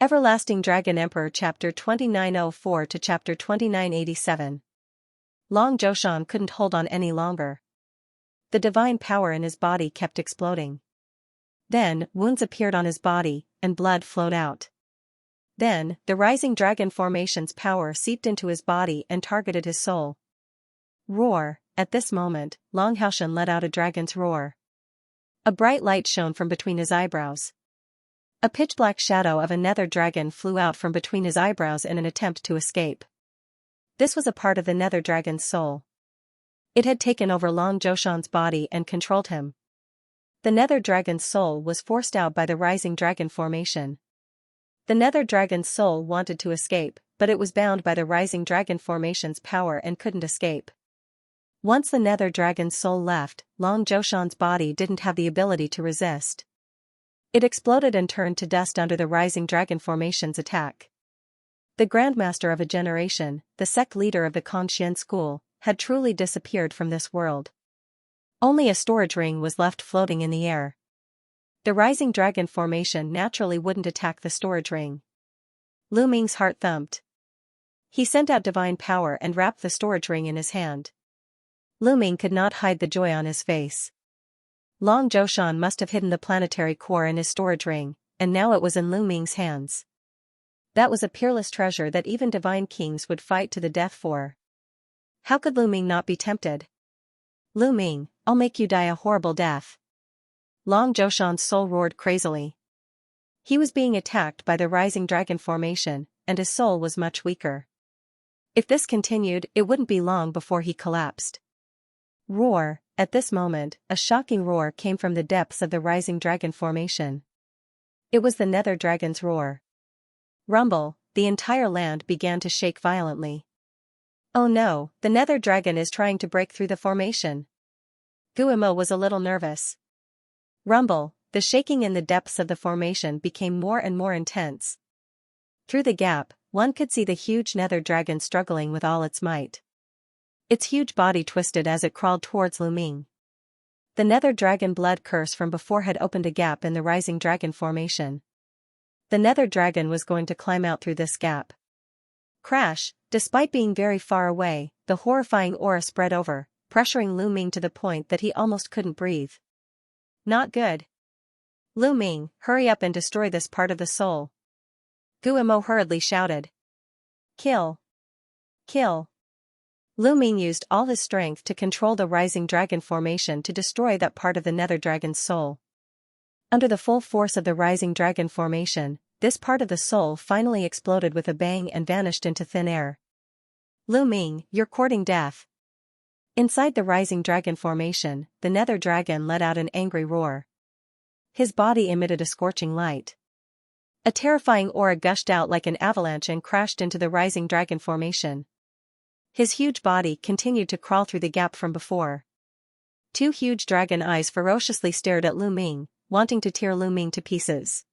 Everlasting Dragon Emperor Chapter 2904 to Chapter 2987. Long Zhoushan couldn't hold on any longer. The divine power in his body kept exploding. Then, wounds appeared on his body, and blood flowed out. Then, the rising dragon formation's power seeped into his body and targeted his soul. Roar! At this moment, Long Zhoushan let out a dragon's roar. A bright light shone from between his eyebrows. A pitch-black shadow of a nether dragon flew out from between his eyebrows in an attempt to escape. This was a part of the nether dragon's soul. It had taken over Long Zhoushan's body and controlled him. The nether dragon's soul was forced out by the rising dragon formation. The nether dragon's soul wanted to escape, but it was bound by the rising dragon formation's power and couldn't escape. Once the nether dragon's soul left, Long Zhoushan's body didn't have the ability to resist. It exploded and turned to dust under the rising dragon formation's attack. The Grandmaster of a generation, the sect leader of the Conxian school, had truly disappeared from this world. Only a storage ring was left floating in the air. The rising dragon formation naturally wouldn't attack the storage ring. Lu Ming's heart thumped. He sent out divine power and wrapped the storage ring in his hand. Lu Ming could not hide the joy on his face. Long Zhoushan must have hidden the planetary core in his storage ring, and now it was in Lu Ming's hands. That was a peerless treasure that even divine kings would fight to the death for. How could Lu Ming not be tempted? Lu Ming, I'll make you die a horrible death. Long Zhoushan's soul roared crazily. He was being attacked by the rising dragon formation, and his soul was much weaker. If this continued, it wouldn't be long before he collapsed. Roar! At this moment, a shocking roar came from the depths of the rising dragon formation. It was the nether dragon's roar. Rumble! The entire land began to shake violently. Oh no, the nether dragon is trying to break through the formation. Guillemot was a little nervous. Rumble! The shaking in the depths of the formation became more and more intense. Through the gap, one could see the huge nether dragon struggling with all its might. Its huge body twisted as it crawled towards Lu Ming. The nether dragon blood curse from before had opened a gap in the rising dragon formation. The nether dragon was going to climb out through this gap. Crash! Despite being very far away, the horrifying aura spread over, pressuring Lu Ming to the point that he almost couldn't breathe. Not good. Lu Ming, hurry up and destroy this part of the soul. Guillemot hurriedly shouted. Kill! Kill! Lu Ming used all his strength to control the rising dragon formation to destroy that part of the nether dragon's soul. Under the full force of the rising dragon formation, this part of the soul finally exploded with a bang and vanished into thin air. Lu Ming, you're courting death. Inside the rising dragon formation, the nether dragon let out an angry roar. His body emitted a scorching light. A terrifying aura gushed out like an avalanche and crashed into the rising dragon formation. His huge body continued to crawl through the gap from before. Two huge dragon eyes ferociously stared at Lu Ming, wanting to tear Lu Ming to pieces.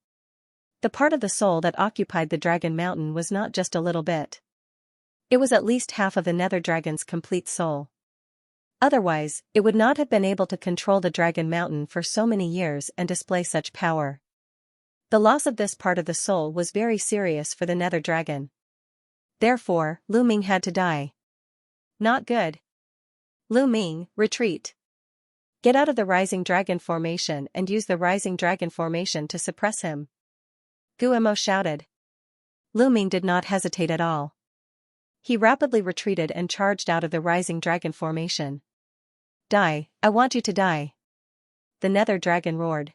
The part of the soul that occupied the dragon mountain was not just a little bit. It was at least half of the nether dragon's complete soul. Otherwise, it would not have been able to control the dragon mountain for so many years and display such power. The loss of this part of the soul was very serious for the nether dragon. Therefore, Lu Ming had to die. Not good. Lu Ming, retreat. Get out of the rising dragon formation and use the rising dragon formation to suppress him. Guillemot shouted. Lu Ming did not hesitate at all. He rapidly retreated and charged out of the rising dragon formation. Die, I want you to die. The nether dragon roared.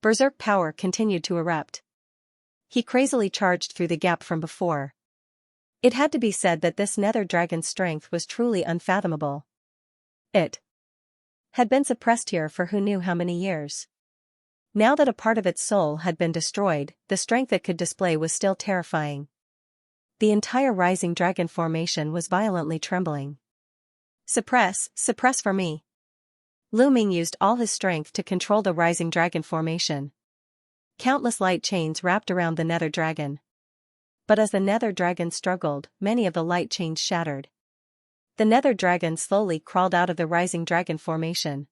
Berserk power continued to erupt. He crazily charged through the gap from before. It had to be said that this nether dragon's strength was truly unfathomable. It had been suppressed here for who knew how many years. Now that a part of its soul had been destroyed, the strength it could display was still terrifying. The entire rising dragon formation was violently trembling. Suppress, suppress for me. Lu Ming used all his strength to control the rising dragon formation. Countless light chains wrapped around the nether dragon. But as the nether dragon struggled, many of the light chains shattered. The nether dragon slowly crawled out of the rising dragon formation.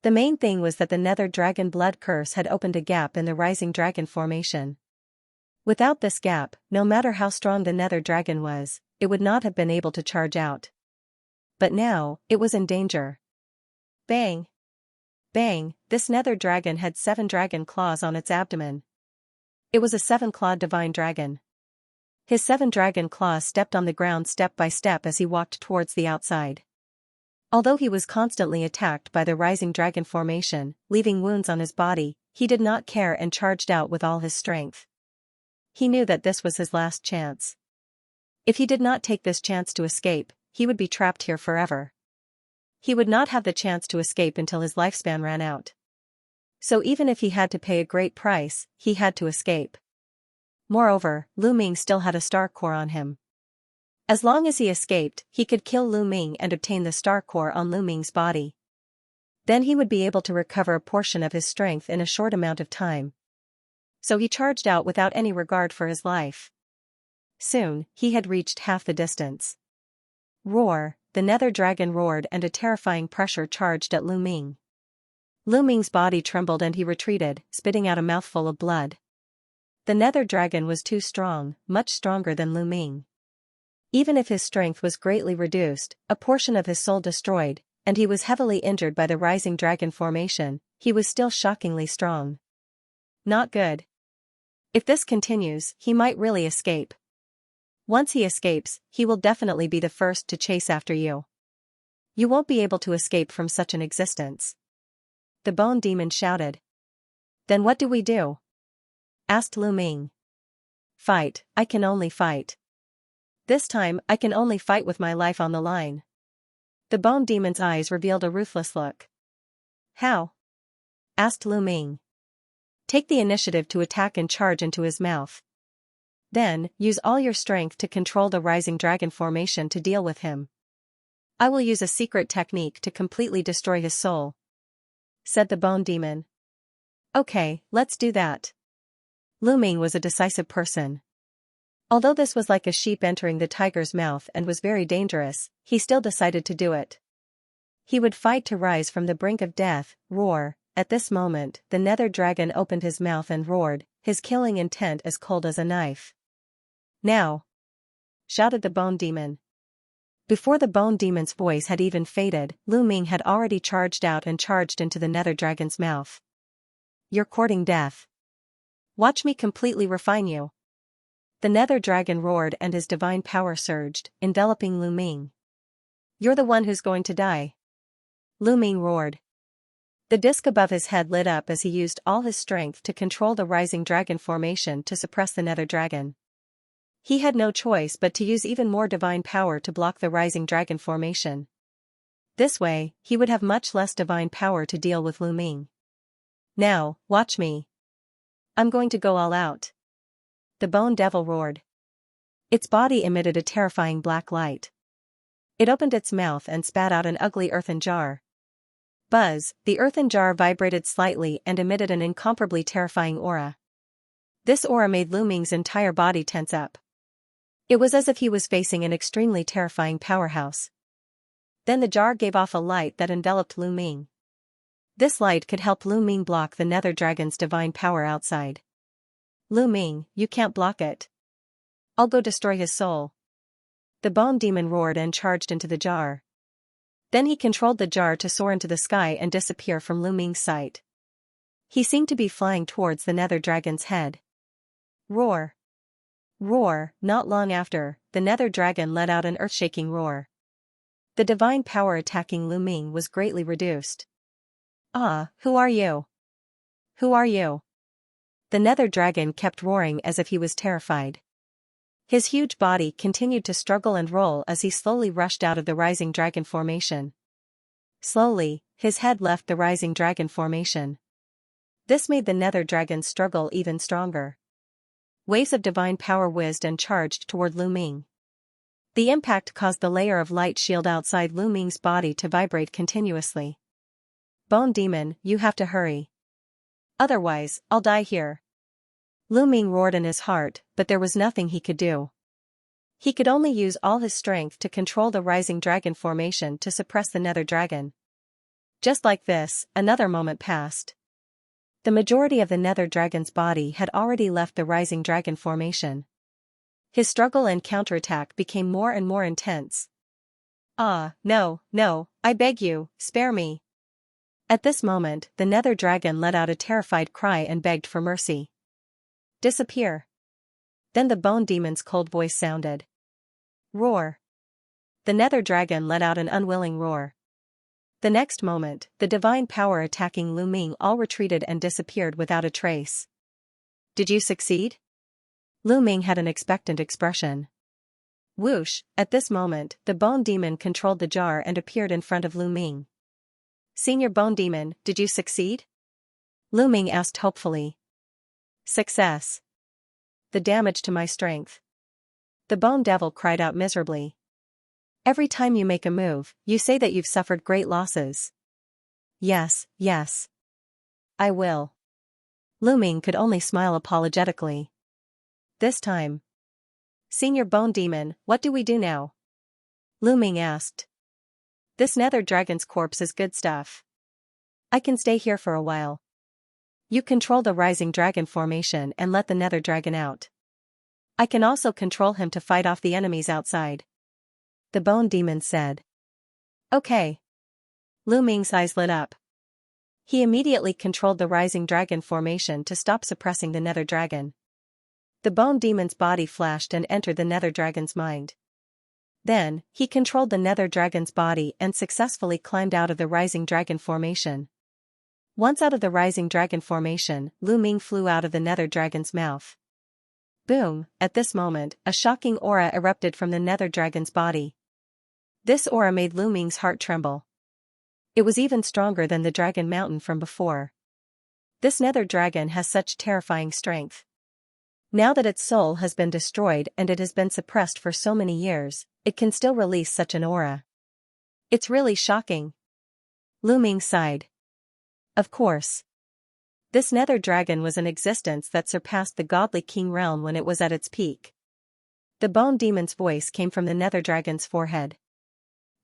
The main thing was that the nether dragon blood curse had opened a gap in the rising dragon formation. Without this gap, no matter how strong the nether dragon was, it would not have been able to charge out. But now, it was in danger. Bang! Bang! This nether dragon had 7 dragon claws on its abdomen. It was a 7-clawed divine dragon. His 7 dragon claws stepped on the ground step by step as he walked towards the outside. Although he was constantly attacked by the rising dragon formation, leaving wounds on his body, he did not care and charged out with all his strength. He knew that this was his last chance. If he did not take this chance to escape, he would be trapped here forever. He would not have the chance to escape until his lifespan ran out. So even if he had to pay a great price, he had to escape. Moreover, Lu Ming still had a star core on him. As long as he escaped, he could kill Lu Ming and obtain the star core on Lu Ming's body. Then he would be able to recover a portion of his strength in a short amount of time. So he charged out without any regard for his life. Soon, he had reached half the distance. Roar! The nether dragon roared and a terrifying pressure charged at Lu Ming. Lu Ming's body trembled and he retreated, spitting out a mouthful of blood. The nether dragon was too strong, much stronger than Lu Ming. Even if his strength was greatly reduced, a portion of his soul destroyed, and he was heavily injured by the rising dragon formation, he was still shockingly strong. Not good. If this continues, he might really escape. Once he escapes, he will definitely be the first to chase after you. You won't be able to escape from such an existence. The bone demon shouted. Then what do we do? Asked Lu Ming. Fight, I can only fight. This time, I can only fight with my life on the line. The bone demon's eyes revealed a ruthless look. How? Asked Lu Ming. Take the initiative to attack and charge into his mouth. Then, use all your strength to control the rising dragon formation to deal with him. I will use a secret technique to completely destroy his soul, said the bone demon. Okay, let's do that. Lu Ming was a decisive person. Although this was like a sheep entering the tiger's mouth and was very dangerous, he still decided to do it. He would fight to rise from the brink of death. Roar! At this moment, the nether dragon opened his mouth and roared, his killing intent as cold as a knife. Now! Shouted the bone demon. Before the bone demon's voice had even faded, Lu Ming had already charged out and charged into the nether dragon's mouth. You're courting death. Watch me completely refine you. The nether dragon roared and his divine power surged, enveloping Lu Ming. You're the one who's going to die. Lu Ming roared. The disc above his head lit up as he used all his strength to control the rising dragon formation to suppress the nether dragon. He had no choice but to use even more divine power to block the rising dragon formation. This way, he would have much less divine power to deal with Lu Ming. Now, watch me. I'm going to go all out. The bone devil roared. Its body emitted a terrifying black light. It opened its mouth and spat out an ugly earthen jar. Buzz! The earthen jar vibrated slightly and emitted an incomparably terrifying aura. This aura made Lu Ming's entire body tense up. It was as if he was facing an extremely terrifying powerhouse. Then the jar gave off a light that enveloped Lu Ming. This light could help Lu Ming block the nether dragon's divine power outside. Lu Ming, you can't block it. I'll go destroy his soul. The bone demon roared and charged into the jar. Then he controlled the jar to soar into the sky and disappear from Lu Ming's sight. He seemed to be flying towards the nether dragon's head. Roar! Roar! Not long after, the nether dragon let out an earth-shaking roar. The divine power attacking Lu Ming was greatly reduced. Ah, who are you? Who are you? The nether dragon kept roaring as if he was terrified. His huge body continued to struggle and roll as he slowly rushed out of the rising dragon formation. Slowly, his head left the rising dragon formation. This made the nether dragon's struggle even stronger. Waves of divine power whizzed and charged toward Lu Ming. The impact caused the layer of light shield outside Lu Ming's body to vibrate continuously. Bone demon, you have to hurry. Otherwise, I'll die here. Lu Ming roared in his heart, but there was nothing he could do. He could only use all his strength to control the rising dragon formation to suppress the nether dragon. Just like this, another moment passed. The majority of the nether dragon's body had already left the rising dragon formation. His struggle and counterattack became more and more intense. "Ah, no, no, I beg you, spare me." At this moment, the nether dragon let out a terrified cry and begged for mercy. "Disappear." Then the bone demon's cold voice sounded. "Roar." The nether dragon let out an unwilling roar. The next moment, the divine power attacking Lu Ming all retreated and disappeared without a trace. "Did you succeed?" Lu Ming had an expectant expression. Whoosh! At this moment, the bone demon controlled the jar and appeared in front of Lu Ming. "Senior Bone Demon, did you succeed?" Lu Ming asked hopefully. "Success. The damage to my strength." The Bone Devil cried out miserably. "Every time you make a move, you say that you've suffered great losses." "Yes, yes. I will." Lu Ming could only smile apologetically. This time. "Senior Bone Demon, what do we do now?" Lu Ming asked. "This nether dragon's corpse is good stuff. I can stay here for a while. You control the rising dragon formation and let the nether dragon out. I can also control him to fight off the enemies outside," the bone demon said. "Okay." Lu Ming's eyes lit up. He immediately controlled the rising dragon formation to stop suppressing the nether dragon. The bone demon's body flashed and entered the nether dragon's mind. Then, he controlled the nether dragon's body and successfully climbed out of the rising dragon formation. Once out of the rising dragon formation, Lu Ming flew out of the nether dragon's mouth. Boom! At this moment, a shocking aura erupted from the nether dragon's body. This aura made Lu Ming's heart tremble. It was even stronger than the dragon mountain from before. This nether dragon has such terrifying strength. Now that its soul has been destroyed and it has been suppressed for so many years, it can still release such an aura. It's really shocking. Lu Ming sighed. Of course. This nether dragon was an existence that surpassed the godly king realm when it was at its peak. The bone demon's voice came from the nether dragon's forehead.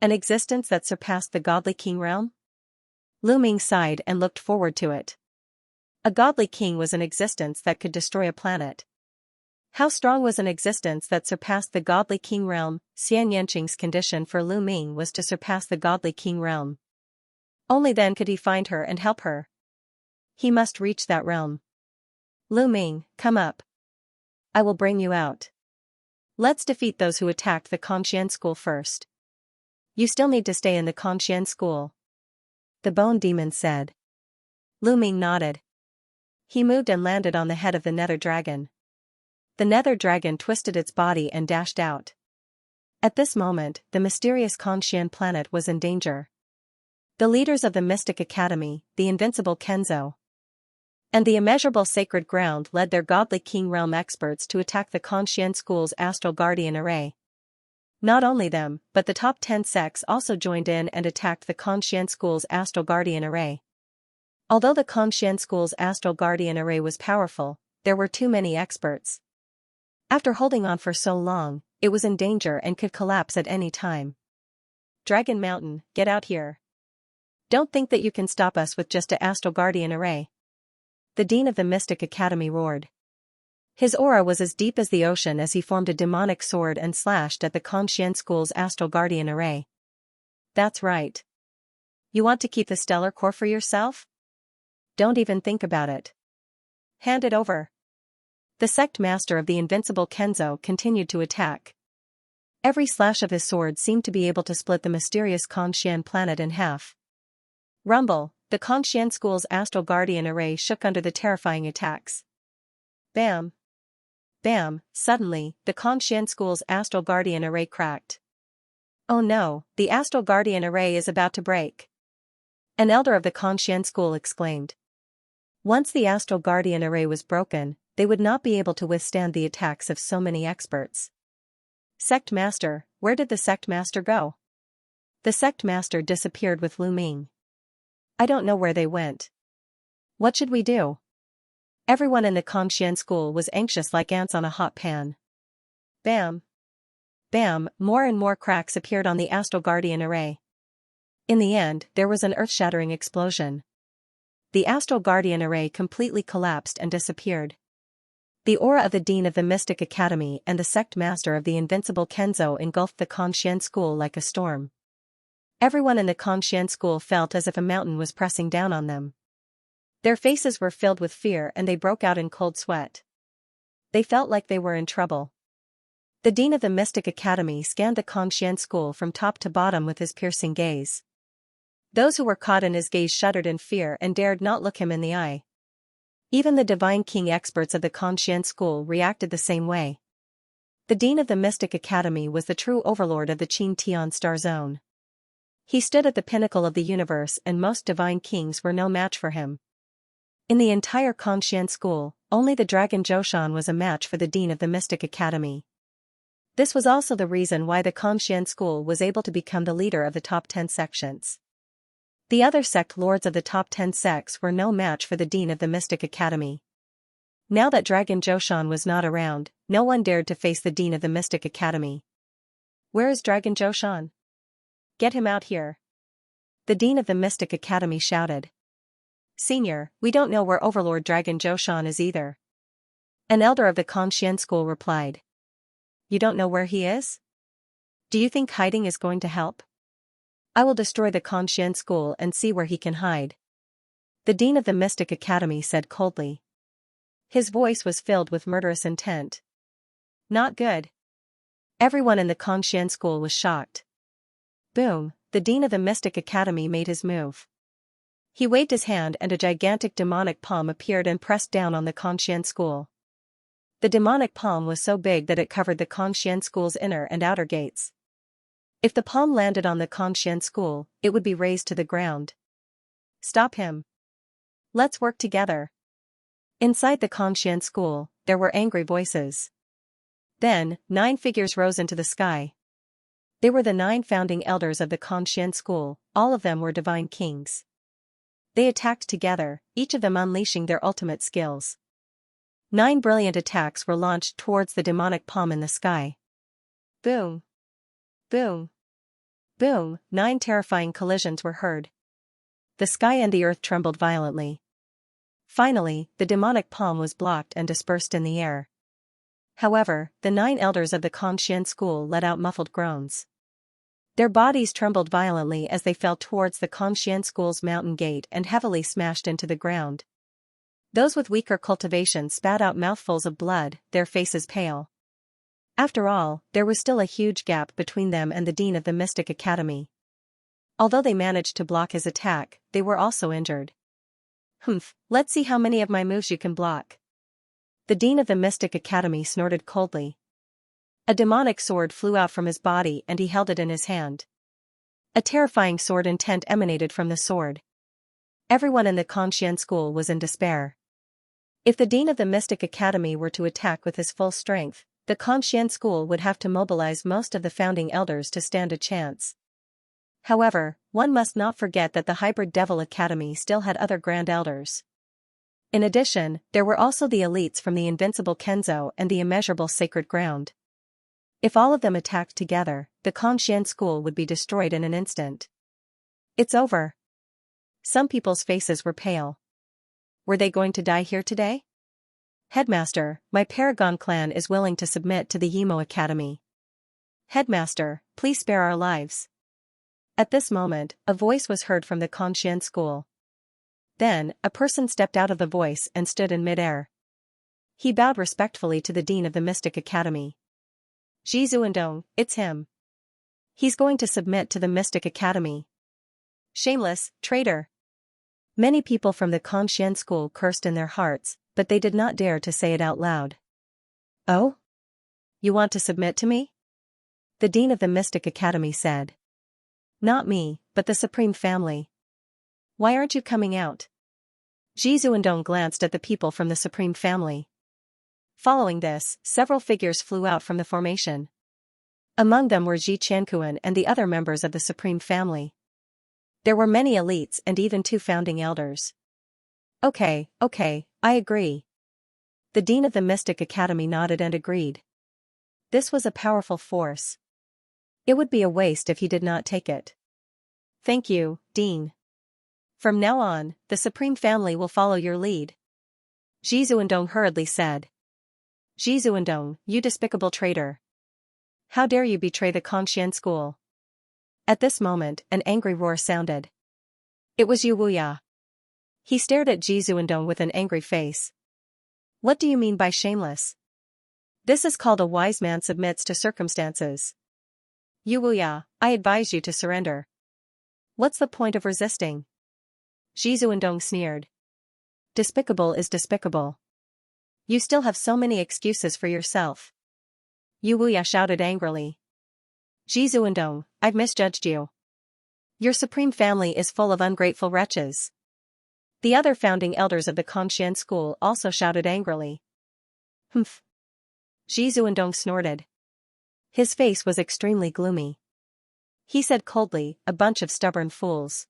An existence that surpassed the godly king realm? Lu Ming sighed and looked forward to it. A godly king was an existence that could destroy a planet. How strong was an existence that surpassed the godly king realm? Xianxia's condition for Lu Ming was to surpass the godly king realm. Only then could he find her and help her. He must reach that realm. "Lu Ming, come up. I will bring you out. Let's defeat those who attacked the Xianxia school first. You still need to stay in the Xianxia school," the bone demon said. Lu Ming nodded. He moved and landed on the head of the nether dragon. The nether dragon twisted its body and dashed out. At this moment, the mysterious Xianxia planet was in danger. The leaders of the Mystic Academy, the invincible Kenzo, and the immeasurable sacred ground led their godly king realm experts to attack the Xianxia school's astral guardian array. Not only them, but the top 10 sects also joined in and attacked the Xianxia school's astral guardian array. Although the Xianxia school's astral guardian array was powerful, there were too many experts. After holding on for so long, it was in danger and could collapse at any time. "Dragon Mountain, get out here. Don't think that you can stop us with just a astral guardian array," the dean of the Mystic Academy roared. His aura was as deep as the ocean as he formed a demonic sword and slashed at the Xianxia school's astral guardian array. "That's right. You want to keep the stellar core for yourself? Don't even think about it. Hand it over." The sect master of the invincible Kenzo continued to attack. Every slash of his sword seemed to be able to split the mysterious Xianxia planet in half. Rumble, the Xianxia school's astral guardian array shook under the terrifying attacks. Bam! Bam! Suddenly, the Xianxia school's astral guardian array cracked. "Oh no, the astral guardian array is about to break," an elder of the Xianxia school exclaimed. Once the astral guardian array was broken, they would not be able to withstand the attacks of so many experts. "Sect Master, where did the Sect Master go?" The Sect Master disappeared with Lu Ming. "I don't know where they went. What should we do?" Everyone in the Xianxia school was anxious like ants on a hot pan. Bam! Bam! More and more cracks appeared on the astral guardian array. In the end, there was an earth-shattering explosion. the Astral Guardian array completely collapsed and disappeared. The aura of the Dean of the Mystic Academy and the sect master of the Invincible Kenzo engulfed the Kongxian school like a storm. Everyone in the Kongxian school felt as if a mountain was pressing down on them. Their faces were filled with fear and they broke out in cold sweat. They felt like they were in trouble. The Dean of the Mystic Academy scanned the Kongxian school from top to bottom with his piercing gaze. Those who were caught in his gaze shuddered in fear and dared not look him in the eye. Even the Divine King experts of the Kongxian school reacted the same way. The Dean of the Mystic Academy was the true overlord of the Qin Tian Star Zone. He stood at the pinnacle of the universe and most divine kings were no match for him. In the entire Kongxian school, only the Dragon Zhoushan was a match for the Dean of the Mystic Academy. This was also the reason why the Kongxian school was able to become the leader of the top 10 sections. The other sect lords of the top 10 sects were no match for the Dean of the Mystic Academy. Now that Dragon Zhoushan was not around, no one dared to face the Dean of the Mystic Academy. Where is Dragon Zhoushan? Get him out here. The Dean of the Mystic Academy shouted. Senior, we don't know where Overlord Dragon Zhoushan is either. An elder of the Kongxian school replied. You don't know where he is? Do you think hiding is going to help? I will destroy the Kongxian school and see where he can hide. The Dean of the Mystic Academy said coldly. His voice was filled with murderous intent. Not good. Everyone in the Kongxian school was shocked. Boom, the Dean of the Mystic Academy made his move. He waved his hand and a gigantic demonic palm appeared and pressed down on the Kongxian school. The demonic palm was so big that it covered the Kongxian school's inner and outer gates. If the palm landed on the Kongxian school, it would be razed to the ground. Stop him. Let's work together. Inside the Kongxian school, there were angry voices. Then, 9 figures rose into the sky. They were the 9 founding elders of the Kongxian school, all of them were divine kings. They attacked together, each of them unleashing their ultimate skills. 9 brilliant attacks were launched towards the demonic palm in the sky. Boom. Boom. Boom, 9 terrifying collisions were heard. The sky and the earth trembled violently. Finally, the demonic palm was blocked and dispersed in the air. However, the 9 elders of the Kongxian school let out muffled groans. Their bodies trembled violently as they fell towards the Kongxian school's mountain gate and heavily smashed into the ground. Those with weaker cultivation spat out mouthfuls of blood, their faces pale. After all, there was still a huge gap between them and the Dean of the Mystic Academy. Although they managed to block his attack, they were also injured. Humph, let's see how many of my moves you can block. The Dean of the Mystic Academy snorted coldly. A demonic sword flew out from his body and he held it in his hand. A terrifying sword intent emanated from the sword. Everyone in the Kongxian school was in despair. If the Dean of the Mystic Academy were to attack with his full strength, the Kongxian school would have to mobilize most of the founding elders to stand a chance. However, one must not forget that the Hybrid Devil Academy still had other Grand Elders. In addition, there were also the elites from the Invincible Kenzo and the Immeasurable Sacred Ground. If all of them attacked together, the Kongxian school would be destroyed in an instant. It's over. Some people's faces were pale. Were they going to die here today? Headmaster, my Paragon clan is willing to submit to the Yimo Academy. Headmaster, please spare our lives. At this moment, a voice was heard from the Kongxian school. Then, a person stepped out of the voice and stood in midair. He bowed respectfully to the Dean of the Mystic Academy. Ji Zuandong, it's him. He's going to submit to the Mystic Academy. Shameless, traitor. Many people from the Kongxian school cursed in their hearts, but they did not dare to say it out loud. Oh? You want to submit to me? The Dean of the Mystic Academy said. Not me, but the Supreme Family. Why aren't you coming out? Ji Zuandong glanced at the people from the Supreme Family. Following this, several figures flew out from the formation. Among them were Ji Qianquan and the other members of the Supreme Family. There were many elites and even 2 founding elders. Okay, I agree. The Dean of the Mystic Academy nodded and agreed. This was a powerful force. It would be a waste if he did not take it. Thank you, Dean. From now on, the Supreme Family will follow your lead. Zhi Zuandong hurriedly said. Zhi Zuandong, you despicable traitor. How dare you betray the Kongxian school? At this moment, an angry roar sounded. It was Yu Wuya. He stared at Zhi Zuandong with an angry face. What do you mean by shameless? This is called a wise man submits to circumstances. Yu Wuya, I advise you to surrender. What's the point of resisting? Zhi Zuandong sneered. Despicable is despicable. You still have so many excuses for yourself. Yu Wuya shouted angrily. Zhi Zuandong, I've misjudged you. Your Supreme Family is full of ungrateful wretches. The other founding elders of the Kongxian school also shouted angrily. Humph. Zhi Zuandong snorted. His face was extremely gloomy. He said coldly, a bunch of stubborn fools.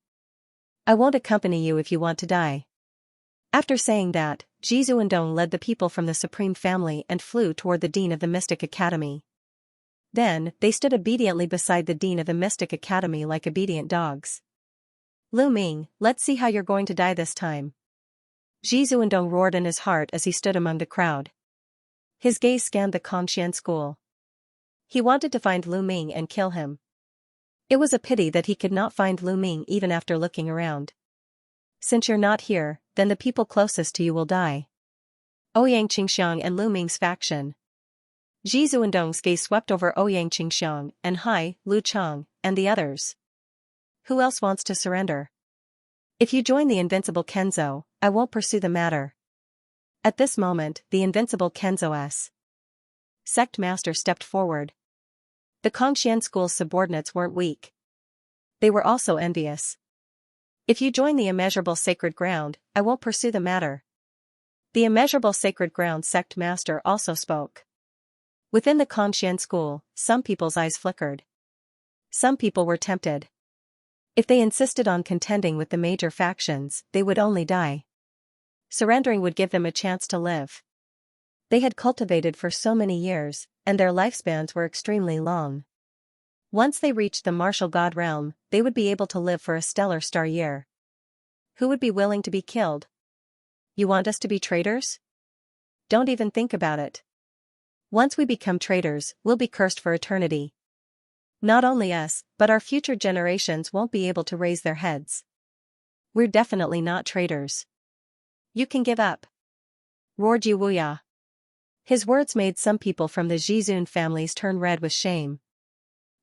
I won't accompany you if you want to die. After saying that, Zhi Zuandong led the people from the Supreme Family and flew toward the Dean of the Mystic Academy. Then, they stood obediently beside the Dean of the Mystic Academy like obedient dogs. Lu Ming, let's see how you're going to die this time. Zhi Zuandong roared in his heart as he stood among the crowd. His gaze scanned the Kongxian school. He wanted to find Lu Ming and kill him. It was a pity that he could not find Lu Ming even after looking around. Since you're not here, then the people closest to you will die. Ouyang Qingxiang and Lu Ming's faction. Zhi Zuandong's gaze swept over Ouyang Qingxiang and Hai, Lu Chang, and the others. Who else wants to surrender? If you join the invincible Kenzo, I won't pursue the matter. At this moment, the invincible Kenzo's sect master stepped forward. The Kongxian school's subordinates weren't weak. They were also envious. If you join the immeasurable sacred ground, I won't pursue the matter. The immeasurable sacred ground sect master also spoke. Within the Kongxian school, some people's eyes flickered. Some people were tempted. If they insisted on contending with the major factions, they would only die. Surrendering would give them a chance to live. They had cultivated for so many years, and their lifespans were extremely long. Once they reached the martial god realm, they would be able to live for a stellar star year. Who would be willing to be killed? You want us to be traitors? Don't even think about it. Once we become traitors, we'll be cursed for eternity. Not only us, but our future generations won't be able to raise their heads. We're definitely not traitors. You can give up. Roared Yu Wuya. His words made some people from the Zhizun families turn red with shame.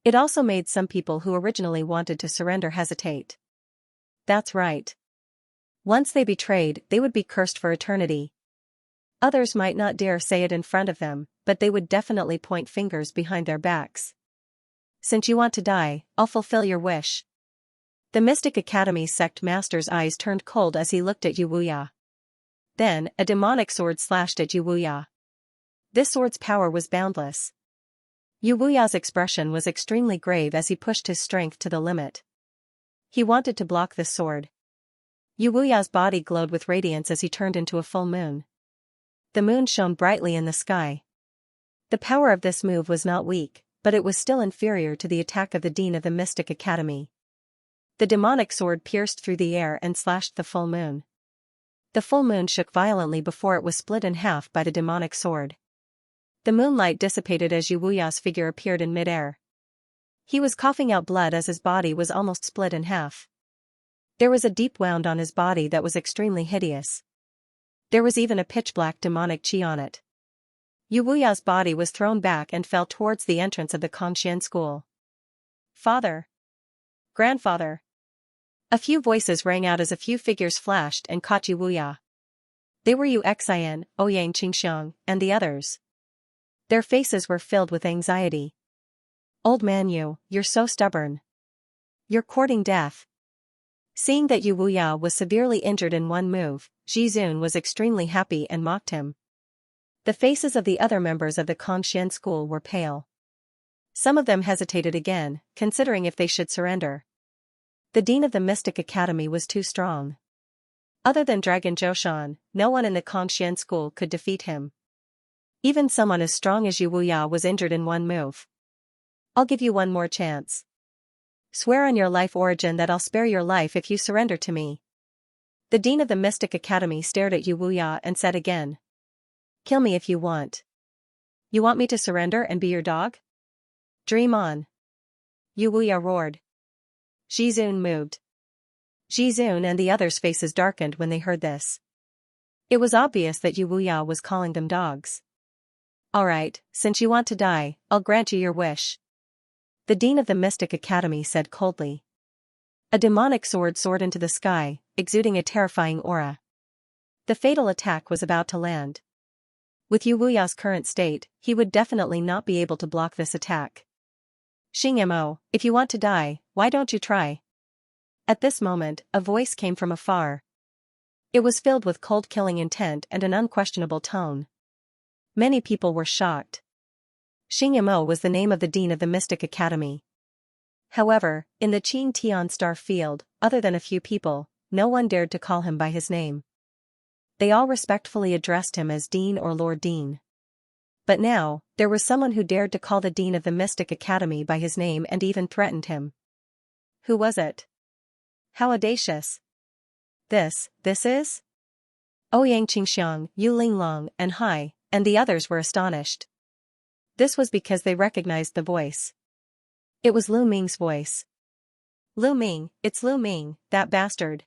It also made some people who originally wanted to surrender hesitate. That's right. Once they betrayed, they would be cursed for eternity. Others might not dare say it in front of them, but they would definitely point fingers behind their backs. Since you want to die, I'll fulfill your wish. The Mystic Academy sect master's eyes turned cold as he looked at Yu Wuya. Then, a demonic sword slashed at Yu Wuya. This sword's power was boundless. Yu Wuya's expression was extremely grave as he pushed his strength to the limit. He wanted to block this sword. Yu Wuya's body glowed with radiance as he turned into a full moon. The moon shone brightly in the sky. The power of this move was not weak, but it was still inferior to the attack of the Dean of the Mystic Academy. The demonic sword pierced through the air and slashed the full moon. The full moon shook violently before it was split in half by the demonic sword. The moonlight dissipated as Yu Wuya's figure appeared in midair. He was coughing out blood as his body was almost split in half. There was a deep wound on his body that was extremely hideous. There was even a pitch-black demonic chi on it. Yu Wuya's body was thrown back and fell towards the entrance of the Kongxian school. Father! Grandfather! A few voices rang out as a few figures flashed and caught Yu Wuya. They were Yu Xian, Ouyang Qingxiang, and the others. Their faces were filled with anxiety. Old man Yu, you're so stubborn. You're courting death. Seeing that Yu Wuya was severely injured in one move, Zhi Zun was extremely happy and mocked him. The faces of the other members of the Kongxian school were pale. Some of them hesitated again, considering if they should surrender. The Dean of the Mystic Academy was too strong. Other than Dragon Zhoushan, no one in the Kongxian school could defeat him. Even someone as strong as Yu Wuya was injured in one move. I'll give you one more chance. Swear on your life origin that I'll spare your life if you surrender to me. The dean of the Mystic Academy stared at Yu Wuya and said again. Kill me if you want. You want me to surrender and be your dog? Dream on. Yu Wuya roared. Zhizun moved. Zhizun and the others' faces darkened when they heard this. It was obvious that Yu Wuya was calling them dogs. Alright, since you want to die, I'll grant you your wish. The dean of the Mystic Academy said coldly. A demonic sword soared into the sky, exuding a terrifying aura. The fatal attack was about to land. With Yu Wuya's current state, he would definitely not be able to block this attack. Xingmo, if you want to die, why don't you try? At this moment, a voice came from afar. It was filled with cold killing intent and an unquestionable tone. Many people were shocked. Xingmo was the name of the dean of the Mystic Academy. However, in the Qing Tian Star field, other than a few people, no one dared to call him by his name. They all respectfully addressed him as Dean or Lord Dean. But now, there was someone who dared to call the dean of the Mystic Academy by his name and even threatened him. Who was it? How audacious. This is? Ouyang Qingxiang, Yu Linglong, and Hai, and the others were astonished. This was because they recognized the voice. It was Lu Ming's voice. Lu Ming, it's Lu Ming, that bastard.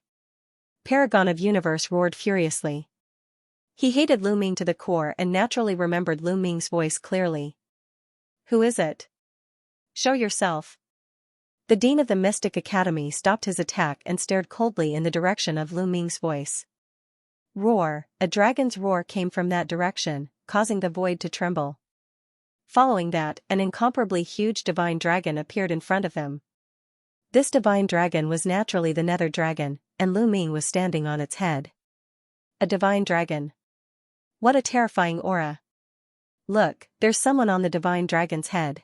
Paragon of Universe roared furiously. He hated Lu Ming to the core and naturally remembered Lu Ming's voice clearly. Who is it? Show yourself. The dean of the Mystic Academy stopped his attack and stared coldly in the direction of Lu Ming's voice. Roar, a dragon's roar came from that direction, causing the void to tremble. Following that, an incomparably huge divine dragon appeared in front of them. This divine dragon was naturally the Nether Dragon, and Lu Ming was standing on its head. A divine dragon. What a terrifying aura. Look, there's someone on the divine dragon's head.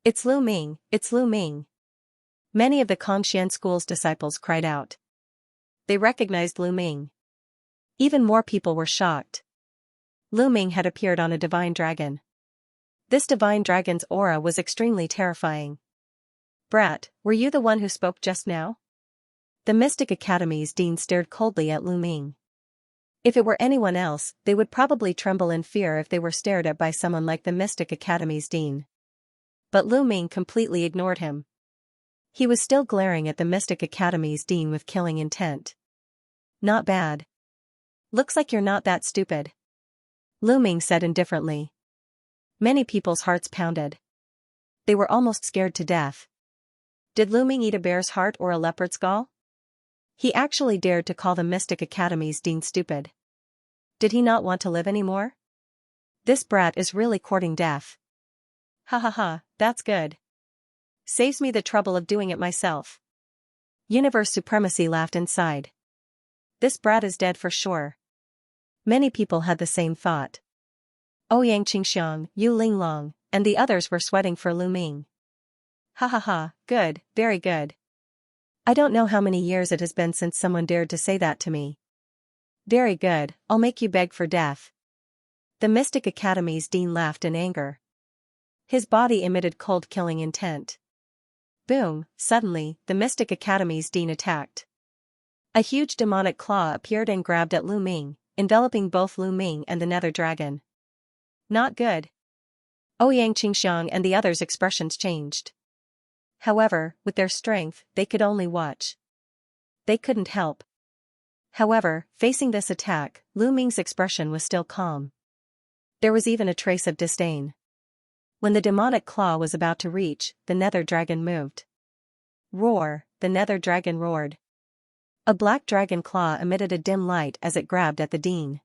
It's Lu Ming, it's Lu Ming. Many of the Kongxian school's disciples cried out. They recognized Lu Ming. Even more people were shocked. Lu Ming had appeared on a divine dragon. This divine dragon's aura was extremely terrifying. Brat, were you the one who spoke just now? The Mystic Academy's dean stared coldly at Lu Ming. If it were anyone else, they would probably tremble in fear if they were stared at by someone like the Mystic Academy's dean. But Lu Ming completely ignored him. He was still glaring at the Mystic Academy's dean with killing intent. Not bad. Looks like you're not that stupid. Lu Ming said indifferently. Many people's hearts pounded. They were almost scared to death. Did Lu Ming eat a bear's heart or a leopard's gall? He actually dared to call the Mystic Academy's dean stupid. Did he not want to live anymore? This brat is really courting death. Ha ha ha, that's good. Saves me the trouble of doing it myself. Universe Supremacy laughed inside. This brat is dead for sure. Many people had the same thought. Ouyang Qingxiang, Yu Linglong, and the others were sweating for Lu Ming. Ha ha ha, good, very good. I don't know how many years it has been since someone dared to say that to me. Very good, I'll make you beg for death. The Mystic Academy's dean laughed in anger. His body emitted cold killing intent. Boom, suddenly, the Mystic Academy's dean attacked. A huge demonic claw appeared and grabbed at Lu Ming, enveloping both Lu Ming and the Nether Dragon. Not good. Ouyang Qingxiang and the others' expressions changed. However, with their strength, they could only watch. They couldn't help. However, facing this attack, Lu Ming's expression was still calm. There was even a trace of disdain. When the demonic claw was about to reach, the Nether Dragon moved. Roar, the Nether Dragon roared. A black dragon claw emitted a dim light as it grabbed at the dean.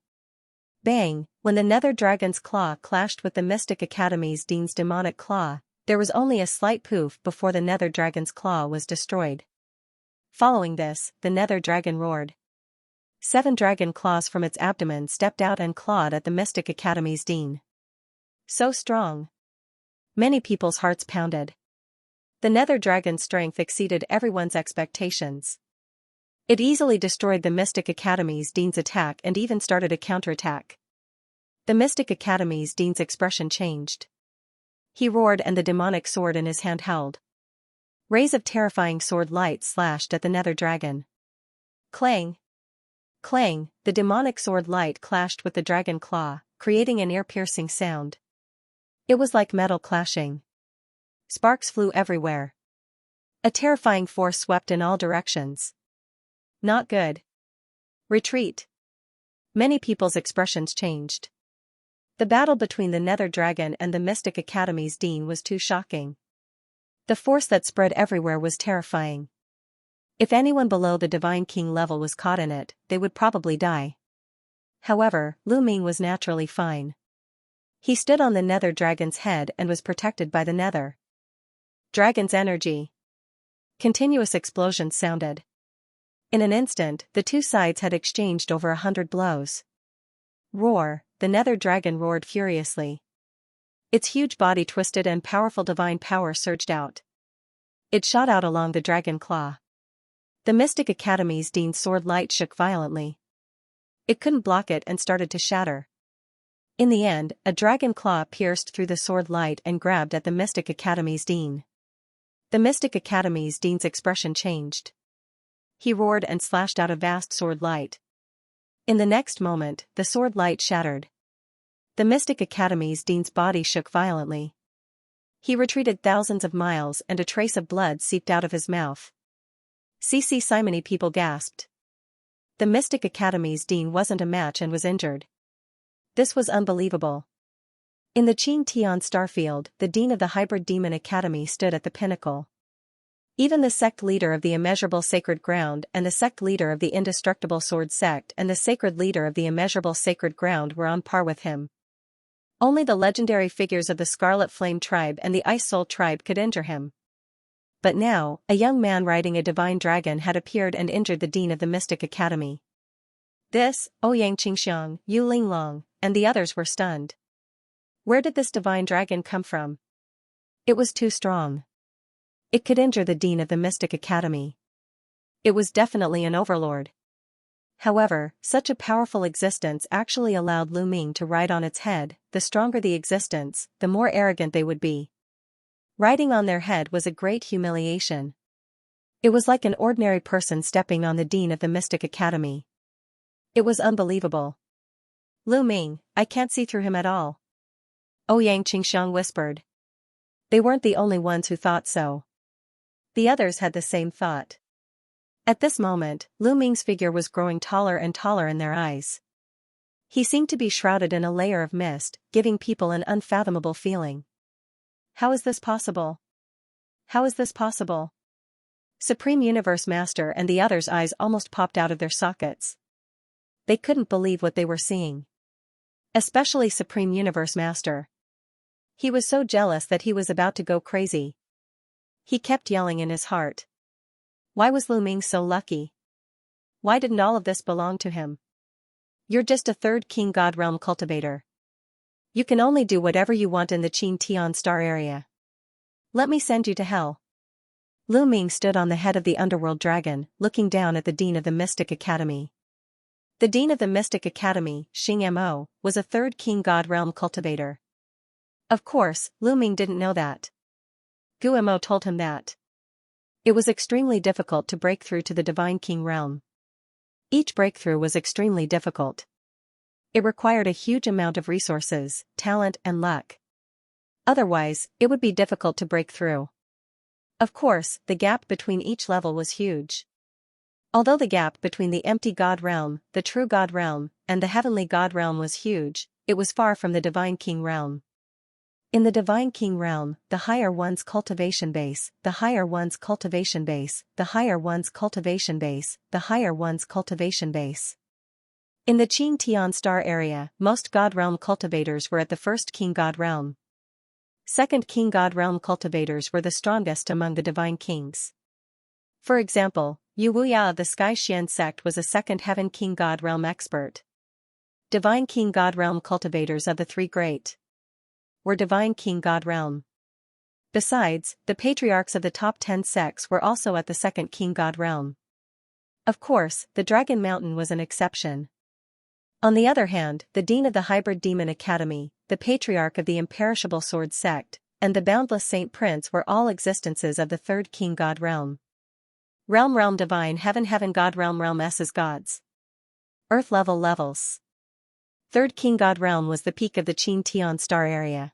Bang, when the Nether Dragon's claw clashed with the Mystic Academy's dean's demonic claw, there was only a slight poof before the Nether Dragon's claw was destroyed. Following this, the Nether Dragon roared. 7 dragon claws from its abdomen stepped out and clawed at the Mystic Academy's dean. So strong. Many people's hearts pounded. The Nether Dragon's strength exceeded everyone's expectations. It easily destroyed the Mystic Academy's dean's attack and even started a counterattack. The Mystic Academy's dean's expression changed. He roared and the demonic sword in his hand held. Rays of terrifying sword light slashed at the Nether Dragon. Clang! Clang, the demonic sword light clashed with the dragon claw, creating an ear-piercing sound. It was like metal clashing. Sparks flew everywhere. A terrifying force swept in all directions. Not good. Retreat. Many people's expressions changed. The battle between the Nether Dragon and the Mystic Academy's Dean was too shocking. The force that spread everywhere was terrifying. If anyone below the Divine King level was caught in it, they would probably die. However, Lu Ming was naturally fine. He stood on the Nether Dragon's head and was protected by the Nether Dragon's energy. Continuous explosions sounded. In an instant, the two sides had exchanged over 100 blows. Roar, the Nether Dragon roared furiously. Its huge body twisted and powerful divine power surged out. It shot out along the dragon claw. The Mystic Academy's Dean's sword light shook violently. It couldn't block it and started to shatter. In the end, a dragon claw pierced through the sword light and grabbed at the Mystic Academy's Dean. The Mystic Academy's Dean's expression changed. He roared and slashed out a vast sword light. In the next moment, the sword light shattered. The Mystic Academy's Dean's body shook violently. He retreated thousands of miles and a trace of blood seeped out of his mouth. Simony people gasped. The Mystic Academy's Dean wasn't a match and was injured. This was unbelievable. In the Xianxia starfield, the Dean of the Hybrid Demon Academy stood at the pinnacle. Even the sect leader of the Immeasurable Sacred Ground and the sect leader of the Indestructible Sword Sect and the sacred leader of the Immeasurable Sacred Ground were on par with him. Only the legendary figures of the Scarlet Flame Tribe and the Ice Soul Tribe could injure him. But now, a young man riding a divine dragon had appeared and injured the Dean of the Mystic Academy. This, Ouyang Qingxiang, Yu Linglong, and the others were stunned. Where did this divine dragon come from? It was too strong. It could injure the Dean of the Mystic Academy. It was definitely an overlord. However, such a powerful existence actually allowed Lu Ming to ride on its head. The stronger the existence, the more arrogant they would be. Riding on their head was a great humiliation. It was like an ordinary person stepping on the Dean of the Mystic Academy. It was unbelievable. Lu Ming, I can't see through him at all. Ouyang Qingxiang whispered. They weren't the only ones who thought so. The others had the same thought. At this moment, Lu Ming's figure was growing taller and taller in their eyes. He seemed to be shrouded in a layer of mist, giving people an unfathomable feeling. How is this possible? How is this possible? Supreme Universe Master and the others' eyes almost popped out of their sockets. They couldn't believe what they were seeing. Especially Supreme Universe Master. He was so jealous that he was about to go crazy. He kept yelling in his heart. Why was Lu Ming so lucky? Why didn't all of this belong to him? You're just a third King God Realm cultivator. You can only do whatever you want in the Xianxia star area. Let me send you to hell. Lu Ming stood on the head of the underworld dragon, looking down at the Dean of the Mystic Academy. The Dean of the Mystic Academy, Xing Mo, was a third King God Realm cultivator. Of course, Lu Ming didn't know that. Gu Mo told him that. It was extremely difficult to break through to the Divine King realm. Each breakthrough was extremely difficult. It required a huge amount of resources, talent and luck. Otherwise, it would be difficult to break through. Of course, the gap between each level was huge. Although the gap between the empty God realm, the true God realm, and the heavenly God realm was huge, it was far from the Divine King realm. In the Divine King realm, the higher one's cultivation base, the higher one's cultivation base, the higher one's cultivation base, the higher one's cultivation base. In the Xianxia star area, most God realm cultivators were at the first King God realm. Second King God realm cultivators were the strongest among the Divine Kings. For example, Yu Wuya of the Sky Xian sect was a second Heaven King God realm expert. Divine King God realm cultivators of the three great were Divine King God realm. Besides, the patriarchs of the top 10 sects were also at the second King God realm. Of course, the Dragon Mountain was an exception. On the other hand, the Dean of the Hybrid Demon Academy, the Patriarch of the Imperishable Sword Sect, and the Boundless Saint Prince were all existences of the third King God realm. Realm Divine Heaven God Realm S's gods. Earth-level levels. Third King God Realm was the peak of the Xianxia star area.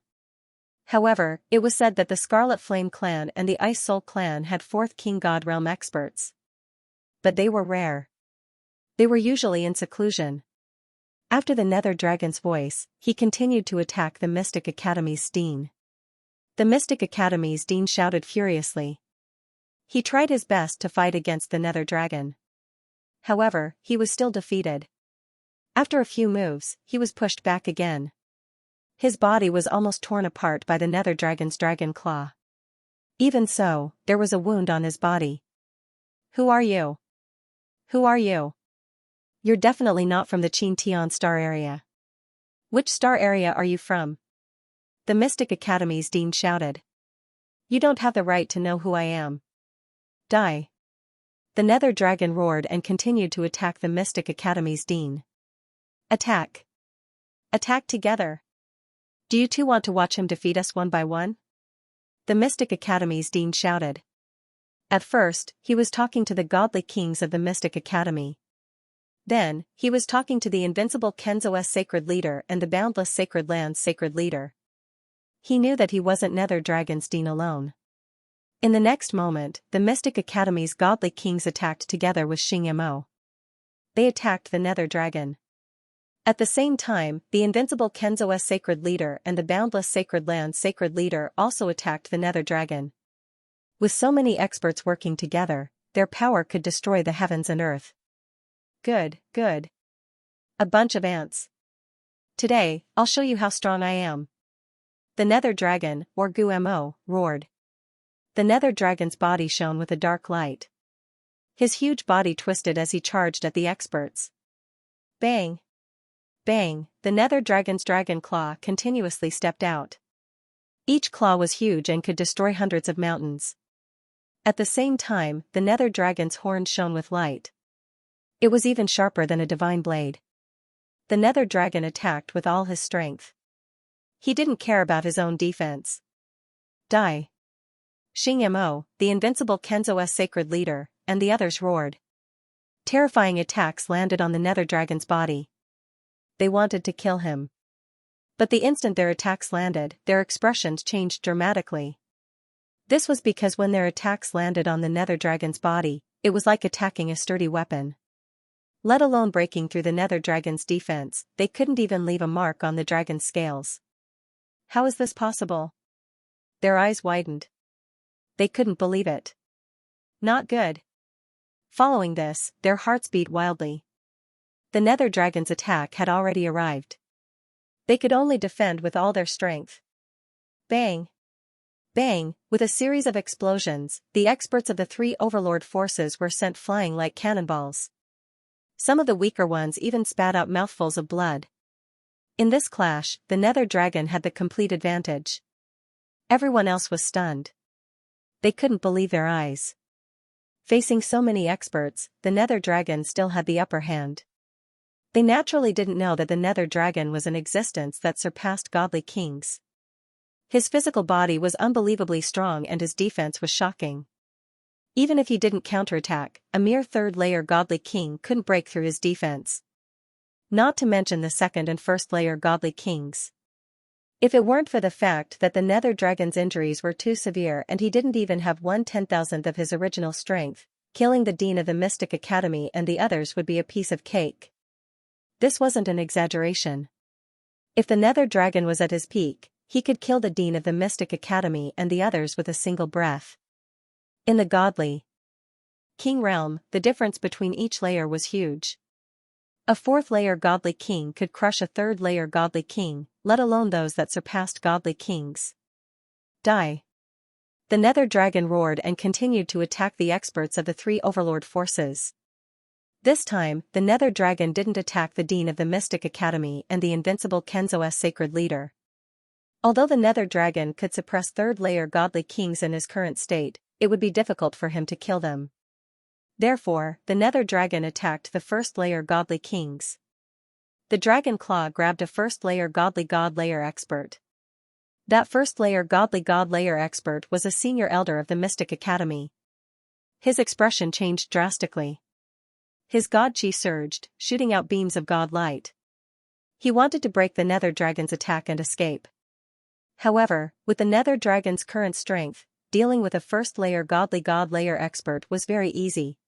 However, it was said that the Scarlet Flame clan and the Ice Soul clan had 4th King God Realm experts. But they were rare. They were usually in seclusion. After the Nether Dragon's voice, he continued to attack the Mystic Academy's Dean. The Mystic Academy's Dean shouted furiously. He tried his best to fight against the Nether Dragon. However, he was still defeated. After a few moves, he was pushed back again. His body was almost torn apart by the Nether Dragon's dragon claw. Even so, there was a wound on his body. Who are you? Who are you? You're definitely not from the Xianxia star area. Which star area are you from? The Mystic Academy's Dean shouted. You don't have the right to know who I am. Die. The Nether Dragon roared and continued to attack the Mystic Academy's Dean. Attack. Attack together. Do you two want to watch him defeat us one by one? The Mystic Academy's Dean shouted. At first, he was talking to the godly kings of the Mystic Academy. Then, he was talking to the invincible Kenzo's sacred leader and the boundless sacred land's sacred leader. He knew that he wasn't Nether Dragon's Dean alone. In the next moment, the Mystic Academy's godly kings attacked together with Xianxia. They attacked the Nether Dragon. At the same time, the invincible Kenzo's sacred leader and the boundless sacred land's sacred leader also attacked the Nether Dragon. With so many experts working together, their power could destroy the heavens and earth. Good, good. A bunch of ants. Today, I'll show you how strong I am. The Nether Dragon, or Gumo, roared. The Nether Dragon's body shone with a dark light. His huge body twisted as he charged at the experts. Bang! Bang! The Nether Dragon's dragon claw continuously stepped out. Each claw was huge and could destroy hundreds of mountains. At the same time, the Nether Dragon's horn shone with light. It was even sharper than a divine blade. The Nether Dragon attacked with all his strength. He didn't care about his own defense. Die. Xianxia, the invincible Kenzo's sacred leader, and the others roared. Terrifying attacks landed on the Nether Dragon's body. They wanted to kill him. But the instant their attacks landed, their expressions changed dramatically. This was because when their attacks landed on the Nether Dragon's body, it was like attacking a sturdy weapon. Let alone breaking through the Nether Dragon's defense, they couldn't even leave a mark on the dragon's scales. How is this possible? Their eyes widened. They couldn't believe it. Not good. Following this, their hearts beat wildly. The Nether Dragon's attack had already arrived. They could only defend with all their strength. Bang! Bang! With a series of explosions, the experts of the 3 overlord forces were sent flying like cannonballs. Some of the weaker ones even spat out mouthfuls of blood. In this clash, the Nether Dragon had the complete advantage. Everyone else was stunned. They couldn't believe their eyes. Facing so many experts, the Nether Dragon still had the upper hand. They naturally didn't know that the Nether Dragon was an existence that surpassed godly kings. His physical body was unbelievably strong and his defense was shocking. Even if he didn't counterattack, a mere third-layer godly king couldn't break through his defense. Not to mention the second and first-layer godly kings. If it weren't for the fact that the Nether Dragon's injuries were too severe and he didn't even have 1/10,000th of his original strength, killing the Dean of the Mystic Academy and the others would be a piece of cake. This wasn't an exaggeration. If the Nether Dragon was at his peak, he could kill the Dean of the Mystic Academy and the others with a single breath. In the godly king realm, the difference between each layer was huge. A 4th-layer godly king could crush a 3rd-layer godly king, let alone those that surpassed godly kings. Die. The Nether Dragon roared and continued to attack the experts of the 3 overlord forces. This time, the Nether Dragon didn't attack the Dean of the Mystic Academy and the invincible Kenzo's sacred leader. Although the Nether Dragon could suppress 3rd-layer godly kings in his current state, it would be difficult for him to kill them. Therefore, the Nether Dragon attacked the 1st-layer godly kings. The Dragon Claw grabbed a 1st-layer godly god-layer expert. That 1st-layer godly god-layer expert was a senior elder of the Mystic Academy. His expression changed drastically. His god chi surged, shooting out beams of god light. He wanted to break the nether dragon's attack and escape. However, with the nether dragon's current strength, dealing with a first-layer godly god-layer expert was very easy.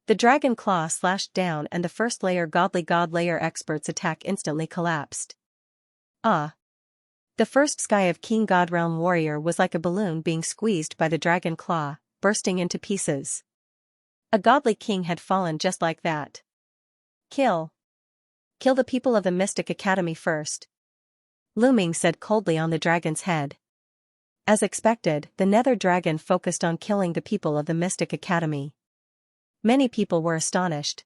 The dragon claw slashed down and the first-layer godly god-layer expert's attack instantly collapsed. Ah! The first sky of King God Realm Warrior was like a balloon being squeezed by the dragon claw, bursting into pieces. A godly king had fallen just like that. Kill the people of the Mystic Academy first. Lu Ming said coldly on the dragon's head. As expected, the nether dragon focused on killing the people of the Mystic Academy. Many people were astonished.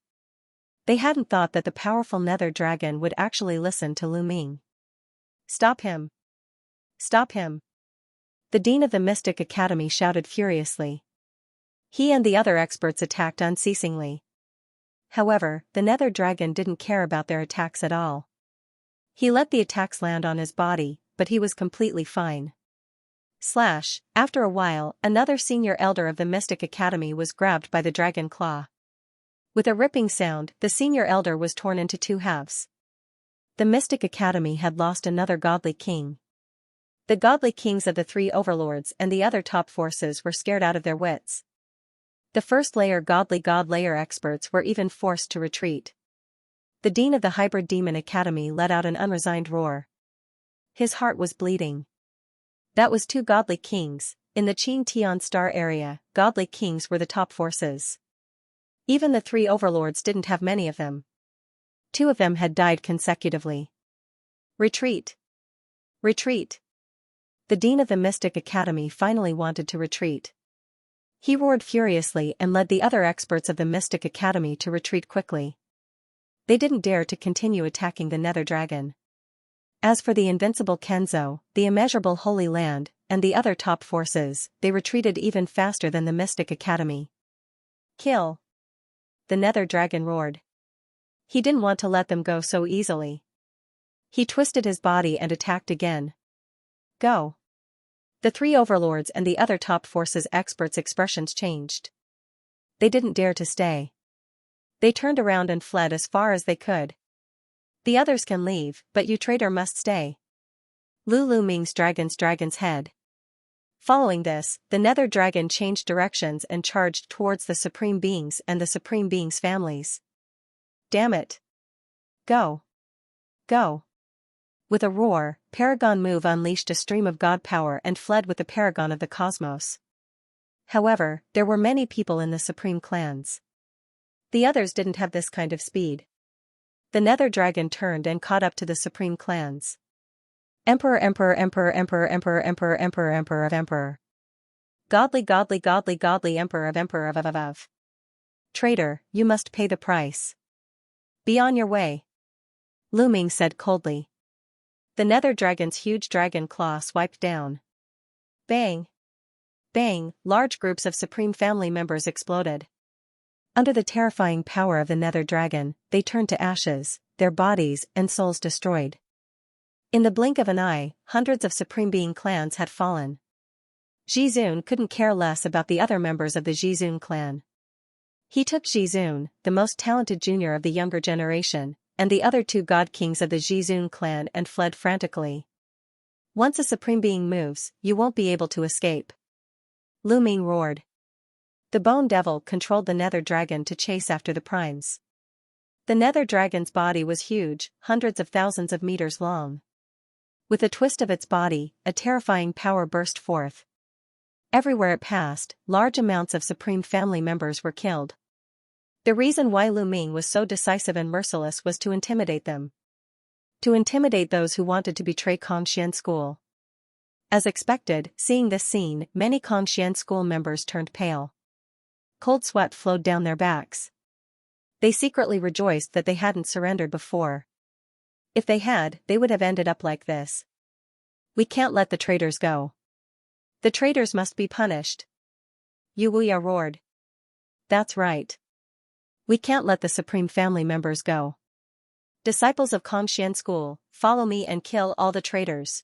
They hadn't thought that the powerful nether dragon would actually listen to Lu Ming. Stop him! Stop him! The dean of the Mystic Academy shouted furiously. He and the other experts attacked unceasingly. However, the nether dragon didn't care about their attacks at all. He let the attacks land on his body, but he was completely fine. Slash! After a while, another senior elder of the Mystic Academy was grabbed by the dragon claw. With a ripping sound, the senior elder was torn into two halves. The Mystic Academy had lost another godly king. The godly kings of the three overlords and the other top forces were scared out of their wits. The first-layer godly god-layer experts were even forced to retreat. The dean of the Hybrid Demon Academy let out an unresigned roar. His heart was bleeding. That was two godly kings. In the Qing Tian Star area, godly kings were the top forces. Even the three overlords didn't have many of them. Two of them had died consecutively. Retreat! Retreat! The dean of the Mystic Academy finally wanted to retreat. He roared furiously and led the other experts of the Mystic Academy to retreat quickly. They didn't dare to continue attacking the nether dragon. As for the invincible Kenzo, the immeasurable Holy Land, and the other top forces, they retreated even faster than the Mystic Academy. Kill! The nether dragon roared. He didn't want to let them go so easily. He twisted his body and attacked again. Go! The three overlords and the other top forces experts' expressions changed. They didn't dare to stay. They turned around and fled as far as they could. The others can leave, but you traitor must stay. Lu Ming's dragon's head. Following this, the nether dragon changed directions and charged towards the Supreme Beings and the Supreme Beings' families. Damn it! Go! Go! With a roar, Paragon Move unleashed a stream of god power and fled with the Paragon of the Cosmos. However, there were many people in the Supreme Clans. The others didn't have this kind of speed. The nether dragon turned and caught up to the Supreme Clans. Emperor Emperor Emperor Emperor Emperor Emperor Emperor Emperor of Emperor. Godly godly godly godly Emperor of Emperor of. Traitor, you must pay the price. Be on your way. Lu Ming said coldly. The nether dragon's huge dragon claw swiped down. Bang! Bang! Large groups of Supreme Family members exploded. Under the terrifying power of the nether dragon, they turned to ashes, their bodies and souls destroyed. In the blink of an eye, hundreds of Supreme Being clans had fallen. Jizun couldn't care less about the other members of the Jizun clan. He took Jizun, the most talented junior of the younger generation, and the other two god kings of the Jizun clan and fled frantically. Once a Supreme Being moves, you won't be able to escape. Lu Ming roared. The Bone Devil controlled the nether dragon to chase after the primes. The nether dragon's body was huge, hundreds of thousands of meters long. With a twist of its body, a terrifying power burst forth. Everywhere it passed, large amounts of Supreme Family members were killed. The reason why Lu Ming was so decisive and merciless was to intimidate them. To intimidate those who wanted to betray Kongxian School. As expected, seeing this scene, many Kongxian School members turned pale. Cold sweat flowed down their backs. They secretly rejoiced that they hadn't surrendered before. If they had, they would have ended up like this. We can't let the traitors go. The traitors must be punished. Yu Wuya roared. That's right. We can't let the Supreme Family members go. Disciples of Kongxian School, follow me and kill all the traitors.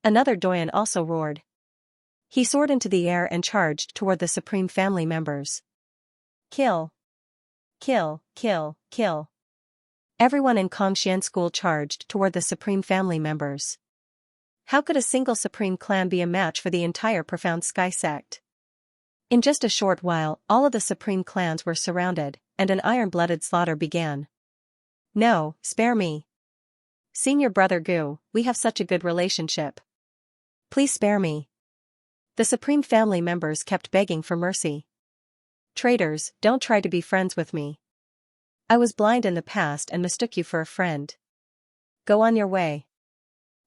Another Doyen also roared. He soared into the air and charged toward the Supreme Family members. Kill. Kill, kill, kill. Everyone in Xianxia school charged toward the Supreme family members. How could a single Supreme clan be a match for the entire profound Sky sect? In just a short while, all of the Supreme clans were surrounded, and an iron-blooded slaughter began. No, spare me. Senior brother Gu, we have such a good relationship. Please spare me. The Supreme family members kept begging for mercy. Traitors, don't try to be friends with me. I was blind in the past and mistook you for a friend. Go on your way.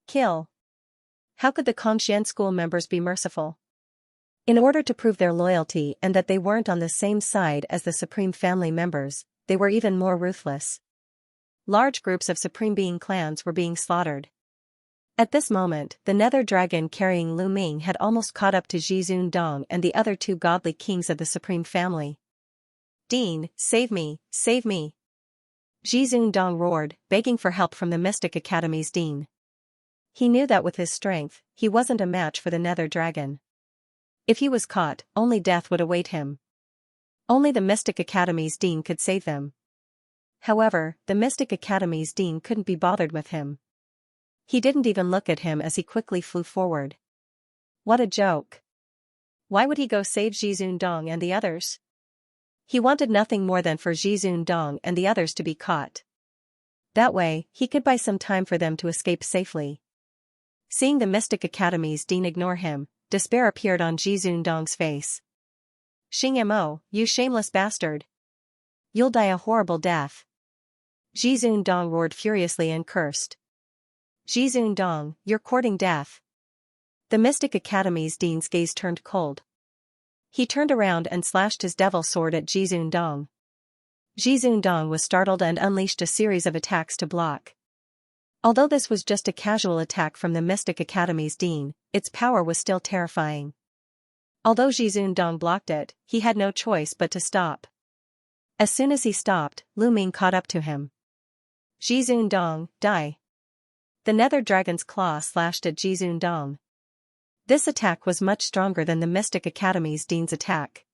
Kill. How could the Xianxia school members be merciful? In order to prove their loyalty and that they weren't on the same side as the Supreme family members, they were even more ruthless. Large groups of Supreme Being clans were being slaughtered. At this moment, the Nether Dragon carrying Lu Ming had almost caught up to Zhizun Dong and the other two godly kings of the Supreme family. Dean, save me, save me. Zhizun Dong roared, begging for help from the Mystic Academy's Dean. He knew that with his strength, he wasn't a match for the Nether Dragon. If he was caught, only death would await him. Only the Mystic Academy's Dean could save them. However, the Mystic Academy's Dean couldn't be bothered with him. He didn't even look at him as he quickly flew forward. What a joke. Why would he go save Zhizun Dong and the others? He wanted nothing more than for Zhizun Dong and the others to be caught. That way, he could buy some time for them to escape safely. Seeing the Mystic Academy's Dean ignore him, despair appeared on Zhizun Dong's face. Xingmo, you shameless bastard. You'll die a horrible death. Zhizun Dong roared furiously and cursed. Zhizun Dong, you're courting death. The Mystic Academy's Dean's gaze turned cold. He turned around and slashed his devil sword at Zhizun Dong. Zhizun Dong was startled and unleashed a series of attacks to block. Although this was just a casual attack from the Mystic Academy's Dean, its power was still terrifying. Although Zhizun Dong blocked it, he had no choice but to stop. As soon as he stopped, Lu Ming caught up to him. Zhizun Dong, die. The Nether Dragon's claw slashed at Zhizun Dong. This attack was much stronger than the Mystic Academy's Dean's attack.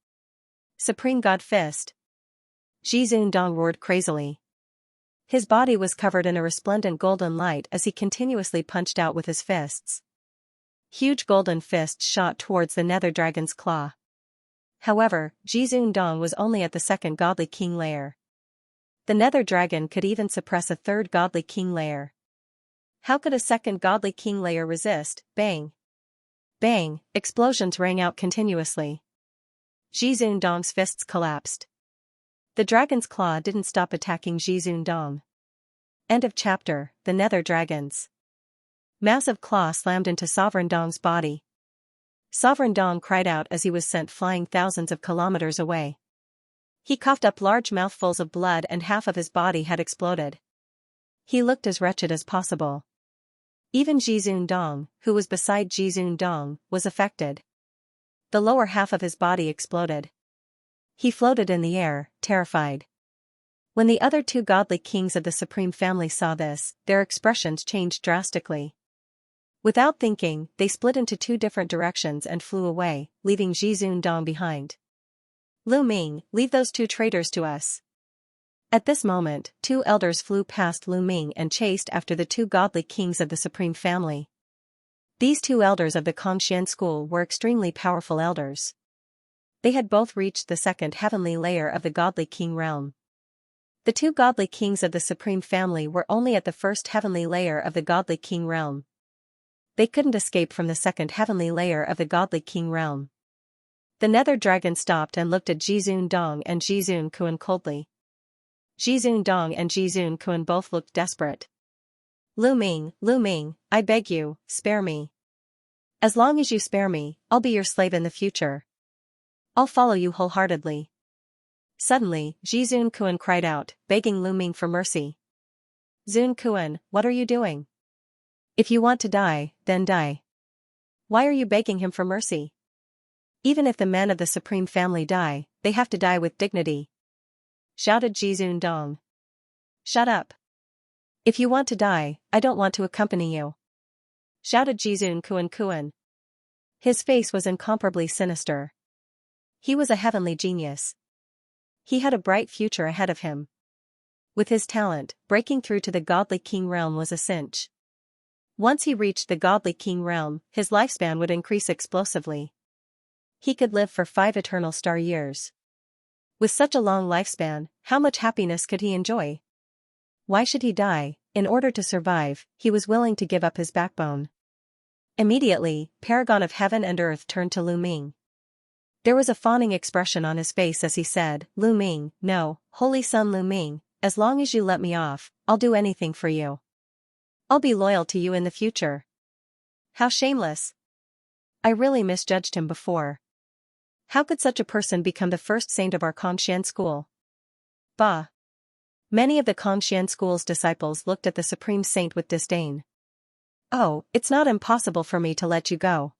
Supreme God Fist. Zhizun Dong roared crazily. His body was covered in a resplendent golden light as he continuously punched out with his fists. Huge golden fists shot towards the Nether Dragon's claw. However, Zhizun Dong was only at the second Godly King layer. The Nether Dragon could even suppress a third Godly King layer. How could a second Godly King layer resist? Bang! Bang! Explosions rang out continuously. Zhizun Dong's fists collapsed. The dragon's claw didn't stop attacking Zhizun Dong. End of chapter. The Nether Dragons. Massive claw slammed into Sovereign Dong's body. Sovereign Dong cried out as he was sent flying thousands of kilometers away. He coughed up large mouthfuls of blood and half of his body had exploded. He looked as wretched as possible. Even Zhizun Dong, who was beside Zhizun Dong, was affected. The lower half of his body exploded. He floated in the air, terrified. When the other two godly kings of the Supreme family saw this, their expressions changed drastically. Without thinking, they split into two different directions and flew away, leaving Zhizun Dong behind. Lu Ming, leave those two traitors to us. At this moment, two elders flew past Lu Ming and chased after the two godly kings of the Supreme family. These two elders of the Xianxia school were extremely powerful elders. They had both reached the second heavenly layer of the godly king realm. The two godly kings of the Supreme family were only at the first heavenly layer of the godly king realm. They couldn't escape from the second heavenly layer of the godly king realm. The Nether Dragon stopped and looked at Zhizun Dong and Zhizun Kuan coldly. Zhizun Dong and Zhizun Kuan both looked desperate. Lu Ming, I beg you, spare me. As long as you spare me, I'll be your slave in the future. I'll follow you wholeheartedly. Suddenly, Zhizun Kuan cried out, begging Lu Ming for mercy. Zun Kuan, what are you doing? If you want to die, then die. Why are you begging him for mercy? Even if the men of the Supreme family die, they have to die with dignity. Shouted Zhizun Dong. Shut up. If you want to die, I don't want to accompany you. Shouted Zhizun Kuan. His face was incomparably sinister. He was a heavenly genius. He had a bright future ahead of him. With his talent, breaking through to the godly king realm was a cinch. Once he reached the godly king realm, his lifespan would increase explosively. He could live for 5 eternal star years. With such a long lifespan, how much happiness could he enjoy? Why should he die? In order to survive, he was willing to give up his backbone. Immediately, Paragon of Heaven and Earth turned to Lu Ming. There was a fawning expression on his face as he said, "Lu Ming, no, Holy Son Lu Ming, as long as you let me off, I'll do anything for you. I'll be loyal to you in the future." How shameless! I really misjudged him before. How could such a person become the first saint of our Kongxian school? Bah! Many of the Kongxian school's disciples looked at the supreme saint with disdain. "Oh, it's not impossible for me to let you go.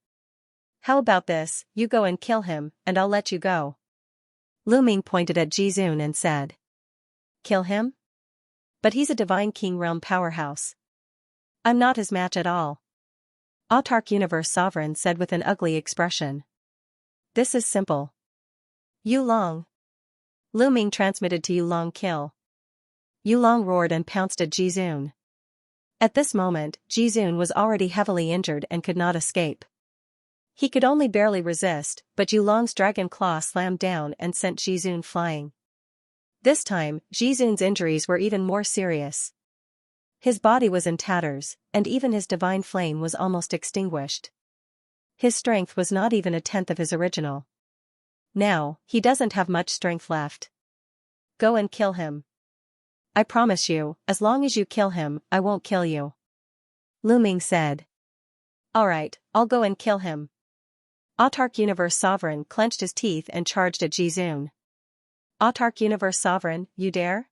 How about this, you go and kill him, and I'll let you go." Lu Ming pointed at Jizun and said. "Kill him? But he's a divine king realm powerhouse. I'm not his match at all." Autarch Universe Sovereign said with an ugly expression. "This is simple. Yu Long." Lu Ming transmitted to Yu Long kill. Yu Long roared and pounced at Jizun. At this moment, Jizun was already heavily injured and could not escape. He could only barely resist, but Yu Long's dragon claw slammed down and sent Jizun flying. This time, Jizun's injuries were even more serious. His body was in tatters, and even his divine flame was almost extinguished. His strength was not even a tenth of his original. Now, he doesn't have much strength left. Go and kill him. I promise you, as long as you kill him, I won't kill you." Lu Ming said. "Alright, I'll go and kill him." Autarch Universe Sovereign clenched his teeth and charged at Jizun. "Autarch Universe Sovereign, you dare?"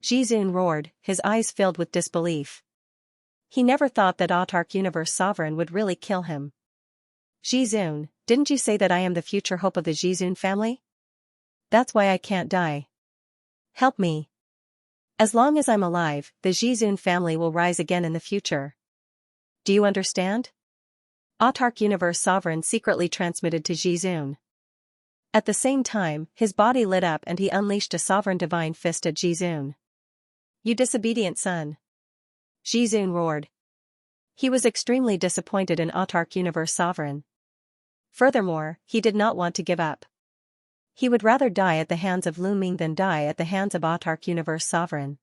Jizun roared, his eyes filled with disbelief. He never thought that Autarch Universe Sovereign would really kill him. "Jizun, didn't you say that I am the future hope of the Jizun family? That's why I can't die. Help me. As long as I'm alive, the Jizun family will rise again in the future. Do you understand?" Autarch Universe Sovereign secretly transmitted to Jizun. At the same time, his body lit up and he unleashed a sovereign divine fist at Jizun. "You disobedient son!" Jizun roared. He was extremely disappointed in Autarch Universe Sovereign. Furthermore, he did not want to give up. He would rather die at the hands of Lu Ming than die at the hands of Autarch Universe Sovereign.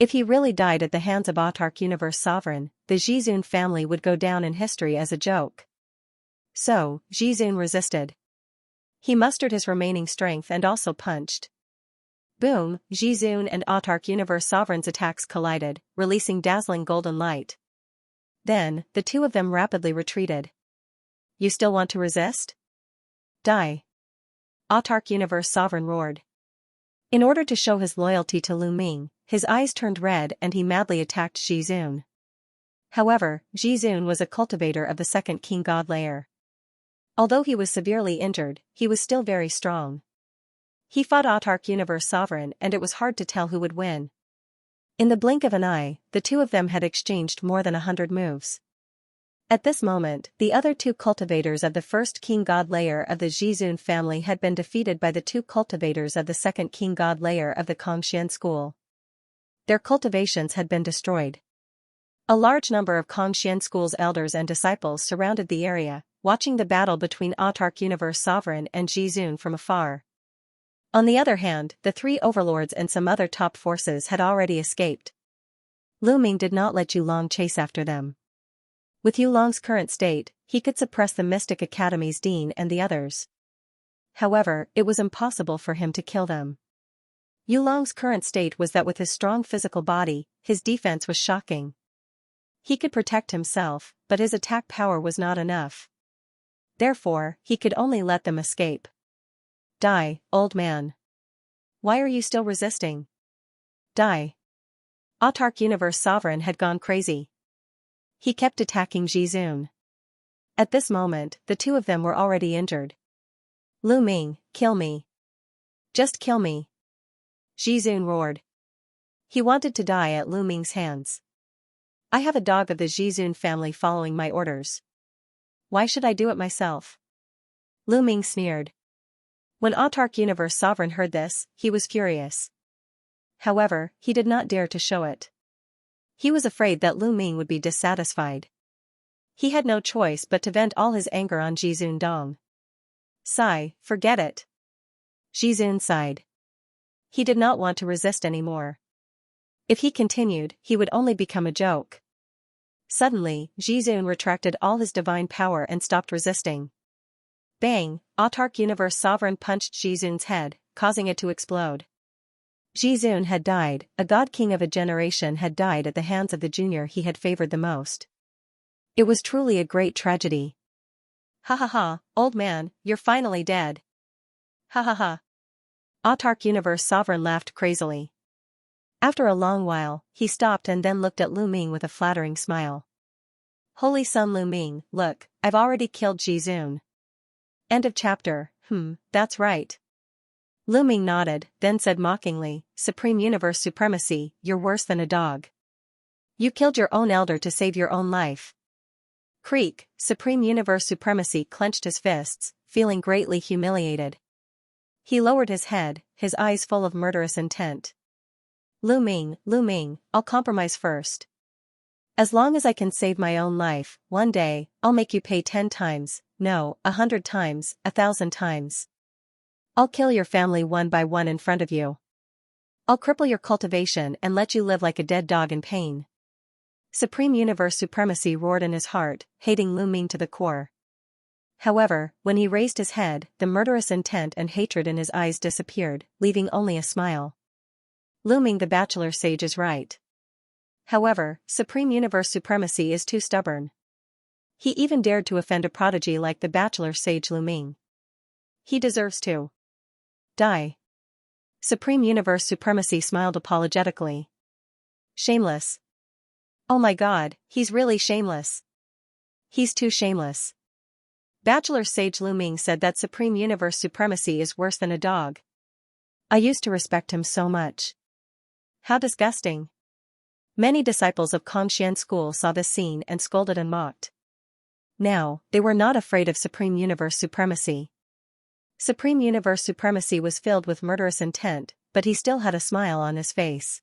If he really died at the hands of Autarch Universe Sovereign, the Jizun family would go down in history as a joke. So, Jizun resisted. He mustered his remaining strength and also punched. Boom, Jizun and Autarch Universe Sovereign's attacks collided, releasing dazzling golden light. Then, the two of them rapidly retreated. "You still want to resist? Die!" Autarch Universe Sovereign roared. In order to show his loyalty to Lu Ming, his eyes turned red and he madly attacked Jizun. However, Jizun was a cultivator of the second king god layer. Although he was severely injured, he was still very strong. He fought Autarch Universe Sovereign and it was hard to tell who would win. In the blink of an eye, the two of them had exchanged more than 100 moves. At this moment, the other two cultivators of the first king god layer of the Jizun family had been defeated by the two cultivators of the second king god layer of the Kongxian school. Their cultivations had been destroyed. A large number of Kongxian school's elders and disciples surrounded the area, watching the battle between Autarch Universe Sovereign and Jizun from afar. On the other hand, the three overlords and some other top forces had already escaped. Lu Ming did not let Yu Long chase after them. With Yu Long's current state, he could suppress the Mystic Academy's dean and the others. However, it was impossible for him to kill them. Yu Long's current state was that with his strong physical body, his defense was shocking. He could protect himself, but his attack power was not enough. Therefore, he could only let them escape. Die, old man. Why are you still resisting? Die. Autarch Universe Sovereign had gone crazy. He kept attacking Jizun. At this moment, the two of them were already injured. Lu Ming, kill me. Just kill me. Jizun roared. He wanted to die at Lu Ming's hands. I have a dog of the Jizun family following my orders. Why should I do it myself? Lu Ming sneered. When Autarch Universe Sovereign heard this, he was furious. However, he did not dare to show it. He was afraid that Lu Ming would be dissatisfied. He had no choice but to vent all his anger on Jizun Dong. Sigh, forget it. Jizun sighed. He did not want to resist anymore. If he continued, he would only become a joke. Suddenly, Jizun retracted all his divine power and stopped resisting. Bang! Autarch Universe Sovereign punched Jizun's head, causing it to explode. Jizun had died, a god king of a generation had died at the hands of the junior he had favored the most. It was truly a great tragedy. Ha ha ha, old man, you're finally dead. Ha ha ha. Autarch Universe Sovereign laughed crazily. After a long while, he stopped and then looked at Lu Ming with a flattering smile. Holy Sun Lu Ming, look, I've already killed Jizun. End of chapter. That's right. Lu Ming nodded, then said mockingly, Supreme Universe Supremacy, you're worse than a dog. You killed your own elder to save your own life. Creak, Supreme Universe Supremacy clenched his fists, feeling greatly humiliated. He lowered his head, his eyes full of murderous intent. Lu Ming, I'll compromise first. As long as I can save my own life, one day, I'll make you pay 10 times, no, 100 times, 1,000 times. I'll kill your family one by one in front of you. I'll cripple your cultivation and let you live like a dead dog in pain. Supreme Universe Supremacy roared in his heart, hating Lu Ming to the core. However, when he raised his head, the murderous intent and hatred in his eyes disappeared, leaving only a smile. Lu Ming the Bachelor Sage is right. However, Supreme Universe Supremacy is too stubborn. He even dared to offend a prodigy like the Bachelor Sage Lu Ming. He deserves to die. Supreme Universe Supremacy smiled apologetically. Shameless. Oh my god, he's really shameless. He's too shameless. Bachelor Sage Lu Ming said that Supreme Universe Supremacy is worse than a dog. I used to respect him so much. How disgusting. Many disciples of Xianxia school saw this scene and scolded and mocked. Now, they were not afraid of Supreme Universe Supremacy. Supreme Universe Supremacy was filled with murderous intent, but he still had a smile on his face.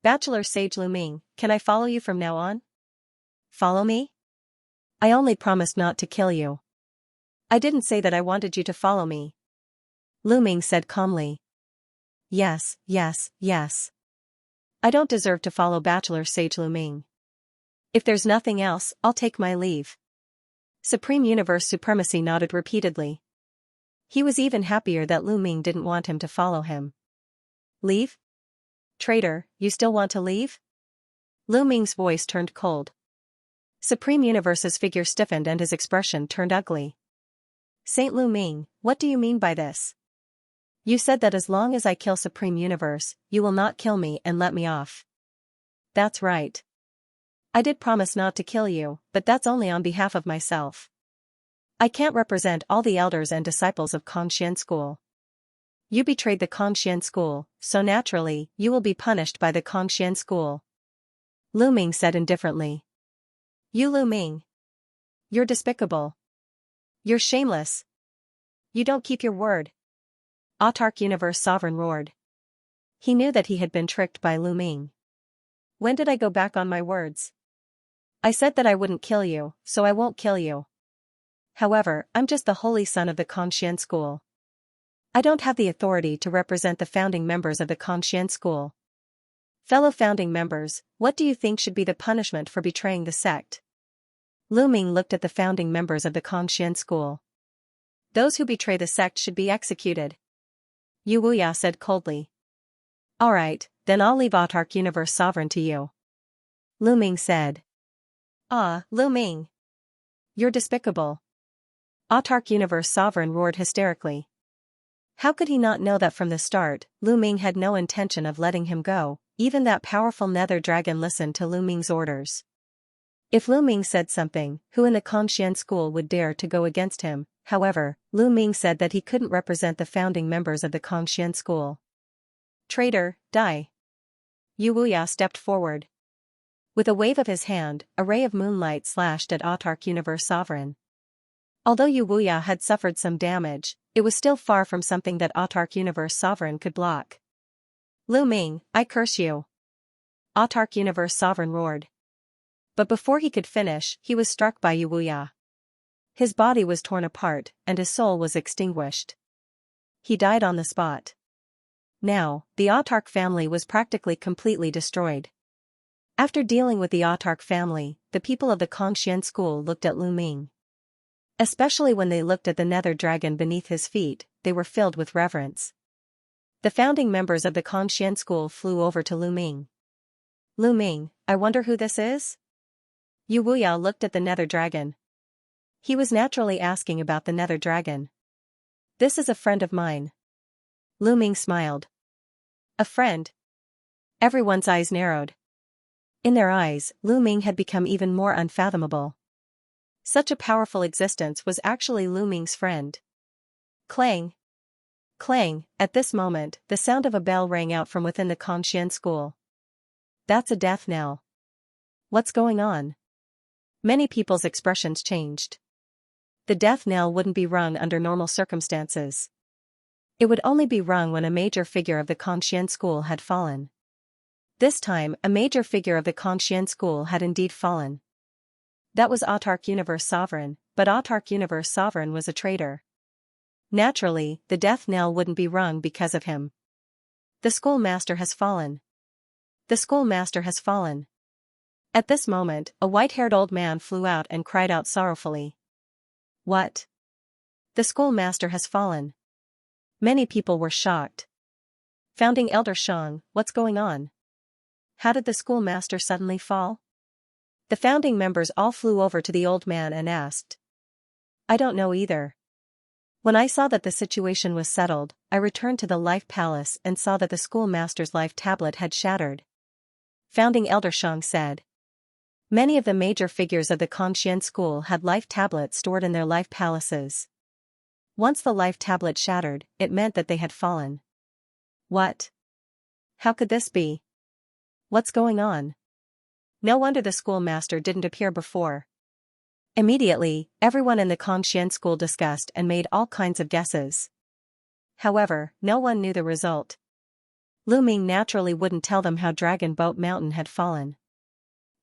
Bachelor Sage Lu Ming, can I follow you from now on? Follow me? I only promised not to kill you. I didn't say that I wanted you to follow me. Lu Ming said calmly. Yes. I don't deserve to follow Bachelor Sage Lu Ming. If there's nothing else, I'll take my leave. Supreme Universe Supremacy nodded repeatedly. He was even happier that Lu Ming didn't want him to follow him. Leave? Traitor, you still want to leave? Lu Ming's voice turned cold. Supreme Universe's figure stiffened and his expression turned ugly. Saint Lu Ming, what do you mean by this? You said that as long as I kill Supreme Universe, you will not kill me and let me off. That's right. I did promise not to kill you, but that's only on behalf of myself. I can't represent all the elders and disciples of Xianxia school. You betrayed the Xianxia school, so naturally, you will be punished by the Xianxia school. Lu Ming said indifferently. You Lu Ming. You're despicable. You're shameless. You don't keep your word. Autarch Universe Sovereign roared. He knew that he had been tricked by Lu Ming. When did I go back on my words? I said that I wouldn't kill you, so I won't kill you. However, I'm just the holy son of the Xianxia school. I don't have the authority to represent the founding members of the Xianxia school. Fellow founding members, what do you think should be the punishment for betraying the sect? Lu Ming looked at the founding members of the Xianxia school. Those who betray the sect should be executed. Yu Wuya said coldly. Alright, then I'll leave Autarch Universe Sovereign to you. Lu Ming said. Ah, Lu Ming. You're despicable. Autarch Universe Sovereign roared hysterically. How could he not know that from the start, Lu Ming had no intention of letting him go? Even that powerful nether dragon listened to Lu Ming's orders. If Lu Ming said something, who in the Xianxia school would dare to go against him? However, Lu Ming said that he couldn't represent the founding members of the Xianxia school. Traitor, die. Yu Wuya stepped forward. With a wave of his hand, a ray of moonlight slashed at Autarch Universe Sovereign. Although Yu Wuya had suffered some damage, it was still far from something that Autarch Universe Sovereign could block. Lu Ming, I curse you! Autarch Universe Sovereign roared. But before he could finish, he was struck by Yu Wuya. His body was torn apart, and his soul was extinguished. He died on the spot. Now, the Autarch family was practically completely destroyed. After dealing with the Autarch family, the people of the Kongxian school looked at Lu Ming. Especially when they looked at the nether dragon beneath his feet, they were filled with reverence. The founding members of the Kongxian school flew over to Lu Ming. Lu Ming, I wonder who this is? Yu Wuya looked at the nether dragon. He was naturally asking about the nether dragon. This is a friend of mine. Lu Ming smiled. A friend? Everyone's eyes narrowed. In their eyes, Lu Ming had become even more unfathomable. Such a powerful existence was actually Lu Ming's friend. Clang! Clang! At this moment, the sound of a bell rang out from within the Kongxian school. That's a death knell. What's going on? Many people's expressions changed. The death knell wouldn't be rung under normal circumstances. It would only be rung when a major figure of the Kongxian school had fallen. This time, a major figure of the Kongxian school had indeed fallen. That was Autarch Universe Sovereign, but Autarch Universe Sovereign was a traitor. Naturally, the death knell wouldn't be rung because of him. The schoolmaster has fallen. The schoolmaster has fallen. At this moment, a white-haired old man flew out and cried out sorrowfully. What? The schoolmaster has fallen. Many people were shocked. Founding Elder Shang, what's going on? How did the schoolmaster suddenly fall? The founding members all flew over to the old man and asked. I don't know either. When I saw that the situation was settled, I returned to the Life Palace and saw that the schoolmaster's life tablet had shattered. Founding Elder Shang said. Many of the major figures of the Kongxian school had life tablets stored in their life palaces. Once the life tablet shattered, it meant that they had fallen. What? How could this be? What's going on? No wonder the schoolmaster didn't appear before. Immediately, everyone in the Kongxian school discussed and made all kinds of guesses. However, no one knew the result. Lu Ming naturally wouldn't tell them how Dragon Boat Mountain had fallen.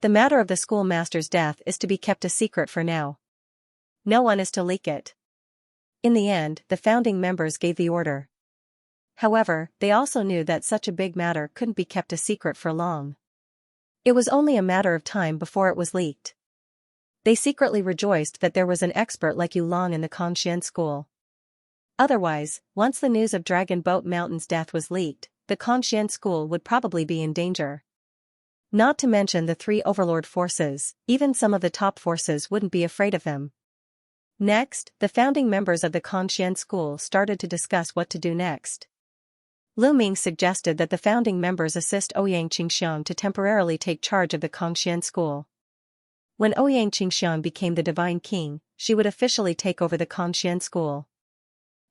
The matter of the schoolmaster's death is to be kept a secret for now. No one is to leak it. In the end, the founding members gave the order. However, they also knew that such a big matter couldn't be kept a secret for long. It was only a matter of time before it was leaked. They secretly rejoiced that there was an expert like Yu Long in the Kongxian school. Otherwise, once the news of Dragon Boat Mountain's death was leaked, the Kongxian school would probably be in danger. Not to mention the three overlord forces, even some of the top forces wouldn't be afraid of them. Next, the founding members of the Kongxian school started to discuss what to do next. Lu Ming suggested that the founding members assist Ouyang Qingxiang to temporarily take charge of the Kongxian school. When Ouyang Qingxiang became the Divine King, she would officially take over the Kongxian school.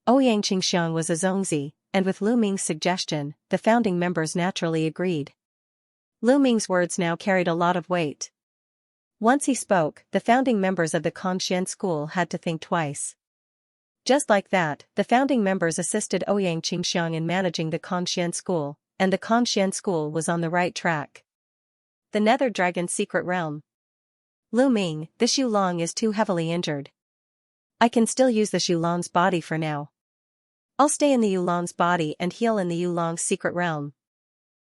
Ouyang Qingxiang was a Zongzi, and with Lu Ming's suggestion, the founding members naturally agreed. Lu Ming's words now carried a lot of weight. Once he spoke, the founding members of the Kongxian school had to think twice. Just like that, the founding members assisted Ouyang Qingxiang in managing the Kongxian school, and the Kongxian school was on the right track. The Nether Dragon's secret realm. Lu Ming, this Yu Long is too heavily injured. I can still use the Yu Long's body for now. I'll stay in the Yu Long's body and heal in the Yu Long's secret realm.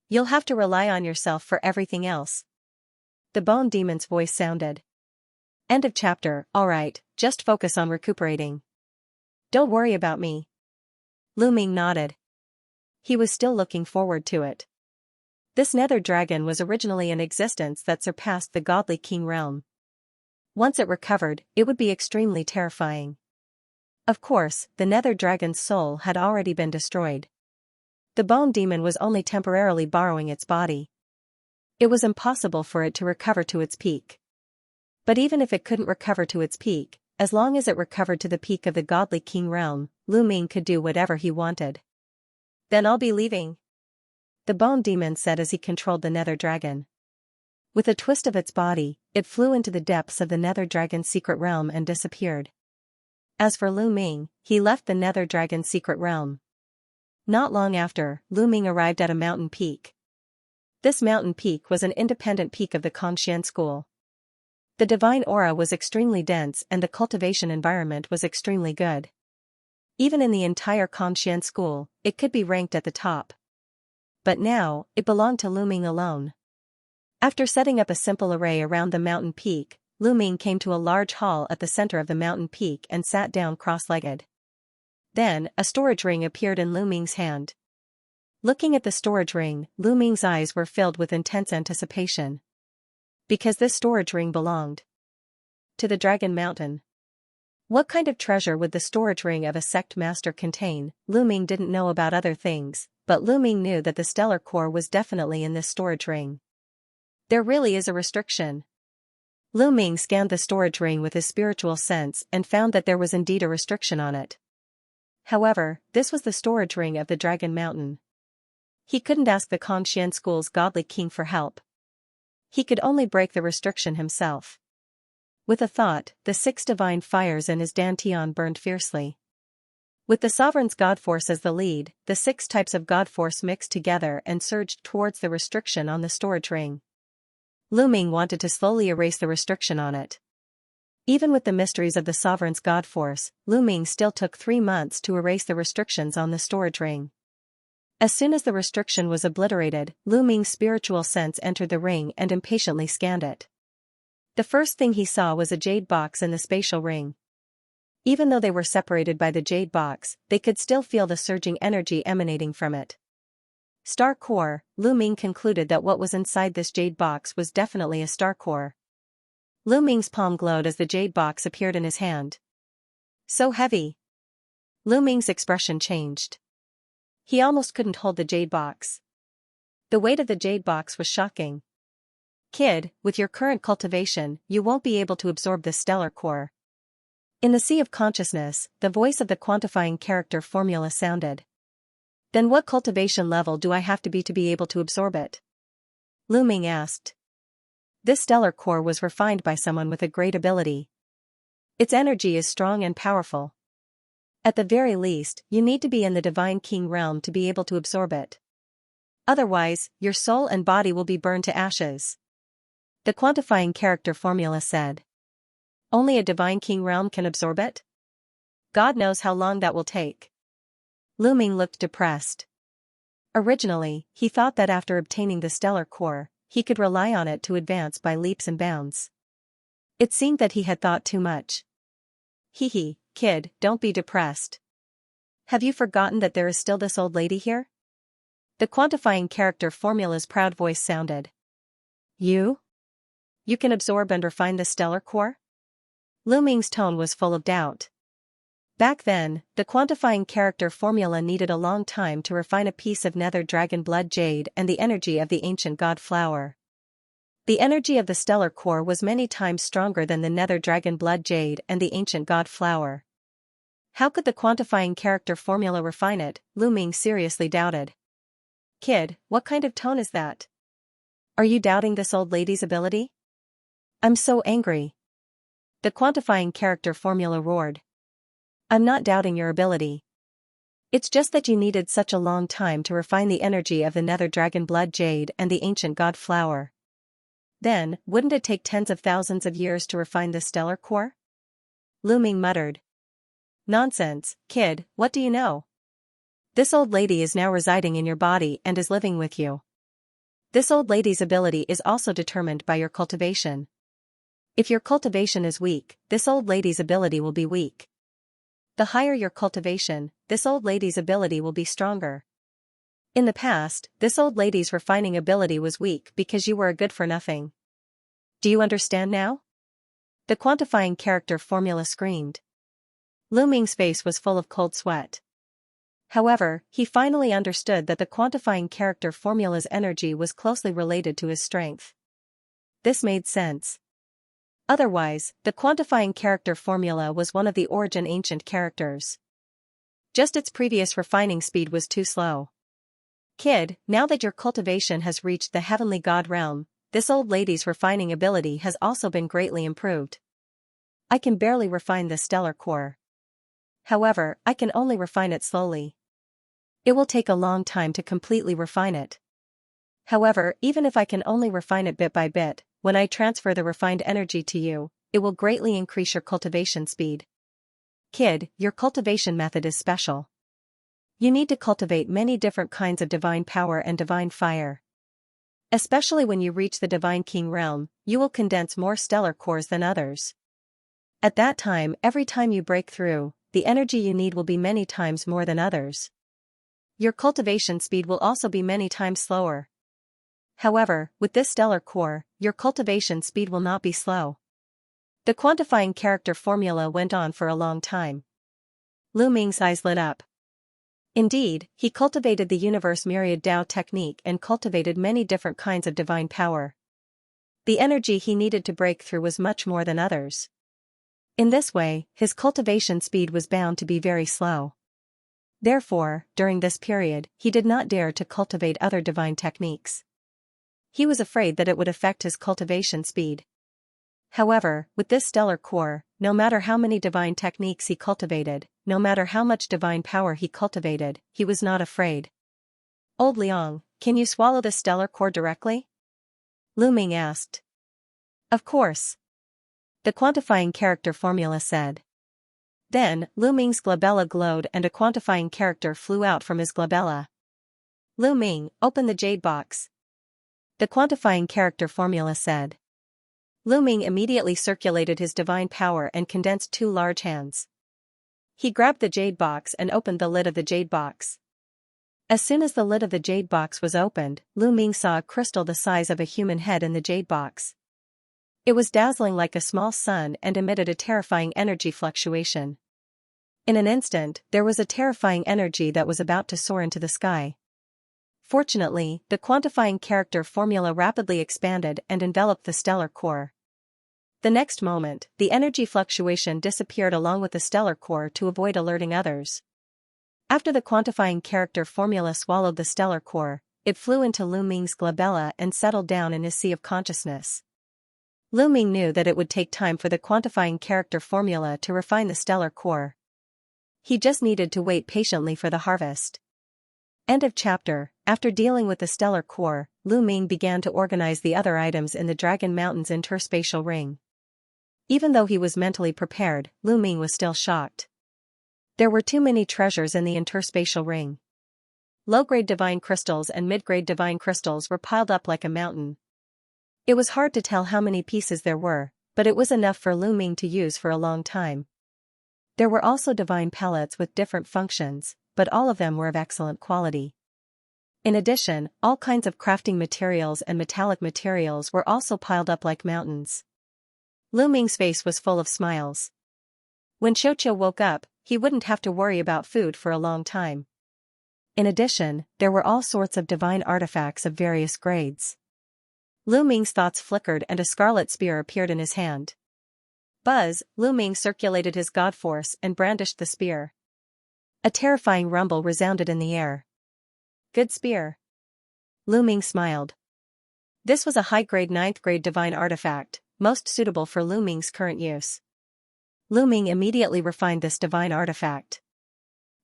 You'll have to rely on yourself for everything else. The Bone Demon's voice sounded. End of chapter. Alright, just focus on recuperating. Don't worry about me. Lu Ming nodded. He was still looking forward to it. This Nether Dragon was originally an existence that surpassed the godly king realm. Once it recovered, it would be extremely terrifying. Of course, the Nether Dragon's soul had already been destroyed. The Bone Demon was only temporarily borrowing its body. It was impossible for it to recover to its peak. But even if it couldn't recover to its peak, as long as it recovered to the peak of the godly king realm, Lu Ming could do whatever he wanted. Then I'll be leaving, the Bone Demon said as he controlled the Nether Dragon. With a twist of its body, it flew into the depths of the Nether Dragon's secret realm and disappeared. As for Lu Ming, he left the Nether Dragon's secret realm. Not long after, Lu Ming arrived at a mountain peak. This mountain peak was an independent peak of the Conxian school. The divine aura was extremely dense and the cultivation environment was extremely good. Even in the entire Conxian school, it could be ranked at the top. But now, it belonged to Lu Ming alone. After setting up a simple array around the mountain peak, Lu Ming came to a large hall at the center of the mountain peak and sat down cross-legged. Then, a storage ring appeared in Lu Ming's hand. Looking at the storage ring, Lu Ming's eyes were filled with intense anticipation. Because this storage ring belonged to the Dragon Mountain. What kind of treasure would the storage ring of a sect master contain? Lu Ming didn't know about other things, but Lu Ming knew that the stellar core was definitely in this storage ring. There really is a restriction. Lu Ming scanned the storage ring with his spiritual sense and found that there was indeed a restriction on it. However, this was the storage ring of the Dragon Mountain. He couldn't ask the Conxian school's godly king for help. He could only break the restriction himself. With a thought, the 6 divine fires in his dantian burned fiercely. With the sovereign's god force as the lead, the 6 types of god force mixed together and surged towards the restriction on the storage ring. Lu Ming wanted to slowly erase the restriction on it. Even with the mysteries of the sovereign's god force, Lu Ming still took 3 months to erase the restrictions on the storage ring. As soon as the restriction was obliterated, Lu Ming's spiritual sense entered the ring and impatiently scanned it. The first thing he saw was a jade box in the spatial ring. Even though they were separated by the jade box, they could still feel the surging energy emanating from it. Star core, Lu Ming concluded that what was inside this jade box was definitely a star core. Lu Ming's palm glowed as the jade box appeared in his hand. So heavy. Lu Ming's expression changed. He almost couldn't hold the jade box. The weight of the jade box was shocking. Kid, with your current cultivation, you won't be able to absorb this stellar core. In the sea of consciousness, the voice of the quantifying character formula sounded. Then what cultivation level do I have to be able to absorb it? Lu Ming asked. This stellar core was refined by someone with a great ability. Its energy is strong and powerful. At the very least, you need to be in the Divine King realm to be able to absorb it. Otherwise, your soul and body will be burned to ashes. The quantifying character formula said. Only a Divine King realm can absorb it? God knows how long that will take. Lu Ming looked depressed. Originally, he thought that after obtaining the stellar core, he could rely on it to advance by leaps and bounds. It seemed that he had thought too much. Hee, kid, don't be depressed. Have you forgotten that there is still this old lady here? The quantifying character formula's proud voice sounded. You? You can absorb and refine the stellar core? Lu Ming's tone was full of doubt. Back then, the quantifying character formula needed a long time to refine a piece of nether dragon blood jade and the energy of the ancient god flower. The energy of the stellar core was many times stronger than the nether dragon blood jade and the ancient god flower. How could the quantifying character formula refine it? Lu Ming seriously doubted. Kid, what kind of tone is that? Are you doubting this old lady's ability? I'm so angry. The quantifying character formula roared. I'm not doubting your ability. It's just that you needed such a long time to refine the energy of the nether dragon blood jade and the ancient god flower. Then, wouldn't it take tens of thousands of years to refine the stellar core? Lu Ming muttered. Nonsense, kid, what do you know? This old lady is now residing in your body and is living with you. This old lady's ability is also determined by your cultivation. If your cultivation is weak, this old lady's ability will be weak. The higher your cultivation, this old lady's ability will be stronger. In the past, this old lady's refining ability was weak because you were a good-for-nothing. Do you understand now? The quantifying character formula screamed. Lu Ming's face was full of cold sweat. However, he finally understood that the quantifying character formula's energy was closely related to his strength. This made sense. Otherwise, the quantifying character formula was one of the origin ancient characters. Just its previous refining speed was too slow. Kid, now that your cultivation has reached the heavenly god realm, this old lady's refining ability has also been greatly improved. I can barely refine the stellar core. However, I can only refine it slowly. It will take a long time to completely refine it. However, even if I can only refine it bit by bit, when I transfer the refined energy to you, it will greatly increase your cultivation speed. Kid, your cultivation method is special. You need to cultivate many different kinds of divine power and divine fire. Especially when you reach the divine king realm, you will condense more stellar cores than others. At that time, every time you break through, the energy you need will be many times more than others. Your cultivation speed will also be many times slower. However, with this stellar core, your cultivation speed will not be slow. The quantifying character formula went on for a long time. Lu Ming's eyes lit up. Indeed, he cultivated the universe myriad Dao technique and cultivated many different kinds of divine power. The energy he needed to break through was much more than others. In this way, his cultivation speed was bound to be very slow. Therefore, during this period, he did not dare to cultivate other divine techniques. He was afraid that it would affect his cultivation speed. However, with this stellar core, no matter how many divine techniques he cultivated, no matter how much divine power he cultivated, he was not afraid. Old Liang, can you swallow the stellar core directly? Lu Ming asked. Of course. The quantifying character formula said. Then, Lu Ming's glabella glowed and a quantifying character flew out from his glabella. Lu Ming, open the jade box. The quantifying character formula said. Lu Ming immediately circulated his divine power and condensed two large hands. He grabbed the jade box and opened the lid of the jade box. As soon as the lid of the jade box was opened, Lu Ming saw a crystal the size of a human head in the jade box. It was dazzling like a small sun and emitted a terrifying energy fluctuation. In an instant, there was a terrifying energy that was about to soar into the sky. Fortunately, the quantifying character formula rapidly expanded and enveloped the stellar core. The next moment, the energy fluctuation disappeared along with the stellar core to avoid alerting others. After the quantifying character formula swallowed the stellar core, it flew into Lu Ming's glabella and settled down in his sea of consciousness. Lu Ming knew that it would take time for the quantifying character formula to refine the stellar core. He just needed to wait patiently for the harvest. End of chapter. After dealing with the stellar core, Lu Ming began to organize the other items in the Dragon Mountain's interspatial ring. Even though he was mentally prepared, Lu Ming was still shocked. There were too many treasures in the interspatial ring. Low-grade divine crystals and mid-grade divine crystals were piled up like a mountain. It was hard to tell how many pieces there were, but it was enough for Lu Ming to use for a long time. There were also divine pellets with different functions, but all of them were of excellent quality. In addition, all kinds of crafting materials and metallic materials were also piled up like mountains. Lu Ming's face was full of smiles. When Xianxia woke up, he wouldn't have to worry about food for a long time. In addition, there were all sorts of divine artifacts of various grades. Lu Ming's thoughts flickered and a scarlet spear appeared in his hand. Buzz, Lu Ming circulated his god force and brandished the spear. A terrifying rumble resounded in the air. Good spear. Lu Ming smiled. This was a high-grade 9th-grade divine artifact, most suitable for Lu Ming's current use. Lu Ming immediately refined this divine artifact.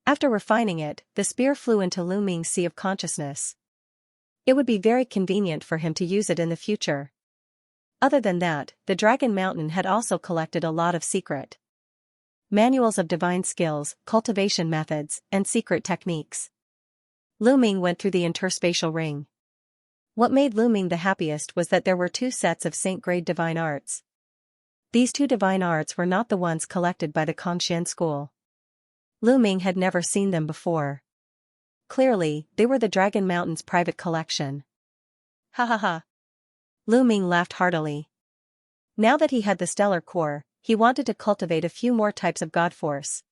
After refining it, the spear flew into Lu Ming's sea of consciousness. It would be very convenient for him to use it in the future. Other than that, the Dragon Mountain had also collected a lot of secret manuals of divine skills, cultivation methods, and secret techniques. Lu Ming went through the interspatial ring. What made Lu Ming the happiest was that there were 2 sets of Saint-grade divine arts. These 2 divine arts were not the ones collected by the Kongxian school. Lu Ming had never seen them before. Clearly, they were the Dragon Mountain's private collection. Ha ha ha. Lu Ming laughed heartily. Now that he had the stellar core, he wanted to cultivate a few more types of god force.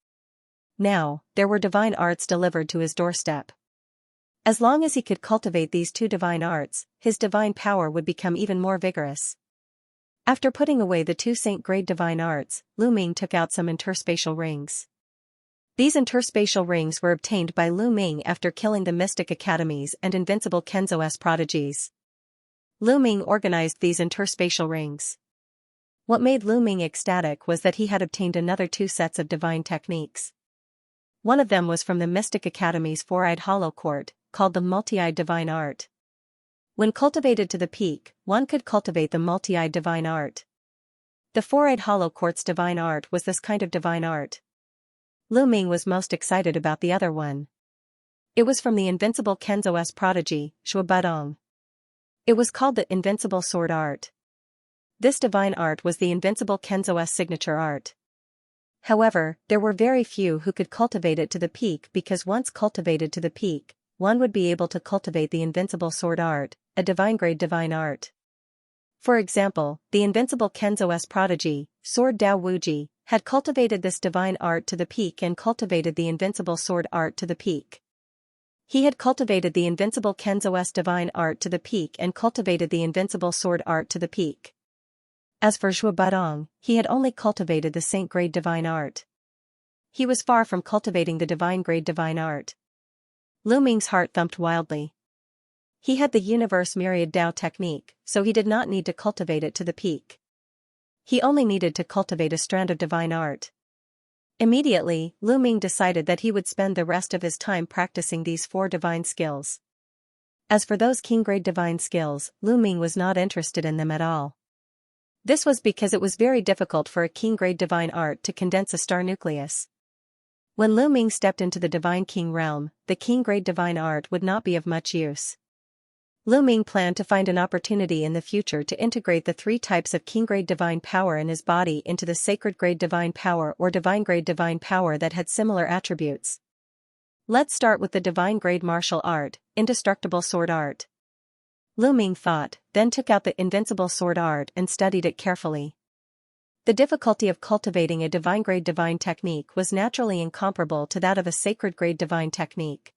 Now, there were divine arts delivered to his doorstep. As long as he could cultivate these 2 divine arts, his divine power would become even more vigorous. After putting away the 2 Saint-grade divine arts, Lu Ming took out some interspatial rings. These interspatial rings were obtained by Lu Ming after killing the Mystic Academies and Invincible Kenzo-S prodigies. Lu Ming organized these interspatial rings. What made Lu Ming ecstatic was that he had obtained another 2 sets of divine techniques. One of them was from the Mystic Academy's four-eyed hollow court, called the multi-eyed divine art. When cultivated to the peak, one could cultivate the multi-eyed divine art. The four-eyed hollow court's divine art was this kind of divine art. Lu Ming was most excited about the other one. It was from the invincible Kenzo's prodigy, Shuabudong. It was called the invincible sword art. This divine art was the invincible Kenzo's signature art. However, there were very few who could cultivate it to the peak because once cultivated to the peak, one would be able to cultivate the invincible sword art, a divine-grade divine art. For example, the invincible Kenzo's prodigy, Sword Dao Wuji, had cultivated this divine art to the peak and cultivated the invincible sword art to the peak. He had cultivated the invincible Kenzo's divine art to the peak and cultivated the invincible sword art to the peak. As for Shuabudong, he had only cultivated the saint-grade divine art. He was far from cultivating the divine-grade divine art. Lu Ming's heart thumped wildly. He had the universe myriad Dao technique, so he did not need to cultivate it to the peak. He only needed to cultivate a strand of divine art. Immediately, Lu Ming decided that he would spend the rest of his time practicing these four divine skills. As for those king-grade divine skills, Lu Ming was not interested in them at all. This was because it was very difficult for a king-grade divine art to condense a star nucleus. When Lu Ming stepped into the divine king realm, the king-grade divine art would not be of much use. Lu Ming planned to find an opportunity in the future to integrate the three types of king-grade divine power in his body into the sacred-grade divine power or divine-grade divine power that had similar attributes. Let's start with the divine-grade martial art, indestructible sword art. Lu Ming thought, then took out the invincible sword art and studied it carefully. The difficulty of cultivating a divine-grade divine technique was naturally incomparable to that of a sacred-grade divine technique.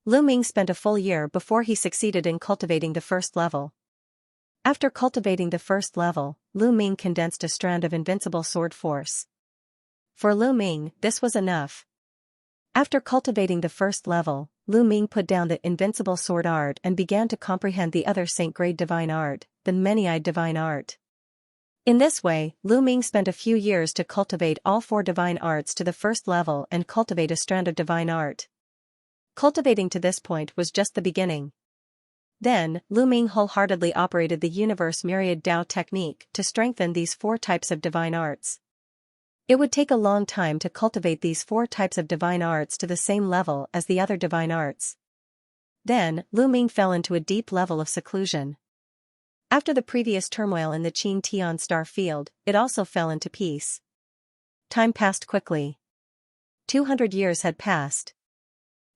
Lu Ming spent a full year before he succeeded in cultivating the first level. After cultivating the first level, Lu Ming condensed a strand of invincible sword force. For Lu Ming, this was enough. After cultivating the first level, Lu Ming put down the invincible sword art and began to comprehend the other saint-grade divine art, the many-eyed divine art. In this way, Lu Ming spent a few years to cultivate all four divine arts to the first level and cultivate a strand of divine art. Cultivating to this point was just the beginning. Then, Lu Ming wholeheartedly operated the universe myriad Dao technique to strengthen these four types of divine arts. It would take a long time to cultivate these four types of divine arts to the same level as the other divine arts. Then, Lu Ming fell into a deep level of seclusion. After the previous turmoil in the Qin Tian star field, it also fell into peace. Time passed quickly. 200 years had passed.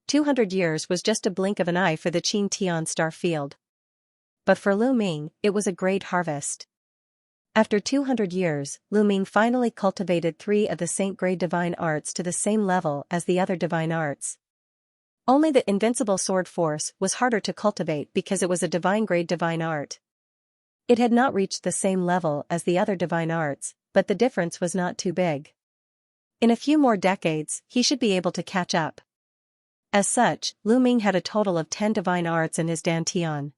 200 years was just a blink of an eye for the Qin Tian star field. But for Lu Ming, it was a great harvest. After 200 years, Lu Ming finally cultivated three of the saint-grade divine arts to the same level as the other divine arts. Only the invincible sword force was harder to cultivate because it was a divine-grade divine art. It had not reached the same level as the other divine arts, but the difference was not too big. In a few more decades, he should be able to catch up. As such, Lu Ming had a total of 10 divine arts in his dantian.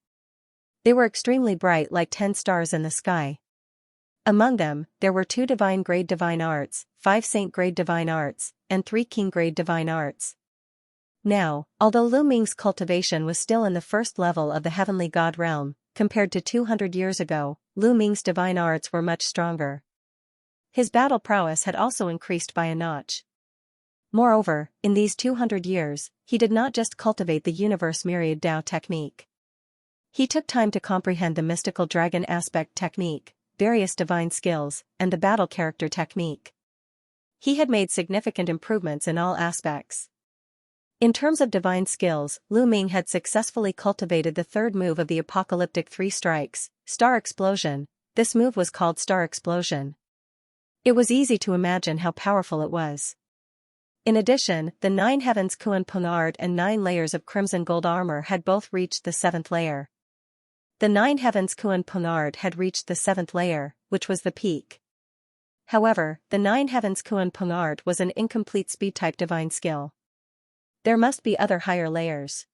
They were extremely bright like 10 stars in the sky. Among them, there were 2 divine-grade divine arts, 5 saint-grade divine arts, and 3 king-grade divine arts. Now, although Lu Ming's cultivation was still in the first level of the heavenly god realm, compared to 200 years ago, Lu Ming's divine arts were much stronger. His battle prowess had also increased by a notch. Moreover, in these 200 years, he did not just cultivate the universe myriad Dao technique. He took time to comprehend the mystical dragon aspect technique, various divine skills, and the battle character technique. He had made significant improvements in all aspects. In terms of divine skills, Lu Ming had successfully cultivated the third move of the apocalyptic 3 strikes, Star Explosion. This move was called Star Explosion. It was easy to imagine how powerful it was. In addition, the 9 heavens Kuan Pung art and 9 layers of crimson gold armor had both reached the 7th layer. The 9 heavens Kuan Pung art had reached the 7th layer, which was the peak. However, the 9 heavens Kuan Pung art was an incomplete speed-type divine skill. There must be other higher layers.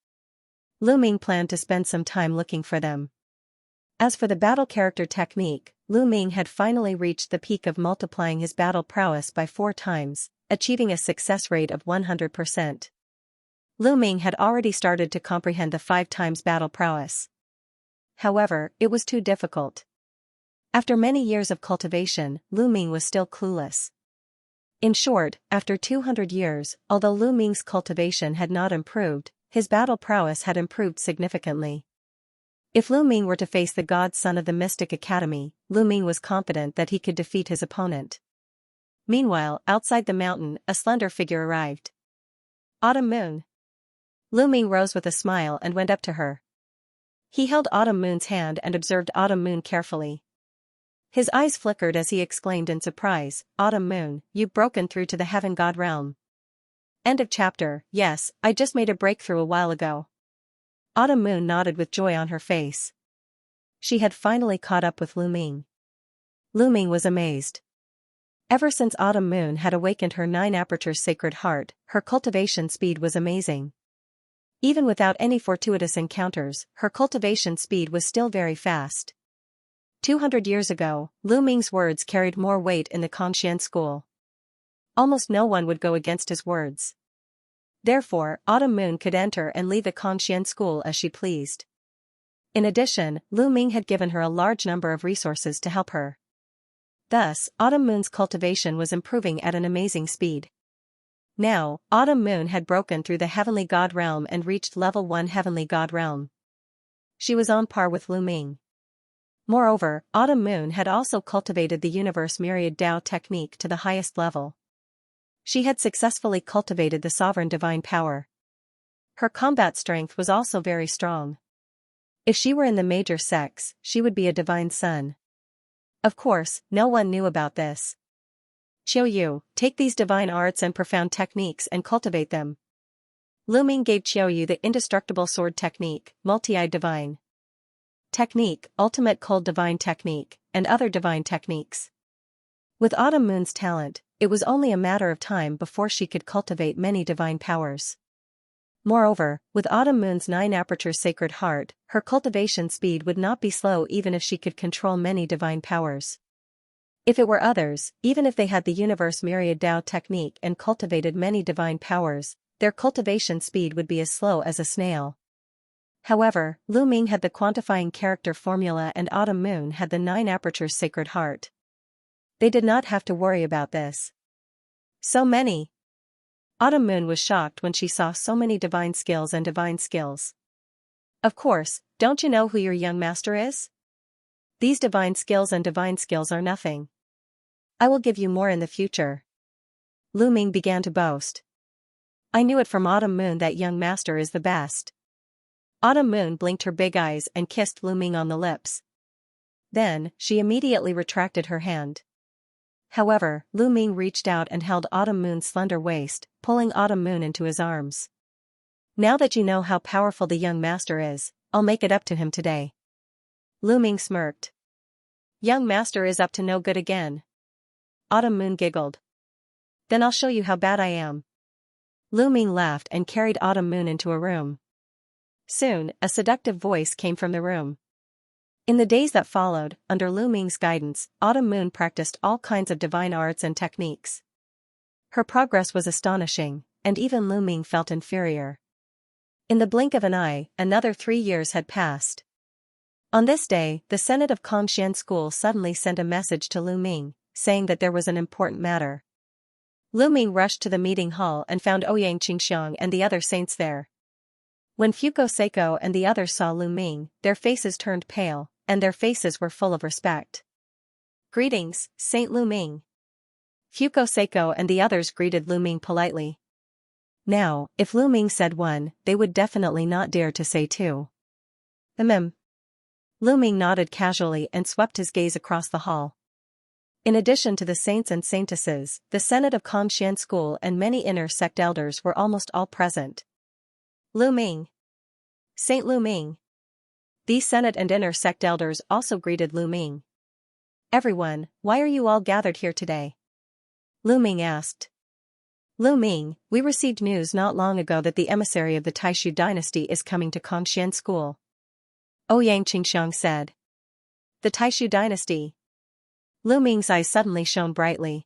Lu Ming planned to spend some time looking for them. As for the battle character technique, Lu Ming had finally reached the peak of multiplying his battle prowess by 4 times, achieving a success rate of 100%. Lu Ming had already started to comprehend the 5 times battle prowess. However, it was too difficult. After many years of cultivation, Lu Ming was still clueless. In short, after 200 years, although Lu Ming's cultivation had not improved, his battle prowess had improved significantly. If Lu Ming were to face the god son of the Mystic Academy, Lu Ming was confident that he could defeat his opponent. Meanwhile, outside the mountain, a slender figure arrived. Autumn Moon. Lu Ming rose with a smile and went up to her. He held Autumn Moon's hand and observed Autumn Moon carefully. His eyes flickered as he exclaimed in surprise, "Autumn Moon, you've broken through to the Heaven God realm." End of chapter. Yes, I just made a breakthrough a while ago. Autumn Moon nodded with joy on her face. She had finally caught up with Lu Ming. Lu Ming was amazed. Ever since Autumn Moon had awakened her 9 apertures sacred heart, her cultivation speed was amazing. Even without any fortuitous encounters, her cultivation speed was still very fast. 200 years ago, Lu Ming's words carried more weight in the Cultivation school. Almost no one would go against his words. Therefore, Autumn Moon could enter and leave the Cultivation school as she pleased. In addition, Lu Ming had given her a large number of resources to help her. Thus, Autumn Moon's cultivation was improving at an amazing speed. Now, Autumn Moon had broken through the Heavenly God realm and reached level 1 Heavenly God realm. She was on par with Lu Ming. Moreover, Autumn Moon had also cultivated the Universe Myriad Tao technique to the highest level. She had successfully cultivated the sovereign divine power. Her combat strength was also very strong. If she were in the major sects, she would be a divine son. Of course, no one knew about this. Qiu Yu, take these divine arts and profound techniques and cultivate them. Lu Ming gave Qiu Yu the indestructible sword technique, multi-eyed divine technique, ultimate cold divine technique, and other divine techniques. With Autumn Moon's talent, it was only a matter of time before she could cultivate many divine powers. Moreover, with Autumn Moon's 9 apertures sacred heart, her cultivation speed would not be slow even if she could control many divine powers. If it were others, even if they had the Universe Myriad Tao technique and cultivated many divine powers, their cultivation speed would be as slow as a snail. However, Lu Ming had the quantifying character formula and Autumn Moon had the 9 apertures sacred heart. They did not have to worry about this. So many. Autumn Moon was shocked when she saw so many divine skills and divine skills. Of course, don't you know who your young master is? These divine skills and divine skills are nothing. I will give you more in the future. Lu Ming began to boast. I knew it from Autumn Moon that young master is the best. Autumn Moon blinked her big eyes and kissed Lu Ming on the lips. Then, she immediately retracted her hand. However, Lu Ming reached out and held Autumn Moon's slender waist, pulling Autumn Moon into his arms. Now that you know how powerful the young master is, I'll make it up to him today. Lu Ming smirked. Young master is up to no good again. Autumn Moon giggled. Then I'll show you how bad I am. Lu Ming laughed and carried Autumn Moon into a room. Soon, a seductive voice came from the room. In the days that followed, under Lu Ming's guidance, Autumn Moon practiced all kinds of divine arts and techniques. Her progress was astonishing, and even Lu Ming felt inferior. In the blink of an eye, another 3 years had passed. On this day, the Senate of Cultivation School suddenly sent a message to Lu Ming, saying that there was an important matter. Lu Ming rushed to the meeting hall and found Xianxia and the other saints there. When Fuko Seiko and the others saw Lu Ming, their faces turned pale, and their faces were full of respect. Greetings, Saint Lu Ming. Fuko Seiko and the others greeted Lu Ming politely. Now, if Lu Ming said 1, they would definitely not dare to say 2. Lu Ming nodded casually and swept his gaze across the hall. In addition to the saints and saintesses, the Senate of Cultivation School and many inner sect elders were almost all present. Lu Ming. Saint Lu Ming. These Senate and inner sect elders also greeted Lu Ming. Everyone, why are you all gathered here today? Lu Ming asked. Lu Ming, we received news not long ago that the emissary of the Taishu dynasty is coming to Cultivation School. Xianxia said. The Taishu dynasty. Lu Ming's eyes suddenly shone brightly.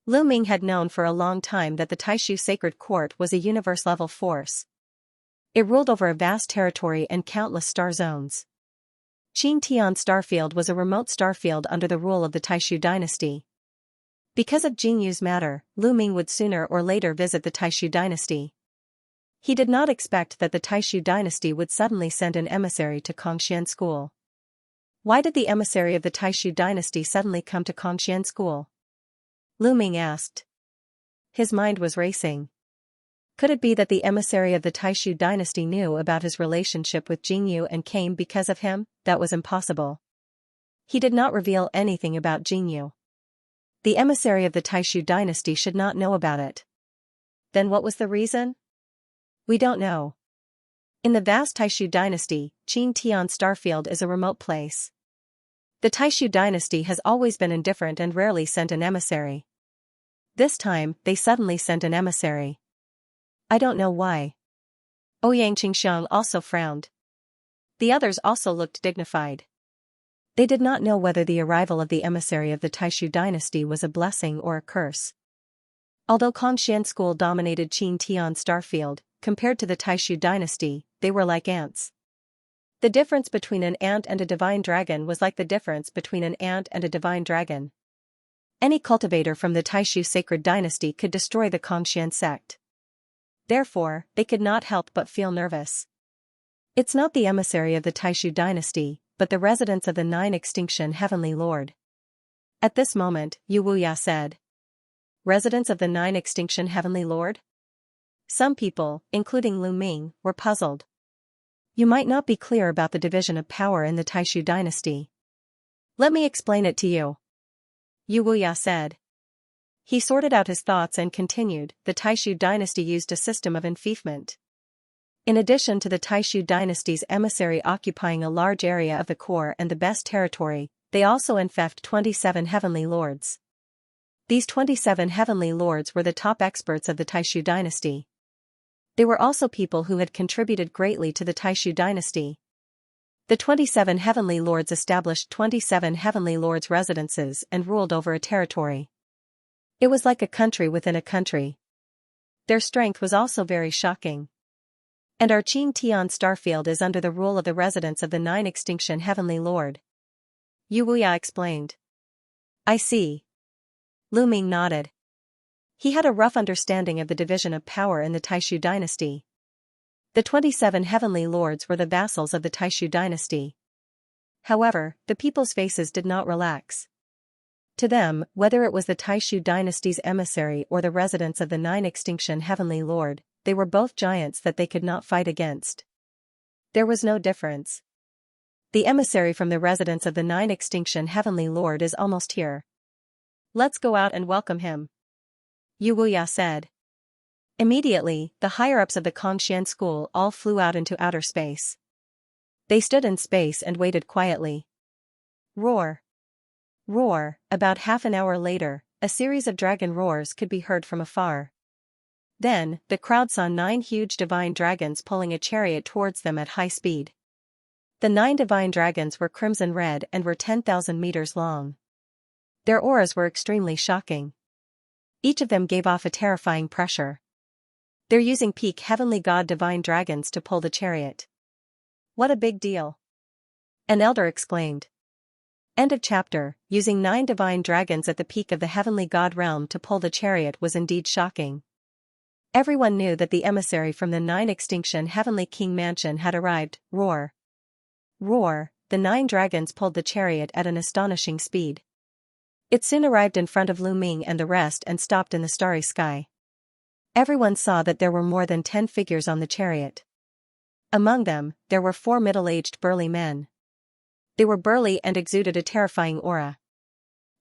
Lu Ming had known for a long time that the Taishu Sacred Court was a universe-level force. It ruled over a vast territory and countless star zones. Qing Tian Starfield was a remote starfield under the rule of the Taishu dynasty. Because of Jingyu's matter, Lu Ming would sooner or later visit the Taishu dynasty. He did not expect that the Taishu dynasty would suddenly send an emissary to Kongxian School. Why did the emissary of the Taishu dynasty suddenly come to Kongxian School? Lu Ming asked. His mind was racing. Could it be that the emissary of the Taishu dynasty knew about his relationship with Jingyu and came because of him? That was impossible. He did not reveal anything about Jingyu. The emissary of the Taishu dynasty should not know about it. Then what was the reason? We don't know. In the vast Taishu dynasty, Qing Tian Starfield is a remote place. The Taishu dynasty has always been indifferent and rarely sent an emissary. This time, they suddenly sent an emissary. I don't know why. Xianxia also frowned. The others also looked dignified. They did not know whether the arrival of the emissary of the Taishu dynasty was a blessing or a curse. Although Kongxian School dominated Qing Tian Starfield, compared to the Taishu dynasty, they were like ants. The difference between an ant and a divine dragon was like the difference between an ant and a divine dragon. Any cultivator from the Taishu sacred dynasty could destroy the Kongxian sect. Therefore, they could not help but feel nervous. It's not the emissary of the Taishu dynasty, but the residents of the Nine Extinction Heavenly Lord. At this moment, Yu Wuya said. Residents of the Nine Extinction Heavenly Lord? Some people, including Lu Ming, were puzzled. You might not be clear about the division of power in the Taishu dynasty. Let me explain it to you. Yu Wuya said. He sorted out his thoughts and continued, the Taishu dynasty used a system of enfeoffment. In addition to the Taishu dynasty's emissary occupying a large area of the core and the best territory, they also enfeoffed 27 heavenly lords. These 27 heavenly lords were the top experts of the Taishu dynasty. They were also people who had contributed greatly to the Taishu dynasty. The 27 heavenly lords established 27 heavenly lords' residences and ruled over a territory. It was like a country within a country. Their strength was also very shocking. And our Qing Tian Starfield is under the rule of the residents of the Nine Extinction Heavenly Lord. Yu Wuya explained. I see. Lu Ming nodded. He had a rough understanding of the division of power in the Taishu dynasty. The 27 heavenly lords were the vassals of the Taishu dynasty. However, the people's faces did not relax. To them, whether it was the Taishu dynasty's emissary or the residents of the Nine Extinction Heavenly Lord, they were both giants that they could not fight against. There was no difference. The emissary from the residents of the Nine Extinction Heavenly Lord is almost here. Let's go out and welcome him. Yu Wuya said. Immediately, the higher-ups of the Kongxian School all flew out into outer space. They stood in space and waited quietly. Roar. Roar. About half an hour later, a series of dragon roars could be heard from afar. Then, the crowd saw 9 huge divine dragons pulling a chariot towards them at high speed. The 9 divine dragons were crimson red and were 10,000 meters long. Their auras were extremely shocking. Each of them gave off a terrifying pressure. They're using peak heavenly god divine dragons to pull the chariot. What a big deal. An elder exclaimed. End of chapter. Using 9 divine dragons at the peak of the heavenly god realm to pull the chariot was indeed shocking. Everyone knew that the emissary from the Nine Extinction Heavenly King Mansion had arrived. Roar. Roar. The 9 dragons pulled the chariot at an astonishing speed. It soon arrived in front of Lu Ming and the rest and stopped in the starry sky. Everyone saw that there were more than 10 figures on the chariot. Among them, there were 4 middle-aged burly men. They were burly and exuded a terrifying aura.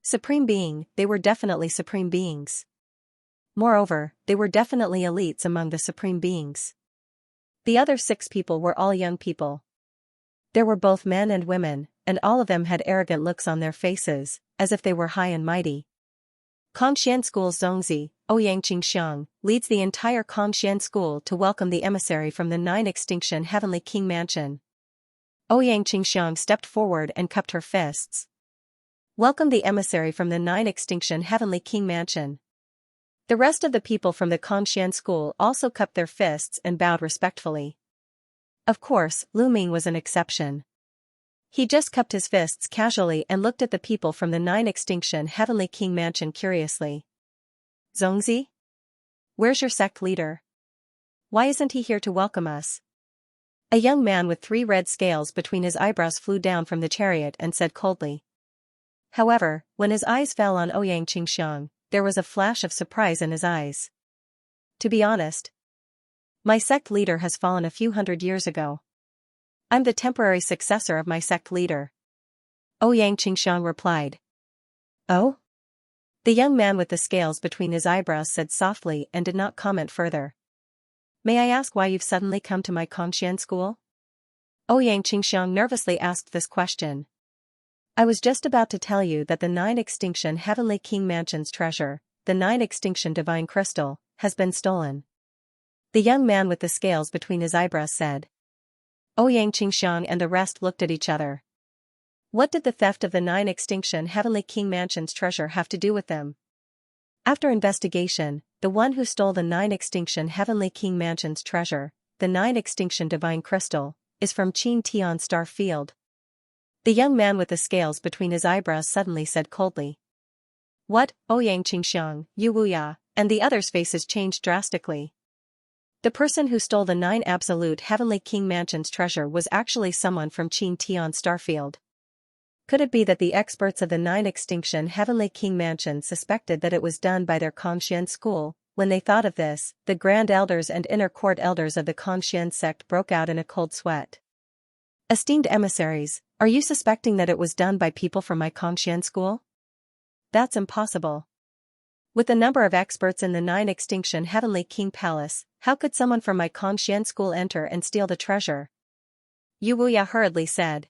Supreme being, they were definitely supreme beings. Moreover, they were definitely elites among the supreme beings. The other 6 people were all young people. There were both men and women, and all of them had arrogant looks on their faces, as if they were high and mighty. Kongxian School's Zongzi, Xianxia, leads the entire Kongxian School to welcome the emissary from the Nine Extinction Heavenly King Mansion. Xianxia stepped forward and cupped her fists. Welcome the emissary from the Nine Extinction Heavenly King Mansion. The rest of the people from the Conxian school also cupped their fists and bowed respectfully. Of course, Lu Ming was an exception. He just cupped his fists casually and looked at the people from the Nine Extinction Heavenly King Mansion curiously. Zongzi? Where's your sect leader? Why isn't he here to welcome us? A young man with 3 red scales between his eyebrows flew down from the chariot and said coldly. However, when his eyes fell on Ouyang Qingxiang, there was a flash of surprise in his eyes. To be honest, my sect leader has fallen a few hundred years ago. I'm the temporary successor of my sect leader. Ouyang Qingxiang replied. Oh? The young man with the scales between his eyebrows said softly and did not comment further. May I ask why you've suddenly come to my Conxian school? Ouyang Qingxiang nervously asked this question. I was just about to tell you that the 9 Extinction Heavenly King Mansion's treasure, the 9 Extinction Divine Crystal, has been stolen. The young man with the scales between his eyebrows said. Ouyang Qingxiang and the rest looked at each other. What did the theft of the 9 Extinction Heavenly King Mansion's treasure have to do with them? After investigation, the one who stole the 9 Extinction Heavenly King Mansion's treasure, the 9 Extinction Divine Crystal, is from Qin Tian Star Field. The young man with the scales between his eyebrows suddenly said coldly. What? Ouyang Qingxiang, Yu Wuya, and the others' faces changed drastically. The person who stole the 9 Absolute Heavenly King Mansion's treasure was actually someone from Qin Tian Starfield. Could it be that the experts of the 9 Extinction Heavenly King Mansion suspected that it was done by their Conxian school? When they thought of this, the Grand Elders and Inner Court Elders of the Conxian sect broke out in a cold sweat. Esteemed emissaries, are you suspecting that it was done by people from my Conxian school? That's impossible. With the number of experts in the 9 Extinction Heavenly King Palace, how could someone from my Conxian school enter and steal the treasure? Yu Wuya hurriedly said.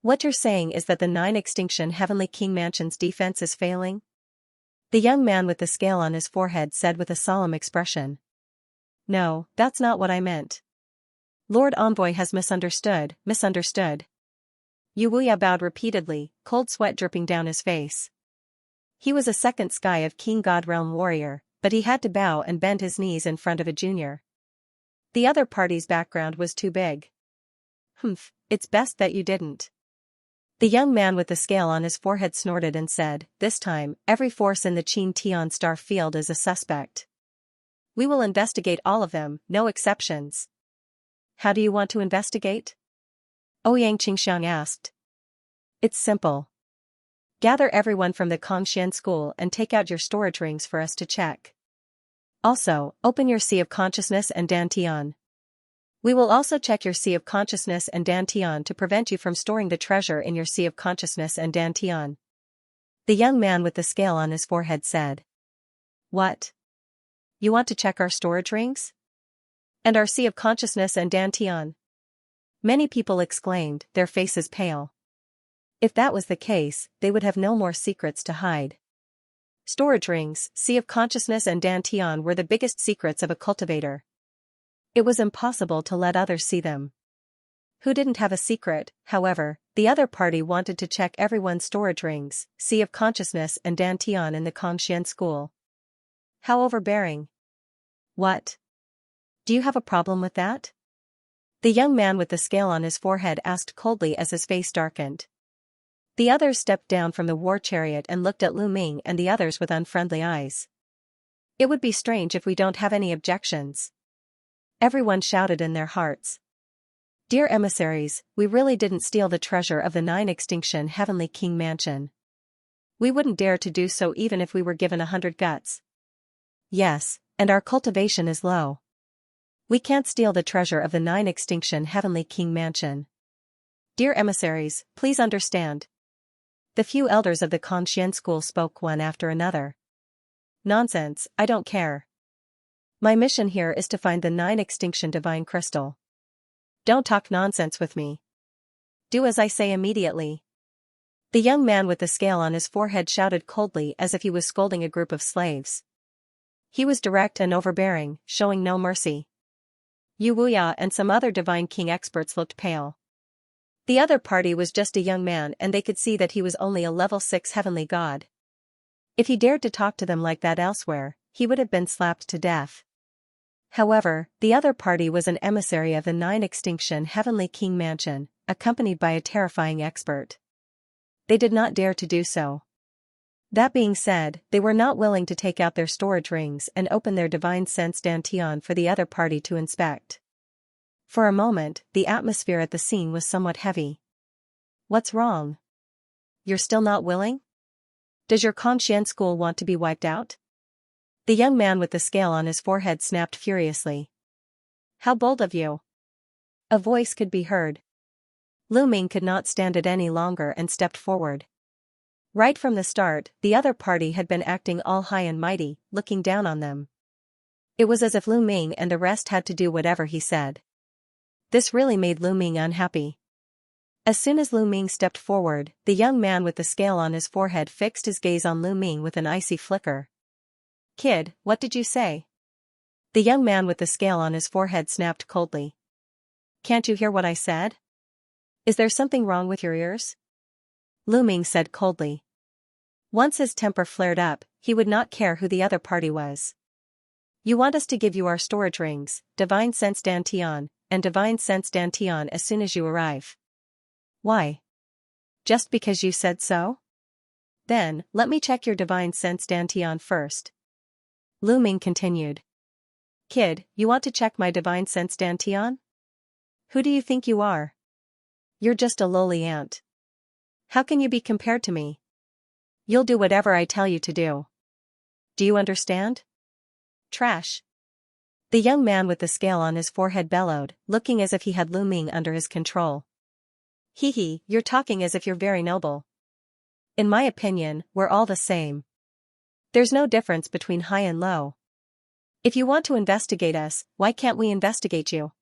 What you're saying is that the 9 Extinction Heavenly King Mansion's defense is failing? The young man with the scale on his forehead said with a solemn expression. No, that's not what I meant. Lord Envoy has misunderstood. Yu Wuya bowed repeatedly, cold sweat dripping down his face. He was a second sky of King God Realm warrior, but he had to bow and bend his knees in front of a junior. The other party's background was too big. It's best that you didn't. The young man with the scale on his forehead snorted and said, this time, every force in the Qin Tian Star Field is a suspect. We will investigate all of them, no exceptions. How do you want to investigate? Ouyang Qingxiang asked. It's simple. Gather everyone from the Conxian school and take out your storage rings for us to check. Also, open your Sea of Consciousness and Dantian. We will also check your Sea of Consciousness and Dantian to prevent you from storing the treasure in your Sea of Consciousness and Dantian. The young man with the scale on his forehead said. What? You want to check our storage rings? And our Sea of Consciousness and Dantian? Many people exclaimed, their faces pale. If that was the case, they would have no more secrets to hide. Storage rings, Sea of Consciousness and Dantian were the biggest secrets of a cultivator. It was impossible to let others see them. Who didn't have a secret, however, the other party wanted to check everyone's storage rings, Sea of Consciousness and Dantian in the Conxian school. How overbearing. What? Do you have a problem with that? The young man with the scale on his forehead asked coldly as his face darkened. The others stepped down from the war chariot and looked at Lu Ming and the others with unfriendly eyes. It would be strange if we don't have any objections. Everyone shouted in their hearts. Dear emissaries, we really didn't steal the treasure of the 9 Extinction Heavenly King Mansion. We wouldn't dare to do so even if we were given 100 guts. Yes, and our cultivation is low. We can't steal the treasure of the 9 Extinction Heavenly King Mansion. Dear emissaries, please understand. The few elders of the Conxian school spoke one after another. Nonsense, I don't care. My mission here is to find the 9 Extinction Divine Crystal. Don't talk nonsense with me. Do as I say immediately. The young man with the scale on his forehead shouted coldly as if he was scolding a group of slaves. He was direct and overbearing, showing no mercy. Yu Wuya and some other Divine King experts looked pale. The other party was just a young man and they could see that he was only a level 6 heavenly god. If he dared to talk to them like that elsewhere, he would have been slapped to death. However, the other party was an emissary of the nine-extinction Heavenly King Mansion, accompanied by a terrifying expert. They did not dare to do so. That being said, they were not willing to take out their storage rings and open their divine sense dantian for the other party to inspect. For a moment, the atmosphere at the scene was somewhat heavy. What's wrong? You're still not willing? Does your Xianxia school want to be wiped out? The young man with the scale on his forehead snapped furiously. How bold of you! A voice could be heard. Lu Ming could not stand it any longer and stepped forward. Right from the start, the other party had been acting all high and mighty, looking down on them. It was as if Lu Ming and the rest had to do whatever he said. This really made Lu Ming unhappy. As soon as Lu Ming stepped forward, the young man with the scale on his forehead fixed his gaze on Lu Ming with an icy flicker. Kid, what did you say? The young man with the scale on his forehead snapped coldly. Can't you hear what I said? Is there something wrong with your ears? Lu Ming said coldly. Once his temper flared up, he would not care who the other party was. You want us to give you our storage rings, Divine Sense Dantian, and Divine Sense Dantian as soon as you arrive. Why? Just because you said so? Then, let me check your Divine Sense Dantian first. Lu Ming continued. Kid, you want to check my Divine Sense Dantian? Who do you think you are? You're just a lowly ant. How can you be compared to me? You'll do whatever I tell you to do. Do you understand? Trash. The young man with the scale on his forehead bellowed, looking as if he had Lu Ming under his control. Hee hee, you're talking as if you're very noble. In my opinion, we're all the same. There's no difference between high and low. If you want to investigate us, why can't we investigate you?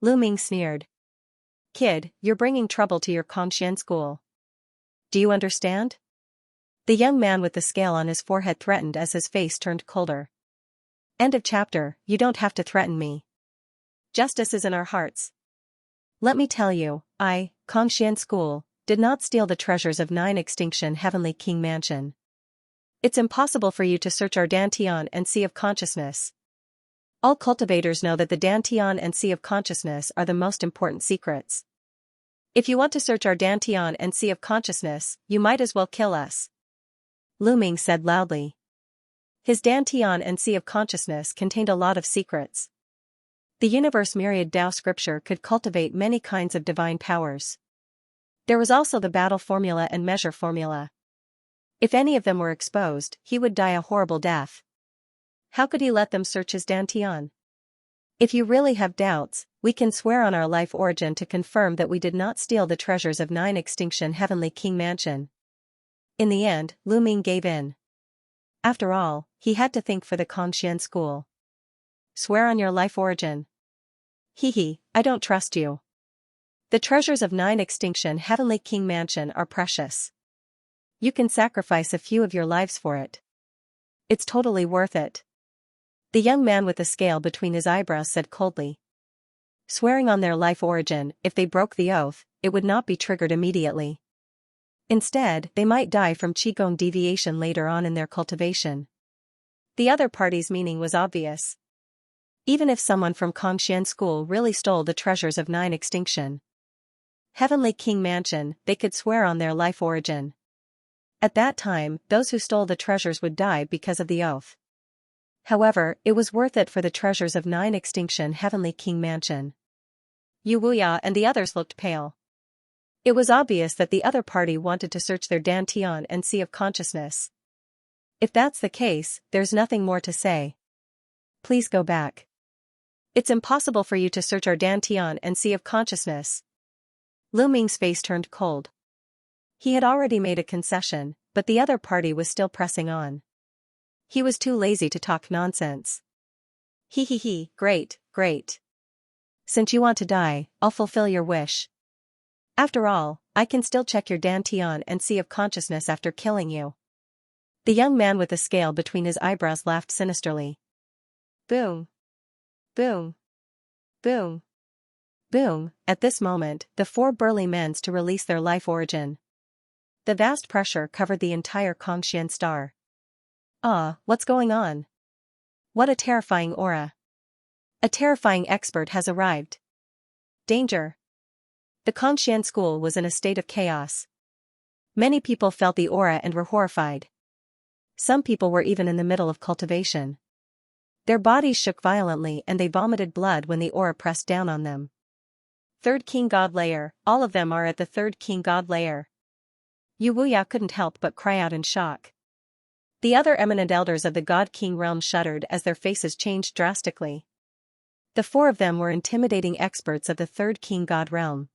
Lu Ming sneered. Kid, you're bringing trouble to your Xianxia school. Do you understand? The young man with the scale on his forehead threatened as his face turned colder. End of chapter. You don't have to threaten me. Justice is in our hearts. Let me tell you, Xianxia school, did not steal the treasures of nine-extinction Heavenly King Mansion. It's impossible for you to search our dantian and sea of consciousness. All cultivators know that the dantian and sea of consciousness are the most important secrets. If you want to search our dantian and sea of consciousness, you might as well kill us. Lu Ming said loudly. His dantian and sea of consciousness contained a lot of secrets. The universe myriad Tao scripture could cultivate many kinds of divine powers. There was also the battle formula and measure formula. If any of them were exposed, he would die a horrible death. How could he let them search his dantian? If you really have doubts, we can swear on our life origin to confirm that we did not steal the treasures of nine-extinction Heavenly King Mansion. In the end, Lu Ming gave in. After all, he had to think for the Xianxia school. Swear on your life origin. Hee hee, I don't trust you. The treasures of nine-extinction Heavenly King Mansion are precious. You can sacrifice a few of your lives for it. It's totally worth it. The young man with the scale between his eyebrows said coldly. Swearing on their life origin, if they broke the oath, it would not be triggered immediately. Instead, they might die from qigong deviation later on in their cultivation. The other party's meaning was obvious. Even if someone from Xianxia school really stole the treasures of nine-extinction Heavenly King Mansion, they could swear on their life origin. At that time, those who stole the treasures would die because of the oath. However, it was worth it for the treasures of nine-extinction Heavenly King Mansion. Yu Wuya and the others looked pale. It was obvious that the other party wanted to search their dantian and sea of consciousness. If that's the case, there's nothing more to say. Please go back. It's impossible for you to search our dantian and sea of consciousness. Lu Ming's face turned cold. He had already made a concession, but the other party was still pressing on. He was too lazy to talk nonsense. Hee hee hee, great, great. Since you want to die, I'll fulfill your wish. After all, I can still check your dantian and sea of consciousness after killing you. The young man with the scale between his eyebrows laughed sinisterly. Boom. Boom. Boom. Boom. At this moment, the four burly men to release their life origin. The vast pressure covered the entire Xianxia star. What's going on? What a terrifying aura. A terrifying expert has arrived. Danger. The Xianxia school was in a state of chaos. Many people felt the aura and were horrified. Some people were even in the middle of cultivation. Their bodies shook violently and they vomited blood when the aura pressed down on them. Third King God layer, all of them are at the third King God layer. Yu Wuya couldn't help but cry out in shock. The other eminent elders of the God King realm shuddered as their faces changed drastically. The four of them were intimidating experts of the third King God realm.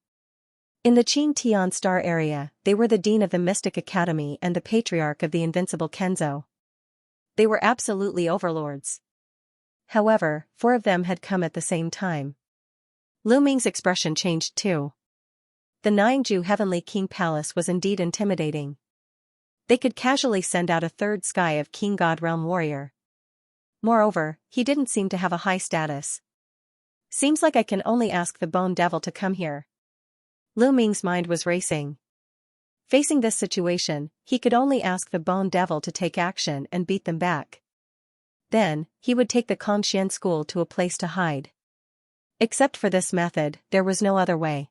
In the Qing Tian Star area, they were the Dean of the Mystic Academy and the Patriarch of the Invincible Kenzo. They were absolutely overlords. However, four of them had come at the same time. Lu Ming's expression changed too. The Ningju Heavenly King Palace was indeed intimidating. They could casually send out a third sky of King God Realm warrior. Moreover, he didn't seem to have a high status. Seems like I can only ask the Bone Devil to come here. Lu Ming's mind was racing. Facing this situation, he could only ask the Bone Devil to take action and beat them back. Then, he would take the Xianxia school to a place to hide. Except for this method, there was no other way.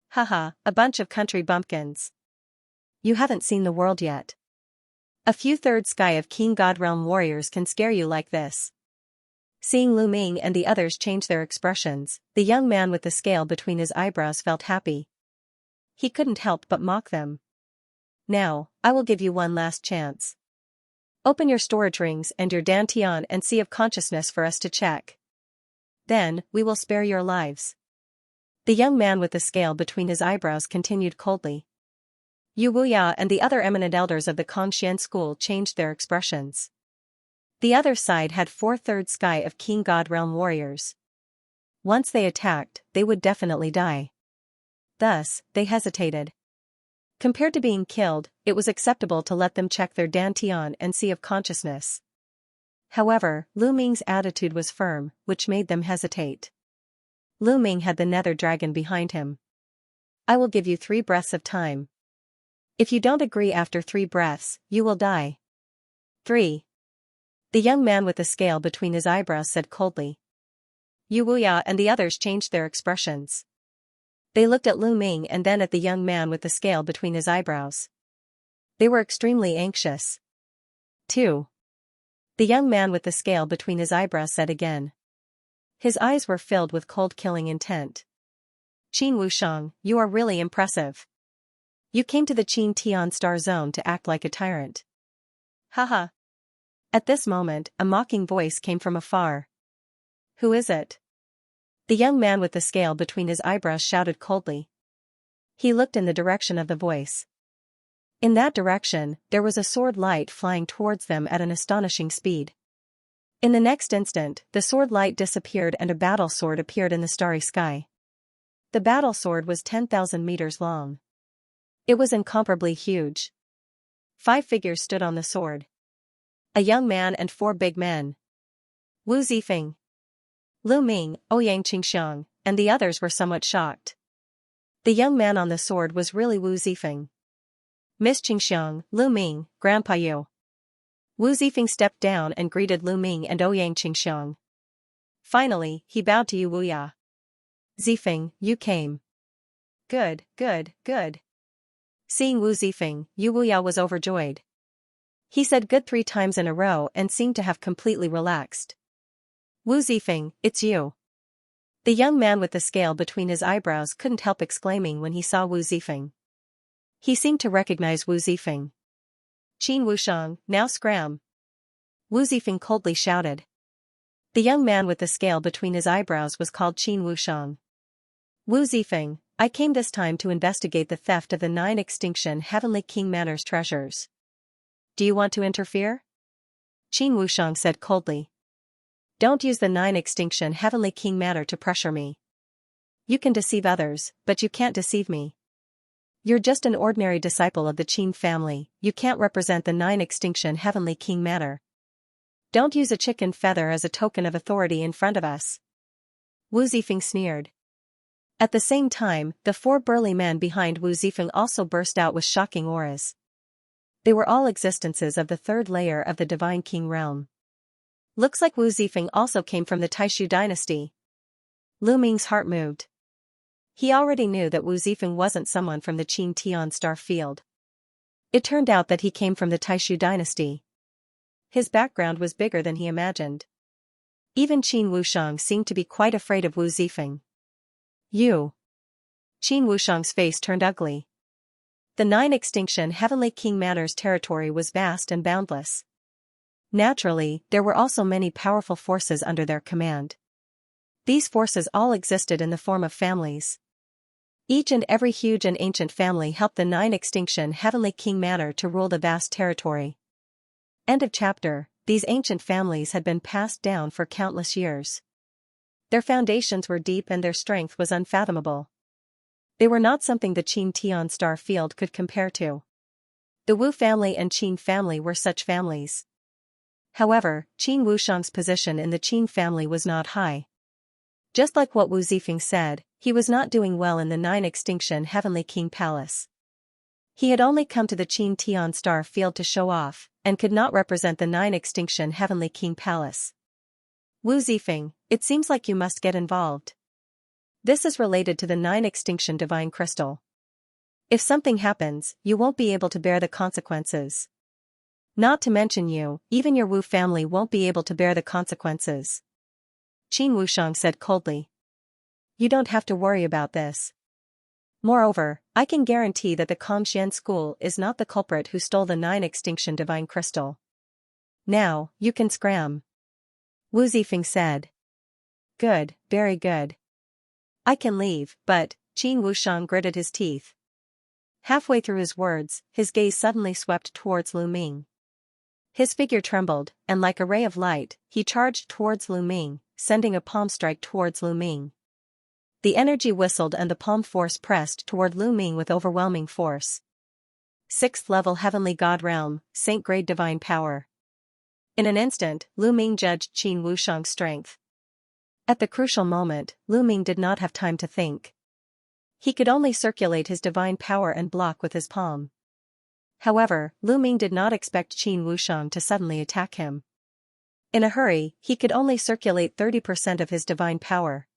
Haha, a bunch of country bumpkins. You haven't seen the world yet. A few third sky of King God Realm warriors can scare you like this. Seeing Lu Ming and the others change their expressions, the young man with the scale between his eyebrows felt happy. He couldn't help but mock them. Now, I will give you one last chance. Open your storage rings and your dantian and sea of consciousness for us to check. Then, we will spare your lives. The young man with the scale between his eyebrows continued coldly. Yu Wuya and the other eminent elders of the Xianxia school changed their expressions. The other side had four third sky of King God Realm warriors. Once they attacked, they would definitely die. Thus, they hesitated. Compared to being killed, it was acceptable to let them check their dantian and sea of consciousness. However, Lu Ming's attitude was firm, which made them hesitate. Lu Ming had the nether dragon behind him. I will give you 3 breaths of time. If you don't agree after 3 breaths, you will die. 3. The young man with the scale between his eyebrows said coldly. Yu Wuya and the others changed their expressions. They looked at Lu Ming and then at the young man with the scale between his eyebrows. They were extremely anxious. 2. The young man with the scale between his eyebrows said again. His eyes were filled with cold killing intent. Qin Wushang, you are really impressive. You came to the Qin Tian Star Zone to act like a tyrant. Haha. At this moment, a mocking voice came from afar. Who is it? The young man with the scale between his eyebrows shouted coldly. He looked in the direction of the voice. In that direction, there was a sword light flying towards them at an astonishing speed. In the next instant, the sword light disappeared and a battle sword appeared in the starry sky. The battle sword was 10,000 meters long. It was incomparably huge. 5 figures stood on the sword. A young man and 4 big men. Wu Zifeng, Lu Ming, Ouyang Qingxiang, and the others were somewhat shocked. The young man on the sword was really Wu Zifeng. Miss Qingxiang, Lu Ming, Grandpa Yu. Wu Zifeng stepped down and greeted Lu Ming and Ouyang Qingxiang. Finally, he bowed to Yu Wuya. Zifeng, you came. Good, good, good. Seeing Wu Zifeng, Yu Wuya was overjoyed. He said good 3 times in a row and seemed to have completely relaxed. Wu Zifeng, it's you. The young man with the scale between his eyebrows couldn't help exclaiming when he saw Wu Zifeng. He seemed to recognize Wu Zifeng. Qin Wushang, now scram. Wu Zifeng coldly shouted. The young man with the scale between his eyebrows was called Qin Wushang. Wu Zifeng, I came this time to investigate the theft of the 9 extinction Heavenly King Manor's treasures. Do you want to interfere? Qin Wushang said coldly. Don't use the 9 extinction Heavenly King Manor to pressure me. You can deceive others, but you can't deceive me. You're just an ordinary disciple of the Qin family, you can't represent the 9 extinction Heavenly King Manor. Don't use a chicken feather as a token of authority in front of us. Wu Zifeng sneered. At the same time, the 4 burly men behind Wu Zifeng also burst out with shocking auras. They were all existences of the 3rd layer of the Divine King realm. Looks like Wu Zifeng also came from the Taishu dynasty. Lu Ming's heart moved. He already knew that Wu Zifeng wasn't someone from the Qin Tian star field. It turned out that he came from the Taishu dynasty. His background was bigger than he imagined. Even Qin Wushang seemed to be quite afraid of Wu Zifeng. You. Qin Wushang's face turned ugly. The 9 Extinction Heavenly King Manor's territory was vast and boundless. Naturally, there were also many powerful forces under their command. These forces all existed in the form of families. Each and every huge and ancient family helped the 9 Extinction Heavenly King Manor to rule the vast territory. End of chapter. These ancient families had been passed down for countless years. Their foundations were deep and their strength was unfathomable. They were not something the Qin Tian star field could compare to. The Wu family and Qin family were such families. However, Qin Wushang's position in the Qin family was not high. Just like what Wu Zifeng said, he was not doing well in the 9 Extinction Heavenly King Palace. He had only come to the Qin Tian star field to show off, and could not represent the 9 Extinction Heavenly King Palace. Wu Zifeng, it seems like you must get involved. This is related to the 9 Extinction Divine Crystal. If something happens, you won't be able to bear the consequences. Not to mention you, even your Wu family won't be able to bear the consequences. Qin Wushang said coldly. You don't have to worry about this. Moreover, I can guarantee that the Kongxian school is not the culprit who stole the 9 Extinction Divine Crystal. Now, you can scram. Wu Zifeng said. Good, very good. I can leave, but, Qin Wushang gritted his teeth. Halfway through his words, his gaze suddenly swept towards Lu Ming. His figure trembled, and like a ray of light, he charged towards Lu Ming, sending a palm strike towards Lu Ming. The energy whistled and the palm force pressed toward Lu Ming with overwhelming force. 6th level Heavenly God Realm, Saint Grade Divine Power. In an instant, Lu Ming judged Qin Wushang's strength. At the crucial moment, Lu Ming did not have time to think. He could only circulate his divine power and block with his palm. However, Lu Ming did not expect Qin Wushang to suddenly attack him. In a hurry, he could only circulate 30% of his divine power.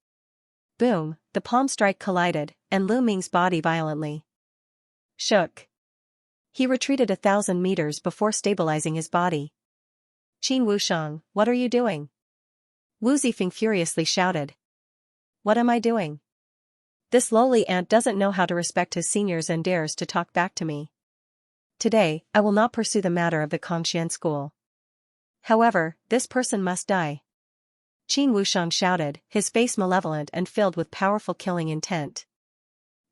Boom, the palm strike collided, and Lu Ming's body violently shook. He retreated 1,000 meters before stabilizing his body. Qin Wushang, what are you doing? Wu Zifeng furiously shouted. What am I doing? This lowly ant doesn't know how to respect his seniors and dares to talk back to me. Today, I will not pursue the matter of the Kongxian school. However, this person must die. Qin Wushang shouted, his face malevolent and filled with powerful killing intent.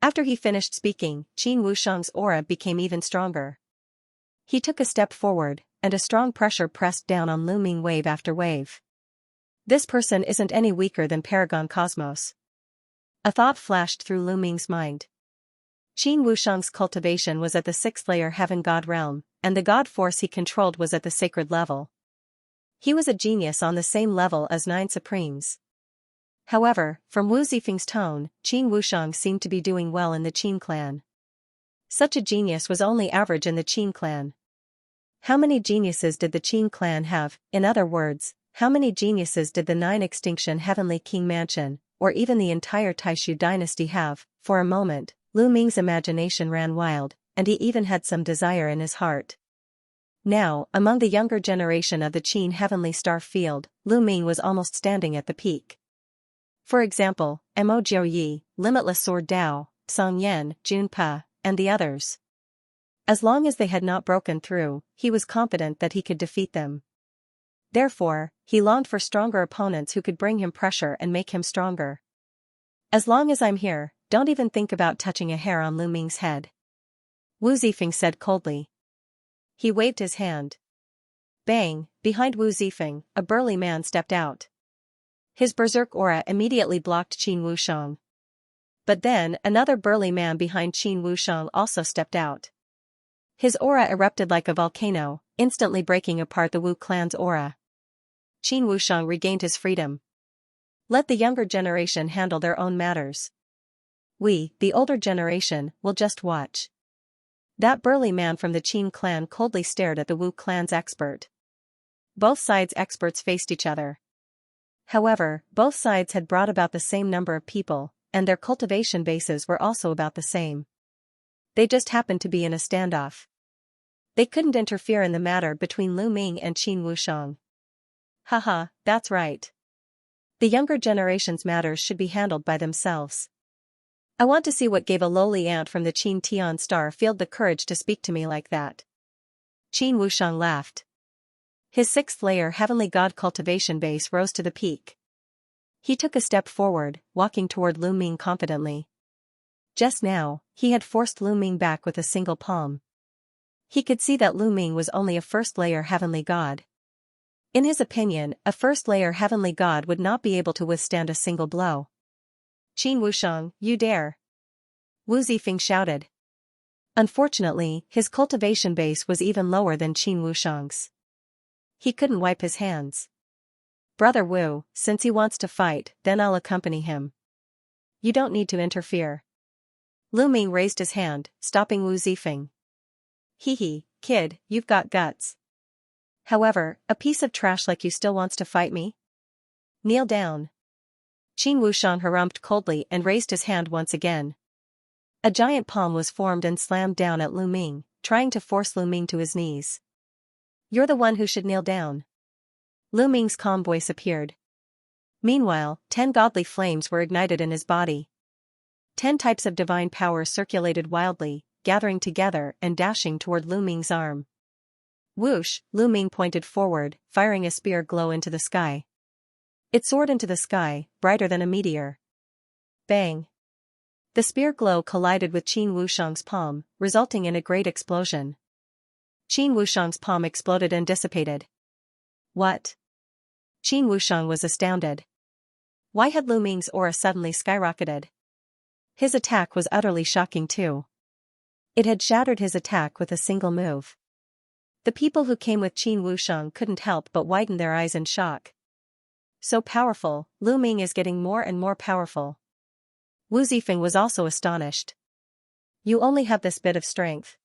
After he finished speaking, Qin Wushang's aura became even stronger. He took a step forward, and a strong pressure pressed down on Lu Ming wave after wave. This person isn't any weaker than Paragon Cosmos. A thought flashed through Lu Ming's mind. Qin Wushang's cultivation was at the 6th layer Heaven God Realm, and the God force he controlled was at the sacred level. He was a genius on the same level as 9 Supremes. However, from Wu Zifeng's tone, Qin Wushang seemed to be doing well in the Qin clan. Such a genius was only average in the Qin clan. How many geniuses did the Qin clan have? In other words, how many geniuses did the 9 Extinction Heavenly King Mansion, or even the entire Taishu dynasty have? For a moment, Lu Ming's imagination ran wild, and he even had some desire in his heart. Now, among the younger generation of the Qin Heavenly Star Field, Lu Ming was almost standing at the peak. For example, Mo Jiuyi, Limitless Sword Dao, Song Yan, Jun Pa, and the others. As long as they had not broken through, he was confident that he could defeat them. Therefore, he longed for stronger opponents who could bring him pressure and make him stronger. As long as I'm here, don't even think about touching a hair on Lu Ming's head. Wu Zifeng said coldly. He waved his hand. Bang, behind Wu Zifeng, a burly man stepped out. His berserk aura immediately blocked Qin Wushang. But then, another burly man behind Qin Wushang also stepped out. His aura erupted like a volcano, instantly breaking apart the Wu clan's aura. Qin Wushang regained his freedom. Let the younger generation handle their own matters. We, the older generation, will just watch. That burly man from the Qin clan coldly stared at the Wu clan's expert. Both sides' experts faced each other. However, both sides had brought about the same number of people, and their cultivation bases were also about the same. They just happened to be in a standoff. They couldn't interfere in the matter between Lu Ming and Qin Wushang. Haha, that's right. The younger generation's matters should be handled by themselves. I want to see what gave a lowly ant from the Qin Tian Star Field the courage to speak to me like that. Qin Wushang laughed. His sixth-layer heavenly god cultivation base rose to the peak. He took a step forward, walking toward Lu Ming confidently. Just now, he had forced Lu Ming back with a single palm. He could see that Lu Ming was only a first-layer heavenly god. In his opinion, a first-layer heavenly god would not be able to withstand a single blow. Qin Wushang, you dare! Wu Zifeng shouted. Unfortunately, his cultivation base was even lower than Qin Wushang's. He couldn't wipe his hands. Brother Wu, since he wants to fight, then I'll accompany him. You don't need to interfere. Lu Ming raised his hand, stopping Wu Zifeng. Hee, kid, you've got guts. However, a piece of trash like you still wants to fight me? Kneel down. Qin Wushang harumphed coldly and raised his hand once again. A giant palm was formed and slammed down at Lu Ming, trying to force Lu Ming to his knees. You're the one who should kneel down. Lu Ming's calm voice appeared. Meanwhile, 10 godly flames were ignited in his body. 10 types of divine power circulated wildly, gathering together and dashing toward Lu Ming's arm. Whoosh, Lu Ming pointed forward, firing a spear glow into the sky. It soared into the sky, brighter than a meteor. Bang! The spear glow collided with Qin Wushang's palm, resulting in a great explosion. Qin Wushang's palm exploded and dissipated. What? Qin Wushang was astounded. Why had Lu Ming's aura suddenly skyrocketed? His attack was utterly shocking too. It had shattered his attack with a single move. The people who came with Qin Wushang couldn't help but widen their eyes in shock. So powerful, Lu Ming is getting more and more powerful. Wu Zifeng was also astonished. You only have this bit of strength.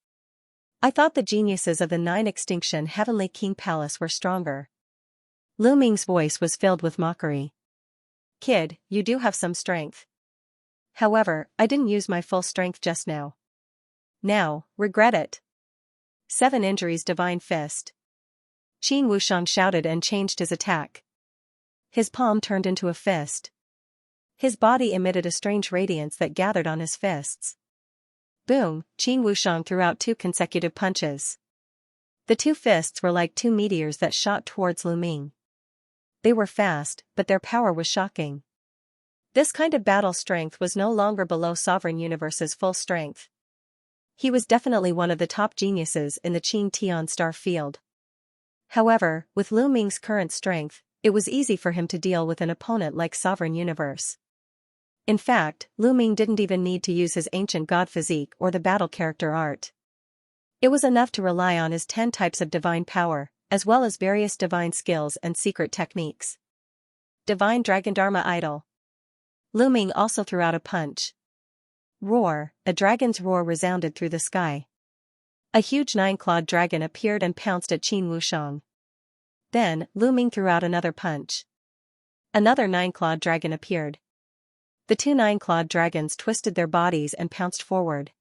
I thought the geniuses of the 9 Extinction Heavenly King Palace were stronger. Lu Ming's voice was filled with mockery. Kid, you do have some strength. However, I didn't use my full strength just now. Now, regret it. 7 injuries divine fist. Qin Wushang shouted and changed his attack. His palm turned into a fist. His body emitted a strange radiance that gathered on his fists. Boom, Qin Wushang threw out 2 consecutive punches. The 2 fists were like 2 meteors that shot towards Lu Ming. They were fast, but their power was shocking. This kind of battle strength was no longer below Sovereign Universe's full strength. He was definitely one of the top geniuses in the Qin Tian Star Field. However, with Lu Ming's current strength, it was easy for him to deal with an opponent like Sovereign Universe. In fact, Lu Ming didn't even need to use his ancient god physique or the battle character art. It was enough to rely on his 10 types of divine power, as well as various divine skills and secret techniques. Divine Dragon Dharma Idol. Lu Ming also threw out a punch. Roar, a dragon's roar resounded through the sky. A huge 9-clawed dragon appeared and pounced at Qin Wushang. Then, Lu Ming threw out another punch. Another 9-clawed dragon appeared. The 2 9-clawed dragons twisted their bodies and pounced forward.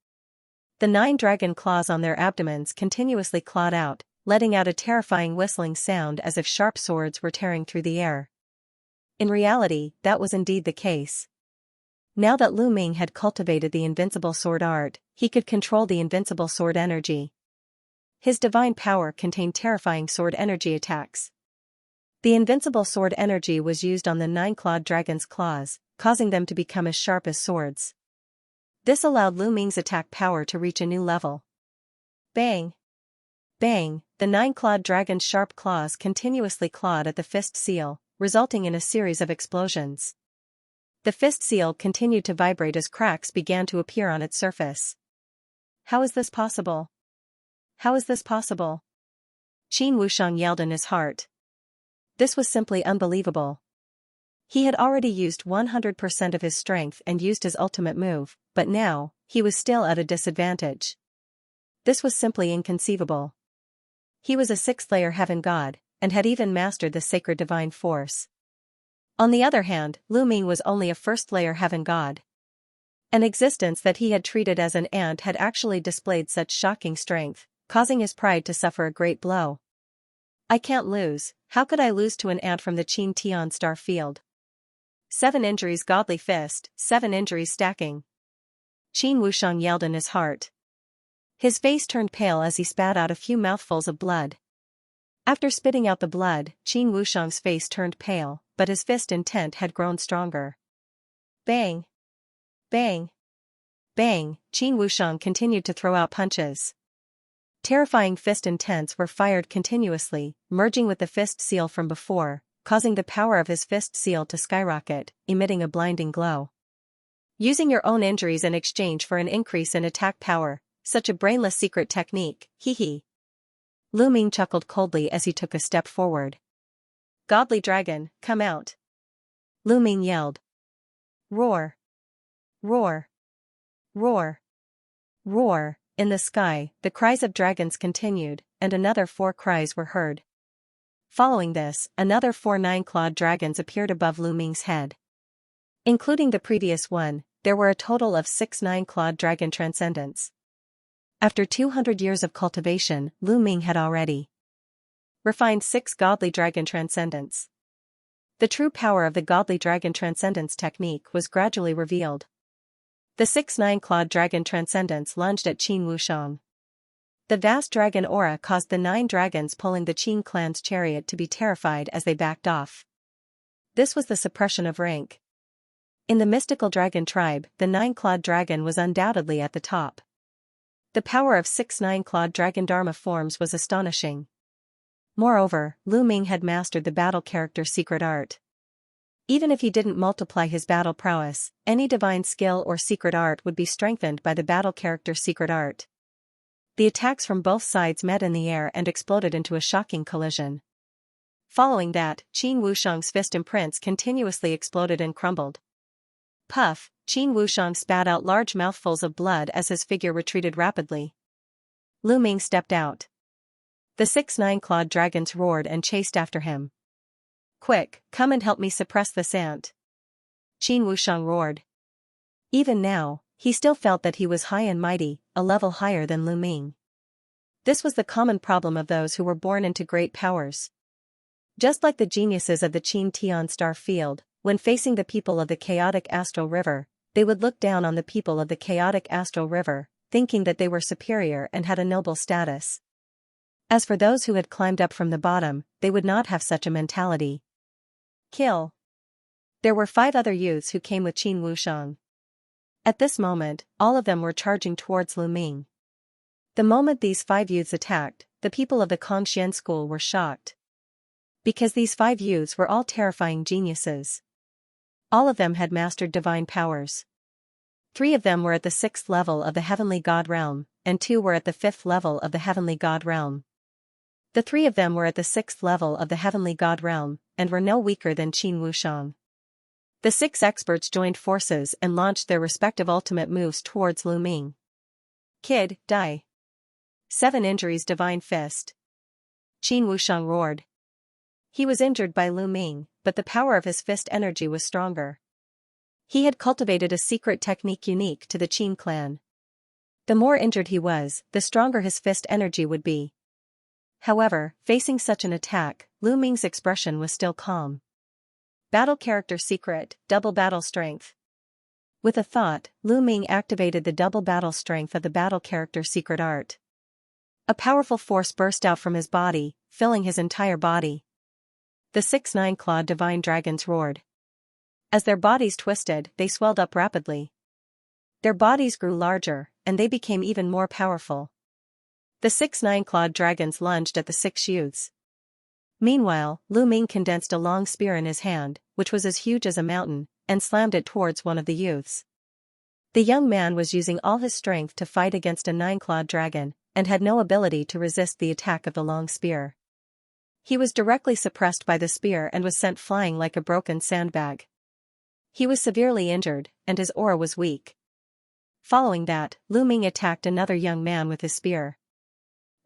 The 9 dragon claws on their abdomens continuously clawed out, letting out a terrifying whistling sound as if sharp swords were tearing through the air. In reality, that was indeed the case. Now that Lu Ming had cultivated the invincible sword art, he could control the invincible sword energy. His divine power contained terrifying sword energy attacks. The invincible sword energy was used on the 9-clawed dragon's claws, causing them to become as sharp as swords. This allowed Lu Ming's attack power to reach a new level. Bang! Bang! The 9-clawed dragon's sharp claws continuously clawed at the fist seal, resulting in a series of explosions. The fist seal continued to vibrate as cracks began to appear on its surface. How is this possible? How is this possible? Qin Wushang yelled in his heart. This was simply unbelievable. He had already used 100% of his strength and used his ultimate move, but now, he was still at a disadvantage. This was simply inconceivable. He was a 6th-layer heaven god, and had even mastered the sacred divine force. On the other hand, Lu Ming was only a first-layer heaven god. An existence that he had treated as an ant had actually displayed such shocking strength, causing his pride to suffer a great blow. I can't lose. How could I lose to an ant from the Qin Tian star field? 7 injuries godly fist, 7 injuries stacking. Qin Wushang yelled in his heart. His face turned pale as he spat out a few mouthfuls of blood. After spitting out the blood, Qin Wushang's face turned pale, but his fist intent had grown stronger. Bang! Bang! Bang! Qin Wushang continued to throw out punches. Terrifying fist intents were fired continuously, merging with the fist seal from before, causing the power of his fist seal to skyrocket, emitting a blinding glow. Using your own injuries in exchange for an increase in attack power, such a brainless secret technique, hee. Lu Ming chuckled coldly as he took a step forward. Godly dragon, come out! Lu Ming yelled. Roar! Roar! Roar! Roar! In the sky, the cries of dragons continued, and another 4 cries were heard. Following this, another 4 9-clawed dragons appeared above Lu Ming's head. Including the previous one, there were a total of 6 9-clawed dragon transcendents. After 200 years of cultivation, Lu Ming had already refined 6 godly dragon transcendents. The true power of the godly dragon transcendence technique was gradually revealed. The 6 9-clawed dragon transcendents lunged at Qin Wushang. The vast dragon aura caused the 9 dragons pulling the Qin clan's chariot to be terrified as they backed off. This was the suppression of rank. In the mystical dragon tribe, the 9-clawed dragon was undoubtedly at the top. The power of 6 9-clawed dragon dharma forms was astonishing. Moreover, Lu Ming had mastered the battle character secret art. Even if he didn't multiply his battle prowess, any divine skill or secret art would be strengthened by the battle character secret art. The attacks from both sides met in the air and exploded into a shocking collision. Following that, Qin Wushang's fist imprints continuously exploded and crumbled. Puff! Qin Wushang spat out large mouthfuls of blood as his figure retreated rapidly. Lu Ming stepped out. The 6 9-clawed dragons roared and chased after him. Quick, come and help me suppress this ant. Qin Wushang roared. Even now, he still felt that he was high and mighty, a level higher than Lu Ming. This was the common problem of those who were born into great powers. Just like the geniuses of the Qin Tian star field, when facing the people of the chaotic astral river, they would look down on the people of the chaotic astral river, thinking that they were superior and had a noble status. As for those who had climbed up from the bottom, they would not have such a mentality. Kill. There were 5 other youths who came with Qin Wushang. At this moment, all of them were charging towards Lu Ming. The moment these 5 youths attacked, the people of the Kongxian school were shocked. Because these 5 youths were all terrifying geniuses. All of them had mastered divine powers. 3 of them were at the 6th level of the heavenly god realm, and 2 were at the 5th level of the heavenly god realm. The 3 of them were at the 6th level of the heavenly god realm, and were no weaker than Qin Wushang. The 6 experts joined forces and launched their respective ultimate moves towards Lu Ming. Kid, die. 7 injuries divine fist. Qin Wushang roared. He was injured by Lu Ming, but the power of his fist energy was stronger. He had cultivated a secret technique unique to the Qin clan. The more injured he was, the stronger his fist energy would be. However, facing such an attack, Lu Ming's expression was still calm. Battle character secret, double battle strength. With a thought, Lu Ming activated the double battle strength of the battle character secret art. A powerful force burst out from his body, filling his entire body. The 6 9-clawed divine dragons roared. As their bodies twisted, they swelled up rapidly. Their bodies grew larger, and they became even more powerful. The 6 9-clawed dragons lunged at the 6 youths. Meanwhile, Lu Ming condensed a long spear in his hand, which was as huge as a mountain, and slammed it towards one of the youths. The young man was using all his strength to fight against a 9-clawed dragon, and had no ability to resist the attack of the long spear. He was directly suppressed by the spear and was sent flying like a broken sandbag. He was severely injured, and his aura was weak. Following that, Lu Ming attacked another young man with his spear.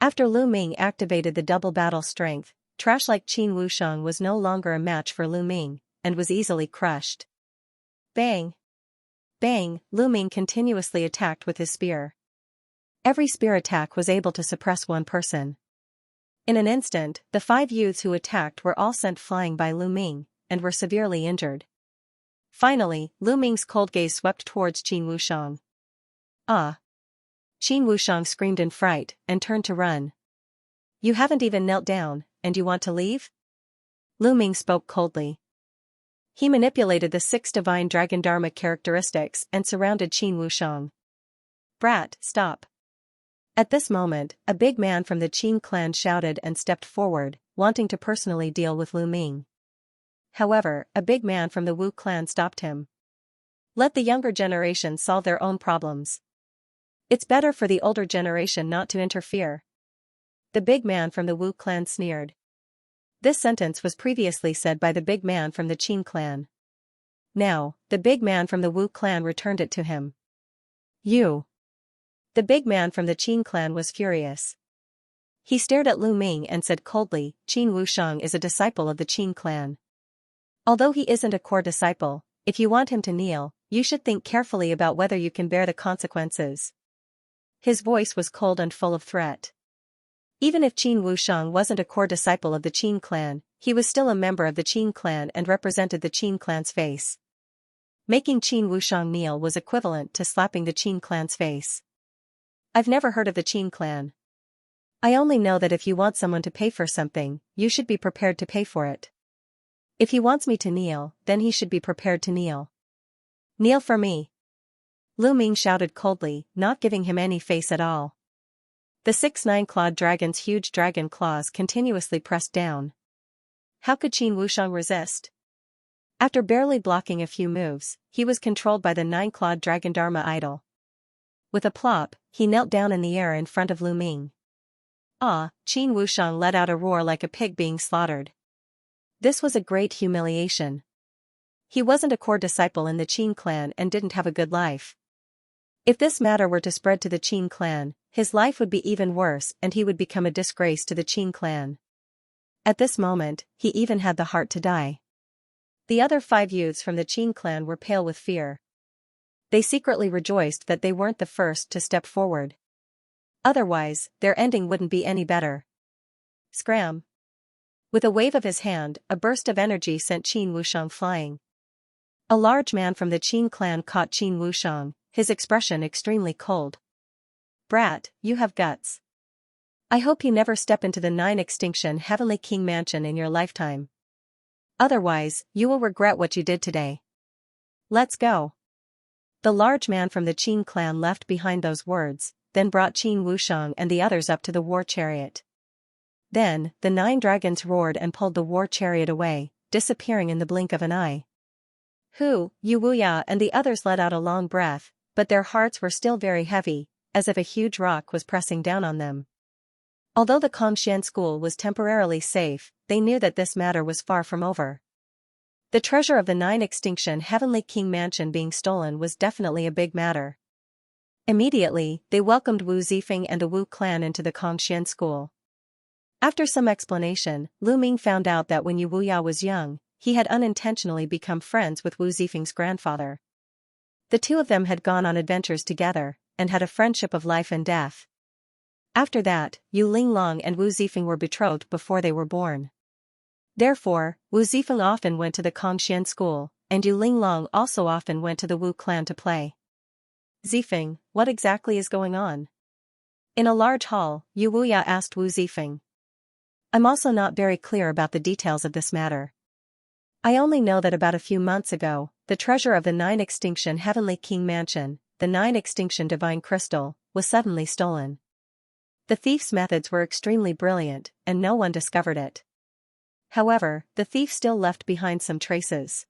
After Lu Ming activated the double battle strength, trash like Qin Wushang was no longer a match for Lu Ming, and was easily crushed. Bang! Bang! Lu Ming continuously attacked with his spear. Every spear attack was able to suppress one person. In an instant, the 5 youths who attacked were all sent flying by Lu Ming, and were severely injured. Finally, Lu Ming's cold gaze swept towards Qin Wushang. Ah! Qin Wushang screamed in fright, and turned to run. You haven't even knelt down, and you want to leave? Lu Ming spoke coldly. He manipulated the 6 divine dragon dharma characteristics and surrounded Qin Wushang. Brat, stop. At this moment, a big man from the Qin clan shouted and stepped forward, wanting to personally deal with Lu Ming. However, a big man from the Wu clan stopped him. Let the younger generation solve their own problems. It's better for the older generation not to interfere. The big man from the Wu clan sneered. This sentence was previously said by the big man from the Qin clan. Now, the big man from the Wu clan returned it to him. You! The big man from the Qin clan was furious. He stared at Lu Ming and said coldly, Qin Wushang is a disciple of the Qin clan. Although he isn't a core disciple, if you want him to kneel, you should think carefully about whether you can bear the consequences. His voice was cold and full of threat. Even if Qin Wushang wasn't a core disciple of the Qin clan, he was still a member of the Qin clan and represented the Qin clan's face. Making Qin Wushang kneel was equivalent to slapping the Qin clan's face. I've never heard of the Qin clan. I only know that if you want someone to pay for something, you should be prepared to pay for it. If he wants me to kneel, then he should be prepared to kneel. Kneel for me. Lu Ming shouted coldly, not giving him any face at all. The 6 9-clawed dragon's huge dragon claws continuously pressed down. How could Qin Wushang resist? After barely blocking a few moves, he was controlled by the 9-clawed dragon dharma idol. With a plop, he knelt down in the air in front of Lu Ming. Ah! Qin Wushang let out a roar like a pig being slaughtered. This was a great humiliation. He wasn't a core disciple in the Qin clan and didn't have a good life. If this matter were to spread to the Qin clan, his life would be even worse and he would become a disgrace to the Qin clan. At this moment, he even had the heart to die. The other 5 youths from the Qin clan were pale with fear. They secretly rejoiced that they weren't the first to step forward. Otherwise, their ending wouldn't be any better. Scram! With a wave of his hand, a burst of energy sent Qin Wushang flying. A large man from the Qin clan caught Qin Wushang, his expression extremely cold. Brat, you have guts. I hope you never step into the 9 extinction Heavenly King mansion in your lifetime. Otherwise, you will regret what you did today. Let's go. The large man from the Qin clan left behind those words, then brought Qin Wushang and the others up to the war chariot. Then, the 9 dragons roared and pulled the war chariot away, disappearing in the blink of an eye. Hu, Yu Wuya and the others let out a long breath, but their hearts were still very heavy, as if a huge rock was pressing down on them. Although the Cultivation school was temporarily safe, they knew that this matter was far from over. The treasure of the 9 extinction Heavenly King mansion being stolen was definitely a big matter. Immediately, they welcomed Wu Zifeng and the Wu clan into the Cultivation school. After some explanation, Lu Ming found out that when Yu Wuya was young, he had unintentionally become friends with Wu Zifeng's grandfather. The 2 of them had gone on adventures together, and had a friendship of life and death. After that, Yu Linglong and Wu Zifeng were betrothed before they were born. Therefore, Wu Zifeng often went to the Cultivation school, and Yu Linglong also often went to the Wu clan to play. Zifeng, what exactly is going on? In a large hall, Yu Wuya asked Wu Zifeng. I'm also not very clear about the details of this matter. I only know that about a few months ago, the treasure of the 9 extinction Heavenly King mansion, the 9 extinction divine crystal, was suddenly stolen. The thief's methods were extremely brilliant, and no one discovered it. However, the thief still left behind some traces.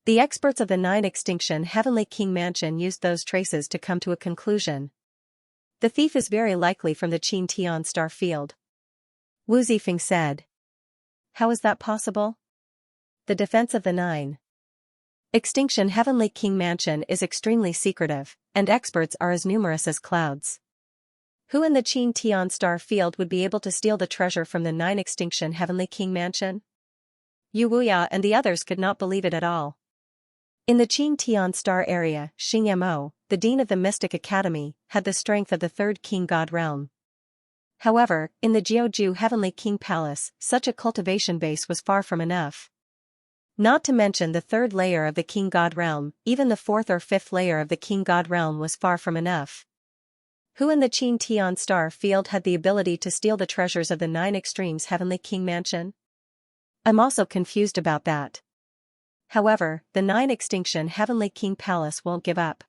The experts of the 9 extinction Heavenly King mansion used those traces to come to a conclusion. The thief is very likely from the Qin Tian star field. Wu Zifeng said. How is that possible? The defense of the 9 extinction Heavenly King mansion is extremely secretive, and experts are as numerous as clouds. Who in the Qin Tian star field would be able to steal the treasure from the 9 extinction Heavenly King mansion? Yu Wuya and the others could not believe it at all. In the Qin Tian star area, Xingmo, the dean of the Mystic Academy, had the strength of the third king god realm. However, in the Jiuju Heavenly King Palace, such a cultivation base was far from enough. Not to mention the third layer of the king god realm, even the fourth or fifth layer of the king god realm was far from enough. Who in the Qin Tian star field had the ability to steal the treasures of the 9 extremes Heavenly King mansion? I'm also confused about that. However, the 9 extinction Heavenly King Palace won't give up.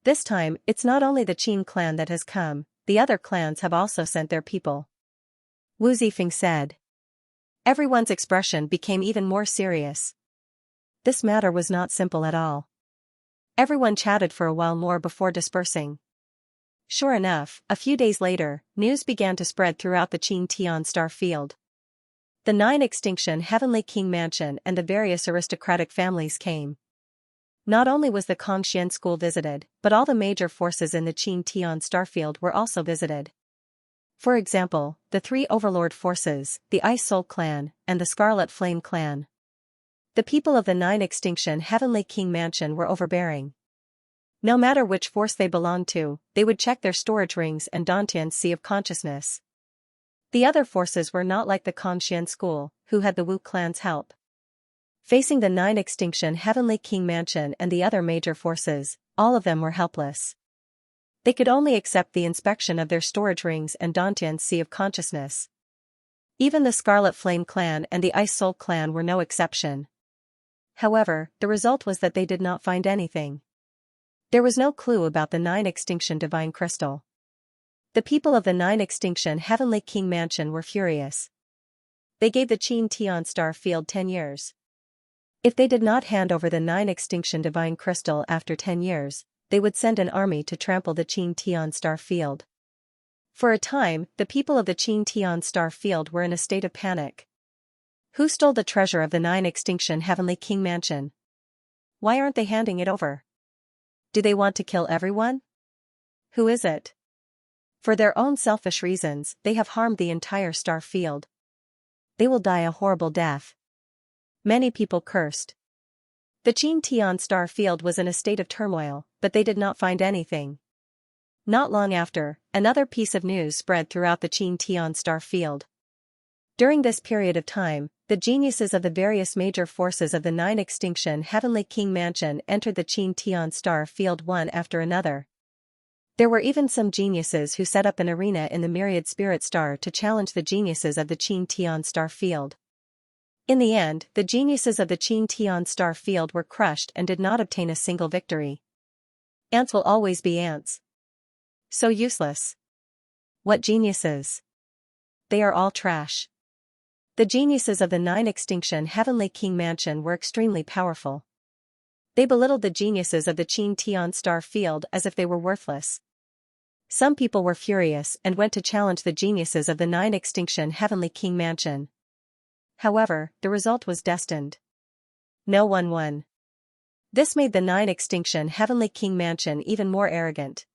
This time, it's not only the Qin clan that has come, the other clans have also sent their people. Wu Zifeng said. Everyone's expression became even more serious. This matter was not simple at all. Everyone chatted for a while more before dispersing. Sure enough, a few days later, news began to spread throughout the Qin Tian star field. The 9 extinction Heavenly King mansion and the various aristocratic families came. Not only was the Kongxian school visited, but all the major forces in the Qin Tian starfield were also visited. For example, the 3 overlord forces, the Ice Soul clan, and the Scarlet Flame clan. The people of the 9 extinction Heavenly King mansion were overbearing. No matter which force they belonged to, they would check their storage rings and Dantian's sea of consciousness. The other forces were not like the Kongxian school, who had the Wu clan's help. Facing the 9 extinction Heavenly King mansion and the other major forces, all of them were helpless. They could only accept the inspection of their storage rings and Dantian's sea of consciousness. Even the Scarlet Flame clan and the Ice Soul clan were no exception. However, the result was that they did not find anything. There was no clue about the 9 extinction divine crystal. The people of the 9 extinction Heavenly King mansion were furious. They gave the Qin Tian star field 10 years. If they did not hand over the 9 extinction divine crystal after 10 years, they would send an army to trample the Qin Tian star field. For a time, the people of the Qin Tian star field were in a state of panic. Who stole the treasure of the 9 extinction Heavenly King mansion? Why aren't they handing it over? Do they want to kill everyone? Who is it? For their own selfish reasons, they have harmed the entire star field. They will die a horrible death. Many people cursed. The Qin Tian star field was in a state of turmoil, but they did not find anything. Not long after, another piece of news spread throughout the Qin Tian star field. During this period of time, the geniuses of the various major forces of the 9 extinction Heavenly King mansion entered the Qin Tian star field one after another. There were even some geniuses who set up an arena in the Myriad Spirit Star to challenge the geniuses of the Qin Tian star field. In the end, the geniuses of the Qin Tian star field were crushed and did not obtain a single victory. Ants will always be ants. So useless. What geniuses? They are all trash. The geniuses of the 9 extinction Heavenly King mansion were extremely powerful. They belittled the geniuses of the Qin Tian star field as if they were worthless. Some people were furious and went to challenge the geniuses of the 9 extinction Heavenly King mansion. However, the result was destined. No one won. This made the 9 extinction Heavenly King mansion even more arrogant.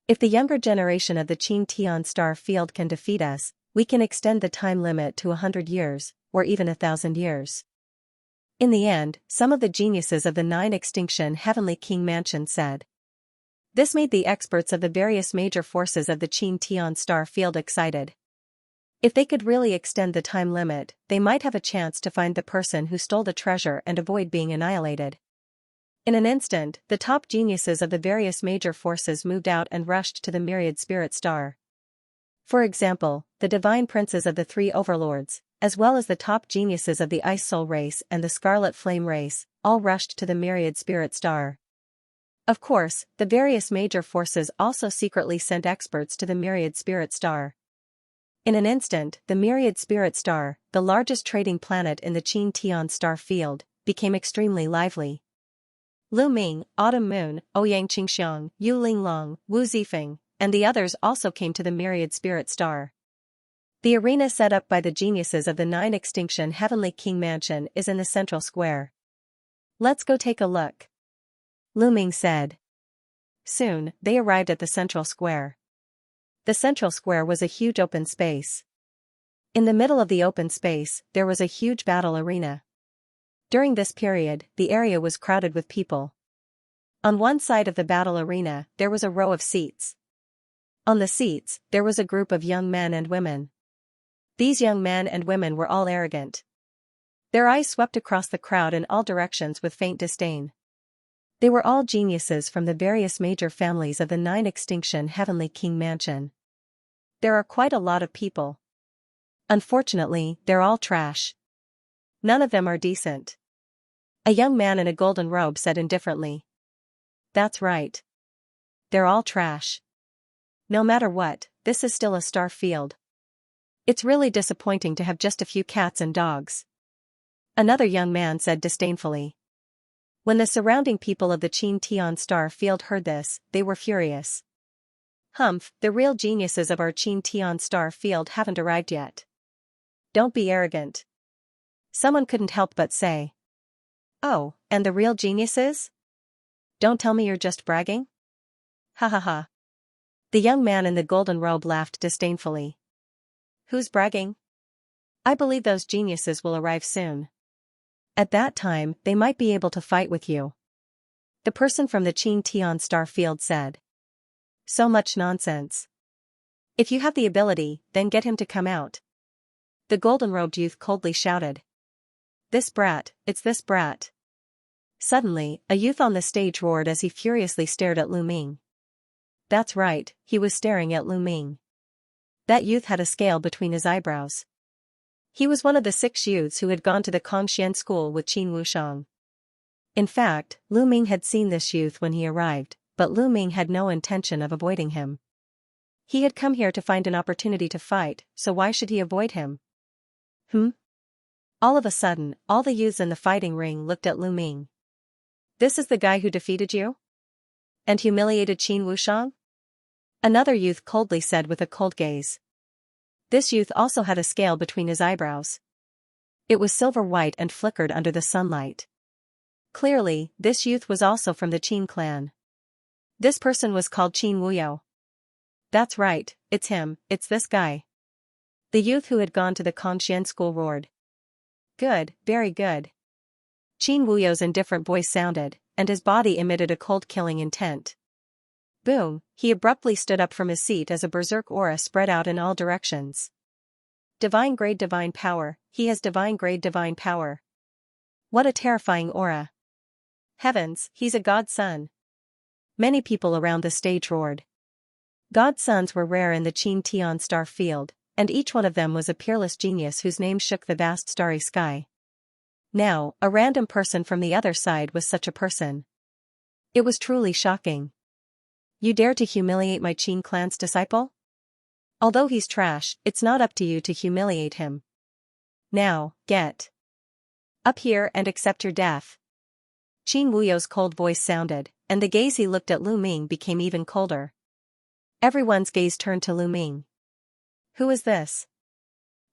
If the younger generation of the Qin Tian star field can defeat us, we can extend the time limit to 100 years, or even 1,000 years. In the end, some of the geniuses of the 9 extinction Heavenly King mansion said. This made the experts of the various major forces of the Qin Tian star field excited. If they could really extend the time limit, they might have a chance to find the person who stole the treasure and avoid being annihilated. In an instant, the top geniuses of the various major forces moved out and rushed to the Myriad Spirit Star. For example, the divine princes of the 3 overlords, as well as the top geniuses of the Ice Soul race and the Scarlet Flame race, all rushed to the Myriad Spirit Star. Of course, the various major forces also secretly sent experts to the Myriad Spirit Star. In an instant, the Myriad Spirit Star, the largest trading planet in the Qin Tian star field, became extremely lively. Lu Ming, Autumn Moon, Ouyang Qingxiang, Yu Linglong, Wu Zifeng, and the others also came to the Myriad Spirit Star. The arena set up by the geniuses of the 9 extinction Heavenly King mansion is in the central square. Let's go take a look. Lu Ming said. Soon, they arrived at the central square. The central square was a huge open space. In the middle of the open space, there was a huge battle arena. During this period, the area was crowded with people. On one side of the battle arena, there was a row of seats. On the seats, there was a group of young men and women. These young men and women were all arrogant. Their eyes swept across the crowd in all directions with faint disdain. They were all geniuses from the various major families of the 9 extinction Heavenly King Mansion. There are quite a lot of people. Unfortunately, they're all trash. None of them are decent. A young man in a golden robe said indifferently. That's right. They're all trash. No matter what, this is still a star field. It's really disappointing to have just a few cats and dogs. Another young man said disdainfully. When the surrounding people of the Xianxia star field heard this, they were furious. Humph, the real geniuses of our Xianxia star field haven't arrived yet. Don't be arrogant. Someone couldn't help but say. Oh, and the real geniuses? Don't tell me you're just bragging? Ha ha ha. The young man in the golden robe laughed disdainfully. Who's bragging? I believe those geniuses will arrive soon. At that time, they might be able to fight with you. The person from the Xianxia star field said. So much nonsense. If you have the ability, then get him to come out. The golden-robed youth coldly shouted. This brat, it's this brat. Suddenly, a youth on the stage roared as he furiously stared at Lu Ming. That's right, he was staring at Lu Ming. That youth had a scale between his eyebrows. He was one of the 6 youths who had gone to the Kongxian school with Qin Wushang. In fact, Lu Ming had seen this youth when he arrived, but Lu Ming had no intention of avoiding him. He had come here to find an opportunity to fight, so why should he avoid him? All of a sudden, all the youths in the fighting ring looked at Lu Ming. This is the guy who defeated you? And humiliated Qin Wushang? Another youth coldly said with a cold gaze. This youth also had a scale between his eyebrows. It was silver-white and flickered under the sunlight. Clearly, this youth was also from the Qin clan. This person was called Qin Wuyo. That's right, it's him, it's this guy. The youth who had gone to the Kongxian school roared. Good, very good. Qin Wuyo's indifferent voice sounded, and his body emitted a cold-killing intent. Boom, he abruptly stood up from his seat as a berserk aura spread out in all directions. Divine grade divine power, he has divine grade divine power. What a terrifying aura. Heavens, he's a god's son. Many people around the stage roared. God's sons were rare in the Xianxia star field, and each one of them was a peerless genius whose name shook the vast starry sky. Now, a random person from the other side was such a person. It was truly shocking. You dare to humiliate my Qin clan's disciple? Although he's trash, it's not up to you to humiliate him. Now, get up here and accept your death. Qin Wuyo's cold voice sounded, and the gaze he looked at Lu Ming became even colder. Everyone's gaze turned to Lu Ming. Who is this?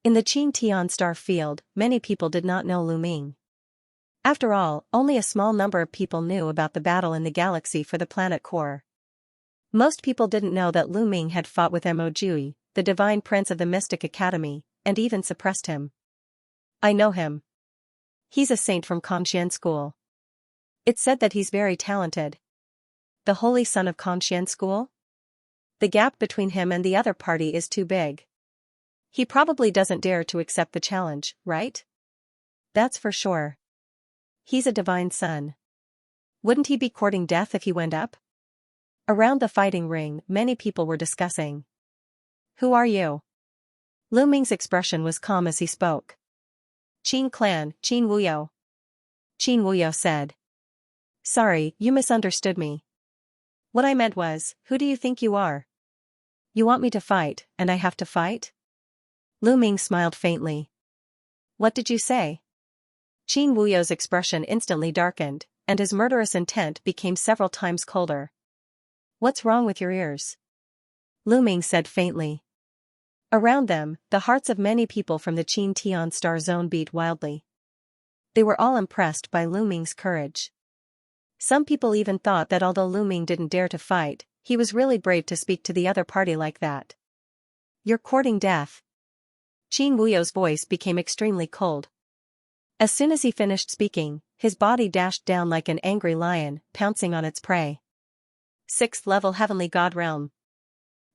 In the Xianxia star field, many people did not know Lu Ming. After all, only a small number of people knew about the battle in the galaxy for the planet core. Most people didn't know that Lu Ming had fought with Mo Jui, the divine prince of the Mystic Academy, and even suppressed him. I know him. He's a saint from Kongxian school. It's said that he's very talented. The holy son of Kongxian school? The gap between him and the other party is too big. He probably doesn't dare to accept the challenge, right? That's for sure. He's a divine son. Wouldn't he be courting death if he went up? Around the fighting ring, many people were discussing. Who are you? Lu Ming's expression was calm as he spoke. Qin clan, Qin Wuyo. Qin Wuyo said. Sorry, you misunderstood me. What I meant was, who do you think you are? You want me to fight, and I have to fight? Lu Ming smiled faintly. What did you say? Qin Wuyo's expression instantly darkened, and his murderous intent became several times colder. What's wrong with your ears? Lu Ming said faintly. Around them, the hearts of many people from the Xianxia star zone beat wildly. They were all impressed by Lu Ming's courage. Some people even thought that although Lu Ming didn't dare to fight, he was really brave to speak to the other party like that. You're courting death. Qin Wuyo's voice became extremely cold. As soon as he finished speaking, his body dashed down like an angry lion, pouncing on its prey. 6th level Heavenly God Realm.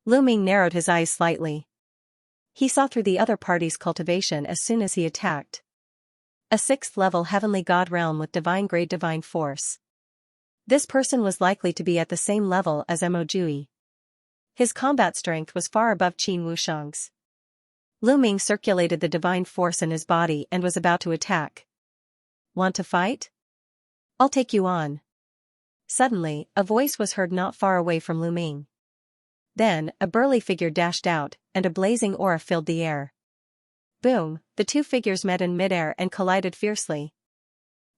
Lu Ming narrowed his eyes slightly. He saw through the other party's cultivation as soon as he attacked. A 6th level Heavenly God Realm with divine grade divine force. This person was likely to be at the same level as Mo Jui. His combat strength was far above Qin Wushang's. Lu Ming circulated the divine force in his body and was about to attack. Want to fight? I'll take you on. Suddenly, a voice was heard not far away from Lu Ming. Then, a burly figure dashed out, and a blazing aura filled the air. Boom, the two figures met in midair and collided fiercely.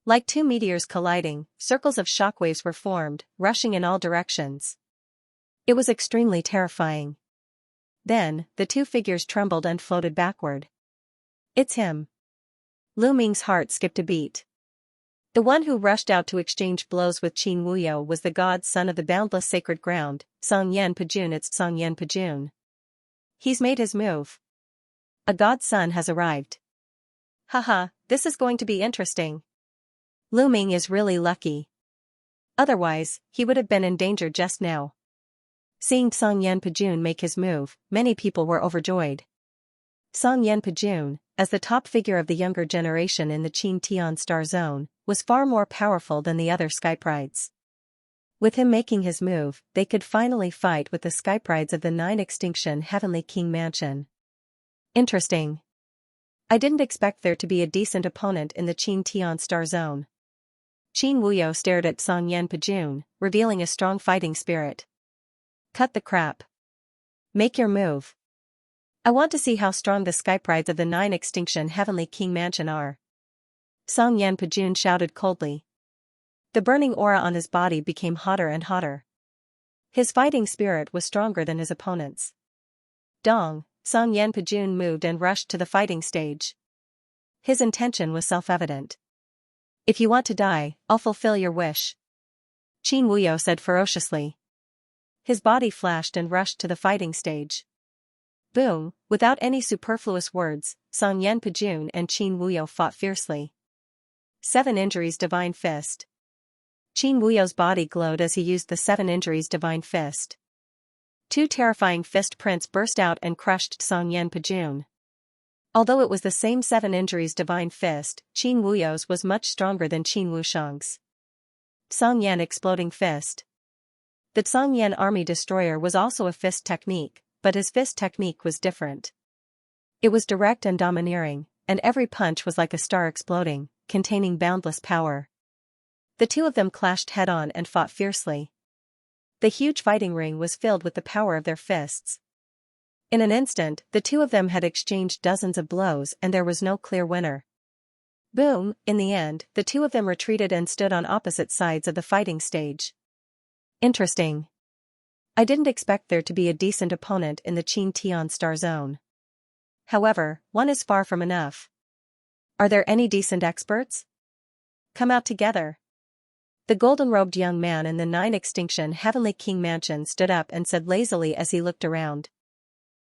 Like two meteors colliding, circles of shockwaves were formed, rushing in all directions. It was extremely terrifying. Then, the two figures trembled and floated backward. It's him. Lu Ming's heart skipped a beat. The one who rushed out to exchange blows with Qin Wuyo was the god's son of the boundless sacred ground, Songyan Pajun. It's Songyan Pajun. He's made his move. A god's son has arrived. Haha, this is going to be interesting. Lu Ming is really lucky. Otherwise, he would have been in danger just now. Seeing Songyan Pajun make his move, many people were overjoyed. Songyan Pajun, as the top figure of the younger generation in the Qin Tian Star Zone, was far more powerful than the other Skyprides. With him making his move, they could finally fight with the Skyprides of the 9 Extinction Heavenly King Mansion. Interesting. I didn't expect there to be a decent opponent in the Qin Tian Star Zone. Qin Wuyo stared at Songyan Pajun, revealing a strong fighting spirit. Cut the crap. Make your move. I want to see how strong the Skyprides of the 9 Extinction Heavenly King Mansion are. Songyan Pajun shouted coldly. The burning aura on his body became hotter and hotter. His fighting spirit was stronger than his opponent's. Dong, Songyan Pajun moved and rushed to the fighting stage. His intention was self-evident. If you want to die, I'll fulfill your wish. Qin Wuyo said ferociously. His body flashed and rushed to the fighting stage. Boom, without any superfluous words, Songyan Pajun and Qin Wuyo fought fiercely. 7 Injuries Divine Fist. Qin Wuyo's body glowed as he used the 7 Injuries Divine Fist. 2 terrifying fist prints burst out and crushed Songyan Pajun. Although it was the same 7 Injuries Divine Fist, Qin Wuyo's was much stronger than Qin Wushang's. Songyan Exploding Fist. The Songyan Army Destroyer was also a fist technique, but his fist technique was different. It was direct and domineering, and every punch was like a star exploding, containing boundless power. The two of them clashed head-on and fought fiercely. The huge fighting ring was filled with the power of their fists. In an instant, the two of them had exchanged dozens of blows and there was no clear winner. Boom, in the end, the two of them retreated and stood on opposite sides of the fighting stage. Interesting. I didn't expect there to be a decent opponent in the Qin Tian Star Zone. However, one is far from enough. Are there any decent experts? Come out together. The golden-robed young man in the 9 Extinction Heavenly King Mansion stood up and said lazily as he looked around.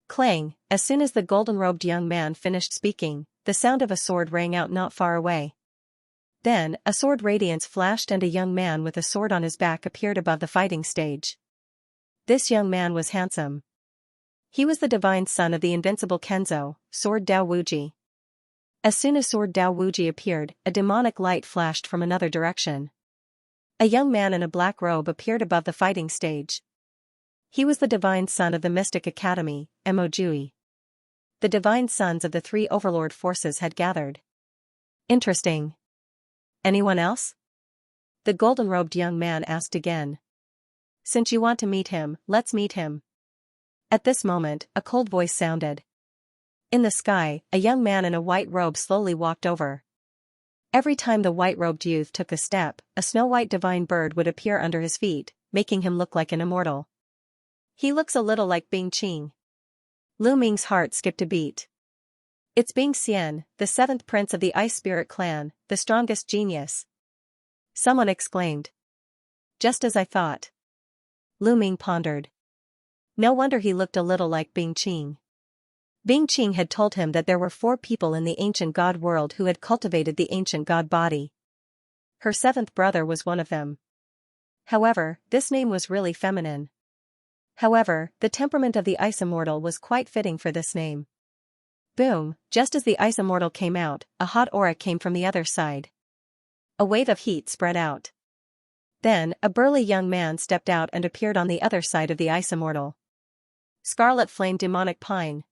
Clang, as soon as the golden-robed young man finished speaking, the sound of a sword rang out not far away. Then, a sword radiance flashed and a young man with a sword on his back appeared above the fighting stage. This young man was handsome. He was the divine son of the invincible Kenzo, Sword Dao Wuji. As soon as Sword Dao Wuji appeared, a demonic light flashed from another direction. A young man in a black robe appeared above the fighting stage. He was the divine son of the Mystic Academy, Mo Jui. The divine sons of the 3 overlord forces had gathered. Interesting. Anyone else? The golden-robed young man asked again. Since you want to meet him, let's meet him. At this moment, a cold voice sounded. In the sky, a young man in a white robe slowly walked over. Every time the white-robed youth took a step, a snow-white divine bird would appear under his feet, making him look like an immortal. He looks a little like Bing Qing. Lu Ming's heart skipped a beat. It's Bing Xian, the 7th prince of the Ice Spirit clan, the strongest genius. Someone exclaimed. Just as I thought. Lu Ming pondered. No wonder he looked a little like Bing Qing. Bing Qing had told him that there were 4 people in the ancient god world who had cultivated the ancient god body. Her 7th brother was one of them. However, this name was really feminine. However, the temperament of the Ice Immortal was quite fitting for this name. Boom, just as the Ice Immortal came out, a hot aura came from the other side. A wave of heat spread out. Then, a burly young man stepped out and appeared on the other side of the Ice Immortal. Scarlet Flame Demonic Pine.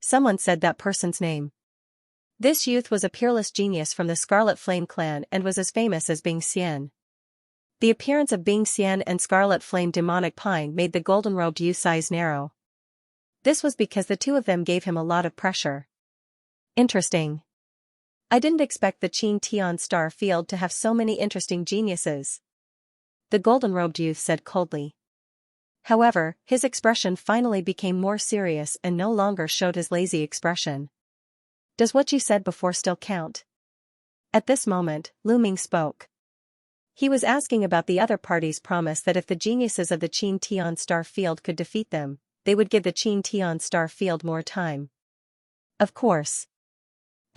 Someone said that person's name. This youth was a peerless genius from the Scarlet Flame clan and was as famous as Bing Xian. The appearance of Bing Xian and Scarlet Flame Demonic Pine made the golden-robed youth's eyes narrow. This was because the two of them gave him a lot of pressure. Interesting. I didn't expect the Qin Tian Star Field to have so many interesting geniuses. The golden-robed youth said coldly. However, his expression finally became more serious and no longer showed his lazy expression. Does what you said before still count? At this moment, Lu Ming spoke. He was asking about the other party's promise that if the geniuses of the Qin Tian Star Field could defeat them, they would give the Qin Tian Star Field more time. Of course.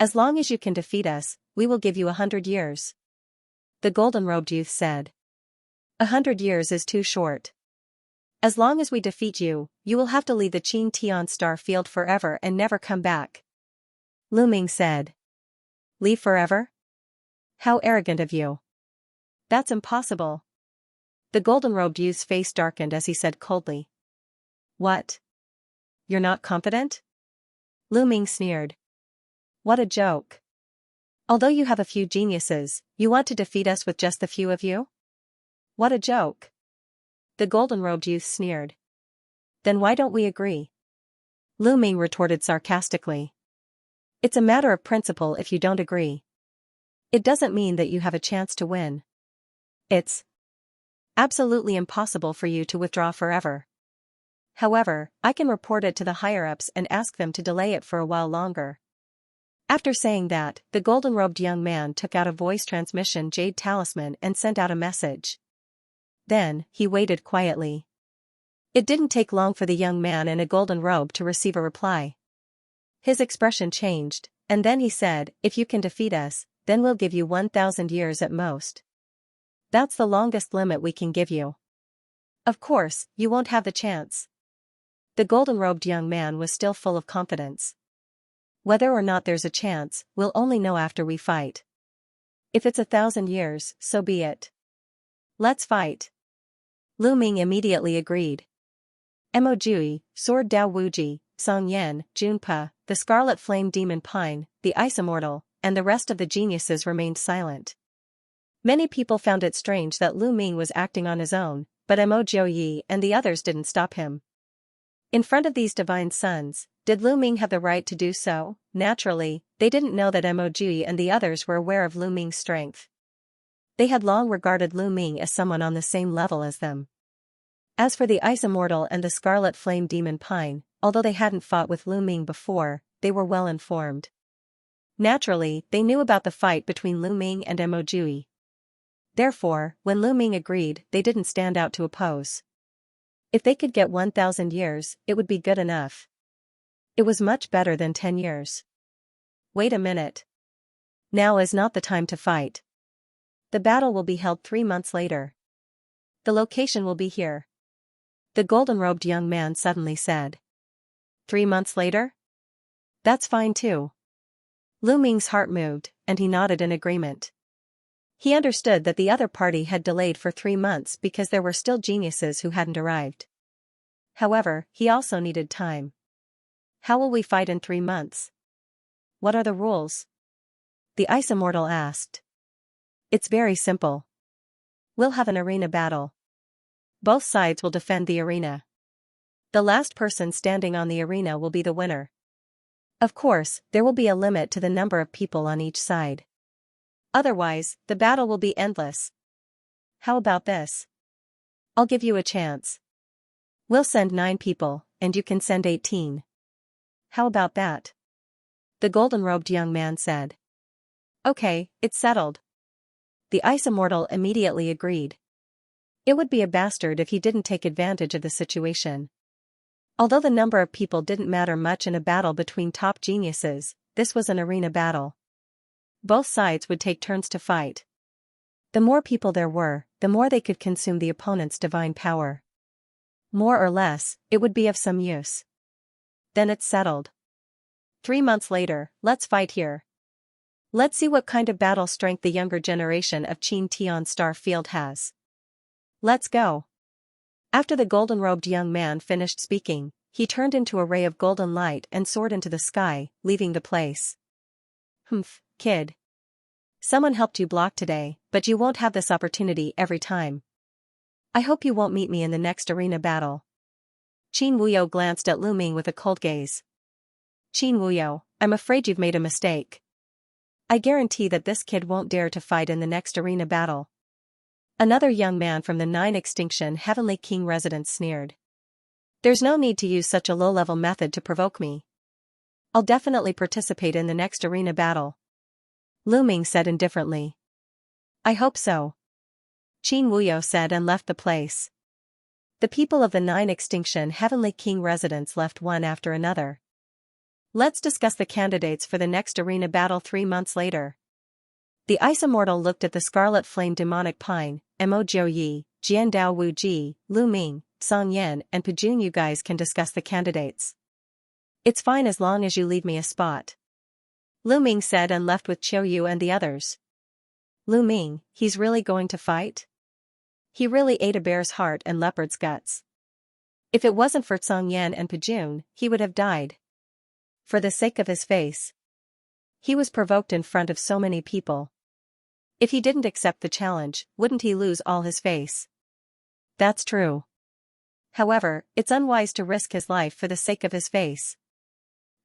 As long as you can defeat us, we will give you 100 years. The golden-robed youth said. 100 years is too short. As long as we defeat you, you will have to leave the Qin Tian Star Field forever and never come back. Lu Ming said. Leave forever? How arrogant of you. That's impossible. The golden-robed youth's face darkened as he said coldly. What? You're not confident? Lu Ming sneered. What a joke. Although you have a few geniuses, you want to defeat us with just the few of you? What a joke. The golden-robed youth sneered. Then why don't we agree? Lu Ming retorted sarcastically. It's a matter of principle if you don't agree. It doesn't mean that you have a chance to win. It's absolutely impossible for you to withdraw forever. However, I can report it to the higher-ups and ask them to delay it for a while longer. After saying that, the golden-robed young man took out a voice transmission jade talisman and sent out a message. Then, he waited quietly. It didn't take long for the young man in a golden robe to receive a reply. His expression changed, and then he said, if you can defeat us, then we'll give you 1,000 years at most. That's the longest limit we can give you. Of course, you won't have the chance. The golden-robed young man was still full of confidence. Whether or not there's a chance, we'll only know after we fight. If it's 1,000 years, so be it. Let's fight. Lu Ming immediately agreed. Mo Jui, Sword Dao Wuji, Song Yan, Junpa, the Scarlet Flame Demon Pine, the Ice Immortal, and the rest of the geniuses remained silent. Many people found it strange that Lu Ming was acting on his own, but Mo Jiuyi and the others didn't stop him. In front of these divine sons, did Lu Ming have the right to do so? Naturally, they didn't know that Mo Jiuyi and the others were aware of Lu Ming's strength. They had long regarded Lu Ming as someone on the same level as them. As for the Ice Immortal and the Scarlet Flame Demon Pine, although they hadn't fought with Lu Ming before, they were well informed. Naturally, they knew about the fight between Lu Ming and Mo Jiuyi. Therefore, when Lu Ming agreed, they didn't stand out to oppose. If they could get 1,000 years, it would be good enough. It was much better than 10 years. Wait a minute. Now is not the time to fight. The battle will be held 3 months later. The location will be here. The golden-robed young man suddenly said. 3 months later? That's fine too. Lu Ming's heart moved, and he nodded in agreement. He understood that the other party had delayed for 3 months because there were still geniuses who hadn't arrived. However, he also needed time. How will we fight in 3 months? What are the rules? The Ice Immortal asked. It's very simple. We'll have an arena battle. Both sides will defend the arena. The last person standing on the arena will be the winner. Of course, there will be a limit to the number of people on each side. Otherwise, the battle will be endless. How about this? I'll give you a chance. We'll send 9 people, and you can send 18. How about that? The golden-robed young man said. Okay, it's settled. The Ice Immortal immediately agreed. It would be a bastard if he didn't take advantage of the situation. Although the number of people didn't matter much in a battle between top geniuses, this was an arena battle. Both sides would take turns to fight. The more people there were, the more they could consume the opponent's divine power. More or less, it would be of some use. Then it's settled. 3 months later, let's fight here. Let's see what kind of battle strength the younger generation of Qin Tian Star Field has. Let's go. After the golden-robed young man finished speaking, he turned into a ray of golden light and soared into the sky, leaving the place. Humph, kid. Someone helped you block today, but you won't have this opportunity every time. I hope you won't meet me in the next arena battle. Qin Wuyo glanced at Lu Ming with a cold gaze. Qin Wuyo, I'm afraid you've made a mistake. I guarantee that this kid won't dare to fight in the next arena battle. Another young man from the 9 Extinction Heavenly King residence sneered. There's no need to use such a low-level method to provoke me. I'll definitely participate in the next arena battle. Lu Ming said indifferently. I hope so. Qin Wuyo said and left the place. The people of the 9 Extinction Heavenly King residence left one after another. Let's discuss the candidates for the next arena battle 3 months later. The Ice Immortal looked at the Scarlet Flame Demonic Pine, Mo Jiuyi, Jian Dao Wu Ji, Lu Ming, Song Yan and Pajun. You guys can discuss the candidates. It's fine as long as you leave me a spot. Lu Ming said and left with Qiu Yu and the others. Lu Ming, he's really going to fight? He really ate a bear's heart and leopard's guts. If it wasn't for Song Yan and Pajun, he would have died. For the sake of his face. He was provoked in front of so many people. If he didn't accept the challenge, wouldn't he lose all his face? That's true. However, it's unwise to risk his life for the sake of his face.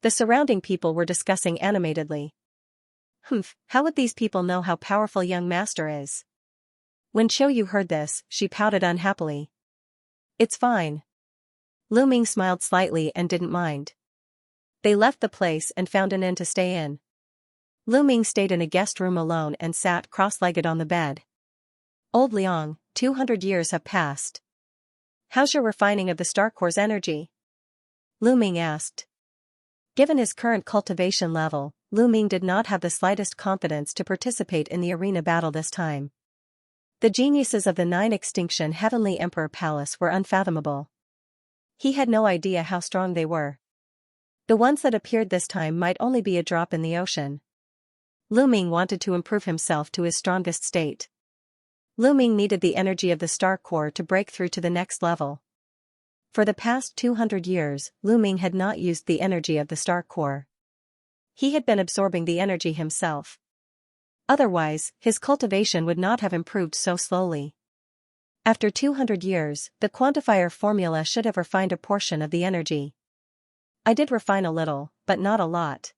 The surrounding people were discussing animatedly. Humph, how would these people know how powerful young master is? When Qiu Yu heard this, she pouted unhappily. It's fine. Lu Ming smiled slightly and didn't mind. They left the place and found an inn to stay in. Lu Ming stayed in a guest room alone and sat cross-legged on the bed. Old Liang, 200 years have passed. How's your refining of the Star Core's energy? Lu Ming asked. Given his current cultivation level, Lu Ming did not have the slightest confidence to participate in the arena battle this time. The geniuses of the 9 Extinction Heavenly Emperor Palace were unfathomable. He had no idea how strong they were. The ones that appeared this time might only be a drop in the ocean. Lu Ming wanted to improve himself to his strongest state. Lu Ming needed the energy of the Star Core to break through to the next level. For the past 200 years, Lu Ming had not used the energy of the Star Core. He had been absorbing the energy himself. Otherwise, his cultivation would not have improved so slowly. After 200 years, the quantifier formula should have refined a portion of the energy. I did refine a little, but not a lot.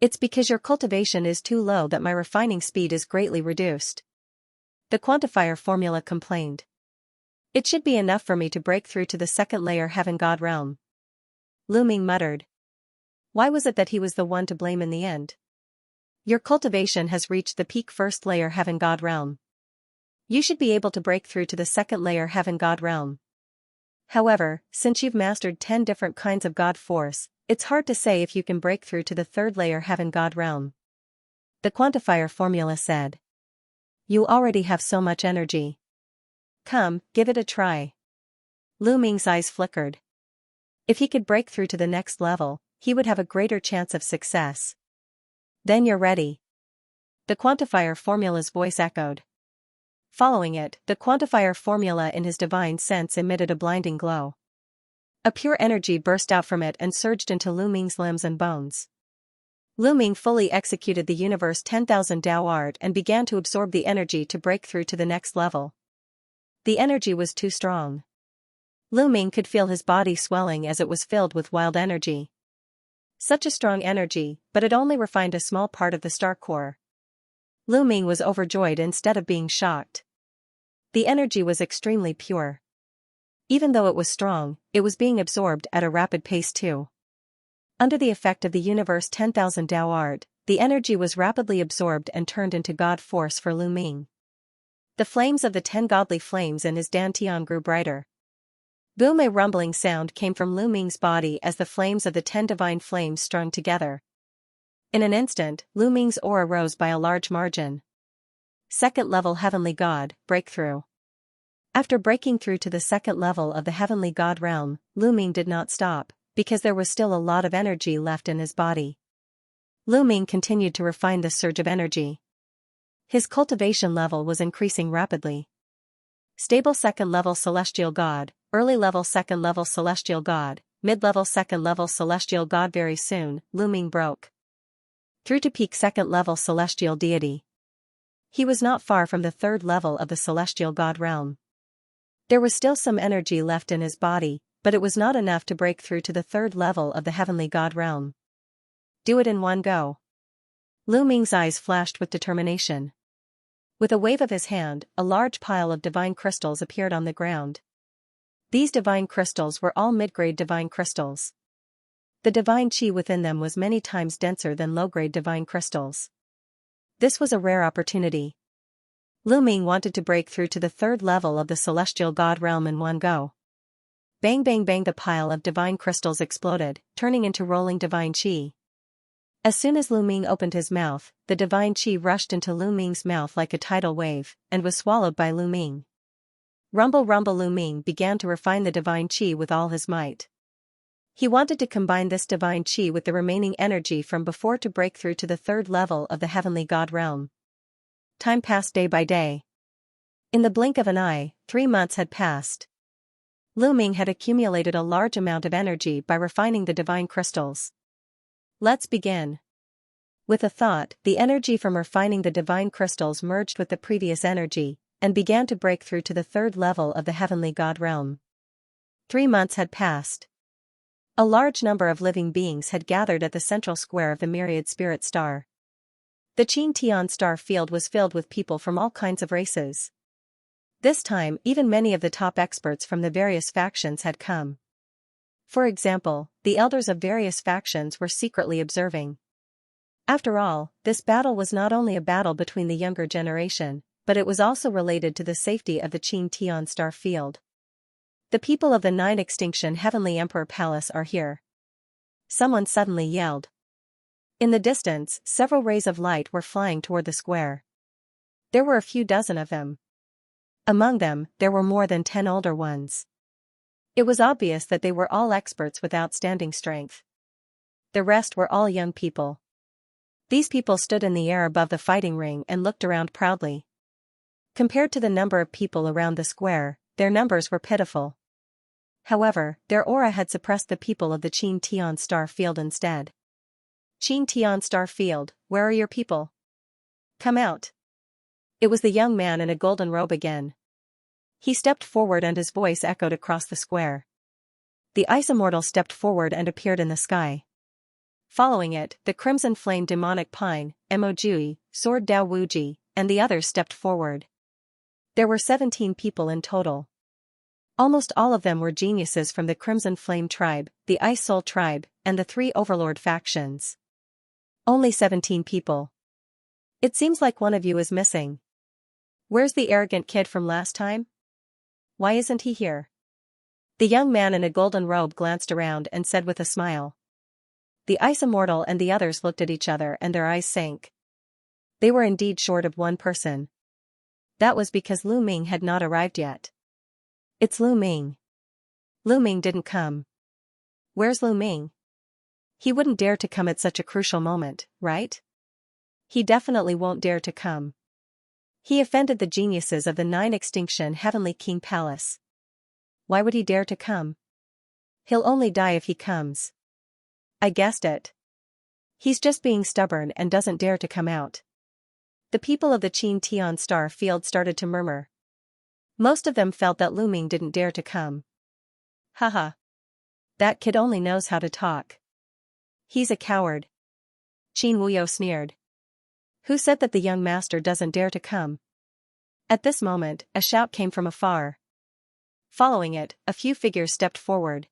It's because your cultivation is too low that my refining speed is greatly reduced. The quantifier formula complained. It should be enough for me to break through to the second layer Heaven God realm. Lu Ming muttered. Why was it that he was the one to blame in the end? Your cultivation has reached the peak first layer Heaven God realm. You should be able to break through to the second layer Heaven God realm. However, since you've mastered 10 different kinds of God force, it's hard to say if you can break through to the third layer Heaven God realm. The quantifier formula said. You already have so much energy. Come, give it a try. Lu Ming's eyes flickered. If he could break through to the next level, he would have a greater chance of success. Then you're ready. The quantifier formula's voice echoed. Following it, the quantifier formula in his divine sense emitted a blinding glow. A pure energy burst out from it and surged into Lu Ming's limbs and bones. Lu Ming fully executed the universe 10,000 Dao art and began to absorb the energy to break through to the next level. The energy was too strong. Lu Ming could feel his body swelling as it was filled with wild energy. Such a strong energy, but it only refined a small part of the Star Core. Lu Ming was overjoyed instead of being shocked. The energy was extremely pure. Even though it was strong, it was being absorbed at a rapid pace too. Under the effect of the universe 10,000 Dao art, the energy was rapidly absorbed and turned into God force for Lu Ming. The flames of the 10 godly flames in his dantian grew brighter. Boom! A rumbling sound came from Lu Ming's body as the flames of the 10 divine flames strung together. In an instant, Lu Ming's aura rose by a large margin. Second level Heavenly God, breakthrough. After breaking through to the second level of the Heavenly God realm, Lu Ming did not stop, because there was still a lot of energy left in his body. Lu Ming continued to refine this surge of energy. His cultivation level was increasing rapidly. Stable second level Celestial God, early level second level Celestial God, mid-level second level Celestial God. Very soon, Lu Ming broke through to peak second level Celestial Deity. He was not far from the third level of the Celestial God realm. There was still some energy left in his body, but it was not enough to break through to the third level of the Heavenly God realm. Do it in one go. Lu Ming's eyes flashed with determination. With a wave of his hand, a large pile of divine crystals appeared on the ground. These divine crystals were all mid-grade divine crystals. The divine chi within them was many times denser than low-grade divine crystals. This was a rare opportunity. Lu Ming wanted to break through to the third level of the Celestial God realm in one go. Bang bang bang! The pile of divine crystals exploded, turning into rolling divine chi. As soon as Lu Ming opened his mouth, the divine chi rushed into Lu Ming's mouth like a tidal wave, and was swallowed by Lu Ming. Rumble rumble! Lu Ming began to refine the divine chi with all his might. He wanted to combine this divine chi with the remaining energy from before to break through to the third level of the Heavenly God realm. Time passed day by day. In the blink of an eye, 3 months had passed. Lu Ming had accumulated a large amount of energy by refining the divine crystals. Let's begin. With a thought, the energy from refining the divine crystals merged with the previous energy, and began to break through to the third level of the Heavenly God realm. 3 months had passed. A large number of living beings had gathered at the central square of the myriad spirit star. The Xianxia star field was filled with people from all kinds of races. This time, even many of the top experts from the various factions had come. For example, the elders of various factions were secretly observing. After all, this battle was not only a battle between the younger generation, but it was also related to the safety of the Xianxia star field. The people of the 9 Extinction Heavenly Emperor Palace are here. Someone suddenly yelled. In the distance, several rays of light were flying toward the square. There were a few dozen of them. Among them, there were more than 10 older ones. It was obvious that they were all experts with outstanding strength. The rest were all young people. These people stood in the air above the fighting ring and looked around proudly. Compared to the number of people around the square, their numbers were pitiful. However, their aura had suppressed the people of the Xianxia star field instead. Xianxia star field, where are your people? Come out. It was the young man in a golden robe again. He stepped forward and his voice echoed across the square. The Ice Immortal stepped forward and appeared in the sky. Following it, the Crimson Flame Demonic Pine, Emojui, Sword Dao Wuji, and the others stepped forward. There were 17 people in total. Almost all of them were geniuses from the Crimson Flame tribe, the Ice Soul tribe, and the 3 Overlord factions. Only 17 people. It seems like one of you is missing. Where's the arrogant kid from last time? Why isn't he here? The young man in a golden robe glanced around and said with a smile. The Ice Immortal and the others looked at each other and their eyes sank. They were indeed short of one person. That was because Lu Ming had not arrived yet. It's Lu Ming. Lu Ming didn't come. Where's Lu Ming? He wouldn't dare to come at such a crucial moment, right? He definitely won't dare to come. He offended the geniuses of the 9 Extinction Heavenly King Palace. Why would he dare to come? He'll only die if he comes. I guessed it. He's just being stubborn and doesn't dare to come out. The people of the Xianxia star field started to murmur. Most of them felt that Lu Ming didn't dare to come. Haha. That kid only knows how to talk. He's a coward. Qin Wuyo sneered. Who said that the young master doesn't dare to come? At this moment, a shout came from afar. Following it, a few figures stepped forward.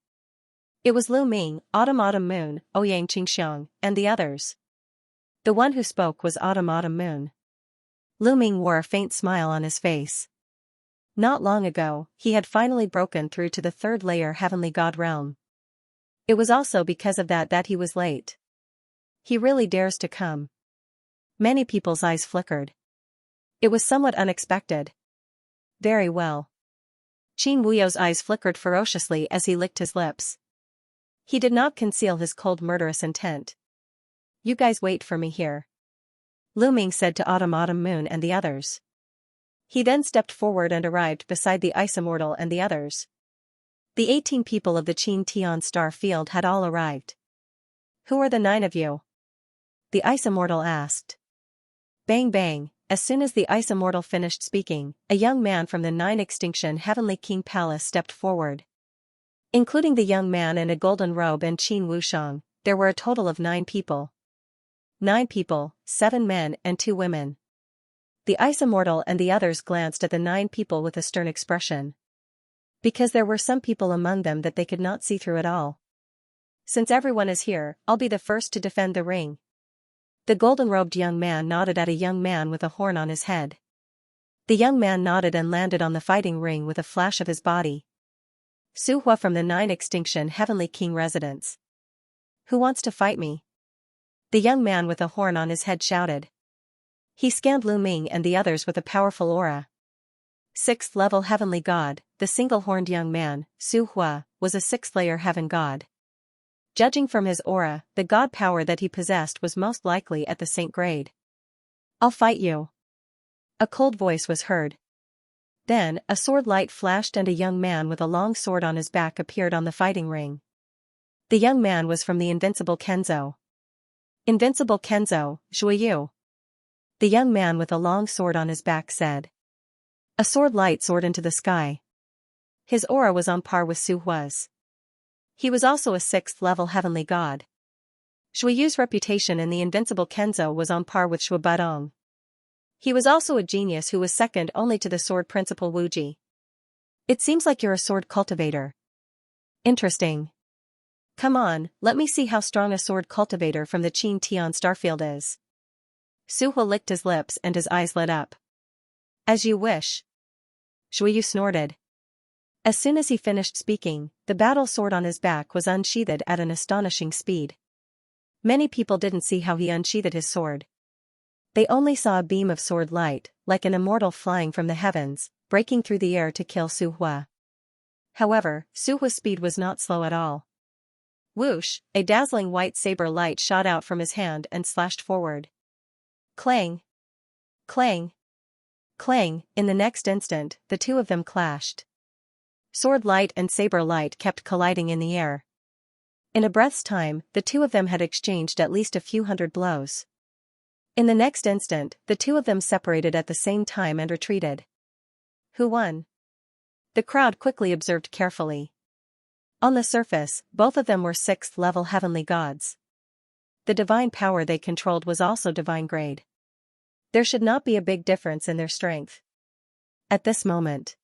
It was Lu Ming, Autumn Moon, Ouyang Qingxiang, and the others. The one who spoke was Autumn Moon. Lu Ming wore a faint smile on his face. Not long ago, he had finally broken through to the third layer heavenly god realm. It was also because of that he was late. He really dares to come. Many people's eyes flickered. It was somewhat unexpected. Very well. Qin Wuyo's eyes flickered ferociously as he licked his lips. He did not conceal his cold murderous intent. You guys wait for me here, Lu Ming said to Autumn Moon and the others. He then stepped forward and arrived beside the Ice Immortal and the others. The 18 people of the Qin Tian Star Field had all arrived. Who are the 9 of you? The Ice Immortal asked. Bang bang, as soon as the Ice Immortal finished speaking, a young man from the 9 Extinction Heavenly King Palace stepped forward. Including the young man in a golden robe and Qin Wushang, there were a total of 9 people. 9 people, 7 men and 2 women. The Ice Immortal and the others glanced at the 9 people with a stern expression. Because there were some people among them that they could not see through at all. Since everyone is here, I'll be the first to defend the ring. The golden-robed young man nodded at a young man with a horn on his head. The young man nodded and landed on the fighting ring with a flash of his body. Su Hua from the 9 Extinction Heavenly King residence. Who wants to fight me? The young man with a horn on his head shouted. He scanned Lu Ming and the others with a powerful aura. 6th level heavenly god, the single-horned young man, Su Hua, was a 6th layer heaven god. Judging from his aura, the god power that he possessed was most likely at the saint grade. I'll fight you. A cold voice was heard. Then, a sword light flashed and a young man with a long sword on his back appeared on the fighting ring. The young man was from the Invincible Kenzo. Invincible Kenzo, Zhuyu. The young man with a long sword on his back said. A sword light soared into the sky. His aura was on par with Su Hua's. He was also a 6th level heavenly god. Zhuiyu's reputation in the Invincible Kenzo was on par with Shui Budong. He was also a genius who was second only to the sword principal Wuji. It seems like you're a sword cultivator. Interesting. Come on, let me see how strong a sword cultivator from the Qin Tian Starfield is. Su Hua licked his lips and his eyes lit up. As you wish. Zhuiyu snorted. As soon as he finished speaking, the battle sword on his back was unsheathed at an astonishing speed. Many people didn't see how he unsheathed his sword. They only saw a beam of sword light, like an immortal flying from the heavens, breaking through the air to kill Su Hua. However, Su Hua's speed was not slow at all. Whoosh, a dazzling white saber light shot out from his hand and slashed forward. Clang! Clang! Clang! In the next instant, the two of them clashed. Sword light and saber light kept colliding in the air. In a breath's time, the two of them had exchanged at least a few hundred blows. In the next instant, the two of them separated at the same time and retreated. Who won? The crowd quickly observed carefully. On the surface, both of them were 6th level heavenly gods. The divine power they controlled was also divine grade. There should not be a big difference in their strength. At this moment.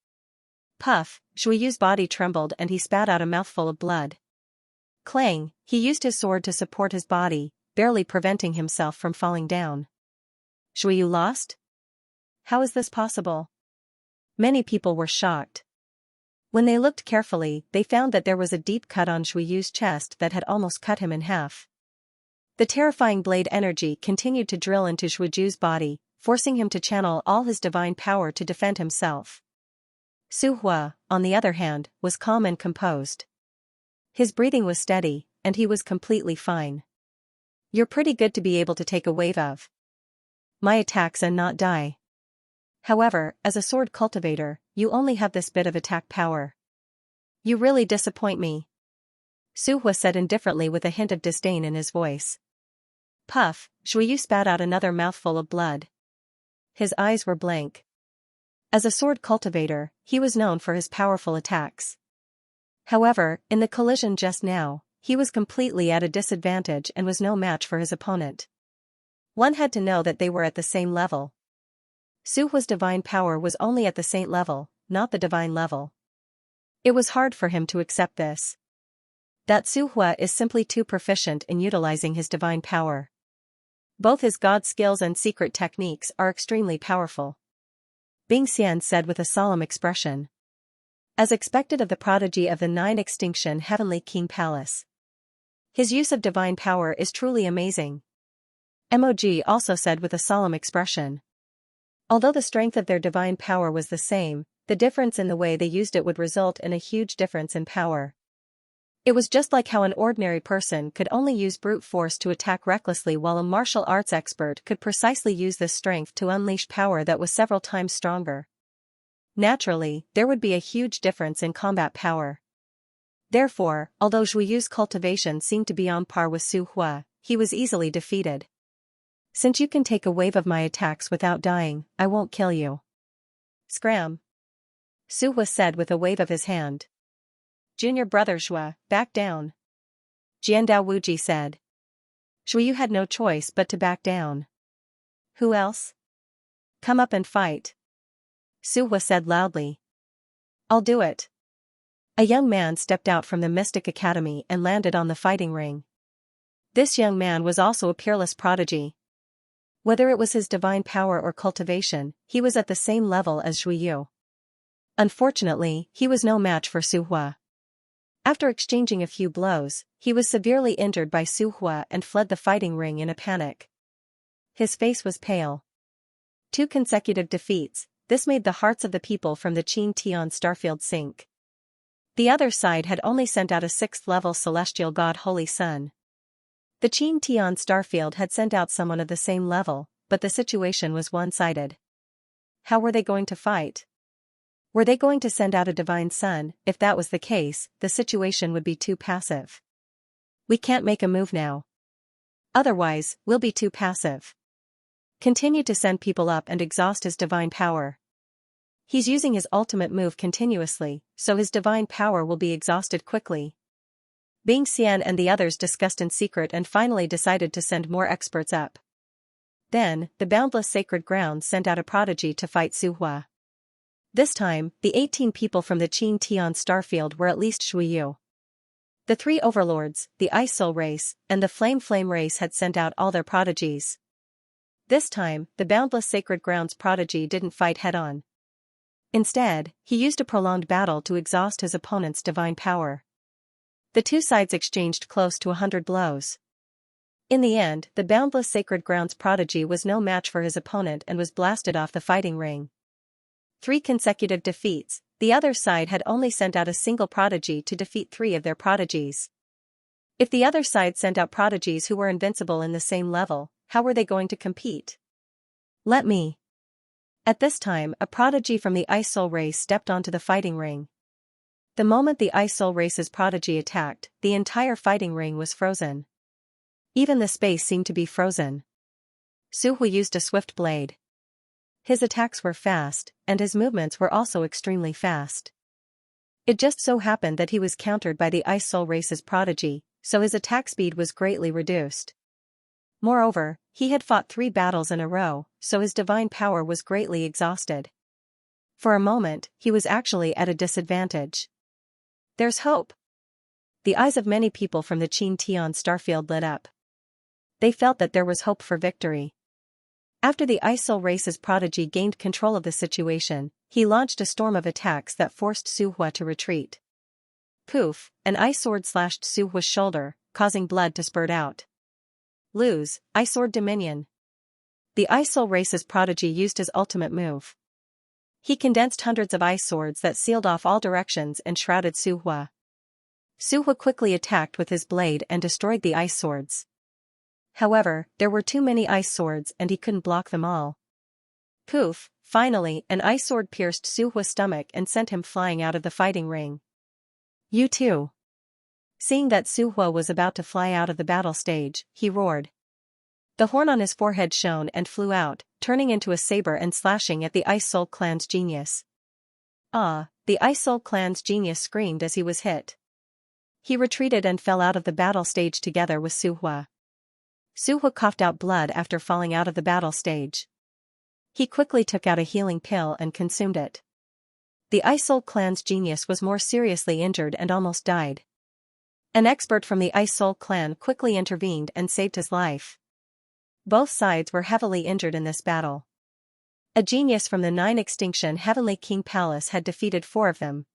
Puff, Zhuiyu's body trembled and he spat out a mouthful of blood. Clang, he used his sword to support his body, barely preventing himself from falling down. Zhuiyu lost? How is this possible? Many people were shocked. When they looked carefully, they found that there was a deep cut on Zhuiyu's chest that had almost cut him in half. The terrifying blade energy continued to drill into Zhuiyu's body, forcing him to channel all his divine power to defend himself. Su Hua, on the other hand, was calm and composed. His breathing was steady, and he was completely fine. You're pretty good to be able to take a wave of my attacks and not die. However, as a sword cultivator, you only have this bit of attack power. You really disappoint me. Su Hua said indifferently with a hint of disdain in his voice. Puff, Zhuiyu spat out another mouthful of blood. His eyes were blank. As a sword cultivator, he was known for his powerful attacks. However, in the collision just now, he was completely at a disadvantage and was no match for his opponent. One had to know that they were at the same level. Su Hua's divine power was only at the saint level, not the divine level. It was hard for him to accept this. That Su Hua is simply too proficient in utilizing his divine power. Both his god skills and secret techniques are extremely powerful. Bing Xian said with a solemn expression. As expected of the prodigy of the Nine Extinction Heavenly King Palace. His use of divine power is truly amazing. Mog also said with a solemn expression. Although the strength of their divine power was the same, the difference in the way they used it would result in a huge difference in power. It was just like how an ordinary person could only use brute force to attack recklessly, while a martial arts expert could precisely use this strength to unleash power that was several times stronger. Naturally, there would be a huge difference in combat power. Therefore, although Zhu Yu's cultivation seemed to be on par with Su Hua, he was easily defeated. Since you can take a wave of my attacks without dying, I won't kill you. Scram. Su Hua said with a wave of his hand. Junior brother Zhua, back down. Jiandao Wuji said. Zhu Yu had no choice but to back down. Who else? Come up and fight. Su Hua said loudly. I'll do it. A young man stepped out from the Mystic Academy and landed on the fighting ring. This young man was also a peerless prodigy. Whether it was his divine power or cultivation, he was at the same level as Zhu Yu. Unfortunately, he was no match for Su Hua. After exchanging a few blows, he was severely injured by Su Hua and fled the fighting ring in a panic. His face was pale. 2 consecutive defeats, this made the hearts of the people from the Qin Tian Starfield sink. The other side had only sent out a 6th-level celestial god Holy Sun. The Qin Tian Starfield had sent out someone of the same level, but the situation was one-sided. How were they going to fight? Were they going to send out a divine sun? If that was the case, the situation would be too passive. We can't make a move now. Otherwise, we'll be too passive. Continue to send people up and exhaust his divine power. He's using his ultimate move continuously, so his divine power will be exhausted quickly. Bing Xian and the others discussed in secret and finally decided to send more experts up. Then, the boundless sacred ground sent out a prodigy to fight Su Hua. This time, the 18 people from the Qin Tian Starfield were at least Zhu Yu. The 3 overlords, the Ice Soul race, and the Flame race had sent out all their prodigies. This time, the boundless sacred ground's prodigy didn't fight head-on. Instead, he used a prolonged battle to exhaust his opponent's divine power. The 2 sides exchanged close to 100 blows. In the end, the boundless sacred ground's prodigy was no match for his opponent and was blasted off the fighting ring. 3 consecutive defeats, the other side had only sent out a single prodigy to defeat 3 of their prodigies. If the other side sent out prodigies who were invincible in the same level, how were they going to compete? Let me. At this time, a prodigy from the Ice Soul race stepped onto the fighting ring. The moment the Ice Soul race's prodigy attacked, the entire fighting ring was frozen. Even the space seemed to be frozen. Su Hua used a swift blade. His attacks were fast, and his movements were also extremely fast. It just so happened that he was countered by the Ice Soul race's prodigy, so his attack speed was greatly reduced. Moreover, he had fought 3 battles in a row, so his divine power was greatly exhausted. For a moment, he was actually at a disadvantage. There's hope. The eyes of many people from the Qin Tian Starfield lit up. They felt that there was hope for victory. After the Ice Soul race's prodigy gained control of the situation, he launched a storm of attacks that forced Su Hua to retreat. Poof, an ice sword slashed Su Hua's shoulder, causing blood to spurt out. Lose, Ice Sword Dominion. The Ice Soul race's prodigy used his ultimate move. He condensed hundreds of ice swords that sealed off all directions and shrouded Su Hua. Su Hua quickly attacked with his blade and destroyed the ice swords. However, there were too many ice swords and he couldn't block them all. Poof, finally, an ice sword pierced Su Hua's stomach and sent him flying out of the fighting ring. You too. Seeing that Su Hua was about to fly out of the battle stage, he roared. The horn on his forehead shone and flew out, turning into a saber and slashing at the Ice Soul clan's genius. Ah, the Ice Soul clan's genius screamed as he was hit. He retreated and fell out of the battle stage together with Su Hua. Su Hua coughed out blood after falling out of the battle stage. He quickly took out a healing pill and consumed it. The Ice Soul clan's genius was more seriously injured and almost died. An expert from the Ice Soul clan quickly intervened and saved his life. Both sides were heavily injured in this battle. A genius from the Nine Extinction Heavenly King Palace had defeated 4 of them.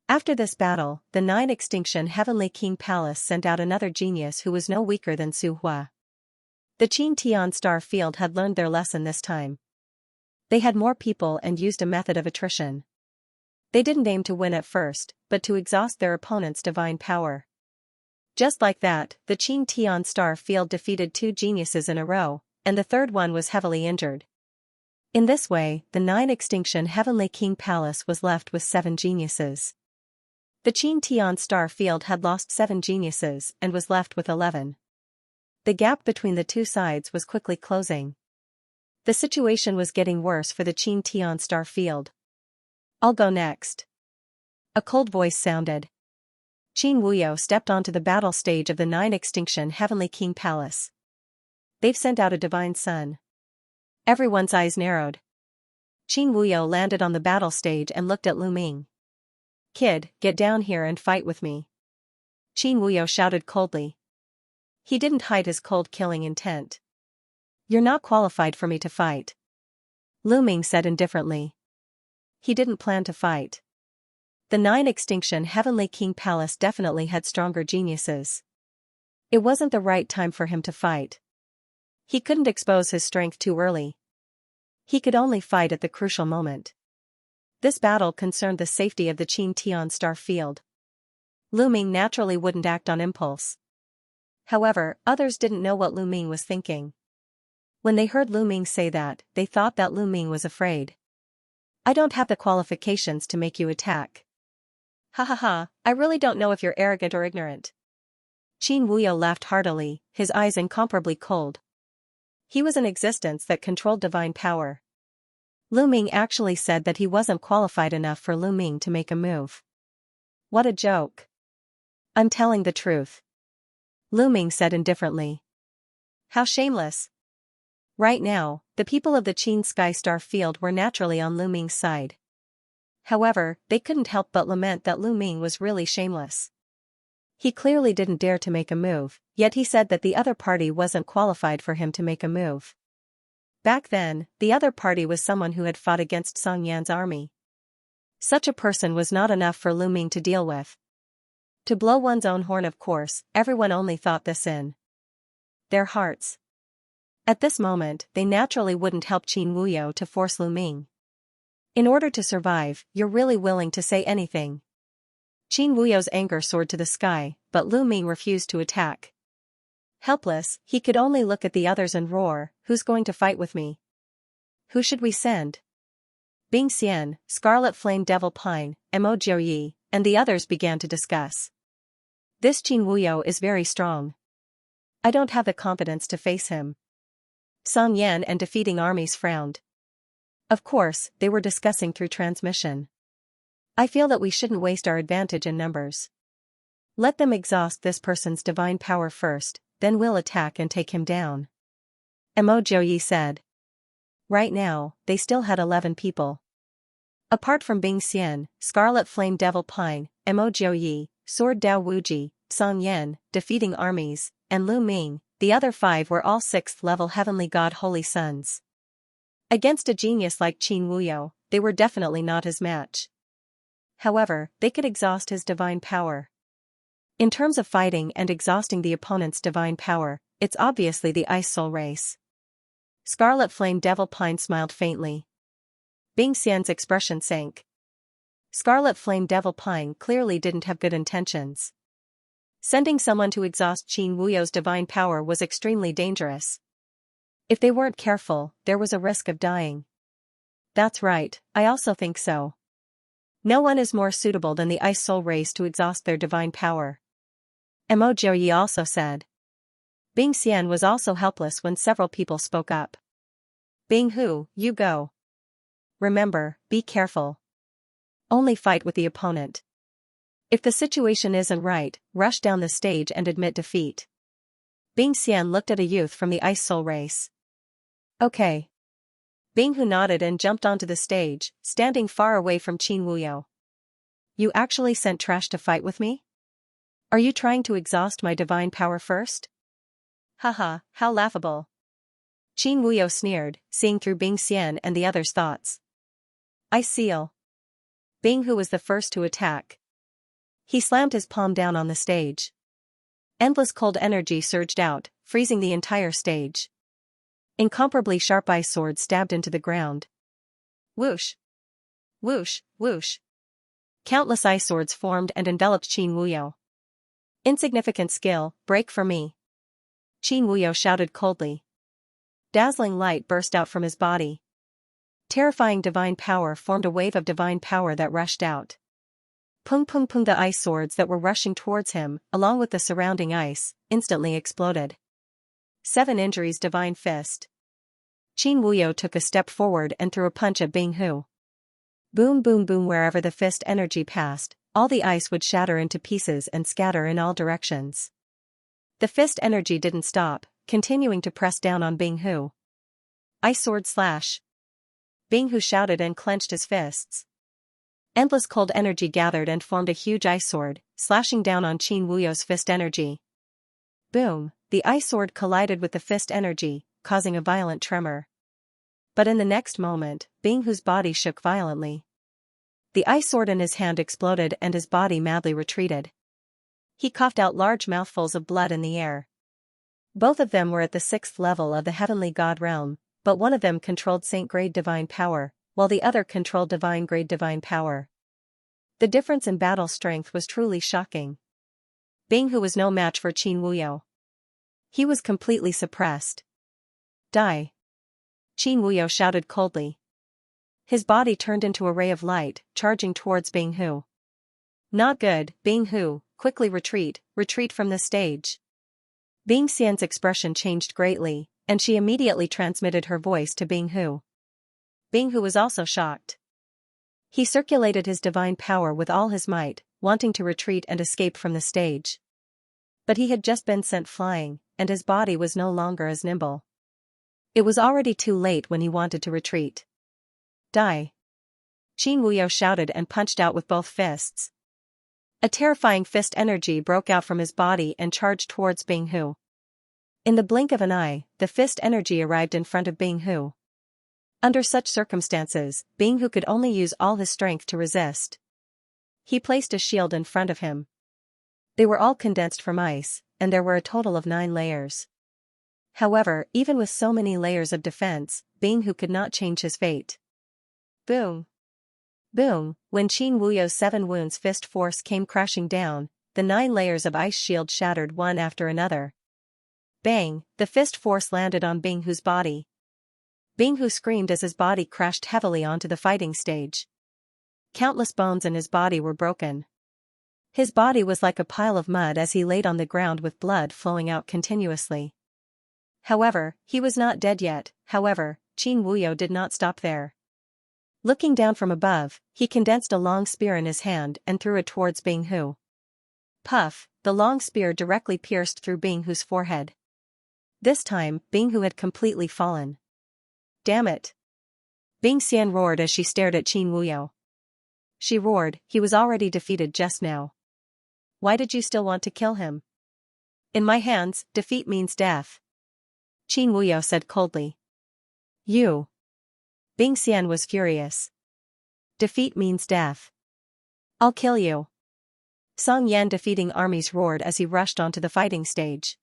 After this battle, the Nine Extinction Heavenly King Palace sent out another genius who was no weaker than Su Hua. The Qin Tian Star Field had learned their lesson this time. They had more people and used a method of attrition. They didn't aim to win at first, but to exhaust their opponent's divine power. Just like that, the Qin Tian Star Field defeated 2 geniuses in a row, and the third one was heavily injured. In this way, the Nine Extinction Heavenly King Palace was left with 7 geniuses. The Qin Tian Star Field had lost 7 geniuses and was left with 11. The gap between the two sides was quickly closing. The situation was getting worse for the Qin Tian Star Field. "I'll go next." A cold voice sounded. Qin Wuyo stepped onto the battle stage of the Nine Extinction Heavenly King Palace. "They've sent out a divine son." Everyone's eyes narrowed. Qin Wuyo landed on the battle stage and looked at Lu Ming. "Kid, get down here and fight with me." Qin Wuyo shouted coldly. He didn't hide his cold killing intent. "You're not qualified for me to fight," Lu Ming said indifferently. He didn't plan to fight. The Nine Extinction Heavenly King Palace definitely had stronger geniuses. It wasn't the right time for him to fight. He couldn't expose his strength too early. He could only fight at the crucial moment. This battle concerned the safety of the Qin Tian Star Field. Lu Ming naturally wouldn't act on impulse. However, others didn't know what Lu Ming was thinking. When they heard Lu Ming say that, they thought that Lu Ming was afraid. "I don't have the qualifications to make you attack." "Ha ha ha, I really don't know if you're arrogant or ignorant." Qin Wuyo laughed heartily, his eyes incomparably cold. He was an existence that controlled divine power. Lu Ming actually said that he wasn't qualified enough for Lu Ming to make a move. What a joke. "I'm telling the truth," Lu Ming said indifferently. "How shameless." Right now, the people of the Qin Sky Star Field were naturally on Lu Ming's side. However, they couldn't help but lament that Lu Ming was really shameless. He clearly didn't dare to make a move, yet he said that the other party wasn't qualified for him to make a move. Back then, the other party was someone who had fought against Song Yan's army. Such a person was not enough for Lu Ming to deal with. To blow one's own horn, of course, everyone only thought this in their hearts. At this moment, they naturally wouldn't help Qin Wuyo to force Lu Ming. In order to survive, you're really willing to say anything. Qin Wuyo's anger soared to the sky, but Lu Ming refused to attack. Helpless, he could only look at the others and roar, "Who's going to fight with me? Who should we send?" Bing Xian, Scarlet Flame Devil Pine, Mo Jiuyi, and the others began to discuss. "This Qin Wuyo is very strong. I don't have the competence to face him." Song Yan and defeating armies frowned. Of course, they were discussing through transmission. "I feel that we shouldn't waste our advantage in numbers. Let them exhaust this person's divine power first, then we'll attack and take him down," Mo Jiuyi said. Right now, they still had 11 people. Apart from Bing Xian, Scarlet Flame Devil Pine, Mo Jiuyi, Sword Dao Wuji, Song Yan, defeating armies, and Lu Ming, the other 5 were all 6th-level Heavenly God Holy Sons. Against a genius like Qin Wuyo, they were definitely not his match. However, they could exhaust his divine power. In terms of fighting and exhausting the opponent's divine power, it's obviously the Ice Soul race. Scarlet Flame Devil Pine smiled faintly. Bing Xian's expression sank. Scarlet Flame Devil Pine clearly didn't have good intentions. Sending someone to exhaust Qin Wuyo's divine power was extremely dangerous. If they weren't careful, there was a risk of dying. "That's right, I also think so. No one is more suitable than the Ice Soul race to exhaust their divine power," Mo Jiuyi also said. Bing Xian was also helpless when several people spoke up. "Bing Hu, you go. Remember, be careful. Only fight with the opponent. If the situation isn't right, rush down the stage and admit defeat." Bing Xian looked at a youth from the Ice Soul race. "Okay." Bing Hu nodded and jumped onto the stage, standing far away from Qin Wuyo. "You actually sent trash to fight with me? Are you trying to exhaust my divine power first? Haha, how laughable." Qin Wuyo sneered, seeing through Bing Xian and the others' thoughts. I seal. Bing Hu was the first to attack. He slammed his palm down on the stage. Endless cold energy surged out, freezing the entire stage. Incomparably sharp ice swords stabbed into the ground. Whoosh! Whoosh! Whoosh! Countless ice swords formed and enveloped Qin Wuyo. Insignificant skill, break for me. Qin Wuyo shouted coldly. Dazzling light burst out from his body. Terrifying divine power formed a wave of divine power that rushed out. Pung pung pung, the ice swords that were rushing towards him, along with the surrounding ice, instantly exploded. 7 injuries divine fist. Qin Wuyo took a step forward and threw a punch at Bing Hu. Boom boom boom, wherever the fist energy passed, all the ice would shatter into pieces and scatter in all directions. The fist energy didn't stop, continuing to press down on Bing Hu. Ice sword slash. Bing Hu shouted and clenched his fists. Endless cold energy gathered and formed a huge ice sword, slashing down on Qin Wuyo's fist energy. Boom, the ice sword collided with the fist energy, causing a violent tremor. But in the next moment, Bing Hu's body shook violently. The ice sword in his hand exploded and his body madly retreated. He coughed out large mouthfuls of blood in the air. Both of them were at the 6th level of the heavenly god realm, but one of them controlled saint-grade divine power, while the other controlled divine-grade divine power. The difference in battle strength was truly shocking. Bing Hu was no match for Qin Wuyo. He was completely suppressed. Die! Qin Wuyo shouted coldly. His body turned into a ray of light, charging towards Bing Hu. Not good, Bing Hu, quickly retreat from the stage. Bing Xian's expression changed greatly, and she immediately transmitted her voice to Bing Hu. Bing Hu was also shocked. He circulated his divine power with all his might, wanting to retreat and escape from the stage. But he had just been sent flying, and his body was no longer as nimble. It was already too late when he wanted to retreat. Die! Qin Wuyo shouted and punched out with both fists. A terrifying fist energy broke out from his body and charged towards Bing Hu. In the blink of an eye, the fist energy arrived in front of Bing Hu. Under such circumstances, Bing Hu could only use all his strength to resist. He placed a shield in front of him. They were all condensed from ice, and there were a total of 9 layers. However, even with so many layers of defense, Bing Hu could not change his fate. Boom! Boom! When Qin Wuyo's 7 wounds fist force came crashing down, the 9 layers of ice shield shattered one after another. Bang! The fist force landed on Bing Hu's body. Bing Hu screamed as his body crashed heavily onto the fighting stage. Countless bones in his body were broken. His body was like a pile of mud as he laid on the ground with blood flowing out continuously. However, he was not dead yet. However, Qin Wuyo did not stop there. Looking down from above, he condensed a long spear in his hand and threw it towards Bing Hu. Puff, the long spear directly pierced through Bing Hu's forehead. This time, Bing Hu had completely fallen. Damn it! Bing Xian roared as she stared at Qin Wuyo. She roared, he was already defeated just now. Why did you still want to kill him? In my hands, defeat means death. Qin Wuyo said coldly. You. Bing Xian was furious. Defeat means death. I'll kill you. Song Yan defeating armies roared as he rushed onto the fighting stage.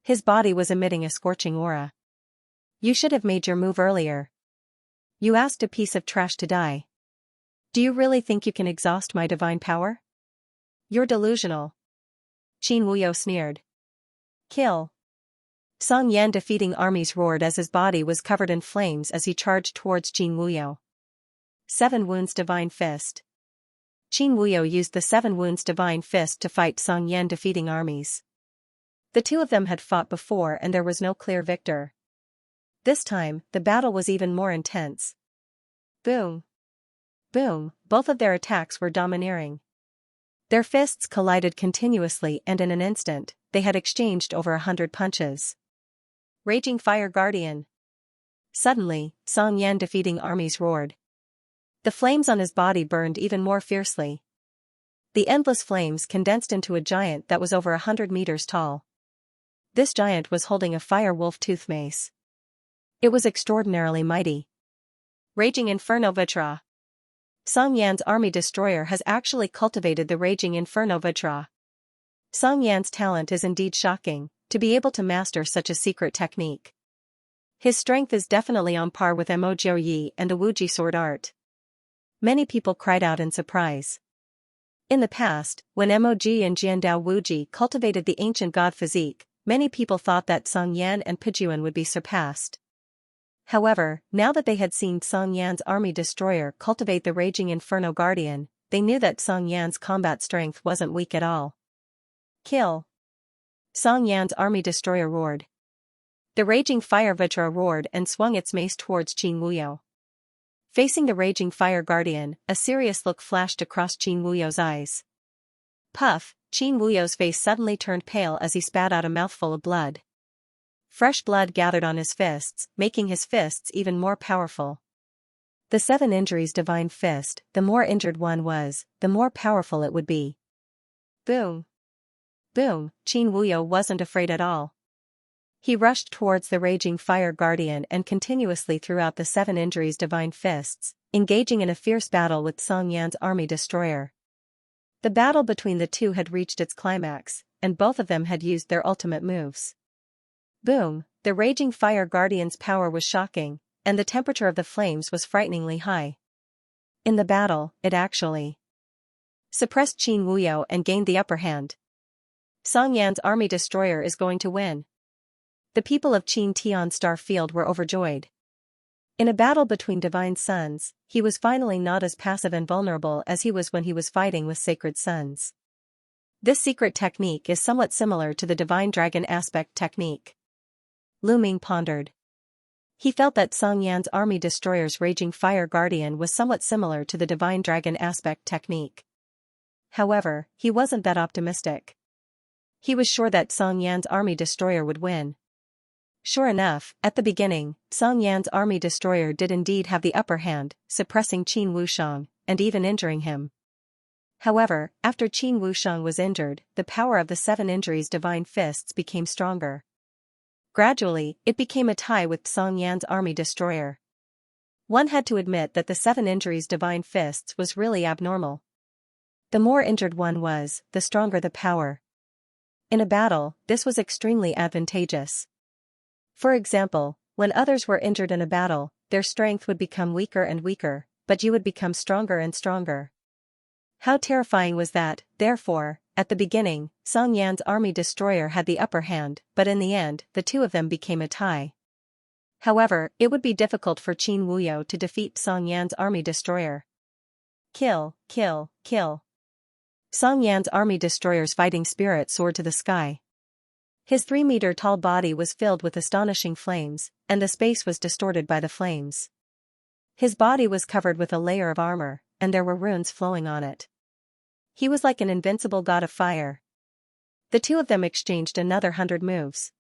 His body was emitting a scorching aura. You should have made your move earlier. You asked a piece of trash to die. Do you really think you can exhaust my divine power? You're delusional. Qin Wuyo sneered. Kill. Song Yan defeating armies roared as his body was covered in flames as he charged towards Qin Wuyo. 7 wounds divine fist. Qin Wuyo used the 7 wounds divine fist to fight Song Yan defeating armies. The two of them had fought before and there was no clear victor. This time, the battle was even more intense. Boom! Boom! Both of their attacks were domineering. Their fists collided continuously and in an instant, they had exchanged over 100 punches. Raging Fire Guardian. Suddenly, Song Yan defeating armies roared. The flames on his body burned even more fiercely. The endless flames condensed into a giant that was over 100 meters tall. This giant was holding a fire wolf tooth mace. It was extraordinarily mighty. Raging Inferno Vitra. Song Yan's army destroyer has actually cultivated the Raging Inferno Vitra. Song Yan's talent is indeed shocking, to be able to master such a secret technique. His strength is definitely on par with Mo Jiuyi and the Wuji sword art. Many people cried out in surprise. In the past, when Mo Ji and Jiandao Wuji cultivated the ancient god physique, many people thought that Song Yan and Pijuan would be surpassed. However, now that they had seen Song Yan's army destroyer cultivate the Raging Inferno Guardian, they knew that Song Yan's combat strength wasn't weak at all. Kill! Song Yan's army destroyer roared. The Raging Fire Vitra roared and swung its mace towards Qin Wuyo. Facing the Raging Fire Guardian, a serious look flashed across Qin Wuyo's eyes. Puff! Qin Wuyo's face suddenly turned pale as he spat out a mouthful of blood. Fresh blood gathered on his fists, making his fists even more powerful. The 7 injuries divine fist, the more injured one was, the more powerful it would be. Boom! Boom! Qin Wuyo wasn't afraid at all. He rushed towards the Raging Fire Guardian and continuously threw out the 7 injuries divine fists, engaging in a fierce battle with Song Yan's army destroyer. The battle between the two had reached its climax, and both of them had used their ultimate moves. Boom! The Raging Fire Guardian's power was shocking, and the temperature of the flames was frighteningly high. In the battle, it actually suppressed Qin Wuyo and gained the upper hand. Song Yan's army destroyer is going to win. The people of Qin Tian Star Field were overjoyed. In a battle between divine sons, he was finally not as passive and vulnerable as he was when he was fighting with sacred sons. This secret technique is somewhat similar to the divine dragon aspect technique. Lu Ming pondered. He felt that Song Yan's army destroyer's Raging Fire Guardian was somewhat similar to the divine dragon aspect technique. However, he wasn't that optimistic. He was sure that Song Yan's army destroyer would win. Sure enough, at the beginning, Song Yan's army destroyer did indeed have the upper hand, suppressing Qin Wushang, and even injuring him. However, after Qin Wushang was injured, the power of the 7 injuries divine fists became stronger. Gradually, it became a tie with Song Yan's army destroyer. One had to admit that the 7 injuries divine fists was really abnormal. The more injured one was, the stronger the power. In a battle, this was extremely advantageous. For example, when others were injured in a battle, their strength would become weaker and weaker, but you would become stronger and stronger. How terrifying was that? Therefore, at the beginning, Song Yan's army destroyer had the upper hand, but in the end, the two of them became a tie. However, it would be difficult for Qin Wuyo to defeat Song Yan's army destroyer. Kill, kill, kill. Song Yan's army destroyer's fighting spirit soared to the sky. His 3-meter-tall body was filled with astonishing flames, and the space was distorted by the flames. His body was covered with a layer of armor, and there were runes flowing on it. He was like an invincible god of fire. The two of them exchanged another 100 moves.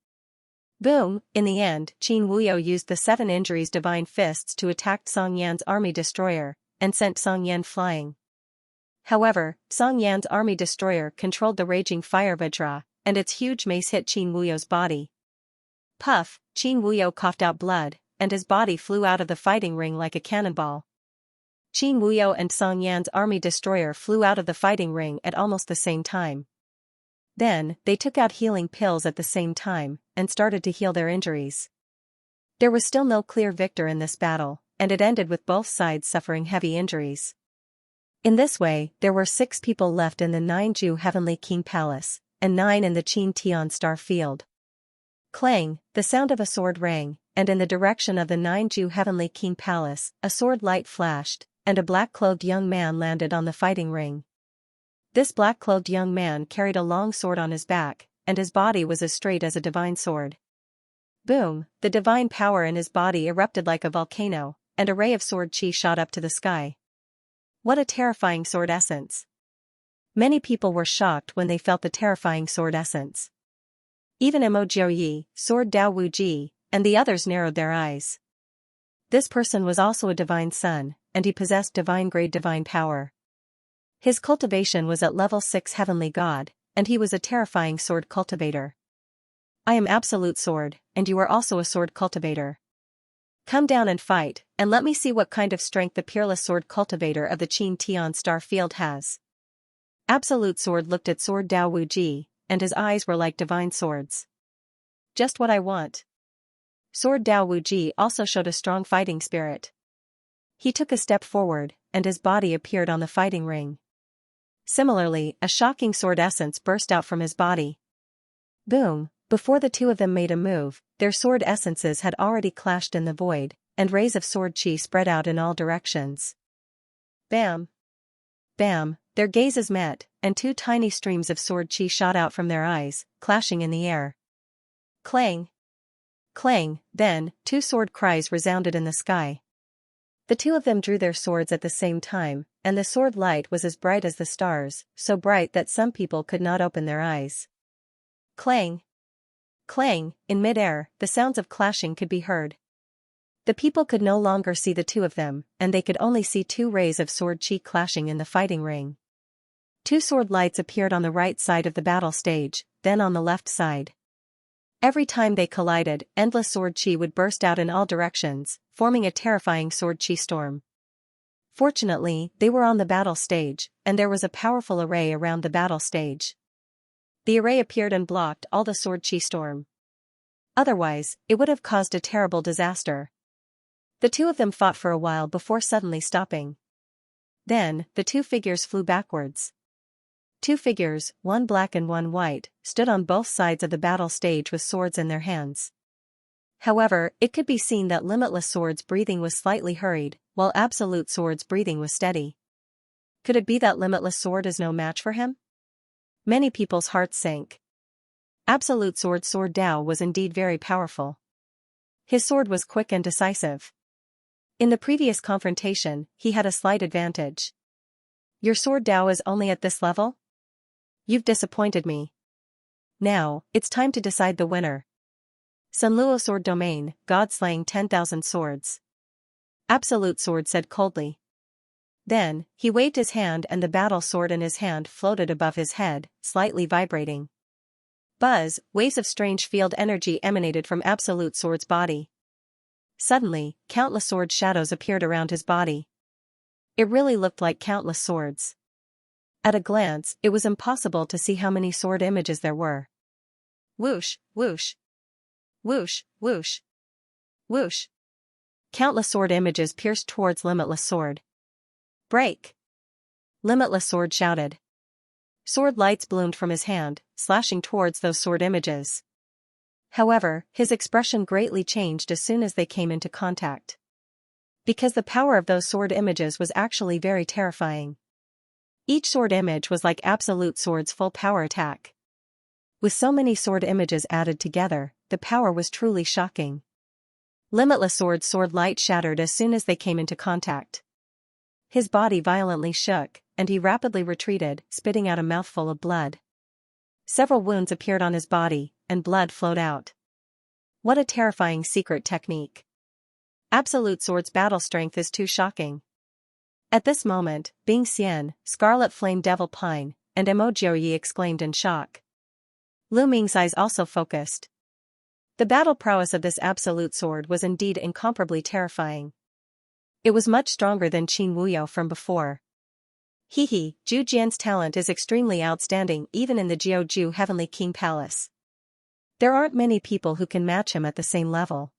Boom! In the end, Qin Wuyo used the 7 injuries divine fists to attack Song Yan's army destroyer, and sent Song Yan flying. However, Song Yan's army destroyer controlled the Raging Fire Vajra, and its huge mace hit Qin Wuyo's body. Puff! Qin Wuyo coughed out blood, and his body flew out of the fighting ring like a cannonball. Qin Wuyo and Song Yan's army destroyer flew out of the fighting ring at almost the same time. Then, they took out healing pills at the same time, and started to heal their injuries. There was still no clear victor in this battle, and it ended with both sides suffering heavy injuries. In this way, there were 6 people left in the 9-Ju Heavenly King Palace, and 9 in the Qin Tian Star Field. Clang! The sound of a sword rang, and in the direction of the 9-Ju Heavenly King Palace, a sword light flashed, and a black-clothed young man landed on the fighting ring. This black-clothed young man carried a long sword on his back, and his body was as straight as a divine sword. Boom! The divine power in his body erupted like a volcano, and a ray of sword chi shot up to the sky. What a terrifying sword essence! Many people were shocked when they felt the terrifying sword essence. Even Mo Jiuyi, Sword Dao Wuji, and the others narrowed their eyes. This person was also a divine son, and he possessed divine-grade divine power. His cultivation was at level 6 heavenly god, and he was a terrifying sword cultivator. I am absolute sword, and you are also a sword cultivator. Come down and fight, and let me see what kind of strength the peerless sword cultivator of the Xianxia star field has. Absolute Sword looked at Sword Dao Wuji, and his eyes were like divine swords. Just what I want. Sword Dao Wuji also showed a strong fighting spirit. He took a step forward, and his body appeared on the fighting ring. Similarly, a shocking sword essence burst out from his body. Boom! Before the two of them made a move, their sword essences had already clashed in the void, and rays of sword chi spread out in all directions. Bam! Bam! Their gazes met, and two tiny streams of sword chi shot out from their eyes, clashing in the air. Clang! Clang! Then, two sword cries resounded in the sky. The two of them drew their swords at the same time, and the sword light was as bright as the stars, so bright that some people could not open their eyes. Clang! Clang! In mid-air, the sounds of clashing could be heard. The people could no longer see the two of them, and they could only see two rays of sword chi clashing in the fighting ring. Two sword lights appeared on the right side of the battle stage, then on the left side. Every time they collided, endless sword chi would burst out in all directions, forming a terrifying sword chi storm. Fortunately, they were on the battle stage, and there was a powerful array around the battle stage. The array appeared and blocked all the sword chi storm. Otherwise, it would have caused a terrible disaster. The two of them fought for a while before suddenly stopping. Then, the two figures flew backwards. Two figures, one black and one white, stood on both sides of the battle stage with swords in their hands. However, it could be seen that Limitless Sword's breathing was slightly hurried, while Absolute Sword's breathing was steady. Could it be that Limitless Sword is no match for him? Many people's hearts sank. Absolute Sword's Sword Dao was indeed very powerful. His sword was quick and decisive. In the previous confrontation, he had a slight advantage. Your Sword Dao is only at this level? You've disappointed me. Now, it's time to decide the winner. Sunluo Sword Domain, God slaying 10,000 swords. Absolute Sword said coldly. Then, he waved his hand and the battle sword in his hand floated above his head, slightly vibrating. Buzz, waves of strange field energy emanated from Absolute Sword's body. Suddenly, countless sword shadows appeared around his body. It really looked like countless swords. At a glance, it was impossible to see how many sword images there were. Whoosh, whoosh. Whoosh, whoosh. Whoosh. Countless sword images pierced towards Limitless Sword. Break! Limitless Sword shouted. Sword lights bloomed from his hand, slashing towards those sword images. However, his expression greatly changed as soon as they came into contact. Because the power of those sword images was actually very terrifying. Each sword image was like Absolute Sword's full power attack. With so many sword images added together, the power was truly shocking. Limitless Sword's sword light shattered as soon as they came into contact. His body violently shook, and he rapidly retreated, spitting out a mouthful of blood. Several wounds appeared on his body, and blood flowed out. What a terrifying secret technique. Absolute Sword's battle strength is too shocking. At this moment, Bing Xian, Scarlet Flame Devil Pine, and Emojioyi exclaimed in shock. Lu Ming's eyes also focused. The battle prowess of this Absolute Sword was indeed incomparably terrifying. It was much stronger than Qin Wuyo from before. Zhu Jian's talent is extremely outstanding even in the Jiuju Heavenly King Palace. There aren't many people who can match him at the same level.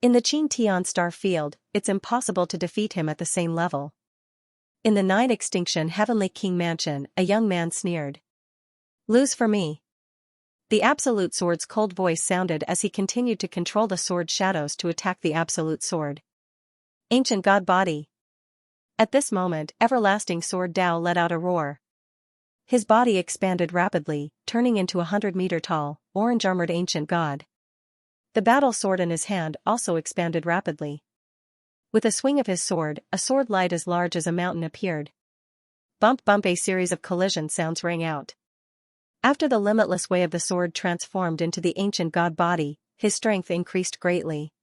In the Qin Tian Star Field, it's impossible to defeat him at the same level. In the 9 Extinction Heavenly King Mansion, a young man sneered. Lose for me. The Absolute Sword's cold voice sounded as he continued to control the sword shadows to attack the Absolute Sword. Ancient God Body. At this moment, Everlasting Sword Dao let out a roar. His body expanded rapidly, turning into a 100-meter-tall, orange-armored ancient god. The battle sword in his hand also expanded rapidly. With a swing of his sword, a sword light as large as a mountain appeared. Bump bump, a series of collision sounds rang out. After the limitless way of the sword transformed into the ancient god body, his strength increased greatly.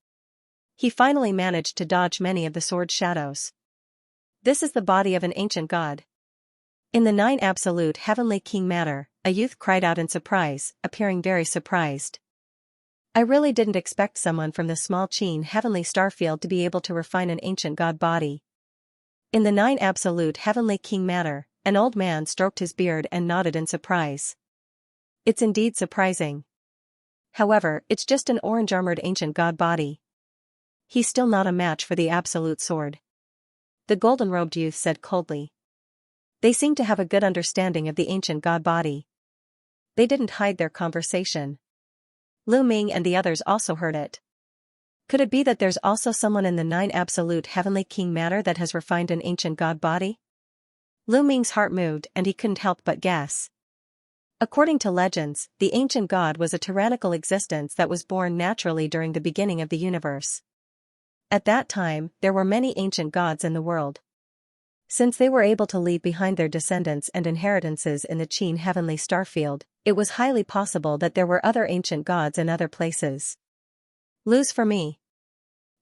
He finally managed to dodge many of the sword shadows. This is the body of an ancient god. In the 9 Absolute Heavenly King Manor, a youth cried out in surprise, appearing very surprised. I really didn't expect someone from the small Qin heavenly starfield to be able to refine an ancient god body. In the 9 absolute heavenly king matter, an old man stroked his beard and nodded in surprise. It's indeed surprising. However, it's just an orange-armored ancient god body. He's still not a match for the absolute sword. The golden-robed youth said coldly. They seemed to have a good understanding of the ancient god body. They didn't hide their conversation. Lu Ming and the others also heard it. Could it be that there's also someone in the 9 absolute heavenly king matter that has refined an ancient god body? Lu Ming's heart moved and he couldn't help but guess. According to legends, the ancient god was a tyrannical existence that was born naturally during the beginning of the universe. At that time, there were many ancient gods in the world. Since they were able to leave behind their descendants and inheritances in the Qin heavenly starfield, it was highly possible that there were other ancient gods in other places. Lose for me.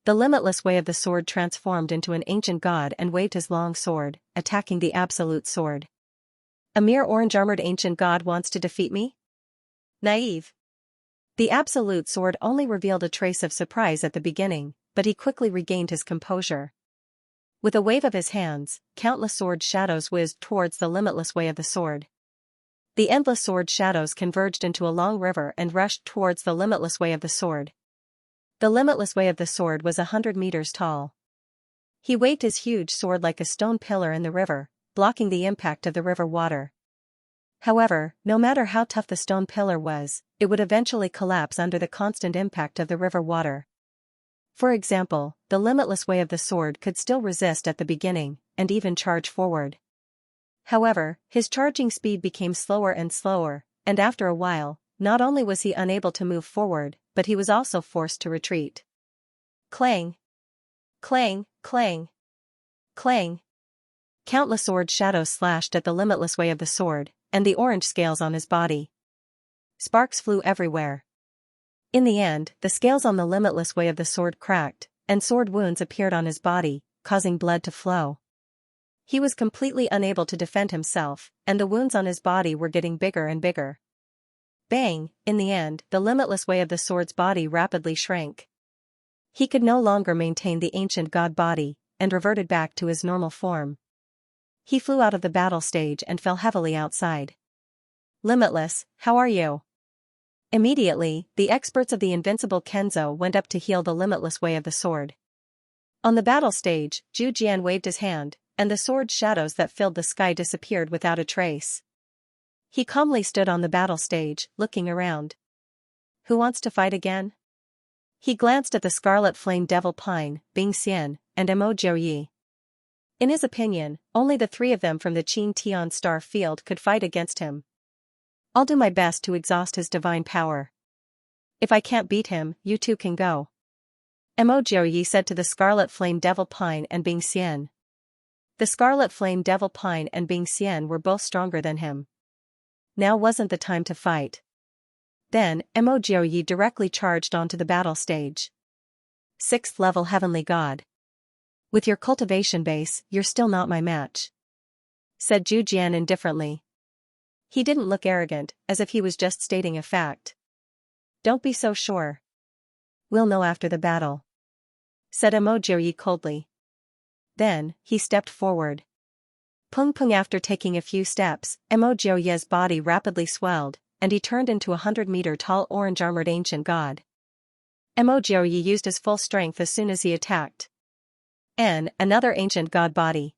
The limitless way of the sword transformed into an ancient god and waved his long sword, attacking the absolute sword. A mere orange-armored ancient god wants to defeat me? Naive. The absolute sword only revealed a trace of surprise at the beginning, but he quickly regained his composure. With a wave of his hands, countless sword shadows whizzed towards the limitless way of the sword. The endless sword shadows converged into a long river and rushed towards the limitless way of the sword. The limitless way of the sword was 100 meters tall. He waved his huge sword like a stone pillar in the river, blocking the impact of the river water. However, no matter how tough the stone pillar was, it would eventually collapse under the constant impact of the river water. For example, the limitless way of the sword could still resist at the beginning, and even charge forward. However, his charging speed became slower and slower, and after a while, not only was he unable to move forward, but he was also forced to retreat. Clang! Clang, clang! Clang! Countless sword shadows slashed at the limitless way of the sword, and the orange scales on his body. Sparks flew everywhere. In the end, the scales on the limitless way of the sword cracked, and sword wounds appeared on his body, causing blood to flow. He was completely unable to defend himself, and the wounds on his body were getting bigger and bigger. Bang! In the end, the limitless way of the sword's body rapidly shrank. He could no longer maintain the ancient god body, and reverted back to his normal form. He flew out of the battle stage and fell heavily outside. Limitless, how are you? Immediately, the experts of the invincible Kenzo went up to heal the limitless way of the sword. On the battle stage, Zhu Jian waved his hand, and the sword shadows that filled the sky disappeared without a trace. He calmly stood on the battle stage, looking around. Who wants to fight again? He glanced at the Scarlet Flame Devil Pine, Bing Xian, and Mo Jiuyi. In his opinion, only the 3 of them from the Qin Tian star field could fight against him. I'll do my best to exhaust his divine power. If I can't beat him, you 2 can go. Mo Jiuyi said to the Scarlet Flame Devil Pine and Bing Xian. The Scarlet Flame Devil Pine and Bing Xian were both stronger than him. Now wasn't the time to fight. Then, Mo Jiuyi directly charged onto the battle stage. 6th level Heavenly God. With your cultivation base, you're still not my match, said Zhu Jian indifferently. He didn't look arrogant, as if he was just stating a fact. Don't be so sure. We'll know after the battle, said Mo Jiuyi coldly. Then, he stepped forward. Pung Pung. After taking a few steps, Mo Jiuyi's body rapidly swelled, and he turned into a 100-meter-tall orange-armored ancient god. Mo Jiuyi used his full strength as soon as he attacked. Another ancient god body.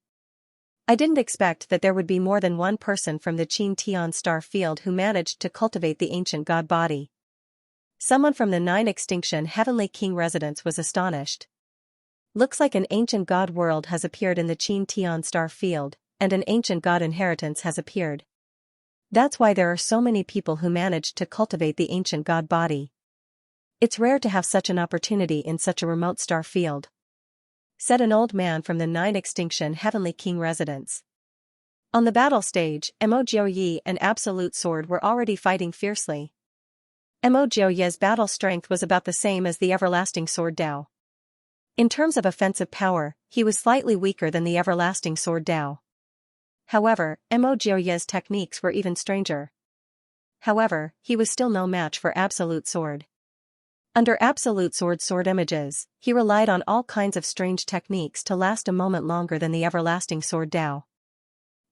I didn't expect that there would be more than one person from the Qin Tian star field who managed to cultivate the ancient god body. Someone from the 9 extinction heavenly king residence was astonished. Looks like an ancient god world has appeared in the Qin Tian star field, and an ancient god inheritance has appeared. That's why there are so many people who managed to cultivate the ancient god body. It's rare to have such an opportunity in such a remote star field, said an old man from the 9 extinction heavenly king residence. On the battle stage, Mo Jiuyi and Absolute Sword were already fighting fiercely. Mo Jiuyi's battle strength was about the same as the Everlasting Sword Dao. In terms of offensive power, he was slightly weaker than the Everlasting Sword Dao. However, Mo Jiuyi's techniques were even stranger. However, he was still no match for Absolute Sword. Under Absolute sword images, he relied on all kinds of strange techniques to last a moment longer than the everlasting sword Dao.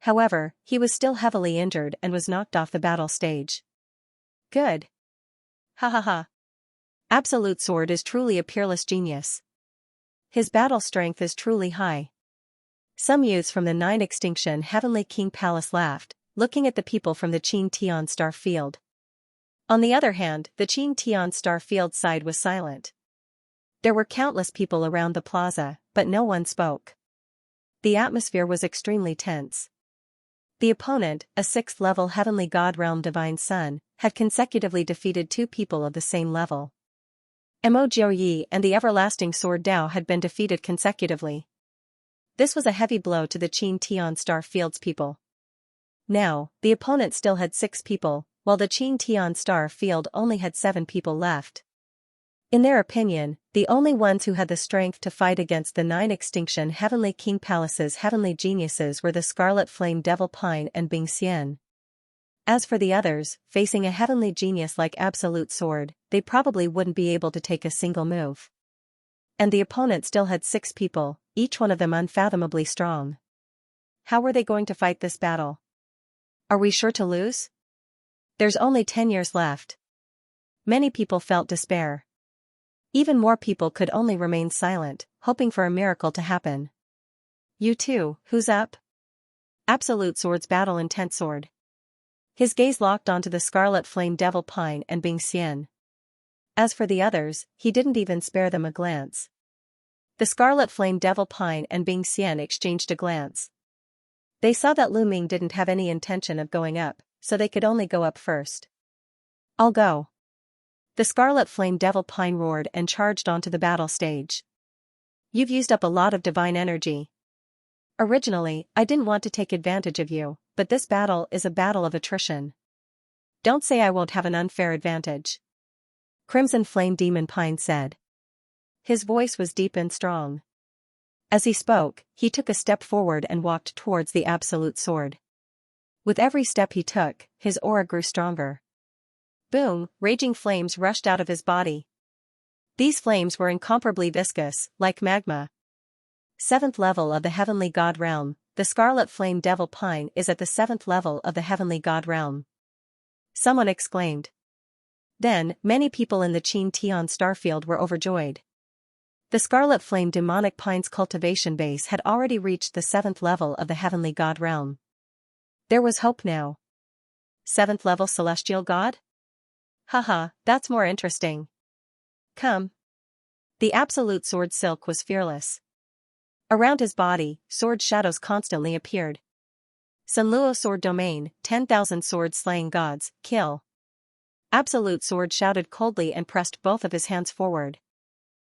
However, he was still heavily injured and was knocked off the battle stage. Good. Ha ha ha. Absolute sword is truly a peerless genius. His battle strength is truly high. Some youths from the Nine Extinction Heavenly King Palace laughed, looking at the people from the Qin Tian Star Field. On the other hand, the Qin Tian Star Field side was silent. There were countless people around the plaza, but no one spoke. The atmosphere was extremely tense. The opponent, a 6th-level Heavenly God Realm Divine Son, had consecutively defeated 2 people of the same level. Mo Jiuyi and the Everlasting Sword Dao had been defeated consecutively. This was a heavy blow to the Qin Tian Star Field's people. Now, the opponent still had 6 people, while the Qin Tian Star Field only had 7 people left. In their opinion, the only ones who had the strength to fight against the 9 Extinction Heavenly King Palace's heavenly geniuses were the Scarlet Flame Devil Pine and Bing Xian. As for the others, facing a heavenly genius like Absolute Sword, they probably wouldn't be able to take a single move. And the opponent still had 6 people, each one of them unfathomably strong. How were they going to fight this battle? Are we sure to lose? There's only 10 years left. Many people felt despair. Even more people could only remain silent, hoping for a miracle to happen. You too, who's up? Absolute Sword's battle intent sword. His gaze locked onto the Scarlet Flame Devil Pine and Bing Xian. As for the others, he didn't even spare them a glance. The Scarlet Flame Devil Pine and Bing Xian exchanged a glance. They saw that Lu Ming didn't have any intention of going up, so they could only go up first. I'll go. The Scarlet Flame Devil Pine roared and charged onto the battle stage. You've used up a lot of divine energy. Originally, I didn't want to take advantage of you, but this battle is a battle of attrition. Don't say I won't have an unfair advantage. Crimson Flame Demon Pine said. His voice was deep and strong. As he spoke, he took a step forward and walked towards the Absolute Sword. With every step he took, his aura grew stronger. Boom, raging flames rushed out of his body. These flames were incomparably viscous, like magma. 7th level of the Heavenly God Realm, the Scarlet Flame Devil Pine is at the 7th level of the Heavenly God Realm. Someone exclaimed. Then, many people in the Qin Tian Starfield were overjoyed. The Scarlet Flame Demonic Pine's cultivation base had already reached the 7th level of the Heavenly God Realm. There was hope now. 7th level Celestial God? Haha, that's more interesting. Come. The Absolute Sword Silk was fearless. Around his body, sword shadows constantly appeared. Sunluo Sword Domain, 10,000 sword-slaying gods, kill. Absolute Sword shouted coldly and pressed both of his hands forward.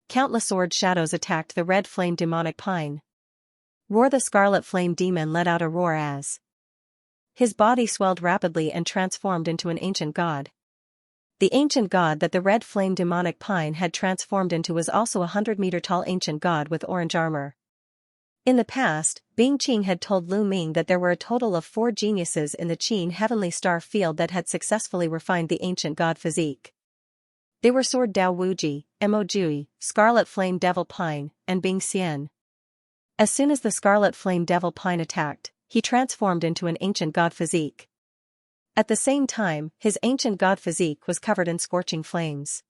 Countless sword shadows attacked the Red Flame Demonic Pine. Roar the Scarlet Flame Demon let out a roar as his body swelled rapidly and transformed into an ancient god. The ancient god that the Red Flame Demonic Pine had transformed into was also a 100-meter-tall ancient god with orange armor. In the past, Bing Qing had told Lu Ming that there were a total of 4 geniuses in the Qin Heavenly Star Field that had successfully refined the ancient god physique. They were Sword Dao Wuji, Mo Jui, Scarlet Flame Devil Pine, and Bing Xian. As soon as the Scarlet Flame Devil Pine attacked, he transformed into an ancient god physique. At the same time, his ancient god physique was covered in scorching flames.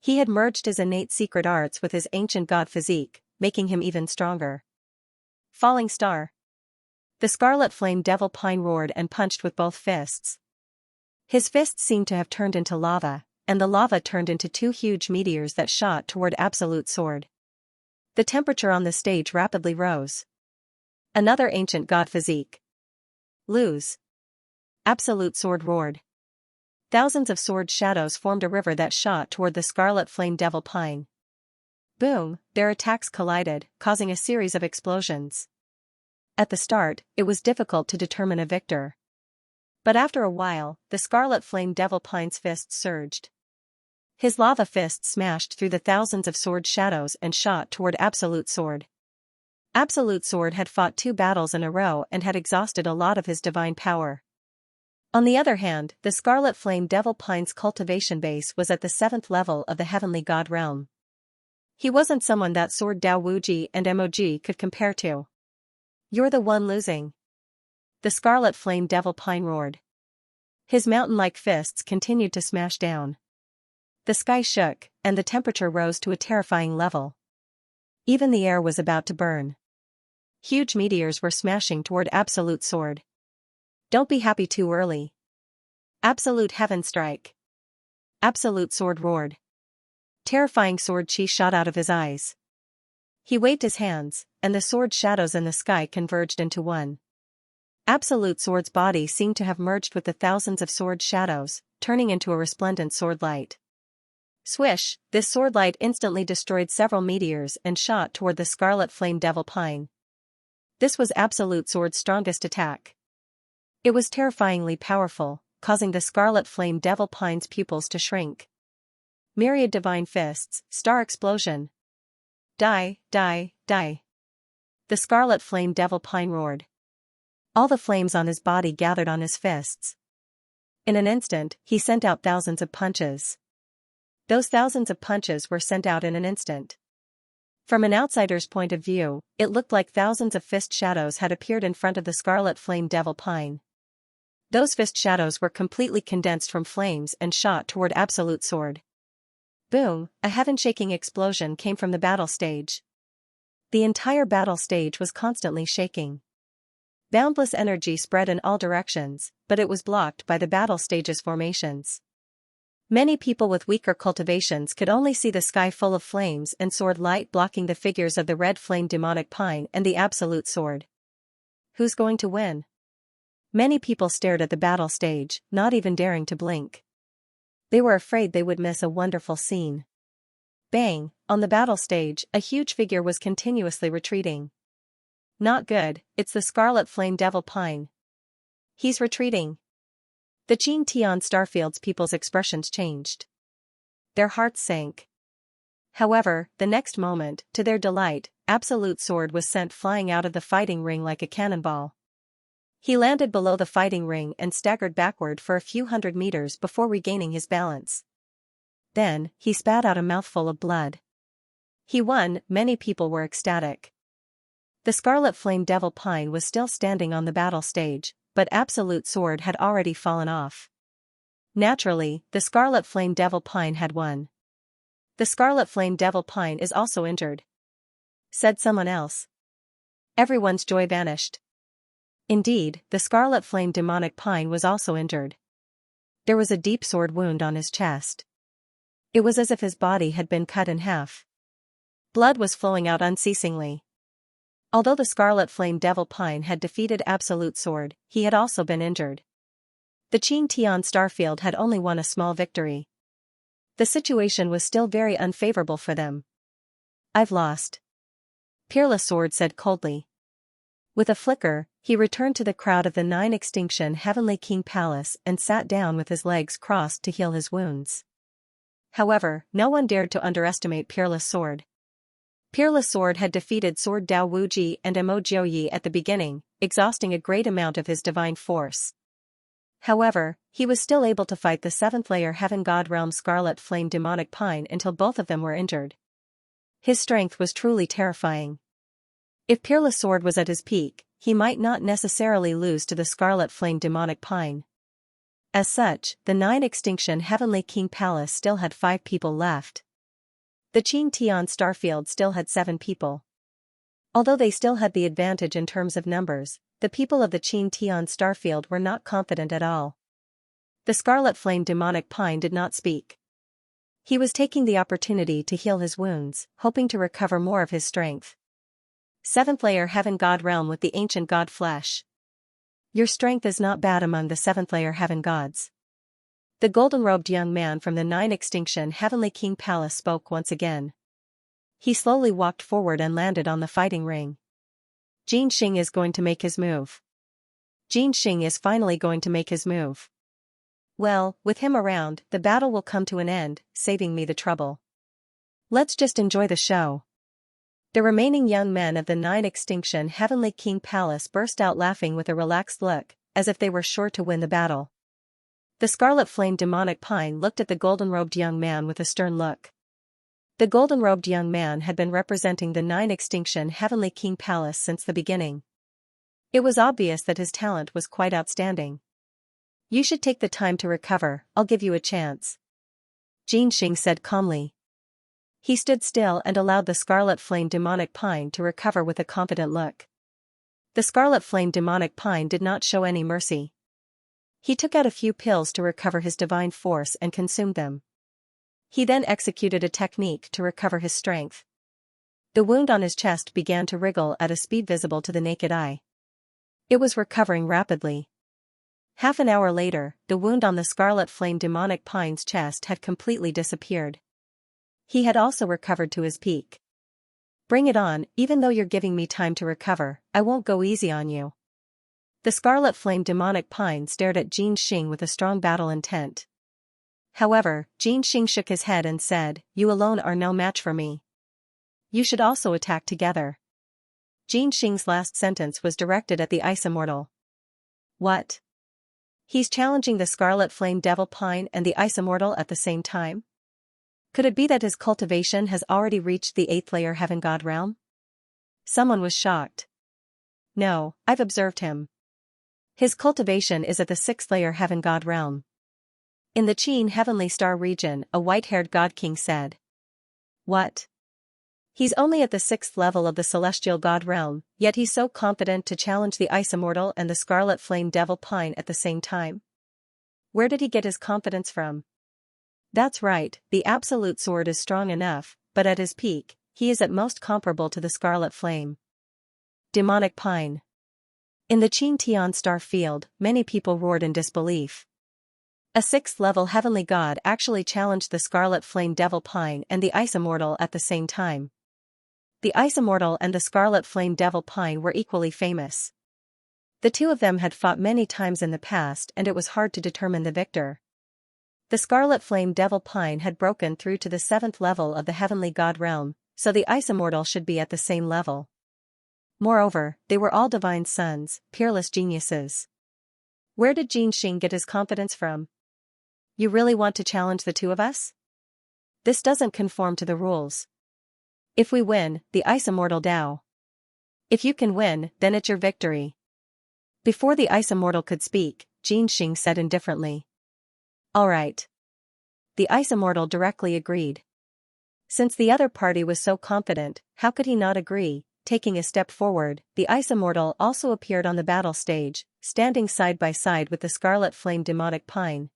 He had merged his innate secret arts with his ancient god physique, making him even stronger. Falling Star. The Scarlet Flame Devil Pine roared and punched with both fists. His fists seemed to have turned into lava, and the lava turned into 2 huge meteors that shot toward Absolute Sword. The temperature on the stage rapidly rose. Another ancient god physique. Lose. Absolute Sword roared. Thousands of sword shadows formed a river that shot toward the Scarlet Flame Devil Pine. Boom, their attacks collided, causing a series of explosions. At the start, it was difficult to determine a victor. But after a while, the Scarlet Flame Devil Pine's fists surged. His lava fist smashed through the thousands of sword shadows and shot toward Absolute Sword. Absolute Sword had fought 2 battles in a row and had exhausted a lot of his divine power. On the other hand, the Scarlet Flame Devil Pine's cultivation base was at the 7th level of the Heavenly God realm. He wasn't someone that Sword Dao Wuji and MOG could compare to. "You're the one losing," the Scarlet Flame Devil Pine roared. His mountain-like fists continued to smash down. The sky shook, and the temperature rose to a terrifying level. Even the air was about to burn. Huge meteors were smashing toward Absolute Sword. "Don't be happy too early. Absolute Heaven Strike!" Absolute Sword roared. Terrifying sword chi shot out of his eyes. He waved his hands, and the sword shadows in the sky converged into one. Absolute Sword's body seemed to have merged with the thousands of sword shadows, turning into a resplendent sword light. Swish, this sword light instantly destroyed several meteors and shot toward the Scarlet Flame Devil Pine. This was Absolute Sword's strongest attack. It was terrifyingly powerful, causing the Scarlet Flame Devil Pine's pupils to shrink. Myriad divine fists, star explosion. Die, die, die. The Scarlet Flame Devil Pine roared. All the flames on his body gathered on his fists. In an instant, he sent out thousands of punches. Those thousands of punches were sent out in an instant. From an outsider's point of view, it looked like thousands of fist shadows had appeared in front of the Scarlet Flame Devil Pine. Those fist shadows were completely condensed from flames and shot toward Absolute Sword. Boom, a heaven-shaking explosion came from the battle stage. The entire battle stage was constantly shaking. Boundless energy spread in all directions, but it was blocked by the battle stage's formations. Many people with weaker cultivations could only see the sky full of flames and sword light blocking the figures of the Red Flame Demonic Pine and the Absolute Sword. Who's going to win? Many people stared at the battle stage, not even daring to blink. They were afraid they would miss a wonderful scene. Bang, on the battle stage, a huge figure was continuously retreating. Not good, it's the Scarlet Flame Devil Pine. He's retreating. The Xianxia Starfield's people's expressions changed. Their hearts sank. However, the next moment, to their delight, Absolute Sword was sent flying out of the fighting ring like a cannonball. He landed below the fighting ring and staggered backward for a few hundred meters before regaining his balance. Then, he spat out a mouthful of blood. He won, many people were ecstatic. The Scarlet Flame Devil Pine was still standing on the battle stage, but Absolute Sword had already fallen off. Naturally, the Scarlet Flame Devil Pine had won. "The Scarlet Flame Devil Pine is also injured," said someone else. Everyone's joy vanished. Indeed, the Scarlet Flame Demonic Pine was also injured. There was a deep sword wound on his chest. It was as if his body had been cut in half. Blood was flowing out unceasingly. Although the Scarlet Flame Devil Pine had defeated Absolute Sword, he had also been injured. The Xianxia Starfield had only won a small victory. The situation was still very unfavorable for them. "I've lost," Peerless Sword said coldly. With a flicker, he returned to the crowd of the 9 Extinction Heavenly King Palace and sat down with his legs crossed to heal his wounds. However, no one dared to underestimate Peerless Sword. Peerless Sword had defeated Sword Dao Wuji and Mo Jiuyi at the beginning, exhausting a great amount of his divine force. However, he was still able to fight the 7th layer Heaven God Realm Scarlet Flame Demonic Pine until both of them were injured. His strength was truly terrifying. If Peerless Sword was at his peak, he might not necessarily lose to the Scarlet Flame Demonic Pine. As such, the 9 Extinction Heavenly King Palace still had 5 people left. The Xianxia Starfield still had 7 people. Although they still had the advantage in terms of numbers, the people of the Xianxia Starfield were not confident at all. The Scarlet Flame Demonic Pine did not speak. He was taking the opportunity to heal his wounds, hoping to recover more of his strength. 7th layer Heaven God Realm with the Ancient God Flesh. Your strength is not bad among the 7th layer Heaven Gods. The golden-robed young man from the 9 Extinction Heavenly King Palace spoke once again. He slowly walked forward and landed on the fighting ring. Jin Xing is going to make his move. Jin Xing is finally going to make his move. Well, with him around, the battle will come to an end, saving me the trouble. Let's just enjoy the show. The remaining young men of the 9 Extinction Heavenly King Palace burst out laughing with a relaxed look, as if they were sure to win the battle. The scarlet flame demonic pine looked at the golden-robed young man with a stern look. The golden-robed young man had been representing the 9 Extinction Heavenly King Palace since the beginning. It was obvious that his talent was quite outstanding. You should take the time to recover, I'll give you a chance. Xianxia said calmly. He stood still and allowed the scarlet flame demonic pine to recover with a confident look. The scarlet flame demonic pine did not show any mercy. He took out a few pills to recover his divine force and consumed them. He then executed a technique to recover his strength. The wound on his chest began to wriggle at a speed visible to the naked eye. It was recovering rapidly. Half an hour later, the wound on the scarlet flame demonic pine's chest had completely disappeared. He had also recovered to his peak. Bring it on, even though you're giving me time to recover, I won't go easy on you. The scarlet flame demonic pine stared at Xianxia with a strong battle intent. However, Xianxia shook his head and said, You alone are no match for me. You should also attack together. Xianxia's last sentence was directed at the Ice Immortal. What? He's challenging the scarlet flame devil pine and the Ice Immortal at the same time? Could it be that his cultivation has already reached the 8th layer heaven god realm? Someone was shocked. No, I've observed him. His cultivation is at the 6th layer heaven god realm. In the Qin heavenly star region, a white-haired god king said. What? He's only at the 6th level of the celestial god realm, yet he's so confident to challenge the Ice Immortal and the scarlet flame devil pine at the same time. Where did he get his confidence from? That's right, the absolute sword is strong enough, but at his peak, he is at most comparable to the scarlet flame demonic pine. In the Qin Tian star field, many people roared in disbelief. A 6th level heavenly god actually challenged the scarlet flame devil pine and the Ice Immortal at the same time. The Ice Immortal and the scarlet flame devil pine were equally famous. The two of them had fought many times in the past and it was hard to determine the victor. The scarlet flame devil pine had broken through to the 7th level of the heavenly god realm, so the Ice Immortal should be at the same level. Moreover, they were all divine sons, peerless geniuses. Where did Xianxia get his confidence from? You really want to challenge the two of us? This doesn't conform to the rules. If we win, the Ice Immortal Dao. If you can win, then it's your victory. Before the Ice Immortal could speak, Xianxia said indifferently. All right. The Ice Immortal directly agreed. Since the other party was so confident, how could he not agree? Taking a step forward, the Ice Immortal also appeared on the battle stage, standing side by side with the scarlet flame demonic pine.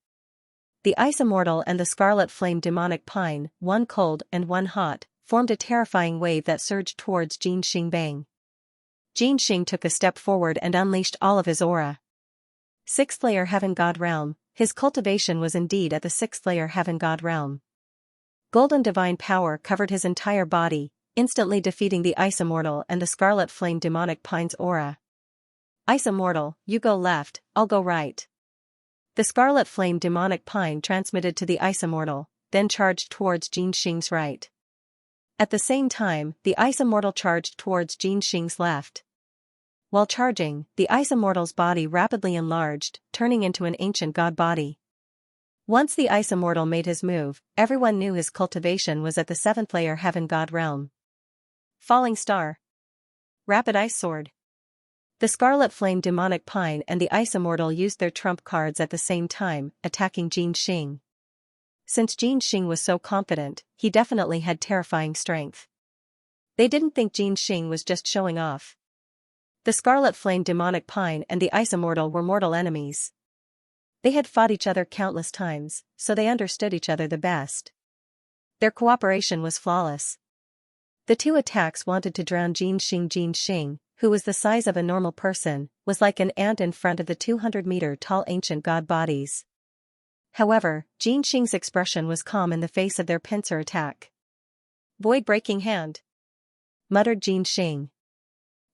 The Ice Immortal and the scarlet flame demonic pine, one cold and one hot, formed a terrifying wave that surged towards Xianxia. Bang. Xianxia took a step forward and unleashed all of his aura. 6th layer heaven god realm, his cultivation was indeed at the 6th layer heaven god realm. Golden divine power covered his entire body, instantly defeating the Ice Immortal and the scarlet flame demonic pine's aura. Ice Immortal, you go left, I'll go right. The scarlet flame demonic pine transmitted to the Ice Immortal, then charged towards Xianxia's right. At the same time, the Ice Immortal charged towards Xianxia's left. While charging, the Ice Immortal's body rapidly enlarged, turning into an ancient god body. Once the Ice Immortal made his move, everyone knew his cultivation was at the 7th layer heaven god realm. Falling Star. Rapid Ice Sword. The scarlet flame demonic pine and the Ice Immortal used their trump cards at the same time, attacking Xianxia. Since Xianxia was so confident, he definitely had terrifying strength. They didn't think Xianxia was just showing off. The scarlet flame demonic pine and the Ice Immortal were mortal enemies. They had fought each other countless times, so they understood each other the best. Their cooperation was flawless. The two attacks wanted to drown Xianxia. Xianxia, who was the size of a normal person, was like an ant in front of the 200-meter-tall ancient god bodies. However, Xianxia's expression was calm in the face of their pincer attack. Void-breaking hand, muttered Xianxia.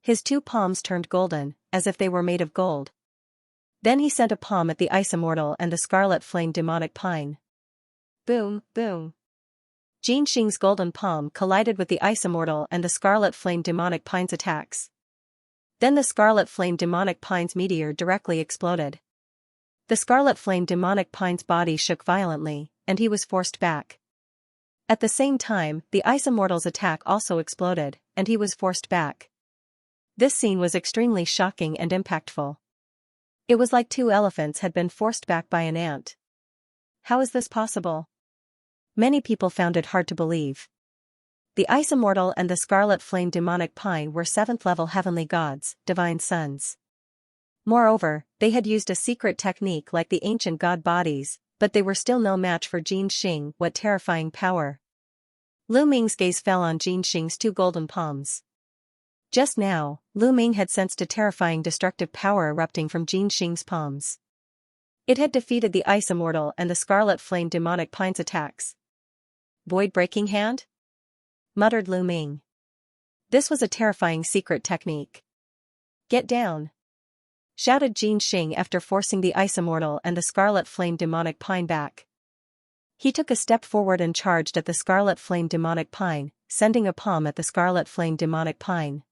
His two palms turned golden, as if they were made of gold. Then he sent a palm at the Ice Immortal and the scarlet flame demonic pine. Boom, boom. Xianxia's golden palm collided with the Ice Immortal and the scarlet flame demonic pine's attacks. Then the scarlet flame demonic pine's meteor directly exploded. The scarlet flame demonic pine's body shook violently, and he was forced back. At the same time, the ice immortal's attack also exploded, and he was forced back. This scene was extremely shocking and impactful. It was like two elephants had been forced back by an ant. How is this possible? Many people found it hard to believe. The ice immortal and the scarlet flame demonic pine were 7th-level heavenly gods, divine sons. Moreover, they had used a secret technique like the ancient god bodies, but they were still no match for Xianxia. What terrifying power! Lu Ming's gaze fell on Xianxia's two golden palms. Just now, Lu Ming had sensed a terrifying destructive power erupting from Xianxia's palms. It had defeated the ice immortal and the scarlet flame demonic pine's attacks. Void-breaking hand? Muttered Lu Ming. This was a terrifying secret technique. Get down! Shouted Xianxia after forcing the ice immortal and the scarlet flame demonic pine back. He took a step forward and charged at the scarlet flame demonic pine, sending a palm at the scarlet flame demonic pine.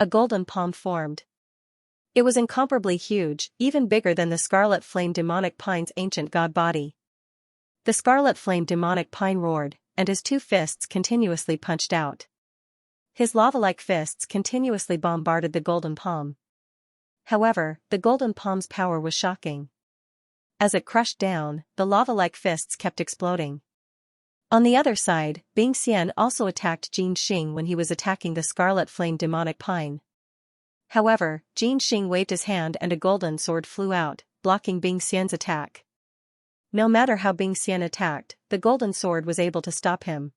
A golden palm formed. It was incomparably huge, even bigger than the scarlet flame demonic pine's ancient god body. The scarlet flame demonic pine roared, and his two fists continuously punched out. His lava-like fists continuously bombarded the golden palm. However, the golden palm's power was shocking. As it crushed down, the lava-like fists kept exploding. On the other side, Bingxian also attacked Xianxia when he was attacking the scarlet flame demonic pine. However, Xianxia waved his hand and a golden sword flew out, blocking Bingxian's attack. No matter how Bingxian attacked, the golden sword was able to stop him.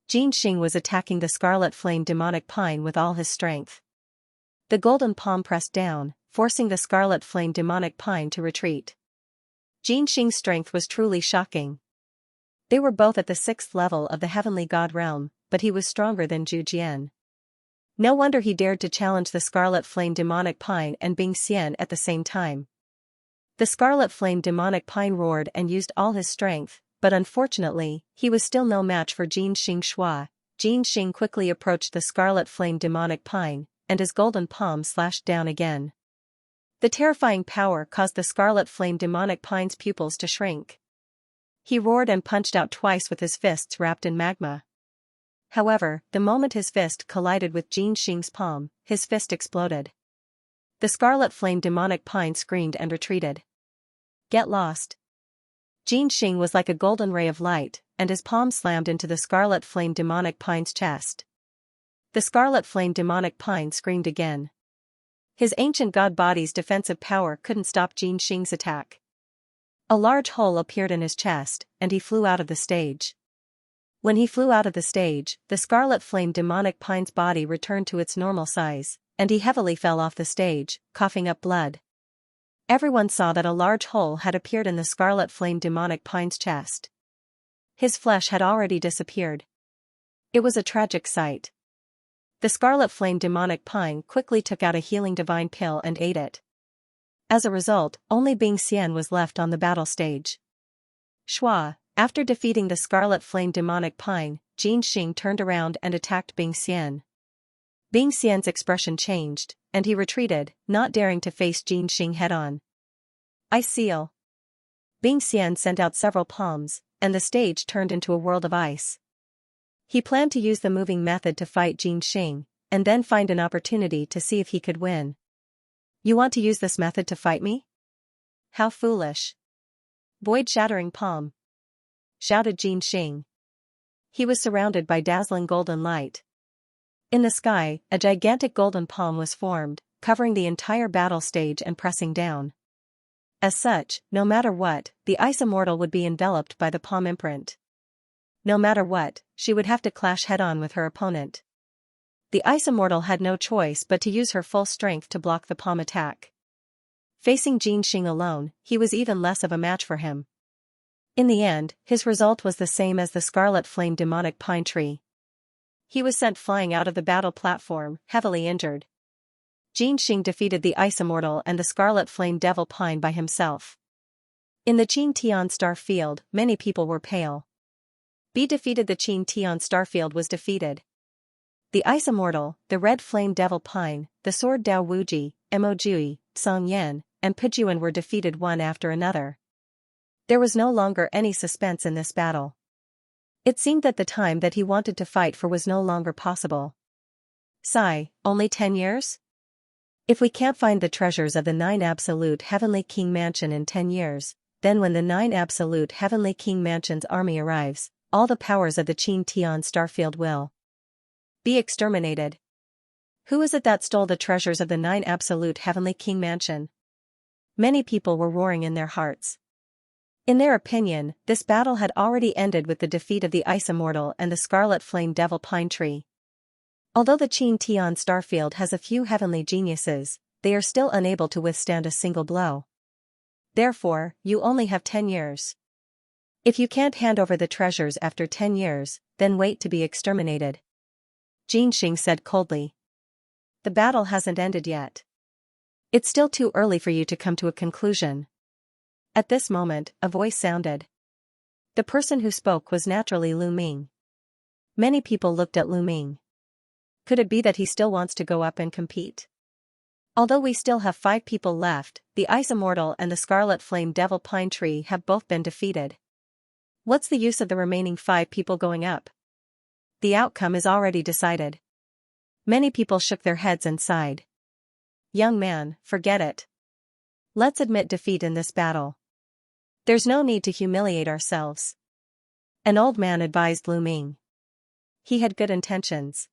Xianxia was attacking the scarlet flame demonic pine with all his strength. The golden palm pressed down, forcing the scarlet flame demonic pine to retreat. Xianxia's strength was truly shocking. They were both at the 6th level of the heavenly god realm, but he was stronger than Zhu Jian. No wonder he dared to challenge the scarlet flame demonic pine and Bingxian at the same time. The scarlet flame demonic pine roared and used all his strength, but unfortunately, he was still no match for Xianxia. Xianxia quickly approached the scarlet flame demonic pine, and his golden palm slashed down again. The terrifying power caused the scarlet flame demonic pine's pupils to shrink. He roared and punched out twice with his fists wrapped in magma. However, the moment his fist collided with Xianxia's palm, his fist exploded. The scarlet flame demonic pine screamed and retreated. Get lost! Xianxia was like a golden ray of light, and his palm slammed into the scarlet flame demonic pine's chest. The scarlet flame demonic pine screamed again. His ancient god body's defensive power couldn't stop Xianxia's attack. A large hole appeared in his chest, and he flew out of the stage. When he flew out of the stage, the scarlet flame demonic pine's body returned to its normal size, and he heavily fell off the stage, coughing up blood. Everyone saw that a large hole had appeared in the scarlet flame demonic pine's chest. His flesh had already disappeared. It was a tragic sight. The scarlet flame demonic pine quickly took out a healing divine pill and ate it. As a result, only Bingxian was left on the battle stage. Shua, after defeating the scarlet flame demonic pine, Xianxia turned around and attacked Bingxian. Bingxian's expression changed, and he retreated, not daring to face Xianxia head-on. Ice seal. Bingxian sent out several palms, and the stage turned into a world of ice. He planned to use the moving method to fight Xianxia, and then find an opportunity to see if he could win. You want to use this method to fight me? How foolish. Void-shattering palm. Shouted Xianxia. He was surrounded by dazzling golden light. In the sky, a gigantic golden palm was formed, covering the entire battle stage and pressing down. As such, no matter what, the ice immortal would be enveloped by the palm imprint. No matter what, she would have to clash head-on with her opponent. The ice immortal had no choice but to use her full strength to block the palm attack. Facing Xianxia alone, he was even less of a match for him. In the end, his result was the same as the scarlet flame demonic pine tree. He was sent flying out of the battle platform, heavily injured. Xianxia defeated the ice immortal and the scarlet flame devil pine by himself. In the Qin Tian star field, many people were pale. B defeated the Qin Tian starfield was defeated. The ice immortal, the red flame devil pine, the sword Dao Wuji, Mo Jui, Song Yan, and Pijuan were defeated one after another. There was no longer any suspense in this battle. It seemed that the time that he wanted to fight for was no longer possible. Sigh, only 10 years? If we can't find the treasures of the 9 Absolute Heavenly King Mansion in 10 years, then when the 9 Absolute Heavenly King Mansion's army arrives, all the powers of the Xianxia starfield will be exterminated. Who is it that stole the treasures of the 9 Absolute Heavenly King Mansion? Many people were roaring in their hearts. In their opinion, this battle had already ended with the defeat of the Ice Immortal and the Scarlet Flame Devil Pine Tree. Although the Xianxia starfield has a few heavenly geniuses, they are still unable to withstand a single blow. Therefore, you only have 10 years. If you can't hand over the treasures after 10 years, then wait to be exterminated. Xianxia said coldly. The battle hasn't ended yet. It's still too early for you to come to a conclusion. At this moment, a voice sounded. The person who spoke was naturally Lu Ming. Many people looked at Lu Ming. Could it be that he still wants to go up and compete? Although we still have 5 people left, the Ice Immortal and the Scarlet Flame Devil Pine Tree have both been defeated. What's the use of the remaining 5 people going up? The outcome is already decided. Many people shook their heads and sighed. Young man, forget it. Let's admit defeat in this battle. There's no need to humiliate ourselves. An old man advised Lu Ming. He had good intentions.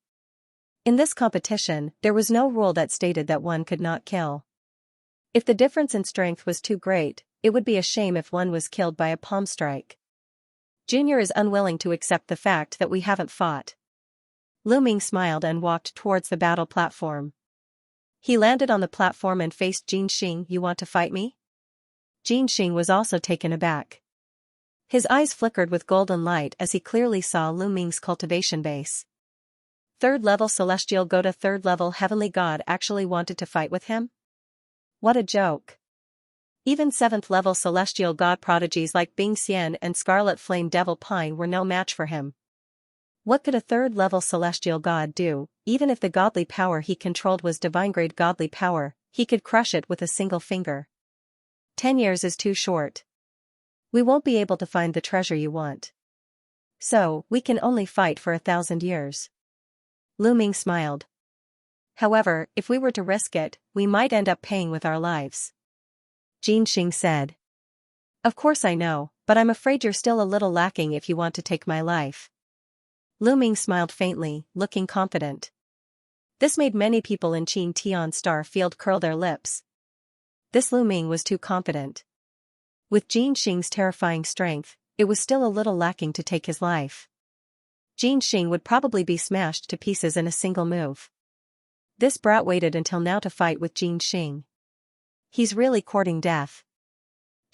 In this competition, there was no rule that stated that one could not kill. If the difference in strength was too great, it would be a shame if one was killed by a palm strike. Junior is unwilling to accept the fact that we haven't fought. Lu Ming smiled and walked towards the battle platform. He landed on the platform and faced Xianxia. You want to fight me? Xianxia was also taken aback. His eyes flickered with golden light as he clearly saw Lu Ming's cultivation base. 3rd level Celestial God to 3rd level Heavenly God actually wanted to fight with him? What a joke. Even 7th level Celestial God prodigies like Bing Xian and Scarlet Flame Devil Pine were no match for him. What could a 3rd level Celestial God do? Even if the godly power he controlled was divine grade godly power, he could crush it with a single finger. 10 years is too short. We won't be able to find the treasure you want. So, we can only fight for 1,000 years. Lu Ming smiled. However, if we were to risk it, we might end up paying with our lives. Xianxia said. Of course I know, but I'm afraid you're still a little lacking if you want to take my life. Lu Ming smiled faintly, looking confident. This made many people in Xianxia Starfield curl their lips. This Lu Ming was too confident. With Xianxia's terrifying strength, it was still a little lacking to take his life. Xianxia would probably be smashed to pieces in a single move. This brat waited until now to fight with Xianxia. He's really courting death.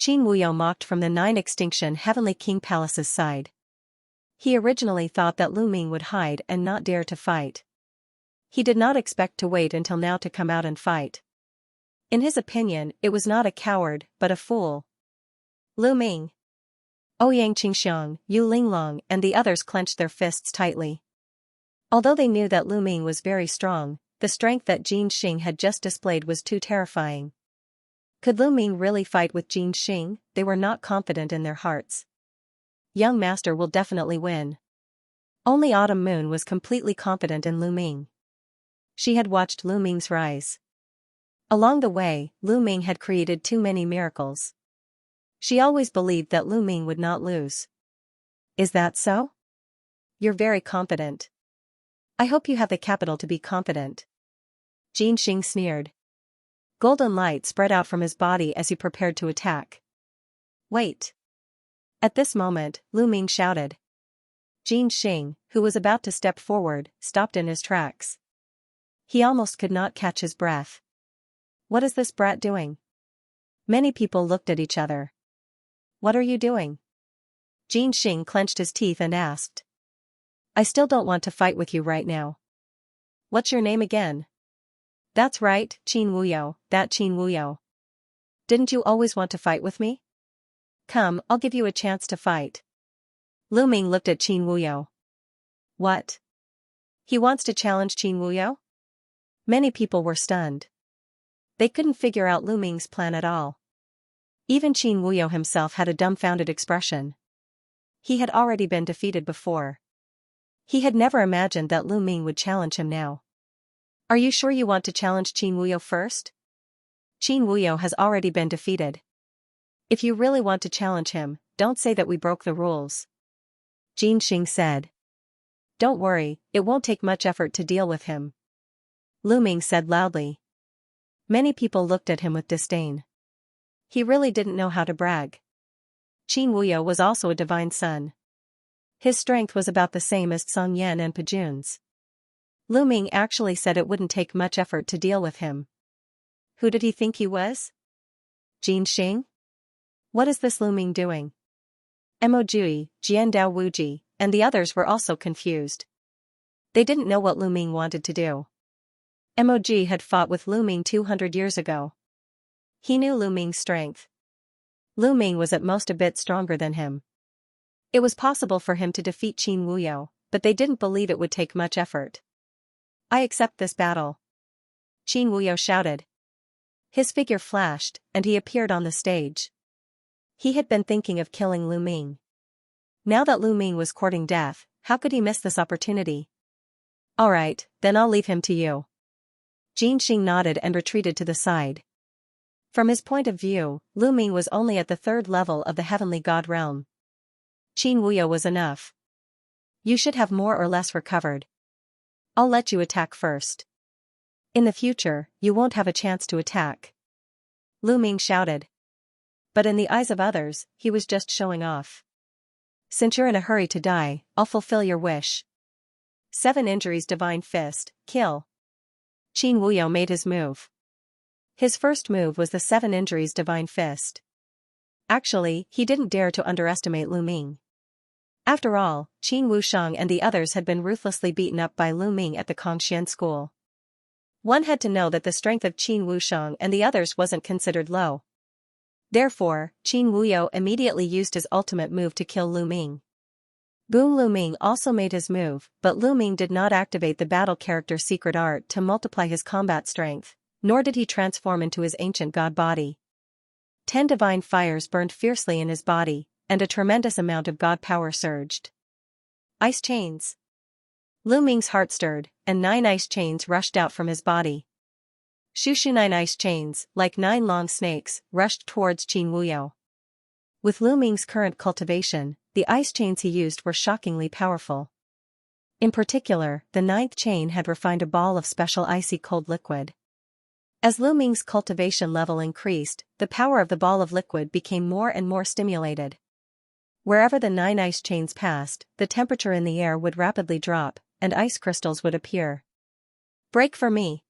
Qin Wuyo mocked from the 9 Extinction Heavenly King Palace's side. He originally thought that Lu Ming would hide and not dare to fight. He did not expect to wait until now to come out and fight. In his opinion, it was not a coward, but a fool. Lu Ming. Ouyang Qingxiang, Yu Linglong and the others clenched their fists tightly. Although they knew that Lu Ming was very strong, the strength that Xianxia had just displayed was too terrifying. Could Lu Ming really fight with Xianxia? They were not confident in their hearts. Young master will definitely win. Only Autumn Moon was completely confident in Lu Ming. She had watched Lu Ming's rise. Along the way, Lu Ming had created too many miracles. She always believed that Lu Ming would not lose. Is that so? You're very confident. I hope you have the capital to be confident. Xianxia sneered. Golden light spread out from his body as he prepared to attack. Wait. At this moment, Lu Ming shouted. Xianxia, who was about to step forward, stopped in his tracks. He almost could not catch his breath. What is this brat doing? Many people looked at each other. What are you doing? Xianxia clenched his teeth and asked. I still don't want to fight with you right now. What's your name again? That's right, Qin Wuyo, that Qin Wuyo. Didn't you always want to fight with me? Come, I'll give you a chance to fight. Lu Ming looked at Qin Wuyo. What? He wants to challenge Qin Wuyo? Many people were stunned. They couldn't figure out Lu Ming's plan at all. Even Qin Wuyo himself had a dumbfounded expression. He had already been defeated before. He had never imagined that Lu Ming would challenge him now. Are you sure you want to challenge Qin Wuyo first? Qin Wuyo has already been defeated. If you really want to challenge him, don't say that we broke the rules. Jin Xing said. Don't worry, it won't take much effort to deal with him. Lu Ming said loudly. Many people looked at him with disdain. He really didn't know how to brag. Qin Wuyo was also a divine son. His strength was about the same as Song Yan and Pajun's. Lu Ming actually said it wouldn't take much effort to deal with him. Who did he think he was? Jin Xing? What is this Lu Ming doing? Mo Jui, Jiandao Wuji, and the others were also confused. They didn't know what Lu Ming wanted to do. Mo Ji had fought with Lu Ming 200 years ago. He knew Lu Ming's strength. Lu Ming was at most a bit stronger than him. It was possible for him to defeat Qin Wuyo, but they didn't believe it would take much effort. I accept this battle. Qin Wuyo shouted. His figure flashed, and he appeared on the stage. He had been thinking of killing Lu Ming. Now that Lu Ming was courting death, how could he miss this opportunity? All right, then I'll leave him to you. Jin Xing nodded and retreated to the side. From his point of view, Lu Ming was only at the third level of the heavenly god realm. Qin Wuyo was enough. You should have more or less recovered. I'll let you attack first. In the future, you won't have a chance to attack. Lu Ming shouted. But in the eyes of others, he was just showing off. Since you're in a hurry to die, I'll fulfill your wish. 7 injuries divine fist, kill. Qin Wuyo made his move. His first move was the 7 injuries divine fist. Actually, he didn't dare to underestimate Lu Ming. After all, Qin Wushang and the others had been ruthlessly beaten up by Lu Ming at the Kongxian school. One had to know that the strength of Qin Wushang and the others wasn't considered low. Therefore, Qin Wuyo immediately used his ultimate move to kill Lu Ming. Boom Lu Ming also made his move, but Lu Ming did not activate the battle character's secret art to multiply his combat strength, nor did he transform into his ancient god body. 10 divine fires burned fiercely in his body, and a tremendous amount of god power surged. Ice chains. Lu Ming's heart stirred, and 9 ice chains rushed out from his body. Shushu 9 ice chains, like 9 long snakes, rushed towards Qin Wuyo. With Lu Ming's current cultivation, the ice chains he used were shockingly powerful. In particular, the 9th chain had refined a ball of special icy cold liquid. As Lu Ming's cultivation level increased, the power of the ball of liquid became more and more stimulated. Wherever the 9 ice chains passed, the temperature in the air would rapidly drop, and ice crystals would appear. Break for me!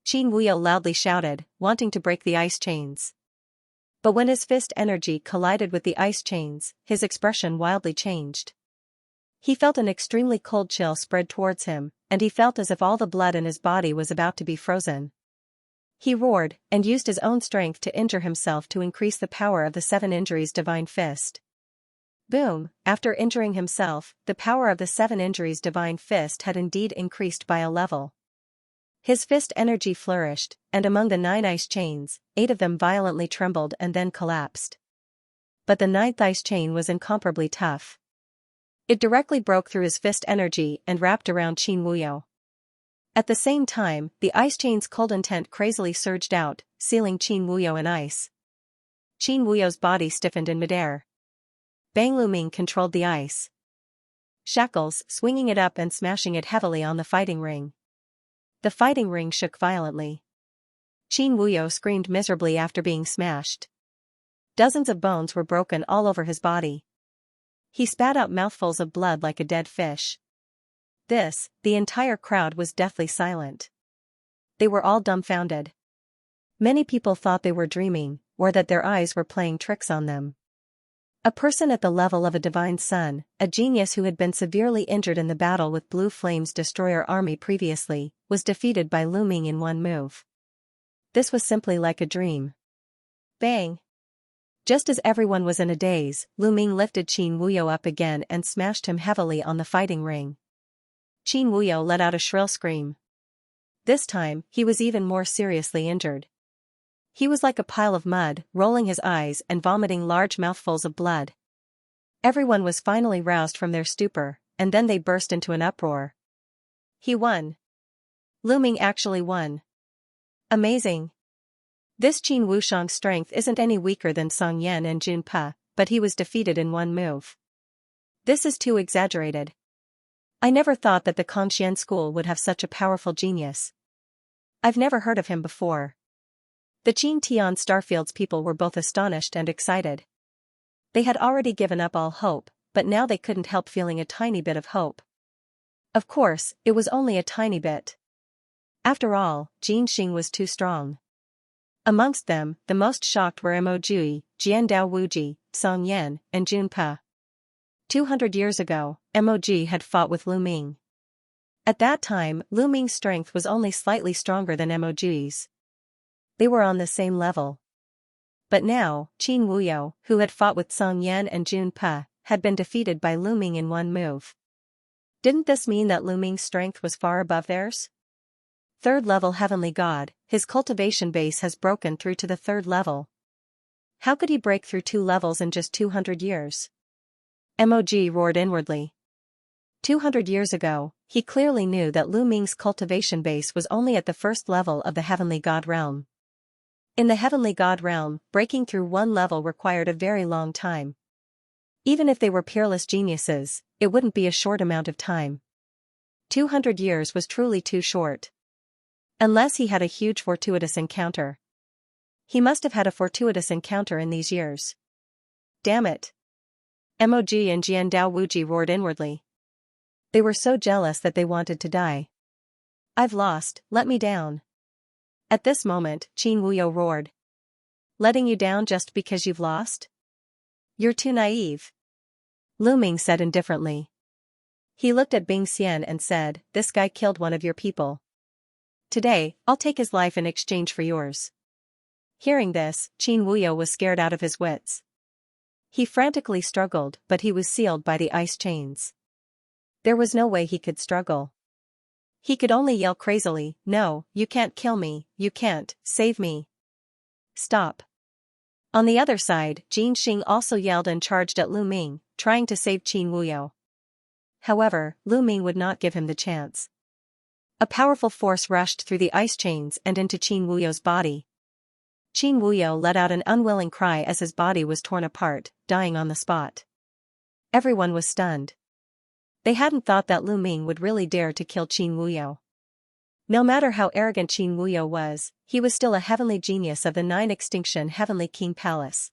Qin Wuyo loudly shouted, wanting to break the ice chains. But when his fist energy collided with the ice chains, his expression wildly changed. He felt an extremely cold chill spread towards him, and he felt as if all the blood in his body was about to be frozen. He roared, and used his own strength to injure himself to increase the power of the 7 injuries divine fist. Boom! After injuring himself, the power of the 7 injuries divine fist had indeed increased by a level. His fist energy flourished, and among the 9 ice chains, 8 of them violently trembled and then collapsed. But the 9th ice chain was incomparably tough. It directly broke through his fist energy and wrapped around Qin Wuyo. At the same time, the ice chain's cold intent crazily surged out, sealing Qin Wuyo in ice. Qin Wuyo's body stiffened in midair. Bang Lu Ming controlled the ice shackles, swinging it up and smashing it heavily on the fighting ring. The fighting ring shook violently. Qin Wuyo screamed miserably after being smashed. Dozens of bones were broken all over his body. He spat out mouthfuls of blood like a dead fish. The entire crowd was deathly silent. They were all dumbfounded. Many people thought they were dreaming, or that their eyes were playing tricks on them. A person at the level of a divine son, a genius who had been severely injured in the battle with Blue Flame's destroyer army previously, was defeated by Lu Ming in one move. This was simply like a dream. Bang! Just as everyone was in a daze, Lu Ming lifted Qin Wuyo up again and smashed him heavily on the fighting ring. Qin Wuyo let out a shrill scream. This time, he was even more seriously injured. He was like a pile of mud, rolling his eyes and vomiting large mouthfuls of blood. Everyone was finally roused from their stupor, and then they burst into an uproar. He won. Lu Ming actually won. Amazing. This Qin Wushang's strength isn't any weaker than Song Yan and Jun Pa, but he was defeated in one move. This is too exaggerated. I never thought that the Conxian school would have such a powerful genius. I've never heard of him before. The Qin Tian Starfield's people were both astonished and excited. They had already given up all hope, but now they couldn't help feeling a tiny bit of hope. Of course, it was only a tiny bit. After all, Jin Xing was too strong. Amongst them, the most shocked were Mo Jui, Jian Dao Wuji, Song Yan, and Jun Pa. 200 years ago, Mo Ji had fought with Lu Ming. At that time, Lu Ming's strength was only slightly stronger than Mo Ji's. They were on the same level. But now, Qin Wuyo, who had fought with Song Yan and Jun Pa, had been defeated by Lu Ming in one move. Didn't this mean that Lu Ming's strength was far above theirs? Third level heavenly god, his cultivation base has broken through to the third level. How could he break through 2 levels in just 200 years? Mog roared inwardly. 200 years ago, he clearly knew that Lu Ming's cultivation base was only at the first level of the heavenly god realm. In the heavenly god realm, breaking through one level required a very long time. Even if they were peerless geniuses, it wouldn't be a short amount of time. 200 years was truly too short. Unless he had a huge fortuitous encounter. He must have had a fortuitous encounter in these years. Damn it. Mog and Jian Dao Wuji roared inwardly. They were so jealous that they wanted to die. I've lost, let me down. At this moment, Qin Wuyo roared. Letting you down just because you've lost? You're too naive. Lu Ming said indifferently. He looked at Bing Xian and said, this guy killed one of your people. Today, I'll take his life in exchange for yours. Hearing this, Qin Wuyo was scared out of his wits. He frantically struggled, but he was sealed by the ice chains. There was no way he could struggle. He could only yell crazily, no, you can't kill me, you can't, save me. Stop. On the other side, Jin Xing also yelled and charged at Lu Ming, trying to save Qin Wuyo. However, Lu Ming would not give him the chance. A powerful force rushed through the ice chains and into Qin Wuyo's body. Qin Wuyo let out an unwilling cry as his body was torn apart, dying on the spot. Everyone was stunned. They hadn't thought that Lu Ming would really dare to kill Qin Wuyo. No matter how arrogant Qin Wuyo was, he was still a heavenly genius of the 9 extinction Heavenly King Palace.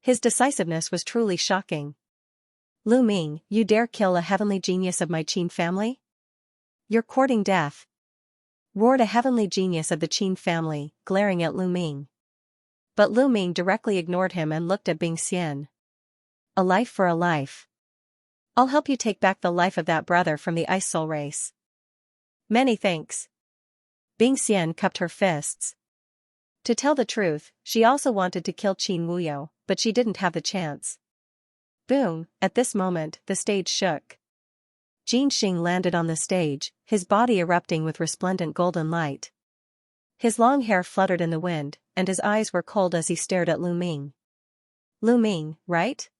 His decisiveness was truly shocking. Lu Ming, you dare kill a heavenly genius of my Qin family? You're courting death. Roared a heavenly genius of the Qin family, glaring at Lu Ming. But Lu Ming directly ignored him and looked at Bing Xian. A life for a life. I'll help you take back the life of that brother from the Ice Soul race. Many thanks. Bing Xian cupped her fists. To tell the truth, she also wanted to kill Qin Wuyo, but she didn't have the chance. Boom, at this moment, the stage shook. Jin Xing landed on the stage, his body erupting with resplendent golden light. His long hair fluttered in the wind, and his eyes were cold as he stared at Lu Ming. Lu Ming, right?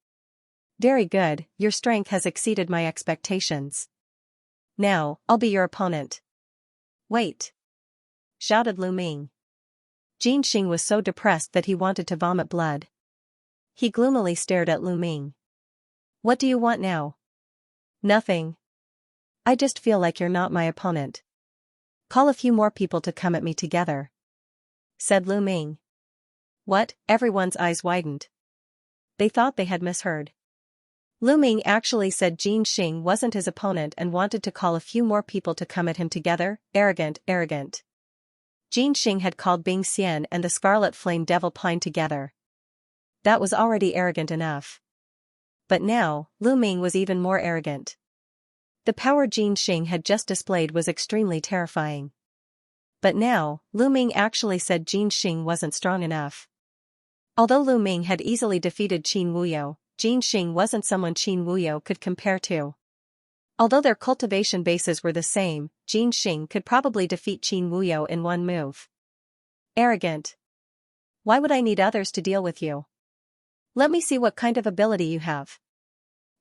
Very good, your strength has exceeded my expectations. Now, I'll be your opponent. Wait! Shouted Lu Ming. Jin Xing was so depressed that he wanted to vomit blood. He gloomily stared at Lu Ming. What do you want now? Nothing. I just feel like you're not my opponent. Call a few more people to come at me together. Said Lu Ming. What? Everyone's eyes widened. They thought they had misheard. Lu Ming actually said Jin Xing wasn't his opponent and wanted to call a few more people to come at him together. Arrogant, arrogant. Jin Xing had called Bing Xian and the Scarlet Flame Devil Pine together. That was already arrogant enough. But now, Lu Ming was even more arrogant. The power Jin Xing had just displayed was extremely terrifying. But now, Lu Ming actually said Jin Xing wasn't strong enough. Although Lu Ming had easily defeated Qin Wuyo, Jin Xing wasn't someone Qin Wuyo could compare to. Although their cultivation bases were the same, Jin Xing could probably defeat Qin Wuyo in one move. Arrogant. Why would I need others to deal with you? Let me see what kind of ability you have,"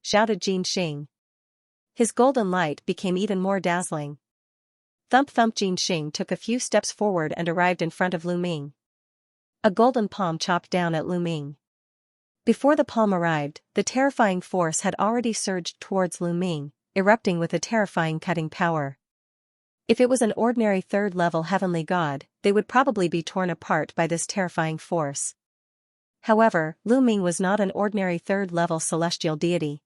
shouted Xianxia. His golden light became even more dazzling. Thump thump. Xianxia took a few steps forward and arrived in front of Lu Ming. A golden palm chopped down at Lu Ming. Before the palm arrived, the terrifying force had already surged towards Lu Ming, erupting with a terrifying cutting power. If it was an ordinary third-level heavenly god, they would probably be torn apart by this terrifying force. However, Lu Ming was not an ordinary third-level celestial deity.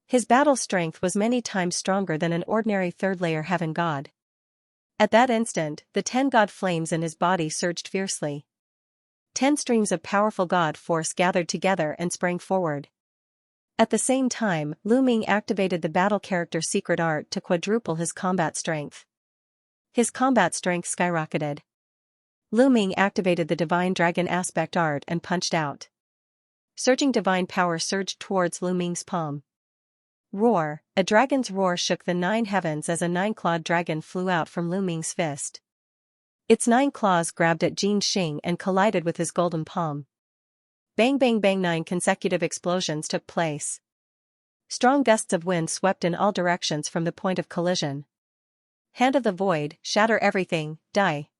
His battle strength was many times stronger than an ordinary third-layer heaven god. At that instant, the 10 god flames in his body surged fiercely. 10 streams of powerful god force gathered together and sprang forward. At the same time, Lu Ming activated the battle character secret art to quadruple his combat strength. His combat strength skyrocketed. Lu Ming activated the divine dragon aspect art and punched out. Surging divine power surged towards Lu Ming's palm. Roar! A dragon's roar shook the 9 heavens as a 9-clawed dragon flew out from Lu Ming's fist. Its 9 claws grabbed at Xianxia and collided with his golden palm. Bang bang bang. 9 consecutive explosions took place. Strong gusts of wind swept in all directions from the point of collision. Hand of the void, shatter everything, die.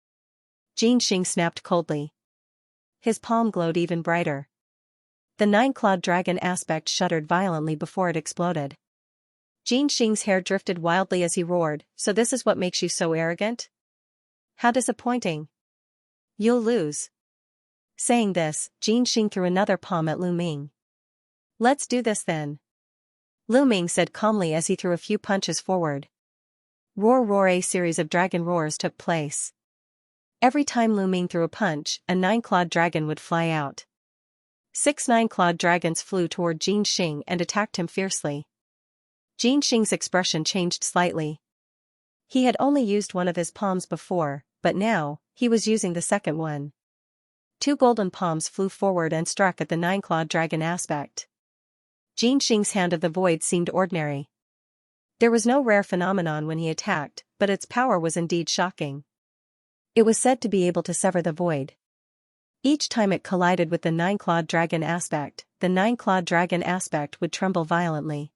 Xianxia snapped coldly. His palm glowed even brighter. The 9-clawed dragon aspect shuddered violently before it exploded. Xianxia's hair drifted wildly as he roared, "So this is what makes you so arrogant? How disappointing. You'll lose." Saying this, Xianxia threw another palm at Lu Ming. "Let's do this then," Lu Ming said calmly as he threw a few punches forward. Roar roar. A series of dragon roars took place. Every time Lu Ming threw a punch, a 9-clawed dragon would fly out. 6 9-clawed dragons flew toward Xianxia and attacked him fiercely. Xianxia's expression changed slightly. He had only used one of his palms before, but now, he was using the second one. 2 golden palms flew forward and struck at the 9-clawed dragon aspect. Xianxia's hand of the void seemed ordinary. There was no rare phenomenon when he attacked, but its power was indeed shocking. It was said to be able to sever the void. Each time it collided with the 9-clawed dragon aspect, the 9-clawed dragon aspect would tremble violently.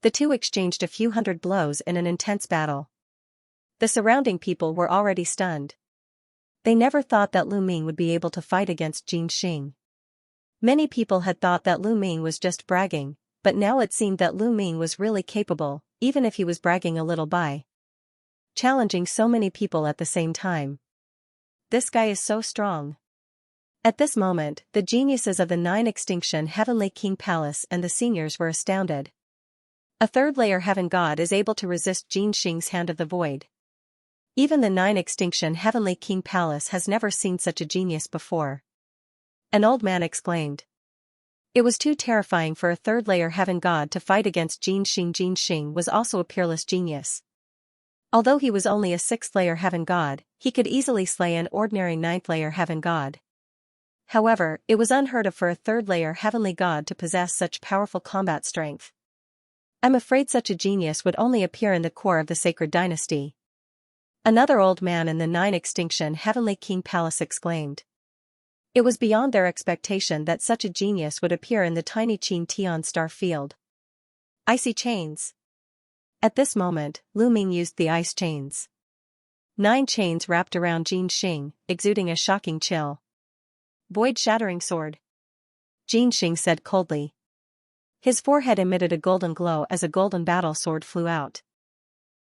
The two exchanged a few hundred blows in an intense battle. The surrounding people were already stunned. They never thought that Lu Ming would be able to fight against Xianxia. Many people had thought that Lu Ming was just bragging, but now it seemed that Lu Ming was really capable, even if he was bragging a little by challenging so many people at the same time. This guy is so strong. At this moment, the geniuses of the 9 Extinction Heavenly King Palace and the seniors were astounded. A third-layer heaven god is able to resist Xianxia's hand of the void. Even the 9 Extinction Heavenly King Palace has never seen such a genius before. An old man exclaimed. It was too terrifying for a third-layer heaven god to fight against Xianxia. Xianxia was also a peerless genius. Although he was only a 6th-layer heaven god, he could easily slay an ordinary 9th-layer heaven god. However, it was unheard of for a third-layer heavenly god to possess such powerful combat strength. I'm afraid such a genius would only appear in the core of the sacred dynasty. Another old man in the 9 Extinction Heavenly King Palace exclaimed. It was beyond their expectation that such a genius would appear in the tiny Tian star field. Icy chains. At this moment, Lu Ming used the ice chains. 9 chains wrapped around Xianxia, exuding a shocking chill. Void-shattering sword, Xianxia said coldly. His forehead emitted a golden glow as a golden battle sword flew out.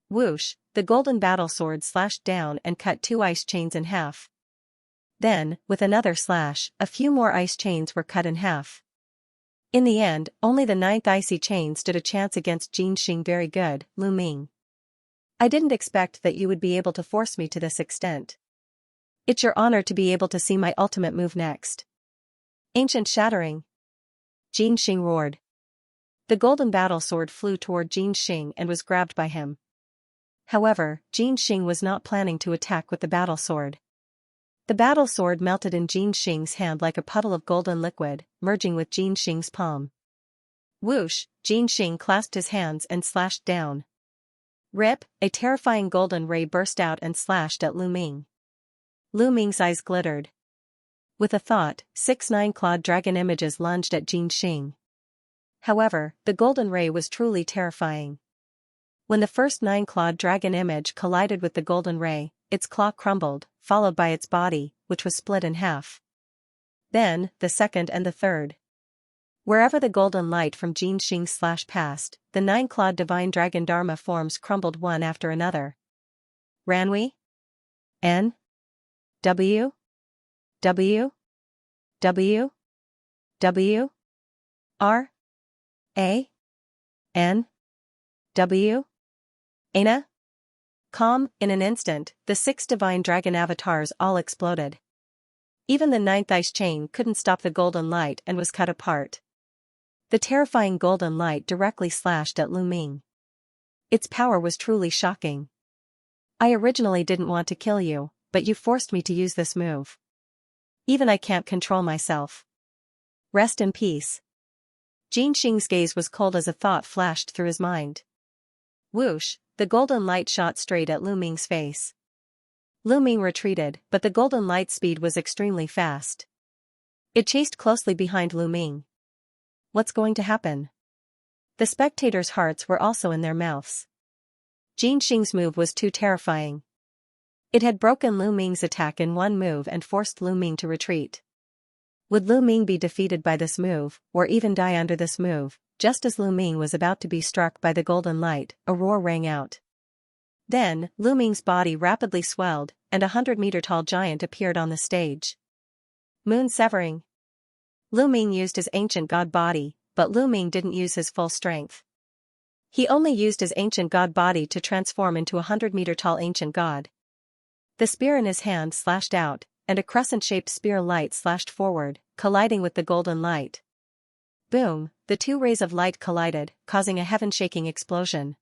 Whoosh, the golden battle sword slashed down and cut 2 ice chains in half. Then, with another slash, a few more ice chains were cut in half. In the end, only the 9th icy chain stood a chance against Xianxia. Very good, Lu Ming. I didn't expect that you would be able to force me to this extent. It's your honor to be able to see my ultimate move next. Ancient shattering. Xianxia roared. The golden battle sword flew toward Xianxia and was grabbed by him. However, Xianxia was not planning to attack with the battle sword. The battle sword melted in Xianxia's hand like a puddle of golden liquid, merging with Xianxia's palm. Whoosh, Xianxia clasped his hands and slashed down. Rip, a terrifying golden ray burst out and slashed at Lu Ming. Lu Ming's eyes glittered. With a thought, 6 nine-clawed dragon images lunged at Xianxia. However, the golden ray was truly terrifying. When the first 9-clawed dragon image collided with the golden ray, its claw crumbled, followed by its body, which was split in half. Then, the second and the third. Wherever the golden light from Xianxia slashed past, the 9-clawed divine dragon dharma forms crumbled one after another. Ranui? N? W? W? W? W? R? A? N? W? Ana? Calm, in an instant, the 6 divine dragon avatars all exploded. Even the 9th ice chain couldn't stop the golden light and was cut apart. The terrifying golden light directly slashed at Lu Ming. Its power was truly shocking. I originally didn't want to kill you, but you forced me to use this move. Even I can't control myself. Rest in peace. Xianxia's gaze was cold as a thought flashed through his mind. Whoosh, the golden light shot straight at Lu Ming's face. Lu Ming retreated, but the golden light's speed was extremely fast. It chased closely behind Lu Ming. What's going to happen? The spectators' hearts were also in their mouths. Xianxia's move was too terrifying. It had broken Lu Ming's attack in one move and forced Lu Ming to retreat. Would Lu Ming be defeated by this move, or even die under this move? Just as Lu Ming was about to be struck by the golden light, a roar rang out. Then, Lu Ming's body rapidly swelled, and a 100-meter-tall giant appeared on the stage. Moon severing. Lu Ming used his ancient god body, but Lu Ming didn't use his full strength. He only used his ancient god body to transform into a 100-meter-tall ancient god. The spear in his hand slashed out, and a crescent-shaped spear light slashed forward, colliding with the golden light. Boom, the 2 rays of light collided, causing a heaven-shaking explosion.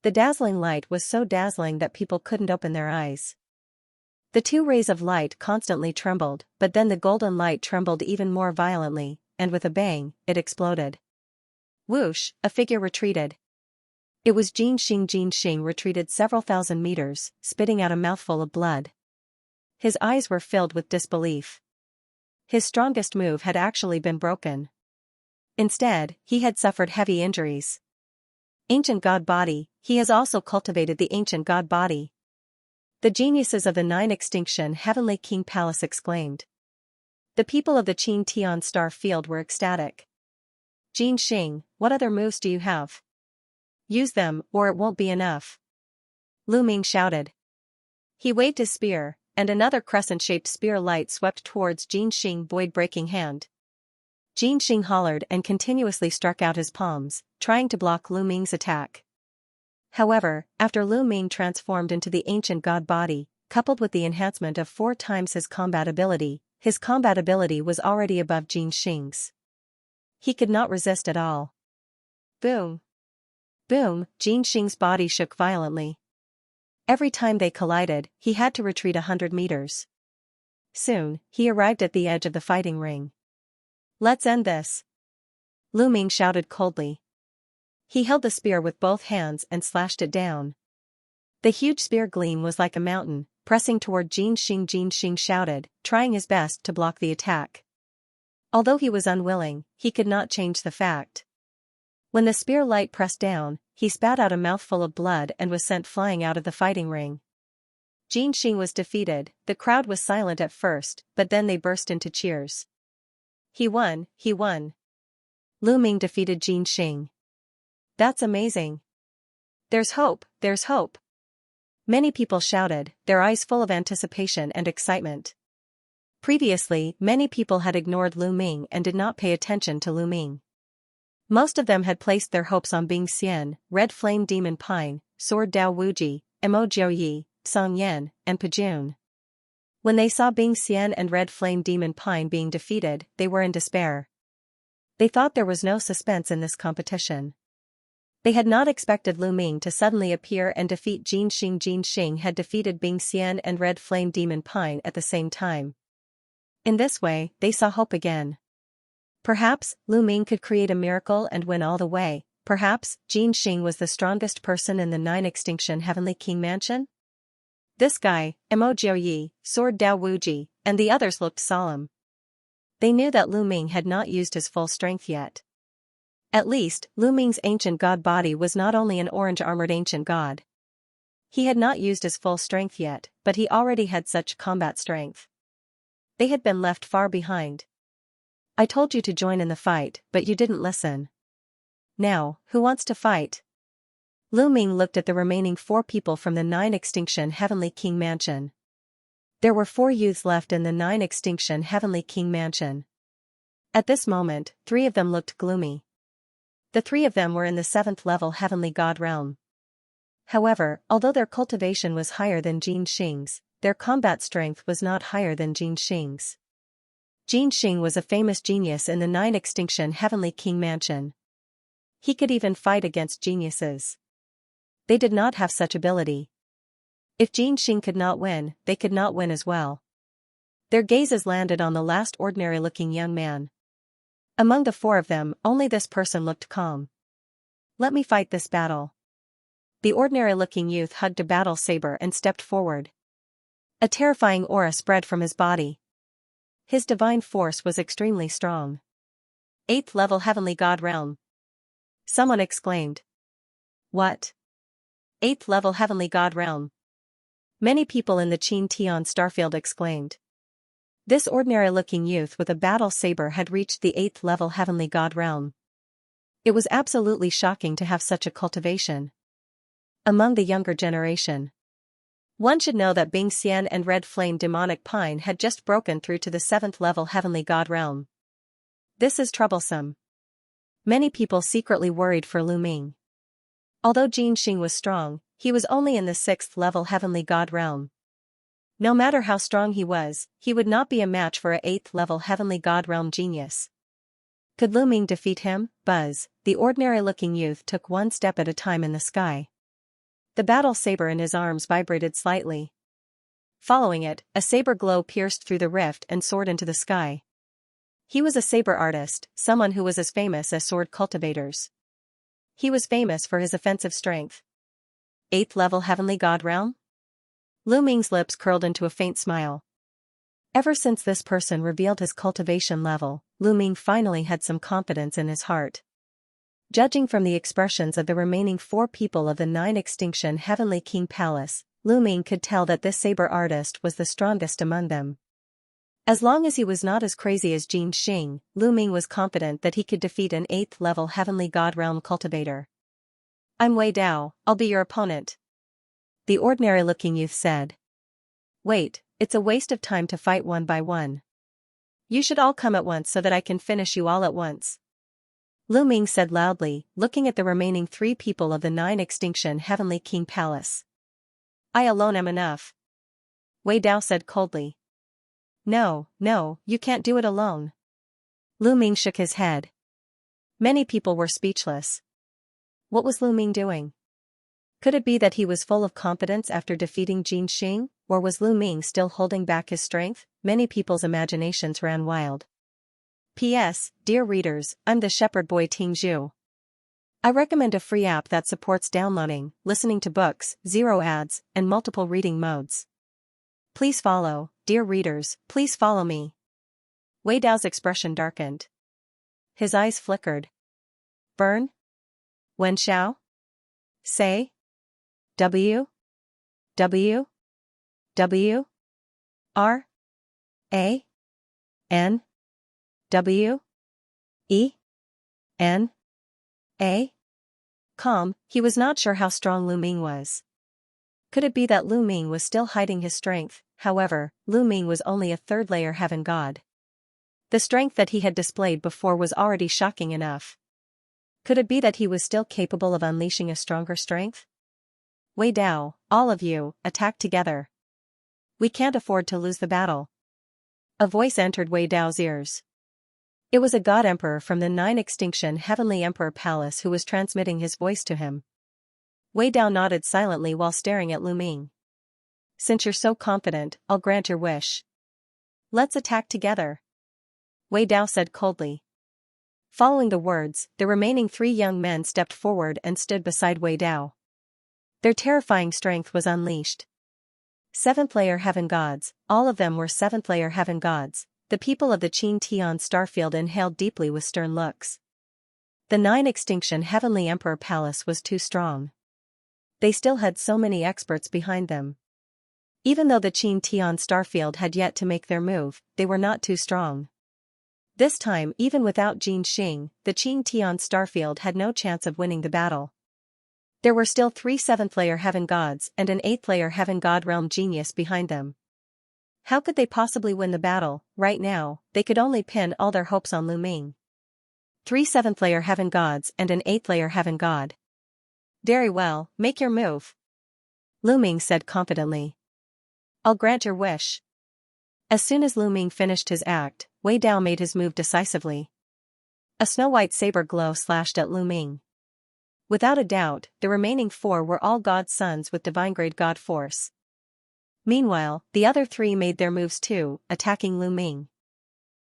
The dazzling light was so dazzling that people couldn't open their eyes. The 2 rays of light constantly trembled, but then the golden light trembled even more violently, and with a bang, it exploded. Whoosh, a figure retreated. It was Xianxia. Xianxia retreated several thousand meters, spitting out a mouthful of blood. His eyes were filled with disbelief. His strongest move had actually been broken. Instead, he had suffered heavy injuries. Ancient god body, he has also cultivated the ancient god body. The geniuses of the 9 extinction Heavenly King Palace exclaimed. The people of the Qin Tian Star Field were ecstatic. Xianxia, what other moves do you have? Use them, or it won't be enough. Lu Ming shouted. He waved his spear, and another crescent-shaped spear light swept towards Xianxia's void-breaking hand. Xianxia hollered and continuously struck out his palms, trying to block Lu Ming's attack. However, after Lu Ming transformed into the ancient god body, coupled with the enhancement of 4 times his combat ability was already above Xianxia's. He could not resist at all. Boom. Boom, Xianxia's body shook violently. Every time they collided, he had to retreat 100 meters. Soon, he arrived at the edge of the fighting ring. Let's end this. Lu Ming shouted coldly. He held the spear with both hands and slashed it down. The huge spear gleam was like a mountain, pressing toward Xianxia. Xianxia shouted, trying his best to block the attack. Although he was unwilling, he could not change the fact. When the spear light pressed down, he spat out a mouthful of blood and was sent flying out of the fighting ring. Xianxia was defeated. The crowd was silent at first, but then they burst into cheers. He won, he won. Lu Ming defeated Xianxia. That's amazing. There's hope, there's hope. Many people shouted, their eyes full of anticipation and excitement. Previously, many people had ignored Lu Ming and did not pay attention to Lu Ming. Most of them had placed their hopes on Bing Xian, Red Flame Demon Pine, Sword Dao Wuji, Mo Jiuyi, Song Yan, and Pajun. When they saw Bing Xian and Red Flame Demon Pine being defeated, they were in despair. They thought there was no suspense in this competition. They had not expected Lu Ming to suddenly appear and defeat Xianxia. Xianxia had defeated Bing Xian and Red Flame Demon Pine at the same time. In this way, they saw hope again. Perhaps, Lu Ming could create a miracle and win all the way. Perhaps, Xianxia was the strongest person in the 9 extinction Heavenly King Mansion? This guy, Mo Jiuyi, Sword Dao Wuji, and the others looked solemn. They knew that Lu Ming had not used his full strength yet. At least, Lu Ming's ancient god body was not only an orange-armored ancient god. He had not used his full strength yet, but he already had such combat strength. They had been left far behind. I told you to join in the fight, but you didn't listen. Now, who wants to fight? Lu Ming looked at the remaining 4 people from the 9 Extinction Heavenly King Mansion. There were 4 youths left in the 9 Extinction Heavenly King Mansion. At this moment, 3 of them looked gloomy. The 3 of them were in the 7th level Heavenly God realm. However, although their cultivation was higher than Xianxia's, their combat strength was not higher than Xianxia's. Xianxia was a famous genius in the 9 Extinction Heavenly King Mansion. He could even fight against geniuses. They did not have such ability. If Xianxia could not win, they could not win as well. Their gazes landed on the last ordinary-looking young man. Among the 4 of them, only this person looked calm. Let me fight this battle. The ordinary-looking youth hugged a battle saber and stepped forward. A terrifying aura spread from his body. His divine force was extremely strong. 8th level Heavenly God realm. Someone exclaimed. What? 8th level Heavenly God realm. Many people in the Qin Tian starfield exclaimed. This ordinary-looking youth with a battle saber had reached the 8th level Heavenly God realm. It was absolutely shocking to have such a cultivation. Among the younger generation, one should know that Bing Xian and Red Flame Demonic Pine had just broken through to the 7th level Heavenly God realm. This is troublesome. Many people secretly worried for Lu Ming. Although Xianxia was strong, he was only in the 6th level Heavenly God realm. No matter how strong he would not be a match for a 8th level Heavenly God realm genius. Could Lu Ming defeat him? Buzz, the ordinary-looking youth took one step at a time in the sky. The battle saber in his arms vibrated slightly. Following it, a saber glow pierced through the rift and soared into the sky. He was a saber artist, someone who was as famous as sword cultivators. He was famous for his offensive strength. 8th level Heavenly God realm? Lu Ming's lips curled into a faint smile. Ever since this person revealed his cultivation level, Lu Ming finally had some confidence in his heart. Judging from the expressions of the remaining 4 people of the 9 Extinction Heavenly King Palace, Lu Ming could tell that this saber artist was the strongest among them. As long as he was not as crazy as Xianxia, Lu Ming was confident that he could defeat an 8th level Heavenly God realm cultivator. I'm Wei Dao, I'll be your opponent. The ordinary-looking youth said. Wait, it's a waste of time to fight one by one. You should all come at once so that I can finish you all at once. Lu Ming said loudly, looking at the remaining 3 people of the 9 Extinction Heavenly King Palace. I alone am enough. Wei Dao said coldly. No, you can't do it alone. Lu Ming shook his head. Many people were speechless. What was Lu Ming doing? Could it be that he was full of confidence after defeating Xianxia, or was Lu Ming still holding back his strength? Many people's imaginations ran wild. P.S. Dear readers, I'm the shepherd boy Ting Zhu. I recommend a free app that supports downloading, listening to books, 0 ads, and multiple reading modes. Please follow, dear readers, please follow me. Wei Dao's expression darkened. His eyes flickered. Burn? Wen Xiao? Say? W? W? W? R? A? N? W? E? N? A? Calm, he was not sure how strong Lu Ming was. Could it be that Lu Ming was still hiding his strength? However, Lu Ming was only a 3rd layer heaven god. The strength that he had displayed before was already shocking enough. Could it be that he was still capable of unleashing a stronger strength? Wei Dao, all of you, attack together. We can't afford to lose the battle. A voice entered Wei Dao's ears. It was a god emperor from the 9 Extinction Heavenly Emperor Palace who was transmitting his voice to him. Wei Dao nodded silently while staring at Lu Ming. Since you're so confident, I'll grant your wish. Let's attack together. Wei Dao said coldly. Following the words, the remaining 3 young men stepped forward and stood beside Wei Dao. Their terrifying strength was unleashed. Seventh-layer heaven gods, all of them were seventh-layer heaven gods. The people of the Qin Tian starfield inhaled deeply with stern looks. The 9 extinction heavenly emperor palace was too strong. They still had so many experts behind them. Even though the Qin Tian starfield had yet to make their move, they were not too strong. This time, even without Jin Xing, the Qin Tian starfield had no chance of winning the battle. There were still 3 seventh-layer heaven gods and an 8th-layer heaven god realm genius behind them. How could they possibly win the battle? Right now, they could only pin all their hopes on Lu Ming. 3 seventh-layer heaven gods and an 8th-layer heaven god. Very well, make your move. Lu Ming said confidently. I'll grant your wish. As soon as Lu Ming finished his act, Wei Dao made his move decisively. A snow-white saber glow slashed at Lu Ming. Without a doubt, the remaining 4 were all god sons with divine-grade god force. Meanwhile, the other 3 made their moves too, attacking Lu Ming.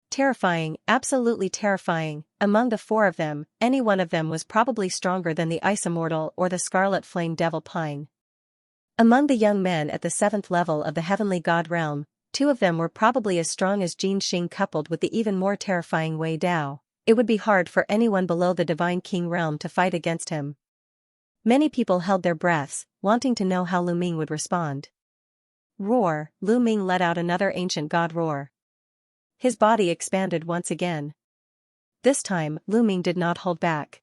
Terrifying, absolutely terrifying. Among the 4 of them, any one of them was probably stronger than the Ice Immortal or the Scarlet Flame Devil Pine. Among the young men at the 7th level of the Heavenly God Realm, 2 of them were probably as strong as Jin Xing coupled with the even more terrifying Wei Dao. It would be hard for anyone below the Divine King realm to fight against him. Many people held their breaths, wanting to know how Lu Ming would respond. Roar! Lu Ming let out another ancient god roar. His body expanded once again. This time, Lu Ming did not hold back.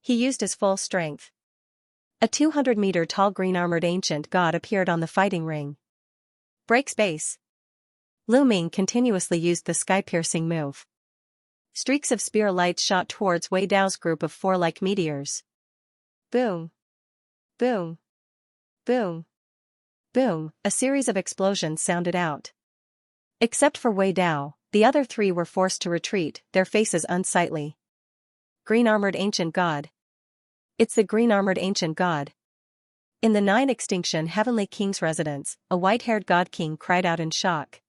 He used his full strength. A 200-meter-tall green-armored ancient god appeared on the fighting ring. Break space. Lu Ming continuously used the sky-piercing move. Streaks of spear lights shot towards Wei Dao's group of 4 like meteors. Boom. Boom. Boom. Boom, a series of explosions sounded out. Except for Wei Dao, the other 3 were forced to retreat, their faces unsightly. Green-armored ancient god. It's the green-armored ancient god. In the 9 extinction heavenly king's residence, a white-haired god king cried out in shock.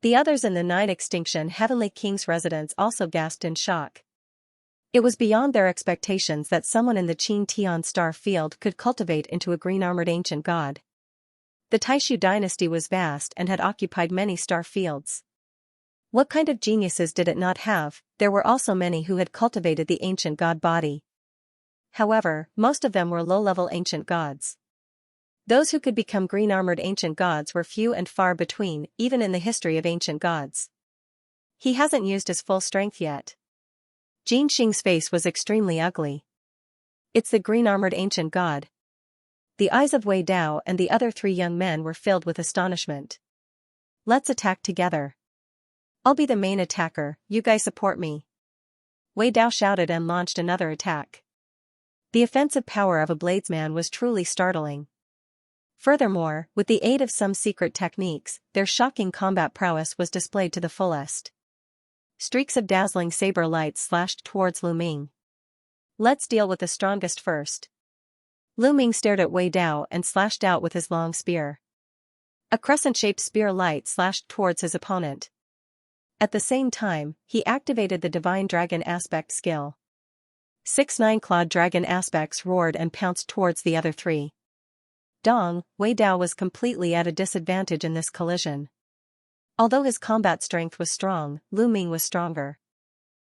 The others in the 9 extinction heavenly king's residence also gasped in shock. It was beyond their expectations that someone in the Qin Tian star field could cultivate into a green-armored ancient god. The Taishu dynasty was vast and had occupied many star fields. What kind of geniuses did it not have? There were also many who had cultivated the ancient god body. However, most of them were low-level ancient gods. Those who could become green-armored ancient gods were few and far between, even in the history of ancient gods. He hasn't used his full strength yet. Jin Xing's face was extremely ugly. It's the green-armored ancient god. The eyes of Wei Dao and the other 3 young men were filled with astonishment. Let's attack together. I'll be the main attacker, you guys support me. Wei Dao shouted and launched another attack. The offensive power of a bladesman was truly startling. Furthermore, with the aid of some secret techniques, their shocking combat prowess was displayed to the fullest. Streaks of dazzling saber light slashed towards Lu Ming. Let's deal with the strongest first. Lu Ming stared at Wei Dao and slashed out with his long spear. A crescent-shaped spear light slashed towards his opponent. At the same time, he activated the Divine Dragon Aspect skill. 6 9-clawed dragon aspects roared and pounced towards the other 3. Dong, Wei Dao was completely at a disadvantage in this collision. Although his combat strength was strong, Lu Ming was stronger.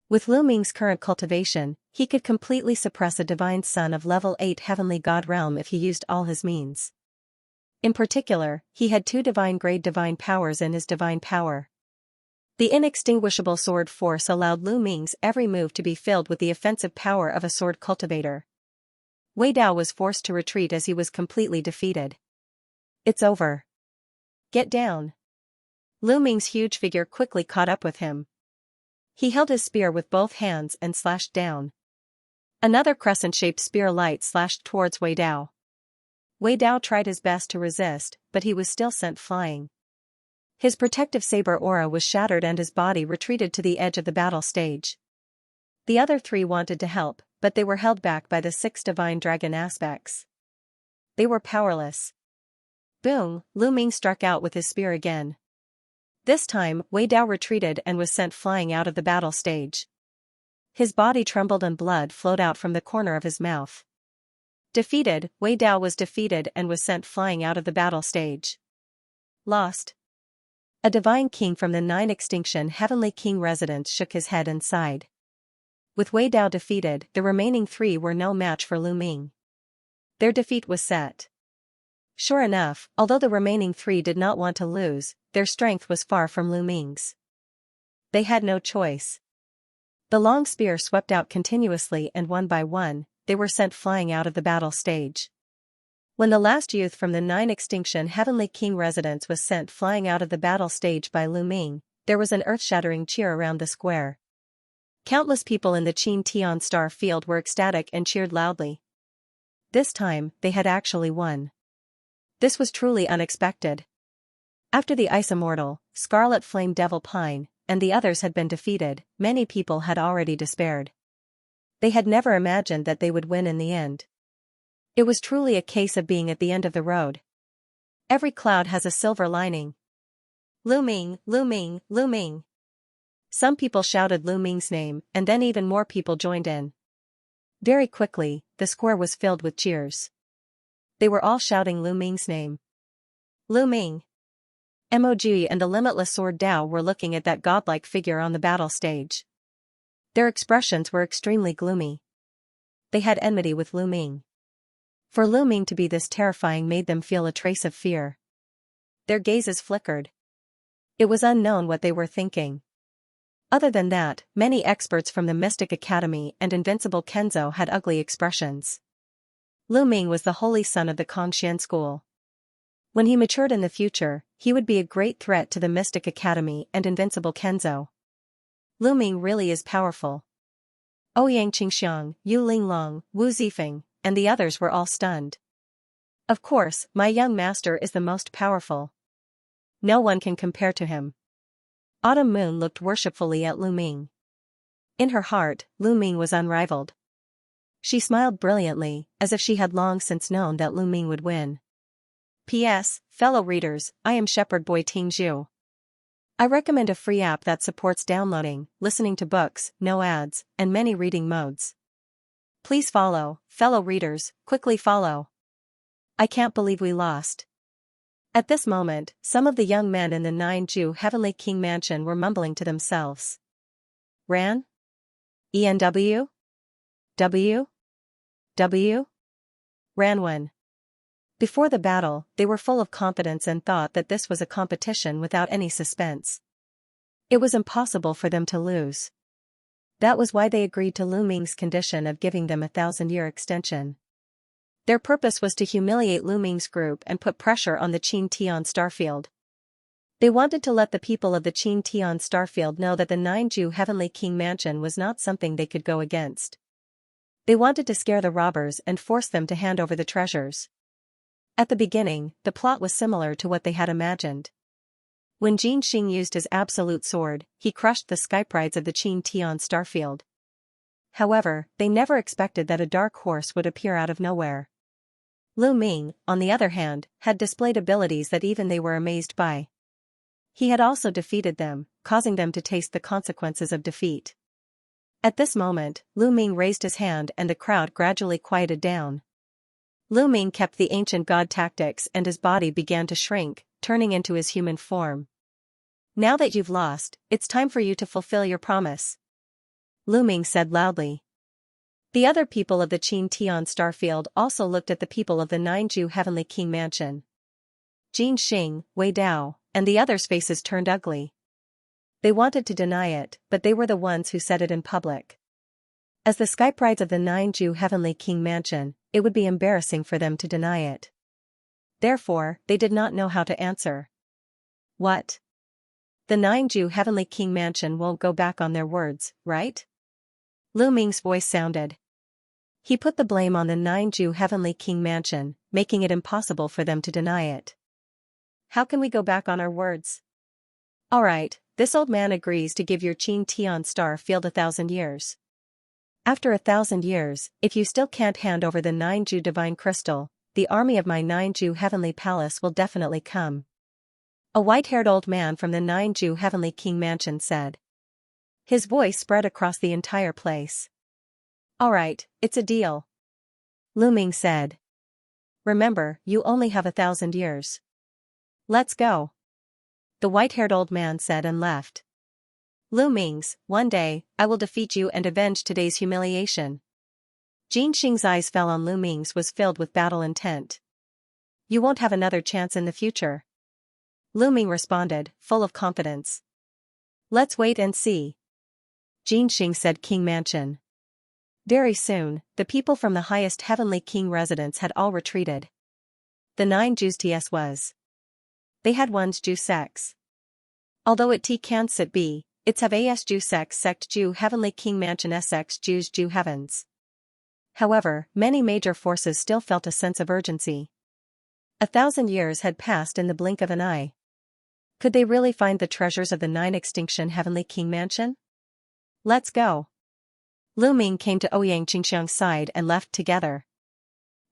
With Lu Ming's current cultivation, he could completely suppress a divine son of level 8 heavenly god realm if he used all his means. In particular, he had 2 divine-grade divine powers in his divine power. The inextinguishable sword force allowed Lu Ming's every move to be filled with the offensive power of a sword cultivator. Wei Dao was forced to retreat as he was completely defeated. It's over. Get down. Lu Ming's huge figure quickly caught up with him. He held his spear with both hands and slashed down. Another crescent-shaped spear light slashed towards Wei Dao. Wei Dao tried his best to resist, but he was still sent flying. His protective saber aura was shattered and his body retreated to the edge of the battle stage. The other 3 wanted to help, but they were held back by the 6 divine dragon aspects. They were powerless. Boom, Lu Ming struck out with his spear again. This time, Wei Dao retreated and was sent flying out of the battle stage. His body trembled and blood flowed out from the corner of his mouth. Defeated, Wei Dao was defeated and was sent flying out of the battle stage. Lost. A divine king from the 9 extinction Heavenly King residence shook his head and sighed. With Wei Dao defeated, the remaining 3 were no match for Lu Ming. Their defeat was set. Sure enough, although the remaining 3 did not want to lose, their strength was far from Lu Ming's. They had no choice. The long spear swept out continuously, and one by one, they were sent flying out of the battle stage. When the last youth from the 9 extinction Heavenly King residence was sent flying out of the battle stage by Lu Ming, there was an earth-shattering cheer around the square. Countless people in the Qin Tian Star Field were ecstatic and cheered loudly. This time, they had actually won. This was truly unexpected. After the Ice Immortal, Scarlet Flame Devil Pine, and the others had been defeated, many people had already despaired. They had never imagined that they would win in the end. It was truly a case of being at the end of the road. Every cloud has a silver lining. Lu Ming, Lu Ming, Lu Ming. Some people shouted Lu Ming's name, and then even more people joined in. Very quickly, the square was filled with cheers. They were all shouting Lu Ming's name. Lu Ming. Mog and the Limitless Sword Dao were looking at that godlike figure on the battle stage. Their expressions were extremely gloomy. They had enmity with Lu Ming. For Lu Ming to be this terrifying made them feel a trace of fear. Their gazes flickered. It was unknown what they were thinking. Other than that, many experts from the Mystic Academy and Invincible Kenzo had ugly expressions. Lu Ming was the holy son of the Kongxian school. When he matured in the future, he would be a great threat to the Mystic Academy and Invincible Kenzo. Lu Ming really is powerful. Ouyang Qingxiang, Yu Linglong, Wu Zifeng, and the others were all stunned. Of course, my young master is the most powerful. No one can compare to him. Autumn Moon looked worshipfully at Lu Ming. In her heart, Lu Ming was unrivaled. She smiled brilliantly, as if she had long since known that Lu Ming would win. P.S. Fellow readers, I am Shepherd Boy Ting Zhu. I recommend a free app that supports downloading, listening to books, no ads, and many reading modes. Please follow, fellow readers, quickly follow. I can't believe we lost. At this moment, some of the young men in the 9 Heavenly King Mansion were mumbling to themselves. Ran? ENW? W? W? Ran when? Before the battle, they were full of confidence and thought that this was a competition without any suspense. It was impossible for them to lose. That was why they agreed to Lu Ming's condition of giving them a 1,000-year extension. Their purpose was to humiliate Lu Ming's group and put pressure on the Qin Tian Starfield. They wanted to let the people of the Qin Tian Starfield know that the 9 Heavenly King Mansion was not something they could go against. They wanted to scare the robbers and force them to hand over the treasures. At the beginning, the plot was similar to what they had imagined. When Jin Xing used his absolute sword, he crushed the skyprides of the Qin Tian Starfield. However, they never expected that a dark horse would appear out of nowhere. Lu Ming, on the other hand, had displayed abilities that even they were amazed by. He had also defeated them, causing them to taste the consequences of defeat. At this moment, Lu Ming raised his hand and the crowd gradually quieted down. Lu Ming kept the ancient god tactics and his body began to shrink, turning into his human form. Now that you've lost, it's time for you to fulfill your promise. Lu Ming said loudly. The other people of the Qin Tian Starfield also looked at the people of the 9 Heavenly King Mansion. Jin Xing, Wei Dao, and the others' faces turned ugly. They wanted to deny it, but they were the ones who said it in public. As the skyprides of the 9 Heavenly King Mansion, it would be embarrassing for them to deny it. Therefore, they did not know how to answer. What? The 9 Heavenly King Mansion won't go back on their words, right? Lu Ming's voice sounded. He put the blame on the 9 Heavenly King Mansion, making it impossible for them to deny it. How can we go back on our words? Alright, this old man agrees to give your Qin Tian Star Field 1,000 years. After 1,000 years, if you still can't hand over the 9 Divine Crystal, the army of my 9 Heavenly Palace will definitely come. A white-haired old man from the 9 Heavenly King Mansion said. His voice spread across the entire place. Alright, it's a deal. Lu Ming said. Remember, you only have 1,000 years. Let's go. The white-haired old man said and left. Lu Ming's, one day, I will defeat you and avenge today's humiliation. Jin Xing's eyes fell on Lu Ming's was filled with battle intent. You won't have another chance in the future. Lu Ming responded, full of confidence. Let's wait and see. Jin Xing said King Mansion. Very soon, the people from the highest heavenly king residence had all retreated. The 9 Jews ts was. They had one's Jew sex. Although it t can't sit be, it's have as Jew sex sect Jew heavenly king mansion sx Jews Jew heavens. However, many major forces still felt a sense of urgency. 1,000 years had passed in the blink of an eye. Could they really find the treasures of the 9 extinction heavenly king mansion? Let's go. Lu Ming came to Ouyang Qingxiang's side and left together.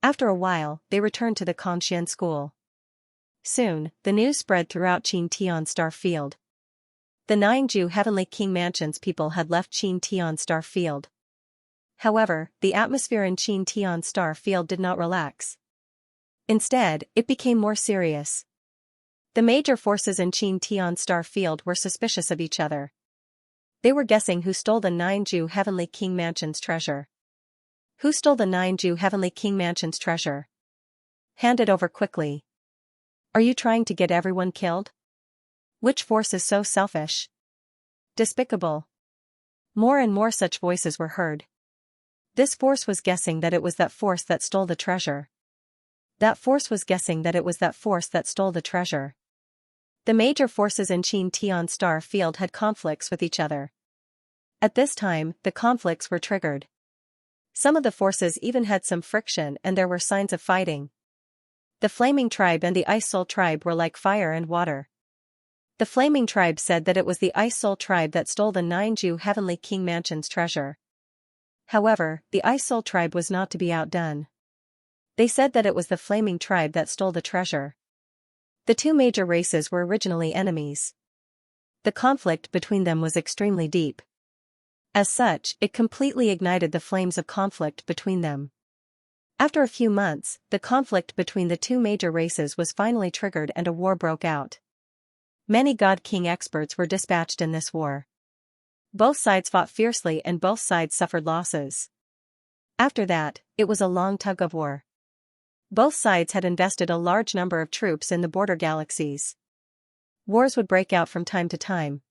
After a while, they returned to the Kongxian school. Soon, the news spread throughout Qin Tian Star Field. The 9 Jew heavenly king mansions people had left Qin Tian Star Field. However, the atmosphere in Qin Tian Star Field did not relax. Instead, it became more serious. The major forces in Qin Tian Star Field were suspicious of each other. They were guessing who stole the 9 Jew heavenly king mansion's treasure. Who stole the 9 Jew heavenly king mansion's treasure? Hand it over quickly. Are you trying to get everyone killed? Which force is so selfish? Despicable. More and more such voices were heard. This force was guessing that it was that force that stole the treasure. That force was guessing that it was that force that stole the treasure. The major forces in Qin Tian Star Field had conflicts with each other. At this time, the conflicts were triggered. Some of the forces even had some friction and there were signs of fighting. The Flaming Tribe and the Ice Soul Tribe were like fire and water. The Flaming Tribe said that it was the Ice Soul Tribe that stole the 9 Jew heavenly king mansion's treasure. However, the Ice Soul Tribe was not to be outdone. They said that it was the Flaming Tribe that stole the treasure. The 2 major races were originally enemies. The conflict between them was extremely deep. As such, it completely ignited the flames of conflict between them. After a few months, the conflict between the 2 major races was finally triggered and a war broke out. Many God King experts were dispatched in this war. Both sides fought fiercely and both sides suffered losses. After that, it was a long tug-of-war. Both sides had invested a large number of troops in the border galaxies. Wars would break out from time to time.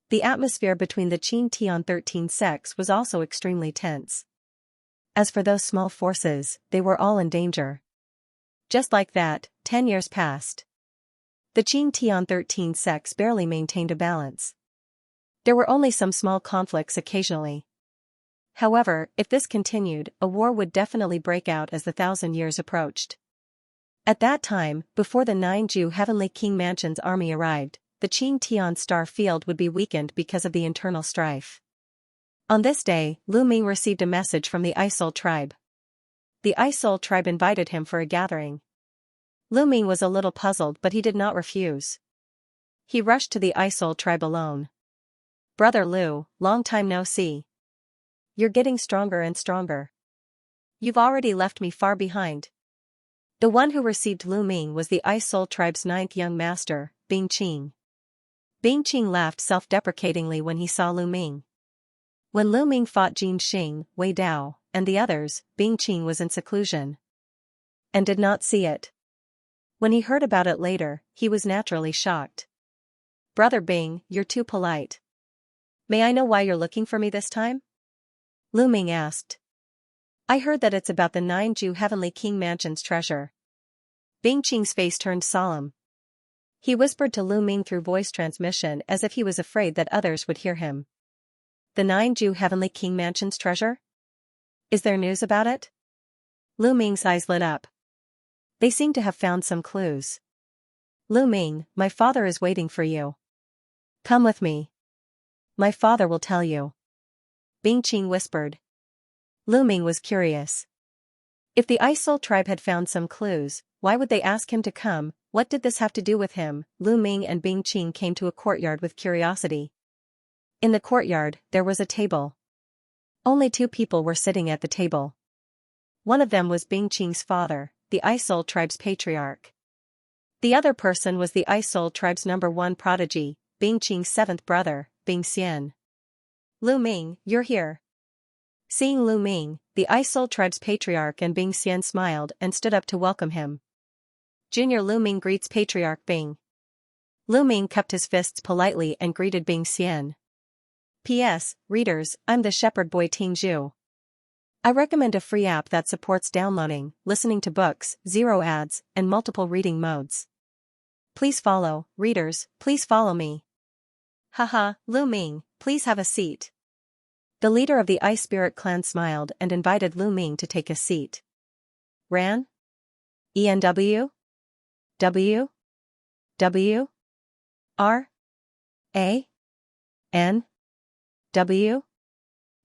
The atmosphere between the Qin Tian 13 sects was also extremely tense. As for those small forces, they were all in danger. Just like that, 10 years passed. The Qin Tian 13 sects barely maintained a balance. There were only some small conflicts occasionally. However, if this continued, a war would definitely break out as the 1,000 years approached. At that time, before the 9 Jew heavenly king mansion's army arrived, the Qin Tian Star Field would be weakened because of the internal strife. On this day, Lu Ming received a message from the Ice Soul Tribe. The Ice Soul Tribe invited him for a gathering. Lu Ming was a little puzzled but he did not refuse. He rushed to the Ice Soul Tribe alone. Brother Lu, long time no see. You're getting stronger and stronger. You've already left me far behind. The one who received Lu Ming was the Ice Soul Tribe's 9th young master, Bing Qing. Bing Qing laughed self-deprecatingly when he saw Lu Ming. When Lu Ming fought Jin Xing, Wei Dao, and the others, Bing Qing was in seclusion and did not see it. When he heard about it later, he was naturally shocked. Brother Bing, you're too polite. May I know why you're looking for me this time? Lu Ming asked. I heard that it's about the 9 Jew heavenly king mansion's treasure. Bing Qing's face turned solemn. He whispered to Lu Ming through voice transmission as if he was afraid that others would hear him. The 9 Jew heavenly king mansion's treasure? Is there news about it? Lu Ming's eyes lit up. They seem to have found some clues. Lu Ming, my father is waiting for you. Come with me. My father will tell you. Bing Qing whispered. Lu Ming was curious. If the Ice Soul Tribe had found some clues, why would they ask him to come? What did this have to do with him? Lu Ming and Bing Qing came to a courtyard with curiosity. In the courtyard, there was a table. Only 2 people were sitting at the table. One of them was Bing Qing's father, the Ice Soul Tribe's patriarch. The other person was the Ice Soul tribe's #1 prodigy, Bing Qing's seventh brother, Bing Xian. Lu Ming, you're here. Seeing Lu Ming, the Ice Soul tribe's patriarch and Bing Xian smiled and stood up to welcome him. Junior Lu Ming greets Patriarch Bing. Lu Ming cupped his fists politely and greeted Bing Xian. P.S. Readers, I'm the shepherd boy Ting Zhu. I recommend a free app that supports downloading, listening to books, 0 ads, and multiple reading modes. Please follow, readers, please follow me. Haha, Lu Ming, please have a seat. The leader of the Ice Spirit clan smiled and invited Lu Ming to take a seat. Ran? ENW? W? W? R? A? N? W?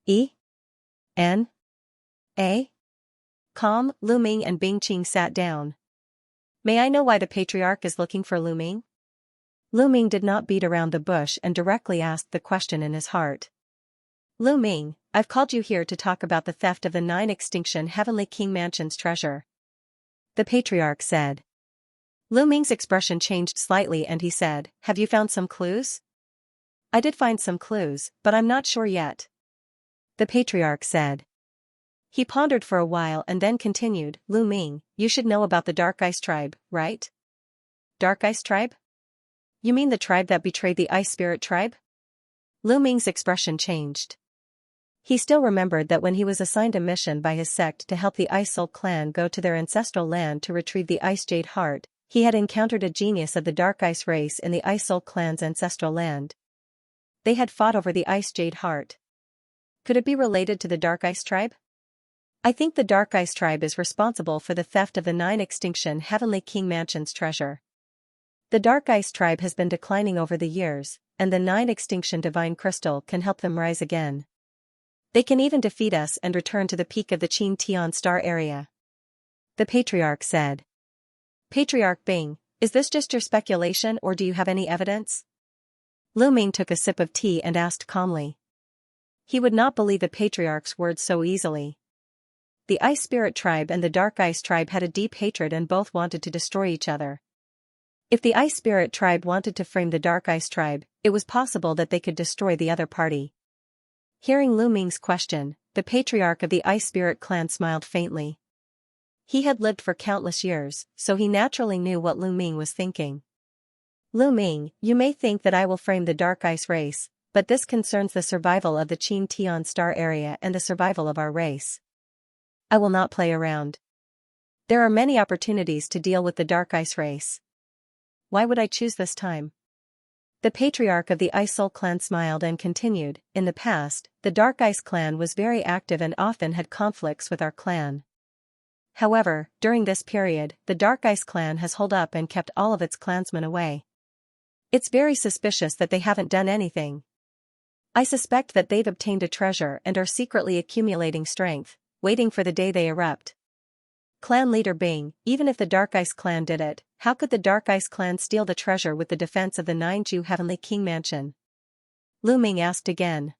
E? N? A? Calm, Lu Ming and Bing Qing sat down. May I know why the patriarch is looking for Lu Ming? Lu Ming did not beat around the bush and directly asked the question in his heart. Lu Ming, I've called you here to talk about the theft of the 9 extinction Heavenly King Mansion's treasure. The patriarch said. Lu Ming's expression changed slightly and he said, have you found some clues? I did find some clues, but I'm not sure yet. The patriarch said. He pondered for a while and then continued, Lu Ming, you should know about the Dark Ice tribe, right? Dark Ice tribe? You mean the tribe that betrayed the Ice Spirit tribe? Lu Ming's expression changed. He still remembered that when he was assigned a mission by his sect to help the Ice Soul clan go to their ancestral land to retrieve the Ice Jade Heart, he had encountered a genius of the Dark Ice race in the Ice Soul clan's ancestral land. They had fought over the Ice Jade Heart. Could it be related to the Dark Ice tribe? I think the Dark Ice tribe is responsible for the theft of the 9 extinction Heavenly King Mansion's treasure. The Dark Ice tribe has been declining over the years, and the 9 extinction Divine Crystal can help them rise again. They can even defeat us and return to the peak of the Qin Tian star area. The patriarch said. Patriarch Bing, is this just your speculation or do you have any evidence? Lu Ming took a sip of tea and asked calmly. He would not believe the patriarch's words so easily. The Ice Spirit tribe and the Dark Ice tribe had a deep hatred and both wanted to destroy each other. If the Ice Spirit tribe wanted to frame the Dark Ice tribe, it was possible that they could destroy the other party. Hearing Lu Ming's question, the patriarch of the Ice Spirit clan smiled faintly. He had lived for countless years, so he naturally knew what Lu Ming was thinking. Lu Ming, you may think that I will frame the Dark Ice race, but this concerns the survival of the Qin Tian star area and the survival of our race. I will not play around. There are many opportunities to deal with the Dark Ice race. Why would I choose this time? The patriarch of the Ice Soul clan smiled and continued, in the past, the Dark Ice clan was very active and often had conflicts with our clan. However, during this period, the Dark Ice clan has holed up and kept all of its clansmen away. It's very suspicious that they haven't done anything. I suspect that they've obtained a treasure and are secretly accumulating strength, waiting for the day they erupt. Clan leader Bing, even if the Dark Ice clan did it, how could the Dark Ice clan steal the treasure with the defense of the 9-Ju Heavenly King Mansion? Lu Ming asked again.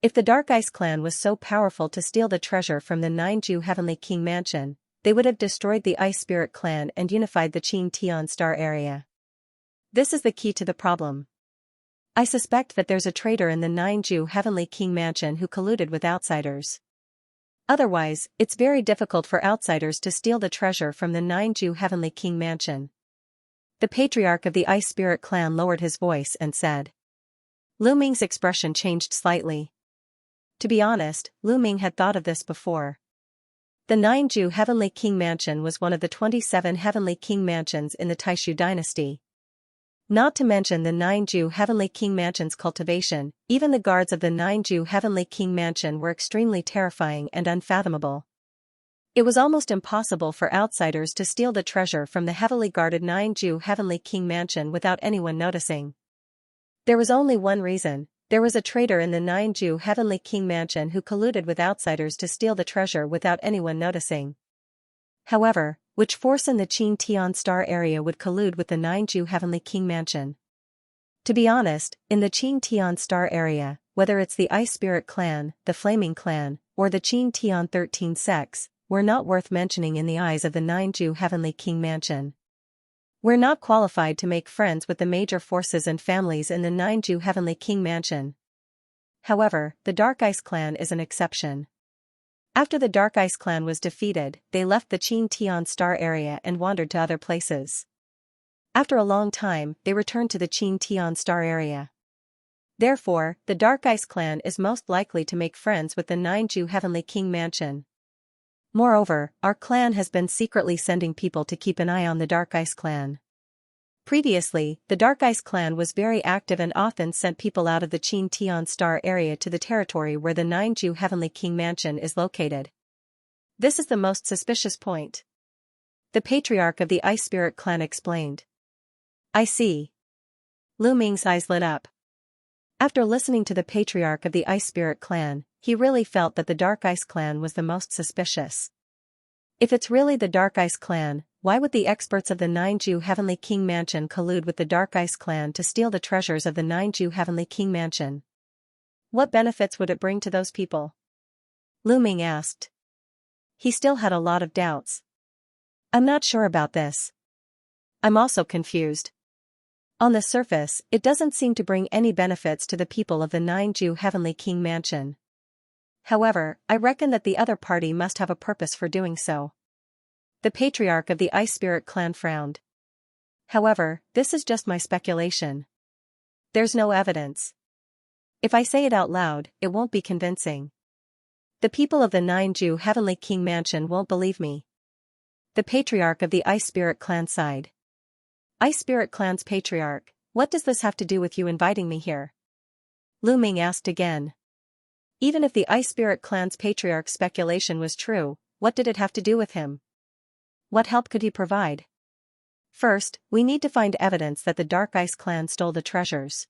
If the Dark Ice clan was so powerful to steal the treasure from the 9-Ju Heavenly King Mansion, they would have destroyed the Ice Spirit clan and unified the Qin Tian star area. This is the key to the problem. I suspect that there's a traitor in the 9-Ju Heavenly King Mansion who colluded with outsiders. Otherwise, it's very difficult for outsiders to steal the treasure from the 9-Ju Heavenly King Mansion. The patriarch of the Ice Spirit clan lowered his voice and said. Lu Ming's expression changed slightly. To be honest, Lu Ming had thought of this before. The 9-Ju Heavenly King Mansion was one of the 27 Heavenly King Mansions in the Taishu dynasty. Not to mention the 9-Ju Heavenly King Mansion's cultivation, even the guards of the 9-Ju Heavenly King Mansion were extremely terrifying and unfathomable. It was almost impossible for outsiders to steal the treasure from the heavily guarded 9-Ju Heavenly King Mansion without anyone noticing. There was only one reason: there was a traitor in the 9-Ju Heavenly King Mansion who colluded with outsiders to steal the treasure without anyone noticing. However, which force in the Qin Tian star area would collude with the 9-Ju Heavenly King Mansion? To be honest, in the Qin Tian star area, whether it's the Ice Spirit clan, the Flaming clan, or the Qin Tian 13 sects, were not worth mentioning in the eyes of the 9-Ju Heavenly King Mansion. We're not qualified to make friends with the major forces and families in the Ninju Heavenly King Mansion. However, the Dark Ice Clan is an exception. After the Dark Ice Clan was defeated, they left the Xianxia Star area and wandered to other places. After a long time, they returned to the Xianxia Star area. Therefore, the Dark Ice Clan is most likely to make friends with the Ninju Heavenly King Mansion. Moreover, our clan has been secretly sending people to keep an eye on the Dark Ice Clan. Previously, the Dark Ice Clan was very active and often sent people out of the Xianxia Star area to the territory where the Ninju Heavenly King Mansion is located. This is the most suspicious point. The Patriarch of the Ice Spirit Clan explained. I see. Lu Ming's eyes lit up. After listening to the Patriarch of the Ice Spirit Clan, he really felt that the Dark Ice Clan was the most suspicious. If it's really the Dark Ice Clan, why would the experts of the Ninju Heavenly King Mansion collude with the Dark Ice Clan to steal the treasures of the Ninju Heavenly King Mansion? What benefits would it bring to those people? Lu Ming asked. He still had a lot of doubts. I'm not sure about this. I'm also confused. On the surface, it doesn't seem to bring any benefits to the people of the Ninju Heavenly King Mansion. However, I reckon that the other party must have a purpose for doing so. The Patriarch of the Ice Spirit Clan frowned. However, this is just my speculation. There's no evidence. If I say it out loud, it won't be convincing. The people of the Ninju Heavenly King Mansion won't believe me. The Patriarch of the Ice Spirit Clan sighed. Ice Spirit Clan's Patriarch, what does this have to do with you inviting me here? Lu Ming asked again. Even if the Ice Spirit Clan's Patriarch's speculation was true, what did it have to do with him? What help could he provide? First, we need to find evidence that the Dark Ice Clan stole the treasures.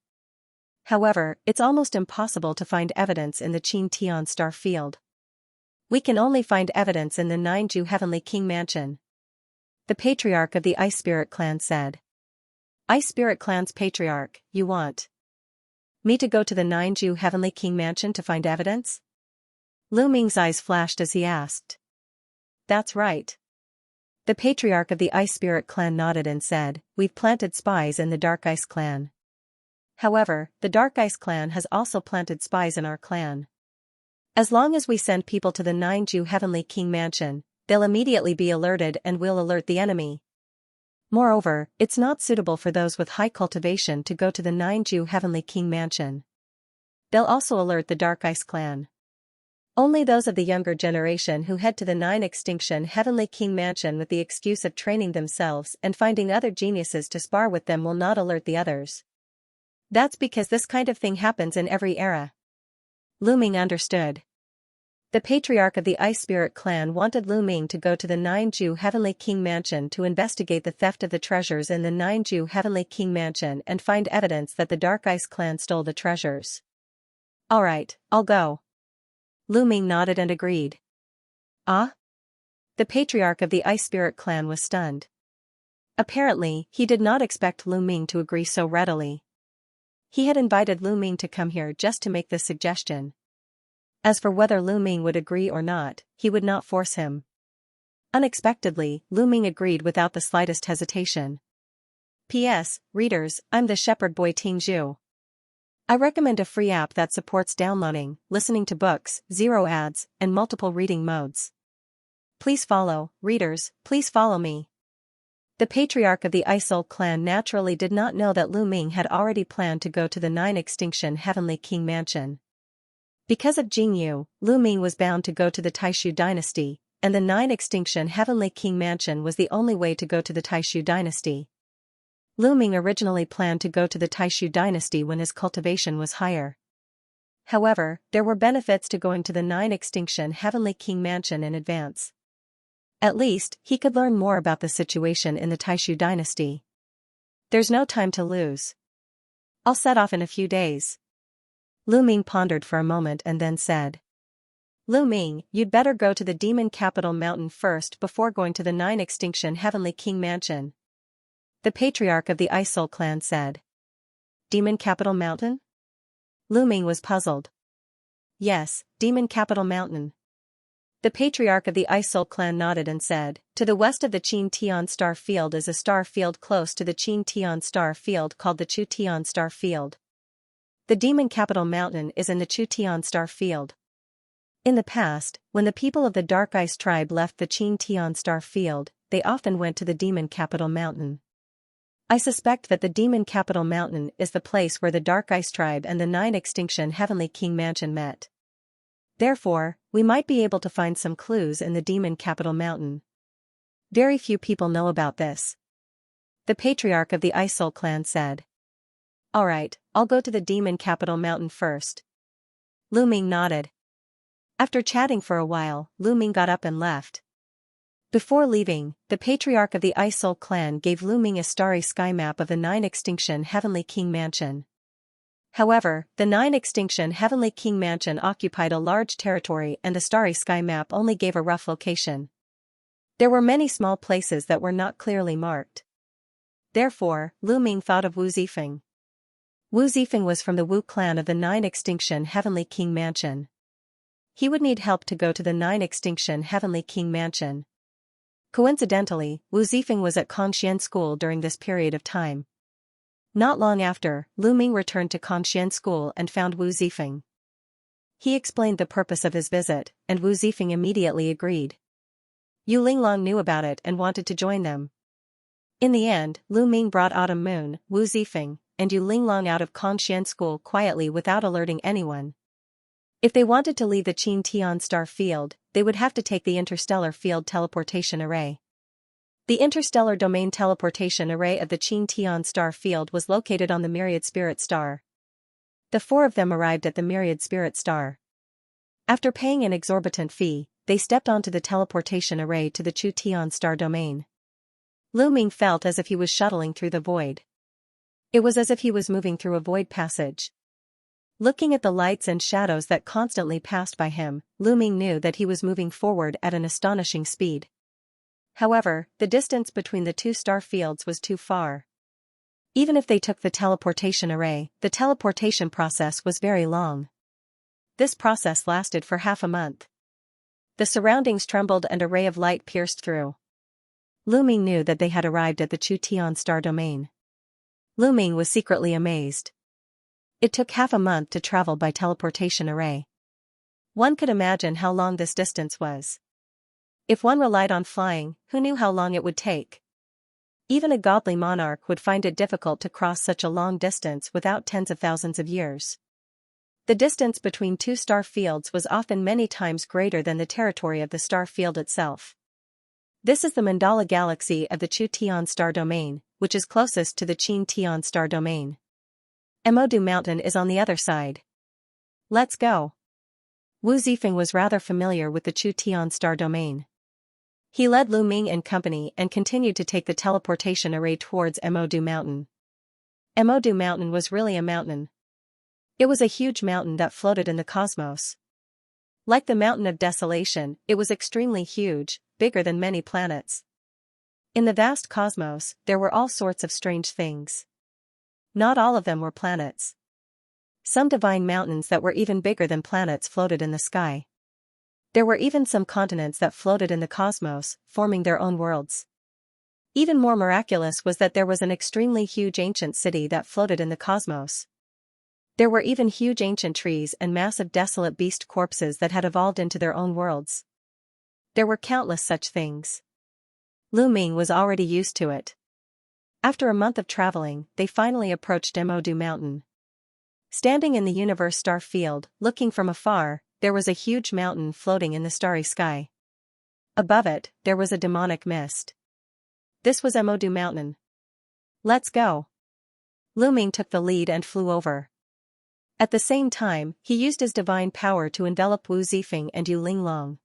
However, it's almost impossible to find evidence in the Xianxia Star field. We can only find evidence in the Ninju Heavenly King Mansion. The Patriarch of the Ice Spirit Clan said. Ice Spirit Clan's Patriarch, you want me to go to the Ninju Heavenly King Mansion to find evidence? Lu Ming's eyes flashed as he asked. That's right. The Patriarch of the Ice Spirit Clan nodded and said, we've planted spies in the Dark Ice Clan. However, the Dark Ice Clan has also planted spies in our clan. As long as we send people to the Ninju Heavenly King Mansion, they'll immediately be alerted and will alert the enemy. Moreover, it's not suitable for those with high cultivation to go to the Ninju Heavenly King Mansion. They'll also alert the Dark Ice Clan. Only those of the younger generation who head to the Nine Extinction Heavenly King Mansion with the excuse of training themselves and finding other geniuses to spar with them will not alert the others. That's because this kind of thing happens in every era. Lu Ming understood. The Patriarch of the Ice Spirit Clan wanted Lu Ming to go to the Ninju Heavenly King Mansion to investigate the theft of the treasures in the Ninju Heavenly King Mansion and find evidence that the Dark Ice Clan stole the treasures. Alright, I'll go. Lu Ming nodded and agreed. Ah? The Patriarch of the Ice Spirit Clan was stunned. Apparently, he did not expect Lu Ming to agree so readily. He had invited Lu Ming to come here just to make this suggestion. As for whether Lu Ming would agree or not, he would not force him. Unexpectedly, Lu Ming agreed without the slightest hesitation. P.S. Readers, I'm the shepherd boy Ting Zhu. I recommend a free app that supports downloading, listening to books, zero ads, and multiple reading modes. Please follow, readers, please follow me. The Patriarch of the Ice Soul Clan naturally did not know that Lu Ming had already planned to go to the Nine Extinction Heavenly King Mansion. Because of Jing Yu, Lu Ming was bound to go to the Taishu dynasty, and the Nine Extinction Heavenly King Mansion was the only way to go to the Taishu dynasty. Lu Ming originally planned to go to the Taishu dynasty when his cultivation was higher. However, there were benefits to going to the Nine Extinction Heavenly King Mansion in advance. At least, he could learn more about the situation in the Taishu dynasty. There's no time to lose. I'll set off in a few days. Lu Ming pondered for a moment and then said. Lu Ming, you'd better go to the Demon Capital Mountain first before going to the Nine Extinction Heavenly King Mansion. The Patriarch of the Ice Soul Clan said. Demon Capital Mountain? Lu Ming was puzzled. Yes, Demon Capital Mountain. The patriarch of the Isil clan nodded and said, "To the west of the Chin Tian star field is a star field close to the Chin Tian star field called the Chu Tian star field. The demon capital mountain is in the Chu Tian star field." In the past, when the people of the Dark Ice tribe left the Chin Tian star field, they often went to the demon capital mountain. I suspect that the demon capital mountain is the place where the Dark Ice tribe and the 9 Extinction Heavenly King mansion met. Therefore, we might be able to find some clues in the demon capital mountain. Very few people know about this. The patriarch of the Isil clan said. "Alright, I'll go to the demon capital mountain first." Lu Ming nodded. After chatting for a while, Lu Ming got up and left. Before leaving, the patriarch of the Isil clan gave Lu Ming a starry sky map of the 9 Extinction Heavenly King mansion. However, the 9 Extinction Heavenly King mansion occupied a large territory and the starry sky map only gave a rough location. There were many small places that were not clearly marked. Therefore, Lu Ming thought of Wu Zifeng. Wu Zifeng was from the Wu clan of the 9 Extinction Heavenly King mansion. He would need help to go to the 9 Extinction Heavenly King mansion. Coincidentally, Wu Zifeng was at Kongxian School during this period of time. Not long after, Lu Ming returned to Kongxian School and found Wu Zifeng. He explained the purpose of his visit, and Wu Zifeng immediately agreed. Yu Linglong knew about it and wanted to join them. In the end, Lu Ming brought Autumn Moon, Wu Zifeng, and Yu Linglong out of Kongxian School quietly without alerting anyone. If they wanted to leave the Chin Tian star field, they would have to take the interstellar field teleportation array. The interstellar domain teleportation array of the Chin Tian star field was located on the Myriad Spirit Star. The 4 of them arrived at the Myriad Spirit Star. After paying an exorbitant fee, they stepped onto the teleportation array to the Chu Tian star domain. Lu Ming felt as if he was shuttling through the void. It was as if he was moving through a void passage. Looking at the lights and shadows that constantly passed by him, Lu Ming knew that he was moving forward at an astonishing speed. However, the distance between the 2 star fields was too far. Even if they took the teleportation array, the teleportation process was very long. This process lasted for half a month. The surroundings trembled and a ray of light pierced through. Lu Ming knew that they had arrived at the Chu Tian star domain. Lu Ming was secretly amazed. It took half a month to travel by teleportation array. One could imagine how long this distance was. If one relied on flying, who knew how long it would take? Even a godly monarch would find it difficult to cross such a long distance without tens of thousands of years. The distance between 2 star fields was often many times greater than the territory of the star field itself. This is the mandala galaxy of the Chu Tian star domain, which is closest to the Chin Tian star domain. Emodu Mountain is on the other side. Let's go. Wu Zifeng was rather familiar with the Chu Tian star domain. He led Lu Ming and company and continued to take the teleportation array towards Emodu Mountain. Emodu Mountain was really a mountain. It was a huge mountain that floated in the cosmos. Like the Mountain of Desolation, it was extremely huge, bigger than many planets. In the vast cosmos, there were all sorts of strange things. Not all of them were planets. Some divine mountains that were even bigger than planets floated in the sky. There were even some continents that floated in the cosmos, forming their own worlds. Even more miraculous was that there was an extremely huge ancient city that floated in the cosmos. There were even huge ancient trees and massive desolate beast corpses that had evolved into their own worlds. There were countless such things. Lu Ming was already used to it. After a month of traveling, they finally approached Emodu Mountain. Standing in the universe star field, looking from afar, there was a huge mountain floating in the starry sky. Above it, there was a demonic mist. This was Emodu Mountain. Let's go. Lu Ming took the lead and flew over. At the same time, he used his divine power to envelop Wu Zifeng and Yu Linglong.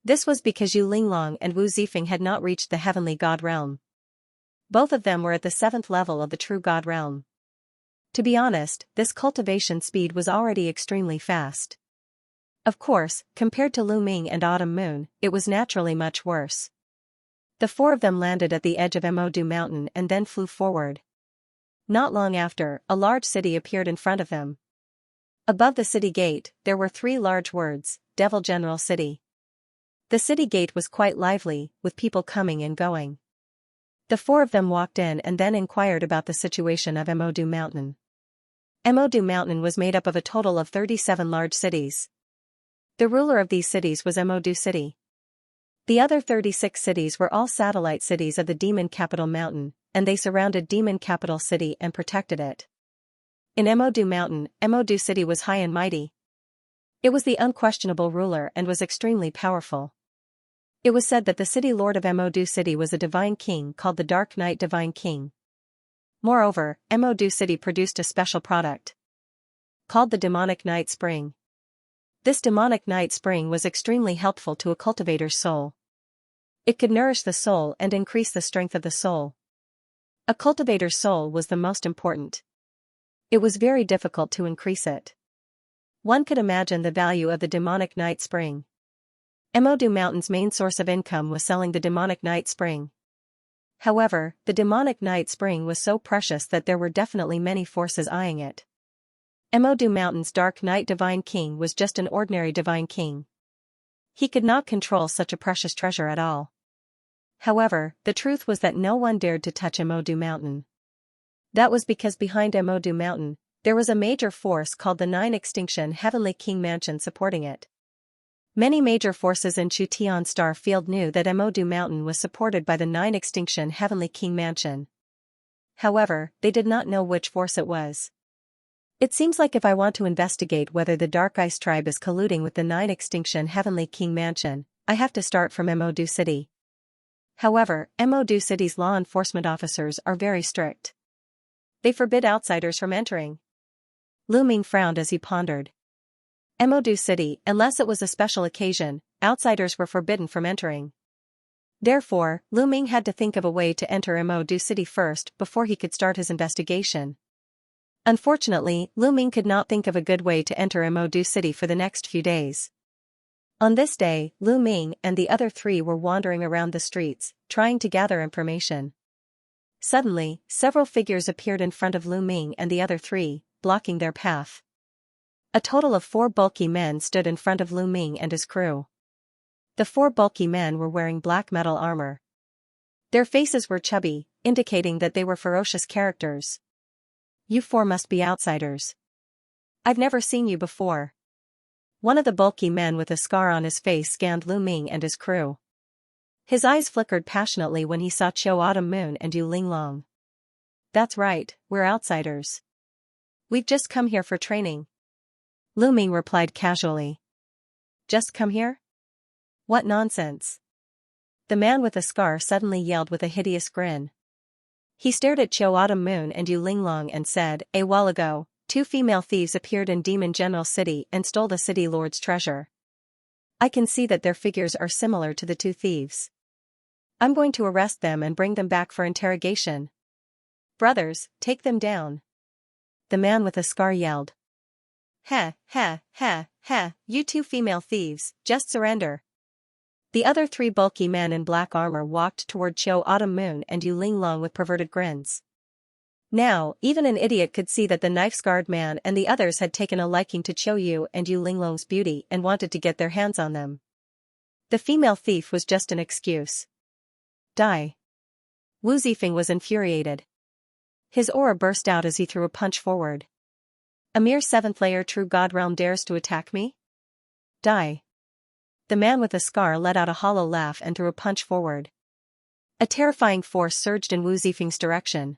This was because Yu Linglong and Wu Zifeng had not reached the heavenly god realm. Both of them were at the 7th level of the true god realm. To be honest, this cultivation speed was already extremely fast. Of course, compared to Lu Ming and Autumn Moon, it was naturally much worse. The 4 of them landed at the edge of Emodu Mountain and then flew forward. Not long after, a large city appeared in front of them. Above the city gate, there were 3 large words, Devil General City. The city gate was quite lively, with people coming and going. The four of them walked in and then inquired about the situation of Emodu Mountain. Emodu Mountain was made up of a total of 37 large cities. The ruler of these cities was Emodu City. The other 36 cities were all satellite cities of the demon capital mountain, and they surrounded demon capital city and protected it. In Emodu Mountain, Emodu City was high and mighty. It was the unquestionable ruler and was extremely powerful. It was said that the city lord of Emodu City was a divine king called the Dark Knight Divine King. Moreover, Emodu City produced a special product called the Demonic Night Spring. This Demonic Night Spring was extremely helpful to a cultivator's soul. It could nourish the soul and increase the strength of the soul. A cultivator's soul was the most important. It was very difficult to increase it. One could imagine the value of the Demonic Night Spring. Emodu Mountain's main source of income was selling the Demonic Night Spring. However, the Demonic Night Spring was so precious that there were definitely many forces eyeing it. Emodu Mountain's Dark Knight Divine King was just an ordinary divine king. He could not control such a precious treasure at all. However, the truth was that no one dared to touch Emodu Mountain. That was because behind Emodu Mountain, there was a major force called the Nine Extinction Heavenly King Mansion supporting it. Many major forces in Chutian Star Field knew that Emodu Mountain was supported by the Nine Extinction Heavenly King Mansion. However, they did not know which force it was. It seems like if I want to investigate whether the Dark Ice Tribe is colluding with the Nine Extinction Heavenly King Mansion, I have to start from Emodu City. However, Emodu City's law enforcement officers are very strict. They forbid outsiders from entering. Lu Ming frowned as he pondered. Emodu City, unless it was a special occasion, outsiders were forbidden from entering. Therefore, Lu Ming had to think of a way to enter Emodu City first before he could start his investigation. Unfortunately, Lu Ming could not think of a good way to enter Emodu City for the next few days. On this day, Lu Ming and the other three were wandering around the streets, trying to gather information. Suddenly, several figures appeared in front of Lu Ming and the other three, blocking their path. A total of 4 bulky men stood in front of Lu Ming and his crew. The 4 bulky men were wearing black metal armor. Their faces were chubby, indicating that they were ferocious characters. You 4 must be outsiders. I've never seen you before. One of the bulky men with a scar on his face scanned Lu Ming and his crew. His eyes flickered passionately when he saw Chiu Autumn Moon and Yu Linglong. That's right, we're outsiders. We've just come here for training. Lu Ming replied casually. Just come here? What nonsense. The man with the scar suddenly yelled with a hideous grin. He stared at Chiu Autumn Moon and Yu Linglong and said, "A while ago, 2 female thieves appeared in Demon General City and stole the city lord's treasure. I can see that their figures are similar to the 2 thieves. I'm going to arrest them and bring them back for interrogation. Brothers, take them down." The man with the scar yelled. "Heh, heh, heh, heh, you 2 female thieves, just surrender." The other 3 bulky men in black armor walked toward Chiu Autumn Moon and Yu Linglong with perverted grins. Now, even an idiot could see that the knife-scarred man and the others had taken a liking to Chiu Yu and Yu Linglong's beauty and wanted to get their hands on them. The female thief was just an excuse. Die. Wu Zifeng was infuriated. His aura burst out as he threw a punch forward. A mere 7th-layer true god realm dares to attack me? Die. The man with the scar let out a hollow laugh and threw a punch forward. A terrifying force surged in Wu Zifeng's direction.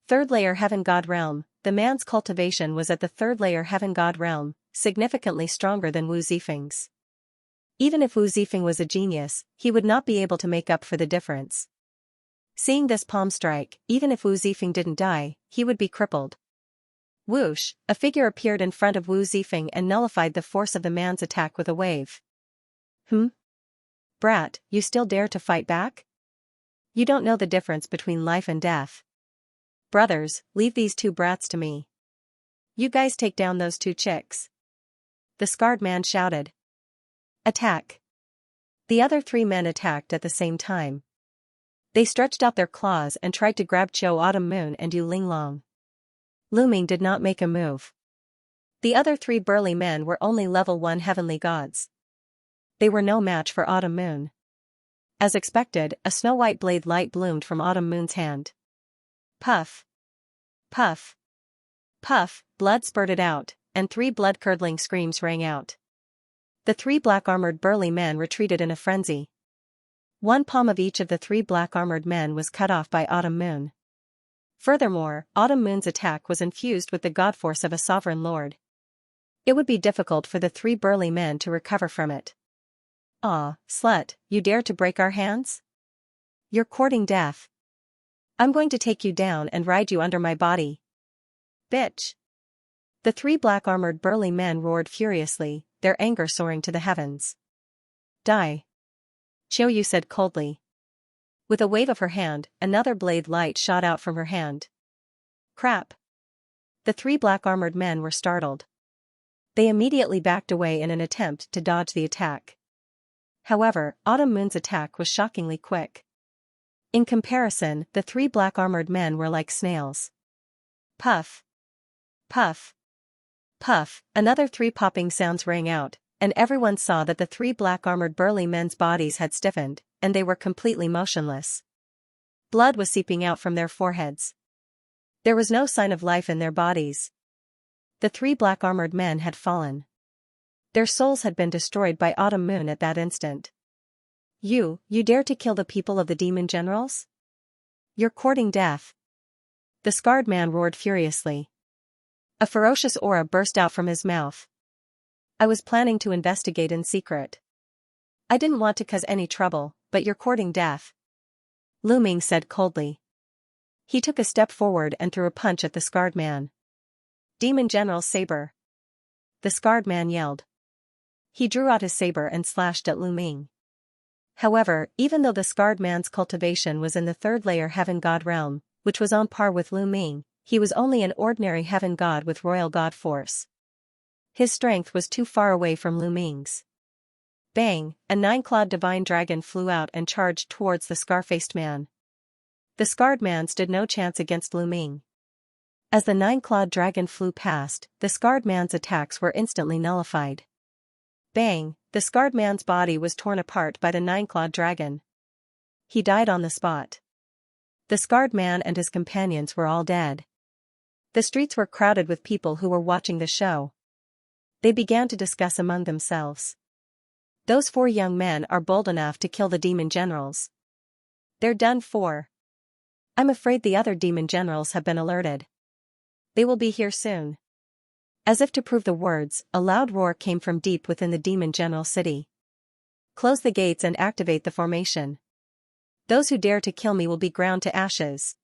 3rd-layer heaven god realm, the man's cultivation was at the 3rd-layer heaven god realm, significantly stronger than Wu Zifeng's. Even if Wu Zifeng was a genius, he would not be able to make up for the difference. Seeing this palm strike, even if Wu Zifeng didn't die, he would be crippled. Whoosh, a figure appeared in front of Wu Zifeng and nullified the force of the man's attack with a wave. Brat, you still dare to fight back? You don't know the difference between life and death. Brothers, leave these 2 brats to me. You guys take down those 2 chicks. The scarred man shouted. Attack. The other 3 men attacked at the same time. They stretched out their claws and tried to grab Chiu Autumn Moon and Yu Linglong. Lu Ming did not make a move. The other 3 burly men were only level 1 heavenly gods. They were no match for Autumn Moon. As expected, a snow-white blade light bloomed from Autumn Moon's hand. Puff. Puff. Puff, blood spurted out, and 3 blood-curdling screams rang out. The 3 black-armored burly men retreated in a frenzy. One palm of each of the 3 black-armored men was cut off by Autumn Moon. Furthermore, Autumn Moon's attack was infused with the god force of a sovereign lord. It would be difficult for the 3 burly men to recover from it. "Ah, slut, you dare to break our hands? You're courting death. I'm going to take you down and ride you under my body. Bitch." The 3 black-armored burly men roared furiously, their anger soaring to the heavens. "Die." Xianxia said coldly. With a wave of her hand, another blade light shot out from her hand. Crap. The 3 black-armored men were startled. They immediately backed away in an attempt to dodge the attack. However, Autumn Moon's attack was shockingly quick. In comparison, the 3 black-armored men were like snails. Puff. Puff. Puff, another 3 popping sounds rang out, and everyone saw that the 3 black-armored burly men's bodies had stiffened, and they were completely motionless. Blood was seeping out from their foreheads. There was no sign of life in their bodies. The 3 black-armored men had fallen. Their souls had been destroyed by Autumn Moon at that instant. You dare to kill the people of the demon generals? You're courting death." The scarred man roared furiously. A ferocious aura burst out from his mouth. "I was planning to investigate in secret. I didn't want to cause any trouble, but you're courting death," Lu Ming said coldly. He took a step forward and threw a punch at the scarred man. "Demon General's saber!" the scarred man yelled. He drew out his saber and slashed at Lu Ming. However, even though the scarred man's cultivation was in the 3rd layer heaven god realm, which was on par with Lu Ming, he was only an ordinary heaven god with royal god force. His strength was too far away from Lu Ming's. Bang! A 9-clawed divine dragon flew out and charged towards the scar-faced man. The scarred man stood no chance against Lu Ming. As the 9-clawed dragon flew past, the scarred man's attacks were instantly nullified. Bang! The scarred man's body was torn apart by the 9-clawed dragon. He died on the spot. The scarred man and his companions were all dead. The streets were crowded with people who were watching the show. They began to discuss among themselves. "Those 4 young men are bold enough to kill the demon generals. They're done for. I'm afraid the other demon generals have been alerted. They will be here soon." As if to prove the words, a loud roar came from deep within the demon general city. "Close the gates and activate the formation. Those who dare to kill me will be ground to ashes."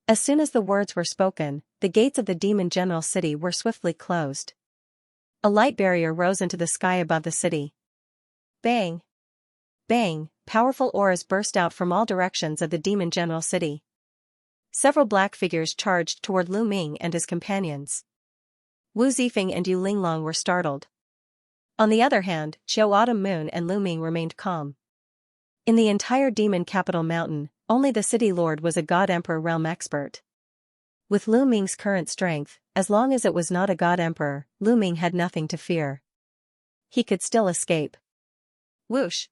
As soon as the words were spoken, the gates of the demon general city were swiftly closed. A light barrier rose into the sky above the city. Bang! Bang! Powerful auras burst out from all directions of the demon general city. Several black figures charged toward Lu Ming and his companions. Wu Zifeng and Yu Linglong were startled. On the other hand, Xiao Autumn Moon and Lu Ming remained calm. In the entire demon capital mountain, only the city lord was a god emperor realm expert. With Lu Ming's current strength, as long as it was not a god emperor, Lu Ming had nothing to fear. He could still escape. Whoosh!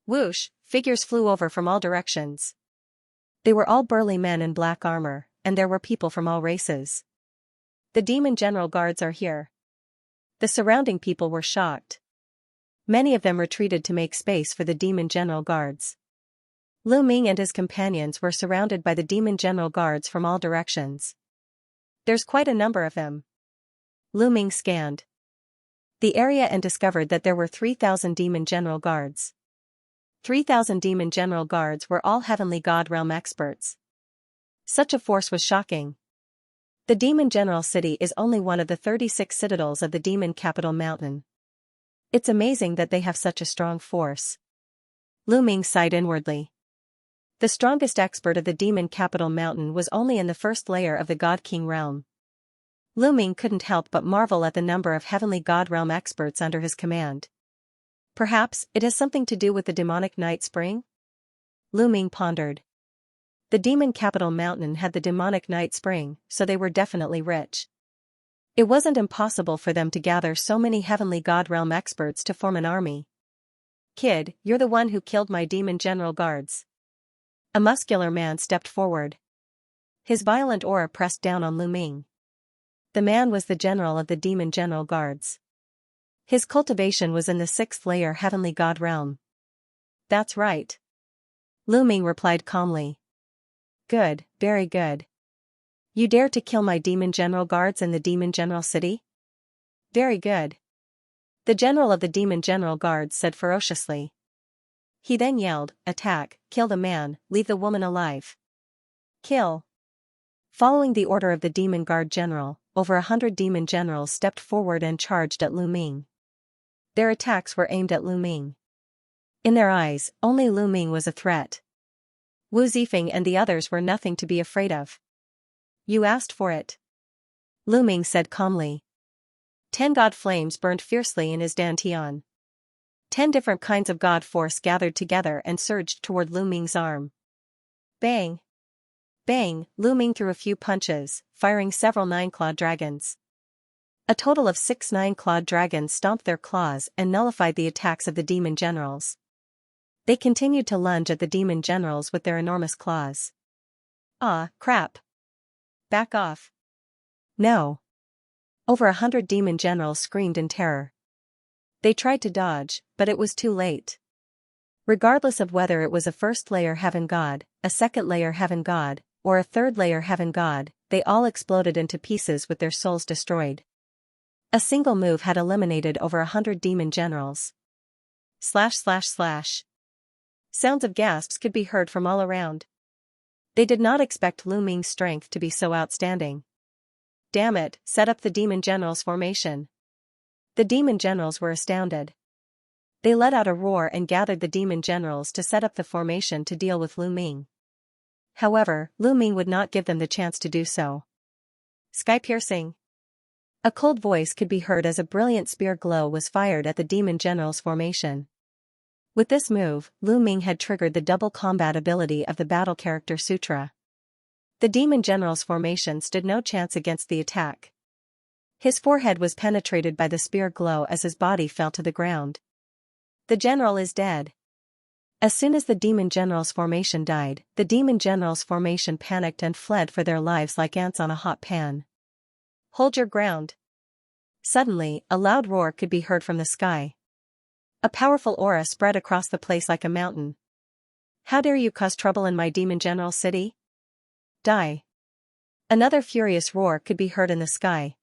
Whoosh! Figures flew over from all directions. They were all burly men in black armor, and there were people from all races. "The demon general guards are here." The surrounding people were shocked. Many of them retreated to make space for the demon general guards. Lu Ming and his companions were surrounded by the demon general guards from all directions. "There's quite a number of them." Lu Ming scanned the area and discovered that there were 3,000 demon general guards. 3,000 demon general guards were all heavenly god realm experts. Such a force was shocking. The demon general city is only one of the 36 citadels of the demon capital mountain. It's amazing that they have such a strong force. Lu Ming sighed inwardly. The strongest expert of the demon capital mountain was only in the 1st layer of the God King realm. Lu Ming couldn't help but marvel at the number of heavenly god realm experts under his command. Perhaps it has something to do with the demonic night spring? Lu Ming pondered. The demon capital mountain had the demonic night spring, so they were definitely rich. It wasn't impossible for them to gather so many heavenly god realm experts to form an army. Kid, you're the one who killed my demon general guards. A muscular man stepped forward. His violent aura pressed down on Lu Ming. The man was the general of the demon general guards. His cultivation was in the 6th layer heavenly god realm. That's right. Lu Ming replied calmly. Good, very good. You dare to kill my demon general guards in the demon general city? Very good. The general of the demon general guards said ferociously. He then yelled, attack, kill the man, leave the woman alive. Kill. Following the order of the demon guard general, over 100 demon generals stepped forward and charged at Lu Ming. Their attacks were aimed at Lu Ming. In their eyes, only Lu Ming was a threat. Wu Zifeng and the others were nothing to be afraid of. You asked for it. Lu Ming said calmly. 10 god flames burned fiercely in his dantian. 10 different kinds of god force gathered together and surged toward Lu Ming's arm. Bang! Bang! Lu Ming threw a few punches, firing several 9-clawed dragons. A total of 6 9-clawed dragons stomped their claws and nullified the attacks of the demon generals. They continued to lunge at the demon generals with their enormous claws. Ah, crap! Back off. No. Over 100 demon generals screamed in terror. They tried to dodge, but it was too late. Regardless of whether it was a 1st layer heaven god, a 2nd layer heaven god, or a 3rd layer heaven god, they all exploded into pieces with their souls destroyed. A single move had eliminated over 100 demon generals. Slash slash slash. Sounds of gasps could be heard from all around. They did not expect Lu Ming's strength to be so outstanding. Damn it, set up the demon generals formation. The demon generals were astounded. They let out a roar and gathered the demon generals to set up the formation to deal with Lu Ming. However, Lu Ming would not give them the chance to do so. Sky-piercing. A cold voice could be heard as a brilliant spear glow was fired at the demon generals formation. With this move, Lu Ming had triggered the double combat ability of the battle character Sutra. The demon general's formation stood no chance against the attack. His forehead was penetrated by the spear glow as his body fell to the ground. The general is dead. As soon as the demon general's formation died, the demon general's formation panicked and fled for their lives like ants on a hot pan. Hold your ground. Suddenly, a loud roar could be heard from the sky. A powerful aura spread across the place like a mountain. How dare you cause trouble in my demon general city? Die. Another furious roar could be heard in the sky.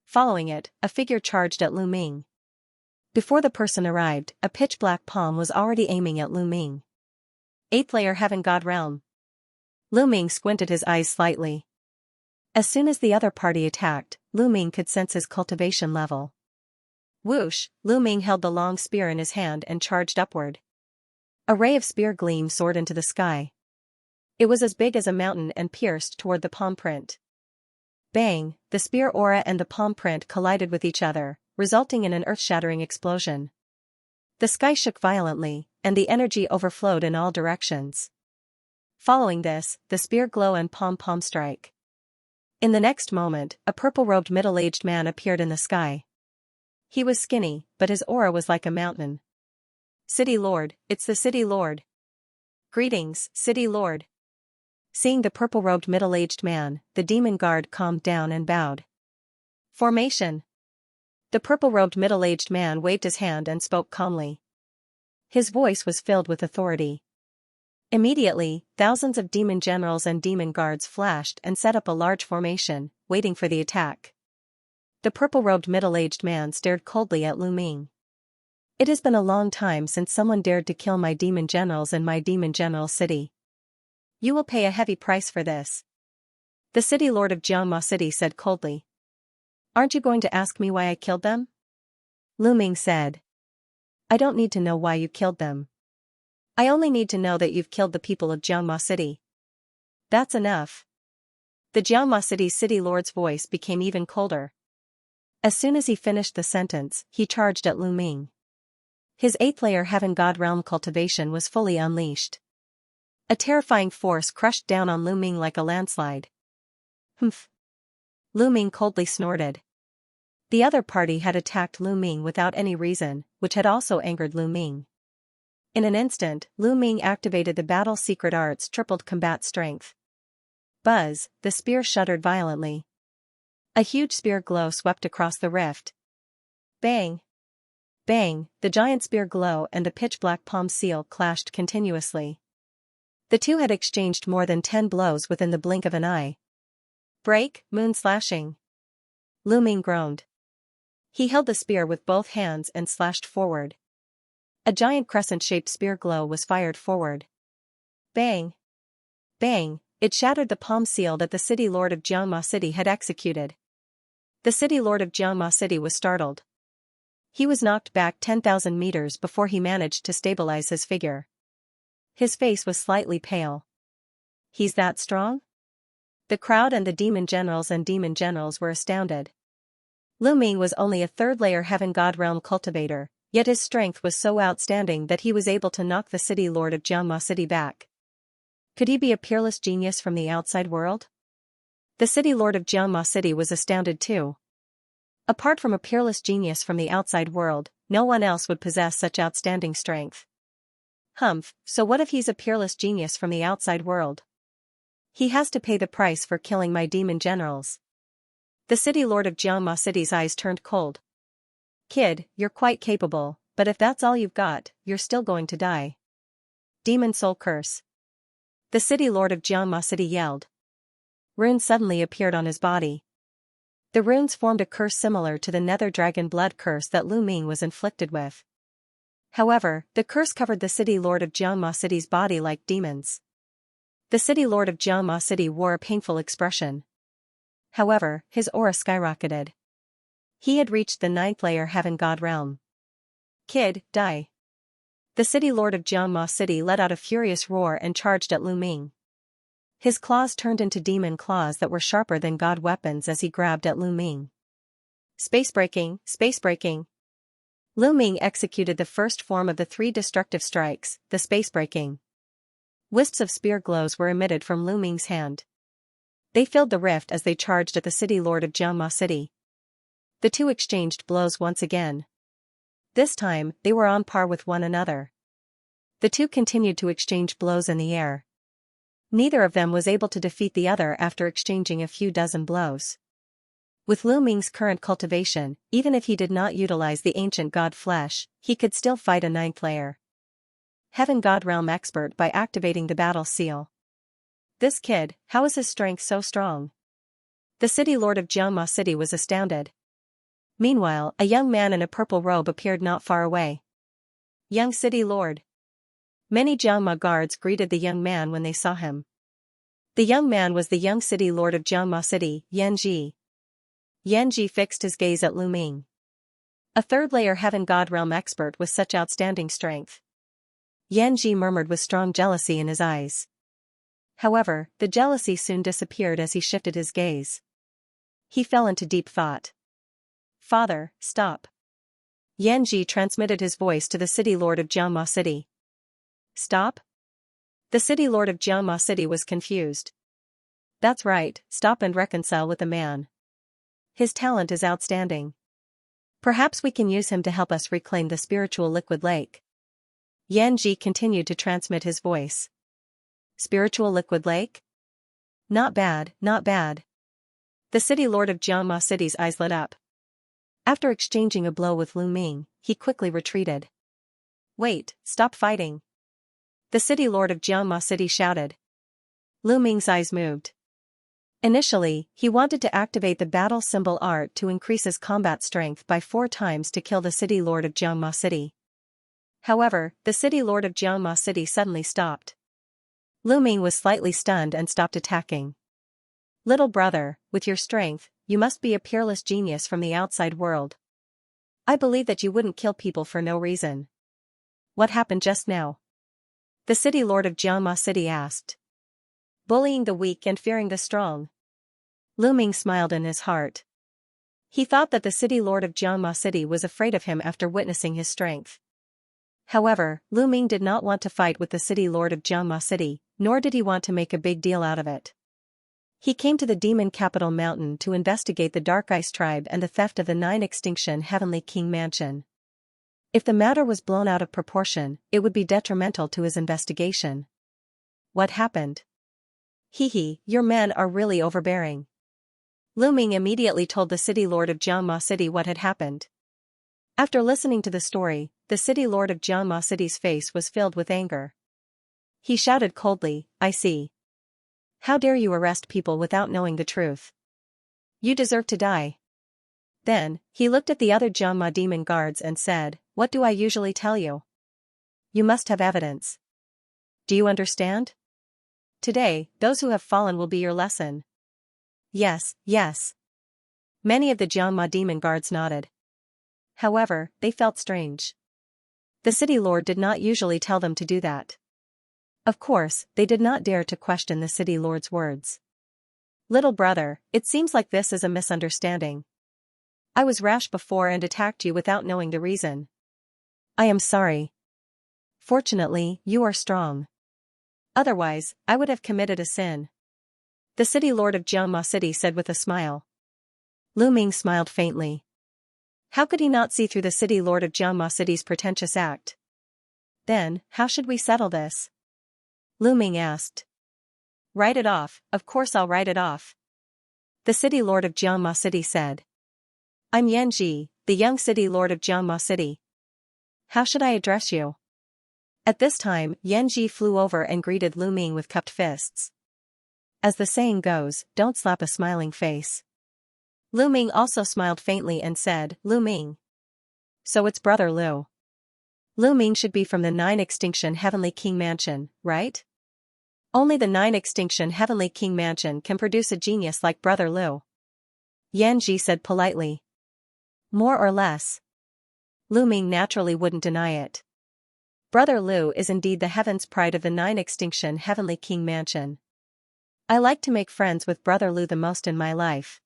Following it, a figure charged at Lu Ming. Before the person arrived, a pitch-black palm was already aiming at Lu Ming. 8th layer heaven god realm. Lu Ming squinted his eyes slightly. As soon as the other party attacked, Lu Ming could sense his cultivation level. Whoosh, Lu Ming held the long spear in his hand and charged upward. A ray of spear gleam soared into the sky. It was as big as a mountain and pierced toward the palm print. Bang, the spear aura and the palm print collided with each other, resulting in an earth-shattering explosion. The sky shook violently, and the energy overflowed in all directions. Following this, the spear glow and palm strike. In the next moment, a purple-robed middle-aged man appeared in the sky. He was skinny, but his aura was like a mountain. City Lord, it's the City Lord. Greetings, City Lord. Seeing the purple-robed middle-aged man, the demon guard calmed down and bowed. Formation. The purple-robed middle-aged man waved his hand and spoke calmly. His voice was filled with authority. Immediately, thousands of demon generals and demon guards flashed and set up a large formation, waiting for the attack. The purple-robed middle-aged man stared coldly at Lu Ming. It has been a long time since someone dared to kill my demon generals in my demon general city. You will pay a heavy price for this. The city lord of Xianxia City said coldly. Aren't you going to ask me why I killed them? Lu Ming said. I don't need to know why you killed them. I only need to know that you've killed the people of Xianxia City. That's enough. The Xianxia City's city lord's voice became even colder. As soon as he finished the sentence, he charged at Lu Ming. His 8th layer heaven god realm cultivation was fully unleashed. A terrifying force crushed down on Lu Ming like a landslide. Humph. Lu Ming coldly snorted. The other party had attacked Lu Ming without any reason, which had also angered Lu Ming. In an instant, Lu Ming activated the battle secret art's tripled combat strength. Buzz, the spear shuddered violently. A huge spear glow swept across the rift. Bang! Bang! The giant spear glow and the pitch-black palm seal clashed continuously. The two had exchanged more than 10 blows within the blink of an eye. Break, moon slashing. Lu Ming groaned. He held the spear with both hands and slashed forward. A giant crescent-shaped spear glow was fired forward. Bang! Bang! It shattered the palm seal that the city lord of Xianxia City had executed. The city lord of Xianxia City was startled. He was knocked back 10,000 meters before he managed to stabilize his figure. His face was slightly pale. He's that strong? The crowd and the demon generals were astounded. Lu Ming was only a third-layer Heaven God Realm cultivator, yet his strength was so outstanding that he was able to knock the city lord of Xianxia City back. Could he be a peerless genius from the outside world? The city lord of Xianxia City was astounded too. Apart from a peerless genius from the outside world, no one else would possess such outstanding strength. Humph, so what if he's a peerless genius from the outside world? He has to pay the price for killing my demon generals. The city lord of Xianxia City's eyes turned cold. Kid, you're quite capable, but if that's all you've got, you're still going to die. Demon soul curse. The city lord of Xianxia City yelled. Runes suddenly appeared on his body. The runes formed a curse similar to the nether dragon blood curse that Lu Ming was inflicted with. However, the curse covered the city lord of Xianxia City's body like demons. The city lord of Xianxia City wore a painful expression. However, his aura skyrocketed. He had reached the 9th layer Heaven God Realm. Kid, die. The city lord of Xianxia City let out a furious roar and charged at Lu Ming. His claws turned into demon claws that were sharper than god weapons as he grabbed at Lu Ming. Space breaking, space breaking. Lu Ming executed the first form of the 3 destructive strikes, the space breaking. Wisps of spear glows were emitted from Lu Ming's hand. They filled the rift as they charged at the city lord of Xianxia City. The two exchanged blows once again. This time, they were on par with one another. The two continued to exchange blows in the air. Neither of them was able to defeat the other after exchanging a few dozen blows. With Lu Ming's current cultivation, even if he did not utilize the ancient god flesh, he could still fight a 9th layer Heaven God Realm expert by activating the battle seal. This kid, how is his strength so strong? The city lord of Xianxia City was astounded. Meanwhile, a young man in a purple robe appeared not far away. Young city lord. Many Xianxia guards greeted the young man when they saw him. The young man was the young city lord of Xianxia City, Yanji. Yanji fixed his gaze at Lu Ming. A 3rd layer Heaven God Realm expert with such outstanding strength. Yanji murmured with strong jealousy in his eyes. However, the jealousy soon disappeared as he shifted his gaze. He fell into deep thought. Father, stop. Yanji transmitted his voice to the city lord of Xianxia City. Stop? The city lord of Xianxia City was confused. That's right, stop and reconcile with the man. His talent is outstanding. Perhaps we can use him to help us reclaim the spiritual liquid lake. Yanji continued to transmit his voice. Spiritual liquid lake? Not bad, not bad. The city lord of Xianxia City's eyes lit up. After exchanging a blow with Lu Ming, he quickly retreated. Wait, stop fighting. The city lord of Xianxia City shouted. Lu Ming's eyes moved. Initially, he wanted to activate the battle symbol art to increase his combat strength by 4 times to kill the city lord of Xianxia City. However, the city lord of Xianxia City suddenly stopped. Lu Ming was slightly stunned and stopped attacking. Little brother, with your strength, you must be a peerless genius from the outside world. I believe that you wouldn't kill people for no reason. What happened just now? The city lord of Xianxia City asked. Bullying the weak and fearing the strong. Lu Ming smiled in his heart. He thought that the city lord of Xianxia City was afraid of him after witnessing his strength. However, Lu Ming did not want to fight with the city lord of Xianxia City, nor did he want to make a big deal out of it. He came to the demon capital mountain to investigate the Dark Ice tribe and the theft of the 9 extinction Heavenly King mansion. If the matter was blown out of proportion, it would be detrimental to his investigation. What happened? Hee, your men are really overbearing. Lu Ming immediately told the city lord of Jiangma City what had happened. After listening to the story, the city lord of Jiangma City's face was filled with anger. He shouted coldly, I see. How dare you arrest people without knowing the truth? You deserve to die. Then, he looked at the other Jiangma demon guards and said, What do I usually tell you? You must have evidence. Do you understand? Today, those who have fallen will be your lesson. Yes. Many of the Jiangma demon guards nodded. However, they felt strange. The city lord did not usually tell them to do that. Of course, they did not dare to question the city lord's words. Little brother, it seems like this is a misunderstanding. I was rash before and attacked you without knowing the reason. I am sorry. Fortunately, you are strong. Otherwise, I would have committed a sin. The city lord of Jiangma City said with a smile. Lu Ming smiled faintly. How could he not see through the city lord of Jiangma City's pretentious act? Then, how should we settle this? Lu Ming asked. Write it off, of course I'll write it off. The city lord of Jiangma City said. I'm Yanji, the young city lord of Jiangma City. How should I address you? At this time, Yanji flew over and greeted Lu Ming with cupped fists. As the saying goes, don't slap a smiling face. Lu Ming also smiled faintly and said, Lu Ming. So it's Brother Lu. Lu Ming should be from the 9 Extinction Heavenly King Mansion, right? Only the 9 Extinction Heavenly King Mansion can produce a genius like Brother Lu. Yanji said politely. More or less. Lu Ming naturally wouldn't deny it. Brother Lu is indeed the heaven's pride of the 9 Extinction Heavenly King Mansion. I like to make friends with Brother Lu the most in my life.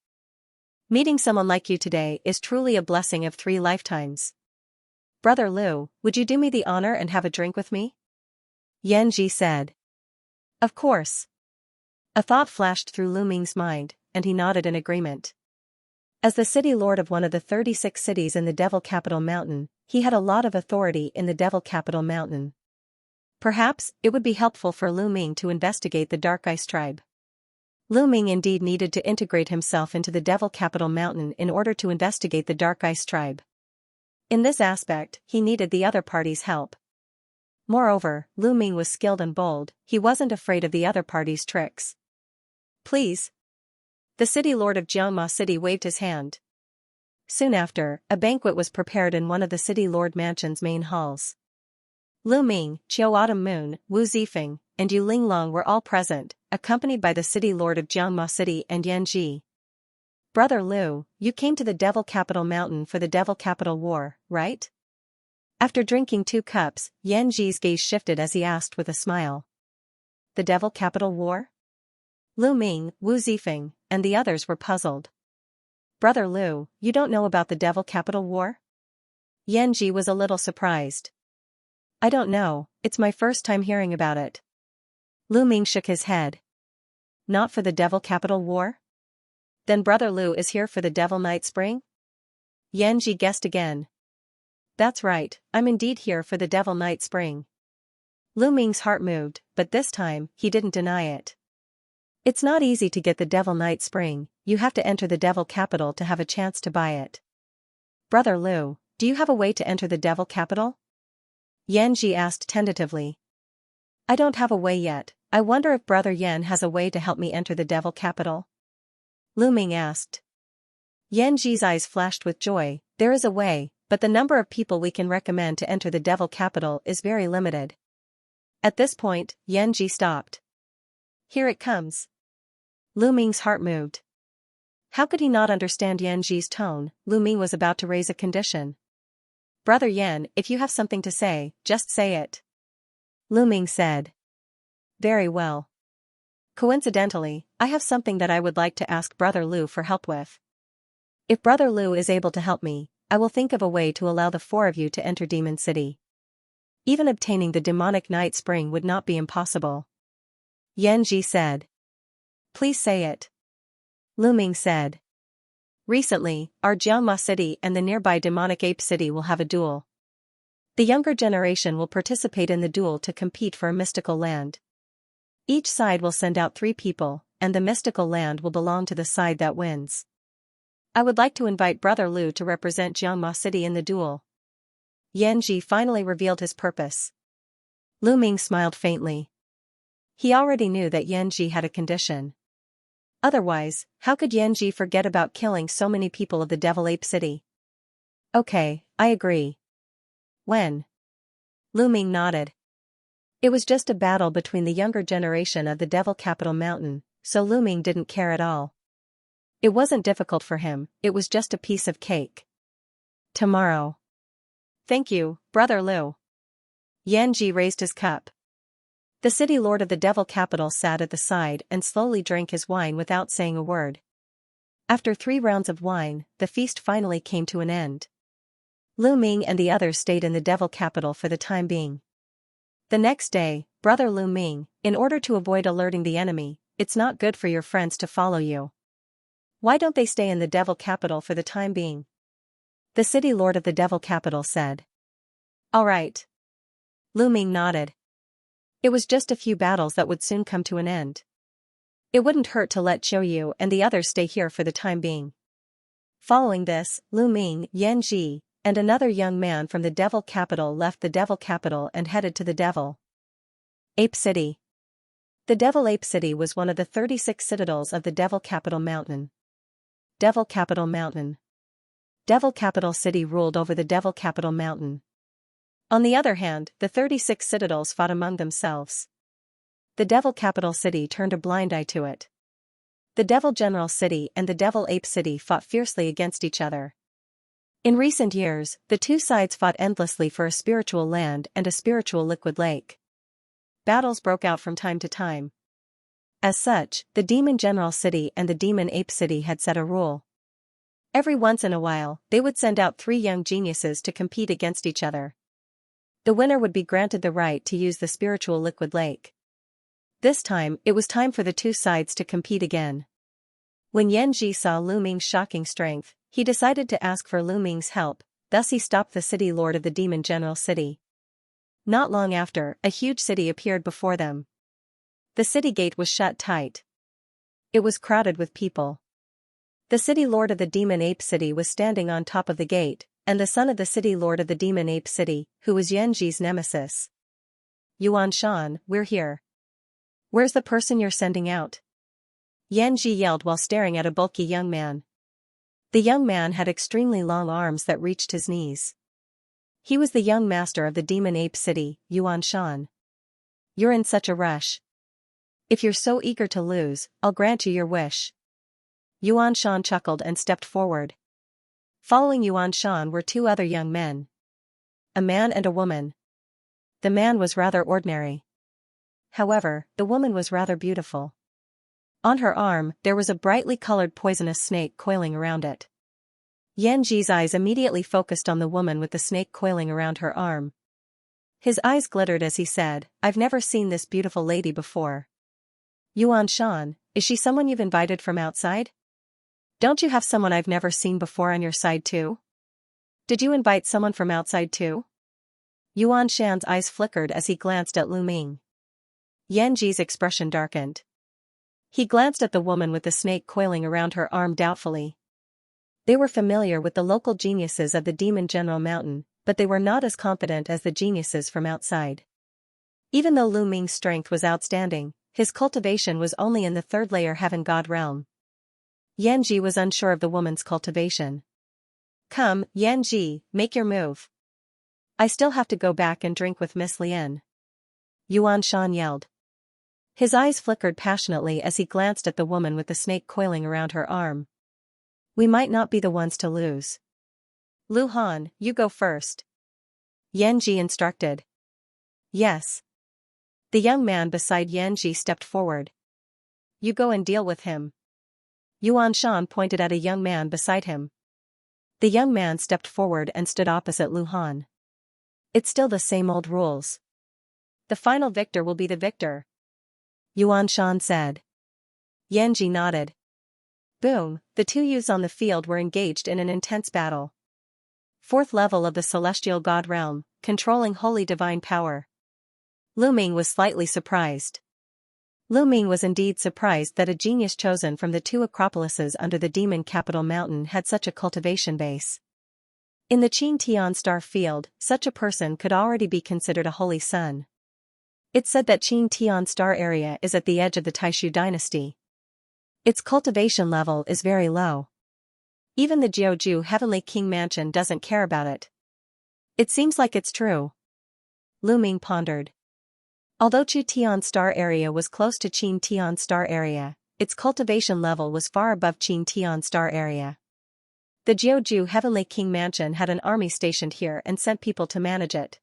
Meeting someone like you today is truly a blessing of 3 lifetimes. Brother Lu, would you do me the honor and have a drink with me? Yanji said. Of course. A thought flashed through Lu Ming's mind, and he nodded in agreement. As the city lord of one of the 36 cities in the Devil Capital Mountain, he had a lot of authority in the Devil Capital Mountain. Perhaps, it would be helpful for Lu Ming to investigate the Dark Ice Tribe. Lu Ming indeed needed to integrate himself into the Devil Capital Mountain in order to investigate the Dark Ice Tribe. In this aspect, he needed the other party's help. Moreover, Lu Ming was skilled and bold, he wasn't afraid of the other party's tricks. Please. The city lord of Jiangma City waved his hand. Soon after, a banquet was prepared in one of the city lord mansion's main halls. Lu Ming, Qiu Autumn Moon, Wu Zifeng, and Yu Linglong were all present, accompanied by the city lord of Jiangma City and Yanji. Brother Lu, you came to the Devil Capital Mountain for the Devil Capital War, right? After drinking 2 cups, Yanji's gaze shifted as he asked with a smile. The Devil Capital War? Lu Ming, Wu Zifeng, and the others were puzzled. Brother Lu, you don't know about the Devil Capital War? Yanji was a little surprised. I don't know, it's my first time hearing about it. Lu Ming shook his head. Not for the Devil Capital War? Then Brother Lu is here for the Devil Night Spring? Yanji guessed again. That's right, I'm indeed here for the Devil Night Spring. Lu Ming's heart moved, but this time, he didn't deny it. It's not easy to get the Devil Night Spring, you have to enter the Devil Capital to have a chance to buy it. Brother Lu, do you have a way to enter the Devil Capital? Yanji asked tentatively. I don't have a way yet, I wonder if Brother Yan has a way to help me enter the Devil Capital? Lu Ming asked. Yanji's eyes flashed with joy, there is a way, but the number of people we can recommend to enter the Devil Capital is very limited. At this point, Yanji stopped. Here it comes. Lu Ming's heart moved. How could he not understand Yanji's tone? Lu Ming was about to raise a condition. Brother Yan, if you have something to say, just say it. Lu Ming said. Very well. Coincidentally, I have something that I would like to ask Brother Lu for help with. If Brother Lu is able to help me, I will think of a way to allow the 4 of you to enter Demon City. Even obtaining the demonic night spring would not be impossible. Yanji said. Please say it. Lu Ming said. Recently, our Jiangma City and the nearby demonic ape city will have a duel. The younger generation will participate in the duel to compete for a mystical land. Each side will send out 3 people, and the mystical land will belong to the side that wins. I would like to invite Brother Lu to represent Xianxia City in the duel. Yanji finally revealed his purpose. Lu Ming smiled faintly. He already knew that Yanji had a condition. Otherwise, how could Yanji forget about killing so many people of the Devil Ape City? Okay, I agree. When? Lu Ming nodded. It was just a battle between the younger generation of the Devil Capital Mountain, so Lu Ming didn't care at all. It wasn't difficult for him, it was just a piece of cake. Tomorrow. Thank you, Brother Lu. Yanji raised his cup. The city lord of the Devil Capital sat at the side and slowly drank his wine without saying a word. After 3 rounds of wine, the feast finally came to an end. Lu Ming and the others stayed in the Devil Capital for the time being. The next day, Brother Lu Ming, in order to avoid alerting the enemy, it's not good for your friends to follow you. Why don't they stay in the Devil Capital for the time being? The city lord of the Devil Capital said. All right. Lu Ming nodded. It was just a few battles that would soon come to an end. It wouldn't hurt to let Xiaoyu and the others stay here for the time being. Following this, Lu Ming, Yanji, and another young man from the Devil Capital left the Devil Capital and headed to the Devil Ape City. The Devil Ape City was one of the 36 citadels of the Devil Capital Mountain. Devil Capital Mountain. Devil Capital City ruled over the Devil Capital Mountain. On the other hand, the 36 citadels fought among themselves. The Devil Capital City turned a blind eye to it. The Devil General City and the Devil Ape City fought fiercely against each other. In recent years, the 2 sides fought endlessly for a spiritual land and a spiritual liquid lake. Battles broke out from time to time. As such, the Demon General City and the Demon Ape City had set a rule. Every once in a while, they would send out 3 young geniuses to compete against each other. The winner would be granted the right to use the spiritual liquid lake. This time, it was time for the 2 sides to compete again. When Yanji saw Lu Ming's shocking strength, he decided to ask for Lu Ming's help, thus he stopped the city lord of the Demon General City. Not long after, a huge city appeared before them. The city gate was shut tight. It was crowded with people. The city lord of the Demon Ape City was standing on top of the gate, and the son of the city lord of the Demon Ape City, who was Yanji's nemesis. Yuan Shan, we're here. Where's the person you're sending out? Yanji yelled while staring at a bulky young man. The young man had extremely long arms that reached his knees. He was the young master of the Demon Ape City, Yuan Shan. You're in such a rush. If you're so eager to lose, I'll grant you your wish. Yuan Shan chuckled and stepped forward. Following Yuan Shan were 2 other young men. A man and a woman. The man was rather ordinary. However, the woman was rather beautiful. On her arm, there was a brightly colored poisonous snake coiling around it. Yanji's eyes immediately focused on the woman with the snake coiling around her arm. His eyes glittered as he said, I've never seen this beautiful lady before. Yuan Shan, is she someone you've invited from outside? Don't you have someone I've never seen before on your side too? Did you invite someone from outside too? Yuan Shan's eyes flickered as he glanced at Lu Ming. Yanji's expression darkened. He glanced at the woman with the snake coiling around her arm doubtfully. They were familiar with the local geniuses of the Demon General Mountain, but they were not as confident as the geniuses from outside. Even though Lu Ming's strength was outstanding, his cultivation was only in the 3rd layer Heaven God realm. Yanji was unsure of the woman's cultivation. Come, Yanji, make your move. I still have to go back and drink with Miss Lien. Yuan Shan yelled. His eyes flickered passionately as he glanced at the woman with the snake coiling around her arm. We might not be the ones to lose. Lu Han, you go first. Yanji instructed. Yes. The young man beside Yanji stepped forward. You go and deal with him. Yuan Shan pointed at a young man beside him. The young man stepped forward and stood opposite Lu Han. It's still the same old rules. The final victor will be the victor. Yuan Shan said. Yanji nodded. Boom, the 2 youths on the field were engaged in an intense battle. 4th level of the Celestial God Realm, controlling holy divine power. Lu Ming was slightly surprised. Lu Ming was indeed surprised that a genius chosen from the two acropolises under the demon capital mountain had such a cultivation base. In the Qing Tian star field, such a person could already be considered a holy son. It's said that Qing Tian star area is at the edge of the Taishu dynasty. Its cultivation level is very low. Even the Jiuju Heavenly King Mansion doesn't care about it. It seems like it's true. Lu Ming pondered. Although Chu Tian star area was close to Qing Tian star area, its cultivation level was far above Qing Tian star area. The Jiuju Heavenly King Mansion had an army stationed here and sent people to manage it.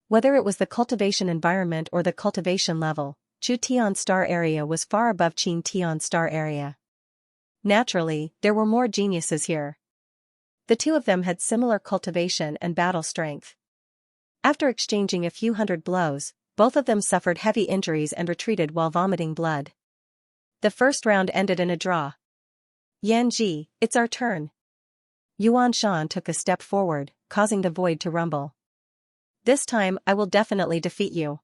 Whether it was the cultivation environment or the cultivation level, Chu Tian star area was far above Qing Tian star area. Naturally, there were more geniuses here. The two of them had similar cultivation and battle strength. After exchanging a few hundred blows, both of them suffered heavy injuries and retreated while vomiting blood. The first round ended in a draw. Yan Ji, it's our turn. Yuan Shan took a step forward, causing the void to rumble. This time I will definitely defeat you.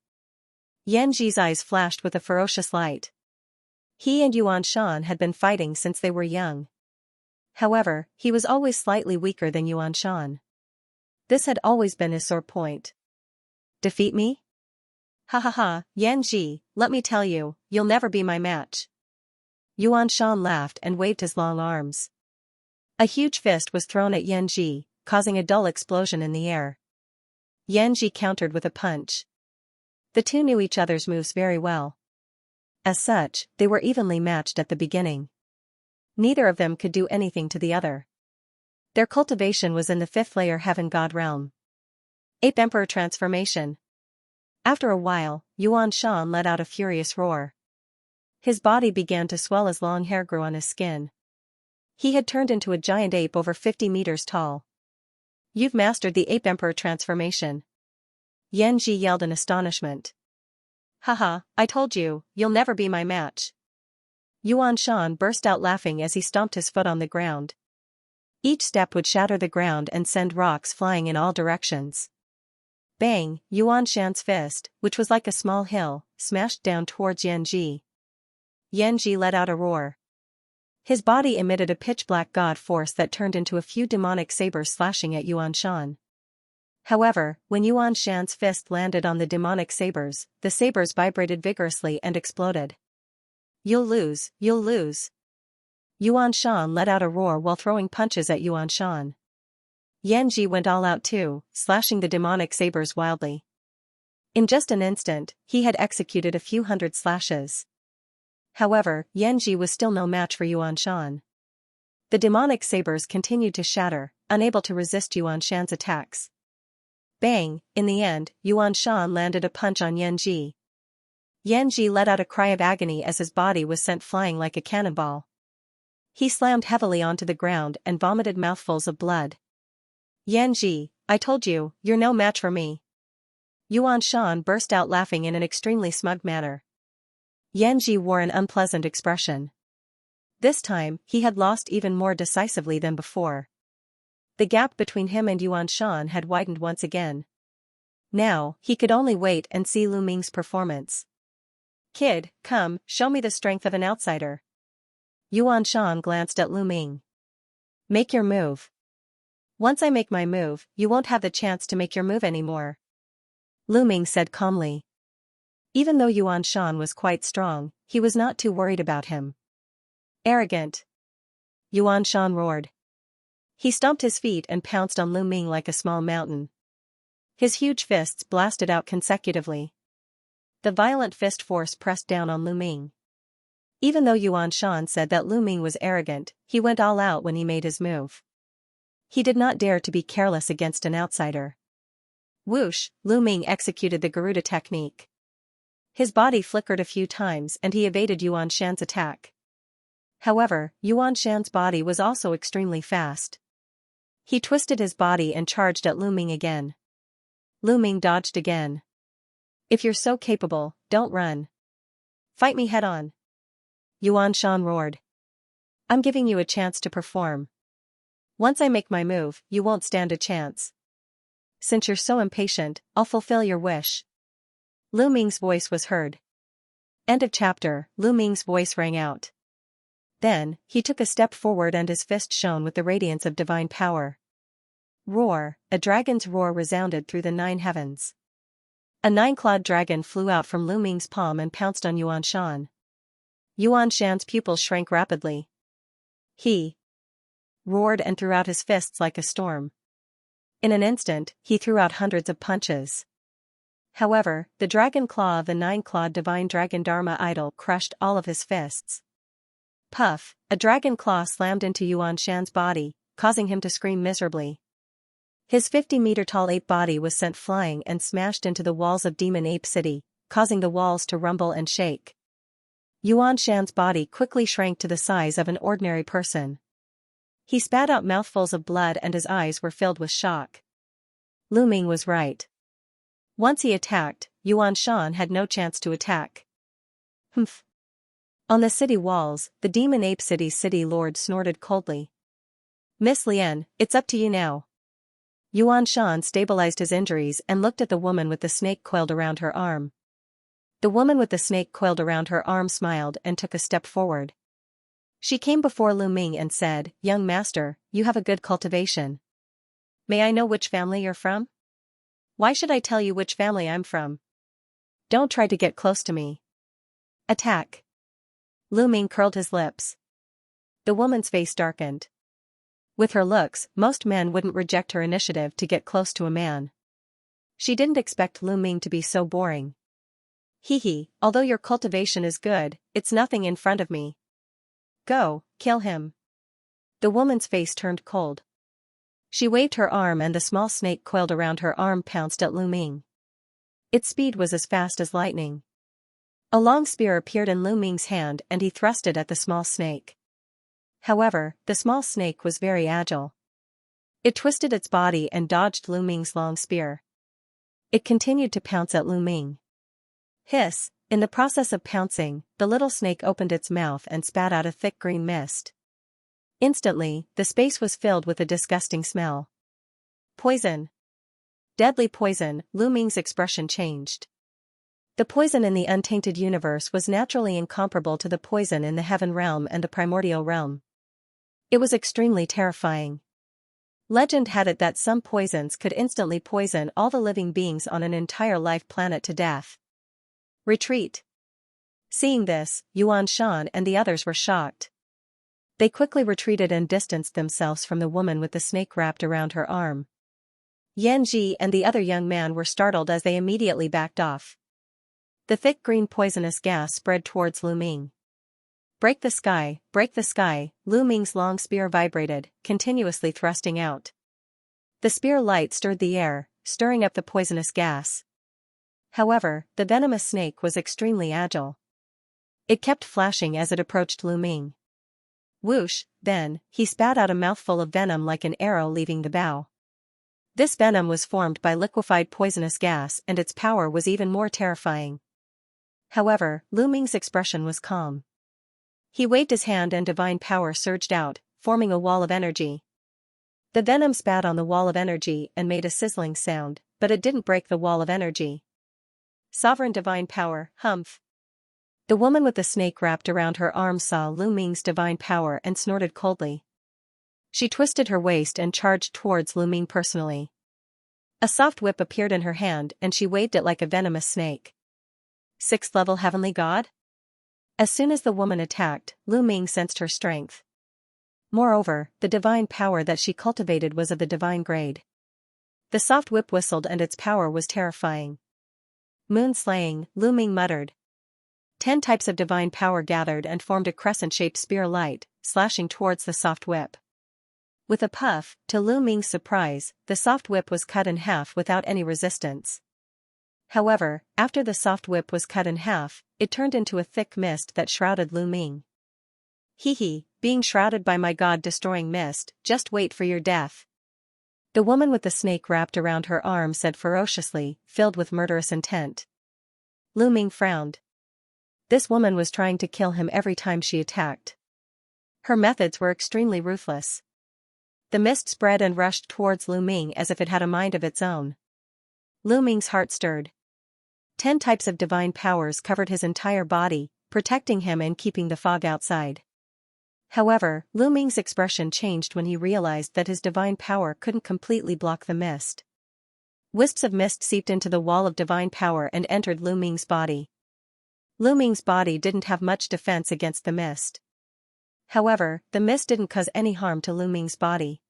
Yan Ji's eyes flashed with a ferocious light. He and Yuan Shan had been fighting since they were young. However, he was always slightly weaker than Yuan Shan. This had always been his sore point. Defeat me? Ha ha ha, Yan Ji, let me tell you, you'll never be my match. Yuan Shan laughed and waved his long arms. A huge fist was thrown at Yan Ji, causing a dull explosion in the air. Yan Ji countered with a punch. The two knew each other's moves very well. As such, they were evenly matched at the beginning. Neither of them could do anything to the other. Their cultivation was in the fifth layer Heaven God realm. Ape Emperor transformation. After a while, Yuan Shan let out a furious roar. His body began to swell as long hair grew on his skin. He had turned into a giant ape over 50 meters tall. You've mastered the Ape Emperor transformation. Yan Ji yelled in astonishment. Haha, I told you, you'll never be my match. Yuan Shan burst out laughing as he stomped his foot on the ground. Each step would shatter the ground and send rocks flying in all directions. Bang, Yuan Shan's fist, which was like a small hill, smashed down towards Yan Ji. Yan Ji let out a roar. His body emitted a pitch-black god force that turned into a few demonic sabers slashing at Yuan Shan. However, when Yuan Shan's fist landed on the demonic sabers, the sabers vibrated vigorously and exploded. You'll lose, you'll lose. Yuan Shan let out a roar while throwing punches at Yuan Shan. Yan Ji went all out too, slashing the demonic sabers wildly. In just an instant, he had executed a few hundred slashes. However, Yan Ji was still no match for Yuan Shan. The demonic sabers continued to shatter, unable to resist Yuan Shan's attacks. Bang, in the end, Yuan Shan landed a punch on Yan Ji. Yan Ji let out a cry of agony as his body was sent flying like a cannonball. He slammed heavily onto the ground and vomited mouthfuls of blood. Yan Ji, I told you, you're no match for me. Yuan Shan burst out laughing in an extremely smug manner. Yan Ji wore an unpleasant expression. This time, he had lost even more decisively than before. The gap between him and Yuan Shan had widened once again. Now, he could only wait and see Lu Ming's performance. Kid, come, show me the strength of an outsider. Yuan Shan glanced at Lu Ming. Make your move. Once I make my move, you won't have the chance to make your move anymore. Lu Ming said calmly. Even though Yuan Shan was quite strong, he was not too worried about him. Arrogant. Yuan Shan roared. He stomped his feet and pounced on Lu Ming like a small mountain. His huge fists blasted out consecutively. The violent fist force pressed down on Lu Ming. Even though Yuan Shan said that Lu Ming was arrogant, he went all out when he made his move. He did not dare to be careless against an outsider. Whoosh, Lu Ming executed the Garuda technique. His body flickered a few times and he evaded Yuan Shan's attack. However, Yuan Shan's body was also extremely fast. He twisted his body and charged at Lu Ming again. Lu Ming dodged again. If you're so capable, don't run. Fight me head-on. Yuan Shan roared. I'm giving you a chance to perform. Once I make my move, you won't stand a chance. Since you're so impatient, I'll fulfill your wish. Lu Ming's voice was heard. End of chapter. Lu Ming's voice rang out. Then, he took a step forward and his fist shone with the radiance of divine power. Roar! A dragon's roar resounded through the 9 heavens. A 9-clawed dragon flew out from Lu Ming's palm and pounced on Yuan Shan. Yuan Shan's pupils shrank rapidly. He roared and threw out his fists like a storm. In an instant, he threw out hundreds of punches. However, the dragon claw of the 9-clawed divine dragon Dharma idol crushed all of his fists. Puff! A dragon claw slammed into Yuan Shan's body, causing him to scream miserably. His 50-meter-tall ape body was sent flying and smashed into the walls of Demon Ape City, causing the walls to rumble and shake. Yuan Shan's body quickly shrank to the size of an ordinary person. He spat out mouthfuls of blood and his eyes were filled with shock. Lu Ming was right. Once he attacked, Yuan Shan had no chance to attack. Humph. On the city walls, the Demon Ape City's city lord snorted coldly. Miss Lian, it's up to you now. Yuan Shan stabilized his injuries and looked at the woman with the snake coiled around her arm. The woman with the snake coiled around her arm smiled and took a step forward. She came before Lu Ming and said, Young master, you have a good cultivation. May I know which family you're from? Why should I tell you which family I'm from? Don't try to get close to me. Attack. Lu Ming curled his lips. The woman's face darkened. With her looks, most men wouldn't reject her initiative to get close to a man. She didn't expect Lu Ming to be so boring. Hee, although your cultivation is good, it's nothing in front of me. Go, kill him. The woman's face turned cold. She waved her arm and the small snake coiled around her arm pounced at Lu Ming. Its speed was as fast as lightning. A long spear appeared in Lu Ming's hand and he thrust it at the small snake. However, the small snake was very agile. It twisted its body and dodged Lu Ming's long spear. It continued to pounce at Lu Ming. Hiss! In the process of pouncing, the little snake opened its mouth and spat out a thick green mist. Instantly, the space was filled with a disgusting smell. Poison! Deadly poison! Lu Ming's expression changed. The poison in the untainted universe was naturally incomparable to the poison in the heaven realm and the primordial realm. It was extremely terrifying. Legend had it that some poisons could instantly poison all the living beings on an entire life planet to death. Retreat. Seeing this, Yuan Shan and the others were shocked. They quickly retreated and distanced themselves from the woman with the snake wrapped around her arm. Yan Ji and the other young man were startled as they immediately backed off. The thick green poisonous gas spread towards Lu Ming. Break the sky, Lu Ming's long spear vibrated, continuously thrusting out. The spear light stirred the air, stirring up the poisonous gas. However, the venomous snake was extremely agile. It kept flashing as it approached Lu Ming. Whoosh! Then, he spat out a mouthful of venom like an arrow leaving the bow. This venom was formed by liquefied poisonous gas and its power was even more terrifying. However, Lu Ming's expression was calm. He waved his hand and divine power surged out, forming a wall of energy. The venom spat on the wall of energy and made a sizzling sound, but it didn't break the wall of energy. Sovereign divine power, humph. The woman with the snake wrapped around her arm saw Lu Ming's divine power and snorted coldly. She twisted her waist and charged towards Lu Ming personally. A soft whip appeared in her hand and she waved it like a venomous snake. 6th level heavenly god? As soon as the woman attacked, Lu Ming sensed her strength. Moreover, the divine power that she cultivated was of the divine grade. The soft whip whistled and its power was terrifying. Moon slaying, Lu Ming muttered. 10 types of divine power gathered and formed a crescent-shaped spear light, slashing towards the soft whip. With a puff, to Lu Ming's surprise, the soft whip was cut in half without any resistance. However, after the soft whip was cut in half, it turned into a thick mist that shrouded Lu Ming. Hee, being shrouded by my god-destroying mist, just wait for your death. The woman with the snake wrapped around her arm said ferociously, filled with murderous intent. Lu Ming frowned. This woman was trying to kill him every time she attacked. Her methods were extremely ruthless. The mist spread and rushed towards Lu Ming as if it had a mind of its own. Lu Ming's heart stirred. 10 types of divine powers covered his entire body, protecting him and keeping the fog outside. However, Lu Ming's expression changed when he realized that his divine power couldn't completely block the mist. Wisps of mist seeped into the wall of divine power and entered Lu Ming's body. Lu Ming's body didn't have much defense against the mist. However, the mist didn't cause any harm to Lu Ming's body.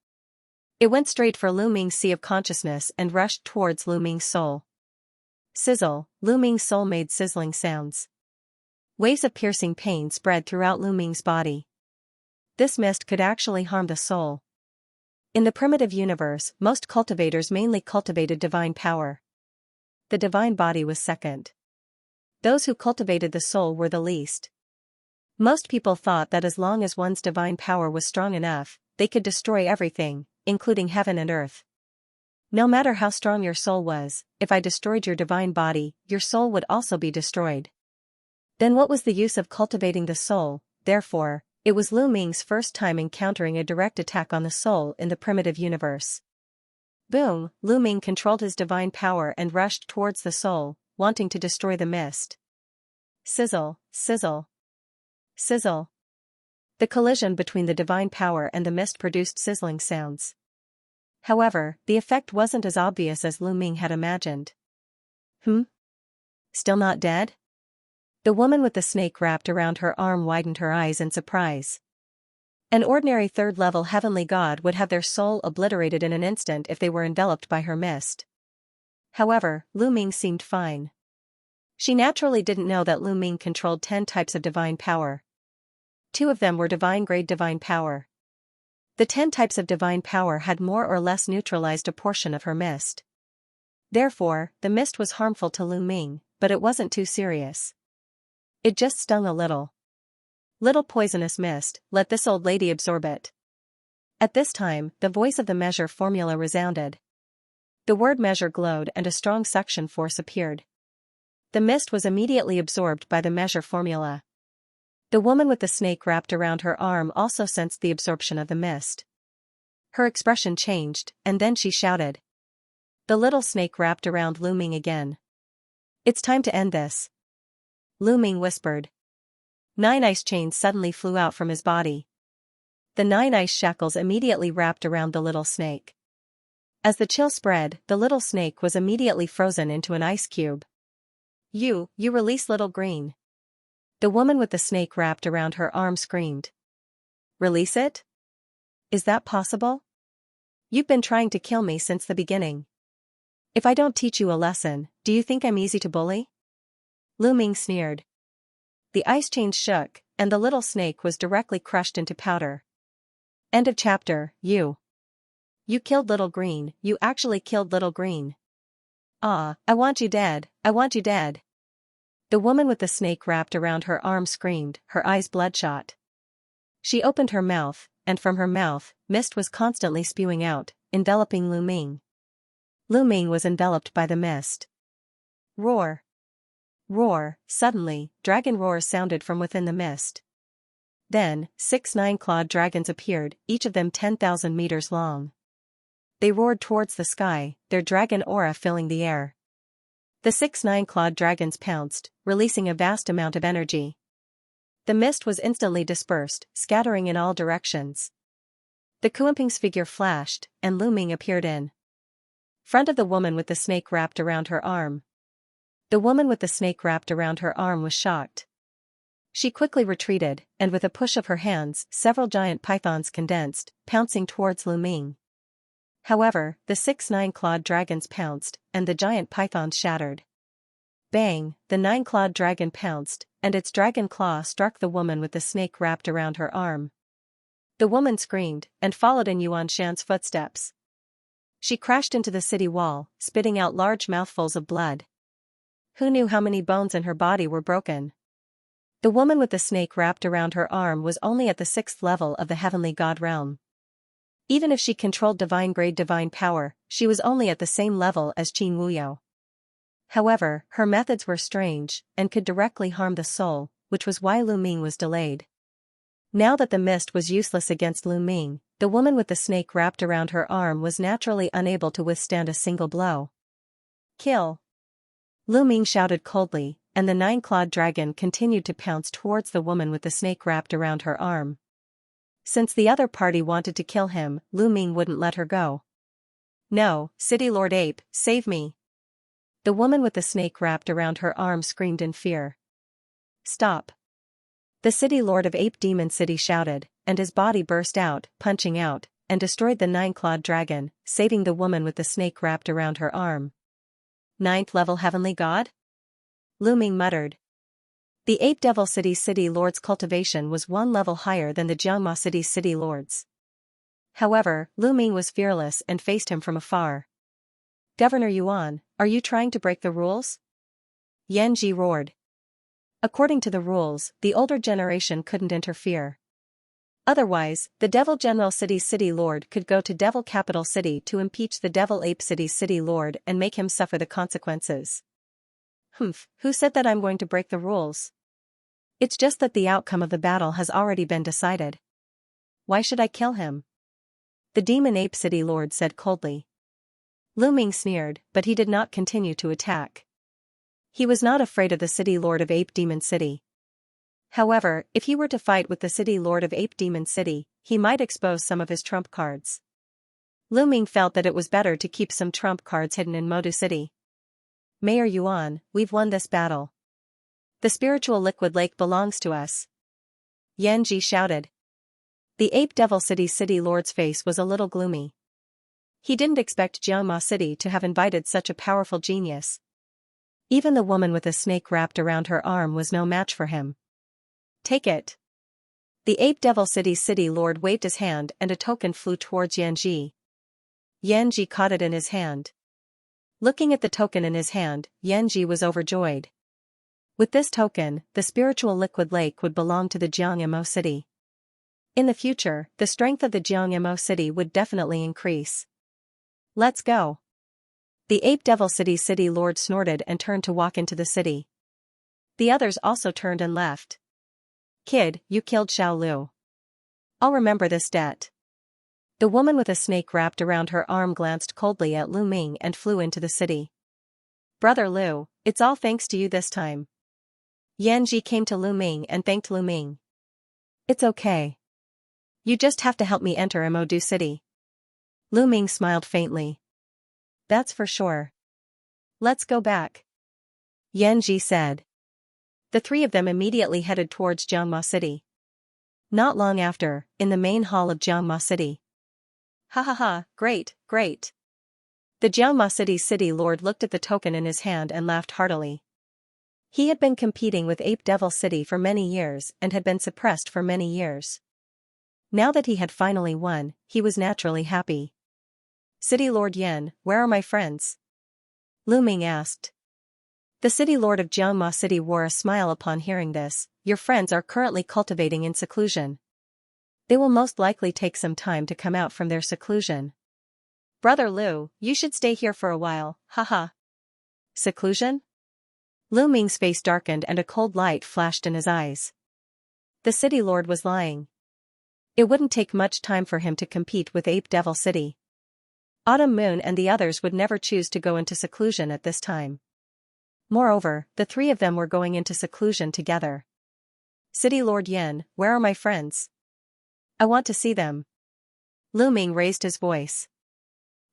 It went straight for Lu Ming's sea of consciousness and rushed towards Lu Ming's soul. Sizzle, Lu Ming's soul made sizzling sounds. Waves of piercing pain spread throughout Lu Ming's body. This mist could actually harm the soul. In the primitive universe, most cultivators mainly cultivated divine power. The divine body was second. Those who cultivated the soul were the least. Most people thought that as long as one's divine power was strong enough, they could destroy everything, including heaven and earth. No matter how strong your soul was, if I destroyed your divine body, your soul would also be destroyed. Then what was the use of cultivating the soul? Therefore, it was Lu Ming's first time encountering a direct attack on the soul in the primitive universe. Boom, Lu Ming controlled his divine power and rushed towards the soul, wanting to destroy the mist. Sizzle, sizzle. Sizzle. The collision between the divine power and the mist produced sizzling sounds. However, the effect wasn't as obvious as Lu Ming had imagined. Still not dead? The woman with the snake wrapped around her arm widened her eyes in surprise. An ordinary third-level heavenly god would have their soul obliterated in an instant if they were enveloped by her mist. However, Lu Ming seemed fine. She naturally didn't know that Lu Ming controlled 10 types of divine power. 2 of them were divine-grade divine power. The 10 types of divine power had more or less neutralized a portion of her mist. Therefore, the mist was harmful to Lu Ming, but it wasn't too serious. It just stung a little. Little poisonous mist, let this old lady absorb it. At this time, the voice of the measure formula resounded. The word measure glowed and a strong suction force appeared. The mist was immediately absorbed by the measure formula. The woman with the snake wrapped around her arm also sensed the absorption of the mist. Her expression changed, and then she shouted. The little snake wrapped around Lu Ming again. It's time to end this. Lu Ming whispered. 9 ice chains suddenly flew out from his body. The 9 ice shackles immediately wrapped around the little snake. As the chill spread, the little snake was immediately frozen into an ice cube. You release little green. The woman with the snake wrapped around her arm screamed. Release it? Is that possible? You've been trying to kill me since the beginning. If I don't teach you a lesson, do you think I'm easy to bully? Lu Ming sneered. The ice chains shook, and the little snake was directly crushed into powder. End of chapter. You killed Little Green, you actually killed Little Green. Ah, I want you dead, I want you dead. The woman with the snake wrapped around her arm screamed, her eyes bloodshot. She opened her mouth, and from her mouth, mist was constantly spewing out, enveloping Lu Ming. Lu Ming was enveloped by the mist. Roar. Roar, suddenly, dragon roars sounded from within the mist. Then, 6 9-clawed dragons appeared, each of them 10,000 meters long. They roared towards the sky, their dragon aura filling the air. The 6 9-clawed dragons pounced, releasing a vast amount of energy. The mist was instantly dispersed, scattering in all directions. The Kuimping's figure flashed, and Lu Ming appeared in front of the woman with the snake wrapped around her arm. The woman with the snake wrapped around her arm was shocked. She quickly retreated, and with a push of her hands, several giant pythons condensed, pouncing towards Lu Ming. However, the 6 9-clawed dragons pounced, and the giant pythons shattered. Bang, the 9-clawed dragon pounced, and its dragon claw struck the woman with the snake wrapped around her arm. The woman screamed, and followed in Yuan Shan's footsteps. She crashed into the city wall, spitting out large mouthfuls of blood. Who knew how many bones in her body were broken? The woman with the snake wrapped around her arm was only at the 6th level of the heavenly god realm. Even if she controlled divine-grade divine power, she was only at the same level as Qin Wuyo. However, her methods were strange, and could directly harm the soul, which was why Lu Ming was delayed. Now that the mist was useless against Lu Ming, the woman with the snake wrapped around her arm was naturally unable to withstand a single blow. Kill! Lu Ming shouted coldly, and the nine-clawed dragon continued to pounce towards the woman with the snake wrapped around her arm. Since the other party wanted to kill him, Lu Ming wouldn't let her go. No, City Lord Ape, save me! The woman with the snake wrapped around her arm screamed in fear. Stop! The City Lord of Ape Demon City shouted, and his body burst out, punching out, and destroyed the nine-clawed dragon, saving the woman with the snake wrapped around her arm. 9th level Heavenly God? Lu Ming muttered. The Ape Devil City's City Lord's cultivation was one level higher than the Xianxia City's City Lord's. However, Lu Ming was fearless and faced him from afar. Governor Yuan, are you trying to break the rules? Yan Ji roared. According to the rules, the older generation couldn't interfere. Otherwise, the Devil General City's City Lord could go to Devil Capital City to impeach the Devil Ape City's City Lord and make him suffer the consequences. Who said that I'm going to break the rules? It's just that the outcome of the battle has already been decided. Why should I kill him? The Demon Ape City Lord said coldly. Lu Ming sneered, but he did not continue to attack. He was not afraid of the City Lord of Ape Demon City. However, if he were to fight with the City Lord of Ape Demon City, he might expose some of his trump cards. Lu Ming felt that it was better to keep some trump cards hidden in Modu City. Mayor Yuan, we've won this battle. The spiritual liquid lake belongs to us. Yan Ji shouted. The Ape Devil City's City Lord's face was a little gloomy. He didn't expect Xianxia City to have invited such a powerful genius. Even the woman with a snake wrapped around her arm was no match for him. Take it. The Ape Devil City's City Lord waved his hand and a token flew towards Yan Ji. Yan Ji caught it in his hand. Looking at the token in his hand, Yan Ji was overjoyed. With this token, the spiritual liquid lake would belong to the Xianxia City. In the future, the strength of the Xianxia City would definitely increase. Let's go. The Ape Devil City's City Lord snorted and turned to walk into the city. The others also turned and left. Kid, you killed Xiao Lu. I'll remember this debt. The woman with a snake wrapped around her arm glanced coldly at Lu Ming and flew into the city. Brother Lu, it's all thanks to you this time. Yan Ji came to Lu Ming and thanked Lu Ming. It's okay. You just have to help me enter Modu City. Lu Ming smiled faintly. That's for sure. Let's go back. Yan Ji said. The three of them immediately headed towards Xianxia City. Not long after, in the main hall of Xianxia City. Ha ha ha, great, great. The Xianxia City's City Lord looked at the token in his hand and laughed heartily. He had been competing with Ape Devil City for many years and had been suppressed for many years. Now that he had finally won, he was naturally happy. City Lord Yan, where are my friends? Lu Ming asked. The City Lord of Xianxia City wore a smile upon hearing this. Your friends are currently cultivating in seclusion. They will most likely take some time to come out from their seclusion. Brother Lu, you should stay here for a while, haha. Seclusion? Lu Ming's face darkened and a cold light flashed in his eyes. The City Lord was lying. It wouldn't take much time for him to compete with Ape Devil City. Autumn Moon and the others would never choose to go into seclusion at this time. Moreover, the three of them were going into seclusion together. City Lord Yan, where are my friends? I want to see them. Lu Ming raised his voice.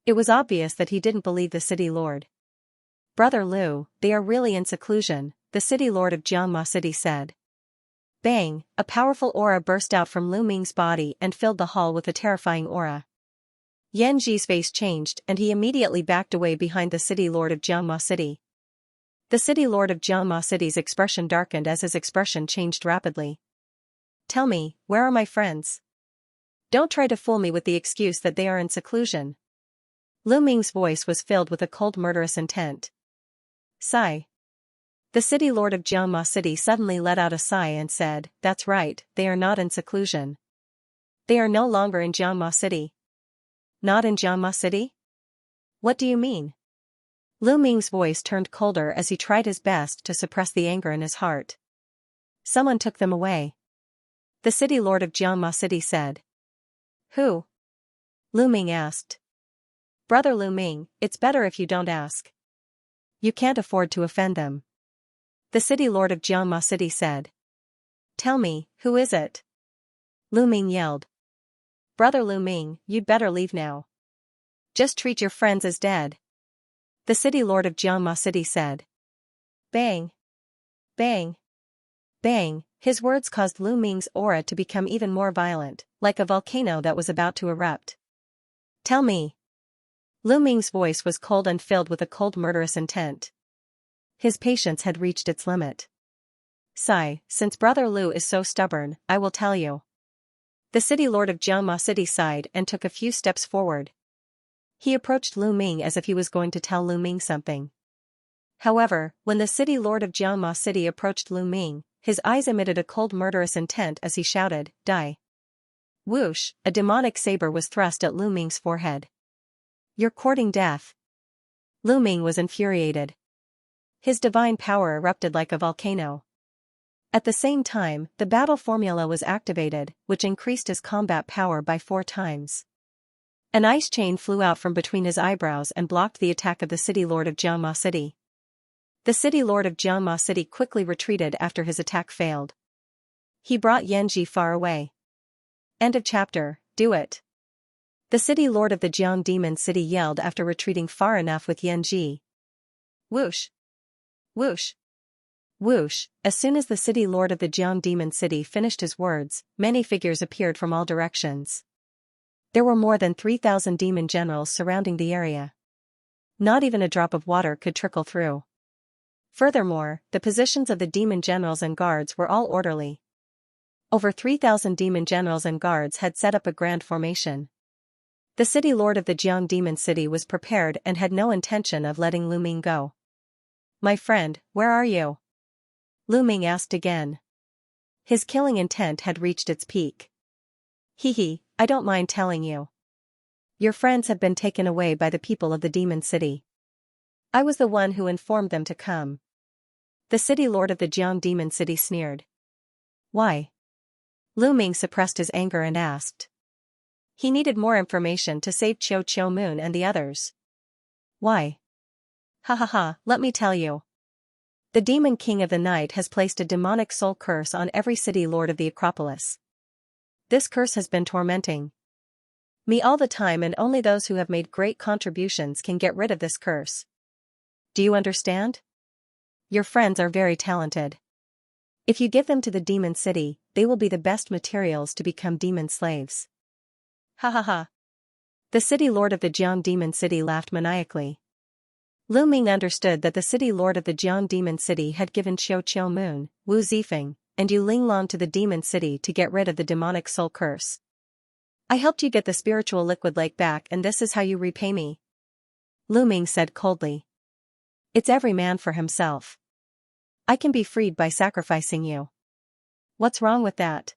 It was obvious that he didn't believe the City Lord. Brother Lu, they are really in seclusion, the City Lord of Xianxia City said. Bang, a powerful aura burst out from Lu Ming's body and filled the hall with a terrifying aura. Yan Ji's face changed and he immediately backed away behind the City Lord of Xianxia City. The City Lord of Xianxia City's expression darkened as his expression changed rapidly. Tell me, where are my friends? Don't try to fool me with the excuse that they are in seclusion. Lu Ming's voice was filled with a cold murderous intent. Sigh. The City Lord of Xianxia City suddenly let out a sigh and said, That's right, they are not in seclusion. They are no longer in Xianxia City. Not in Xianxia City? What do you mean? Lu Ming's voice turned colder as he tried his best to suppress the anger in his heart. Someone took them away. The city lord of Jiangma City said. Who? Lu Ming asked. Brother Lu Ming, it's better if you don't ask. You can't afford to offend them. The city lord of Jiangma City said. Tell me, who is it? Lu Ming yelled. Brother Lu Ming, you'd better leave now. Just treat your friends as dead. The city lord of Jiangma City said. Bang! Bang! Bang! His words caused Lu Ming's aura to become even more violent, like a volcano that was about to erupt. Tell me. Lu Ming's voice was cold and filled with a cold murderous intent. His patience had reached its limit. Sigh, since Brother Lu is so stubborn, I will tell you. The city lord of Jiangma City sighed and took a few steps forward. He approached Lu Ming as if he was going to tell Lu Ming something. However, when the city lord of Jiangma City approached Lu Ming, his eyes emitted a cold murderous intent as he shouted, Die! Whoosh, a demonic saber was thrust at Lu Ming's forehead. You're courting death. Lu Ming was infuriated. His divine power erupted like a volcano. At the same time, the battle formula was activated, which increased his combat power by 4 times. An ice chain flew out from between his eyebrows and blocked the attack of the city lord of Jiangma City. The city lord of Jiangma City quickly retreated after his attack failed. He brought Yanji far away. End of chapter. Do it. The city lord of the Jiang Demon City yelled after retreating far enough with Yanji. Whoosh! Whoosh! Whoosh! As soon as the city lord of the Jiang Demon City finished his words, many figures appeared from all directions. There were more than 3,000 demon generals surrounding the area. Not even a drop of water could trickle through. Furthermore, the positions of the demon generals and guards were all orderly. Over 3,000 demon generals and guards had set up a grand formation. The city lord of the Jiang Demon City was prepared and had no intention of letting Lu Ming go. My friend, where are you? Lu Ming asked again. His killing intent had reached its peak. Hee, I don't mind telling you. Your friends have been taken away by the people of the Demon City. I was the one who informed them to come. The city lord of the Jiang Demon City sneered. Why? Lu Ming suppressed his anger and asked. He needed more information to save Qiu Moon and the others. Why? Ha ha ha, let me tell you. The Demon King of the Night has placed a demonic soul curse on every city lord of the Acropolis. This curse has been tormenting me all the time, and only those who have made great contributions can get rid of this curse. Do you understand? Your friends are very talented. If you give them to the Demon City, they will be the best materials to become demon slaves. Ha ha ha. The city lord of the Jiang Demon City laughed maniacally. Lu Ming understood that the city lord of the Jiang Demon City had given Qiu Moon, Wu Zifeng, and Yu Linglong to the Demon City to get rid of the demonic soul curse. I helped you get the spiritual liquid lake back, and this is how you repay me. Lu Ming said coldly. It's every man for himself. I can be freed by sacrificing you. What's wrong with that?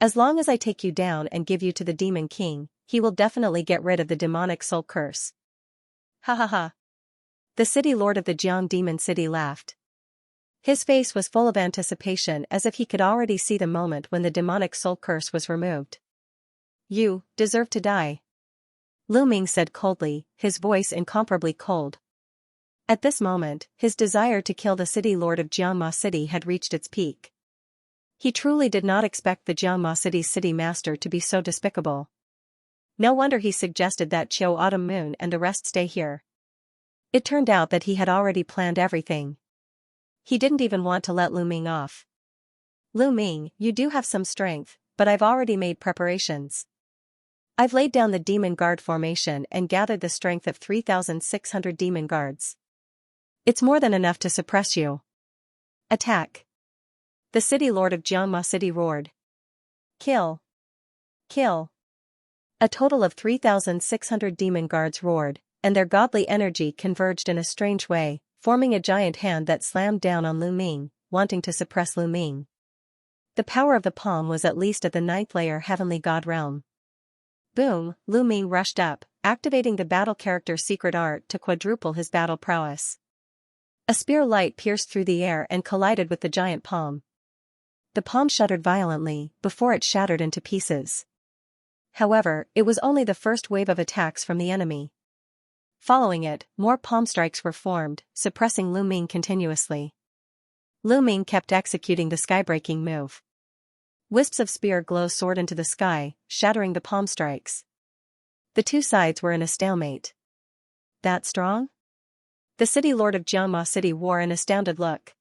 As long as I take you down and give you to the Demon King, he will definitely get rid of the demonic soul curse. Ha ha ha. The city lord of the Jiang Demon City laughed. His face was full of anticipation, as if he could already see the moment when the demonic soul curse was removed. You deserve to die. Lu Ming said coldly, his voice incomparably cold. At this moment, his desire to kill the city lord of Jiangma City had reached its peak. He truly did not expect the Jiangma City's city master to be so despicable. No wonder he suggested that Qiu Autumn Moon and the rest stay here. It turned out that he had already planned everything. He didn't even want to let Lu Ming off. Lu Ming, you do have some strength, but I've already made preparations. I've laid down the demon guard formation and gathered the strength of 3,600 demon guards. It's more than enough to suppress you. Attack. The city lord of Jiangma City roared. Kill. Kill. A total of 3,600 demon guards roared, and their godly energy converged in a strange way, forming a giant hand that slammed down on Lu Ming, wanting to suppress Lu Ming. The power of the palm was at least at the 9th layer heavenly god realm. Boom, Lu Ming rushed up, activating the battle character's secret art to quadruple his battle prowess. A spear light pierced through the air and collided with the giant palm. the palm shuddered violently before it shattered into pieces. However, it was only the first wave of attacks from the enemy. Following it, more palm strikes were formed, suppressing Lu Ming continuously. Lu Ming kept executing the sky-breaking move. Wisps of spear glow soared into the sky, shattering the palm strikes. The two sides were in a stalemate. That strong? The city lord of Xianxia City wore an astounded look.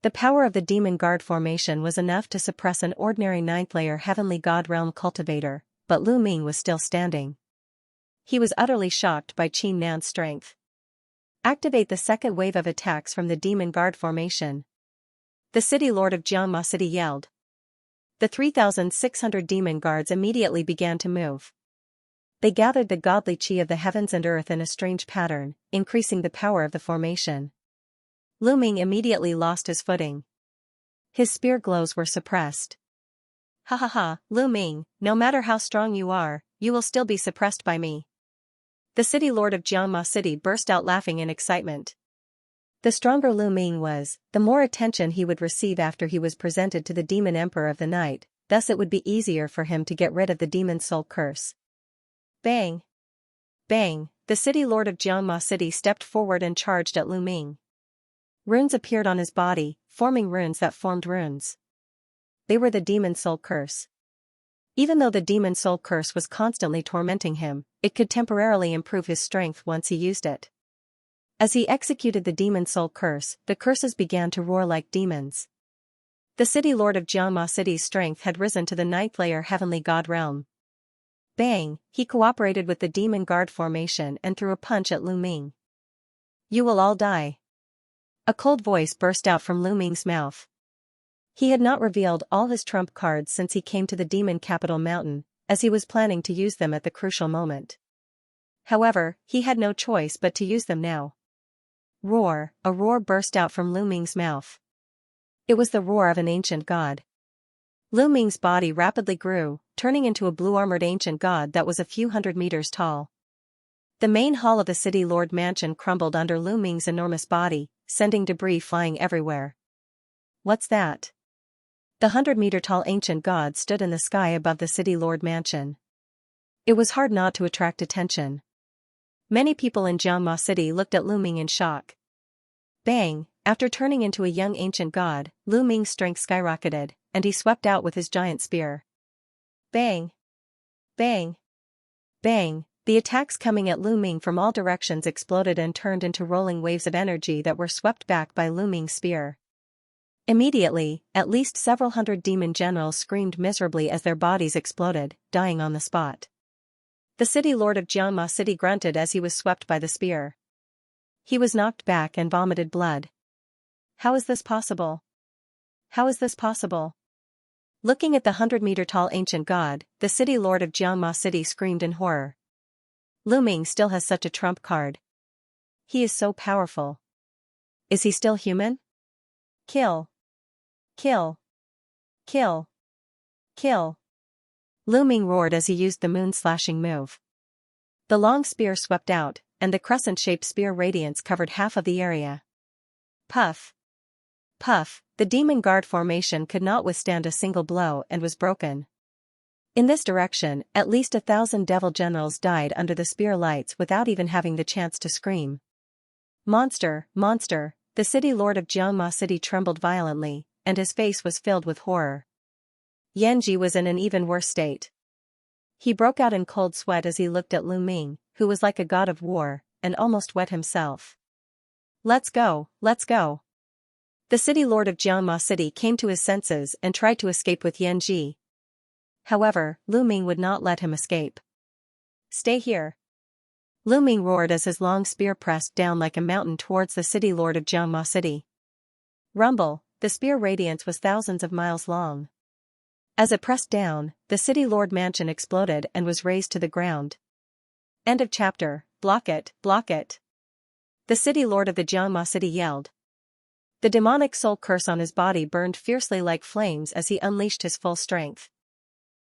The power of the demon guard formation was enough to suppress an ordinary ninth-layer heavenly god realm cultivator, but Lu Ming was still standing. He was utterly shocked by Qin Nan's strength. Activate the second wave of attacks from the demon guard formation. The city lord of Xianxia City yelled. The 3,600 demon guards immediately began to move. They gathered the godly qi of the heavens and earth in a strange pattern, increasing the power of the formation. Lu Ming immediately lost his footing. His spear glows were suppressed. Ha ha ha, Lu Ming, no matter how strong you are, you will still be suppressed by me. The city lord of Xianxia City burst out laughing in excitement. The stronger Lu Ming was, the more attention he would receive after he was presented to the demon emperor of the night, thus it would be easier for him to get rid of the demon soul curse. Bang! Bang! The city lord of Xianxia City stepped forward and charged at Lu Ming. Runes appeared on his body, forming runes that formed runes. They were the demon soul curse. Even though the demon soul curse was constantly tormenting him, it could temporarily improve his strength once he used it. As he executed the demon soul curse, the curses began to roar like demons. The city lord of Xianxia City's strength had risen to the ninth-layer heavenly god realm. Bang! He cooperated with the demon guard formation and threw a punch at Lu Ming. You will all die. A cold voice burst out from Lu Ming's mouth. He had not revealed all his trump cards since he came to the demon capital mountain, as he was planning to use them at the crucial moment. However, he had no choice but to use them now. Roar! A roar burst out from Lu Ming's mouth. It was the roar of an ancient god. Lu Ming's body rapidly grew, turning into a blue-armored ancient god that was a few hundred meters tall. The main hall of the city lord mansion crumbled under Lu Ming's enormous body, sending debris flying everywhere. What's that? The 100-meter-tall ancient god stood in the sky above the city lord mansion. It was hard not to attract attention. Many people in Xianxia City looked at Lu Ming in shock. Bang! After turning into a young ancient god, Lu Ming's strength skyrocketed, and he swept out with his giant spear. Bang! Bang! Bang! The attacks coming at Lu Ming from all directions exploded and turned into rolling waves of energy that were swept back by Lu Ming's spear. Immediately, at least several hundred demon generals screamed miserably as their bodies exploded, dying on the spot. The city lord of Xianxia City grunted as he was swept by the spear. He was knocked back and vomited blood. How is this possible? How is this possible? Looking at the 100-meter-tall ancient god, the city lord of Xianxia City screamed in horror. Lu Ming still has such a trump card. He is so powerful. Is he still human? Kill. Kill. Kill. Kill. Lu Ming roared as he used the moon-slashing move. The long spear swept out, and the crescent-shaped spear radiance covered half of the area. Puff. Puff, the demon guard formation could not withstand a single blow and was broken. In this direction, at least 1,000 devil generals died under the spear lights without even having the chance to scream. Monster, monster, the city lord of Xianxia City trembled violently, and his face was filled with horror. Yanji was in an even worse state. He broke out in cold sweat as he looked at Lu Ming, who was like a god of war, and almost wet himself. Let's go, let's go. The city lord of Xianxia City came to his senses and tried to escape with Yanji. However, Lu Ming would not let him escape. Stay here. Lu Ming roared as his long spear pressed down like a mountain towards the city lord of Xianxia City. Rumble, the spear radiance was thousands of miles long. As it pressed down, the city lord mansion exploded and was razed to the ground. End of chapter. Block it, block it. The city lord of the Xianxia City yelled. The demonic soul curse on his body burned fiercely like flames as he unleashed his full strength.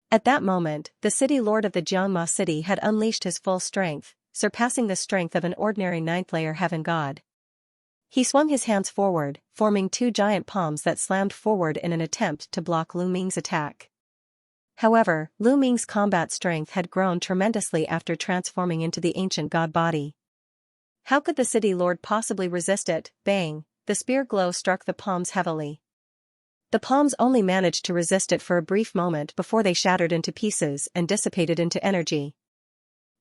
At that moment, the city lord of the Xianxia City had unleashed his full strength, surpassing the strength of an ordinary ninth-layer heaven god. He swung his hands forward, forming two giant palms that slammed forward in an attempt to block Lu Ming's attack. However, Lu Ming's combat strength had grown tremendously after transforming into the ancient god body. How could the city lord possibly resist it? Bang! The spear glow struck the palms heavily. The palms only managed to resist it for a brief moment before they shattered into pieces and dissipated into energy.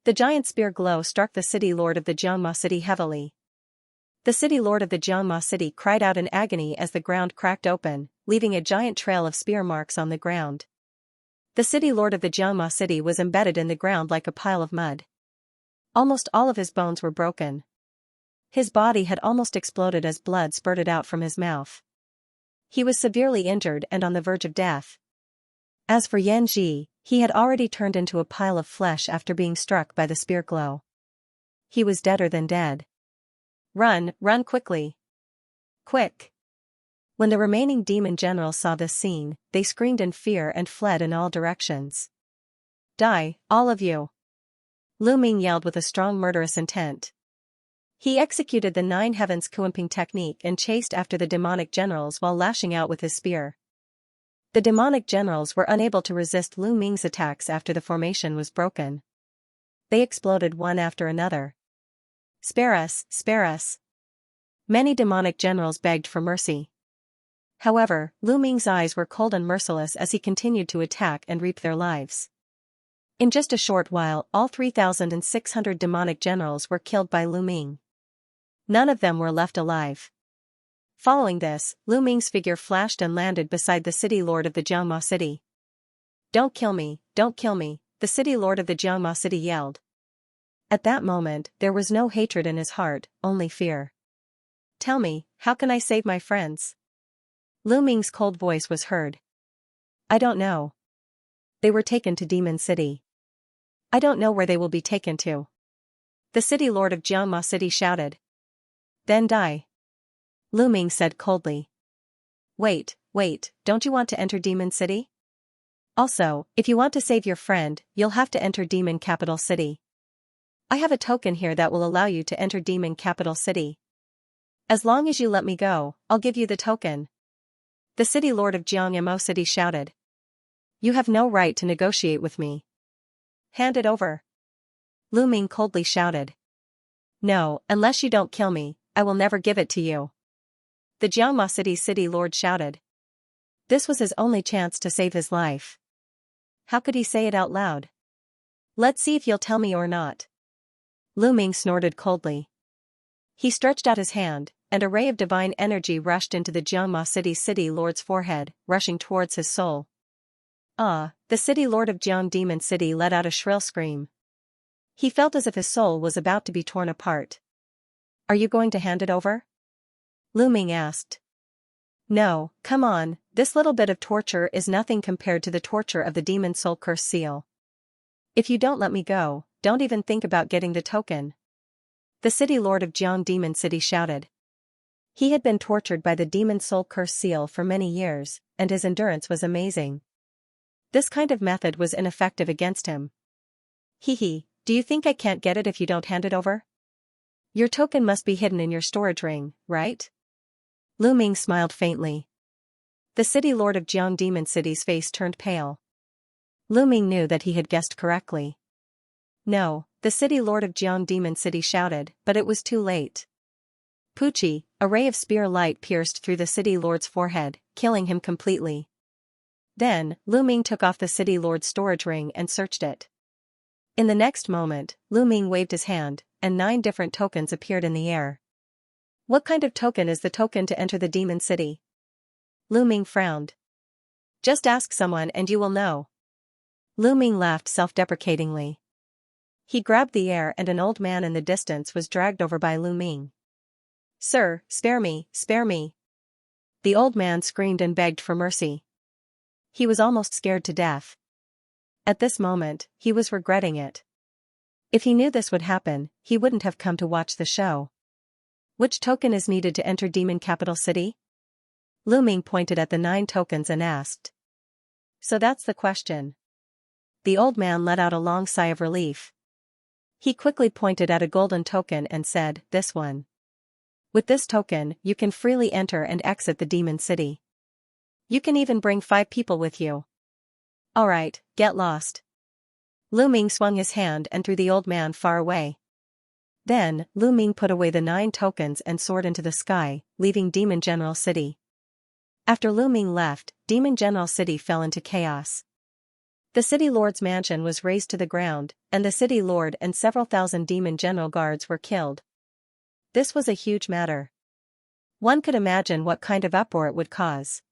The giant spear glow struck the city lord of the Xianxia city heavily. The city lord of the Xianxia city cried out in agony as the ground cracked open, leaving a giant trail of spear marks on the ground. The city lord of the Xianxia city was embedded in the ground like a pile of mud. Almost all of his bones were broken. His body had almost exploded as blood spurted out from his mouth. He was severely injured and on the verge of death. As for Xianxia, he had already turned into a pile of flesh after being struck by the spear glow. He was deader than dead. Run, run quickly. Quick. When the remaining demon generals saw this scene, they screamed in fear and fled in all directions. Die, all of you. Lu Ming yelled with a strong murderous intent. He executed the Nine Heavens Kuimping technique and chased after the demonic generals while lashing out with his spear. The demonic generals were unable to resist Lu Ming's attacks after the formation was broken. They exploded one after another. Spare us, spare us. Many demonic generals begged for mercy. However, Lu Ming's eyes were cold and merciless as he continued to attack and reap their lives. In just a short while, all 3,600 demonic generals were killed by Lu Ming. None of them were left alive. Following this, Lu Ming's figure flashed and landed beside the city lord of the Xianxia city. Don't kill me, the city lord of the Xianxia city yelled. At that moment, there was no hatred in his heart, only fear. Tell me, how can I save my friends? Lu Ming's cold voice was heard. I don't know. They were taken to Demon City. I don't know where they will be taken to. The city lord of Xianxia city shouted. Then die. Lu Ming said coldly. Wait, don't you want to enter Demon City? Also, if you want to save your friend, you'll have to enter Demon Capital City. I have a token here that will allow you to enter Demon Capital City. As long as you let me go, I'll give you the token. The city lord of Xianxia city shouted. You have no right to negotiate with me. Hand it over. Lu Ming coldly shouted. No, unless you don't kill me, I will never give it to you. The Xianxia city lord shouted. This was his only chance to save his life. How could he say it out loud? Let's see if you'll tell me or not. Lu Ming snorted coldly. He stretched out his hand, and a ray of divine energy rushed into the Xianxia city lord's forehead, rushing towards his soul. The city lord of Jiang Demon City let out a shrill scream. He felt as if his soul was about to be torn apart. Are you going to hand it over? Lu Ming asked. No, come on, this little bit of torture is nothing compared to the torture of the demon soul curse seal. If you don't let me go, don't even think about getting the token. The city lord of Jiang Demon City shouted. He had been tortured by the demon soul curse seal for many years, and his endurance was amazing. This kind of method was ineffective against him. Hee, do you think I can't get it if you don't hand it over? Your token must be hidden in your storage ring, right? Lu Ming smiled faintly. The city lord of Jiang Demon City's face turned pale. Lu Ming knew that he had guessed correctly. No, the city lord of Jiang Demon City shouted, but it was too late. Poochie, a ray of spear light pierced through the city lord's forehead, killing him completely. Then, Lu Ming took off the city lord's storage ring and searched it. In the next moment, Lu Ming waved his hand, and 9 different tokens appeared in the air. What kind of token is the token to enter the Demon City? Lu Ming frowned. Just ask someone and you will know. Lu Ming laughed self-deprecatingly. He grabbed the air and an old man in the distance was dragged over by Lu Ming. Sir, spare me, spare me. The old man screamed and begged for mercy. He was almost scared to death. At this moment, he was regretting it. If he knew this would happen, he wouldn't have come to watch the show. Which token is needed to enter Demon Capital City? Lu Ming pointed at the 9 tokens and asked. So that's the question. The old man let out a long sigh of relief. He quickly pointed at a golden token and said, this one. With this token, you can freely enter and exit the demon city. You can even bring 5 people with you. Alright, get lost. Lu Ming swung his hand and threw the old man far away. Then, Lu Ming put away the 9 tokens and soared into the sky, leaving Demon General City. After Lu Ming left, Demon General City fell into chaos. The city lord's mansion was razed to the ground, and the city lord and several thousand demon general guards were killed. This was a huge matter. One could imagine what kind of uproar it would cause.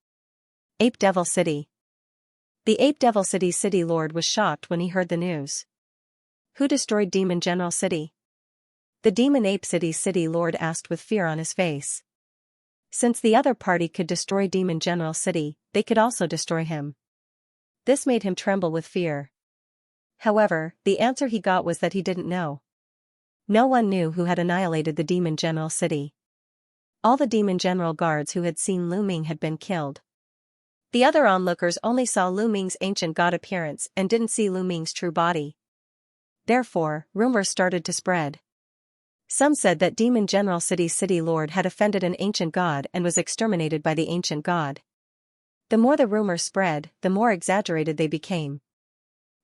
Ape Devil City. The Ape Devil City's city lord was shocked when he heard the news. Who destroyed Demon General City? The Demon Ape City's city lord asked with fear on his face. Since the other party could destroy Demon General City, they could also destroy him. This made him tremble with fear. However, the answer he got was that he didn't know. No one knew who had annihilated the Demon General City. All the Demon General guards who had seen Lu Ming had been killed. The other onlookers only saw Lu Ming's ancient god appearance and didn't see Lu Ming's true body. Therefore, rumors started to spread. Some said that Demon General City's city lord had offended an ancient god and was exterminated by the ancient god. The more the rumors spread, the more exaggerated they became.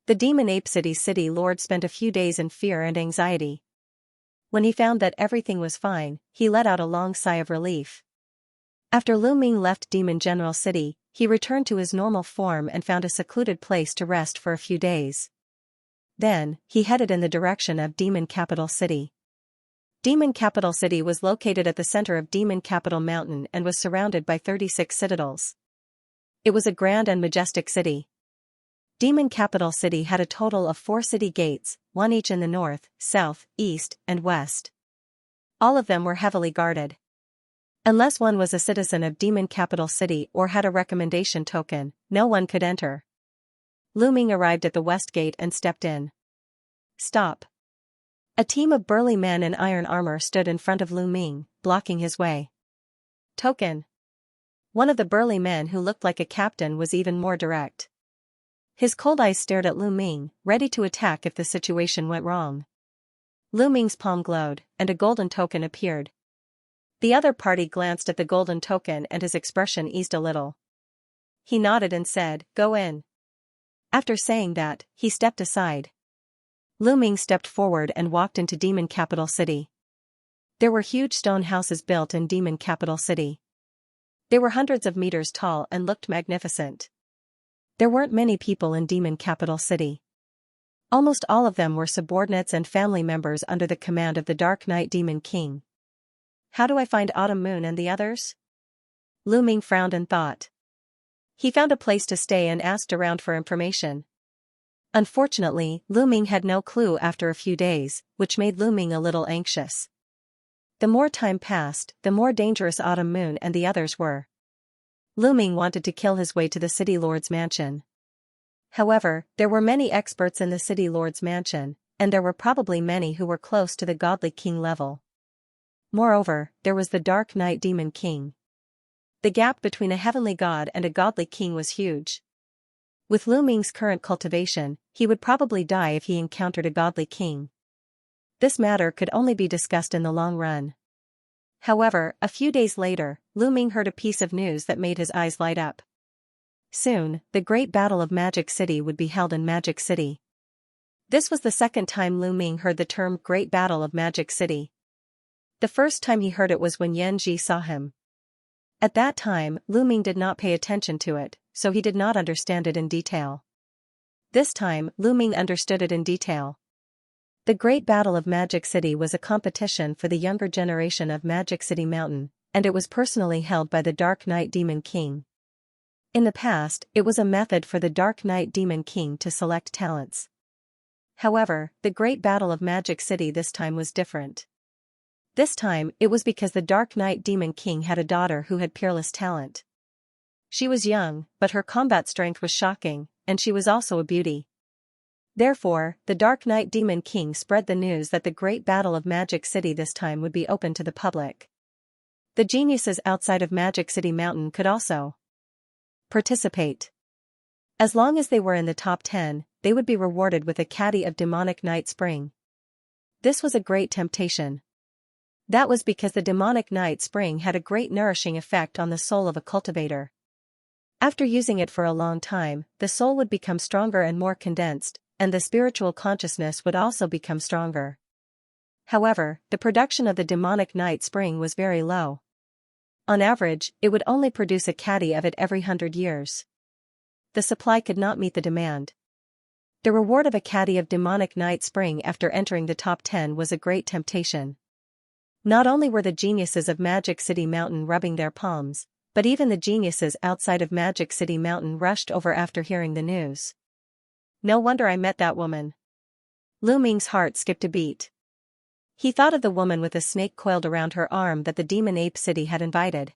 The Demon Ape City's city lord spent a few days in fear and anxiety. When he found that everything was fine, he let out a long sigh of relief. After Lu Ming left Demon General City, he returned to his normal form and found a secluded place to rest for a few days. Then, he headed in the direction of Demon Capital City. Demon Capital City was located at the center of Demon Capital Mountain and was surrounded by 36 citadels. It was a grand and majestic city. Demon Capital City had a total of 4 city gates, 1 each in the north, south, east, and west. All of them were heavily guarded. Unless one was a citizen of Demon Capital City or had a recommendation token, no one could enter. Lu Ming arrived at the west gate and stepped in. Stop. A team of burly men in iron armor stood in front of Lu Ming, blocking his way. Token. One of the burly men who looked like a captain was even more direct. His cold eyes stared at Lu Ming, ready to attack if the situation went wrong. Lu Ming's palm glowed, and a golden token appeared. The other party glanced at the golden token and his expression eased a little. He nodded and said, "Go in." After saying that, he stepped aside. Lu Ming stepped forward and walked into Demon Capital City. There were huge stone houses built in Demon Capital City. They were hundreds of meters tall and looked magnificent. There weren't many people in Demon Capital City. Almost all of them were subordinates and family members under the command of the Dark Knight Demon King. How do I find Autumn Moon and the others? Lu Ming frowned and thought. He found a place to stay and asked around for information. Unfortunately, Lu Ming had no clue after a few days, which made Lu Ming a little anxious. The more time passed, the more dangerous Autumn Moon and the others were. Lu Ming wanted to kill his way to the city lord's mansion. However, there were many experts in the city lord's mansion, and there were probably many who were close to the godly king level. Moreover, there was the Dark Knight Demon King. The gap between a heavenly god and a godly king was huge. With Lu Ming's current cultivation, he would probably die if he encountered a godly king. This matter could only be discussed in the long run. However, a few days later, Lu Ming heard a piece of news that made his eyes light up. Soon, the Great Battle of Magic City would be held in Magic City. This was the second time Lu Ming heard the term Great Battle of Magic City. The first time he heard it was when Yan Ji saw him. At that time, Lu Ming did not pay attention to it, so he did not understand it in detail. This time, Lu Ming understood it in detail. The Great Battle of Magic City was a competition for the younger generation of Magic City Mountain, and it was personally held by the Dark Knight Demon King. In the past, it was a method for the Dark Knight Demon King to select talents. However, the Great Battle of Magic City this time was different. This time, it was because the Dark Knight Demon King had a daughter who had peerless talent. She was young, but her combat strength was shocking, and she was also a beauty. Therefore, the Dark Knight Demon King spread the news that the Great Battle of Magic City this time would be open to the public. The geniuses outside of Magic City Mountain could also participate. As long as they were in the top 10, they would be rewarded with a caddy of demonic night spring. This was a great temptation. That was because the demonic night spring had a great nourishing effect on the soul of a cultivator. After using it for a long time, the soul would become stronger and more condensed, and the spiritual consciousness would also become stronger. However, the production of the demonic night spring was very low. On average, it would only produce a caddy of it every 100 years. The supply could not meet the demand. The reward of a caddy of demonic night spring after entering the top 10 was a great temptation. Not only were the geniuses of Magic City Mountain rubbing their palms, but even the geniuses outside of Magic City Mountain rushed over after hearing the news. No wonder I met that woman. Lu Ming's heart skipped a beat. He thought of the woman with a snake coiled around her arm that the Demon Ape City had invited.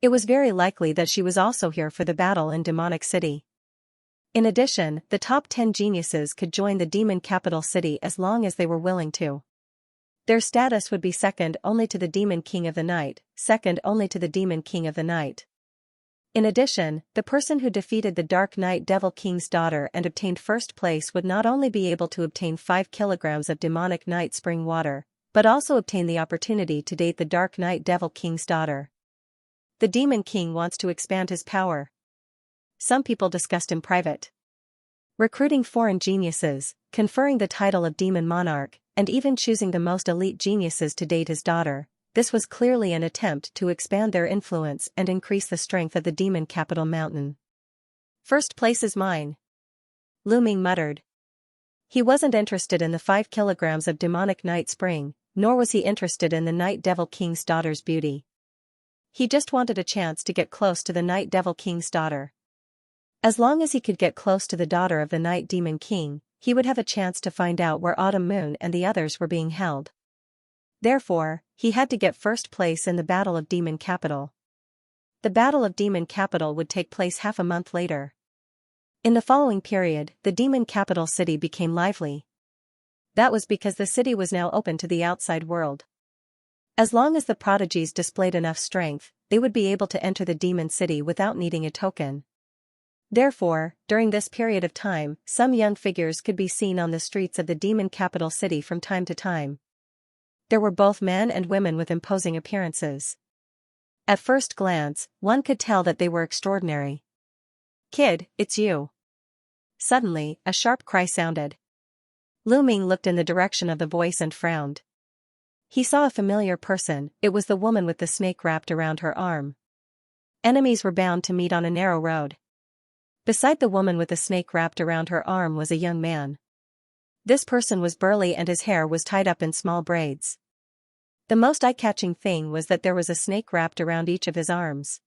It was very likely that she was also here for the battle in Demonic City. In addition, the top 10 geniuses could join the Demon Capital City as long as they were willing to. Their status would be second only to the Demon King of the Night, second only to the Demon King of the Night. In addition, the person who defeated the Dark Knight Devil King's daughter and obtained first place would not only be able to obtain 5 kilograms of demonic night spring water, but also obtain the opportunity to date the Dark Knight Devil King's daughter. The Demon King wants to expand his power. Some people discussed in private. Recruiting foreign geniuses, conferring the title of Demon Monarch, and even choosing the most elite geniuses to date his daughter. This was clearly an attempt to expand their influence and increase the strength of the Demon Capital Mountain. First place is mine, Lu Ming muttered. He wasn't interested in the 5 kilograms of demonic night spring, nor was he interested in the Night Devil King's daughter's beauty. He just wanted a chance to get close to the Night Devil King's daughter. As long as he could get close to the daughter of the Night Demon King, he would have a chance to find out where Autumn Moon and the others were being held. Therefore, he had to get first place in the Battle of Demon Capital. The Battle of Demon Capital would take place half a month later. In the following period, the Demon Capital City became lively. That was because the city was now open to the outside world. As long as the prodigies displayed enough strength, they would be able to enter the Demon City without needing a token. Therefore, during this period of time, some young figures could be seen on the streets of the Demon Capital City from time to time. There were both men and women with imposing appearances. At first glance, one could tell that they were extraordinary. "Kid, it's you." Suddenly, a sharp cry sounded. Lu Ming looked in the direction of the voice and frowned. He saw a familiar person. It was the woman with the snake wrapped around her arm. Enemies were bound to meet on a narrow road. Beside the woman with the snake wrapped around her arm was a young man. This person was burly and his hair was tied up in small braids. The most eye-catching thing was that there was a snake wrapped around each of his arms.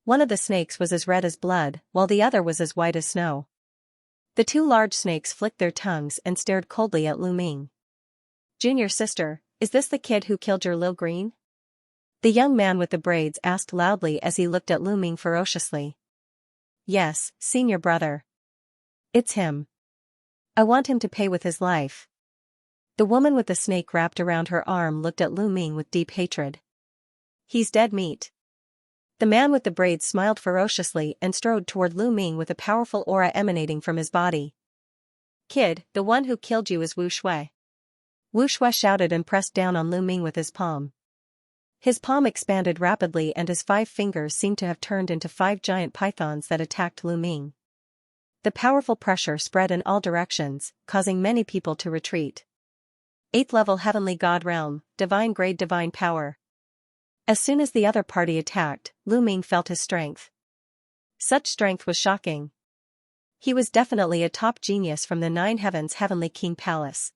One of the snakes was as red as blood, while the other was as white as snow. The 2 large snakes flicked their tongues and stared coldly at Lu Ming. "Junior sister, is this the kid who killed your Lil Green?" The young man with the braids asked loudly as he looked at Lu Ming ferociously. "Yes, senior brother. It's him. I want him to pay with his life." The woman with the snake wrapped around her arm looked at Lu Ming with deep hatred. "He's dead meat." The man with the braids smiled ferociously and strode toward Lu Ming with a powerful aura emanating from his body. "Kid, the one who killed you is Wu Shui." Wu Shui shouted and pressed down on Lu Ming with his palm. His palm expanded rapidly and his 5 fingers seemed to have turned into 5 giant pythons that attacked Lu Ming. The powerful pressure spread in all directions, causing many people to retreat. 8th level Heavenly God Realm, Divine Grade Divine Power. As soon as the other party attacked, Lu Ming felt his strength. Such strength was shocking. He was definitely a top genius from the 9 Heavens Heavenly King Palace.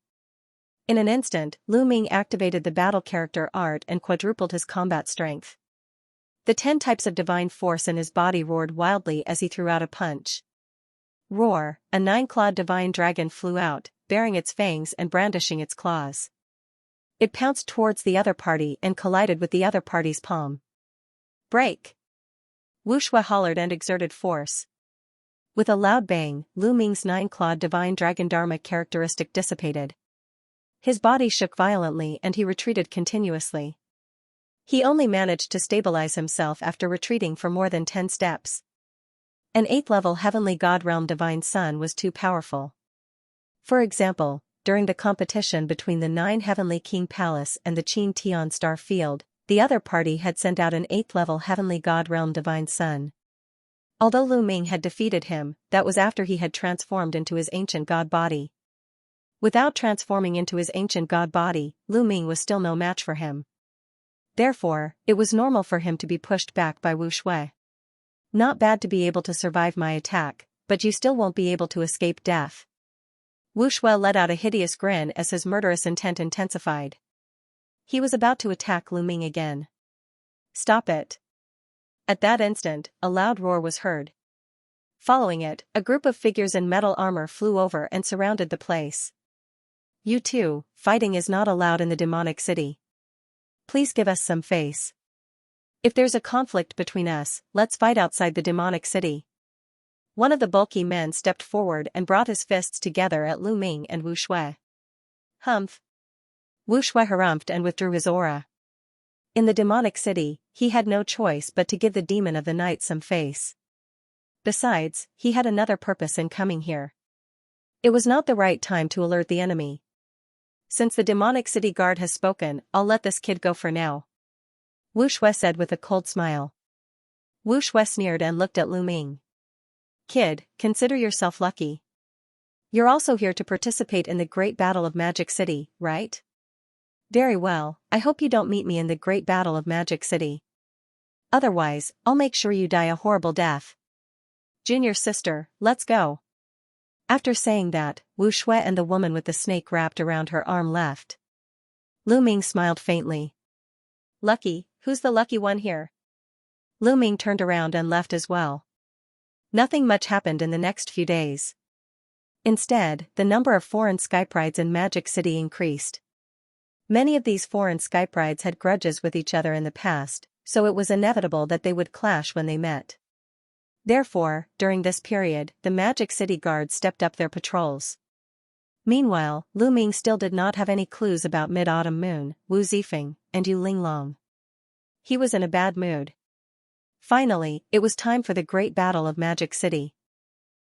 In an instant, Lu Ming activated the battle character art and quadrupled his combat strength. The 10 types of divine force in his body roared wildly as he threw out a punch. Roar, a 9-clawed divine dragon flew out, baring its fangs and brandishing its claws. It pounced towards the other party and collided with the other party's palm. "Break!" Wu Shui hollered and exerted force. With a loud bang, Lu Ming's 9-clawed divine dragon dharma characteristic dissipated. His body shook violently and he retreated continuously. He only managed to stabilize himself after retreating for more than 10 steps. An 8th level Heavenly God Realm Divine Sun was too powerful. For example, during the competition between the 9 Heavenly King Palace and the Qin Tian Star Field, the other party had sent out an 8th-level Heavenly God Realm Divine Son. Although Lu Ming had defeated him, that was after he had transformed into his ancient god body. Without transforming into his ancient god body, Lu Ming was still no match for him. Therefore, it was normal for him to be pushed back by Wu Shui. Not bad to be able to survive my attack, but you still won't be able to escape death. Wu Shui let out a hideous grin as his murderous intent intensified. He was about to attack Lu Ming again. Stop it. At that instant, a loud roar was heard. Following it, a group of figures in metal armor flew over and surrounded the place. You two, fighting is not allowed in the demonic city. Please give us some face. If there's a conflict between us, let's fight outside the demonic city. One of the bulky men stepped forward and brought his fists together at Lu Ming and Wu Shui. Humph. Wu Shui harumphed and withdrew his aura. In the demonic city, he had no choice but to give the demon of the night some face. Besides, he had another purpose in coming here. It was not the right time to alert the enemy. Since the demonic city guard has spoken, I'll let this kid go for now. Wu Shui said with a cold smile. Wu Shui sneered and looked at Lu Ming. Kid, consider yourself lucky. You're also here to participate in the Great Battle of Magic City, right? Very well, I hope you don't meet me in the Great Battle of Magic City. Otherwise, I'll make sure you die a horrible death. Junior sister, let's go. After saying that, Wu Shui and the woman with the snake wrapped around her arm left. Lu Ming smiled faintly. Lucky, who's the lucky one here? Lu Ming turned around and left as well. Nothing much happened in the next few days. Instead, the number of foreign Skype rides in Magic City increased. Many of these foreign Skype rides had grudges with each other in the past, so it was inevitable that they would clash when they met. Therefore, during this period, the Magic City guards stepped up their patrols. Meanwhile, Lu Ming still did not have any clues about Mid-Autumn Moon, Wu Zifeng, and Yu Linglong. He was in a bad mood. Finally, it was time for the Great Battle of Magic City.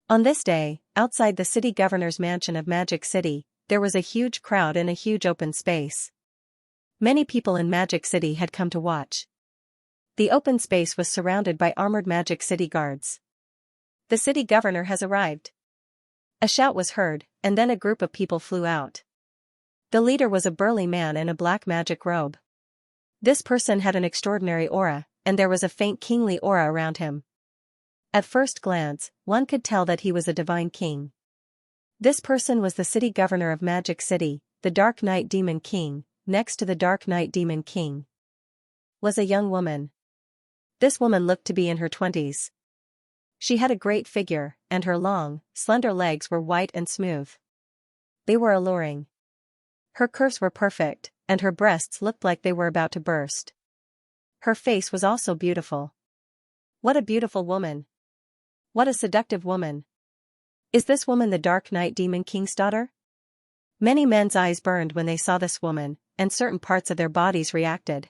On this day, outside the city governor's mansion of Magic City, there was a huge crowd in a huge open space. Many people in Magic City had come to watch. The open space was surrounded by armored Magic City guards. The city governor has arrived. A shout was heard, and then a group of people flew out. The leader was a burly man in a black magic robe. This person had an extraordinary aura, and there was a faint kingly aura around him. At first glance, one could tell that he was a divine king. This person was the city governor of Magic City, the Dark Knight Demon King. Next to the Dark Knight Demon King was a young woman. This woman looked to be in her 20s. She had a great figure, and her long, slender legs were white and smooth. They were alluring. Her curves were perfect, and her breasts looked like they were about to burst. Her face was also beautiful. What a beautiful woman! What a seductive woman! Is this woman the Dark Knight Demon King's daughter? Many men's eyes burned when they saw this woman, and certain parts of their bodies reacted.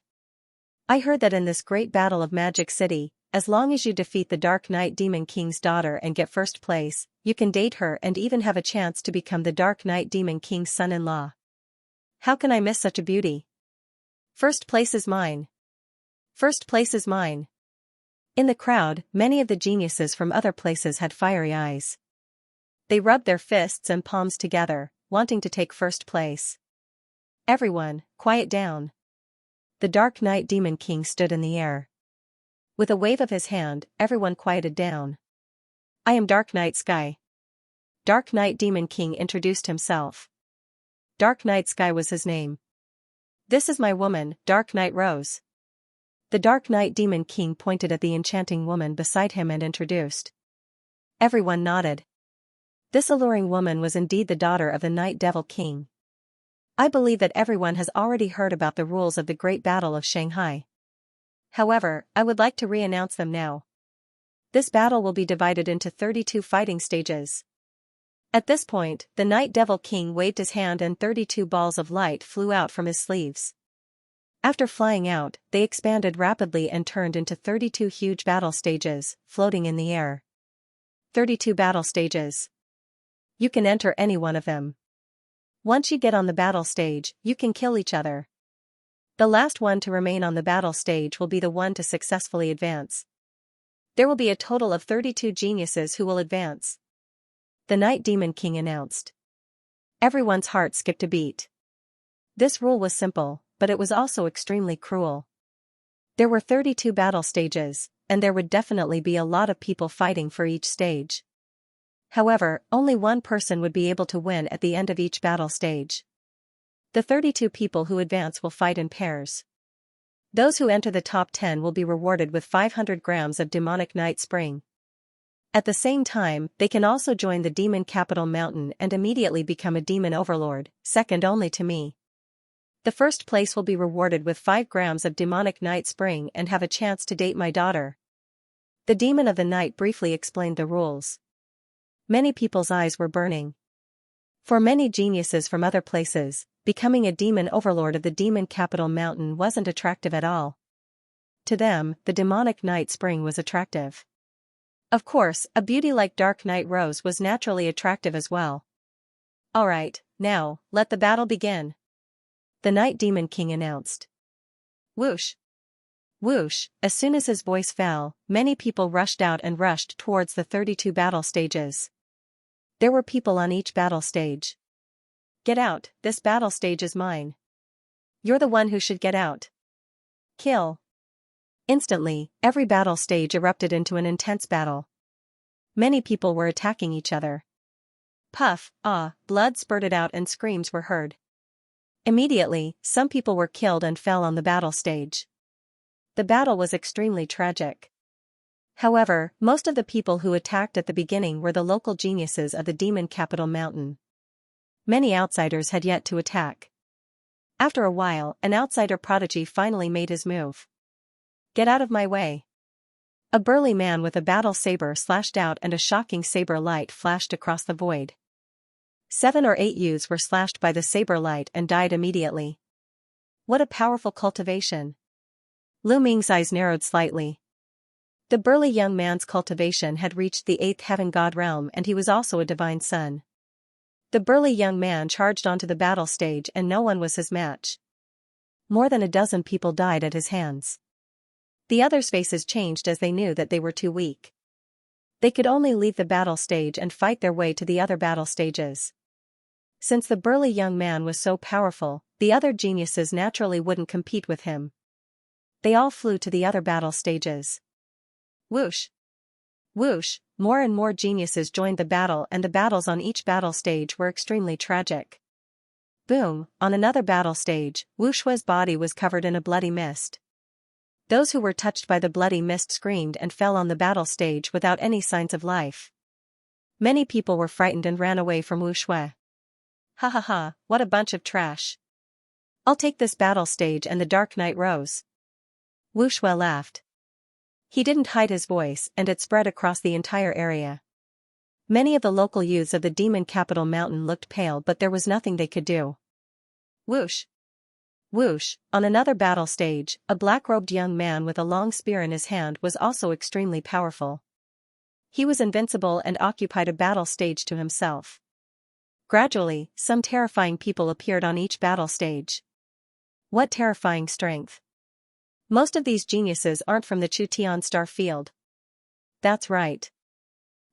I heard that in this great battle of Magic City, as long as you defeat the Dark Knight Demon King's daughter and get first place, you can date her and even have a chance to become the Dark Knight Demon King's son-in-law. How can I miss such a beauty? First place is mine. First place is mine. In the crowd, many of the geniuses from other places had fiery eyes. They rubbed their fists and palms together, wanting to take first place. Everyone, quiet down. The Dark Knight Demon King stood in the air. With a wave of his hand, everyone quieted down. I am Dark Knight Sky. Dark Knight Demon King introduced himself. Dark Knight Sky was his name. This is my woman, Dark Knight Rose. The Dark Knight Demon King pointed at the enchanting woman beside him and introduced. Everyone nodded. This alluring woman was indeed the daughter of the Night Devil King. I believe that everyone has already heard about the rules of the Great Battle of Shanghai. However, I would like to re-announce them now. This battle will be divided into 32 fighting stages. At this point, the Night Devil King waved his hand and 32 balls of light flew out from his sleeves. After flying out, they expanded rapidly and turned into 32 huge battle stages, floating in the air. 32 battle stages. You can enter any one of them. Once you get on the battle stage, you can kill each other. The last one to remain on the battle stage will be the one to successfully advance. There will be a total of 32 geniuses who will advance. The Night Demon King announced. Everyone's heart skipped a beat. This rule was simple, but it was also extremely cruel. There were 32 battle stages, and there would definitely be a lot of people fighting for each stage. However, only one person would be able to win at the end of each battle stage. The 32 people who advance will fight in pairs. Those who enter the top 10 will be rewarded with 500 grams of demonic night spring. At the same time, they can also join the demon capital mountain and immediately become a demon overlord, second only to me. The first place will be rewarded with 5 grams of demonic night spring and have a chance to date my daughter. The demon of the night briefly explained the rules. Many people's eyes were burning. For many geniuses from other places, becoming a demon overlord of the demon capital mountain wasn't attractive at all. To them, the demonic night spring was attractive. Of course, a beauty like Dark Night Rose was naturally attractive as well. Alright, now, let the battle begin. The Night Demon King announced. Whoosh! Whoosh! As soon as his voice fell, many people rushed out and rushed towards the 32 battle stages. There were people on each battle stage. Get out, this battle stage is mine. You're the one who should get out. Kill. Instantly, every battle stage erupted into an intense battle. Many people were attacking each other. Puff, blood spurted out and screams were heard. Immediately, some people were killed and fell on the battle stage. The battle was extremely tragic. However, most of the people who attacked at the beginning were the local geniuses of the demon capital mountain. Many outsiders had yet to attack. After a while, an outsider prodigy finally made his move. Get out of my way. A burly man with a battle saber slashed out and a shocking saber light flashed across the void. 7 or 8 youths were slashed by the saber light and died immediately. What a powerful cultivation. Lu Ming's eyes narrowed slightly. The burly young man's cultivation had reached the 8th heaven god realm and he was also a divine son. The burly young man charged onto the battle stage and no one was his match. More than a dozen people died at his hands. The others' faces changed as they knew that they were too weak. They could only leave the battle stage and fight their way to the other battle stages. Since the burly young man was so powerful, the other geniuses naturally wouldn't compete with him. They all flew to the other battle stages. Whoosh! Whoosh! More and more geniuses joined the battle and the battles on each battle stage were extremely tragic. Boom! On another battle stage, Wu Shui's body was covered in a bloody mist. Those who were touched by the bloody mist screamed and fell on the battle stage without any signs of life. Many people were frightened and ran away from Wu Shui. Ha ha ha, what a bunch of trash. I'll take this battle stage and the Dark Night Rose. Wu Shui laughed. He didn't hide his voice and it spread across the entire area. Many of the local youths of the demon capital mountain looked pale but there was nothing they could do. Whoosh! Whoosh! On another battle stage, a black-robed young man with a long spear in his hand was also extremely powerful. He was invincible and occupied a battle stage to himself. Gradually, some terrifying people appeared on each battle stage. What terrifying strength! Most of these geniuses aren't from the Chutian star field. That's right.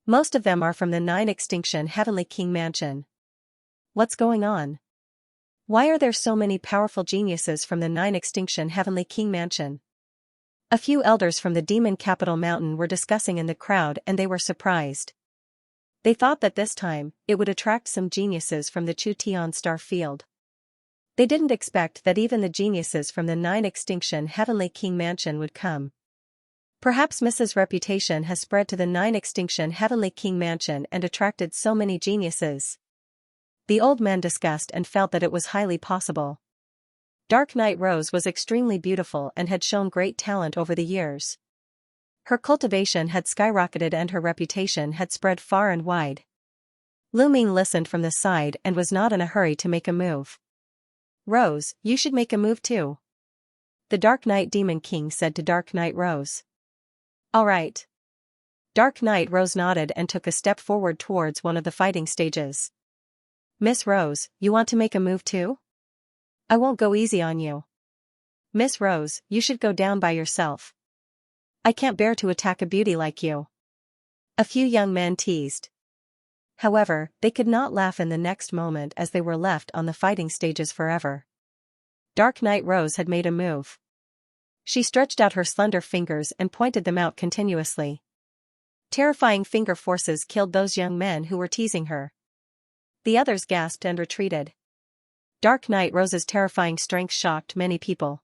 Most of them are from the 9 Extinction Heavenly King Mansion. What's going on? Why are there so many powerful geniuses from the 9 Extinction Heavenly King Mansion? A few elders from the Demon Capital Mountain were discussing in the crowd and they were surprised. They thought that this time, it would attract some geniuses from the Chutian star field. They didn't expect that even the geniuses from the 9 Extinction Heavenly King Mansion would come. Perhaps Mrs. Reputation has spread to the 9 Extinction Heavenly King Mansion and attracted so many geniuses. The old man discussed and felt that it was highly possible. Dark Night Rose was extremely beautiful and had shown great talent over the years. Her cultivation had skyrocketed and her reputation had spread far and wide. Lu Ming listened from the side and was not in a hurry to make a move. Rose, you should make a move too. The Dark Night Demon King said to Dark Night Rose. Alright. Dark Night Rose nodded and took a step forward towards one of the fighting stages. Miss Rose, you want to make a move too? I won't go easy on you. Miss Rose, you should go down by yourself. I can't bear to attack a beauty like you. A few young men teased. However, they could not laugh in the next moment as they were left on the fighting stages forever. Dark Knight Rose had made a move. She stretched out her slender fingers and pointed them out continuously. Terrifying finger forces killed those young men who were teasing her. The others gasped and retreated. Dark Knight Rose's terrifying strength shocked many people.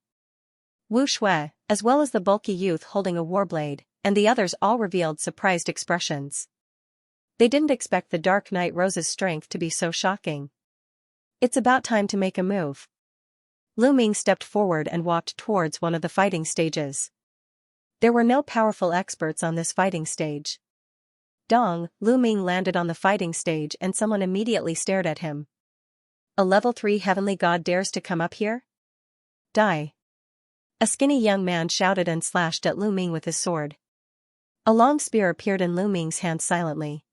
Wu Shui, as well as the bulky youth holding a warblade, and the others all revealed surprised expressions. They didn't expect the Dark Knight Rose's strength to be so shocking. It's about time to make a move. Lu Ming stepped forward and walked towards one of the fighting stages. There were no powerful experts on this fighting stage. Dong, Lu Ming landed on the fighting stage and someone immediately stared at him. A level 3 heavenly god dares to come up here? Die. A skinny young man shouted and slashed at Lu Ming with his sword. A long spear appeared in Lu Ming's hand silently.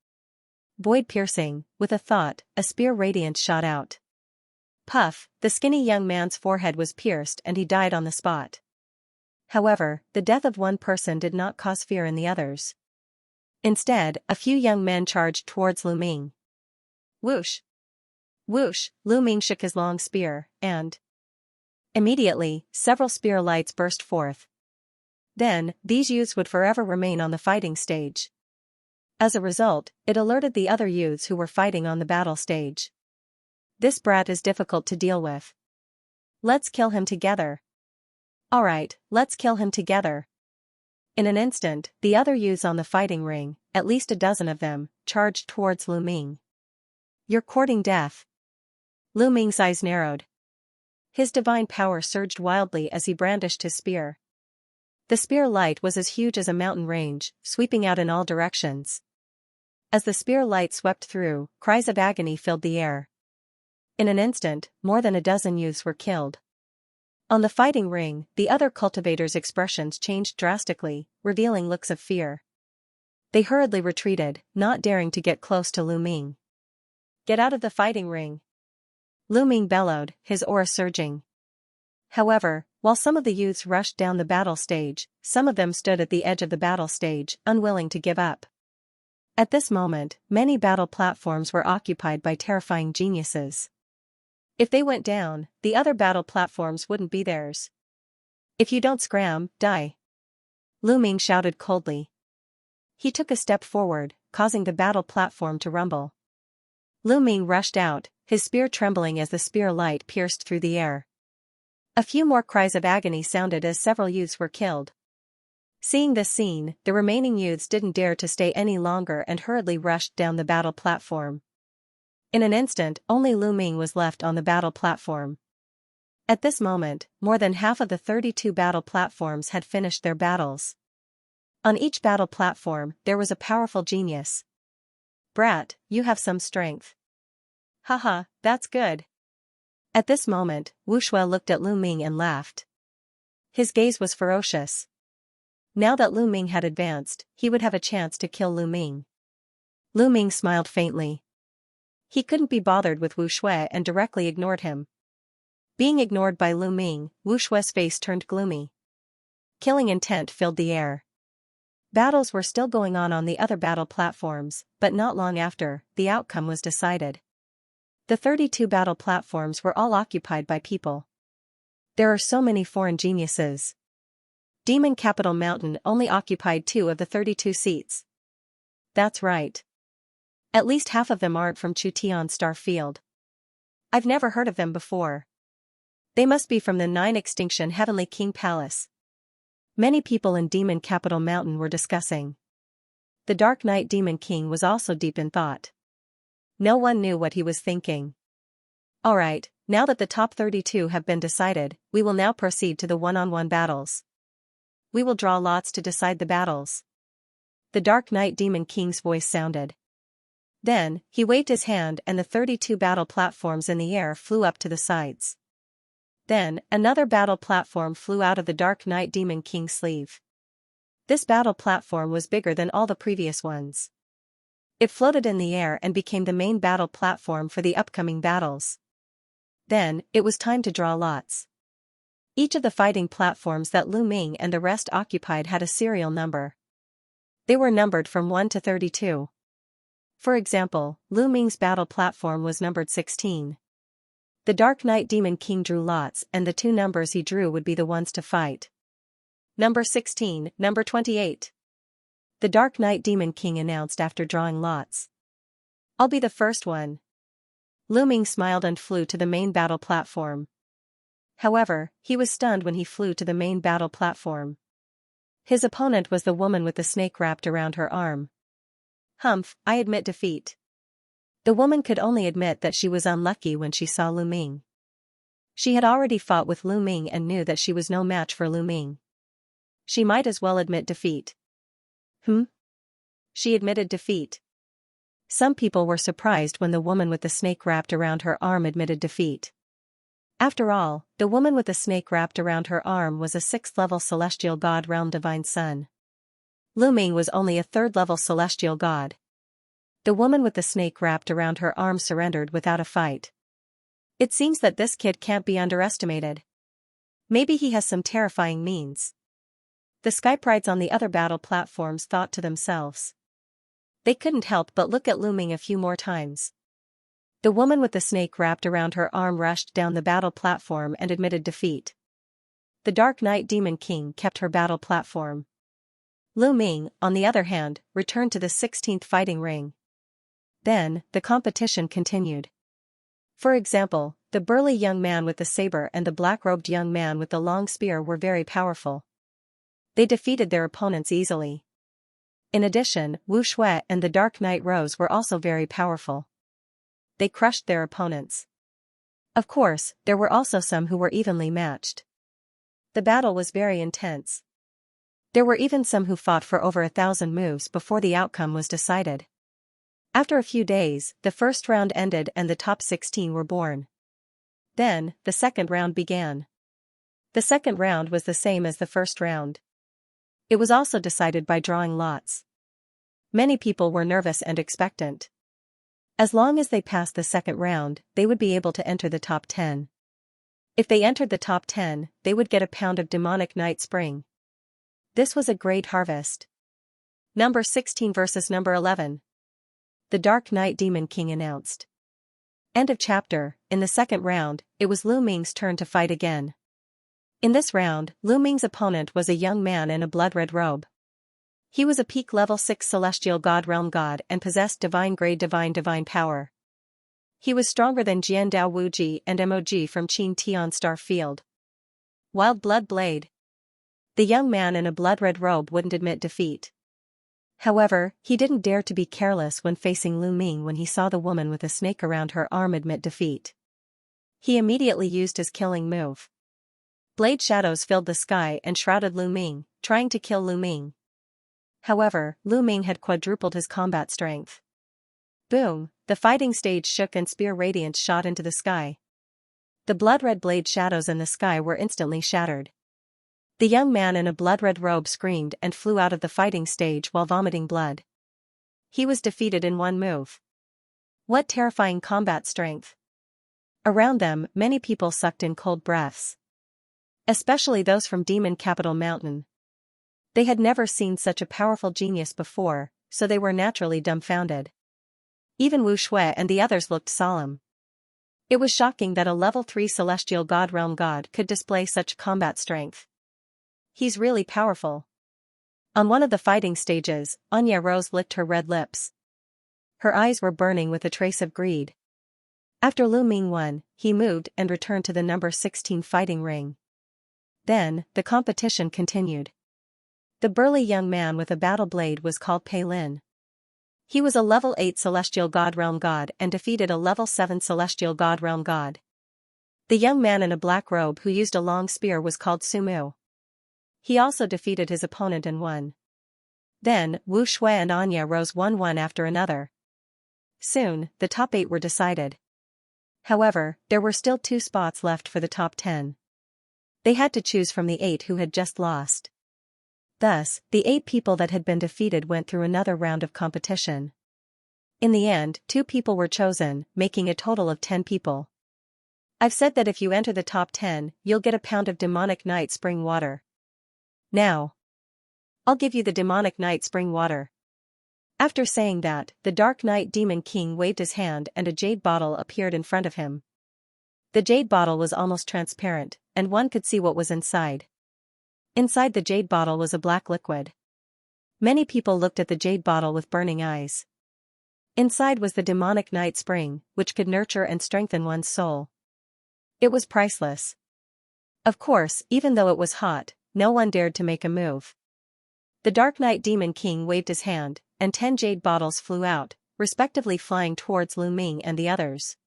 Void piercing, with a thought, a spear radiance shot out. Puff, the skinny young man's forehead was pierced and he died on the spot. However, the death of one person did not cause fear in the others. Instead, a few young men charged towards Lu Ming. Whoosh! Whoosh! Lu Ming shook his long spear, and immediately, several spear lights burst forth. Then, these youths would forever remain on the fighting stage. As a result, it alerted the other youths who were fighting on the battle stage. This brat is difficult to deal with. Let's kill him together. Alright, let's kill him together. In an instant, the other youths on the fighting ring, at least a dozen of them, charged towards Lu Ming. You're courting death. Lu Ming's eyes narrowed. His divine power surged wildly as he brandished his spear. The spear light was as huge as a mountain range, sweeping out in all directions. As the spear light swept through, cries of agony filled the air. In an instant, more than a dozen youths were killed. On the fighting ring, the other cultivators' expressions changed drastically, revealing looks of fear. They hurriedly retreated, not daring to get close to Lu Ming. Get out of the fighting ring! Lu Ming bellowed, his aura surging. However, while some of the youths rushed down the battle stage, some of them stood at the edge of the battle stage, unwilling to give up. At this moment, many battle platforms were occupied by terrifying geniuses. If they went down, the other battle platforms wouldn't be theirs. If you don't scram, die. Lu Ming shouted coldly. He took a step forward, causing the battle platform to rumble. Lu Ming rushed out, his spear trembling as the spear light pierced through the air. A few more cries of agony sounded as several youths were killed. Seeing this scene, the remaining youths didn't dare to stay any longer and hurriedly rushed down the battle platform. In an instant, only Lu Ming was left on the battle platform. At this moment, more than half of the 32 battle platforms had finished their battles. On each battle platform, there was a powerful genius. Brat, you have some strength. Haha, that's good. At this moment, Wu Shui looked at Lu Ming and laughed. His gaze was ferocious. Now that Lu Ming had advanced, he would have a chance to kill Lu Ming. Lu Ming smiled faintly. He couldn't be bothered with Wu Shui and directly ignored him. Being ignored by Lu Ming, Wu Shui's face turned gloomy. Killing intent filled the air. Battles were still going on the other battle platforms, but not long after, the outcome was decided. The 32 battle platforms were all occupied by people. There are so many foreign geniuses. Demon Capital Mountain only occupied 2 of the 32 seats. That's right. At least half of them aren't from Chutian Star Field. I've never heard of them before. They must be from the 9 Extinction Heavenly King Palace. Many people in Demon Capital Mountain were discussing. The Dark Knight Demon King was also deep in thought. No one knew what he was thinking. Alright, now that the top 32 have been decided, we will now proceed to the one-on-one battles. We will draw lots to decide the battles. The Dark Knight Demon King's voice sounded. Then, he waved his hand and the 32 battle platforms in the air flew up to the sides. Then, another battle platform flew out of the Dark Knight Demon King's sleeve. This battle platform was bigger than all the previous ones. It floated in the air and became the main battle platform for the upcoming battles. Then, it was time to draw lots. Each of the fighting platforms that Lu Ming and the rest occupied had a serial number. They were numbered from 1 to 32. For example, Lu Ming's battle platform was numbered 16. The Dark Knight Demon King drew lots, and the two numbers he drew would be the ones to fight. Number 16, number 28. The Dark Knight Demon King announced after drawing lots. I'll be the first one. Lu Ming smiled and flew to the main battle platform. However, he was stunned when he flew to the main battle platform. His opponent was the woman with the snake wrapped around her arm. Humph, I admit defeat. The woman could only admit that she was unlucky when she saw Lu Ming. She had already fought with Lu Ming and knew that she was no match for Lu Ming. She might as well admit defeat. She admitted defeat. Some people were surprised when the woman with the snake wrapped around her arm admitted defeat. After all, the woman with the snake wrapped around her arm was a 6th-level celestial god realm divine son. Lu Ming was only a 3rd-level celestial god. The woman with the snake wrapped around her arm surrendered without a fight. It seems that this kid can't be underestimated. Maybe he has some terrifying means. The Skyprides on the other battle platforms thought to themselves. They couldn't help but look at Lu Ming a few more times. The woman with the snake wrapped around her arm rushed down the battle platform and admitted defeat. The Dark Knight Demon King kept her battle platform. Lu Ming, on the other hand, returned to the 16th fighting ring. Then, the competition continued. For example, the burly young man with the saber and the black-robed young man with the long spear were very powerful. They defeated their opponents easily. In addition, Wu Shui and the Dark Knight Rose were also very powerful. They crushed their opponents. Of course, there were also some who were evenly matched. The battle was very intense. There were even some who fought for over 1,000 moves before the outcome was decided. After a few days, the first round ended and the top 16 were born. Then, the second round began. The second round was the same as the first round. It was also decided by drawing lots. Many people were nervous and expectant. As long as they passed the second round, they would be able to enter the top 10. If they entered the top 10, they would get a pound of demonic night spring. This was a great harvest. Number 16 versus number 11. The Dark Knight Demon King announced. End of chapter. In the second round, it was Lu Ming's turn to fight again. In this round, Lu Ming's opponent was a young man in a blood-red robe. He was a peak level 6 celestial god realm god and possessed divine grade divine power. He was stronger than Jian Dao Wuji and Mog from Qin Tian Star Field. Wild Blood Blade. The young man in a blood-red robe wouldn't admit defeat. However, he didn't dare to be careless when facing Lu Ming when he saw the woman with a snake around her arm admit defeat. He immediately used his killing move. Blade shadows filled the sky and shrouded Lu Ming, trying to kill Lu Ming. However, Lu Ming had quadrupled his combat strength. Boom, the fighting stage shook and spear radiance shot into the sky. The blood-red blade shadows in the sky were instantly shattered. The young man in a blood-red robe screamed and flew out of the fighting stage while vomiting blood. He was defeated in one move. What terrifying combat strength! Around them, many people sucked in cold breaths. Especially those from Demon Capital Mountain. They had never seen such a powerful genius before, so they were naturally dumbfounded. Even Wu Shui and the others looked solemn. It was shocking that a level 3 celestial god realm god could display such combat strength. He's really powerful. On one of the fighting stages, Anya Rose licked her red lips. Her eyes were burning with a trace of greed. After Lu Ming won, he moved and returned to the number 16 fighting ring. Then, the competition continued. The burly young man with a battle blade was called Pei Lin. He was a level 8 celestial god realm god and defeated a level 7 celestial god realm god. The young man in a black robe who used a long spear was called Sumu. He also defeated his opponent and won. Then, Wu Shui and Anya rose one after another. Soon, the top 8 were decided. However, there were still 2 spots left for the top 10. They had to choose from the 8 who had just lost. Thus, the 8 people that had been defeated went through another round of competition. In the end, 2 people were chosen, making a total of 10 people. I've said that if you enter the top 10, you'll get a pound of demonic night spring water. Now, I'll give you the demonic night spring water. After saying that, the Dark Night Demon King waved his hand and a jade bottle appeared in front of him. The jade bottle was almost transparent, and one could see what was inside. Inside the jade bottle was a black liquid. Many people looked at the jade bottle with burning eyes. Inside was the demonic night spring, which could nurture and strengthen one's soul. It was priceless. Of course, even though it was hot, no one dared to make a move. The Dark Night Demon King waved his hand, and 10 jade bottles flew out, respectively flying towards Lu Ming and the others.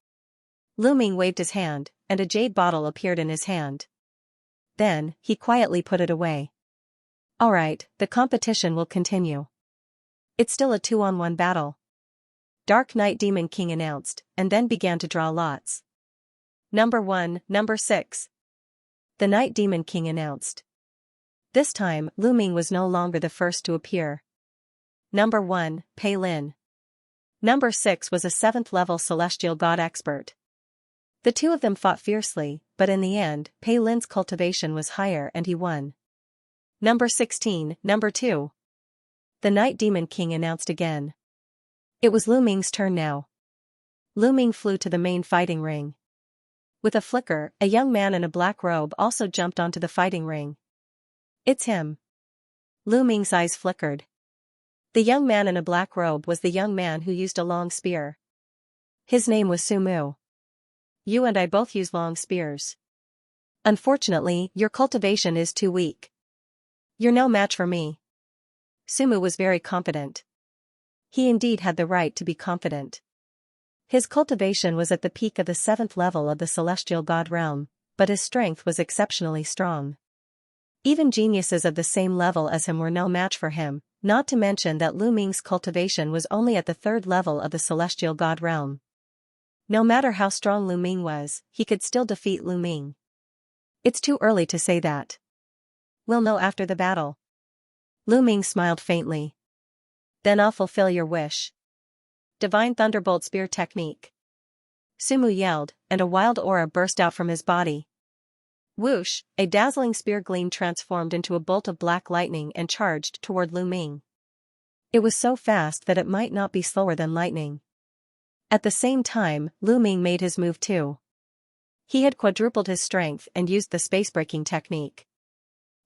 Lu Ming waved his hand, and a jade bottle appeared in his hand. Then, he quietly put it away. Alright, the competition will continue. It's still a 2-on-1 battle. Dark Night Demon King announced, and then began to draw lots. Number 1, number 6. The Night Demon King announced. This time, Lu Ming was no longer the first to appear. Number 1, Pei Lin. Number 6 was a 7th-level celestial god expert. The two of them fought fiercely, but in the end, Pei Lin's cultivation was higher and he won. Number 16, number 2. The Night Demon King announced again. It was Lu Ming's turn now. Lu Ming flew to the main fighting ring. With a flicker, a young man in a black robe also jumped onto the fighting ring. It's him. Lu Ming's eyes flickered. The young man in a black robe was the young man who used a long spear. His name was Sumu. You and I both use long spears. Unfortunately, your cultivation is too weak. You're no match for me. Sumu was very confident. He indeed had the right to be confident. His cultivation was at the peak of the 7th level of the celestial god realm, but his strength was exceptionally strong. Even geniuses of the same level as him were no match for him, not to mention that Lu Ming's cultivation was only at the 3rd level of the celestial god realm. No matter how strong Lu Ming was, he could still defeat Lu Ming. It's too early to say that. We'll know after the battle. Lu Ming smiled faintly. Then I'll fulfill your wish. Divine Thunderbolt Spear Technique. Sumu yelled, and a wild aura burst out from his body. Whoosh, a dazzling spear gleam transformed into a bolt of black lightning and charged toward Lu Ming. It was so fast that it might not be slower than lightning. At the same time, Lu Ming made his move too. He had quadrupled his strength and used the space-breaking technique.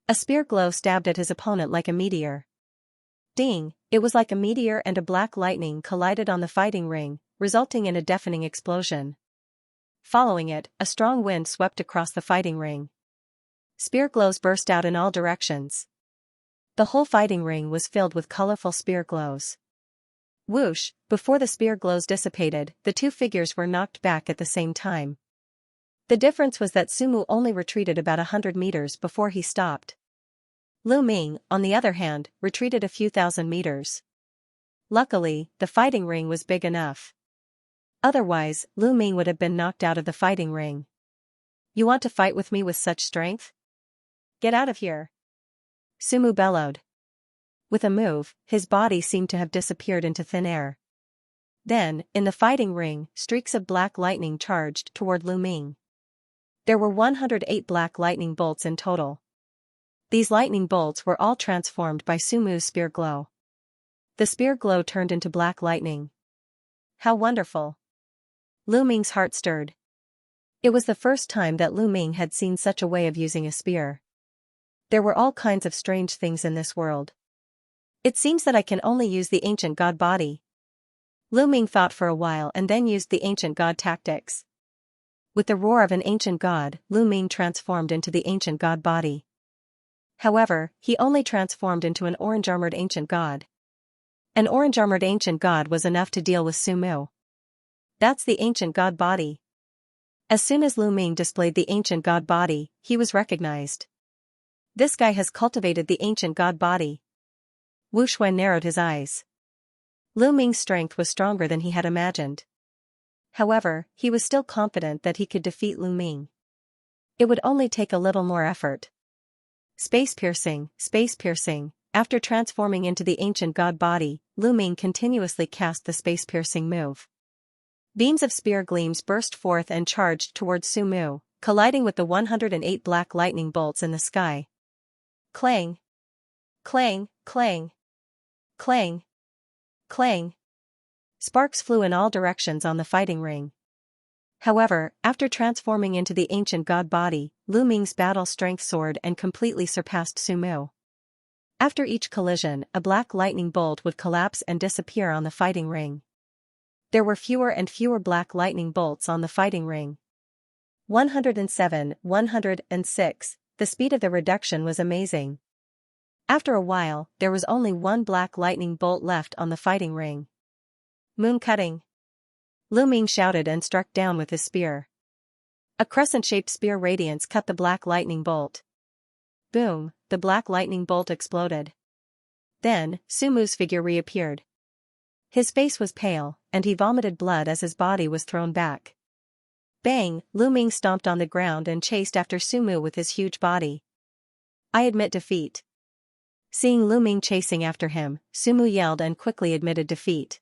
A spear glow stabbed at his opponent like a meteor. Ding, it was like a meteor and a black lightning collided on the fighting ring, resulting in a deafening explosion. Following it, a strong wind swept across the fighting ring. Spear glows burst out in all directions. The whole fighting ring was filled with colorful spear glows. Whoosh, before the spear glows dissipated, the two figures were knocked back at the same time. The difference was that Sumu only retreated about 100 meters before he stopped. Lu Ming, on the other hand, retreated a few thousand meters. Luckily, the fighting ring was big enough. Otherwise, Lu Ming would have been knocked out of the fighting ring. You want to fight with me with such strength? Get out of here! Sumu bellowed. With a move, his body seemed to have disappeared into thin air. Then, in the fighting ring, streaks of black lightning charged toward Lu Ming. There were 108 black lightning bolts in total. These lightning bolts were all transformed by Sumu's spear glow. The spear glow turned into black lightning. How wonderful! Lu Ming's heart stirred. It was the first time that Lu Ming had seen such a way of using a spear. There were all kinds of strange things in this world. It seems that I can only use the ancient god body. Lu Ming thought for a while and then used the ancient god tactics. With the roar of an ancient god, Lu Ming transformed into the ancient god body. However, he only transformed into an orange-armored ancient god. An orange-armored ancient god was enough to deal with Sumu. That's the ancient god body. As soon as Lu Ming displayed the ancient god body, he was recognized. This guy has cultivated the ancient god body. Wu Xuan narrowed his eyes. Lu Ming's strength was stronger than he had imagined. However, he was still confident that he could defeat Lu Ming. It would only take a little more effort. Space piercing, after transforming into the ancient god body, Lu Ming continuously cast the space-piercing move. Beams of spear gleams burst forth and charged towards Su Mu, colliding with the 108 black lightning bolts in the sky. Clang! Clang, clang! Clang! Clang! Sparks flew in all directions on the fighting ring. However, after transforming into the ancient god body, Lu Ming's battle strength soared and completely surpassed Su Mu. After each collision, a black lightning bolt would collapse and disappear on the fighting ring. There were fewer and fewer black lightning bolts on the fighting ring. 107, 106, the speed of the reduction was amazing. After a while, there was only one black lightning bolt left on the fighting ring. Moon cutting! Lu Ming shouted and struck down with his spear. A crescent-shaped spear radiance cut the black lightning bolt. Boom, the black lightning bolt exploded. Then, Su Mu's figure reappeared. His face was pale, and he vomited blood as his body was thrown back. Bang, Lu Ming stomped on the ground and chased after Su Mu with his huge body. I admit defeat. Seeing Lu Ming chasing after him, Su Mu yelled and quickly admitted defeat.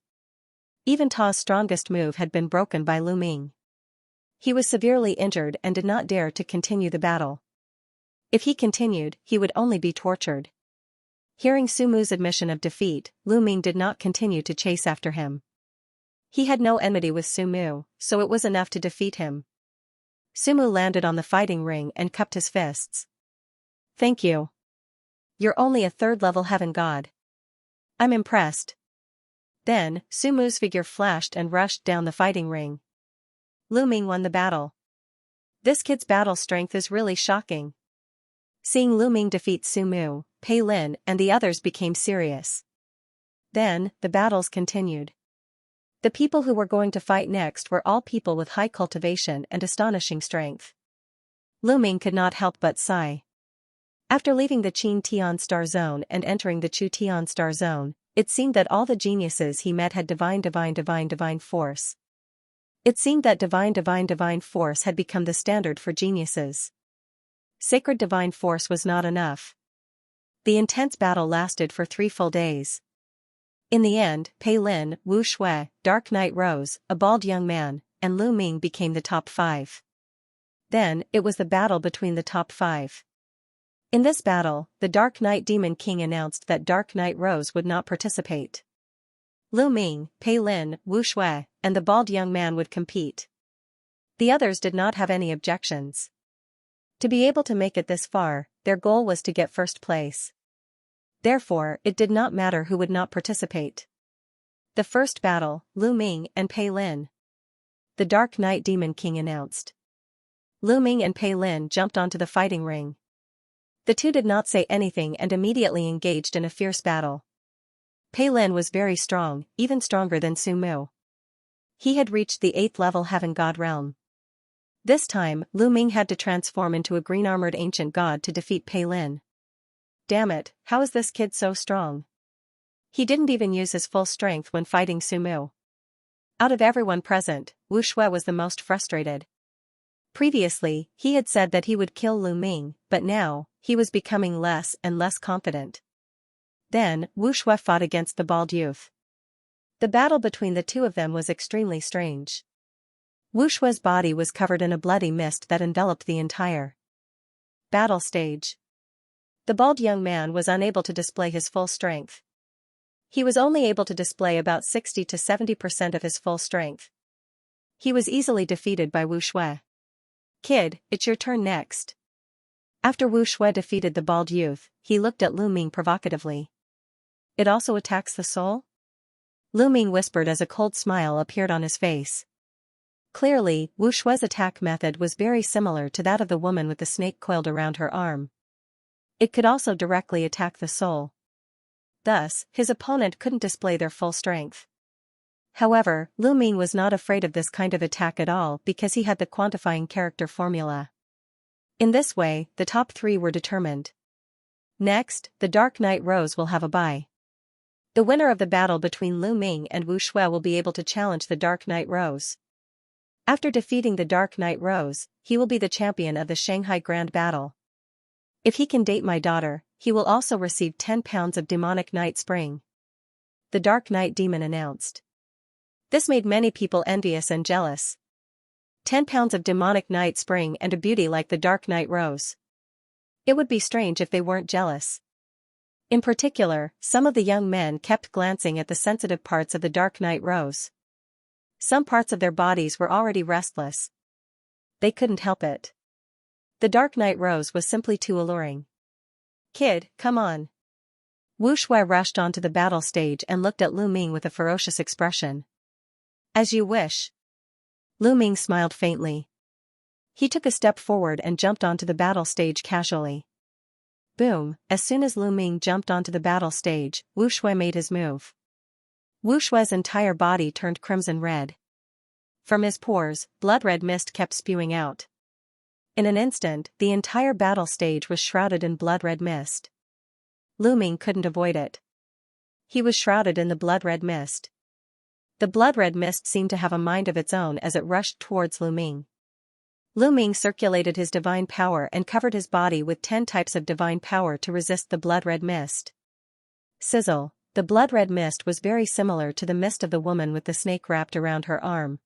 Even Ta's strongest move had been broken by Lu Ming. He was severely injured and did not dare to continue the battle. If he continued, he would only be tortured. Hearing Su Mu's admission of defeat, Lu Ming did not continue to chase after him. He had no enmity with Su Mu, so it was enough to defeat him. Su Mu landed on the fighting ring and cupped his fists. Thank you. You're only a third-level heaven god. I'm impressed. Then, Su Mu's figure flashed and rushed down the fighting ring. Lu Ming won the battle. This kid's battle strength is really shocking. Seeing Lu Ming defeat Su Mu, Pei Lin and the others became serious. Then, the battles continued. The people who were going to fight next were all people with high cultivation and astonishing strength. Lu Ming could not help but sigh. After leaving the Qin Tian Star Zone and entering the Chu Tian Star Zone, it seemed that all the geniuses he met had divine force. It seemed that divine force had become the standard for geniuses. Sacred divine force was not enough. The intense battle lasted for 3 full days. In the end, Pei Lin, Wu Shui, Dark Knight Rose, a bald young man, and Lu Ming became the top 5. Then, it was the battle between the top 5. In this battle, the Dark Knight Demon King announced that Dark Knight Rose would not participate. Lu Ming, Pei Lin, Wu Shui, and the bald young man would compete. The others did not have any objections. To be able to make it this far, their goal was to get first place. Therefore, it did not matter who would not participate. The first battle, Lu Ming and Pei Lin. The Dark Knight Demon King announced. Lu Ming and Pei Lin jumped onto the fighting ring. The two did not say anything and immediately engaged in a fierce battle. Pei Lin was very strong, even stronger than Su Mu. He had reached the 8th level heaven god realm. This time, Lu Ming had to transform into a green-armored ancient god to defeat Pei Lin. Damn it, how is this kid so strong? He didn't even use his full strength when fighting Su Mu. Out of everyone present, Wu Shui was the most frustrated. Previously, he had said that he would kill Lu Ming, but now, he was becoming less and less confident. Then, Wu Shui fought against the bald youth. The battle between the two of them was extremely strange. Wu Shui's body was covered in a bloody mist that enveloped the entire battle stage. The bald young man was unable to display his full strength. He was only able to display about 60 to 70% of his full strength. He was easily defeated by Wu Shui. Kid, it's your turn next. After Wu Shui defeated the bald youth, he looked at Lu Ming provocatively. It also attacks the soul? Lu Ming whispered as a cold smile appeared on his face. Clearly, Wu Shui's attack method was very similar to that of the woman with the snake coiled around her arm. It could also directly attack the soul. Thus, his opponent couldn't display their full strength. However, Lu Ming was not afraid of this kind of attack at all because he had the quantifying character formula. In this way, the top 3 were determined. Next, the Dark Knight Rose will have a bye. The winner of the battle between Lu Ming and Wu Shui will be able to challenge the Dark Knight Rose. After defeating the Dark Knight Rose, he will be the champion of the Shanghai Grand Battle. If he can date my daughter, he will also receive 10 pounds of demonic night spring. The Dark Night Demon announced. This made many people envious and jealous. 10 pounds of demonic night spring and a beauty like the Dark Night Rose. It would be strange if they weren't jealous. In particular, some of the young men kept glancing at the sensitive parts of the Dark Night Rose. Some parts of their bodies were already restless. They couldn't help it. The Dark Night Rose was simply too alluring. Kid, come on. Wu Shui rushed onto the battle stage and looked at Lu Ming with a ferocious expression. As you wish. Lu Ming smiled faintly. He took a step forward and jumped onto the battle stage casually. Boom, as soon as Lu Ming jumped onto the battle stage, Wu Shui made his move. Wu Shui's entire body turned crimson red. From his pores, blood-red mist kept spewing out. In an instant, the entire battle stage was shrouded in blood-red mist. Lu Ming couldn't avoid it. He was shrouded in the blood-red mist. The blood-red mist seemed to have a mind of its own as it rushed towards Lu Ming. Lu Ming circulated his divine power and covered his body with 10 types of divine power to resist the blood-red mist. Sizzle, the blood-red mist was very similar to the mist of the woman with the snake wrapped around her arm.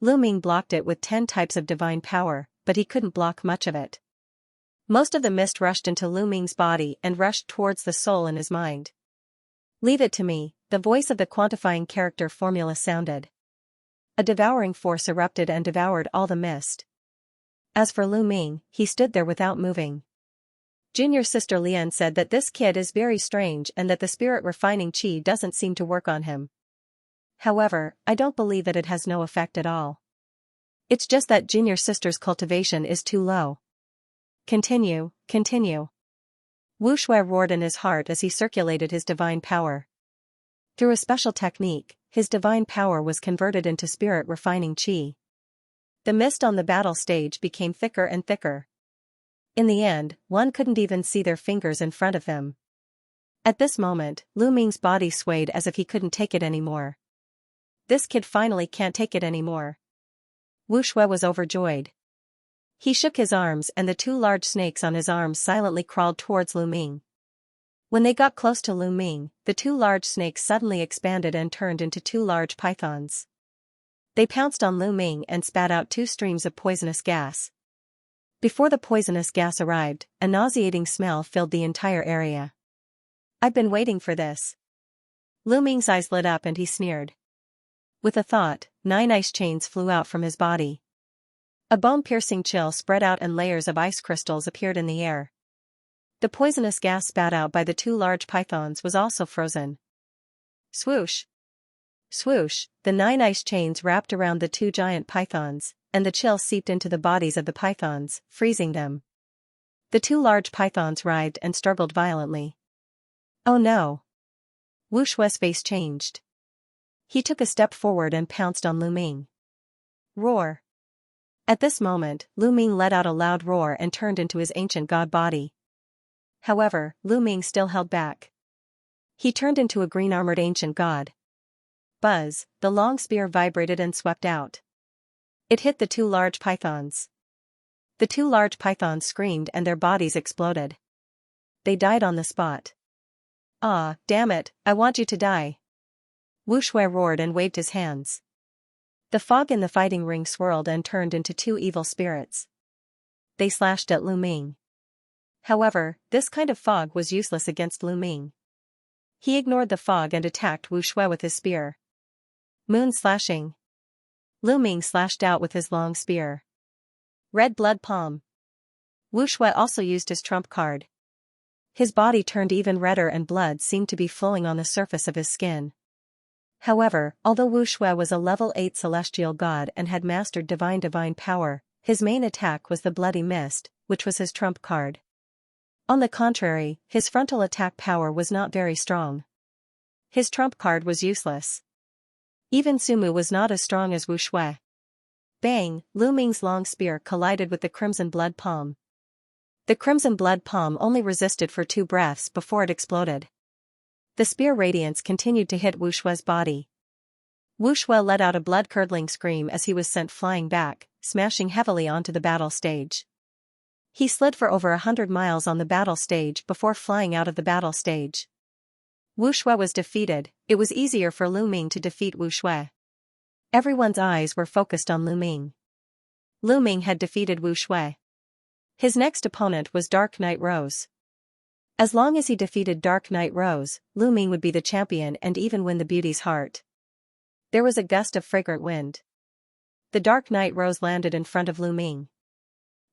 Lu Ming blocked it with 10 types of divine power, but he couldn't block much of it. Most of the mist rushed into Lu Ming's body and rushed towards the soul in his mind. Leave it to me, the voice of the quantifying character formula sounded. A devouring force erupted and devoured all the mist. As for Lu Ming, he stood there without moving. Junior sister Lian said that this kid is very strange and that the spirit refining chi doesn't seem to work on him. However, I don't believe that it has no effect at all. It's just that junior sister's cultivation is too low. Continue, continue. Wu Shui roared in his heart as he circulated his divine power. Through a special technique, his divine power was converted into spirit refining chi. The mist on the battle stage became thicker and thicker. In the end, one couldn't even see their fingers in front of them. At this moment, Lu Ming's body swayed as if he couldn't take it anymore. This kid finally can't take it anymore. Wu Shui was overjoyed. He shook his arms and the 2 large snakes on his arms silently crawled towards Lu Ming. When they got close to Lu Ming, the 2 large snakes suddenly expanded and turned into 2 large pythons. They pounced on Lu Ming and spat out 2 streams of poisonous gas. Before the poisonous gas arrived, a nauseating smell filled the entire area. I've been waiting for this. Lu Ming's eyes lit up and he sneered. With a thought, 9 ice chains flew out from his body. A bone-piercing chill spread out and layers of ice crystals appeared in the air. The poisonous gas spat out by the 2 large pythons was also frozen. Swoosh! Swoosh, the 9 ice chains wrapped around the 2 giant pythons, and the chill seeped into the bodies of the pythons, freezing them. The 2 large pythons writhed and struggled violently. Oh no! Wu Shui's face changed. He took a step forward and pounced on Lu Ming. Roar! At this moment, Lu Ming let out a loud roar and turned into his ancient god body. However, Lu Ming still held back. He turned into a green-armored ancient god. Buzz, the long spear vibrated and swept out. It hit the 2 large pythons. The 2 large pythons screamed and their bodies exploded. They died on the spot. Ah, damn it, I want you to die. Wu Shui roared and waved his hands. The fog in the fighting ring swirled and turned into 2 evil spirits. They slashed at Lu Ming. However, this kind of fog was useless against Lu Ming. He ignored the fog and attacked Wu Shui with his spear. Moon slashing. Lu Ming slashed out with his long spear. Red blood palm. Wu Shui also used his trump card. His body turned even redder and blood seemed to be flowing on the surface of his skin. However, although Wu Shui was a level 8 celestial god and had mastered divine power, his main attack was the bloody mist, which was his trump card. On the contrary, his frontal attack power was not very strong. His trump card was useless. Even Sumu was not as strong as Wu Shui. Bang, Lu Ming's long spear collided with the crimson blood palm. The crimson blood palm only resisted for 2 breaths before it exploded. The spear radiance continued to hit Wu Shui's body. Wu Shui let out a blood-curdling scream as he was sent flying back, smashing heavily onto the battle stage. He slid for over 100 miles on the battle stage before flying out of the battle stage. Wu Shui was defeated. It was easier for Lu Ming to defeat Wu Shui. Everyone's eyes were focused on Lu Ming. Lu Ming had defeated Wu Shui. His next opponent was Dark Knight Rose. As long as he defeated Dark Knight Rose, Lu Ming would be the champion and even win the beauty's heart. There was a gust of fragrant wind. The Dark Knight Rose landed in front of Lu Ming.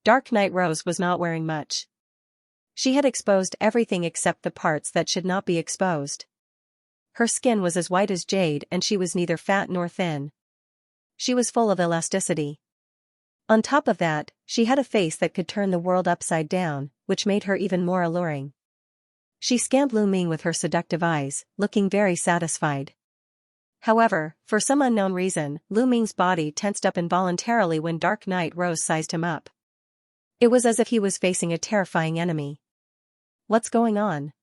Dark Knight Rose was not wearing much. She had exposed everything except the parts that should not be exposed. Her skin was as white as jade and she was neither fat nor thin. She was full of elasticity. On top of that, she had a face that could turn the world upside down, which made her even more alluring. She scanned Lu Ming with her seductive eyes, looking very satisfied. However, for some unknown reason, Lu Ming's body tensed up involuntarily when Dark Knight Rose sized him up. It was as if he was facing a terrifying enemy. What's going on?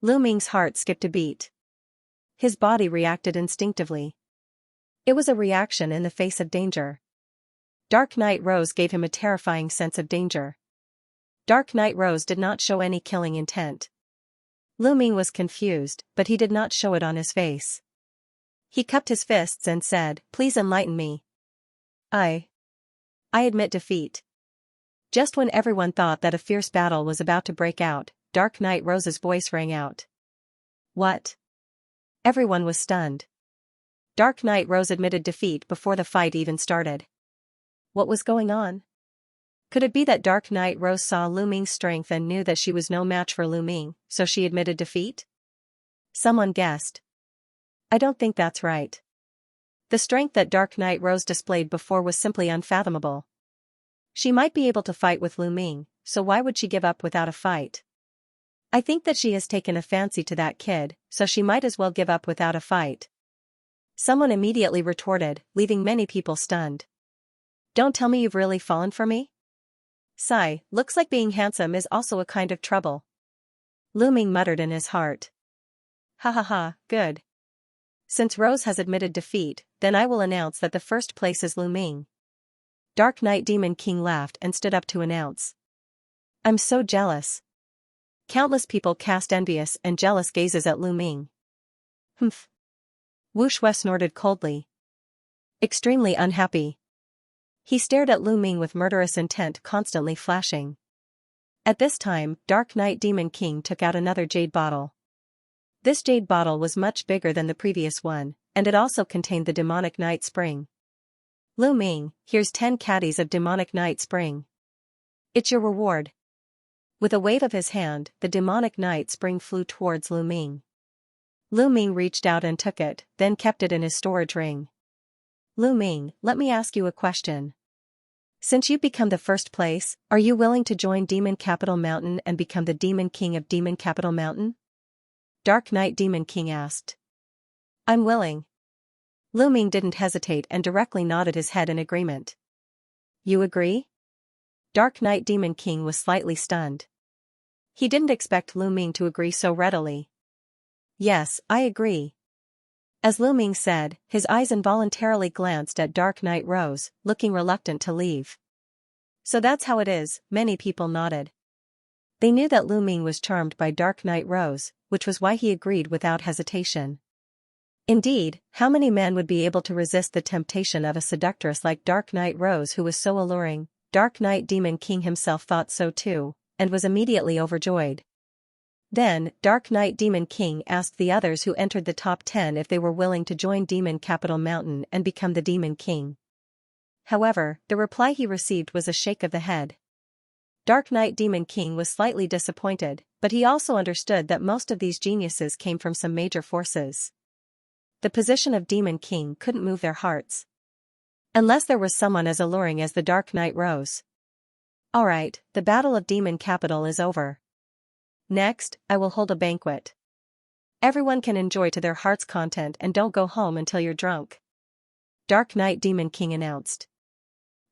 Lu Ming's heart skipped a beat. His body reacted instinctively. It was a reaction in the face of danger. Dark Knight Rose gave him a terrifying sense of danger. Dark Knight Rose did not show any killing intent. Lu Ming was confused, but he did not show it on his face. He cupped his fists and said, "Please enlighten me. I admit defeat." Just when everyone thought that a fierce battle was about to break out, Dark Knight Rose's voice rang out. "What?" Everyone was stunned. Dark Knight Rose admitted defeat before the fight even started. What was going on? Could it be that Dark Knight Rose saw Lu Ming's strength and knew that she was no match for Lu Ming, so she admitted defeat? Someone guessed. I don't think that's right. The strength that Dark Knight Rose displayed before was simply unfathomable. She might be able to fight with Lu Ming, so why would she give up without a fight? I think that she has taken a fancy to that kid, so she might as well give up without a fight. Someone immediately retorted, leaving many people stunned. Don't tell me you've really fallen for me? Sigh, looks like being handsome is also a kind of trouble. Lu Ming muttered in his heart. Ha ha ha, good. Since Rose has admitted defeat, then I will announce that the first place is Lu Ming. Dark Knight Demon King laughed and stood up to announce. I'm so jealous. Countless people cast envious and jealous gazes at Lu Ming. Humph. Wu Shui snorted coldly. Extremely unhappy. He stared at Lu Ming with murderous intent constantly flashing. At this time, Dark Knight Demon King took out another jade bottle. This jade bottle was much bigger than the previous one, and it also contained the demonic night spring. Lu Ming, here's 10 caddies of demonic night spring. It's your reward. With a wave of his hand, the demonic night spring flew towards Lu Ming. Lu Ming reached out and took it, then kept it in his storage ring. Lu Ming, let me ask you a question. Since you've become the first place, are you willing to join Demon Capital Mountain and become the Demon King of Demon Capital Mountain? Dark Knight Demon King asked. I'm willing. Lu Ming didn't hesitate and directly nodded his head in agreement. You agree? Dark Knight Demon King was slightly stunned. He didn't expect Lu Ming to agree so readily. Yes, I agree. As Lu Ming said, his eyes involuntarily glanced at Dark Knight Rose, looking reluctant to leave. So that's how it is, many people nodded. They knew that Lu Ming was charmed by Dark Knight Rose, which was why he agreed without hesitation. Indeed, how many men would be able to resist the temptation of a seductress like Dark Knight Rose who was so alluring? Dark Knight Demon King himself thought so too, and was immediately overjoyed. Then, Dark Knight Demon King asked the others who entered the top 10 if they were willing to join Demon Capital Mountain and become the Demon King. However, the reply he received was a shake of the head. Dark Knight Demon King was slightly disappointed, but he also understood that most of these geniuses came from some major forces. The position of Demon King couldn't move their hearts. Unless there was someone as alluring as the Dark Knight Rose. Alright, the Battle of Demon Capital is over. Next, I will hold a banquet. Everyone can enjoy to their heart's content and don't go home until you're drunk. Dark Knight Demon King announced.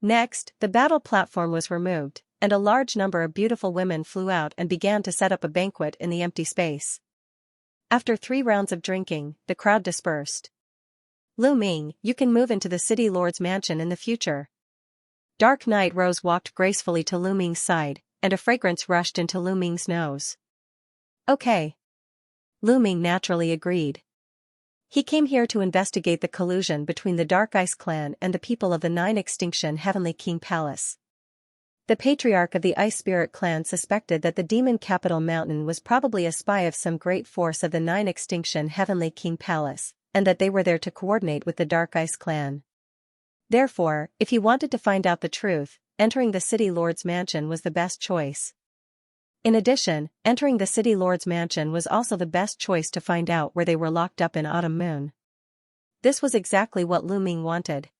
Next, the battle platform was removed, and a large number of beautiful women flew out and began to set up a banquet in the empty space. After 3 rounds of drinking, the crowd dispersed. Lu Ming, you can move into the City Lord's mansion in the future. Dark Knight Rose walked gracefully to Lu Ming's side, and a fragrance rushed into Lu Ming's nose. Okay. Lu Ming naturally agreed. He came here to investigate the collusion between the Dark Ice Clan and the people of the Nine Extinction Heavenly King Palace. The patriarch of the Ice Spirit Clan suspected that the demon capital mountain was probably a spy of some great force of the Nine Extinction Heavenly King Palace, and that they were there to coordinate with the Dark Ice Clan. Therefore, if he wanted to find out the truth, entering the City Lord's mansion was the best choice. In addition, entering the City Lord's mansion was also the best choice to find out where they were locked up in Autumn Moon. This was exactly what Lu Ming wanted.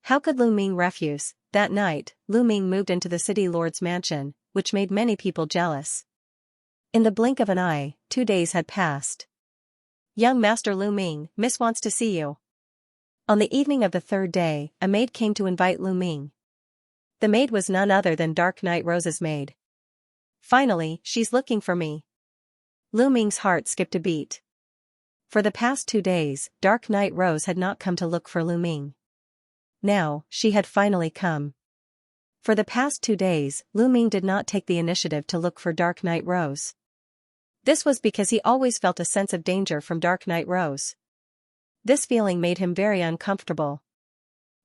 How could Lu Ming refuse? That night, Lu Ming moved into the City Lord's mansion, which made many people jealous. In the blink of an eye, 2 days had passed. Young Master Lu Ming, Miss wants to see you. On the evening of the 3rd day, a maid came to invite Lu Ming. The maid was none other than Dark Knight Rose's maid. Finally, she's looking for me. Lu Ming's heart skipped a beat. For the past 2 days, Dark Knight Rose had not come to look for Lu Ming. Now, she had finally come. For the past 2 days, Lu Ming did not take the initiative to look for Dark Knight Rose. This was because he always felt a sense of danger from Dark Knight Rose. This feeling made him very uncomfortable.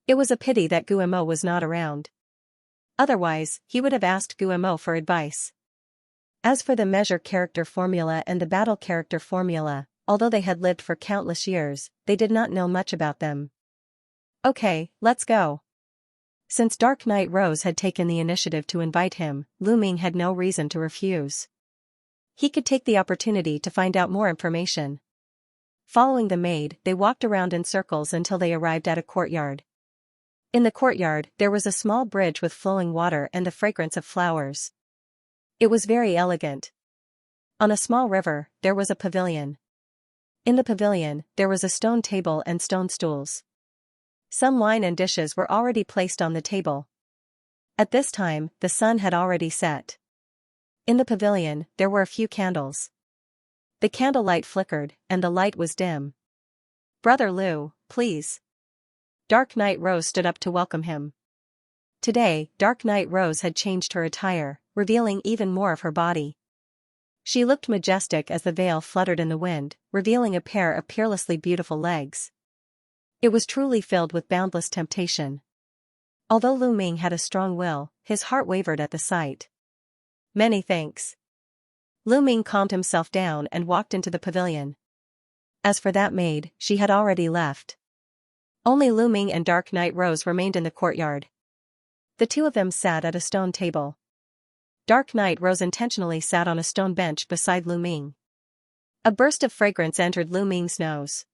It was a pity that Guillemot was not around. Otherwise, he would have asked Guillemot for advice. As for the measure character formula and the battle character formula, although they had lived for countless years, they did not know much about them. Okay, let's go. Since Dark Knight Rose had taken the initiative to invite him, Lu Ming had no reason to refuse. He could take the opportunity to find out more information. Following the maid, they walked around in circles until they arrived at a courtyard. In the courtyard, there was a small bridge with flowing water and the fragrance of flowers. It was very elegant. On a small river, there was a pavilion. In the pavilion, there was a stone table and stone stools. Some wine and dishes were already placed on the table. At this time, the sun had already set. In the pavilion, there were a few candles. The candlelight flickered, and the light was dim. Brother Lu, please. Dark Knight Rose stood up to welcome him. Today, Dark Knight Rose had changed her attire, revealing even more of her body. She looked majestic as the veil fluttered in the wind, revealing a pair of peerlessly beautiful legs. It was truly filled with boundless temptation. Although Lu Ming had a strong will, his heart wavered at the sight. Many thanks. Lu Ming calmed himself down and walked into the pavilion. As for that maid, she had already left. Only Lu Ming and Dark Knight Rose remained in the courtyard. The two of them sat at a stone table. Dark Knight Rose intentionally sat on a stone bench beside Lu Ming. A burst of fragrance entered Lu Ming's nose.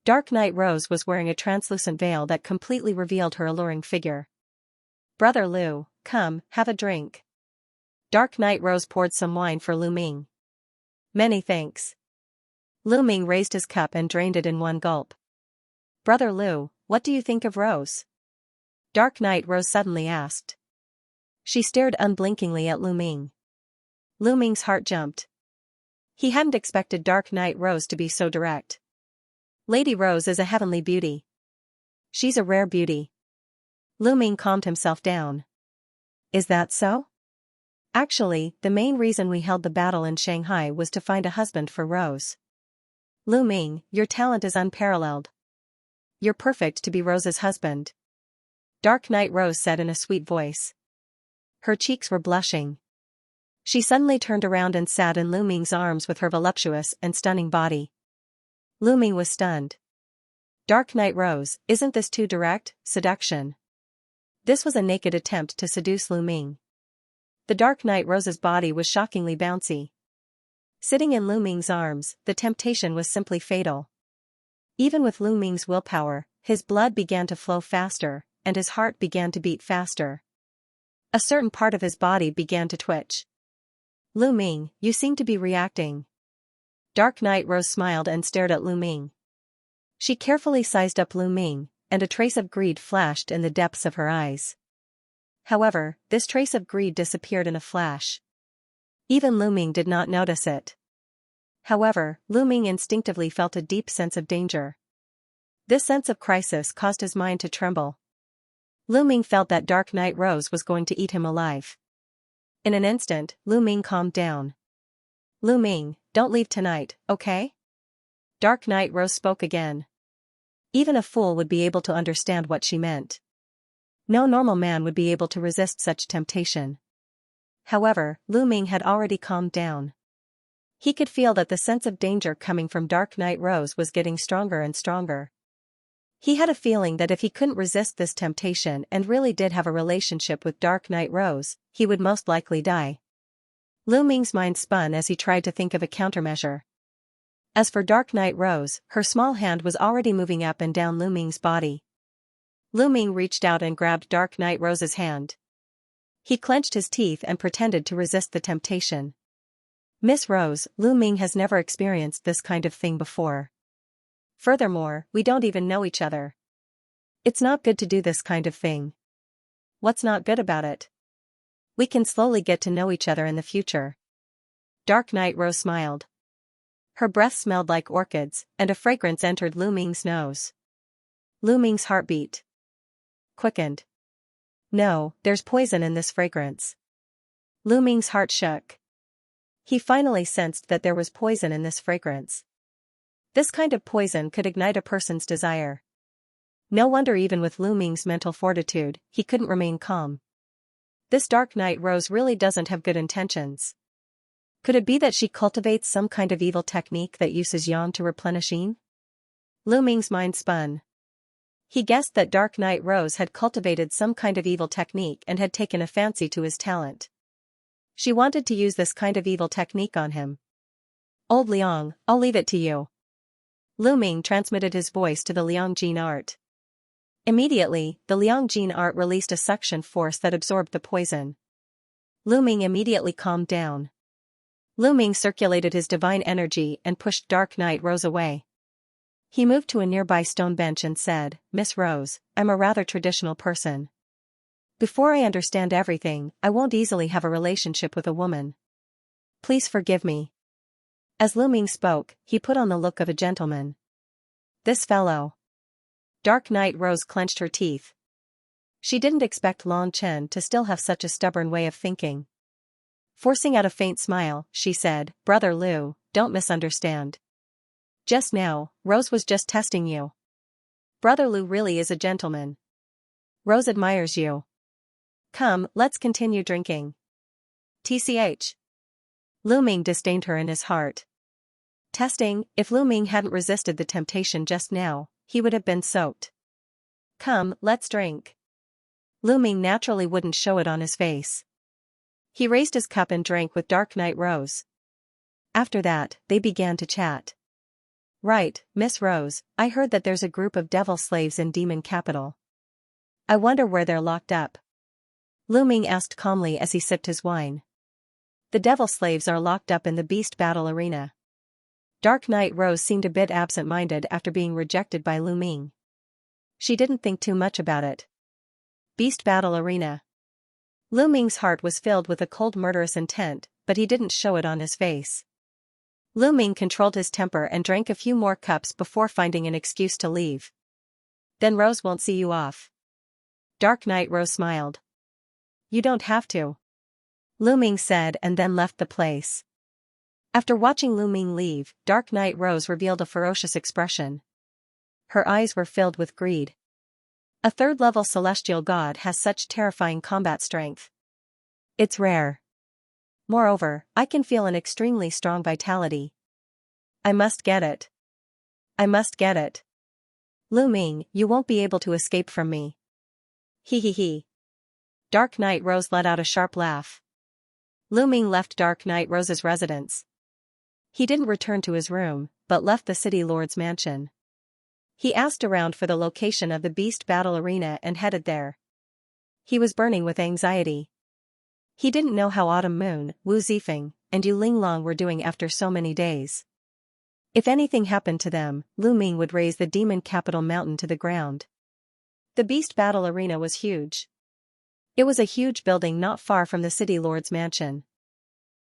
Dark Knight Rose was wearing a translucent veil that completely revealed her alluring figure. Brother Lu, come, have a drink. Dark Knight Rose poured some wine for Lu Ming. Many thanks. Lu Ming raised his cup and drained it in one gulp. Brother Lu, what do you think of Rose? Dark Knight Rose suddenly asked. She stared unblinkingly at Lu Ming. Lu Ming's heart jumped. He hadn't expected Dark Knight Rose to be so direct. Lady Rose is a heavenly beauty. She's a rare beauty. Lu Ming calmed himself down. Is that so? Actually, the main reason we held the battle in Shanghai was to find a husband for Rose. Lu Ming, your talent is unparalleled. You're perfect to be Rose's husband. Dark Knight Rose said in a sweet voice. Her cheeks were blushing. She suddenly turned around and sat in Lu Ming's arms with her voluptuous and stunning body. Lu Ming was stunned. Dark Knight Rose, isn't this too direct? Seduction. This was a naked attempt to seduce Lu Ming. The Dark Knight Rose's body was shockingly bouncy. Sitting in Lu Ming's arms, the temptation was simply fatal. Even with Lu Ming's willpower, his blood began to flow faster, and his heart began to beat faster. A certain part of his body began to twitch. Lu Ming, you seem to be reacting. Dark Knight Rose smiled and stared at Lu Ming. She carefully sized up Lu Ming, and a trace of greed flashed in the depths of her eyes. However, this trace of greed disappeared in a flash. Even Lu Ming did not notice it. However, Lu Ming instinctively felt a deep sense of danger. This sense of crisis caused his mind to tremble. Lu Ming felt that Dark Knight Rose was going to eat him alive. In an instant, Lu Ming calmed down. Lu Ming, don't leave tonight, okay? Dark Knight Rose spoke again. Even a fool would be able to understand what she meant. No normal man would be able to resist such temptation. However, Lu Ming had already calmed down. He could feel that the sense of danger coming from Dark Knight Rose was getting stronger and stronger. He had a feeling that if he couldn't resist this temptation and really did have a relationship with Dark Knight Rose, he would most likely die. Lu Ming's mind spun as he tried to think of a countermeasure. As for Dark Knight Rose, her small hand was already moving up and down Lu Ming's body. Lu Ming reached out and grabbed Dark Knight Rose's hand. He clenched his teeth and pretended to resist the temptation. Miss Rose, Lu Ming has never experienced this kind of thing before. Furthermore, we don't even know each other. It's not good to do this kind of thing. What's not good about it? We can slowly get to know each other in the future. Dark Knight Rose smiled. Her breath smelled like orchids, and a fragrance entered Lu Ming's nose. Lu Ming's heartbeat quickened. No, there's poison in this fragrance. Lu Ming's heart shook. He finally sensed that there was poison in this fragrance. This kind of poison could ignite a person's desire. No wonder even with Lu Ming's mental fortitude, he couldn't remain calm. This Dark Knight Rose really doesn't have good intentions. Could it be that she cultivates some kind of evil technique that uses yang to replenish yin? Lu Ming's mind spun. He guessed that Dark Knight Rose had cultivated some kind of evil technique and had taken a fancy to his talent. She wanted to use this kind of evil technique on him. Old Liang, I'll leave it to you. Lu Ming transmitted his voice to the Liang Gene art. Immediately, the Liang Gene art released a suction force that absorbed the poison. Lu Ming immediately calmed down. Lu Ming circulated his divine energy and pushed Dark Knight Rose away. He moved to a nearby stone bench and said, Miss Rose, I'm a rather traditional person. Before I understand everything, I won't easily have a relationship with a woman. Please forgive me. As Lu Ming spoke, he put on the look of a gentleman. This fellow. Dark Knight Rose clenched her teeth. She didn't expect Lan Chen to still have such a stubborn way of thinking. Forcing out a faint smile, she said, Brother Lu, don't misunderstand. Just now, Rose was just testing you. Brother Lu really is a gentleman. Rose admires you. Come, let's continue drinking. TCH. Lu Ming disdained her in his heart. Testing, if Lu Ming hadn't resisted the temptation just now, he would have been soaked. Come, let's drink. Lu Ming naturally wouldn't show it on his face. He raised his cup and drank with Dark Knight Rose. After that, they began to chat. Right, Miss Rose, I heard that there's a group of devil slaves in Demon Capital. I wonder where they're locked up. Lu Ming asked calmly as he sipped his wine. The devil slaves are locked up in the Beast Battle Arena. Dark Knight Rose seemed a bit absent-minded after being rejected by Lu Ming. She didn't think too much about it. Beast Battle Arena. Lu Ming's heart was filled with a cold murderous intent, but he didn't show it on his face. Lu Ming controlled his temper and drank a few more cups before finding an excuse to leave. Then Rose won't see you off. Dark Knight Rose smiled. You don't have to. Lu Ming said and then left the place. After watching Lu Ming leave, Dark Knight Rose revealed a ferocious expression. Her eyes were filled with greed. A third-level celestial god has such terrifying combat strength. It's rare. Moreover, I can feel an extremely strong vitality. I must get it. I must get it. Lu Ming, you won't be able to escape from me. Hee hee hee. Dark Knight Rose let out a sharp laugh. Lu Ming left Dark Knight Rose's residence. He didn't return to his room, but left the city lord's mansion. He asked around for the location of the Beast Battle Arena and headed there. He was burning with anxiety. He didn't know how Autumn Moon, Wu Zifeng, and Yu Linglong were doing after so many days. If anything happened to them, Lu Ming would raise the Demon Capital Mountain to the ground. The Beast Battle Arena was huge. It was a huge building not far from the city lord's mansion.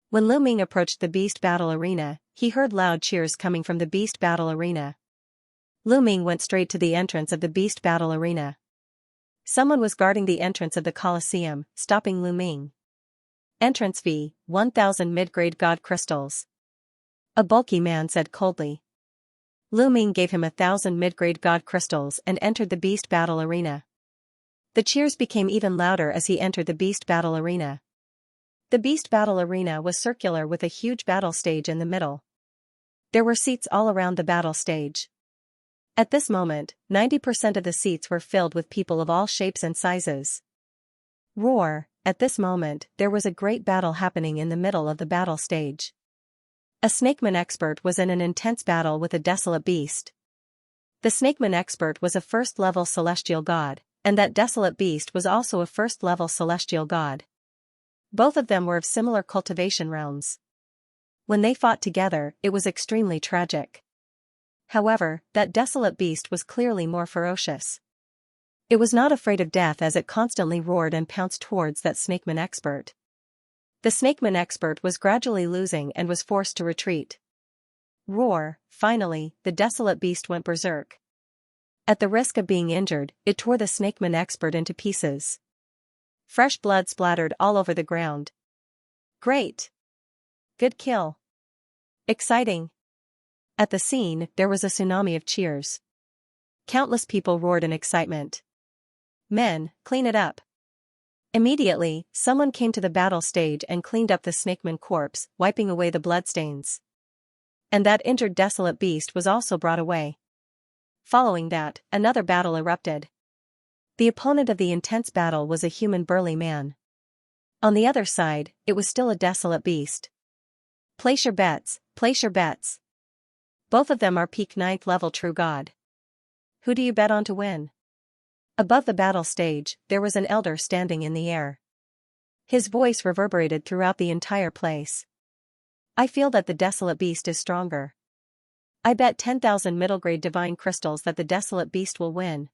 When Lu Ming approached the Beast Battle Arena, he heard loud cheers coming from the Beast Battle Arena. Lu Ming went straight to the entrance of the Beast Battle Arena. Someone was guarding the entrance of the Colosseum, stopping Lu Ming. Entrance fee, 1,000 mid-grade god crystals. A bulky man said coldly. Lu Ming gave him 1,000 mid-grade god crystals and entered the beast battle arena. The cheers became even louder as he entered the beast battle arena. The beast battle arena was circular with a huge battle stage in the middle. There were seats all around the battle stage. At this moment, 90% of the seats were filled with people of all shapes and sizes. Roar! At this moment, there was a great battle happening in the middle of the battle stage. A snakeman expert was in an intense battle with a desolate beast. The snakeman expert was a first-level celestial god, and that desolate beast was also a first-level celestial god. Both of them were of similar cultivation realms. When they fought together, it was extremely tragic. However, that desolate beast was clearly more ferocious. It was not afraid of death as it constantly roared and pounced towards that snakeman expert. The snakeman expert was gradually losing and was forced to retreat. Roar! Finally, the desolate beast went berserk. At the risk of being injured, it tore the snakeman expert into pieces. Fresh blood splattered all over the ground. Great! Good kill! Exciting! At the scene, there was a tsunami of cheers. Countless people roared in excitement. Men, clean it up! Immediately, someone came to the battle stage and cleaned up the snakeman corpse, wiping away the bloodstains. And that injured desolate beast was also brought away. Following that, another battle erupted. The opponent of the intense battle was a human burly man. On the other side, it was still a desolate beast. Place your bets, place your bets. Both of them are peak 9th level true god. Who do you bet on to win? Above the battle stage, there was an elder standing in the air. His voice reverberated throughout the entire place. I feel that the desolate beast is stronger. I bet 10,000 middle-grade divine crystals that the desolate beast will win.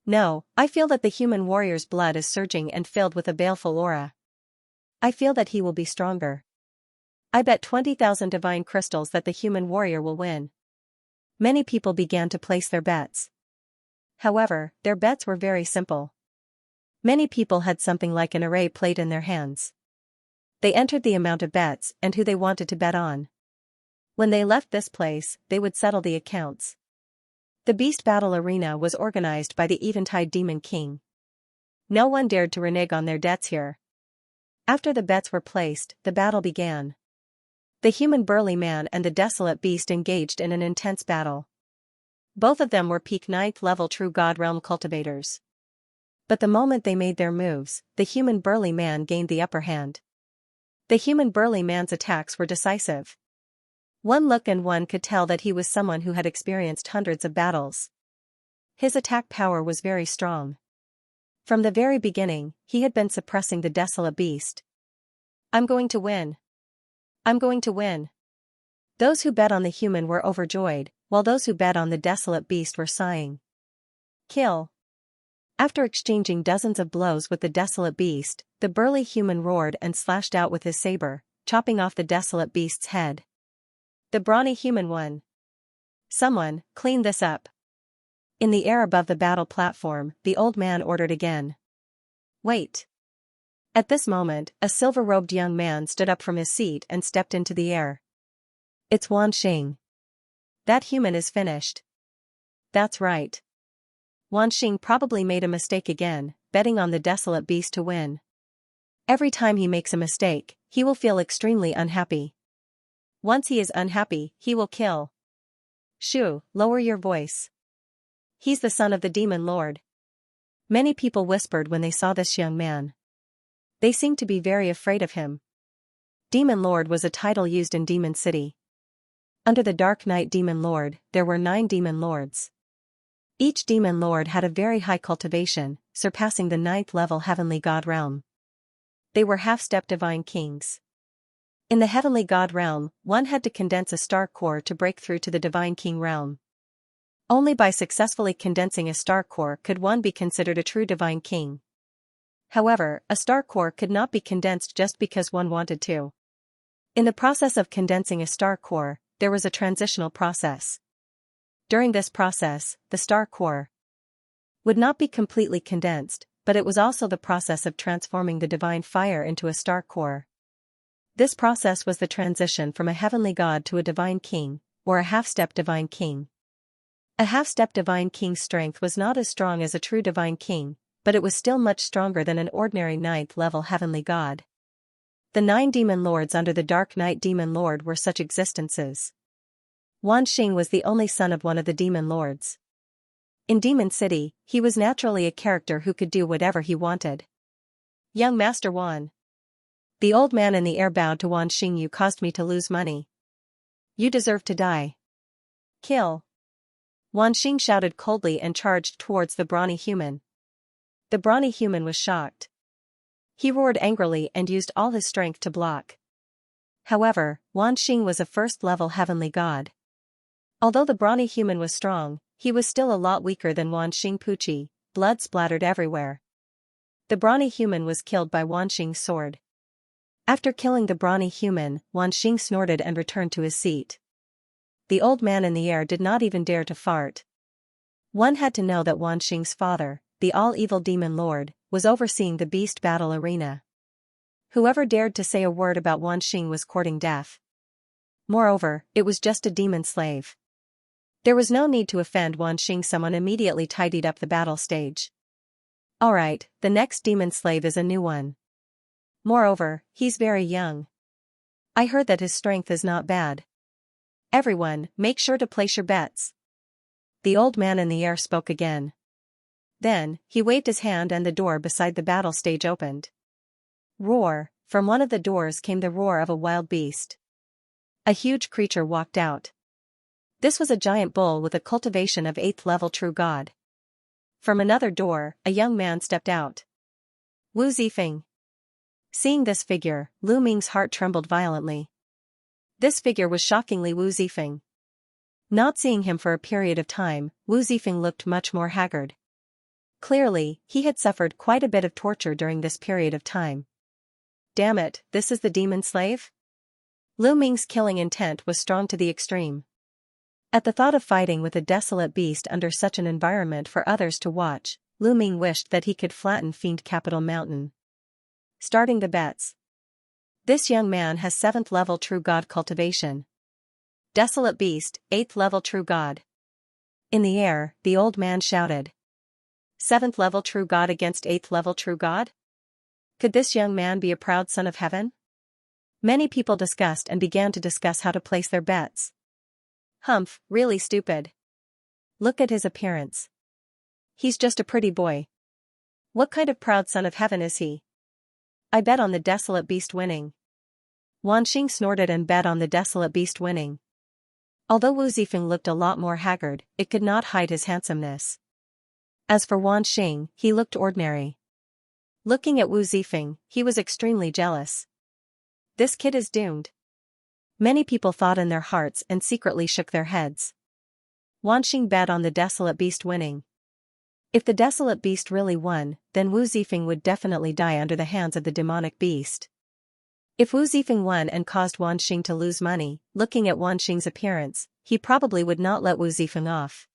No, I feel that the human warrior's blood is surging and filled with a baleful aura. I feel that he will be stronger. I bet 20,000 divine crystals that the human warrior will win. Many people began to place their bets. However, their bets were very simple. Many people had something like an array plate in their hands. They entered the amount of bets and who they wanted to bet on. When they left this place, they would settle the accounts. The Beast Battle Arena was organized by the Eventide Demon King. No one dared to renege on their debts here. After the bets were placed, the battle began. The human burly man and the desolate beast engaged in an intense battle. Both of them were peak 9th level true god realm cultivators. But the moment they made their moves, the human burly man gained the upper hand. The human burly man's attacks were decisive. One look and one could tell that he was someone who had experienced hundreds of battles. His attack power was very strong. From the very beginning, he had been suppressing the desolate beast. I'm going to win. I'm going to win. Those who bet on the human were overjoyed, while those who bet on the desolate beast were sighing. Kill. After exchanging dozens of blows with the desolate beast, the burly human roared and slashed out with his saber, chopping off the desolate beast's head. The brawny human won. Someone, clean this up. In the air above the battle platform, the old man ordered again. Wait. At this moment, a silver-robed young man stood up from his seat and stepped into the air. It's Wan Xing. That human is finished. That's right. Wan Xing probably made a mistake again, betting on the desolate beast to win. Every time he makes a mistake, he will feel extremely unhappy. Once he is unhappy, he will kill. Shoo, lower your voice. He's the son of the demon lord. Many people whispered when they saw this young man. They seemed to be very afraid of him. Demon Lord was a title used in Demon City. Under the Dark Knight Demon Lord, there were 9 Demon Lords. Each Demon Lord had a very high cultivation, surpassing the 9th level Heavenly God realm. They were half-step divine kings. In the Heavenly God realm, one had to condense a star core to break through to the Divine King realm. Only by successfully condensing a star core could one be considered a true Divine King. However, a star core could not be condensed just because one wanted to. In the process of condensing a star core, there was a transitional process. During this process, the star core would not be completely condensed, but it was also the process of transforming the divine fire into a star core. This process was the transition from a heavenly god to a divine king, or a half-step divine king. A half-step divine king's strength was not as strong as a true divine king, but it was still much stronger than an ordinary ninth-level heavenly god. The 9 demon lords under the Dark Knight Demon Lord were such existences. Wan Xing was the only son of one of the demon lords. In Demon City, he was naturally a character who could do whatever he wanted. Young Master Wan. The old man in the air bowed to Wan Xing. You caused me to lose money. You deserve to die. Kill. Wan Xing shouted coldly and charged towards the brawny human. The brawny human was shocked. He roared angrily and used all his strength to block. However, Wan Xing was a first-level heavenly god. Although the brawny human was strong, he was still a lot weaker than Wan Xing. Pucci, blood splattered everywhere. The brawny human was killed by Wan Xing's sword. After killing the brawny human, Wan Xing snorted and returned to his seat. The old man in the air did not even dare to fart. One had to know that Wan Xing's father, the all-evil demon lord, was overseeing the beast battle arena. Whoever dared to say a word about Wan Xing was courting death. Moreover, it was just a demon slave. There was no need to offend Wan Xing. Someone immediately tidied up the battle stage. Alright, the next demon slave is a new one. Moreover, he's very young. I heard that his strength is not bad. Everyone, make sure to place your bets. The old man in the air spoke again. Then, he waved his hand and the door beside the battle stage opened. Roar! From one of the doors came the roar of a wild beast. A huge creature walked out. This was a giant bull with a cultivation of 8th level true god. From another door, a young man stepped out. Wu Zifeng. Seeing this figure, Lu Ming's heart trembled violently. This figure was shockingly Wu Zifeng. Not seeing him for a period of time, Wu Zifeng looked much more haggard. Clearly, he had suffered quite a bit of torture during this period of time. Damn it, this is the demon slave? Lu Ming's killing intent was strong to the extreme. At the thought of fighting with a desolate beast under such an environment for others to watch, Lu Ming wished that he could flatten Fiend Capital Mountain. Starting the bets. This young man has 7th level true god cultivation. Desolate beast, 8th level true god. In the air, the old man shouted. 7th level true god against 8th level true god? Could this young man be a proud son of heaven? Many people discussed and began to discuss how to place their bets. Humph, really stupid. Look at his appearance. He's just a pretty boy. What kind of proud son of heaven is he? I bet on the desolate beast winning. Wan Xing snorted and bet on the desolate beast winning. Although Wu Zifeng looked a lot more haggard, it could not hide his handsomeness. As for Wan Xing, he looked ordinary. Looking at Wu Zifeng, he was extremely jealous. This kid is doomed. Many people thought in their hearts and secretly shook their heads. Wan Xing bet on the desolate beast winning. If the desolate beast really won, then Wu Zifeng would definitely die under the hands of the demonic beast. If Wu Zifeng won and caused Wan Xing to lose money, looking at Wan Xing's appearance, he probably would not let Wu Zifeng off.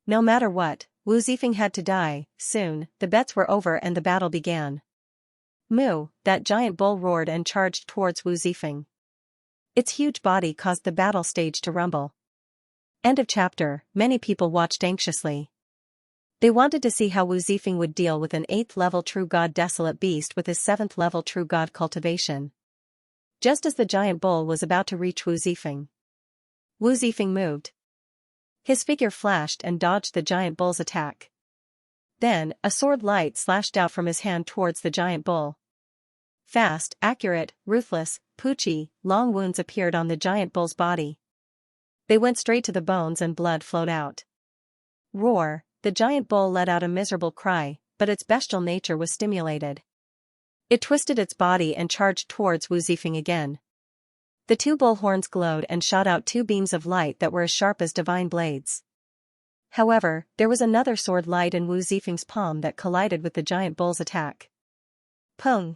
No matter what, Wu Zifeng had to die. Soon, the bets were over and the battle began. Moo, that giant bull roared and charged towards Wu Zifeng. Its huge body caused the battle stage to rumble. End of chapter. Many people watched anxiously. They wanted to see how Wu Zifeng would deal with an 8th level true god desolate beast with his 7th level true god cultivation. Just as the giant bull was about to reach Wu Zifeng, moved. His figure flashed and dodged the giant bull's attack. Then, a sword light slashed out from his hand towards the giant bull. Fast, accurate, ruthless, Pucci, long wounds appeared on the giant bull's body. They went straight to the bones and blood flowed out. Roar! The giant bull let out a miserable cry, but its bestial nature was stimulated. It twisted its body and charged towards Wu Zifeng again. The 2 bull horns glowed and shot out 2 beams of light that were as sharp as divine blades. However, there was another sword light in Wu Zifeng's palm that collided with the giant bull's attack. Pung!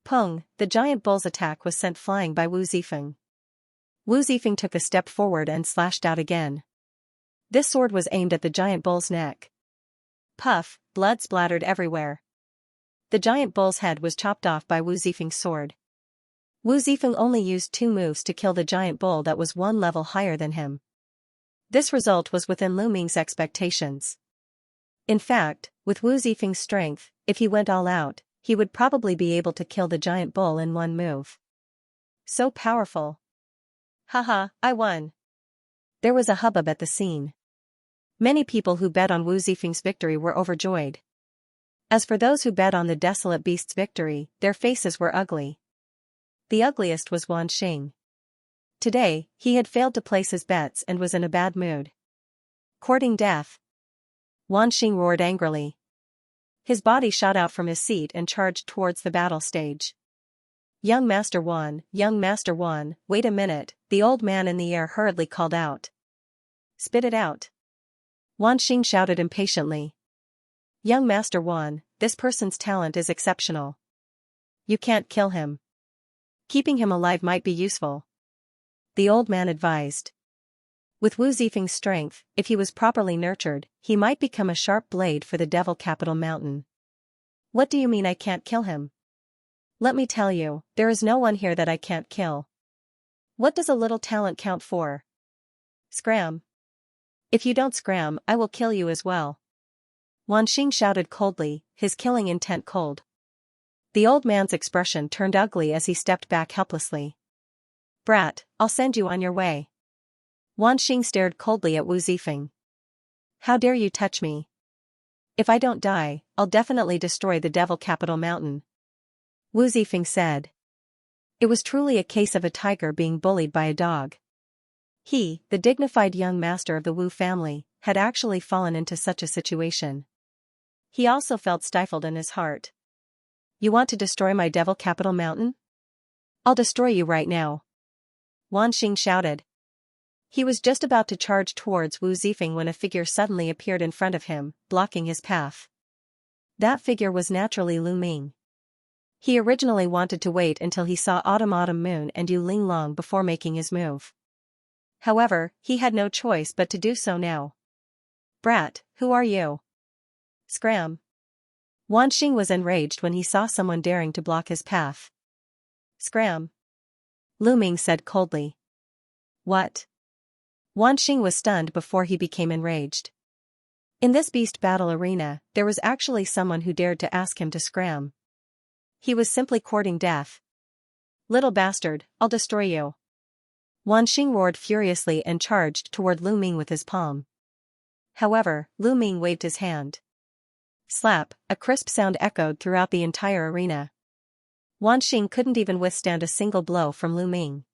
Pung! The giant bull's attack was sent flying by Wu Zifeng. Wu Zifeng took a step forward and slashed out again. This sword was aimed at the giant bull's neck. Puff, blood splattered everywhere. The giant bull's head was chopped off by Wu Zifeng's sword. Wu Zifeng only used 2 moves to kill the giant bull that was 1 level higher than him. This result was within Lu Ming's expectations. In fact, with Wu Zifeng's strength, if he went all out, he would probably be able to kill the giant bull in 1 move. So powerful. Haha, I won. There was a hubbub at the scene. Many people who bet on Wu Zifeng's victory were overjoyed. As for those who bet on the desolate beast's victory, their faces were ugly. The ugliest was Wan Xing. Today, he had failed to place his bets and was in a bad mood. Courting death. Wan Xing roared angrily. His body shot out from his seat and charged towards the battle stage. Young Master Wan, wait a minute, the old man in the air hurriedly called out. Spit it out. Wan Xing shouted impatiently. Young Master Wan, this person's talent is exceptional. You can't kill him. Keeping him alive might be useful. The old man advised. With Wu Zifeng's strength, if he was properly nurtured, he might become a sharp blade for the Devil Capital Mountain. What do you mean I can't kill him? Let me tell you, there is no one here that I can't kill. What does a little talent count for? Scram. If you don't scram, I will kill you as well. Wan Xing shouted coldly, his killing intent cold. The old man's expression turned ugly as he stepped back helplessly. Brat, I'll send you on your way. Wan Xing stared coldly at Wu Zifeng. How dare you touch me? If I don't die, I'll definitely destroy the Devil Capital Mountain. Wu Zifeng said. It was truly a case of a tiger being bullied by a dog. He, the dignified young master of the Wu family, had actually fallen into such a situation. He also felt stifled in his heart. You want to destroy my Devil Capital Mountain? I'll destroy you right now. Wan Xing shouted. He was just about to charge towards Wu Zifeng when a figure suddenly appeared in front of him, blocking his path. That figure was naturally Lu Ming. He originally wanted to wait until he saw Autumn Moon and Yu Linglong before making his move. However, he had no choice but to do so now. Brat, who are you? Scram. Wan Xing was enraged when he saw someone daring to block his path. Scram. Lu Ming said coldly. What? Wan Xing was stunned before he became enraged. In this beast battle arena, there was actually someone who dared to ask him to scram. He was simply courting death. Little bastard, I'll destroy you. Wan Xing roared furiously and charged toward Lu Ming with his palm. However, Lu Ming waved his hand. Slap, a crisp sound echoed throughout the entire arena. Wan Xing couldn't even withstand a single blow from Lu Ming.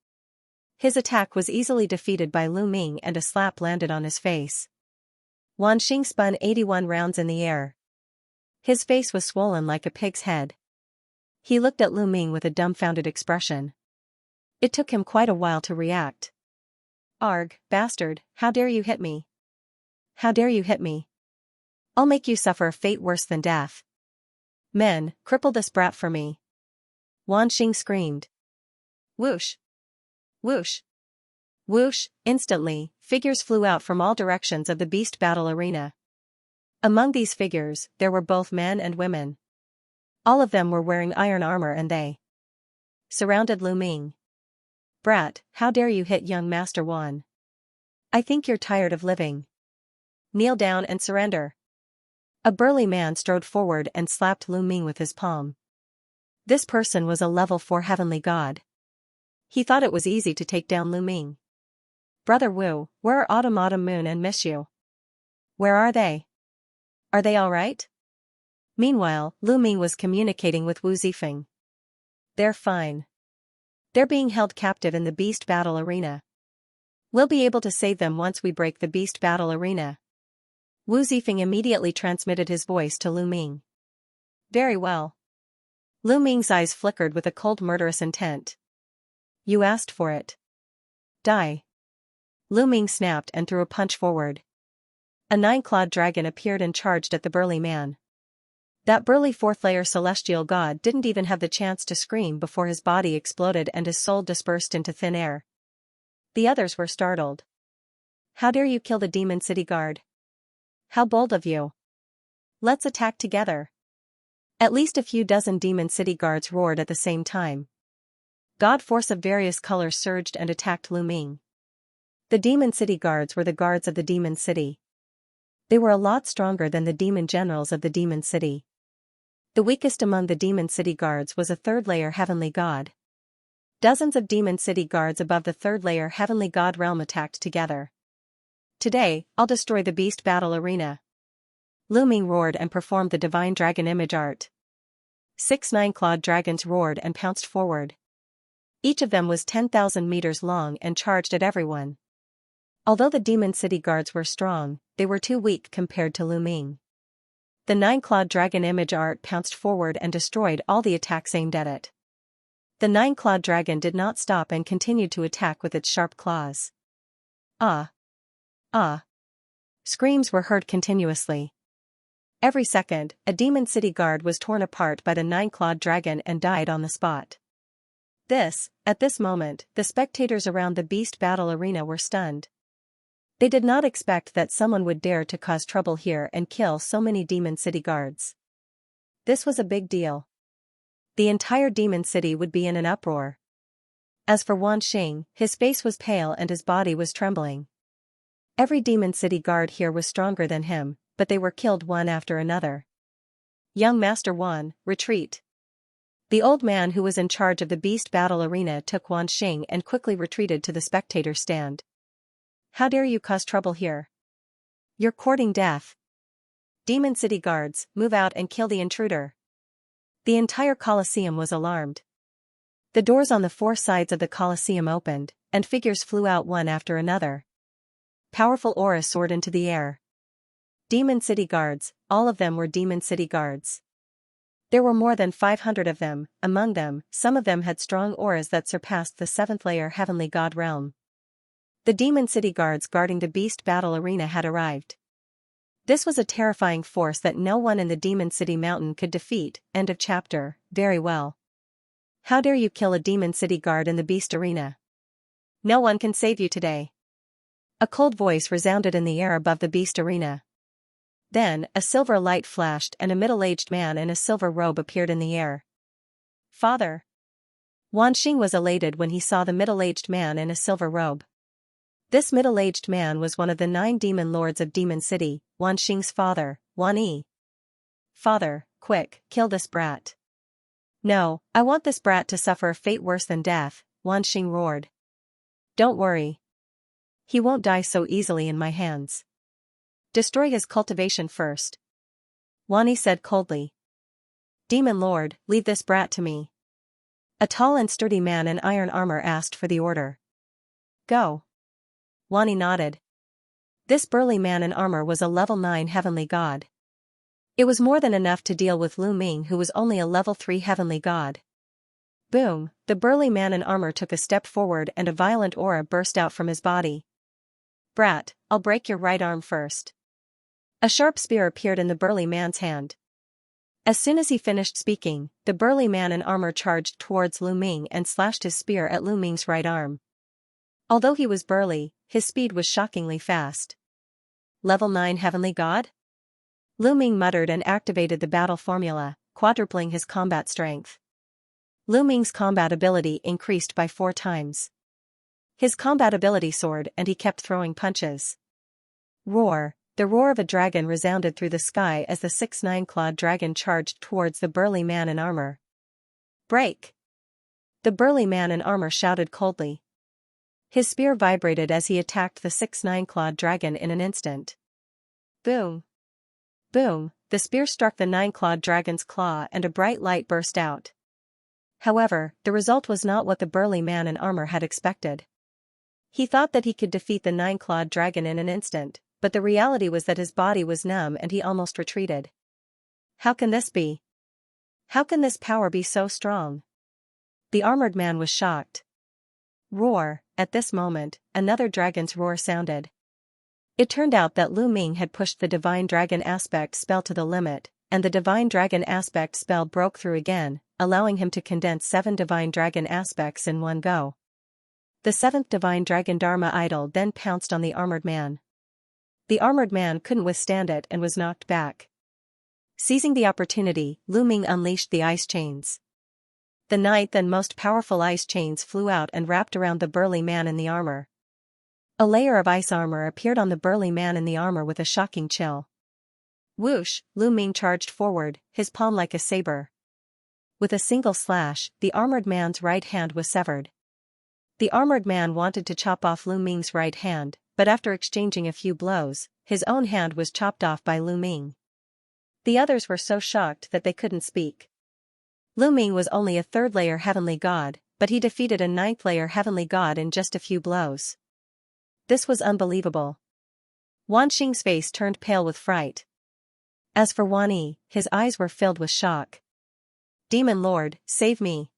His attack was easily defeated by Lu Ming and a slap landed on his face. Wan Xing spun 81 rounds in the air. His face was swollen like a pig's head. He looked at Lu Ming with a dumbfounded expression. It took him quite a while to react. Arg, bastard, how dare you hit me? How dare you hit me? I'll make you suffer a fate worse than death. Men, cripple this brat for me. Wan Xing screamed. Whoosh. Whoosh. Whoosh, instantly, figures flew out from all directions of the beast battle arena. Among these figures, there were both men and women. All of them were wearing iron armor and they surrounded Lu Ming. Brat, how dare you hit young Master Wan? I think you're tired of living. Kneel down and surrender. A burly man strode forward and slapped Lu Ming with his palm. This person was a level 4 heavenly god. He thought it was easy to take down Lu Ming. Brother Wu, where are Autumn Moon and Miss Yu? Where are they? Are they all right? Meanwhile, Lu Ming was communicating with Wu Zifeng. They're fine. They're being held captive in the beast battle arena. We'll be able to save them once we break the beast battle arena. Wu Zifeng immediately transmitted his voice to Lu Ming. Very well. Lu Ming's eyes flickered with a cold murderous intent. You asked for it. Die. Lu Ming snapped and threw a punch forward. A 9-clawed dragon appeared and charged at the burly man. That burly 4th-layer celestial god didn't even have the chance to scream before his body exploded and his soul dispersed into thin air. The others were startled. How dare you kill the Demon City Guard? How bold of you. Let's attack together. At least a few dozen demon city guards roared at the same time. God force of various colors surged and attacked Lu Ming. The demon city guards were the guards of the demon city. They were a lot stronger than the demon generals of the demon city. The weakest among the demon city guards was a third-layer heavenly god. Dozens of demon city guards above the third-layer heavenly god realm attacked together. Today, I'll destroy the beast battle arena. Lu Ming roared and performed the divine dragon image art. 6 nine-clawed dragons roared and pounced forward. Each of them was 10,000 meters long and charged at everyone. Although the demon city guards were strong, they were too weak compared to Lu Ming. The 9-clawed dragon image art pounced forward and destroyed all the attacks aimed at it. The 9-clawed dragon did not stop and continued to attack with its sharp claws. Ah! Ah! Screams were heard continuously. Every second, a demon city guard was torn apart by the 9-clawed dragon and died on the spot. At this moment, the spectators around the beast battle arena were stunned. They did not expect that someone would dare to cause trouble here and kill so many demon city guards. This was a big deal. The entire demon city would be in an uproar. As for Wanxing, his face was pale and his body was trembling. Every demon city guard here was stronger than him, but they were killed one after another. Young Master Wan, retreat. The old man who was in charge of the beast battle arena took Wanxing and quickly retreated to the spectator stand. How dare you cause trouble here? You're courting death. Demon city guards, move out and kill the intruder. The entire Colosseum was alarmed. The doors on the 4 sides of the Colosseum opened, and figures flew out one after another. Powerful auras soared into the air. Demon city guards, all of them were demon city guards. There were more than 500 of them. Among them, some of them had strong auras that surpassed the 7th-layer heavenly god realm. The demon city guards guarding the beast battle arena had arrived. This was a terrifying force that no one in the demon city mountain could defeat. End of chapter. Very well. How dare you kill a demon city guard in the beast arena? No one can save you today. A cold voice resounded in the air above the beast arena. Then, a silver light flashed and a middle-aged man in a silver robe appeared in the air. Father! Wanxing was elated when he saw the middle-aged man in a silver robe. This middle-aged man was one of the 9 demon lords of Demon City, Wanxing's father, Wan Yi. Father, quick, kill this brat. No, I want this brat to suffer a fate worse than death, Wanxing roared. Don't worry. He won't die so easily in my hands. Destroy his cultivation first. Wan Yi said coldly. Demon Lord, leave this brat to me. A tall and sturdy man in iron armor asked for the order. Go. Wan Yi nodded. This burly man in armor was a level 9 heavenly god. It was more than enough to deal with Lu Ming, who was only a level 3 heavenly god. Boom, the burly man in armor took a step forward and a violent aura burst out from his body. Brat, I'll break your right arm first. A sharp spear appeared in the burly man's hand. As soon as he finished speaking, the burly man in armor charged towards Lu Ming and slashed his spear at Lu Ming's right arm. Although he was burly, his speed was shockingly fast. Level 9 heavenly god? Lu Ming muttered and activated the battle formula, quadrupling his combat strength. Lu Ming's combat ability increased by 4 times. His combat ability soared and he kept throwing punches. Roar! The roar of a dragon resounded through the sky as the 6 9-clawed dragon charged towards the burly man in armor. Break! The burly man in armor shouted coldly. His spear vibrated as he attacked the 6 9-clawed dragon in an instant. Boom! Boom! The spear struck the 9-clawed dragon's claw and a bright light burst out. However, the result was not what the burly man in armor had expected. He thought that he could defeat the 9-clawed dragon in an instant, but the reality was that his body was numb and he almost retreated. How can this be? How can this power be so strong? The armored man was shocked. Roar! At this moment, another dragon's roar sounded. It turned out that Lu Ming had pushed the Divine Dragon Aspect spell to the limit, and the Divine Dragon Aspect spell broke through again, allowing him to condense 7 Divine Dragon Aspects in one go. The 7th Divine Dragon Dharma Idol then pounced on the armored man. The armored man couldn't withstand it and was knocked back. Seizing the opportunity, Lu Ming unleashed the ice chains. The ninth and most powerful ice chains flew out and wrapped around the burly man in the armor. A layer of ice armor appeared on the burly man in the armor with a shocking chill. Whoosh, Lu Ming charged forward, his palm like a saber. With a single slash, the armored man's right hand was severed. The armored man wanted to chop off Lu Ming's right hand, but after exchanging a few blows, his own hand was chopped off by Lu Ming. The others were so shocked that they couldn't speak. Lu Ming was only a third-layer heavenly god, but he defeated a ninth-layer heavenly god in just a few blows. This was unbelievable. Wan Xing's face turned pale with fright. As for Wan Yi, his eyes were filled with shock. "Demon Lord, save me."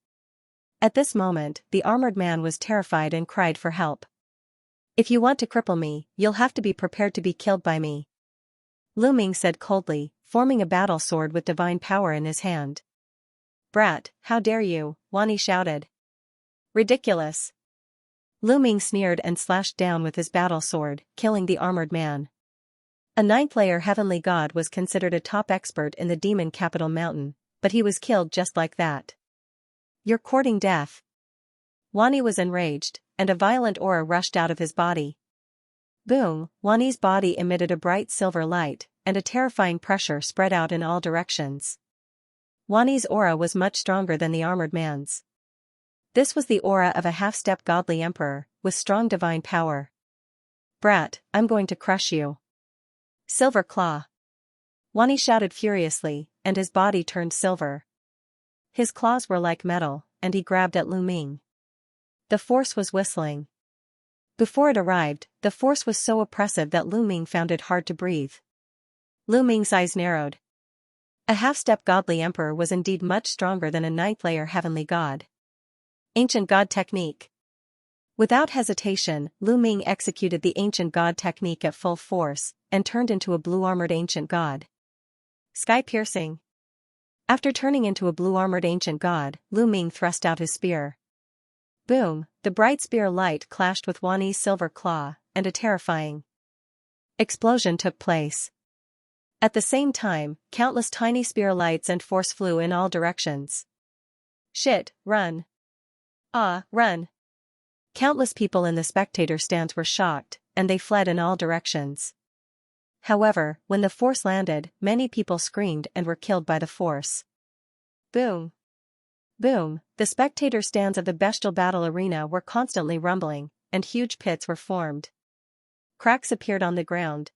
At this moment, the armored man was terrified and cried for help. "If you want to cripple me, you'll have to be prepared to be killed by me," Lu Ming said coldly, forming a battle sword with divine power in his hand. "Brat, how dare you," Wan Yi shouted. "Ridiculous." Lu Ming sneered and slashed down with his battle sword, killing the armored man. A ninth-layer heavenly god was considered a top expert in the demon capital mountain, but he was killed just like that. "You're courting death." Wan Yi was enraged, and a violent aura rushed out of his body. Boom, Wan Yi's body emitted a bright silver light, and a terrifying pressure spread out in all directions. Wan Yi's aura was much stronger than the armored man's. This was the aura of a half-step godly emperor, with strong divine power. "Brat, I'm going to crush you." "Silver Claw." Wan Yi shouted furiously, and his body turned silver. His claws were like metal, and he grabbed at Lu Ming. The force was whistling. Before it arrived, the force was so oppressive that Lu Ming found it hard to breathe. Lu Ming's eyes narrowed. A half-step godly emperor was indeed much stronger than a ninth-layer heavenly god. Ancient God Technique. Without hesitation, Lu Ming executed the ancient god technique at full force, and turned into a blue-armored ancient god. Sky-piercing. After turning into a blue-armored ancient god, Lu Ming thrust out his spear. Boom, the bright spear light clashed with Wan Yi's silver claw, and a terrifying explosion took place. At the same time, countless tiny spear lights and force flew in all directions. "Shit, run. Run." Countless people in the spectator stands were shocked, and they fled in all directions. However, when the force landed, many people screamed and were killed by the force. Boom. Boom, the spectator stands of the bestial battle arena were constantly rumbling, and huge pits were formed. Cracks appeared on the ground.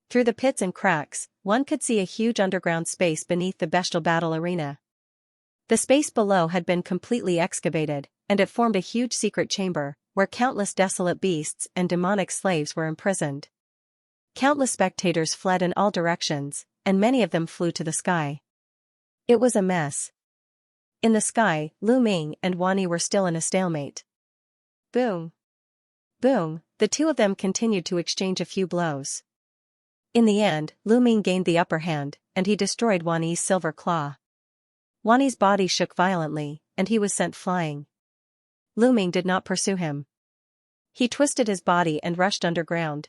Through the pits and cracks, one could see a huge underground space beneath the bestial battle arena. The space below had been completely excavated, and it formed a huge secret chamber, where countless desolate beasts and demonic slaves were imprisoned. Countless spectators fled in all directions, and many of them flew to the sky. It was a mess. In the sky, Lu Ming and Wan Yi were still in a stalemate. Boom. Boom, the two of them continued to exchange a few blows. In the end, Lu Ming gained the upper hand, and he destroyed Wan Yi's silver claw. Wan Yi's body shook violently, and he was sent flying. Lu Ming did not pursue him. He twisted his body and rushed underground.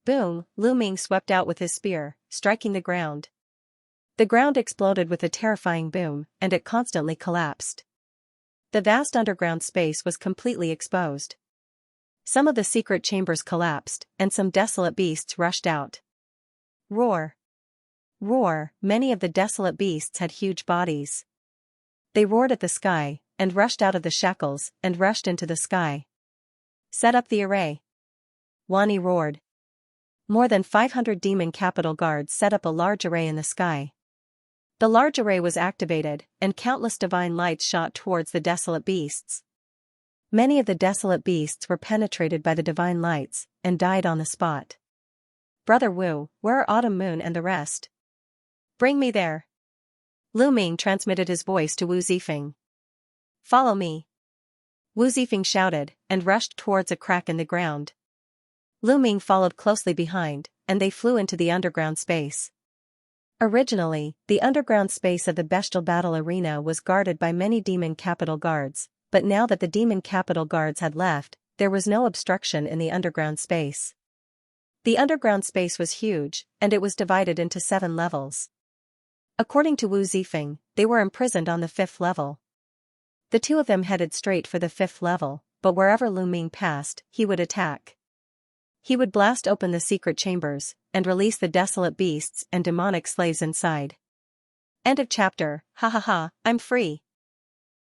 Boom, Lu Ming swept out with his spear, striking the ground. The ground exploded with a terrifying boom, and it constantly collapsed. The vast underground space was completely exposed. Some of the secret chambers collapsed, and some desolate beasts rushed out. Roar. Roar, many of the desolate beasts had huge bodies. They roared at the sky, and rushed out of the shackles, and rushed into the sky. Set up the array. Wan Yi roared. More than 500 demon capital guards set up a large array in the sky. The large array was activated, and countless divine lights shot towards the desolate beasts. Many of the desolate beasts were penetrated by the divine lights, and died on the spot. Brother Wu, where are Autumn Moon and the rest? Bring me there. Lu Ming transmitted his voice to Wu Zifeng. Follow me. Wu Zifeng shouted, and rushed towards a crack in the ground. Lu Ming followed closely behind, and they flew into the underground space. Originally, the underground space of the bestial battle arena was guarded by many demon capital guards, but now that the demon capital guards had left, there was no obstruction in the underground space. The underground space was huge, and it was divided into 7 levels. According to Wu Zifeng, they were imprisoned on the 5th level. The two of them headed straight for the 5th level, but wherever Lu Ming passed, he would attack. He would blast open the secret chambers, and release the desolate beasts and demonic slaves inside. End of chapter. Ha ha ha, I'm free.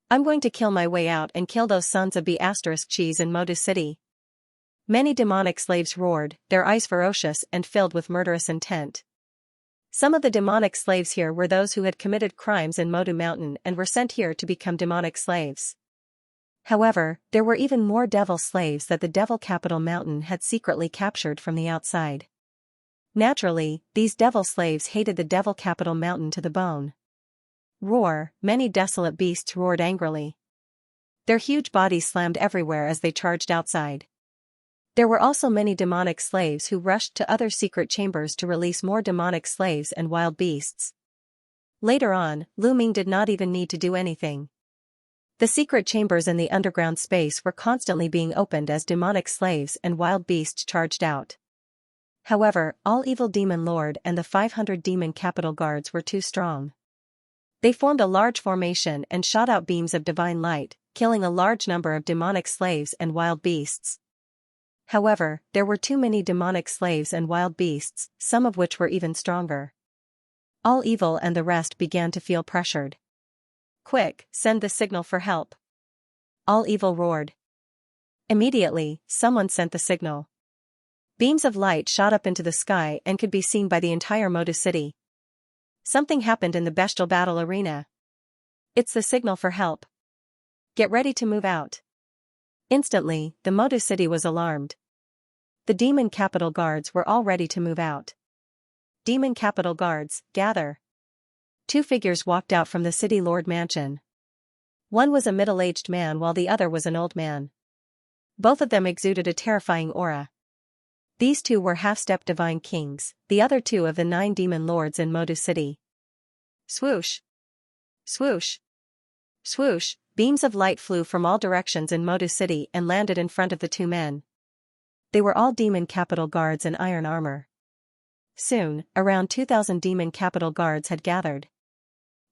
I'm going to kill my way out and kill those sons of B***cheese in Modu City. Many demonic slaves roared, their eyes ferocious and filled with murderous intent. Some of the demonic slaves here were those who had committed crimes in Modu Mountain and were sent here to become demonic slaves. However, there were even more devil slaves that the Devil Capital Mountain had secretly captured from the outside. Naturally, these devil slaves hated the Devil Capital Mountain to the bone. Roar, many desolate beasts roared angrily. Their huge bodies slammed everywhere as they charged outside. There were also many demonic slaves who rushed to other secret chambers to release more demonic slaves and wild beasts. Later on, Lu Ming did not even need to do anything. The secret chambers in the underground space were constantly being opened as demonic slaves and wild beasts charged out. However, All Evil Demon Lord and the 500 Demon Capital Guards were too strong. They formed a large formation and shot out beams of divine light, killing a large number of demonic slaves and wild beasts. However, there were too many demonic slaves and wild beasts, some of which were even stronger. All Evil and the rest began to feel pressured. Quick, send the signal for help. All Evil roared. Immediately, someone sent the signal. Beams of light shot up into the sky and could be seen by the entire Modu City. Something happened in the bestial battle arena. It's the signal for help. Get ready to move out. Instantly, the Modu City was alarmed. The Demon Capital Guards were all ready to move out. Demon Capital Guards, gather. Two figures walked out from the City Lord Mansion. One was a middle-aged man while the other was an old man. Both of them exuded a terrifying aura. These two were half-step divine kings, the other two of the 9 demon lords in Modu City. Swoosh! Swoosh! Swoosh! Beams of light flew from all directions in Modu City and landed in front of the two men. They were all Demon Capital Guards in iron armor. Soon, around 2,000 Demon Capital Guards had gathered.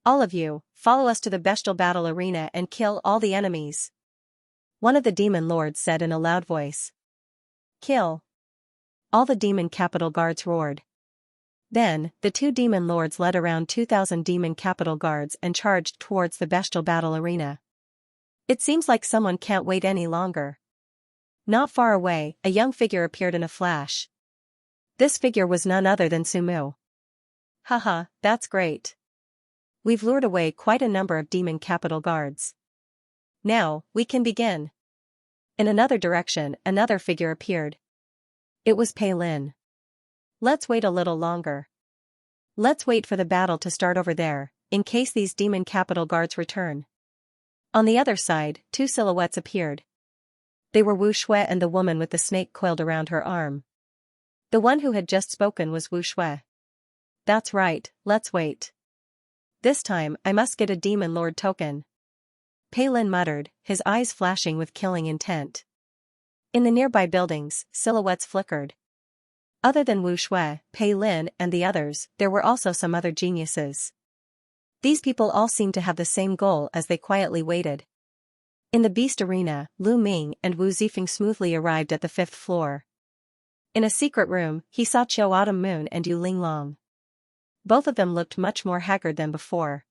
All of you, follow us to the bestial battle arena and kill all the enemies. One of the demon lords said in a loud voice. Kill! All the Demon Capital Guards roared. Then, the two demon lords led around 2,000 Demon Capital Guards and charged towards the bestial battle arena. It seems like someone can't wait any longer. Not far away, a young figure appeared in a flash. This figure was none other than Sumu. Haha, that's great. We've lured away quite a number of Demon Capital Guards. Now, we can begin. In another direction, another figure appeared. It was Pei Lin. Let's wait a little longer. Let's wait for the battle to start over there, in case these Demon Capital Guards return. On the other side, two silhouettes appeared. They were Wu Shui and the woman with the snake coiled around her arm. The one who had just spoken was Wu Shui. That's right, let's wait. This time, I must get a Demon Lord token. Pei Lin muttered, his eyes flashing with killing intent. In the nearby buildings, silhouettes flickered. Other than Wu Shui, Pei Lin, and the others, there were also some other geniuses. These people all seemed to have the same goal as they quietly waited. In the Beast Arena, Lu Ming and Wu Zifeng smoothly arrived at the 5th floor. In a secret room, he saw Qiu Autumn Moon and Yu Linglong. Both of them looked much more haggard than before.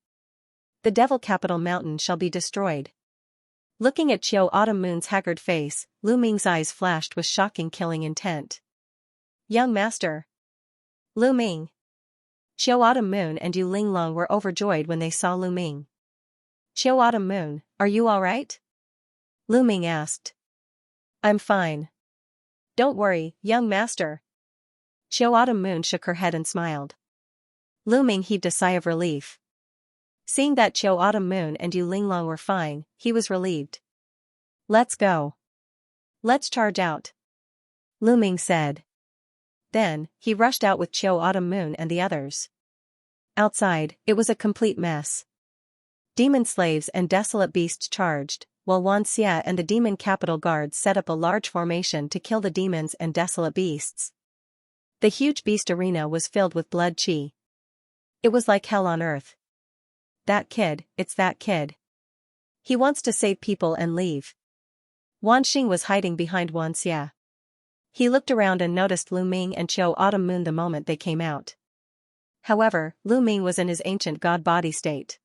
The Devil Capital Mountain shall be destroyed. Looking at Qiu Autumn Moon's haggard face, Lu Ming's eyes flashed with shocking killing intent. Young master. Lu Ming. Qiu Autumn Moon and Yu Linglong were overjoyed when they saw Lu Ming. Qiu Autumn Moon, are you alright? Lu Ming asked. I'm fine. Don't worry, young master. Qiu Autumn Moon shook her head and smiled. Lu Ming heaved a sigh of relief. Seeing that Qiu Autumn Moon and Yu Linglong were fine, he was relieved. Let's go. Let's charge out. Lu Ming said. Then, he rushed out with Qiu Autumn Moon and the others. Outside, it was a complete mess. Demon slaves and desolate beasts charged, while Xianxia and the Demon Capital Guards set up a large formation to kill the demons and desolate beasts. The huge beast arena was filled with blood qi. It was like hell on earth. That kid, it's that kid. He wants to save people and leave. Wanxing was hiding behind Xianxia. He looked around and noticed Lu Ming and Qiu Autumn Moon the moment they came out. However, Lu Ming was in his ancient god body state.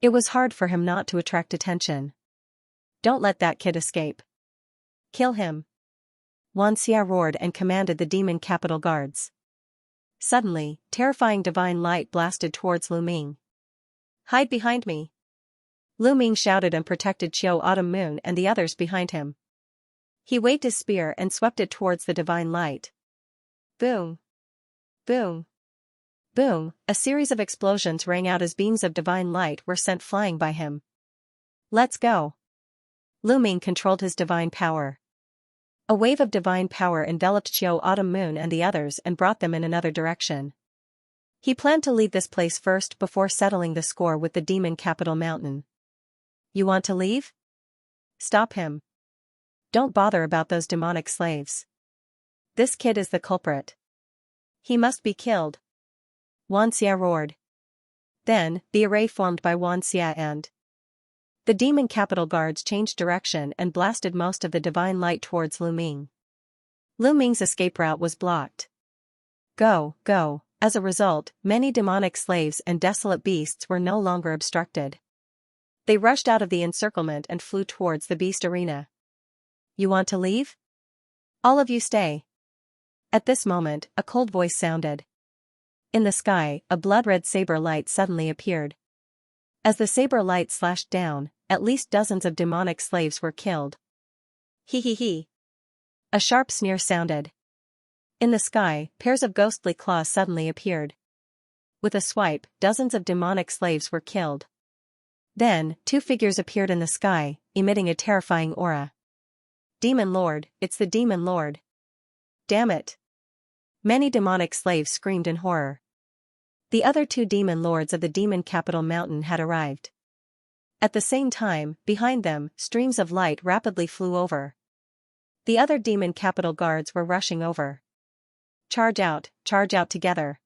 It was hard for him not to attract attention. Don't let that kid escape. Kill him. Xianxia roared and commanded the demon capital guards. Suddenly, terrifying divine light blasted towards Lu Ming. Hide behind me. Lu Ming shouted and protected Qiu Autumn Moon and the others behind him. He waved his spear and swept it towards the divine light. Boom! Boom! Boom! A series of explosions rang out as beams of divine light were sent flying by him. Let's go! Lu Ming controlled his divine power. A wave of divine power enveloped Qiu Autumn Moon and the others and brought them in another direction. He planned to leave this place first before settling the score with the demon capital mountain. You want to leave? Stop him. Don't bother about those demonic slaves. This kid is the culprit. He must be killed. Xianxia roared. Then, the array formed by Xianxia and the demon capital guards changed direction and blasted most of the divine light towards Lu Ming. Lu Ming's escape route was blocked. Go, go. As a result, many demonic slaves and desolate beasts were no longer obstructed. They rushed out of the encirclement and flew towards the beast arena. You want to leave? All of you stay. At this moment, a cold voice sounded. In the sky, a blood-red saber light suddenly appeared. As the saber light slashed down, at least dozens of demonic slaves were killed. He he he. A sharp sneer sounded. In the sky, pairs of ghostly claws suddenly appeared. With a swipe, dozens of demonic slaves were killed. Then, two figures appeared in the sky, emitting a terrifying aura. Demon Lord, it's the Demon Lord. Damn it. Many demonic slaves screamed in horror. The other two demon lords of the demon capital mountain had arrived. At the same time, behind them, streams of light rapidly flew over. The other demon capital guards were rushing over. Charge out together.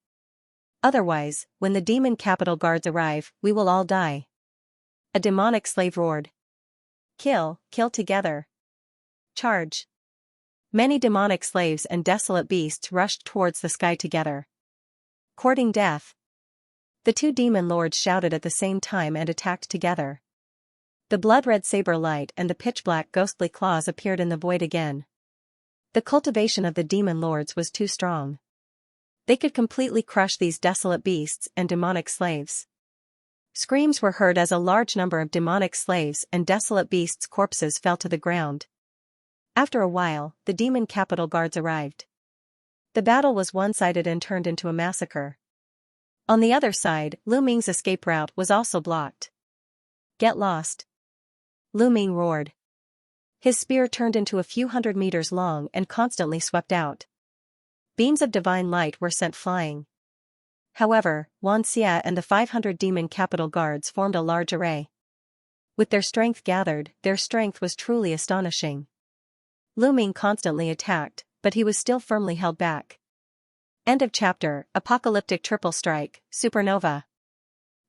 Otherwise, when the demon capital guards arrive, we will all die. A demonic slave roared. Kill together. Charge. Many demonic slaves and desolate beasts rushed towards the sky together. Courting death. The two demon lords shouted at the same time and attacked together. The blood-red saber light and the pitch-black ghostly claws appeared in the void again. The cultivation of the demon lords was too strong. They could completely crush these desolate beasts and demonic slaves. Screams were heard as a large number of demonic slaves and desolate beasts' corpses fell to the ground. After a while, the demon capital guards arrived. The battle was one-sided and turned into a massacre. On the other side, Lu Ming's escape route was also blocked. Get lost. Lu Ming roared. His spear turned into a few hundred meters long and constantly swept out. Beams of divine light were sent flying. However, Xianxia and the 500 demon capital guards formed a large array. With their strength gathered, their strength was truly astonishing. Lu Ming constantly attacked, but he was still firmly held back. End of chapter. Apocalyptic triple strike, supernova.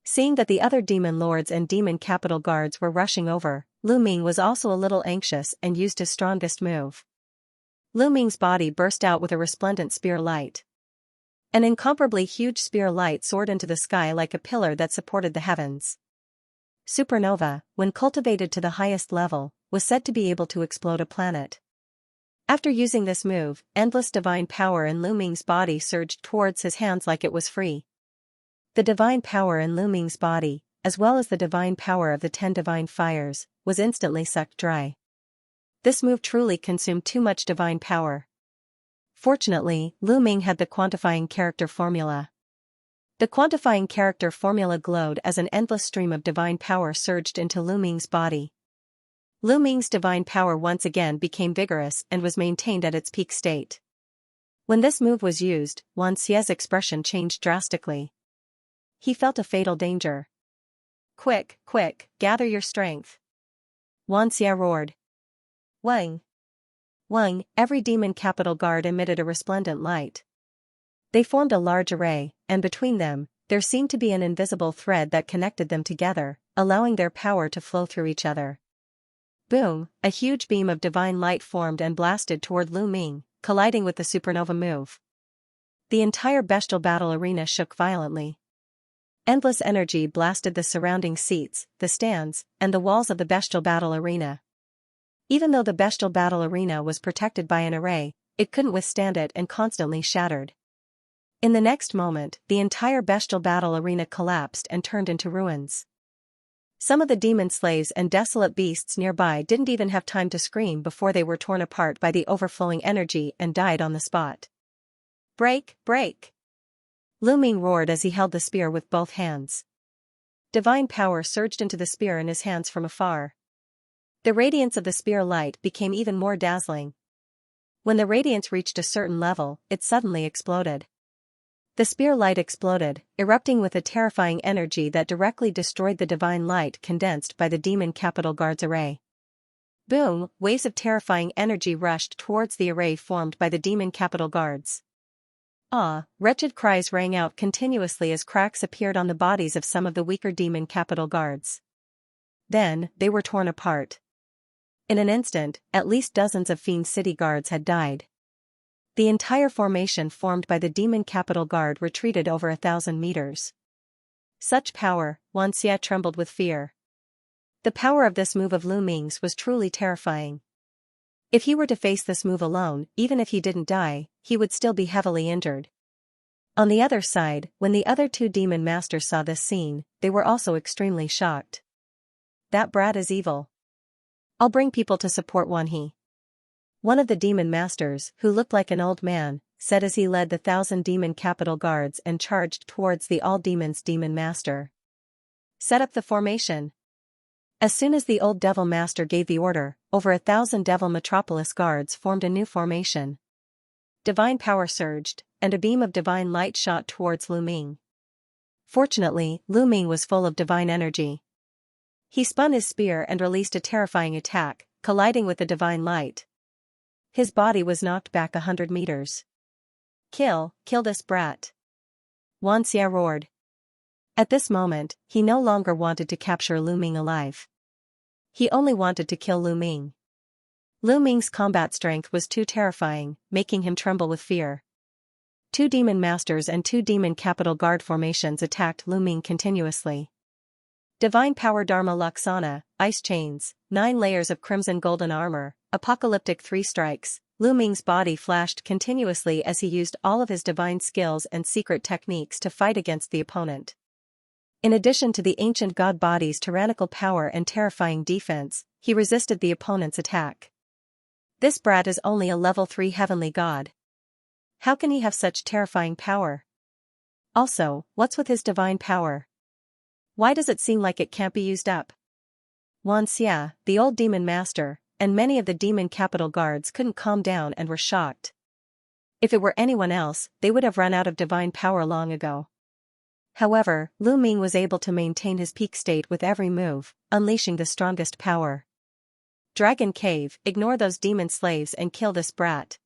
Seeing that the other demon lords and demon capital guards were rushing over, Lu Ming was also a little anxious and used his strongest move. Lu Ming's body burst out with a resplendent spear light. An incomparably huge spear light soared into the sky like a pillar that supported the heavens. Supernova, when cultivated to the highest level, was said to be able to explode a planet. After using this move, endless divine power in Lu Ming's body surged towards his hands like it was free. The divine power in Lu Ming's body, as well as the divine power of the 10 divine fires, was instantly sucked dry. This move truly consumed too much divine power. Fortunately, Lu Ming had the quantifying character formula. The quantifying character formula glowed as an endless stream of divine power surged into Lu Ming's body. Lu Ming's divine power once again became vigorous and was maintained at its peak state. When this move was used, Xianxia's expression changed drastically. He felt a fatal danger. Quick, gather your strength. Xianxia roared. Wang! Wang! Every demon capital guard emitted a resplendent light. They formed a large array, and between them, there seemed to be an invisible thread that connected them together, allowing their power to flow through each other. Boom, a huge beam of divine light formed and blasted toward Lu Ming, colliding with the supernova move. The entire bestial battle arena shook violently. Endless energy blasted the surrounding seats, the stands, and the walls of the bestial battle arena. Even though the bestial battle arena was protected by an array, it couldn't withstand it and constantly shattered. In the next moment, the entire bestial battle arena collapsed and turned into ruins. Some of the demon slaves and desolate beasts nearby didn't even have time to scream before they were torn apart by the overflowing energy and died on the spot. Break, break! Lu Ming roared as he held the spear with both hands. Divine power surged into the spear in his hands from afar. The radiance of the spear light became even more dazzling. When the radiance reached a certain level, it suddenly exploded. The spear light exploded, erupting with a terrifying energy that directly destroyed the divine light condensed by the demon capital guard's array. Boom, waves of terrifying energy rushed towards the array formed by the demon capital guards. Ah, wretched cries rang out continuously as cracks appeared on the bodies of some of the weaker demon capital guards. Then, they were torn apart. In an instant, at least dozens of Fiend City guards had died. The entire formation formed by the demon capital guard retreated over 1,000 meters. Such power, Xianxia trembled with fear. The power of this move of Lu Ming's was truly terrifying. If he were to face this move alone, even if he didn't die, he would still be heavily injured. On the other side, when the other two demon masters saw this scene, they were also extremely shocked. That brat is evil. I'll bring people to support Wanhe. One of the demon masters, who looked like an old man, said as he led the 1,000 demon capital guards and charged towards the all-demons demon master. Set up the formation. As soon as the old devil master gave the order, over 1,000 devil metropolis guards formed a new formation. Divine power surged, and a beam of divine light shot towards Lu Ming. Fortunately, Lu Ming was full of divine energy. He spun his spear and released a terrifying attack, colliding with the divine light. His body was knocked back 100 meters. Kill this brat! Xianxia roared. At this moment, he no longer wanted to capture Lu Ming alive. He only wanted to kill Lu Ming. Lu Ming's combat strength was too terrifying, making him tremble with fear. 2 demon masters and 2 demon capital guard formations attacked Lu Ming continuously. Divine power Dharma Laksana, ice chains, 9 layers of crimson golden armor, apocalyptic 3 strikes. Lu Ming's body flashed continuously as he used all of his divine skills and secret techniques to fight against the opponent. In addition to the ancient god body's tyrannical power and terrifying defense, he resisted the opponent's attack. This brat is only a level 3 heavenly god. How can he have such terrifying power? Also, what's with his divine power? Why does it seem like it can't be used up? Xianxia, the old demon master, and many of the demon capital guards couldn't calm down and were shocked. If it were anyone else, they would have run out of divine power long ago. However, Lu Ming was able to maintain his peak state with every move, unleashing the strongest power. Dragon Cave, ignore those demon slaves and kill this brat.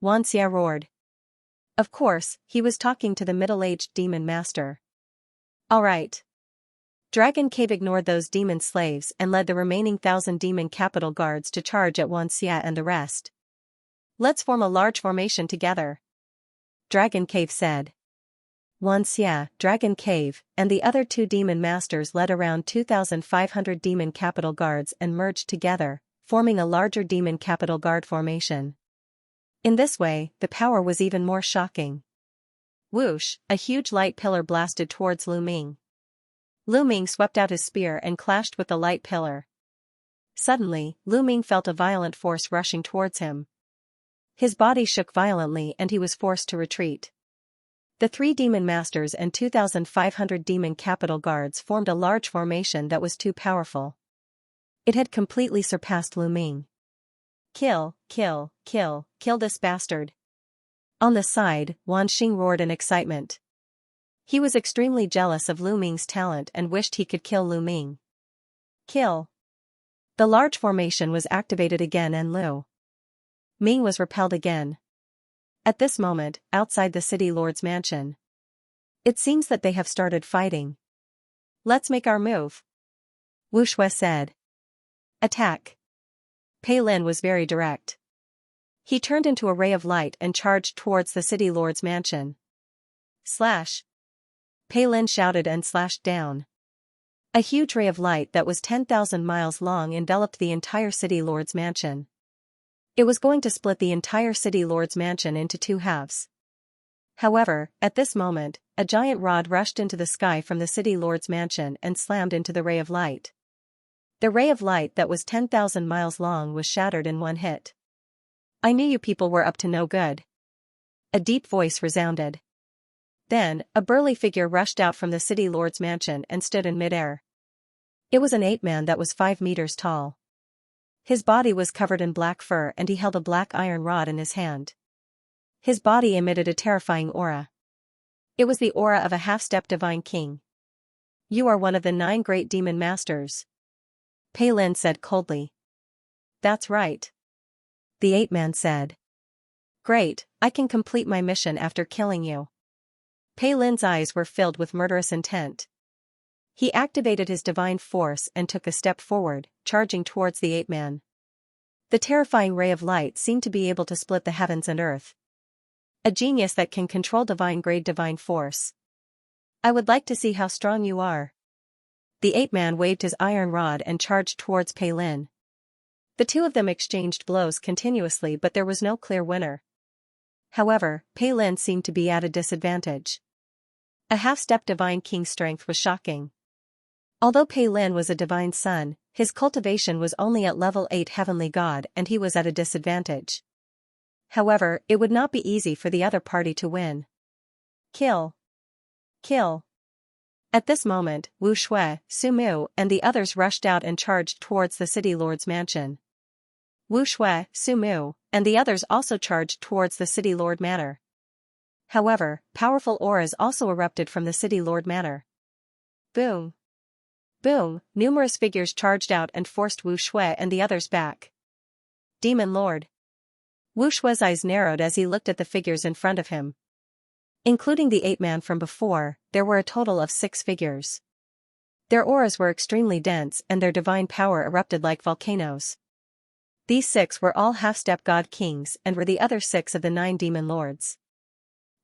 Xianxia roared. Of course, he was talking to the middle-aged demon master. Alright. Dragon Cave ignored those demon slaves and led the remaining 1,000 demon capital guards to charge at Xianxia and the rest. Let's form a large formation together. Dragon Cave said. Xianxia, Dragon Cave, and the other 2 demon masters led around 2,500 demon capital guards and merged together, forming a larger demon capital guard formation. In this way, the power was even more shocking. Whoosh, a huge light pillar blasted towards Lu Ming. Lu Ming swept out his spear and clashed with the light pillar. Suddenly, Lu Ming felt a violent force rushing towards him. His body shook violently and he was forced to retreat. The 3 demon masters and 2,500 demon capital guards formed a large formation that was too powerful. It had completely surpassed Lu Ming. Kill this bastard. On the side, Wan Xing roared in excitement. He was extremely jealous of Lu Ming's talent and wished he could kill Lu Ming. Kill. The large formation was activated again and Lu Ming was repelled again. At this moment, outside the city lord's mansion, It seems that they have started fighting. Let's make our move. Wu Shui said. Attack. Pei Lin was very direct. He turned into a ray of light and charged towards the city lord's mansion. Slash. Pei Lin shouted and slashed down. A huge ray of light that was 10,000 miles long enveloped the entire city lord's mansion. It was going to split the entire city lord's mansion into two halves. However, at this moment, a giant rod rushed into the sky from the city lord's mansion and slammed into the ray of light. The ray of light that was 10,000 miles long was shattered in one hit. I knew you people were up to no good. A deep voice resounded. Then, a burly figure rushed out from the city lord's mansion and stood in midair. It was an ape-man that was 5 meters tall. His body was covered in black fur and he held a black iron rod in his hand. His body emitted a terrifying aura. It was the aura of a half-step divine king. You are one of the 9 great demon masters. Pei Lin said coldly. That's right. The ape-man said. Great, I can complete my mission after killing you. Pei Lin's eyes were filled with murderous intent. He activated his divine force and took a step forward, charging towards the ape-man. The terrifying ray of light seemed to be able to split the heavens and earth. A genius that can control divine-grade divine force. I would like to see how strong you are. The ape-man waved his iron rod and charged towards Pei Lin. The two of them exchanged blows continuously, but there was no clear winner. However, Pei Lin seemed to be at a disadvantage. A half-step divine king's strength was shocking. Although Pei Lin was a divine son, his cultivation was only at level 8 heavenly god and he was at a disadvantage. However, it would not be easy for the other party to win. Kill. Kill. At this moment, Wu Shui, Su Mu, and the others rushed out and charged towards the city lord's mansion. Wu Shui, Su Mu, and the others also charged towards the city lord manor. However, powerful auras also erupted from the city lord manor. Boom. Boom, numerous figures charged out and forced Wu Shui and the others back. Demon Lord. Wu Shui's eyes narrowed as he looked at the figures in front of him. Including the ape-man from before, there were a total of 6 figures. Their auras were extremely dense and their divine power erupted like volcanoes. These 6 were all half-step god kings and were the other 6 of the 9 demon lords.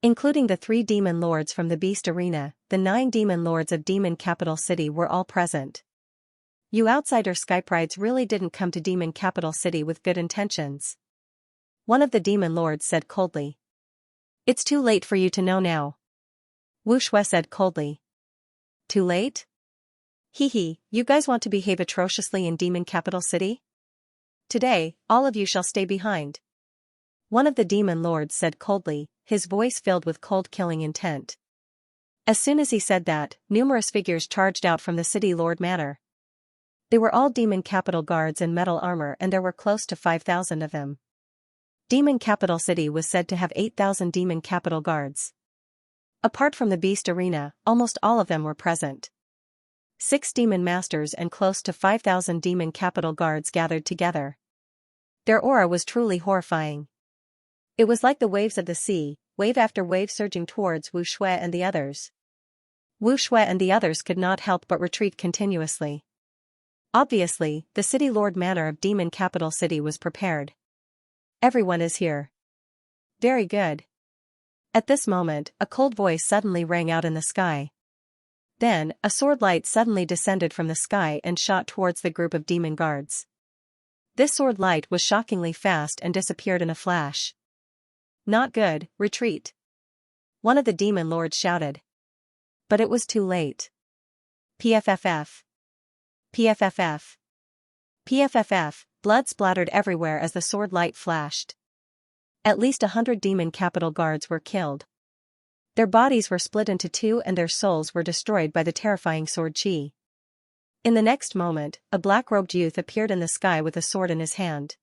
Including the 3 demon lords from the beast arena, the 9 demon lords of demon capital city were all present. You outsider Skyprides really didn't come to demon capital city with good intentions. One of the demon lords said coldly. It's too late for you to know now. Wu Shui said coldly. Too late? Hee, you guys want to behave atrociously in demon capital city? Today, all of you shall stay behind. One of the demon lords said coldly, his voice filled with cold killing intent. As soon as he said that, numerous figures charged out from the city lord manor. They were all demon capital guards in metal armor and there were close to 5,000 of them. Demon capital city was said to have 8,000 demon capital guards. Apart from the beast arena, almost all of them were present. 6 demon masters and close to 5,000 demon capital guards gathered together. Their aura was truly horrifying. It was like the waves of the sea, wave after wave surging towards Wu Shui and the others. Wu Shui and the others could not help but retreat continuously. Obviously, the city lord manor of demon capital city was prepared. Everyone is here. Very good. At this moment, a cold voice suddenly rang out in the sky. Then, a sword light suddenly descended from the sky and shot towards the group of demon guards. This sword light was shockingly fast and disappeared in a flash. Not good, retreat. One of the demon lords shouted. But it was too late. PFFF. PFFF. PFFF, blood splattered everywhere as the sword light flashed. At least 100 demon capital guards were killed. Their bodies were split into 2 and their souls were destroyed by the terrifying sword chi. In the next moment, a black-robed youth appeared in the sky with a sword in his hand.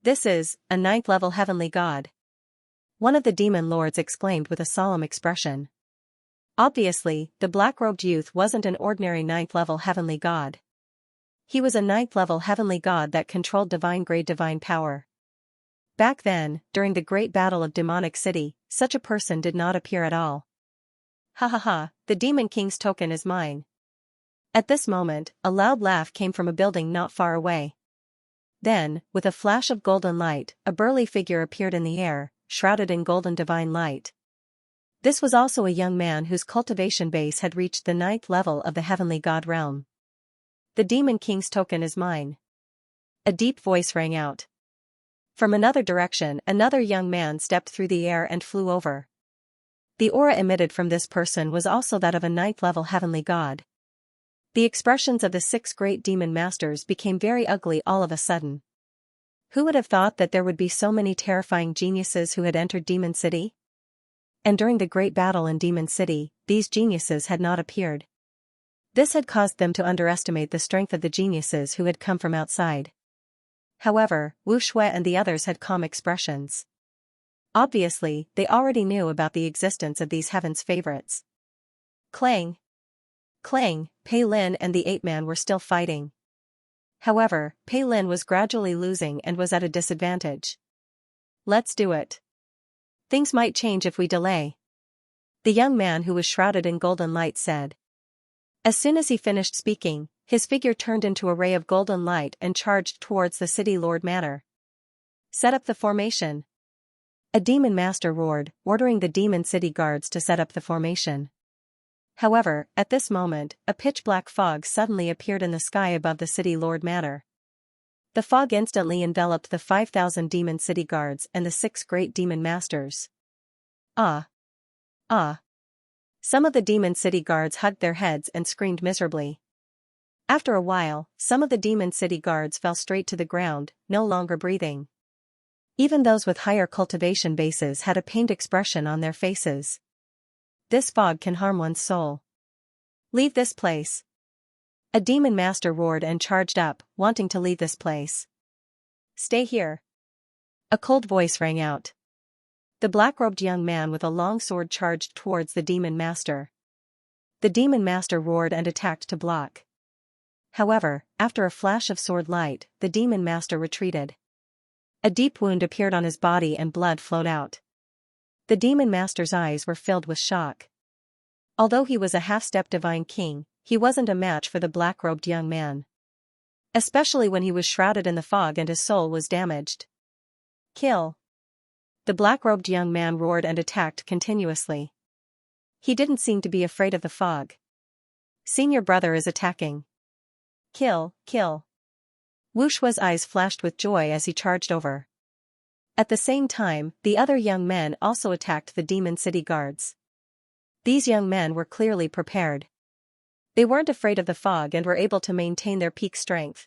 This is, a 9th level heavenly god. One of the demon lords exclaimed with a solemn expression. Obviously, the black-robed youth wasn't an ordinary 9th level heavenly god. He was a 9th level heavenly god that controlled divine-grade divine power. Back then, during the Great Battle of Demonic City, such a person did not appear at all. Ha ha ha, the Demon King's token is mine. At this moment, a loud laugh came from a building not far away. Then, with a flash of golden light, a burly figure appeared in the air, shrouded in golden divine light. This was also a young man whose cultivation base had reached the 9th level of the heavenly god realm. The Demon King's token is mine. A deep voice rang out. From another direction, another young man stepped through the air and flew over. The aura emitted from this person was also that of a 9th level heavenly god. The expressions of the 6 great demon masters became very ugly all of a sudden. Who would have thought that there would be so many terrifying geniuses who had entered Demon City? And during the great battle in Demon City, these geniuses had not appeared. This had caused them to underestimate the strength of the geniuses who had come from outside. However, Wu Shui and the others had calm expressions. Obviously, they already knew about the existence of these heaven's favorites. Clang! Clang! Pei Lin and the ape-man were still fighting. However, Pei Lin was gradually losing and was at a disadvantage. Let's do it. Things might change if we delay. The young man who was shrouded in golden light said. As soon as he finished speaking, his figure turned into a ray of golden light and charged towards the City Lord Manor. Set up the formation. A demon master roared, ordering the demon city guards to set up the formation. However, at this moment, a pitch-black fog suddenly appeared in the sky above the City Lord Manor. The fog instantly enveloped the 5,000 demon city guards and the 6 great demon masters. Ah! Ah! Some of the demon city guards hugged their heads and screamed miserably. After a while, some of the demon city guards fell straight to the ground, no longer breathing. Even those with higher cultivation bases had a pained expression on their faces. This fog can harm one's soul. Leave this place. A demon master roared and charged up, wanting to leave this place. Stay here. A cold voice rang out. The black-robed young man with a long sword charged towards the demon master. The demon master roared and attacked to block. However, after a flash of sword light, the demon master retreated. A deep wound appeared on his body and blood flowed out. The demon master's eyes were filled with shock. Although he was a half-step divine king, he wasn't a match for the black-robed young man. Especially when he was shrouded in the fog and his soul was damaged. Kill! The black-robed young man roared and attacked continuously. He didn't seem to be afraid of the fog. Senior brother is attacking. Kill, kill. Wu Shui's eyes flashed with joy as he charged over. At the same time, the other young men also attacked the demon city guards. These young men were clearly prepared. They weren't afraid of the fog and were able to maintain their peak strength.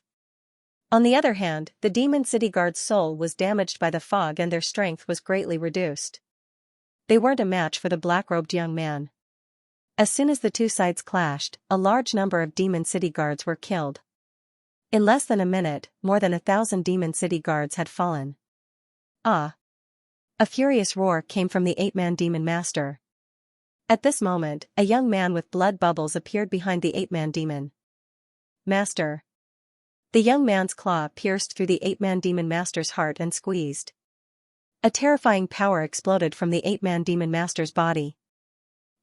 On the other hand, the demon city guard's soul was damaged by the fog and their strength was greatly reduced. They weren't a match for the black-robed young man. As soon as the two sides clashed, a large number of demon city guards were killed. In less than a minute, more than 1,000 demon city guards had fallen. Ah! A furious roar came from the ape-man demon master. At this moment, a young man with blood bubbles appeared behind the ape-man demon. Master! The young man's claw pierced through the ape-man demon master's heart and squeezed. A terrifying power exploded from the ape-man demon master's body.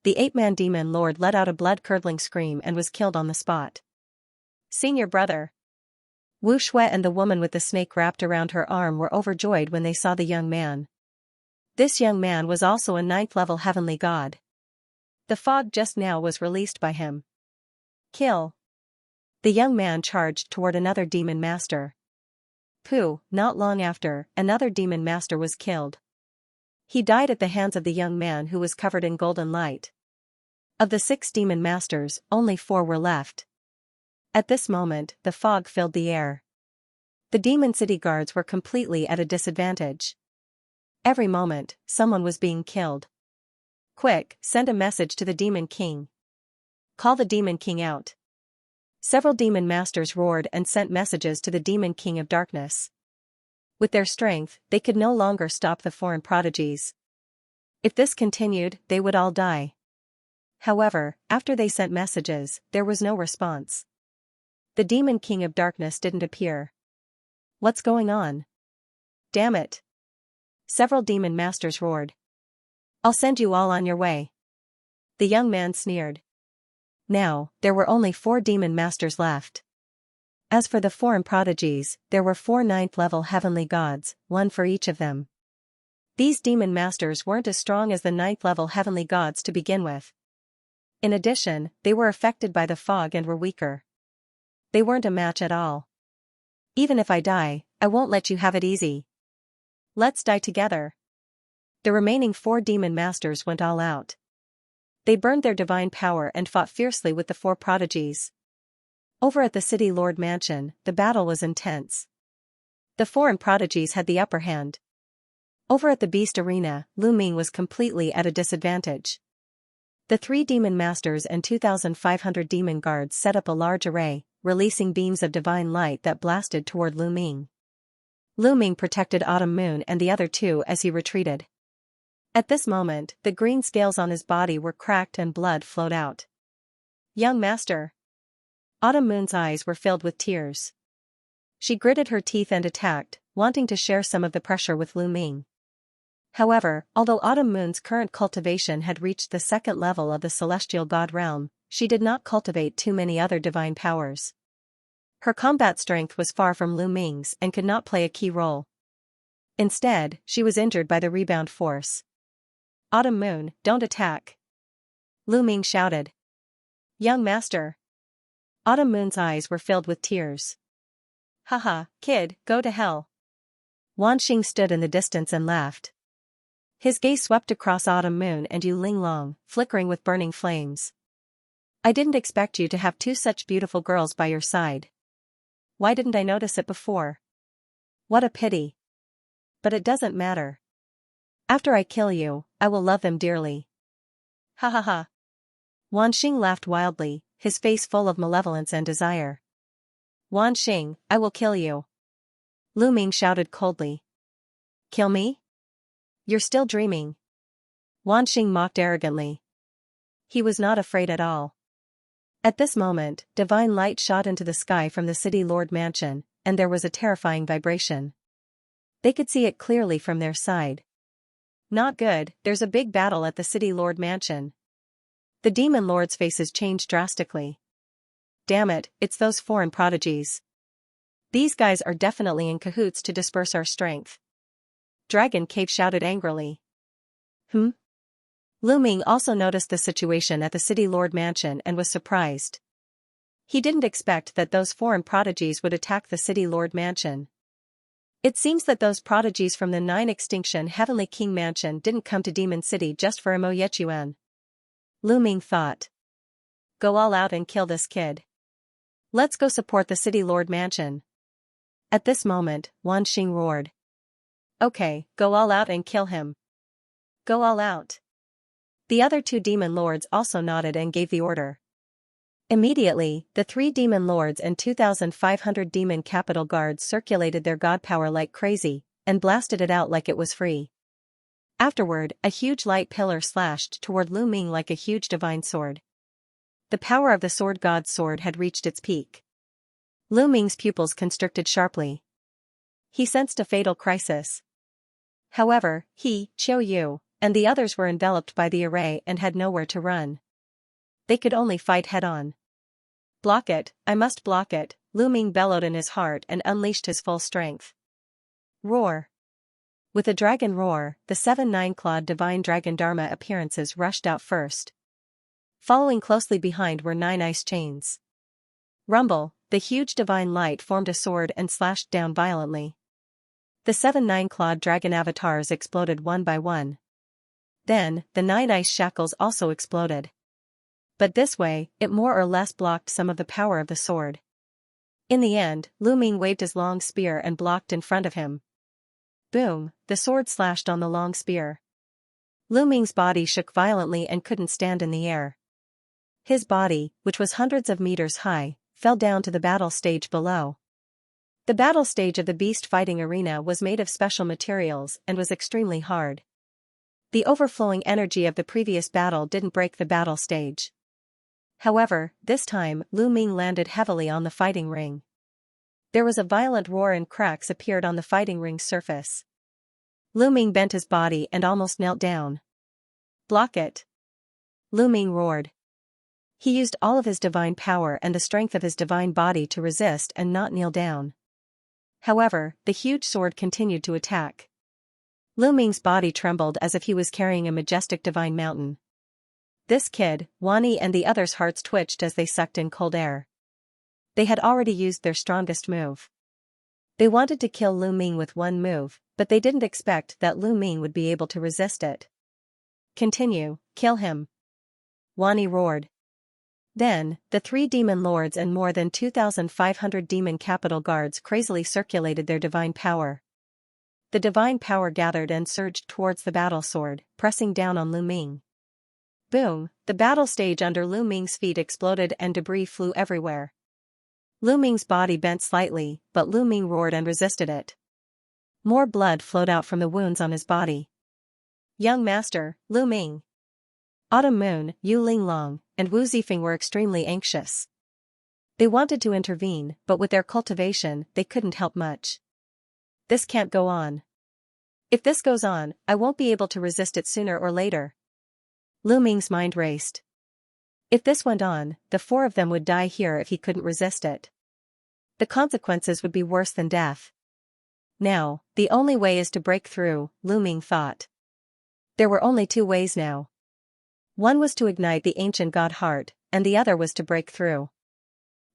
The ape-man demon lord let out a blood-curdling scream and was killed on the spot. Senior brother! Wu Shui and the woman with the snake wrapped around her arm were overjoyed when they saw the young man. This young man was also a 9th-level heavenly god. The fog just now was released by him. Kill! The young man charged toward another demon master. Pooh, not long after, another demon master was killed. He died at the hands of the young man who was covered in golden light. Of the 6 demon masters, only 4 were left. At this moment, the fog filled the air. The demon city guards were completely at a disadvantage. Every moment, someone was being killed. Quick, send a message to the demon king. Call the demon king out. Several demon masters roared and sent messages to the demon king of darkness. With their strength, they could no longer stop the foreign prodigies. If this continued, they would all die. However, after they sent messages, there was no response. The demon king of darkness didn't appear. What's going on? Damn it! Several demon masters roared. I'll send you all on your way. The young man sneered. Now, there were only 4 demon masters left. As for the foreign prodigies, there were 4 ninth-level heavenly gods, 1 for each of them. These demon masters weren't as strong as the ninth-level heavenly gods to begin with. In addition, they were affected by the fog and were weaker. They weren't a match at all. Even if I die, I won't let you have it easy. Let's die together. The remaining 4 demon masters went all out. They burned their divine power and fought fiercely with the 4 prodigies. Over at the City Lord Mansion, the battle was intense. The foreign prodigies had the upper hand. Over at the Beast Arena, Lu Ming was completely at a disadvantage. The 3 demon masters and 2,500 demon guards set up a large array, releasing beams of divine light that blasted toward Lu Ming. Lu Ming protected Autumn Moon and the other 2 as he retreated. At this moment, the green scales on his body were cracked and blood flowed out. Young master. Autumn Moon's eyes were filled with tears. She gritted her teeth and attacked, wanting to share some of the pressure with Lu Ming. However, although Autumn Moon's current cultivation had reached the 2nd level of the celestial god realm, she did not cultivate too many other divine powers. Her combat strength was far from Lu Ming's and could not play a key role. Instead, she was injured by the rebound force. Autumn Moon, don't attack. Lu Ming shouted. Young master. Autumn Moon's eyes were filled with tears. Haha, kid, go to hell. Wan Xing stood in the distance and laughed. His gaze swept across Autumn Moon and Yu Linglong, flickering with burning flames. I didn't expect you to have 2 such beautiful girls by your side. Why didn't I notice it before? What a pity. But it doesn't matter. After I kill you, I will love them dearly. Ha ha ha. Wan Xing laughed wildly, his face full of malevolence and desire. Wan Xing, I will kill you. Lu Ming shouted coldly. Kill me? You're still dreaming. Wan Xing mocked arrogantly. He was not afraid at all. At this moment, divine light shot into the sky from the City Lord Mansion, and there was a terrifying vibration. They could see it clearly from their side. Not good, there's a big battle at the City Lord Mansion. The demon lord's faces changed drastically. Damn it, it's those foreign prodigies. These guys are definitely in cahoots to disperse our strength. Dragon Cave shouted angrily. Lu Ming also noticed the situation at the City Lord Mansion and was surprised. He didn't expect that those foreign prodigies would attack the City Lord Mansion. It seems that those prodigies from the 9 Extinction Heavenly King Mansion didn't come to Demon City just for a Mo Yechuan. Lu Ming thought. Go all out and kill this kid. Let's go support the City Lord Mansion. At this moment, Wan Xing roared. Okay, go all out and kill him. Go all out. The other 2 demon lords also nodded and gave the order. Immediately, the 3 demon lords and 2,500 demon capital guards circulated their god power like crazy, and blasted it out like it was free. Afterward, a huge light pillar slashed toward Lu Ming like a huge divine sword. The power of the sword god's sword had reached its peak. Lu Ming's pupils constricted sharply. He sensed a fatal crisis. However, he, Qiu Yu, and the others were enveloped by the array and had nowhere to run. They could only fight head-on. Block it, I must block it, Lu Ming bellowed in his heart and unleashed his full strength. Roar. With a dragon roar, the 7 nine-clawed divine dragon Dharma appearances rushed out first. Following closely behind were 9 ice chains. Rumble, the huge divine light formed a sword and slashed down violently. The 7 nine-clawed dragon avatars exploded one by one. Then, the 9 ice shackles also exploded. But this way, it more or less blocked some of the power of the sword. In the end, Lu Ming waved his long spear and blocked in front of him. Boom, the sword slashed on the long spear. Lu Ming's body shook violently and couldn't stand in the air. His body, which was hundreds of meters high, fell down to the battle stage below. The battle stage of the beast fighting arena was made of special materials and was extremely hard. The overflowing energy of the previous battle didn't break the battle stage. However, this time, Lu Ming landed heavily on the fighting ring. There was a violent roar and cracks appeared on the fighting ring's surface. Lu Ming bent his body and almost knelt down. Block it. Lu Ming roared. He used all of his divine power and the strength of his divine body to resist and not kneel down. However, the huge sword continued to attack. Lu Ming's body trembled as if he was carrying a majestic divine mountain. This kid, Wani and the others' hearts twitched as they sucked in cold air. They had already used their strongest move. They wanted to kill Lu Ming with one move, but they didn't expect that Lu Ming would be able to resist it. Continue, kill him. Wani roared. Then, the 3 demon lords and more than 2,500 demon capital guards crazily circulated their divine power. The divine power gathered and surged towards the battle sword, pressing down on Lu Ming. Boom, the battle stage under Lu Ming's feet exploded and debris flew everywhere. Lu Ming's body bent slightly, but Lu Ming roared and resisted it. More blood flowed out from the wounds on his body. Young master, Lu Ming. Autumn Moon, Yu Linglong, and Wu Zifeng were extremely anxious. They wanted to intervene, but with their cultivation, they couldn't help much. This can't go on. If this goes on, I won't be able to resist it sooner or later. Lu Ming's mind raced. If this went on, the 4 of them would die here if he couldn't resist it. The consequences would be worse than death. Now, the only way is to break through, Lu Ming thought. There were only 2 ways now. One was to ignite the ancient god heart, and the other was to break through.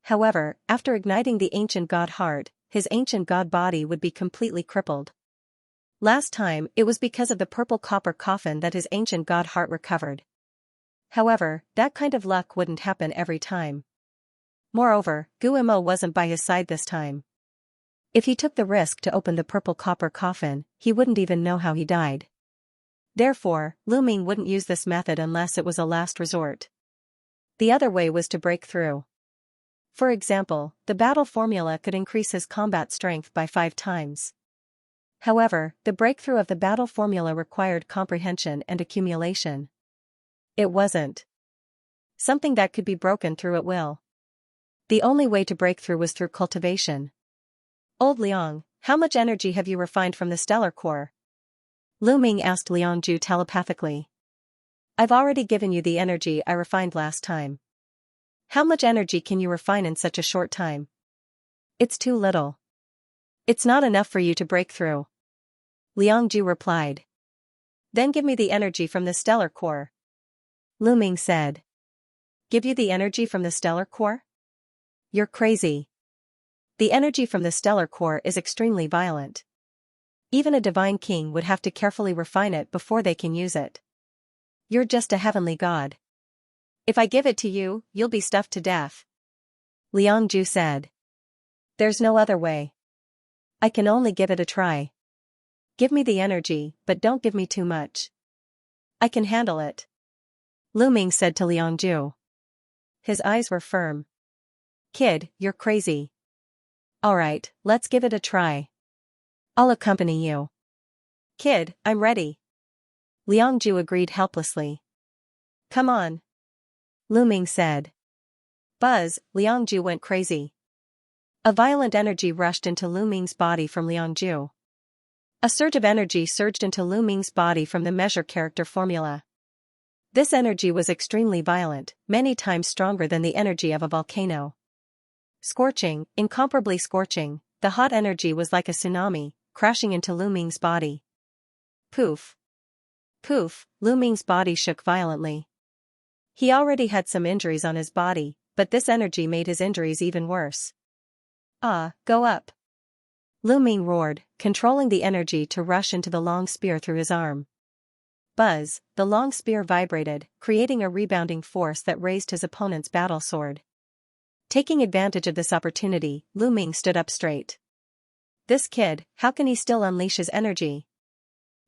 However, after igniting the ancient god heart, his ancient god body would be completely crippled. Last time, it was because of the purple copper coffin that his ancient god heart recovered. However, that kind of luck wouldn't happen every time. Moreover, Guimo wasn't by his side this time. If he took the risk to open the purple copper coffin, he wouldn't even know how he died. Therefore, Lu Ming wouldn't use this method unless it was a last resort. The other way was to break through. For example, the battle formula could increase his combat strength by 5 times. However, the breakthrough of the battle formula required comprehension and accumulation. It wasn't something that could be broken through at will. The only way to break through was through cultivation. Old Liang, how much energy have you refined from the stellar core? Lu Ming asked Liang Ju telepathically. I've already given you the energy I refined last time. How much energy can you refine in such a short time? It's too little. It's not enough for you to break through. Liang Ju replied. Then give me the energy from the stellar core. Lu Ming said. Give you the energy from the stellar core? You're crazy. The energy from the stellar core is extremely violent. Even a divine king would have to carefully refine it before they can use it. You're just a heavenly god. If I give it to you, you'll be stuffed to death. Liang Ju said. There's no other way. I can only give it a try. Give me the energy, but don't give me too much. I can handle it. Lu Ming said to Liang Ju. His eyes were firm. Kid, you're crazy. Alright, let's give it a try. I'll accompany you. Kid, I'm ready. Liang Ju agreed helplessly. Come on. Lu Ming said. Buzz, Liang Ju went crazy. A violent energy rushed into Lu Ming's body from Liang Ju. A surge of energy surged into Lu Ming's body from the measure character formula. This energy was extremely violent, many times stronger than the energy of a volcano. Scorching, incomparably scorching, the hot energy was like a tsunami, crashing into Lu Ming's body. Poof. Poof, Lu Ming's body shook violently. He already had some injuries on his body, but this energy made his injuries even worse. Go up. Lu Ming roared, controlling the energy to rush into the long spear through his arm. Buzz, the long spear vibrated, creating a rebounding force that raised his opponent's battle sword. Taking advantage of this opportunity, Lu Ming stood up straight. This kid, how can he still unleash his energy?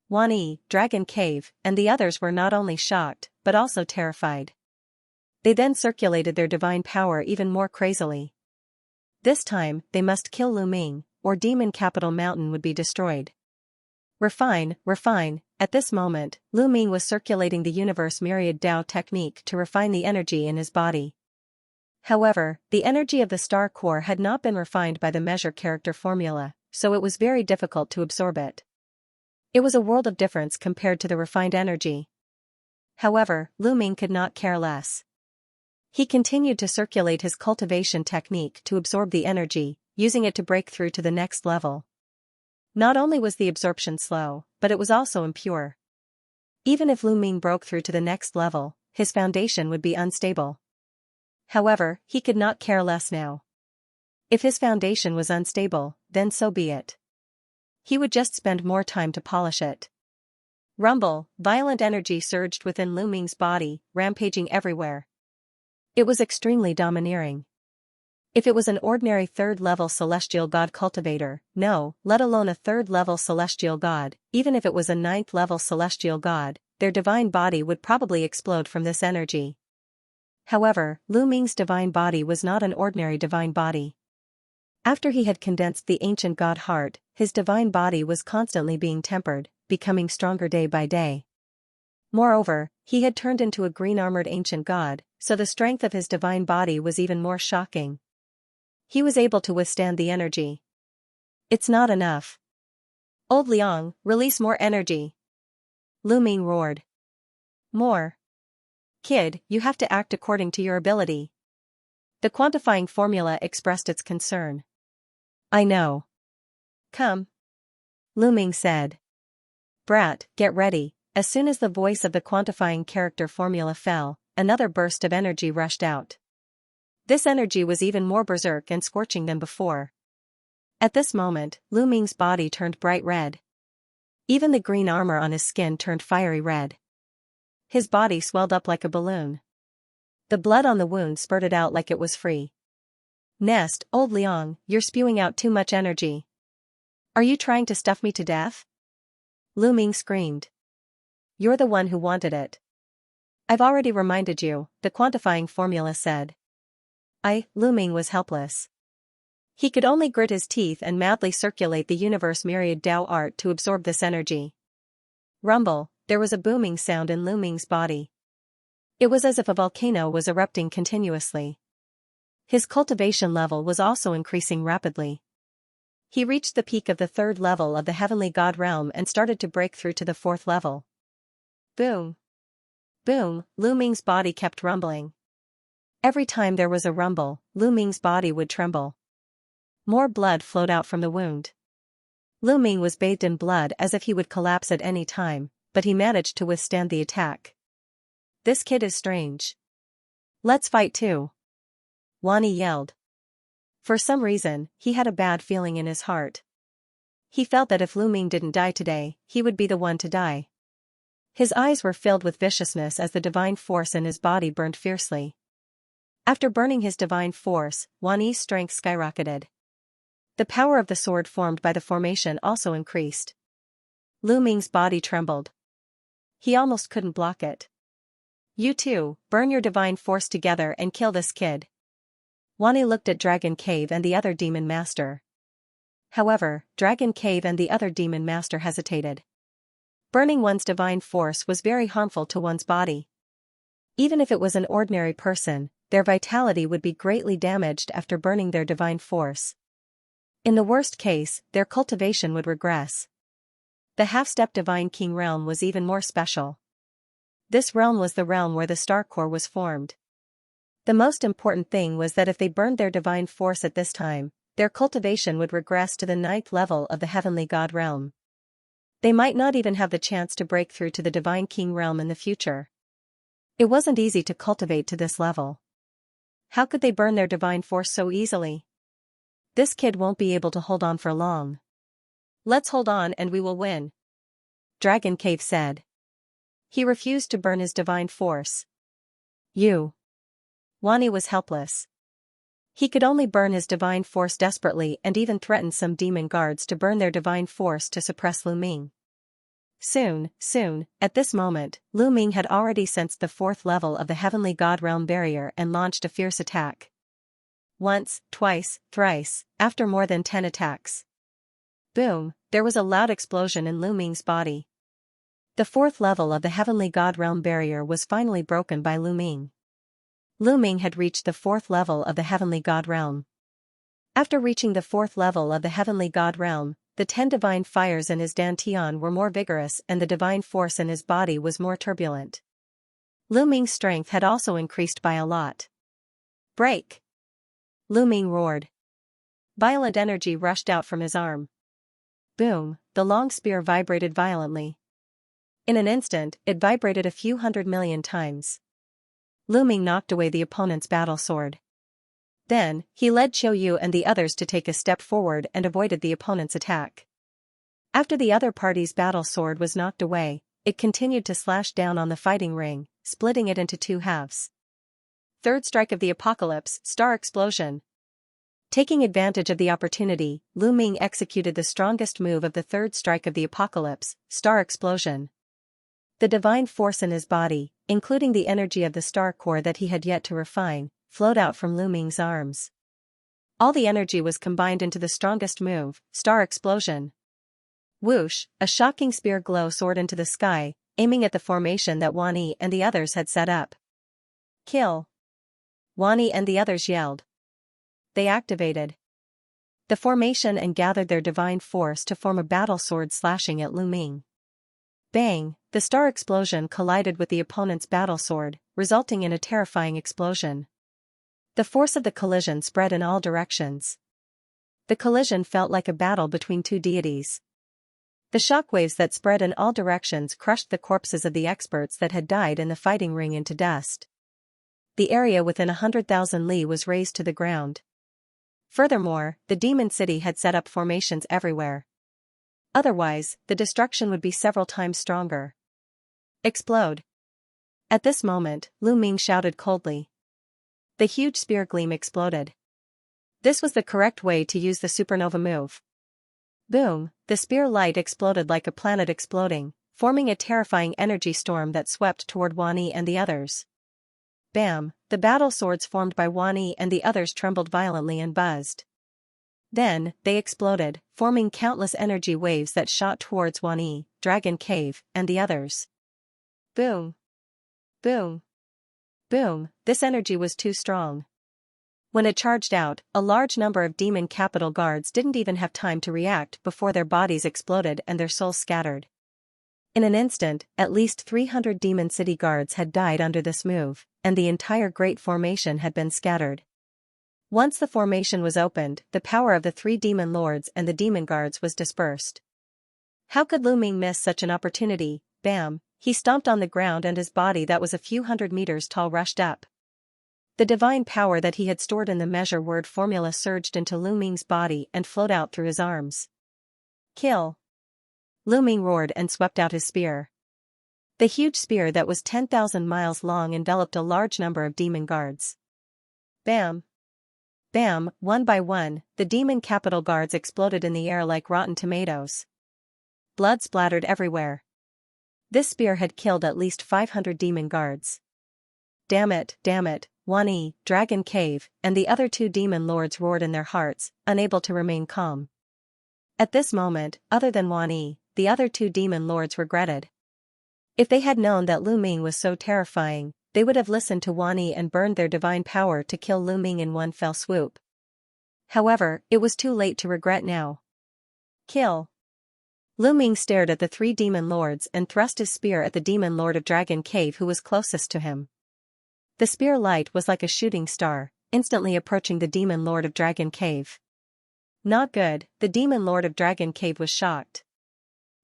Wani, Dragon Cave, and the others were not only shocked, but also terrified. They then circulated their divine power even more crazily. This time, they must kill Lu Ming, or Demon Capital Mountain would be destroyed. Refine. At this moment, Lu Ming was circulating the universe myriad Dao technique to refine the energy in his body. However, the energy of the star core had not been refined by the measure character formula, so it was very difficult to absorb it. It was a world of difference compared to the refined energy. However, Lu Ming could not care less. He continued to circulate his cultivation technique to absorb the energy, using it to break through to the next level. Not only was the absorption slow, but it was also impure. Even if Lu Ming broke through to the next level, his foundation would be unstable. However, he could not care less now. If his foundation was unstable, then so be it. He would just spend more time to polish it. Rumble, violent energy surged within Lu Ming's body, rampaging everywhere. It was extremely domineering. If it was an ordinary third-level celestial god cultivator, no, let alone a third-level celestial god, even if it was a ninth-level celestial god, their divine body would probably explode from this energy. However, Lu Ming's divine body was not an ordinary divine body. After he had condensed the ancient god heart, his divine body was constantly being tempered, becoming stronger day by day. Moreover, he had turned into a green-armored ancient god, so the strength of his divine body was even more shocking. He was able to withstand the energy. It's not enough. Old Liang, release more energy. Lu Ming roared. More. Kid, you have to act according to your ability. The quantifying formula expressed its concern. I know. Come. Lu Ming said. Brat, get ready. As soon as the voice of the quantifying character formula fell, another burst of energy rushed out. This energy was even more berserk and scorching than before. At this moment, Lu Ming's body turned bright red. Even the green armor on his skin turned fiery red. His body swelled up like a balloon. The blood on the wound spurted out like it was free. Nest, Old Liang, you're spewing out too much energy. Are you trying to stuff me to death? Lu Ming screamed. You're the one who wanted it. I've already reminded you, the quantifying formula said. Lu Ming was helpless. He could only grit his teeth and madly circulate the universe myriad Tao art to absorb this energy. Rumble, there was a booming sound in Lu Ming's body. It was as if a volcano was erupting continuously. His cultivation level was also increasing rapidly. He reached the peak of the third level of the heavenly god realm and started to break through to the fourth level. Boom. Boom, Lu Ming's body kept rumbling. Every time there was a rumble, Lu Ming's body would tremble. More blood flowed out from the wound. Lu Ming was bathed in blood as if he would collapse at any time, but he managed to withstand the attack. This kid is strange. Let's fight too. Wani yelled. For some reason, he had a bad feeling in his heart. He felt that if Lu Ming didn't die today, he would be the one to die. His eyes were filled with viciousness as the divine force in his body burned fiercely. After burning his divine force, Wani's strength skyrocketed. The power of the sword formed by the formation also increased. Lu Ming's body trembled. He almost couldn't block it. You two, burn your divine force together and kill this kid. Wani looked at Dragon Cave and the other demon master. However, Dragon Cave and the other demon master hesitated. Burning one's divine force was very harmful to one's body. Even if it was an ordinary person, their vitality would be greatly damaged after burning their divine force. In the worst case, their cultivation would regress. The half-step divine king realm was even more special. This realm was the realm where the star core was formed. The most important thing was that if they burned their divine force at this time, their cultivation would regress to the ninth level of the heavenly god realm. They might not even have the chance to break through to the divine king realm in the future. It wasn't easy to cultivate to this level. How could they burn their divine force so easily? This kid won't be able to hold on for long. Let's hold on and we will win. Dragon Cave said. He refused to burn his divine force. Wani was helpless. He could only burn his divine force desperately and even threatened some demon guards to burn their divine force to suppress Lu Ming. Soon, at this moment, Lu Ming had already sensed the fourth level of the heavenly god realm barrier and launched a fierce attack. Once, twice, thrice, after more than 10 attacks. Boom, there was a loud explosion in Lu Ming's body. The fourth level of the heavenly god realm barrier was finally broken by Lu Ming. Lu Ming had reached the fourth level of the heavenly god realm. After reaching the fourth level of the heavenly god realm, the 10 divine fires in his dantian were more vigorous and the divine force in his body was more turbulent. Lu Ming's strength had also increased by a lot. Break! Lu Ming roared. Violent energy rushed out from his arm. Boom, the long spear vibrated violently. In an instant, it vibrated a few 100 million times. Lu Ming knocked away the opponent's battle sword. Then, he led Qiu Yu and the others to take a step forward and avoided the opponent's attack. After the other party's battle sword was knocked away, it continued to slash down on the fighting ring, splitting it into two halves. Third strike of the apocalypse, star explosion. Taking advantage of the opportunity, Lu Ming executed the strongest move of the third strike of the apocalypse, star explosion. The divine force in his body, including the energy of the star core that he had yet to refine, flowed out from Lu Ming's arms. All the energy was combined into the strongest move, star explosion. Whoosh, a shocking spear glow soared into the sky, aiming at the formation that Wan Yi and the others had set up. Kill! Wan Yi and the others yelled. They activated the formation and gathered their divine force to form a battle sword slashing at Lu Ming. Bang! The star explosion collided with the opponent's battle sword, resulting in a terrifying explosion. The force of the collision spread in all directions. The collision felt like a battle between two deities. The shockwaves that spread in all directions crushed the corpses of the experts that had died in the fighting ring into dust. The area within 100,000 li was razed to the ground. Furthermore, the demon city had set up formations everywhere. Otherwise, the destruction would be several times stronger. Explode! At this moment, Lu Ming shouted coldly. The huge spear gleam exploded. This was the correct way to use the supernova move. Boom, the spear light exploded like a planet exploding, forming a terrifying energy storm that swept toward Wan Yi and the others. Bam, the battle swords formed by Wan Yi and the others trembled violently and buzzed. Then, they exploded, forming countless energy waves that shot towards Wan Yi, Dragon Cave, and the others. Boom! Boom! Boom, this energy was too strong. When it charged out, a large number of demon capital guards didn't even have time to react before their bodies exploded and their souls scattered. In an instant, at least 300 demon city guards had died under this move, and the entire great formation had been scattered. Once the formation was opened, the power of the three demon lords and the demon guards was dispersed. How could Lu Ming miss such an opportunity? Bam! He stomped on the ground and his body that was a few 100 meters tall rushed up. The divine power that he had stored in the measure word formula surged into Lu Ming's body and flowed out through his arms. Kill! Lu Ming roared and swept out his spear. The huge spear that was 10,000 miles long enveloped a large number of demon guards. Bam! Bam! One by one, the demon capital guards exploded in the air like rotten tomatoes. Blood splattered everywhere. This spear had killed at least 500 demon guards. Damn it, Wan Yi, Dragon Cave, and the other two demon lords roared in their hearts, unable to remain calm. At this moment, other than Wan Yi, the other two demon lords regretted. If they had known that Lu Ming was so terrifying, they would have listened to Wan Yi and burned their divine power to kill Lu Ming in one fell swoop. However, it was too late to regret now. Kill! Lu Ming stared at the three demon lords and thrust his spear at the demon lord of Dragon Cave who was closest to him. The spear light was like a shooting star, instantly approaching the demon lord of Dragon Cave. Not good, the demon lord of Dragon Cave was shocked.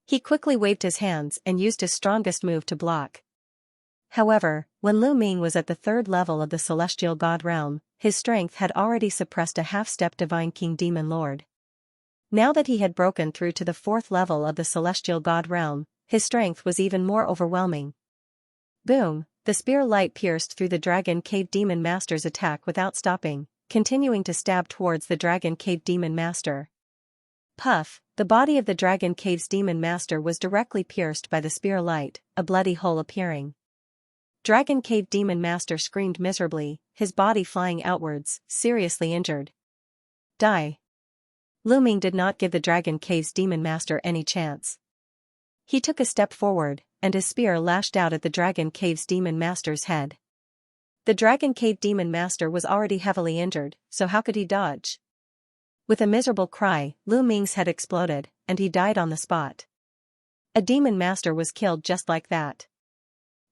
He quickly waved his hands and used his strongest move to block. However, when Lu Ming was at the third level of the celestial god realm, his strength had already suppressed a half-step divine king demon lord. Now that he had broken through to the fourth level of the celestial god realm, his strength was even more overwhelming. Boom! The spear light pierced through the Dragon Cave Demon Master's attack without stopping, continuing to stab towards the Dragon Cave Demon Master. Puff! The body of the Dragon Cave's Demon Master was directly pierced by the spear light, a bloody hole appearing. Dragon Cave Demon Master screamed miserably, his body flying outwards, seriously injured. Die! Lu Ming did not give the Dragon Cave's Demon Master any chance. He took a step forward, and his spear lashed out at the Dragon Cave's Demon Master's head. The Dragon Cave Demon Master was already heavily injured, so how could he dodge? With a miserable cry, Lu Ming's head exploded, and he died on the spot. A Demon Master was killed just like that.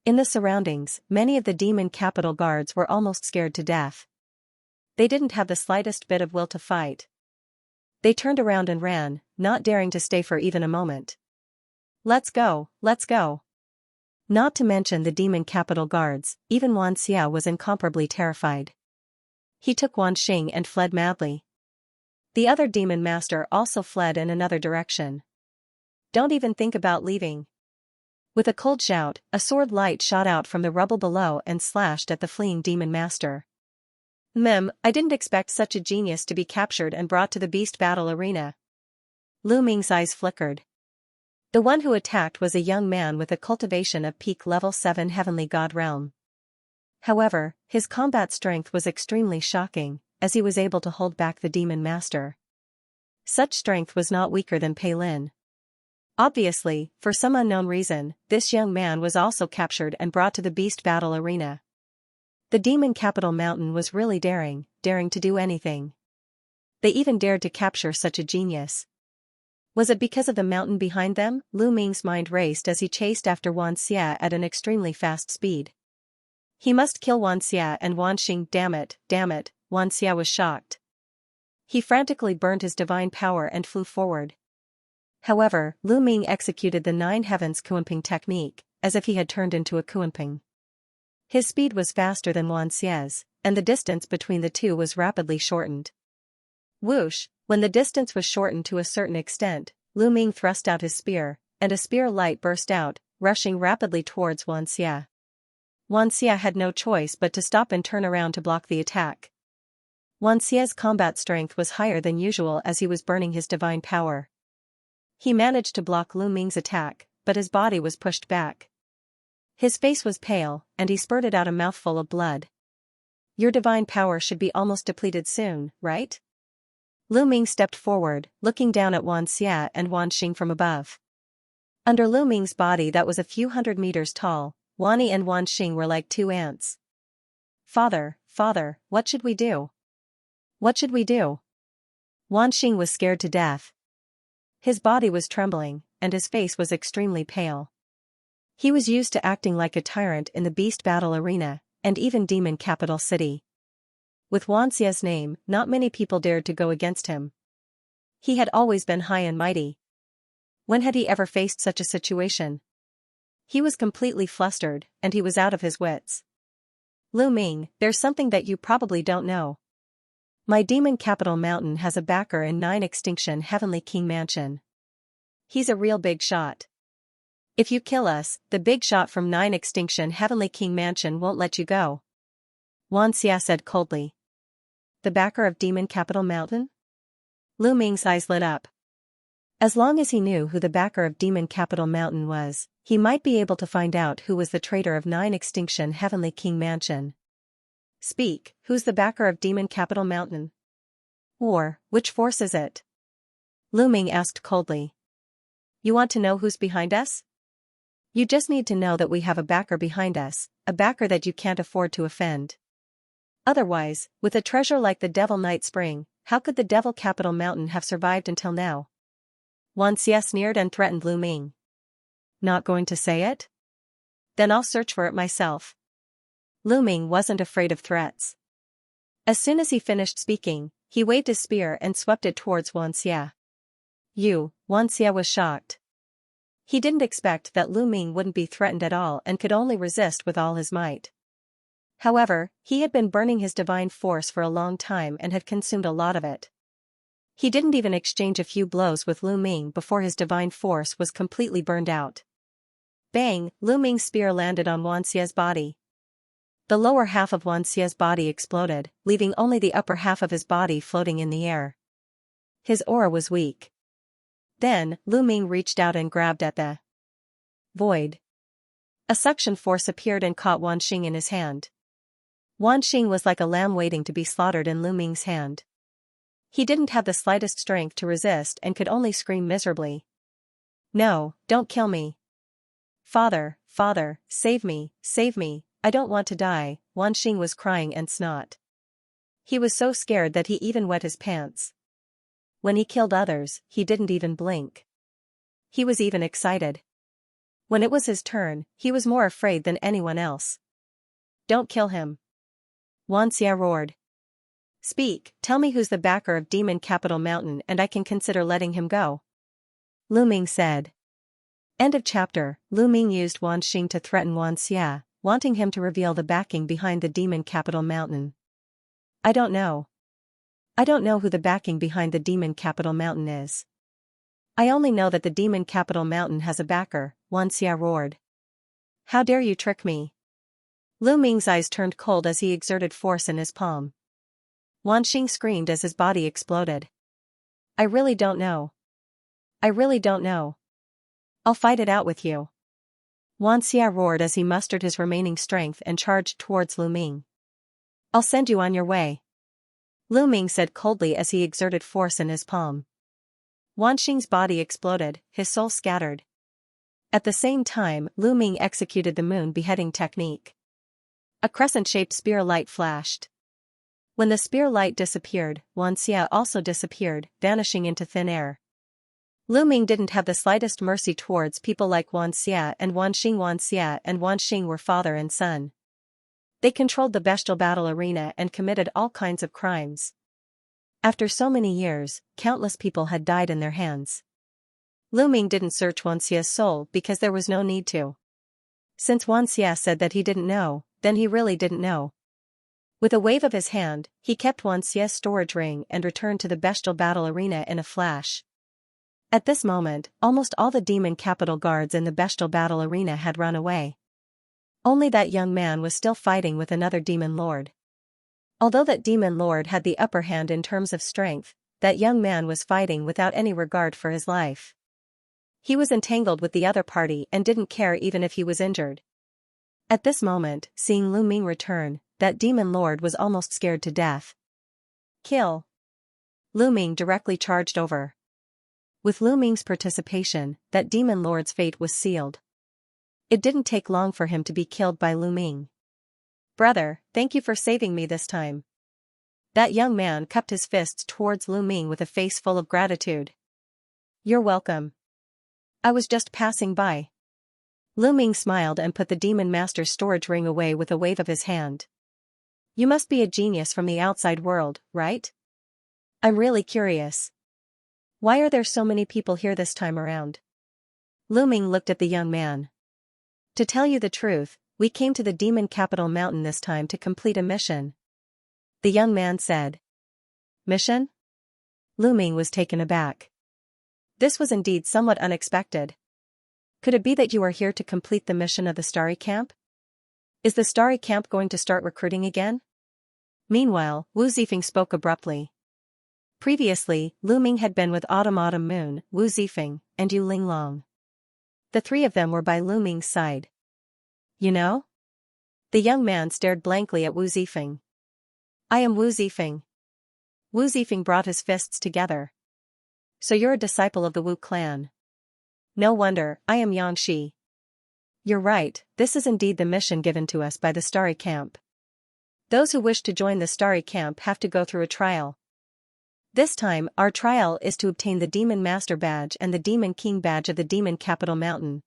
In the surroundings, many of the demon capital guards were almost scared to death. They didn't have the slightest bit of will to fight. They turned around and ran, not daring to stay for even a moment. Let's go, let's go. Not to mention the demon capital guards, even Xianxia was incomparably terrified. He took Wanxing and fled madly. The other demon master also fled in another direction. Don't even think about leaving. With a cold shout, a sword light shot out from the rubble below and slashed at the fleeing demon master. I didn't expect such a genius to be captured and brought to the beast battle arena. Lu Ming's eyes flickered. The one who attacked was a young man with a cultivation of peak level 7 heavenly god realm. However, his combat strength was extremely shocking, as he was able to hold back the demon master. Such strength was not weaker than Pei Lin. Obviously, for some unknown reason, this young man was also captured and brought to the beast battle arena. The demon capital mountain was really daring to do anything. They even dared to capture such a genius. Was it because of the mountain behind them? Lu Ming's mind raced as he chased after Xianxia at an extremely fast speed. He must kill Xianxia and Wanxing. Damn it, Xianxia was shocked. He frantically burned his divine power and flew forward. However, Lu Ming executed the 9 heavens Kuanping technique, as if he had turned into a Kuanping. His speed was faster than Xia's, and the distance between the two was rapidly shortened. Whoosh! When the distance was shortened to a certain extent, Lu Ming thrust out his spear, and a spear light burst out, rushing rapidly towards Xianxia. Xianxia had no choice but to stop and turn around to block the attack. Xia's combat strength was higher than usual as he was burning his divine power. He managed to block Lu Ming's attack, but his body was pushed back. His face was pale, and he spurted out a mouthful of blood. Your divine power should be almost depleted soon, right? Lu Ming stepped forward, looking down at Xianxia and Wanxing from above. Under Lu Ming's body that was a few hundred meters tall, Wani and Wanxing were like 2 ants. Father, what should we do? What should we do? Wanxing was scared to death. His body was trembling, and his face was extremely pale. He was used to acting like a tyrant in the beast battle arena, and even demon capital city. With Xia's name, not many people dared to go against him. He had always been high and mighty. When had he ever faced such a situation? He was completely flustered, and he was out of his wits. Lu Ming, there's something that you probably don't know. My demon capital mountain has a backer in 9 Extinction Heavenly King Mansion. He's a real big shot. If you kill us, the big shot from 9 Extinction Heavenly King Mansion won't let you go. Xianxia said coldly. The backer of Demon Capital Mountain? Lu Ming's eyes lit up. As long as he knew who the backer of Demon Capital Mountain was, he might be able to find out who was the traitor of 9 Extinction Heavenly King Mansion. Speak, who's the backer of Demon Capital Mountain? Or, which force is it? Lu Ming asked coldly. You want to know who's behind us? You just need to know that we have a backer behind us, a backer that you can't afford to offend. Otherwise, with a treasure like the Devil Night Spring, how could the Devil Capital Mountain have survived until now? Xianxia sneered and threatened Lu Ming. Not going to say it? Then I'll search for it myself. Lu Ming wasn't afraid of threats. As soon as he finished speaking, he waved his spear and swept it towards Xianxia. Xianxia was shocked. He didn't expect that Lu Ming wouldn't be threatened at all and could only resist with all his might. However, he had been burning his divine force for a long time and had consumed a lot of it. He didn't even exchange a few blows with Lu Ming before his divine force was completely burned out. Bang! Lu Ming's spear landed on Xia's body. The lower half of Xia's body exploded, leaving only the upper half of his body floating in the air. His aura was weak. Then, Lu Ming reached out and grabbed at the void. A suction force appeared and caught Wanxing in his hand. Wanxing was like a lamb waiting to be slaughtered in Lu Ming's hand. He didn't have the slightest strength to resist and could only scream miserably. No, don't kill me. Father, save me, I don't want to die, Wanxing was crying and snot. He was so scared that he even wet his pants. When he killed others, he didn't even blink. He was even excited. When it was his turn, he was more afraid than anyone else. Don't kill him. Xianxia roared. Speak, tell me who's the backer of Demon Capital Mountain and I can consider letting him go. Lu Ming said. End of chapter. Lu Ming used Wanxing to threaten Xianxia, wanting him to reveal the backing behind the Demon Capital Mountain. I don't know. I don't know who the backing behind the Demon Capital Mountain is. I only know that the Demon Capital Mountain has a backer, Xianxia roared. How dare you trick me? Lu Ming's eyes turned cold as he exerted force in his palm. Wanxing screamed as his body exploded. I really don't know. I really don't know. I'll fight it out with you. Xianxia roared as he mustered his remaining strength and charged towards Lu Ming. I'll send you on your way. Lu Ming said coldly as he exerted force in his palm. Wanxing's body exploded, his soul scattered. At the same time, Lu Ming executed the moon beheading technique. A crescent-shaped spear light flashed. When the spear light disappeared, Xianxia also disappeared, vanishing into thin air. Lu Ming didn't have the slightest mercy towards people like Xianxia and Wanxing. Xianxia and Wanxing were father and son. They controlled the bestial battle arena and committed all kinds of crimes. After so many years, countless people had died in their hands. Lu Ming didn't search Wanxia's soul because there was no need to. Since Xianxia said that he didn't know, then he really didn't know. With a wave of his hand, he kept Xianxia's storage ring and returned to the bestial battle arena in a flash. At this moment, almost all the demon capital guards in the bestial battle arena had run away. Only that young man was still fighting with another demon lord. Although that demon lord had the upper hand in terms of strength, that young man was fighting without any regard for his life. He was entangled with the other party and didn't care even if he was injured. At this moment, seeing Lu Ming return, that demon lord was almost scared to death. Kill! Lu Ming directly charged over. With Lu Ming's participation, that demon lord's fate was sealed. It didn't take long for him to be killed by Lu Ming. Brother, thank you for saving me this time. That young man cupped his fists towards Lu Ming with a face full of gratitude. You're welcome. I was just passing by. Lu Ming smiled and put the demon master's storage ring away with a wave of his hand. You must be a genius from the outside world, right? I'm really curious. Why are there so many people here this time around? Lu Ming looked at the young man. To tell you the truth, we came to the Demon Capital Mountain this time to complete a mission. The young man said. Mission? Lu Ming was taken aback. This was indeed somewhat unexpected. Could it be that you are here to complete the mission of the Starry Camp? Is the Starry Camp going to start recruiting again? Meanwhile, Wu Zifeng spoke abruptly. Previously, Lu Ming had been with Autumn Moon, Wu Zifeng, and Yu Linglong. The three of them were by Lu Ming's side. You know? The young man stared blankly at Wu Zifeng. I am Wu Zifeng. Wu Zifeng brought his fists together. So you're a disciple of the Wu clan. No wonder, I am Xianxia. You're right, this is indeed the mission given to us by the Starry Camp. Those who wish to join the Starry Camp have to go through a trial. This time, our trial is to obtain the Demon Master Badge and the Demon King Badge of the Demon Capital Mountain.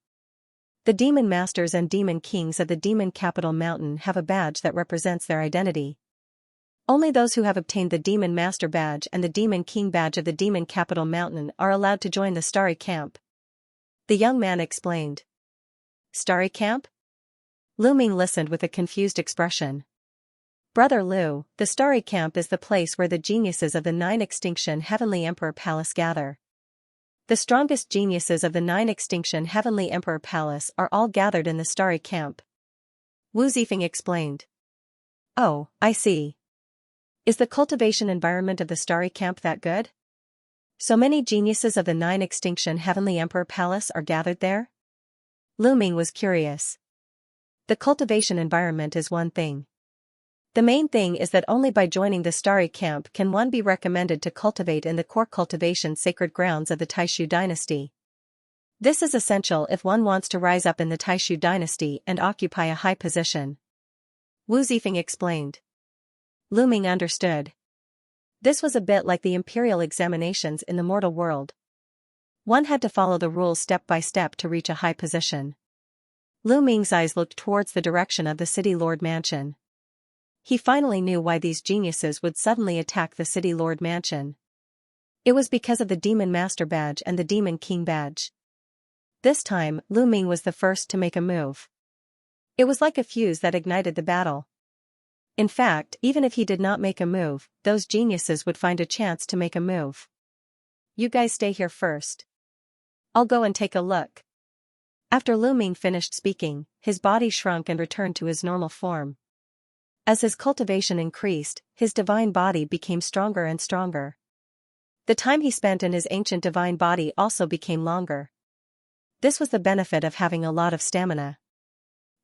The Demon Masters and Demon Kings of the Demon Capital Mountain have a badge that represents their identity. Only those who have obtained the Demon Master Badge and the Demon King Badge of the Demon Capital Mountain are allowed to join the Starry Camp. The young man explained. Starry Camp? Lu Ming listened with a confused expression. Brother Lu, the Starry Camp is the place where the geniuses of the Nine Extinction Heavenly Emperor Palace gather. The strongest geniuses of the Nine Extinction Heavenly Emperor Palace are all gathered in the Starry Camp. Wu Zifeng explained. Oh, I see. Is the cultivation environment of the Starry Camp that good? So many geniuses of the Nine Extinction Heavenly Emperor Palace are gathered there? Lu Ming was curious. The cultivation environment is one thing. The main thing is that only by joining the Starry Camp can one be recommended to cultivate in the core cultivation sacred grounds of the Taishu dynasty. This is essential if one wants to rise up in the Taishu dynasty and occupy a high position. Wu Zifeng explained. Lu Ming understood. This was a bit like the imperial examinations in the mortal world. One had to follow the rules step by step to reach a high position. Lu Ming's eyes looked towards the direction of the City Lord Mansion. He finally knew why these geniuses would suddenly attack the City Lord Mansion. It was because of the Demon Master Badge and the Demon King Badge. This time, Lu Ming was the first to make a move. It was like a fuse that ignited the battle. In fact, even if he did not make a move, those geniuses would find a chance to make a move. You guys stay here first. I'll go and take a look. After Lu Ming finished speaking, his body shrunk and returned to his normal form. As his cultivation increased, his divine body became stronger and stronger. The time he spent in his ancient divine body also became longer. This was the benefit of having a lot of stamina.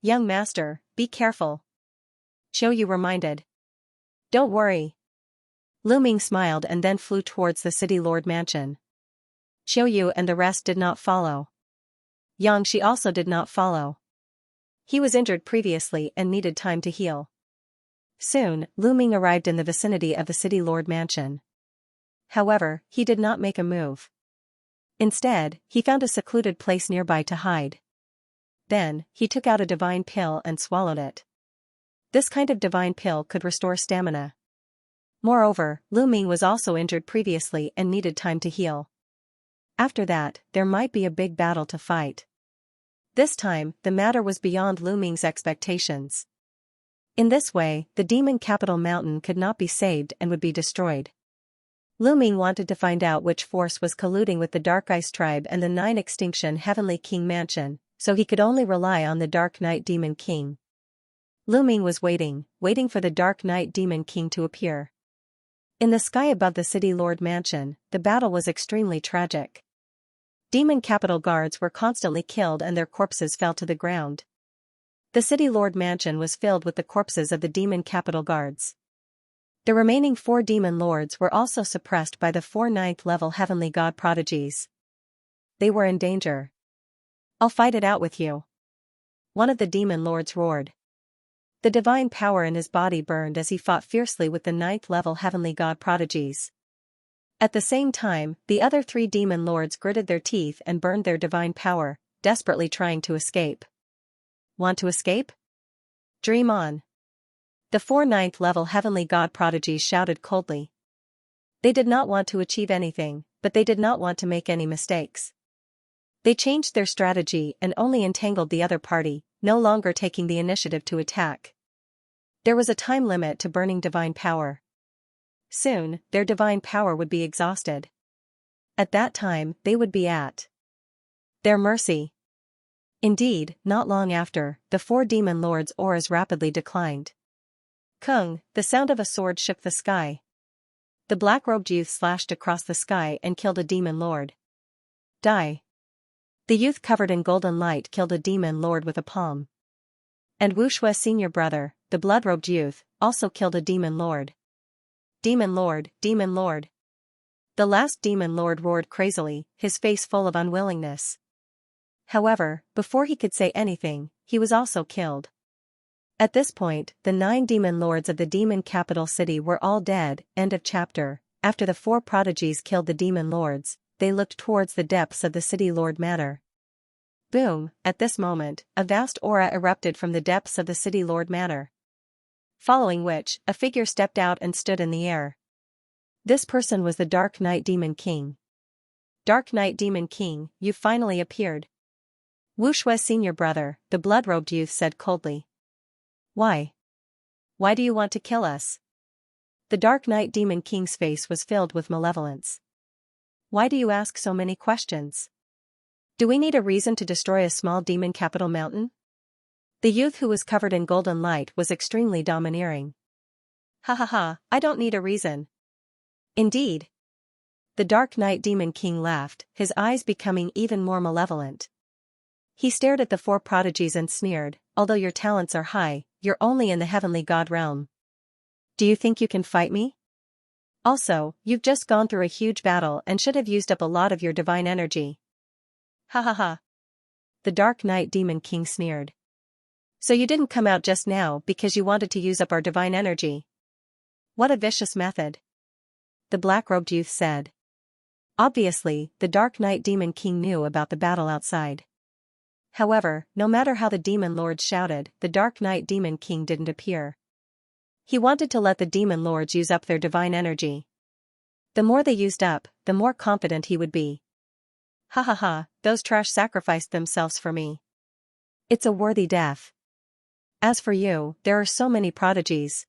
Young master, be careful. Xianxia reminded. Don't worry. Lu Ming smiled and then flew towards the City Lord Mansion. Xianxia and the rest did not follow. Xianxia also did not follow. He was injured previously and needed time to heal. Soon, Lu Ming arrived in the vicinity of the City Lord Mansion. However, he did not make a move. Instead, he found a secluded place nearby to hide. Then, he took out a divine pill and swallowed it. This kind of divine pill could restore stamina. Moreover, Lu Ming was also injured previously and needed time to heal. After that, there might be a big battle to fight. This time, the matter was beyond Lu Ming's expectations. In this way, the demon capital mountain could not be saved and would be destroyed. Lu Ming wanted to find out which force was colluding with the Dark Ice Tribe and the 9 Extinction Heavenly King Mansion, so he could only rely on the Dark Knight Demon King. Lu Ming was waiting for the Dark Knight Demon King to appear. In the sky above the City Lord Mansion, the battle was extremely tragic. Demon capital guards were constantly killed and their corpses fell to the ground. The City Lord Mansion was filled with the corpses of the demon capital guards. The remaining 4 demon lords were also suppressed by the 4 9th-level heavenly god prodigies. They were in danger. I'll fight it out with you. One of the demon lords roared. The divine power in his body burned as he fought fiercely with the 9th-level heavenly god prodigies. At the same time, the other 3 demon lords gritted their teeth and burned their divine power, desperately trying to escape. Want to escape? Dream on. The 4 9th-level heavenly god prodigies shouted coldly. They did not want to achieve anything, but they did not want to make any mistakes. They changed their strategy and only entangled the other party, no longer taking the initiative to attack. There was a time limit to burning divine power. Soon, their divine power would be exhausted. At that time, they would be at their mercy. Indeed, not long after, the 4 demon lords' auras rapidly declined. Kung, the sound of a sword shook the sky. The black-robed youth slashed across the sky and killed a demon lord. Die. The youth covered in golden light killed a demon lord with a palm. And Wuxue's senior brother, the blood-robed youth, also killed a demon lord. Demon lord, demon lord. The last demon lord roared crazily, his face full of unwillingness. However, before he could say anything, he was also killed. At this point, the 9 demon lords of the demon capital city were all dead. End of chapter. After the 4 prodigies killed the demon lords, they looked towards the depths of the City Lord Manor. Boom, at this moment, a vast aura erupted from the depths of the City Lord Manor. Following which, a figure stepped out and stood in the air. This person was the Dark Knight Demon King. Dark Knight Demon King, you finally appeared. Wuxue's senior brother, the blood-robed youth said coldly. Why? Why do you want to kill us? The Dark Knight Demon King's face was filled with malevolence. Why do you ask so many questions? Do we need a reason to destroy a small demon capital mountain? The youth who was covered in golden light was extremely domineering. Ha ha ha, I don't need a reason. Indeed. The Dark Knight Demon King laughed, his eyes becoming even more malevolent. He stared at the 4 prodigies and sneered, although your talents are high, you're only in the heavenly god realm. Do you think you can fight me? Also, you've just gone through a huge battle and should have used up a lot of your divine energy. Ha ha ha. The Dark Knight Demon King sneered. So you didn't come out just now because you wanted to use up our divine energy. What a vicious method. The black-robed youth said. Obviously, the Dark Knight Demon King knew about the battle outside. However, no matter how the demon lords shouted, the Dark Knight Demon King didn't appear. He wanted to let the demon lords use up their divine energy. The more they used up, the more confident he would be. Ha ha ha, those trash sacrificed themselves for me. It's a worthy death. As for you, there are so many prodigies.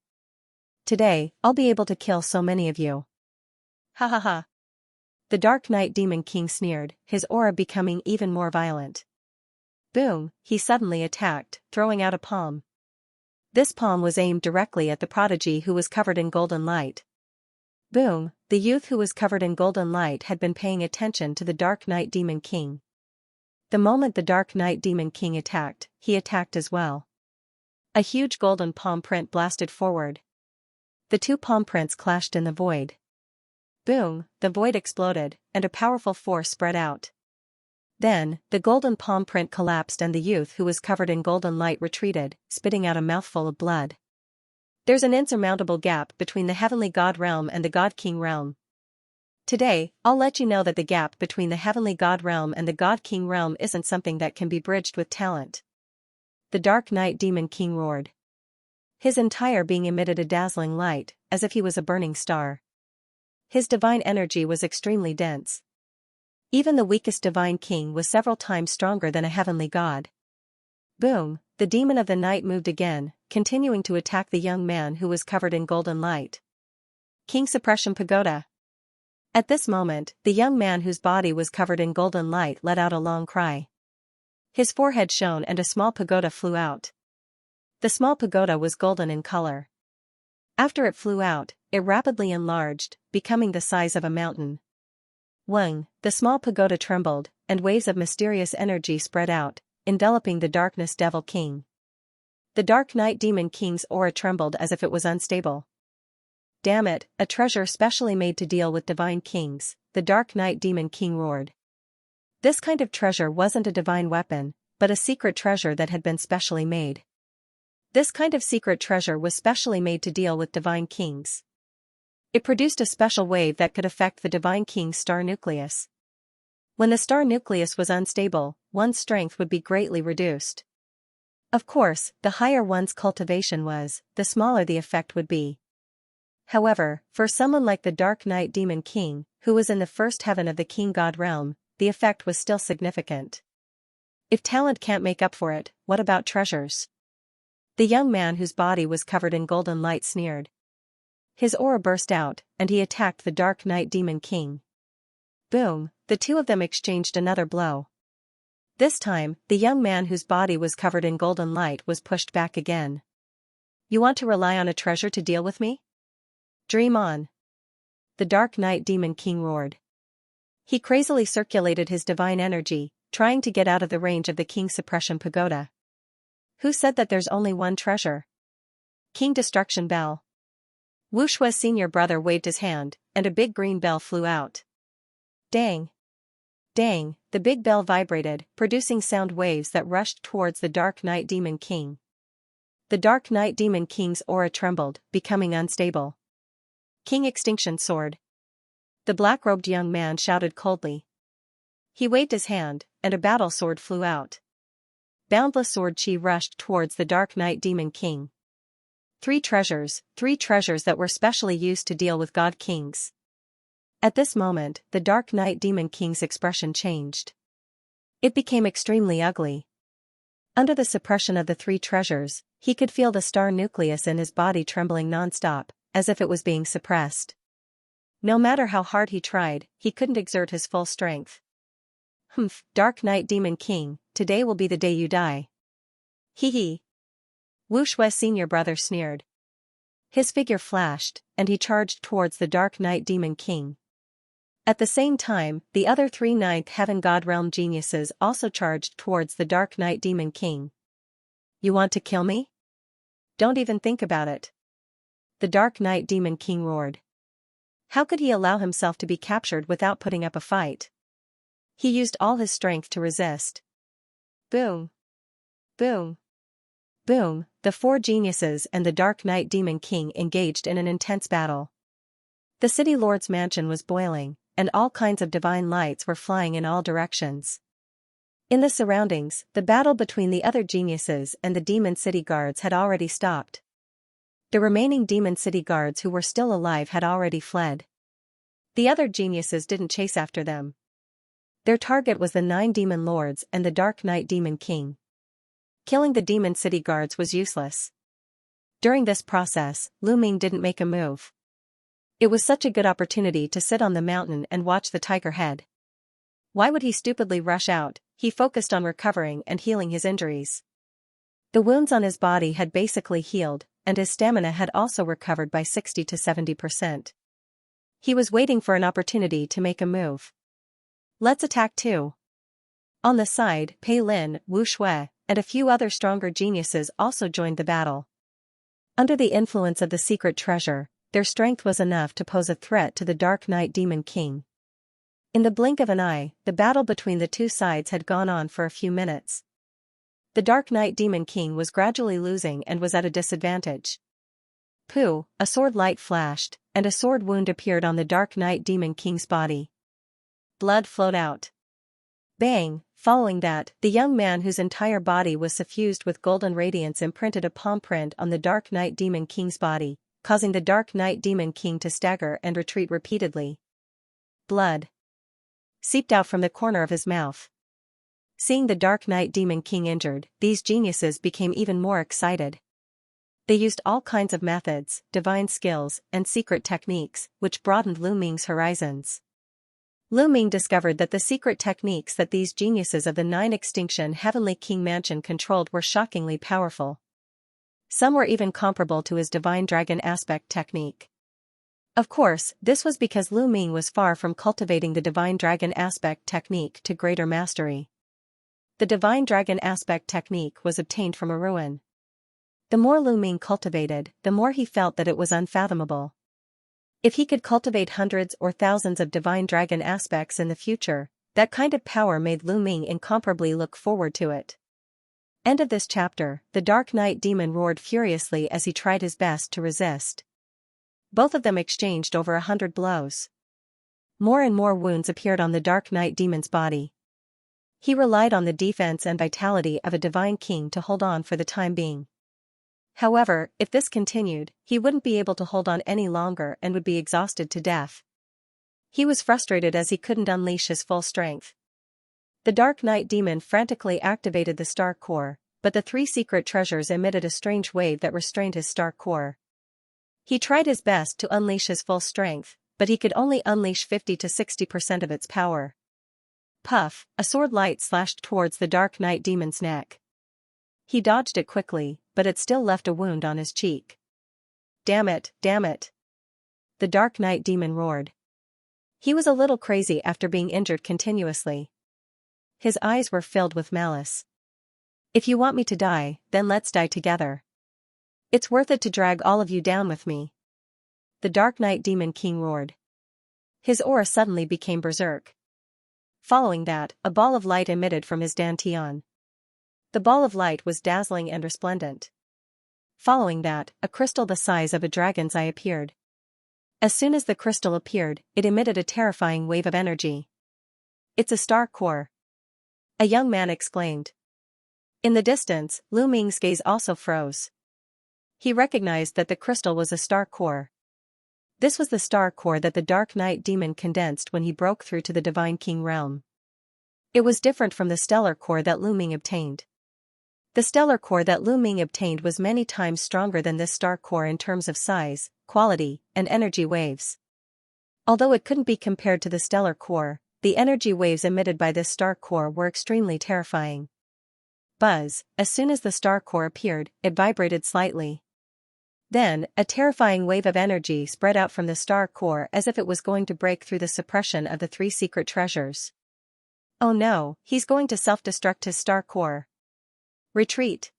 Today, I'll be able to kill so many of you. Ha ha ha. The Dark Knight Demon King sneered, his aura becoming even more violent. Boom, he suddenly attacked, throwing out a palm. This palm was aimed directly at the prodigy who was covered in golden light. Boom, the youth who was covered in golden light had been paying attention to the Dark Knight Demon King. The moment the Dark Knight Demon King attacked, he attacked as well. A huge golden palm print blasted forward. The two palm prints clashed in the void. Boom, the void exploded, and a powerful force spread out. Then, the golden palm print collapsed and the youth who was covered in golden light retreated, spitting out a mouthful of blood. There's an insurmountable gap between the heavenly god realm and the god king realm. Today, I'll let you know that the gap between the heavenly god realm and the god king realm isn't something that can be bridged with talent. The Dark Knight Demon King roared. His entire being emitted a dazzling light, as if he was a burning star. His divine energy was extremely dense. Even the weakest divine king was several times stronger than a heavenly god. Boom, the demon of the night moved again, continuing to attack the young man who was covered in golden light. King Suppression Pagoda. At this moment, the young man whose body was covered in golden light let out a long cry. His forehead shone and a small pagoda flew out. The small pagoda was golden in color. After it flew out, it rapidly enlarged, becoming the size of a mountain. Wang, the small pagoda trembled, and waves of mysterious energy spread out, enveloping the Darkness Devil King. The Dark Knight Demon King's aura trembled as if it was unstable. Damn it, a treasure specially made to deal with divine kings, the Dark Knight Demon King roared. This kind of treasure wasn't a divine weapon, but a secret treasure that had been specially made. This kind of secret treasure was specially made to deal with divine kings. It produced a special wave that could affect the divine king's star nucleus. When the star nucleus was unstable, one's strength would be greatly reduced. Of course, the higher one's cultivation was, the smaller the effect would be. However, for someone like the Dark Knight Demon King, who was in the first heaven of the king god realm, the effect was still significant. If talent can't make up for it, what about treasures? The young man whose body was covered in golden light sneered. His aura burst out, and he attacked the Dark Knight Demon King. Boom, the two of them exchanged another blow. This time, the young man whose body was covered in golden light was pushed back again. You want to rely on a treasure to deal with me? Dream on. The Dark Knight Demon King roared. He crazily circulated his divine energy, trying to get out of the range of the King Suppression Pagoda. Who said that there's only one treasure? King Destruction Bell. Wu Shui's senior brother waved his hand, and a big green bell flew out. Dang! Dang, the big bell vibrated, producing sound waves that rushed towards the Dark Knight Demon King. The Dark Knight Demon King's aura trembled, becoming unstable. King Extinction Sword. The black-robed young man shouted coldly. He waved his hand, and a battle sword flew out. Boundless sword chi rushed towards the Dark Knight Demon King. Three treasures that were specially used to deal with god kings. At this moment, the Dark Knight Demon King's expression changed. It became extremely ugly. Under the suppression of the three treasures, he could feel the star nucleus in his body trembling non-stop, as if it was being suppressed. No matter how hard he tried, he couldn't exert his full strength. Humph, Dark Knight Demon King, today will be the day you die. Hee hee. Wu Shui's senior brother sneered. His figure flashed, and he charged towards the Dark Knight Demon King. At the same time, the other three Ninth Heaven God Realm geniuses also charged towards the Dark Knight Demon King. You want to kill me? Don't even think about it. The Dark Knight Demon King roared. How could he allow himself to be captured without putting up a fight? He used all his strength to resist. Boom. Boom. Boom, the four geniuses and the Dark Knight Demon King engaged in an intense battle. The city lord's mansion was boiling, and all kinds of divine lights were flying in all directions. In the surroundings, the battle between the other geniuses and the demon city guards had already stopped. The remaining demon city guards who were still alive had already fled. The other geniuses didn't chase after them. Their target was the 9 demon lords and the Dark Knight Demon King. Killing the demon city guards was useless. During this process, Lu Ming didn't make a move. It was such a good opportunity to sit on the mountain and watch the tiger head. Why would he stupidly rush out? He focused on recovering and healing his injuries. The wounds on his body had basically healed, and his stamina had also recovered by 60 to 70%. He was waiting for an opportunity to make a move. Let's attack too. On the side, Pei Lin, Wu Shui, and a few other stronger geniuses also joined the battle. Under the influence of the secret treasure, their strength was enough to pose a threat to the Dark Knight Demon King. In the blink of an eye, the battle between the two sides had gone on for a few minutes. The Dark Knight Demon King was gradually losing and was at a disadvantage. Pooh, a sword light flashed, and a sword wound appeared on the Dark Knight Demon King's body. Blood flowed out. Bang! Following that, the young man whose entire body was suffused with golden radiance imprinted a palm print on the Dark Knight Demon King's body, causing the Dark Knight Demon King to stagger and retreat repeatedly. Blood seeped out from the corner of his mouth. Seeing the Dark Knight Demon King injured, these geniuses became even more excited. They used all kinds of methods, divine skills, and secret techniques, which broadened Lu Ming's horizons. Lu Ming discovered that the secret techniques that these geniuses of the 9 Extinction Heavenly King Mansion controlled were shockingly powerful. Some were even comparable to his Divine Dragon Aspect technique. Of course, this was because Lu Ming was far from cultivating the Divine Dragon Aspect technique to greater mastery. The Divine Dragon Aspect technique was obtained from a ruin. The more Lu Ming cultivated, the more he felt that it was unfathomable. If he could cultivate hundreds or thousands of Divine Dragon Aspects in the future, that kind of power made Lu Ming incomparably look forward to it. End of this chapter. The Dark Knight Demon roared furiously as he tried his best to resist. Both of them exchanged over 100 blows. More and more wounds appeared on the Dark Knight Demon's body. He relied on the defense and vitality of a Divine King to hold on for the time being. However, if this continued, he wouldn't be able to hold on any longer and would be exhausted to death. He was frustrated as he couldn't unleash his full strength. The Dark Knight Demon frantically activated the Star Core, but the 3 secret treasures emitted a strange wave that restrained his Star Core. He tried his best to unleash his full strength, but he could only unleash 50 to 60% of its power. Puff, a sword light slashed towards the Dark Knight Demon's neck. He dodged it quickly, but it still left a wound on his cheek. Damn it, damn it! The Dark Knight Demon roared. He was a little crazy after being injured continuously. His eyes were filled with malice. If you want me to die, then let's die together. It's worth it to drag all of you down with me. The Dark Knight Demon King roared. His aura suddenly became berserk. Following that, a ball of light emitted from his dantian. The ball of light was dazzling and resplendent. Following that, a crystal the size of a dragon's eye appeared. As soon as the crystal appeared, it emitted a terrifying wave of energy. It's a Star Core! A young man exclaimed. In the distance, Lu Ming's gaze also froze. He recognized that the crystal was a Star Core. This was the Star Core that the Dark Knight Demon condensed when he broke through to the Divine King realm. It was different from the Stellar Core that Lu Ming obtained. The Stellar Core that Lu Ming obtained was many times stronger than this Star Core in terms of size, quality, and energy waves. Although it couldn't be compared to the Stellar Core, the energy waves emitted by this Star Core were extremely terrifying. Buzz, as soon as the Star Core appeared, it vibrated slightly. Then, a terrifying wave of energy spread out from the Star Core as if it was going to break through the suppression of the 3 secret treasures. Oh no, he's going to self-destruct his Star Core. Retreat!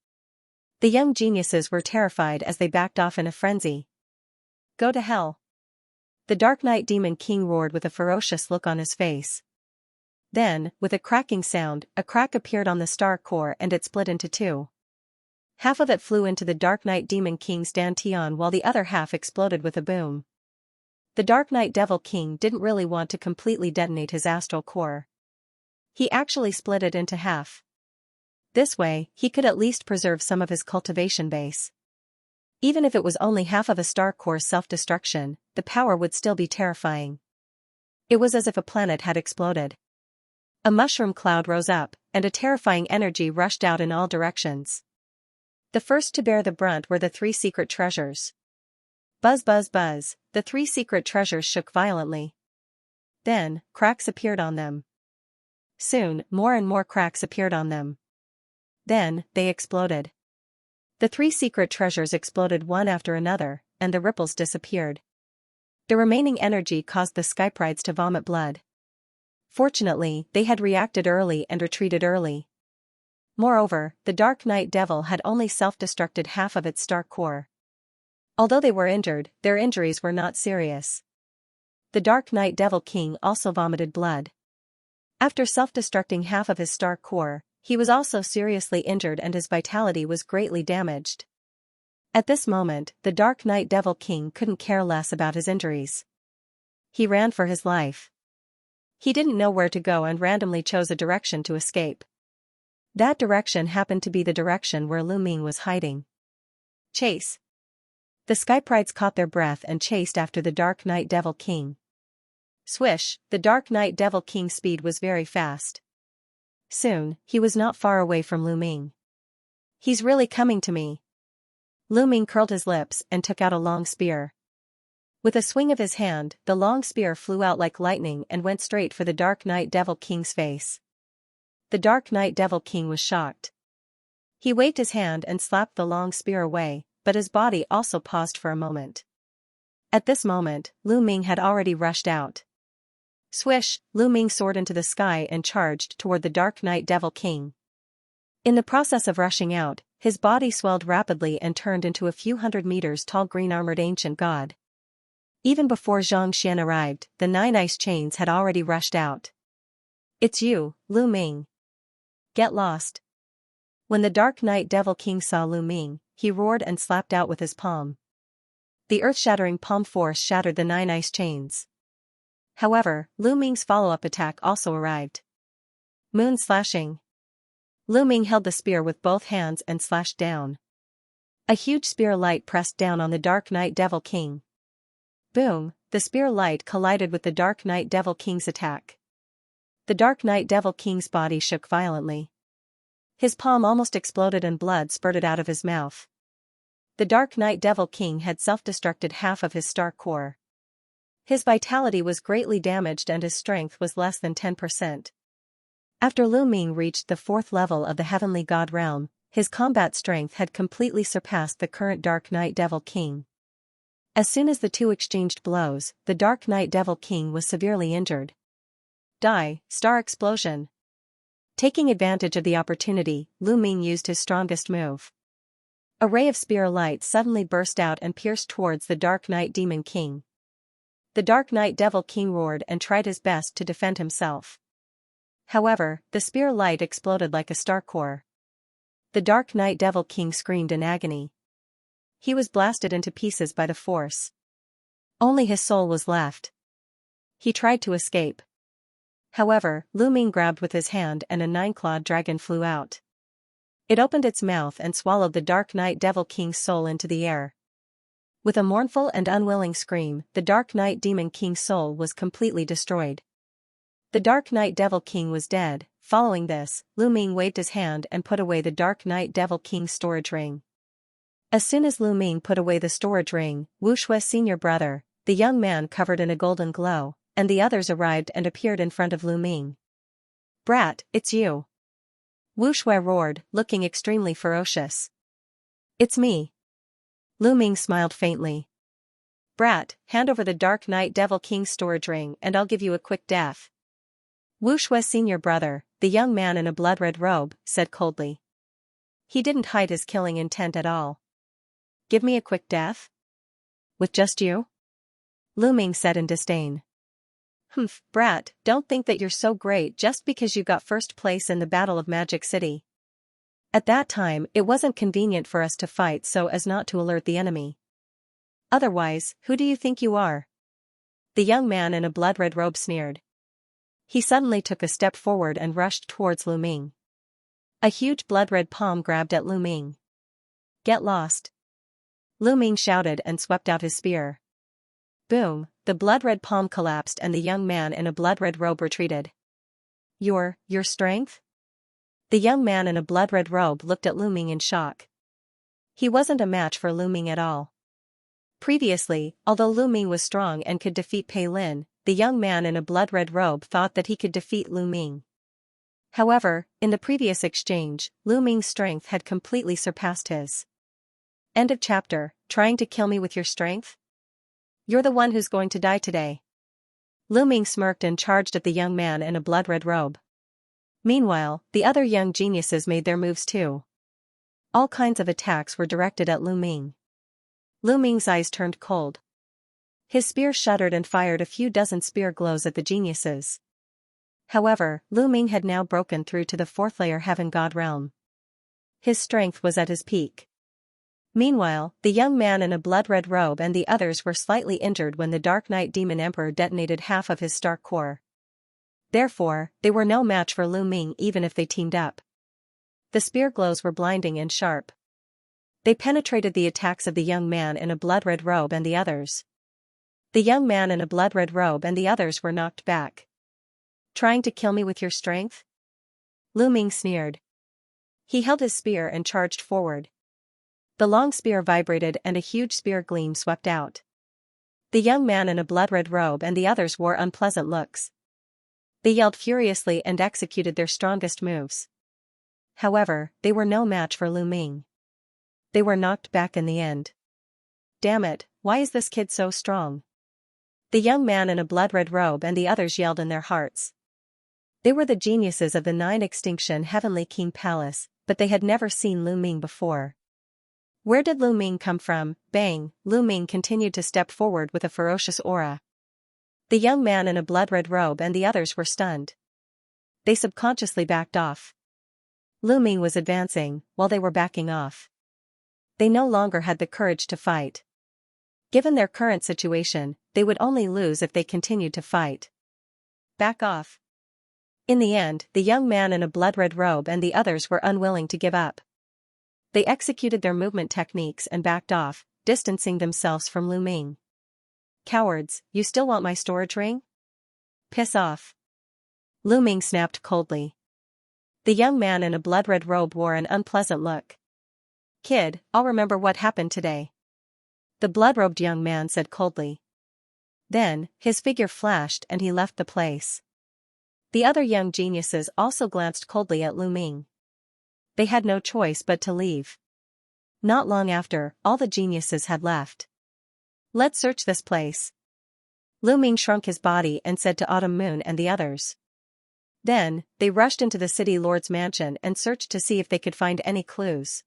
The young geniuses were terrified as they backed off in a frenzy. Go to hell! The Dark Knight Demon King roared with a ferocious look on his face. Then, with a cracking sound, a crack appeared on the Star Core and it split into 2. Half of it flew into the Dark Knight Demon King's dantian while the other half exploded with a boom. The Dark Knight Devil King didn't really want to completely detonate his astral core. He actually split it into half. This way, he could at least preserve some of his cultivation base. Even if it was only half of a star core's self-destruction, the power would still be terrifying. It was as if a planet had exploded. A mushroom cloud rose up, and a terrifying energy rushed out in all directions. The first to bear the brunt were the 3 secret treasures. Buzz buzz buzz, the 3 secret treasures shook violently. Then, cracks appeared on them. Soon, more and more cracks appeared on them. Then, they exploded. The 3 secret treasures exploded one after another, and the ripples disappeared. The remaining energy caused the skyprides to vomit blood. Fortunately, they had reacted early and retreated early. Moreover, the Dark Knight Devil had only self-destructed half of its star core. Although they were injured, their injuries were not serious. The Dark Knight Devil King also vomited blood. After self-destructing half of his star core, he was also seriously injured and his vitality was greatly damaged. At this moment, the Dark Knight Devil King couldn't care less about his injuries. He ran for his life. He didn't know where to go and randomly chose a direction to escape. That direction happened to be the direction where Lu Ming was hiding. Chase! The skyprides caught their breath and chased after the Dark Knight Devil King. Swish, the Dark Knight Devil King's speed was very fast. Soon, he was not far away from Lu Ming. He's really coming to me. Lu Ming curled his lips and took out a long spear. With a swing of his hand, the long spear flew out like lightning and went straight for the Dark Knight Devil King's face. The Dark Knight Devil King was shocked. He waved his hand and slapped the long spear away, but his body also paused for a moment. At this moment, Lu Ming had already rushed out. Swish, Lu Ming soared into the sky and charged toward the Dark Knight Devil King. In the process of rushing out, his body swelled rapidly and turned into a few hundred meters tall green-armored ancient god. Even before Xianxia arrived, the 9 ice chains had already rushed out. It's you, Lu Ming. Get lost. When the Dark Knight Devil King saw Lu Ming, he roared and slapped out with his palm. The earth-shattering palm force shattered the 9 ice chains. However, Lu Ming's follow-up attack also arrived. Moon slashing. Lu Ming held the spear with both hands and slashed down. A huge spear light pressed down on the Dark Knight Devil King. Boom, the spear light collided with the Dark Knight Devil King's attack. The Dark Knight Devil King's body shook violently. His palm almost exploded and blood spurted out of his mouth. The Dark Knight Devil King had self-destructed half of his star core. His vitality was greatly damaged and his strength was less than 10%. After Lu Ming reached the 4th level of the Heavenly God realm, his combat strength had completely surpassed the current Dark Knight Devil King. As soon as the two exchanged blows, the Dark Knight Devil King was severely injured. Die, star explosion. Taking advantage of the opportunity, Lu Ming used his strongest move. A ray of spear light suddenly burst out and pierced towards the Dark Knight Demon King. The Dark Knight Devil King roared and tried his best to defend himself. However, the spear light exploded like a star core. The Dark Knight Devil King screamed in agony. He was blasted into pieces by the force. Only his soul was left. He tried to escape. However, Lu Ming grabbed with his hand and a 9-clawed dragon flew out. It opened its mouth and swallowed the Dark Knight Devil King's soul into the air. With a mournful and unwilling scream, the Dark Knight Demon King's soul was completely destroyed. The Dark Knight Devil King was dead. Following this, Lu Ming waved his hand and put away the Dark Knight Devil King's storage ring. As soon as Lu Ming put away the storage ring, Wu Shui's senior brother, the young man covered in a golden glow, and the others arrived and appeared in front of Lu Ming. Brat, it's you. Wu Shui roared, looking extremely ferocious. It's me. Lu Ming smiled faintly. Brat, hand over the Dark Knight Devil King's storage ring and I'll give you a quick death. Wu Shui's senior brother, the young man in a blood-red robe, said coldly. He didn't hide his killing intent at all. Give me a quick death? With just you? Lu Ming said in disdain. Humph, brat, don't think that you're so great just because you got first place in the Battle of Magic City. At that time, it wasn't convenient for us to fight so as not to alert the enemy. Otherwise, who do you think you are? The young man in a blood-red robe sneered. He suddenly took a step forward and rushed towards Lu Ming. A huge blood-red palm grabbed at Lu Ming. "Get lost!" Lu Ming shouted and swept out his spear. Boom, the blood-red palm collapsed and the young man in a blood-red robe retreated. Your strength?" The young man in a blood-red robe looked at Lu Ming in shock. He wasn't a match for Lu Ming at all. Previously, although Lu Ming was strong and could defeat Pei Lin, the young man in a blood-red robe thought that he could defeat Lu Ming. However, in the previous exchange, Lu Ming's strength had completely surpassed his. End of chapter. Trying to kill me with your strength? You're the one who's going to die today. Lu Ming smirked and charged at the young man in a blood-red robe. Meanwhile, the other young geniuses made their moves too. All kinds of attacks were directed at Lu Ming. Lu Ming's eyes turned cold. His spear shuddered and fired a few dozen spear glows at the geniuses. However, Lu Ming had now broken through to the fourth-layer Heaven God realm. His strength was at his peak. Meanwhile, the young man in a blood-red robe and the others were slightly injured when the Dark Knight Demon Emperor detonated half of his star core. Therefore, they were no match for Lu Ming even if they teamed up. The spear glows were blinding and sharp. They penetrated the attacks of the young man in a blood-red robe and the others. The young man in a blood-red robe and the others were knocked back. Trying to kill me with your strength? Lu Ming sneered. He held his spear and charged forward. The long spear vibrated and a huge spear gleam swept out. The young man in a blood-red robe and the others wore unpleasant looks. They yelled furiously and executed their strongest moves. However, they were no match for Lu Ming. They were knocked back in the end. Damn it, why is this kid so strong? The young man in a blood-red robe and the others yelled in their hearts. They were the geniuses of the Nine Extinction Heavenly King Palace, but they had never seen Lu Ming before. Where did Lu Ming come from? Bang! Lu Ming continued to step forward with a ferocious aura. The young man in a blood-red robe and the others were stunned. They subconsciously backed off. Lu Ming was advancing, while they were backing off. They no longer had the courage to fight. Given their current situation, they would only lose if they continued to fight. Back off. In the end, the young man in a blood-red robe and the others were unwilling to give up. They executed their movement techniques and backed off, distancing themselves from Lu Ming. Cowards, you still want my storage ring? Piss off. Lu Ming snapped coldly. The young man in a blood-red robe wore an unpleasant look. Kid, I'll remember what happened today. The blood-robed young man said coldly. Then, his figure flashed and he left the place. The other young geniuses also glanced coldly at Lu Ming. They had no choice but to leave. Not long after, all the geniuses had left. Let's search this place. Lu Ming shrunk his body and said to Autumn Moon and the others. Then, they rushed into the city lord's mansion and searched to see if they could find any clues.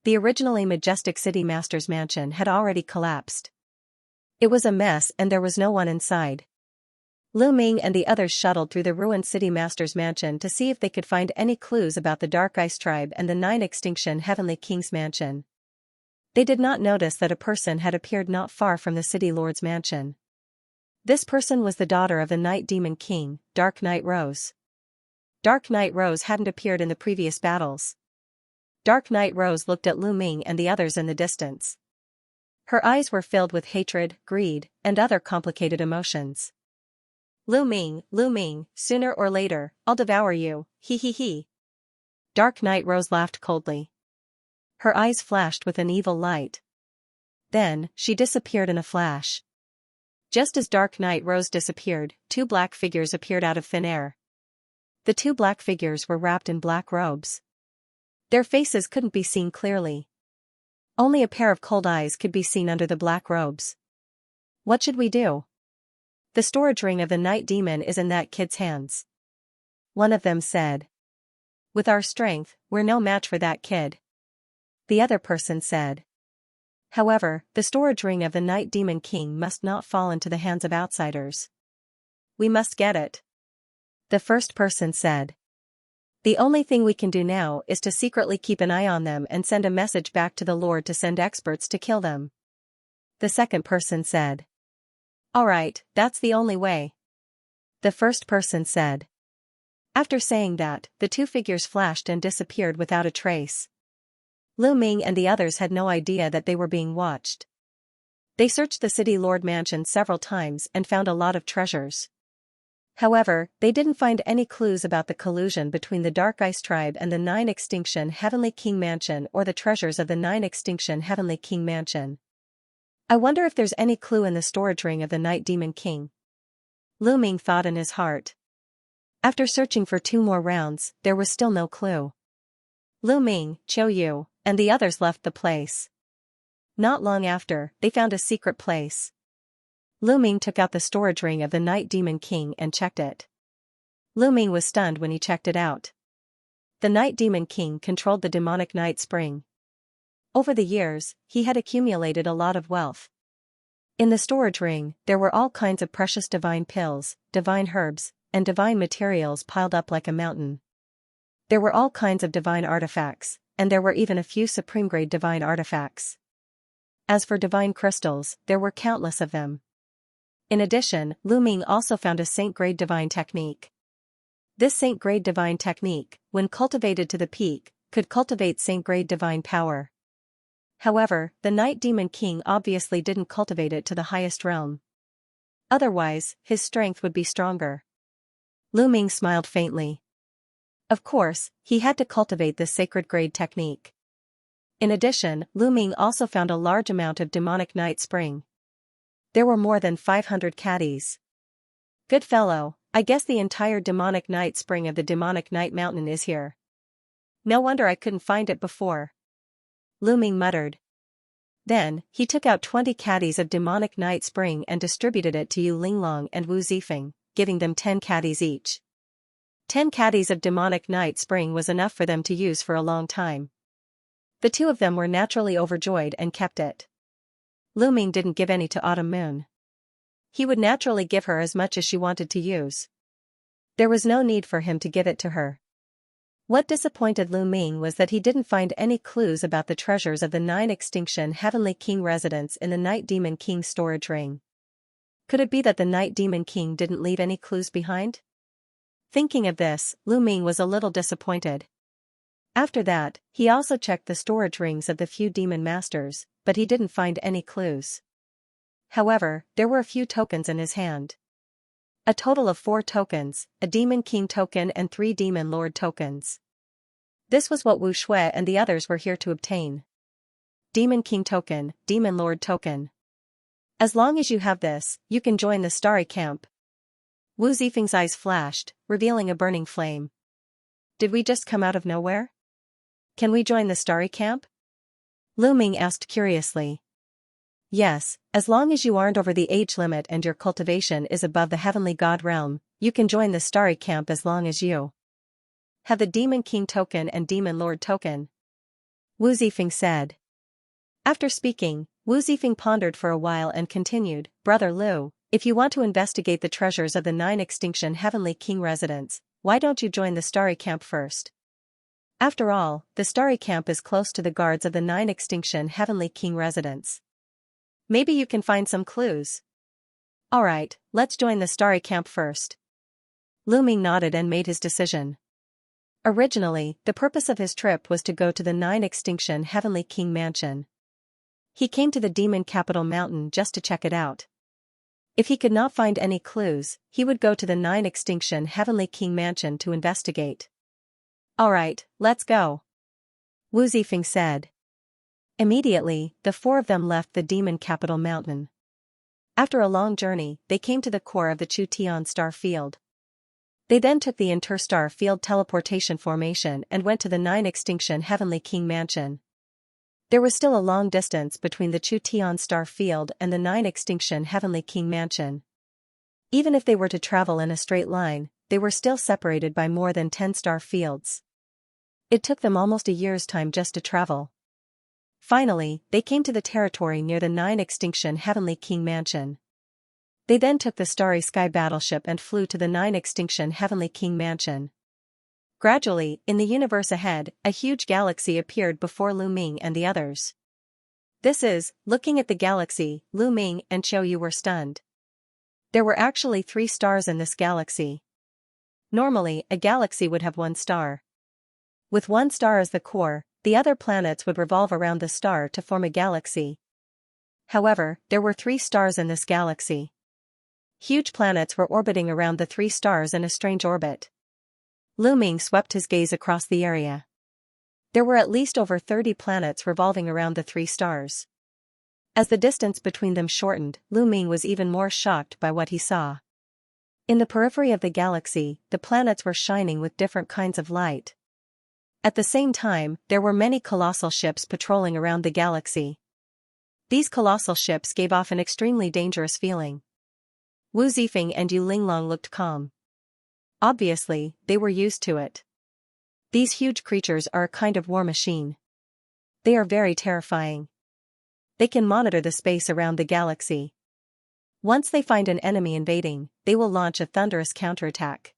The originally majestic city master's mansion had already collapsed. It was a mess and there was no one inside. Lu Ming and the others shuttled through the ruined city master's mansion to see if they could find any clues about the Dark Ice Tribe and the Nine Extinction Heavenly King's mansion. They did not notice that a person had appeared not far from the city lord's mansion. This person was the daughter of the Night Demon King, Dark Knight Rose. Dark Knight Rose hadn't appeared in the previous battles. Dark Knight Rose looked at Lu Ming and the others in the distance. Her eyes were filled with hatred, greed, and other complicated emotions. Lu Ming, sooner or later, I'll devour you, he he he. Dark Knight Rose laughed coldly. Her eyes flashed with an evil light. Then, she disappeared in a flash. Just as Dark Knight Rose disappeared, two black figures appeared out of thin air. The two black figures were wrapped in black robes. Their faces couldn't be seen clearly. Only a pair of cold eyes could be seen under the black robes. What should we do? The storage ring of the Night Demon is in that kid's hands. One of them said. With our strength, we're no match for that kid. The other person said. However, the storage ring of the Night Demon King must not fall into the hands of outsiders. We must get it. The first person said. The only thing we can do now is to secretly keep an eye on them and send a message back to the Lord to send experts to kill them. The second person said. Alright, that's the only way. the first person said. After saying that, the two figures flashed and disappeared without a trace. Lu Ming and the others had no idea that they were being watched. They searched the city lord mansion several times and found a lot of treasures. However, they didn't find any clues about the collusion between the Dark Ice Tribe and the Nine Extinction Heavenly King Mansion or the treasures of the Nine Extinction Heavenly King Mansion. I wonder if there's any clue in the storage ring of the Night Demon King. Lu Ming thought in his heart. After searching for 2 more rounds, there was still no clue. Lu Ming, Qiu Yu, and the others left the place. Not long after, they found a secret place. Lu Ming took out the storage ring of the Night Demon King and checked it. Lu Ming was stunned when he checked it out. The Night Demon King controlled the demonic night spring. Over the years, he had accumulated a lot of wealth. In the storage ring, there were all kinds of precious divine pills, divine herbs, and divine materials piled up like a mountain. There were all kinds of divine artifacts, and there were even a few supreme-grade divine artifacts. As for divine crystals, there were countless of them. In addition, Lu Ming also found a saint-grade divine technique. This saint-grade divine technique, when cultivated to the peak, could cultivate saint-grade divine power. However, the Night Demon King obviously didn't cultivate it to the highest realm. Otherwise, his strength would be stronger. Lu Ming smiled faintly. Of course, he had to cultivate this sacred grade technique. In addition, Lu Ming also found a large amount of demonic night spring. There were more than 500 caddies. Good fellow, I guess the entire demonic night spring of the demonic night mountain is here. No wonder I couldn't find it before. Lu Ming muttered. Then, he took out 20 caddies of demonic night spring and distributed it to Yu Linglong and Wu Zifeng, giving them 10 caddies each. 10 caddies of demonic night spring was enough for them to use for a long time. The 2 of them were naturally overjoyed and kept it. Lu Ming didn't give any to Autumn Moon. He would naturally give her as much as she wanted to use. There was no need for him to give it to her. What disappointed Lu Ming was that he didn't find any clues about the treasures of the Nine Extinction Heavenly King residence in the Night Demon King storage ring. Could it be that the Night Demon King didn't leave any clues behind? Thinking of this, Lu Ming was a little disappointed. After that, he also checked the storage rings of the few demon masters, but he didn't find any clues. However, there were a few tokens in his hand. A total of 4 tokens, a Demon King token and 3 Demon Lord tokens. This was what Wu Shui and the others were here to obtain. Demon King token, Demon Lord token. As long as you have this, you can join the Starry Camp. Wu Zifeng's eyes flashed, revealing a burning flame. Did we just come out of nowhere? Can we join the Starry Camp? Lu Ming asked curiously. Yes, as long as you aren't over the age limit and your cultivation is above the Heavenly God realm, you can join the Starry Camp as long as you have the Demon King token and Demon Lord token. Wu Zifeng said. After speaking, Wu Zifeng pondered for a while and continued, Brother Lu, if you want to investigate the treasures of the Nine Extinction Heavenly King residence, why don't you join the Starry Camp first? After all, the Starry Camp is close to the guards of the Nine Extinction Heavenly King residence. Maybe you can find some clues. Alright, let's join the Starry Camp first. Lu Ming nodded and made his decision. Originally, the purpose of his trip was to go to the Nine Extinction Heavenly King Mansion. He came to the Demon Capital Mountain just to check it out. If he could not find any clues, he would go to the Nine Extinction Heavenly King Mansion to investigate. Alright, let's go. Wu Zifeng said. Immediately, the 4 of them left the Demon Capital Mountain. After a long journey, they came to the core of the Chu Tian star field. They then took the Interstar Field teleportation formation and went to the Nine Extinction Heavenly King Mansion. There was still a long distance between the Chu Tian star field and the Nine Extinction Heavenly King Mansion. Even if they were to travel in a straight line, they were still separated by more than 10 star fields. It took them almost a year's time just to travel. Finally, they came to the territory near the Nine Extinction Heavenly King Mansion. They then took the Starry Sky battleship and flew to the Nine Extinction Heavenly King Mansion. Gradually, in the universe ahead, a huge galaxy appeared before Lu Ming and the others. Looking at the galaxy, Lu Ming and Qiu Yu were stunned. There were actually 3 stars in this galaxy. Normally, a galaxy would have 1 star. With 1 star as the core, the other planets would revolve around the star to form a galaxy. However, there were 3 stars in this galaxy. Huge planets were orbiting around the 3 stars in a strange orbit. Lu Ming swept his gaze across the area. There were at least over 30 planets revolving around the 3 stars. As the distance between them shortened, Lu Ming was even more shocked by what he saw. In the periphery of the galaxy, the planets were shining with different kinds of light. At the same time, there were many colossal ships patrolling around the galaxy. These colossal ships gave off an extremely dangerous feeling. Wu Zifeng and Yu Linglong looked calm. Obviously, they were used to it. These huge creatures are a kind of war machine. They are very terrifying. They can monitor the space around the galaxy. Once they find an enemy invading, they will launch a thunderous counterattack.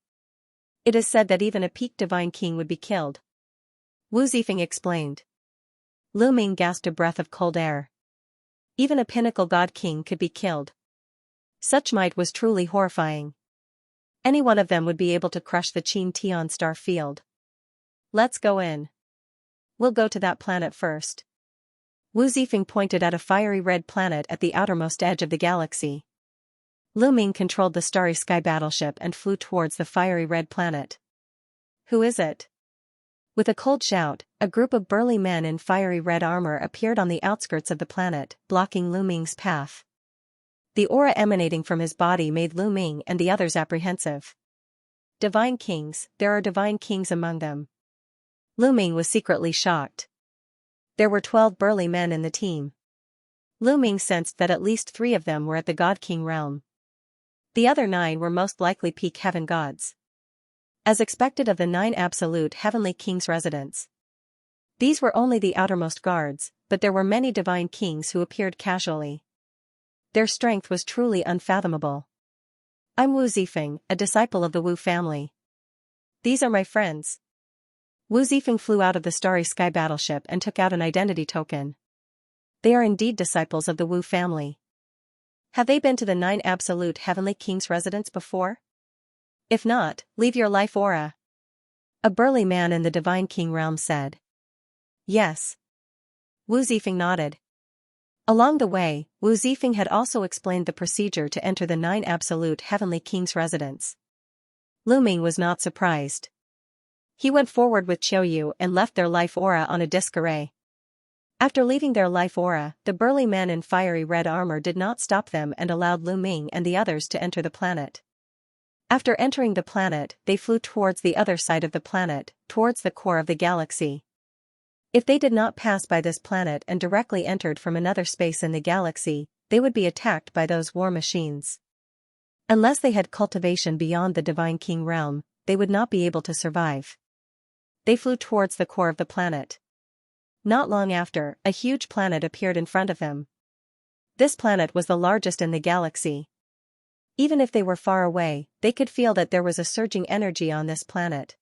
It is said that even a peak divine king would be killed. Wu Zifeng explained. Lu Ming gasped a breath of cold air. Even a pinnacle god king could be killed. Such might was truly horrifying. Any one of them would be able to crush the Qin Tian star field. Let's go in. We'll go to that planet first. Wu Zifeng pointed at a fiery red planet at the outermost edge of the galaxy. Lu Ming controlled the starry sky battleship and flew towards the fiery red planet. Who is it? With a cold shout, a group of burly men in fiery red armor appeared on the outskirts of the planet, blocking Lu Ming's path. The aura emanating from his body made Lu Ming and the others apprehensive. Divine kings, there are divine kings among them. Lu Ming was secretly shocked. There were 12 burly men in the team. Lu Ming sensed that at least 3 of them were at the God King realm. The other 9 were most likely peak heaven gods. As expected of the 9 absolute heavenly kings' residents. These were only the outermost guards, but there were many divine kings who appeared casually. Their strength was truly unfathomable. I'm Wu Zifeng, a disciple of the Wu family. These are my friends. Wu Zifeng flew out of the starry sky battleship and took out an identity token. They are indeed disciples of the Wu family. Have they been to the 9 absolute heavenly kings' residence before? If not, leave your life aura. A burly man in the divine king realm said. Yes. Wu Zifeng nodded. Along the way, Wu Zifeng had also explained the procedure to enter the 9 absolute heavenly kings' residence. Lu Ming was not surprised. He went forward with Qiu Yu and left their life aura on a disc array. After leaving their life aura, the burly men in fiery red armor did not stop them and allowed Lu Ming and the others to enter the planet. After entering the planet, they flew towards the other side of the planet, towards the core of the galaxy. If they did not pass by this planet and directly entered from another space in the galaxy, they would be attacked by those war machines. Unless they had cultivation beyond the Divine King realm, they would not be able to survive. They flew towards the core of the planet. Not long after, a huge planet appeared in front of them. This planet was the largest in the galaxy. Even if they were far away, they could feel that there was a surging energy on this planet.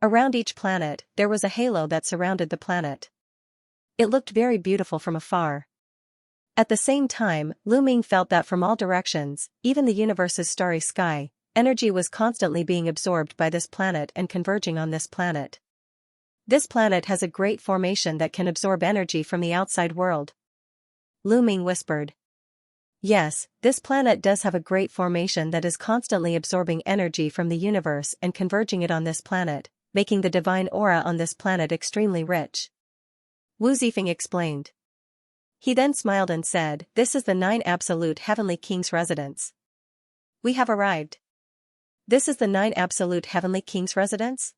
Around each planet, there was a halo that surrounded the planet. It looked very beautiful from afar. At the same time, Lu Ming felt that from all directions, even the universe's starry sky, energy was constantly being absorbed by this planet and converging on this planet. This planet has a great formation that can absorb energy from the outside world. Lu Ming whispered. Yes, this planet does have a great formation that is constantly absorbing energy from the universe and converging it on this planet, making the divine aura on this planet extremely rich. Wu Zifeng explained. He then smiled and said, "This is the 9 absolute heavenly kings' residence. We have arrived." This is the 9 absolute heavenly kings' residence?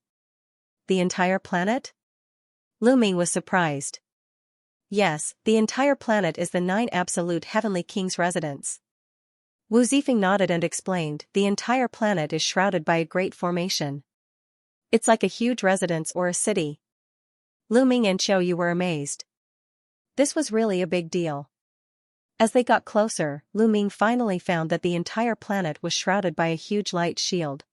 The entire planet? Lu Ming was surprised. Yes, the entire planet is the 9 absolute heavenly kings' residence. Wu Zifeng nodded and explained, the entire planet is shrouded by a great formation. It's like a huge residence or a city. Lu Ming and Qiu Yu were amazed. This was really a big deal. As they got closer, Lu Ming finally found that the entire planet was shrouded by a huge light shield.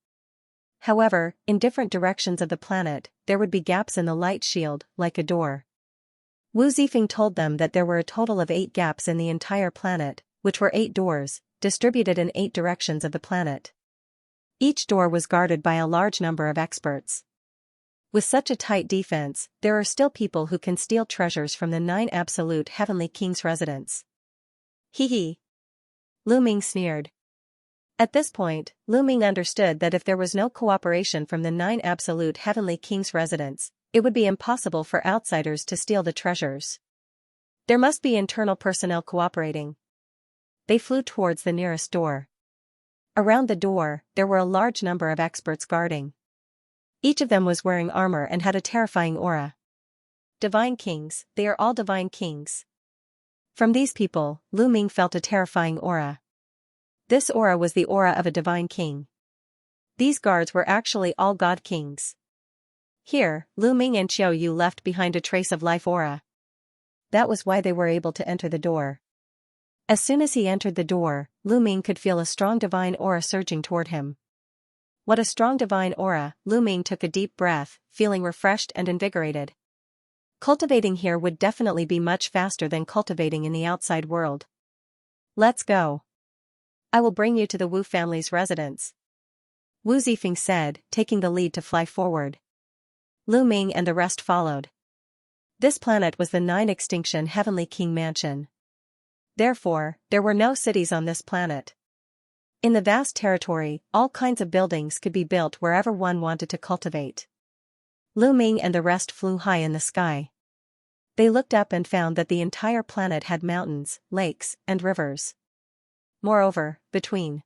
However, in different directions of the planet, there would be gaps in the light shield, like a door. Wu Zifeng told them that there were a total of 8 gaps in the entire planet, which were 8 doors, distributed in 8 directions of the planet. Each door was guarded by a large number of experts. With such a tight defense, there are still people who can steal treasures from the 9 absolute heavenly kings' residence. Hee hee. Lu Ming sneered. At this point, Lu Ming understood that if there was no cooperation from the 9 absolute heavenly kings' residence, it would be impossible for outsiders to steal the treasures. There must be internal personnel cooperating. They flew towards the nearest door. Around the door, there were a large number of experts guarding. Each of them was wearing armor and had a terrifying aura. Divine kings, they are all divine kings. From these people, Lu Ming felt a terrifying aura. This aura was the aura of a divine king. These guards were actually all god kings. Here, Lu Ming and Xiao Yu left behind a trace of life aura. That was why they were able to enter the door. As soon as he entered the door, Lu Ming could feel a strong divine aura surging toward him. What a strong divine aura! Lu Ming took a deep breath, feeling refreshed and invigorated. Cultivating here would definitely be much faster than cultivating in the outside world. Let's go. I will bring you to the Wu family's residence. Wu Zifeng said, taking the lead to fly forward. Lu Ming and the rest followed. This planet was the 9 extinction heavenly king mansion. Therefore, there were no cities on this planet. In the vast territory, all kinds of buildings could be built wherever one wanted to cultivate. Lu Ming and the rest flew high in the sky. They looked up and found that the entire planet had mountains, lakes, and rivers. Moreover, between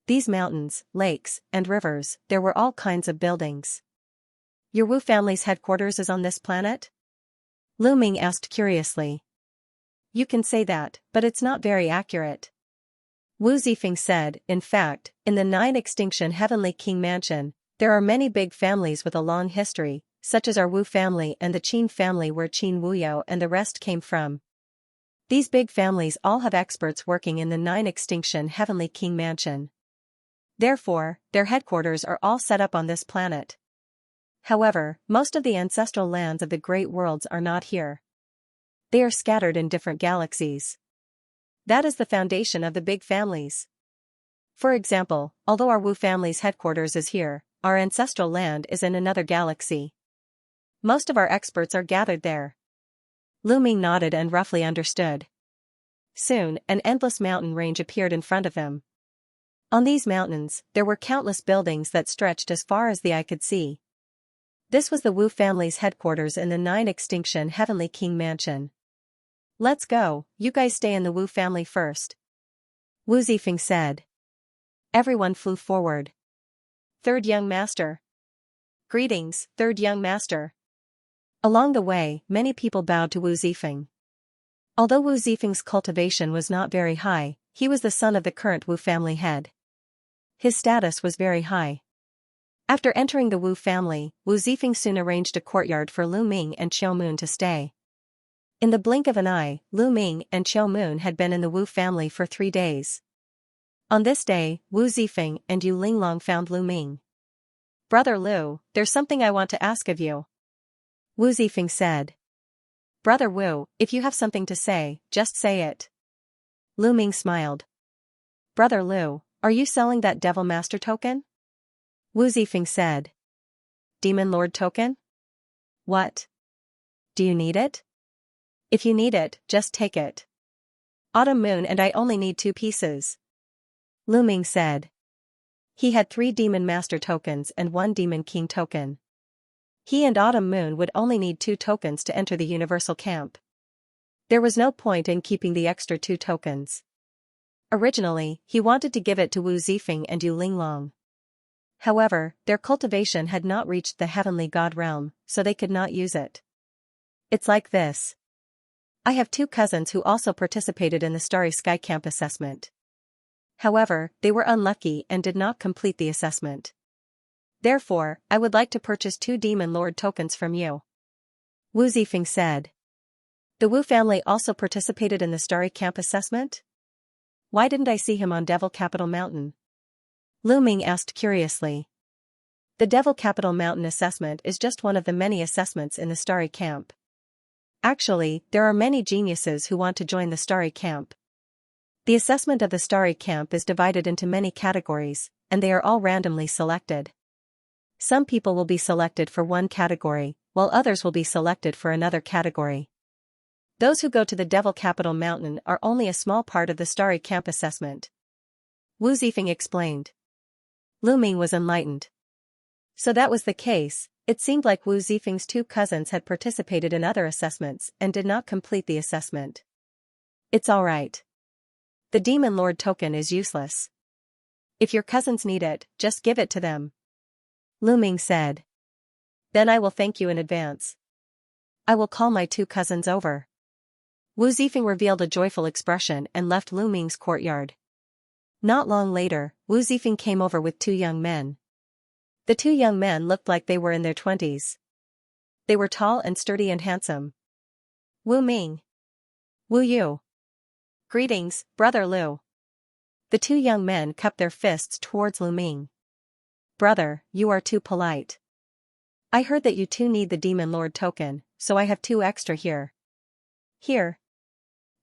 these mountains, lakes, and rivers, there were all kinds of buildings. Your Wu family's headquarters is on this planet? Lu Ming asked curiously. You can say that, but it's not very accurate. Wu Zifeng said, in fact, in the 9 extinction heavenly king mansion, there are many big families with a long history, such as our Wu family and the Qin family where Qin Wuyou and the rest came from. These big families all have experts working in the 9 extinction heavenly king mansion. Therefore, their headquarters are all set up on this planet. However, most of the ancestral lands of the great worlds are not here. They are scattered in different galaxies. That is the foundation of the big families. For example, although our Wu family's headquarters is here, our ancestral land is in another galaxy. Most of our experts are gathered there. Lu Ming nodded and roughly understood. Soon, an endless mountain range appeared in front of him. On these mountains, there were countless buildings that stretched as far as the eye could see. This was the Wu family's headquarters in the 9 extinction heavenly king mansion. Let's go, you guys stay in the Wu family first. Wu Zifeng said. Everyone flew forward. Third young master. Greetings, third young master. Along the way, many people bowed to Wu Zifeng. Although Wu Zifeng's cultivation was not very high, he was the son of the current Wu family head. His status was very high. After entering the Wu family, Wu Zifeng soon arranged a courtyard for Lu Ming and Qiao Moon to stay. In the blink of an eye, Lu Ming and Qiao Moon had been in the Wu family for 3 days. On this day, Wu Zifeng and Yu Linglong found Lu Ming. Brother Lu, there's something I want to ask of you. Wu Zifeng said. Brother Wu, if you have something to say, just say it. Lu Ming smiled. Brother Lu, are you selling that Devil Master token? Wu Zifeng said. Demon Lord token? What? Do you need it? If you need it, just take it. Autumn Moon and I only need 2 pieces. Lu Ming said. He had 3 Demon Master tokens and 1 Demon King token. He and Autumn Moon would only need 2 tokens to enter the Universal Camp. There was no point in keeping the extra 2 tokens. Originally, he wanted to give it to Wu Zifeng and Yu Linglong. However, their cultivation had not reached the heavenly god realm, so they could not use it. It's like this. I have 2 cousins who also participated in the Starry Sky Camp assessment. However, they were unlucky and did not complete the assessment. Therefore, I would like to purchase 2 Demon Lord tokens from you. Wu Zifeng said. The Wu family also participated in the Starry Camp assessment? Why didn't I see him on Devil Capital Mountain? Lu Ming asked curiously. The Devil Capital Mountain assessment is just one of the many assessments in the Starry Camp. Actually, there are many geniuses who want to join the Starry Camp. The assessment of the starry camp is divided into many categories, and they are all randomly selected. Some people will be selected for one category, while others will be selected for another category. Those who go to the Devil Capital Mountain are only a small part of the starry camp assessment. Wu Zifeng explained. Lu Ming was enlightened. So that was the case. It seemed like Wu Zifeng's two cousins had participated in other assessments and did not complete the assessment. It's alright. The Demon Lord token is useless. If your cousins need it, just give it to them. Lu Ming said. Then I will thank you in advance. I will call my two cousins over. Wu Zifeng revealed a joyful expression and left Lu Ming's courtyard. Not long later, Wu Zifeng came over with two young men. The two young men looked like they were in their 20s. They were tall and sturdy and handsome. Wu Ming. Wu Yu. Greetings, Brother Lu. The two young men cupped their fists towards Lu Ming. Brother, you are too polite. I heard that you two need the Demon Lord token, so I have two extra here. Here.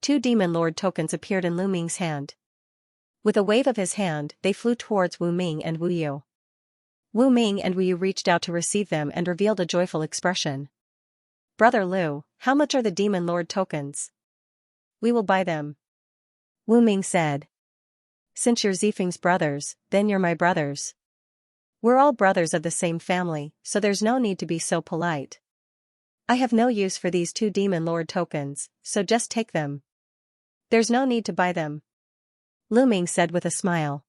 Two Demon Lord tokens appeared in Lu Ming's hand. With a wave of his hand, they flew towards Wu Ming and Wu Yu. Wu Ming and Wu Yu reached out to receive them and revealed a joyful expression. Brother Lu, how much are the Demon Lord tokens? We will buy them. Wu Ming said. Since you're Zifeng's brothers, then you're my brothers. We're all brothers of the same family, so there's no need to be so polite. I have no use for these two Demon Lord tokens, so just take them. There's no need to buy them. Lu Ming said with a smile.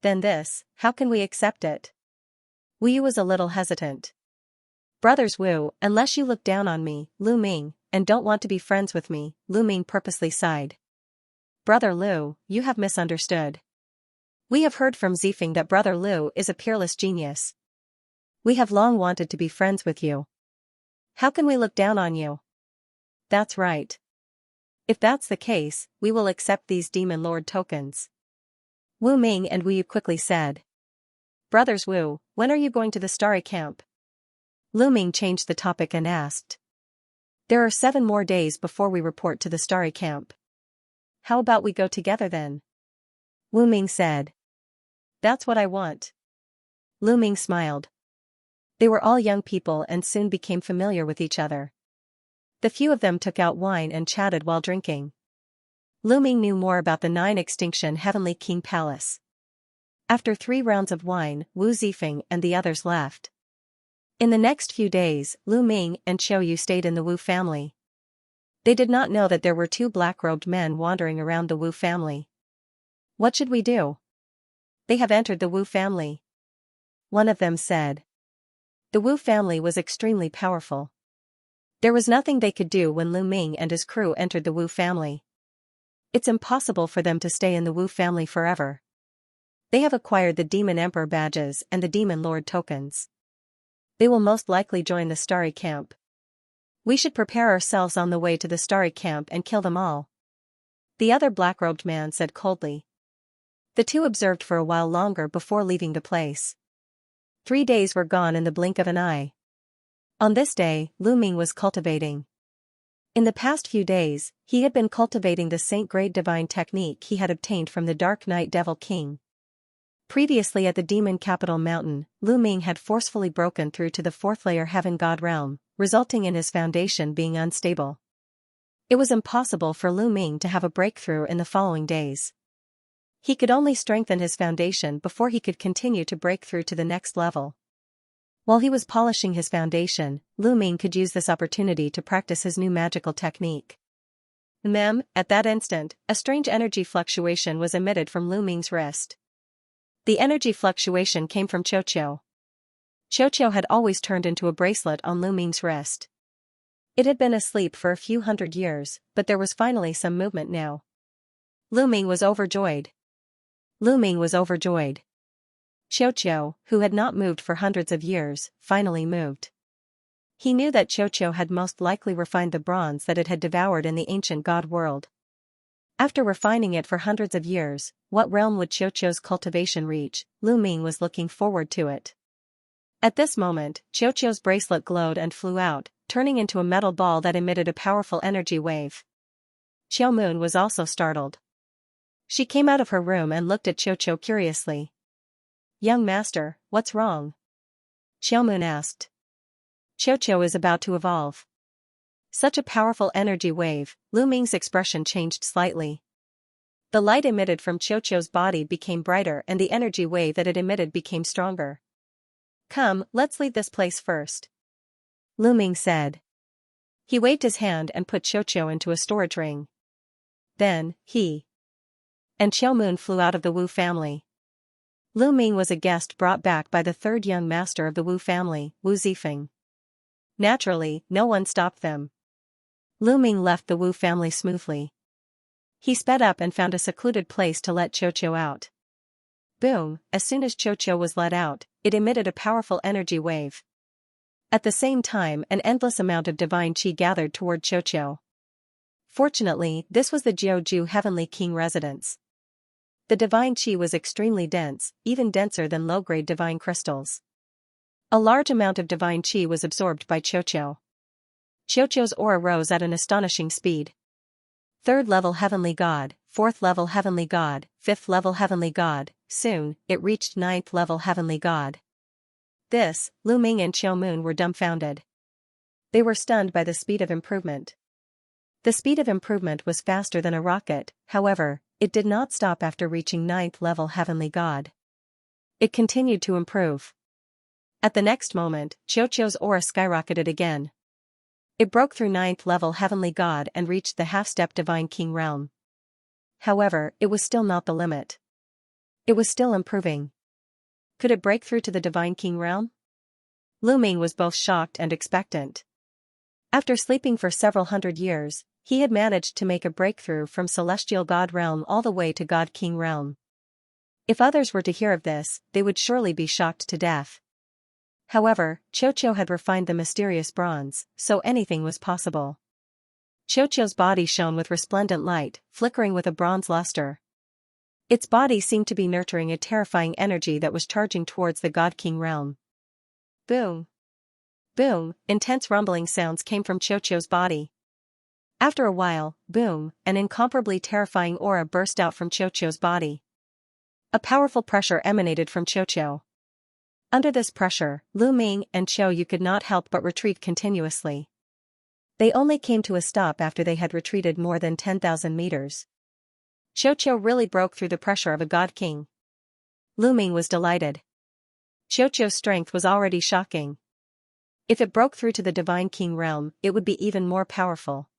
Then this, how can we accept it? Wu Yu was a little hesitant. Brothers Wu, unless you look down on me, Lu Ming, and don't want to be friends with me, Lu Ming purposely sighed. Brother Lu, you have misunderstood. We have heard from Zifeng that Brother Lu is a peerless genius. We have long wanted to be friends with you. How can we look down on you? That's right. If that's the case, we will accept these Demon Lord tokens. Wu Ming and Wu Yu quickly said. Brothers Wu, when are you going to the starry camp? Lu Ming changed the topic and asked. There are 7 more days before we report to the starry camp. How about we go together then? Wu Ming said. That's what I want. Lu Ming smiled. They were all young people and soon became familiar with each other. The few of them took out wine and chatted while drinking. Lu Ming knew more about the 9 Extinction Heavenly King Palace. After 3 rounds of wine, Wu Zifeng and the others left. In the next few days, Lu Ming and Xiao Yu stayed in the Wu family. They did not know that there were 2 black-robed men wandering around the Wu family. What should we do? They have entered the Wu family. One of them said. The Wu family was extremely powerful. There was nothing they could do when Lu Ming and his crew entered the Wu family. It's impossible for them to stay in the Wu family forever. They have acquired the Demon Emperor badges and the Demon Lord tokens. They will most likely join the starry camp. We should prepare ourselves on the way to the starry camp and kill them all. The other black-robed man said coldly. The 2 observed for a while longer before leaving the place. 3 days were gone in the blink of an eye. On this day, Lu Ming was cultivating. In the past few days, he had been cultivating the Saint-grade divine technique he had obtained from the Dark Knight Devil King. Previously at the Demon Capital Mountain, Lu Ming had forcefully broken through to the 4th layer Heaven God realm, resulting in his foundation being unstable. It was impossible for Lu Ming to have a breakthrough in the following days. He could only strengthen his foundation before he could continue to break through to the next level. While he was polishing his foundation, Lu Ming could use this opportunity to practice his new magical technique. At that instant, a strange energy fluctuation was emitted from Lu Ming's wrist. The energy fluctuation came from Xiao. Xiao had always turned into a bracelet on Lu Ming's wrist. It had been asleep for a few hundred years, but there was finally some movement now. Lu Ming was overjoyed. Xiao, who had not moved for hundreds of years, finally moved. He knew that Xiao had most likely refined the bronze that it had devoured in the ancient god world. After refining it for hundreds of years, what realm would Xiao's cultivation reach? Lu Ming was looking forward to it. At this moment, Xiao's bracelet glowed and flew out, turning into a metal ball that emitted a powerful energy wave. Xiao Moon was also startled. She came out of her room and looked at Qiuqiu curiously. "Young master, what's wrong?" Xiaomun asked. "Qiuqiu is about to evolve." Such a powerful energy wave, Lu Ming's expression changed slightly. The light emitted from Qiuqiu's body became brighter and the energy wave that it emitted became stronger. "Come, let's leave this place first," Lu Ming said. He waved his hand and put Qiuqiu into a storage ring. Then, he and Xiaomun flew out of the Wu family. Lu Ming was a guest brought back by the third young master of the Wu family, Wu Zifeng. Naturally, no one stopped them. Lu Ming left the Wu family smoothly. He sped up and found a secluded place to let Qiuqiu out. Boom, as soon as Qiuqiu was let out, it emitted a powerful energy wave. At the same time, an endless amount of divine qi gathered toward Qiuqiu. Fortunately, this was the Jiuju Heavenly King residence. The divine qi was extremely dense, even denser than low-grade divine crystals. A large amount of divine qi was absorbed by Qiuqiu. Qiuqiu's aura rose at an astonishing speed. 3rd level Heavenly God, 4th level Heavenly God, 5th level Heavenly God, soon, it reached 9th level Heavenly God. This, Lu Ming and Xiaomun were dumbfounded. They were stunned by the speed of improvement. The speed of improvement was faster than a rocket, however, it did not stop after reaching 9th level Heavenly God. It continued to improve. At the next moment, Qiuqiu's aura skyrocketed again. It broke through 9th level Heavenly God and reached the half-step Divine King realm. However, it was still not the limit. It was still improving. Could it break through to the Divine King realm? Lu Ming was both shocked and expectant. After sleeping for several hundred years, he had managed to make a breakthrough from Celestial God realm all the way to God King realm. If others were to hear of this, they would surely be shocked to death. However, Qiuqiu had refined the mysterious bronze, so anything was possible. Qiuqiu's body shone with resplendent light, flickering with a bronze luster. Its body seemed to be nurturing a terrifying energy that was charging towards the God King realm. Boom! Boom! Intense rumbling sounds came from Qiuqiu's body. After a while, boom, an incomparably terrifying aura burst out from Qiuqiu's body. A powerful pressure emanated from Qiuqiu. Under this pressure, Lu Ming and Qiuqiu could not help but retreat continuously. They only came to a stop after they had retreated more than 10,000 meters. Qiuqiu really broke through the pressure of a God King. Lu Ming was delighted. Qiuqiu's strength was already shocking. If it broke through to the Divine King realm, it would be even more powerful.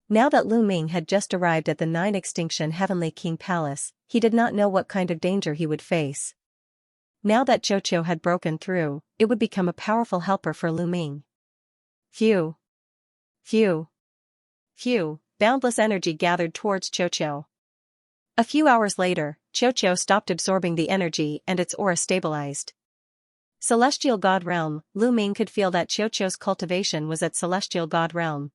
Now that Lu Ming had just arrived at the 9 Extinction Heavenly King Palace, he did not know what kind of danger he would face. Now that Qiuqiu had broken through, it would become a powerful helper for Lu Ming. Phew! Phew! Phew! Boundless energy gathered towards Qiuqiu. A few hours later, Qiuqiu stopped absorbing the energy and its aura stabilized. Celestial God Realm, Lu Ming could feel that Qiuqiu's cultivation was at Celestial God Realm.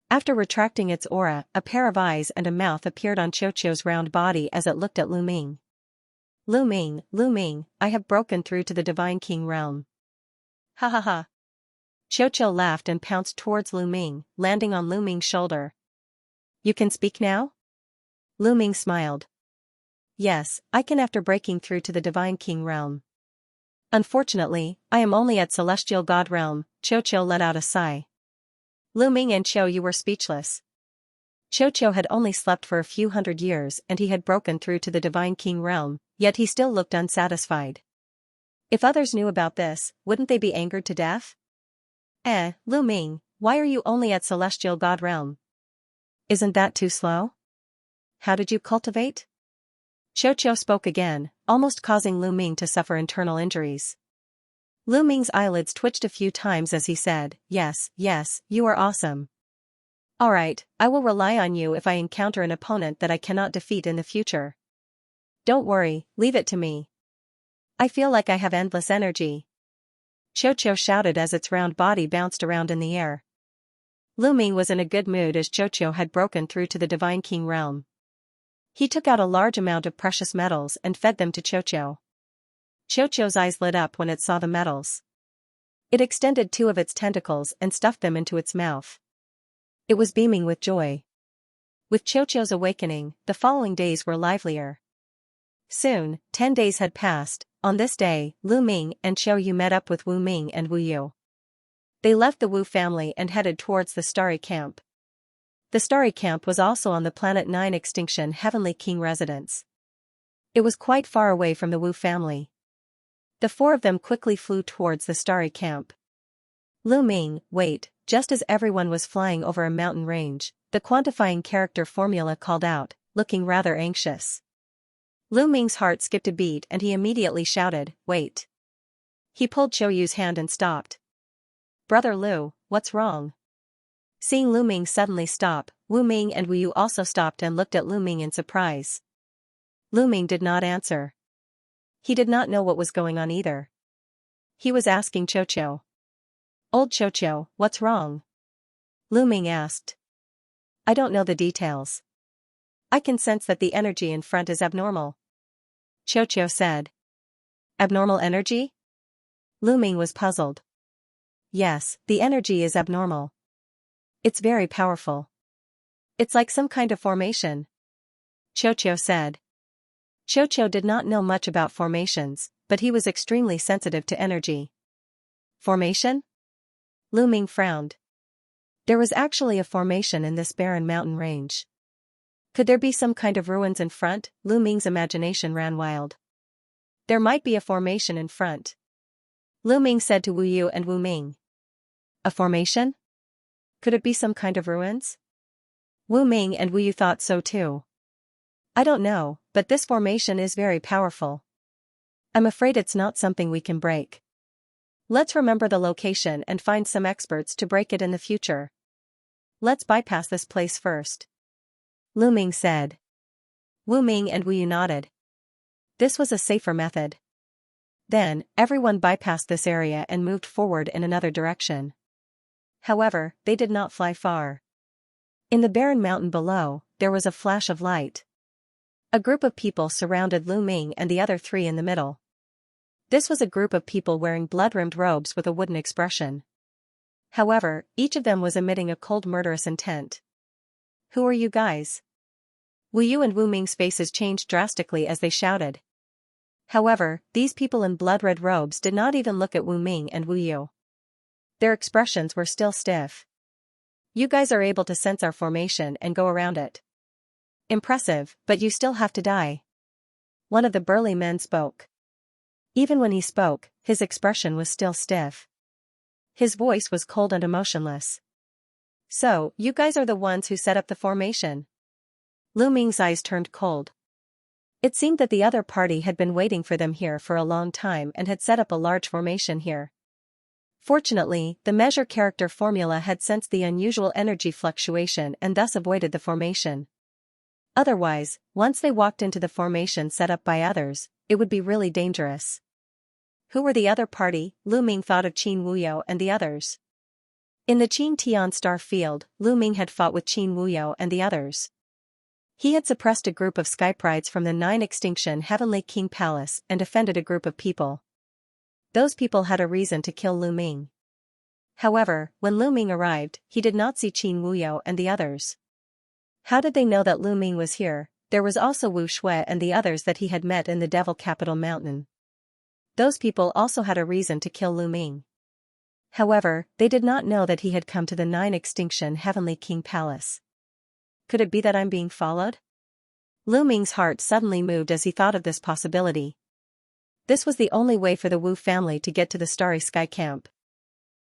After retracting its aura, a pair of eyes and a mouth appeared on Qiuqiu's round body as it looked at Lu Ming. Lu Ming, I have broken through to the Divine King realm. Ha ha ha. Qiuqiu laughed and pounced towards Lu Ming, landing on Lu Ming's shoulder. You can speak now? Lu Ming smiled. Yes, I can after breaking through to the Divine King realm. Unfortunately, I am only at Celestial God realm, Qiuqiu let out a sigh. Lu Ming and Qiuqiu were speechless. Qiuqiu had only slept for a few hundred years and he had broken through to the Divine King realm, yet he still looked unsatisfied. If others knew about this, wouldn't they be angered to death? Lu Ming, why are you only at Celestial God realm? Isn't that too slow? How did you cultivate? Qiuqiu spoke again, almost causing Lu Ming to suffer internal injuries. Lu Ming's eyelids twitched a few times as he said, yes, you are awesome. Alright, I will rely on you if I encounter an opponent that I cannot defeat in the future. Don't worry, leave it to me. I feel like I have endless energy. Qiuqiu shouted as its round body bounced around in the air. Lu Ming was in a good mood as Qiuqiu had broken through to the Divine King realm. He took out a large amount of precious metals and fed them to Qiuqiu. Qiuqiu's eyes lit up when it saw the metals. It extended 2 of its tentacles and stuffed them into its mouth. It was beaming with joy. With Qiuqiu's awakening, the following days were livelier. Soon, 10 days had passed. On this day, Lu Ming and Qiu Yu met up with Wu Ming and Wu Yu. They left the Wu family and headed towards the Starry Camp. The Starry Camp was also on the Planet 9 Extinction Heavenly King residence. It was quite far away from the Wu family. The four of them quickly flew towards the Starry Camp. Lu Ming, wait, just as everyone was flying over a mountain range, the quantifying character formula called out, looking rather anxious. Lu Ming's heart skipped a beat and he immediately shouted, wait. He pulled Qiu Yu's hand and stopped. Brother Lu, what's wrong? Seeing Lu Ming suddenly stop, Wu Ming and Wu Yu also stopped and looked at Lu Ming in surprise. Lu Ming did not answer. He did not know what was going on either. He was asking Qiuqiu. Old Qiuqiu, what's wrong? Lu Ming asked. I don't know the details. I can sense that the energy in front is abnormal. Qiuqiu said. Abnormal energy? Lu Ming was puzzled. Yes, the energy is abnormal. It's very powerful. It's like some kind of formation. Qiuqiu said. Qiuqiu did not know much about formations, but he was extremely sensitive to energy. Formation? Lu Ming frowned. There was actually a formation in this barren mountain range. Could there be some kind of ruins in front? Lu Ming's imagination ran wild. There might be a formation in front. Lu Ming said to Wu Yu and Wu Ming. A formation? Could it be some kind of ruins? Wu Ming and Wu Yu thought so too. I don't know, but this formation is very powerful. I'm afraid it's not something we can break. Let's remember the location and find some experts to break it in the future. Let's bypass this place first. Lu Ming said. Wu Ming and Wu Yu nodded. This was a safer method. Then, everyone bypassed this area and moved forward in another direction. However, they did not fly far. In the barren mountain below, there was a flash of light. A group of people surrounded Lu Ming and the other three in the middle. This was a group of people wearing blood-rimmed robes with a wooden expression. However, each of them was emitting a cold murderous intent. Who are you guys? Wu Yu and Wu Ming's faces changed drastically as they shouted. However, these people in blood-red robes did not even look at Wu Ming and Wu Yu. Their expressions were still stiff. You guys are able to sense our formation and go around it. Impressive, but you still have to die. One of the burly men spoke. Even when he spoke, his expression was still stiff. His voice was cold and emotionless. So, you guys are the ones who set up the formation. Lu Ming's eyes turned cold. It seemed that the other party had been waiting for them here for a long time and had set up a large formation here. Fortunately, the measure character formula had sensed the unusual energy fluctuation and thus avoided the formation. Otherwise, once they walked into the formation set up by others, it would be really dangerous. Who were the other party? Lu Ming thought of Qin Wuyo and the others. In the Qin Tian Star Field, Lu Ming had fought with Qin Wuyo and the others. He had suppressed a group of skyprides from the 9 Extinction Heavenly King Palace and defended a group of people. Those people had a reason to kill Lu Ming. However, when Lu Ming arrived, he did not see Qin Wuyo and the others. How did they know that Lu Ming was here? There was also Wu Shui and the others that he had met in the Devil Capital Mountain. Those people also had a reason to kill Lu Ming. However, they did not know that he had come to the 9 Extinction Heavenly King Palace. Could it be that I'm being followed? Lu Ming's heart suddenly moved as he thought of this possibility. This was the only way for the Wu family to get to the Starry Sky Camp.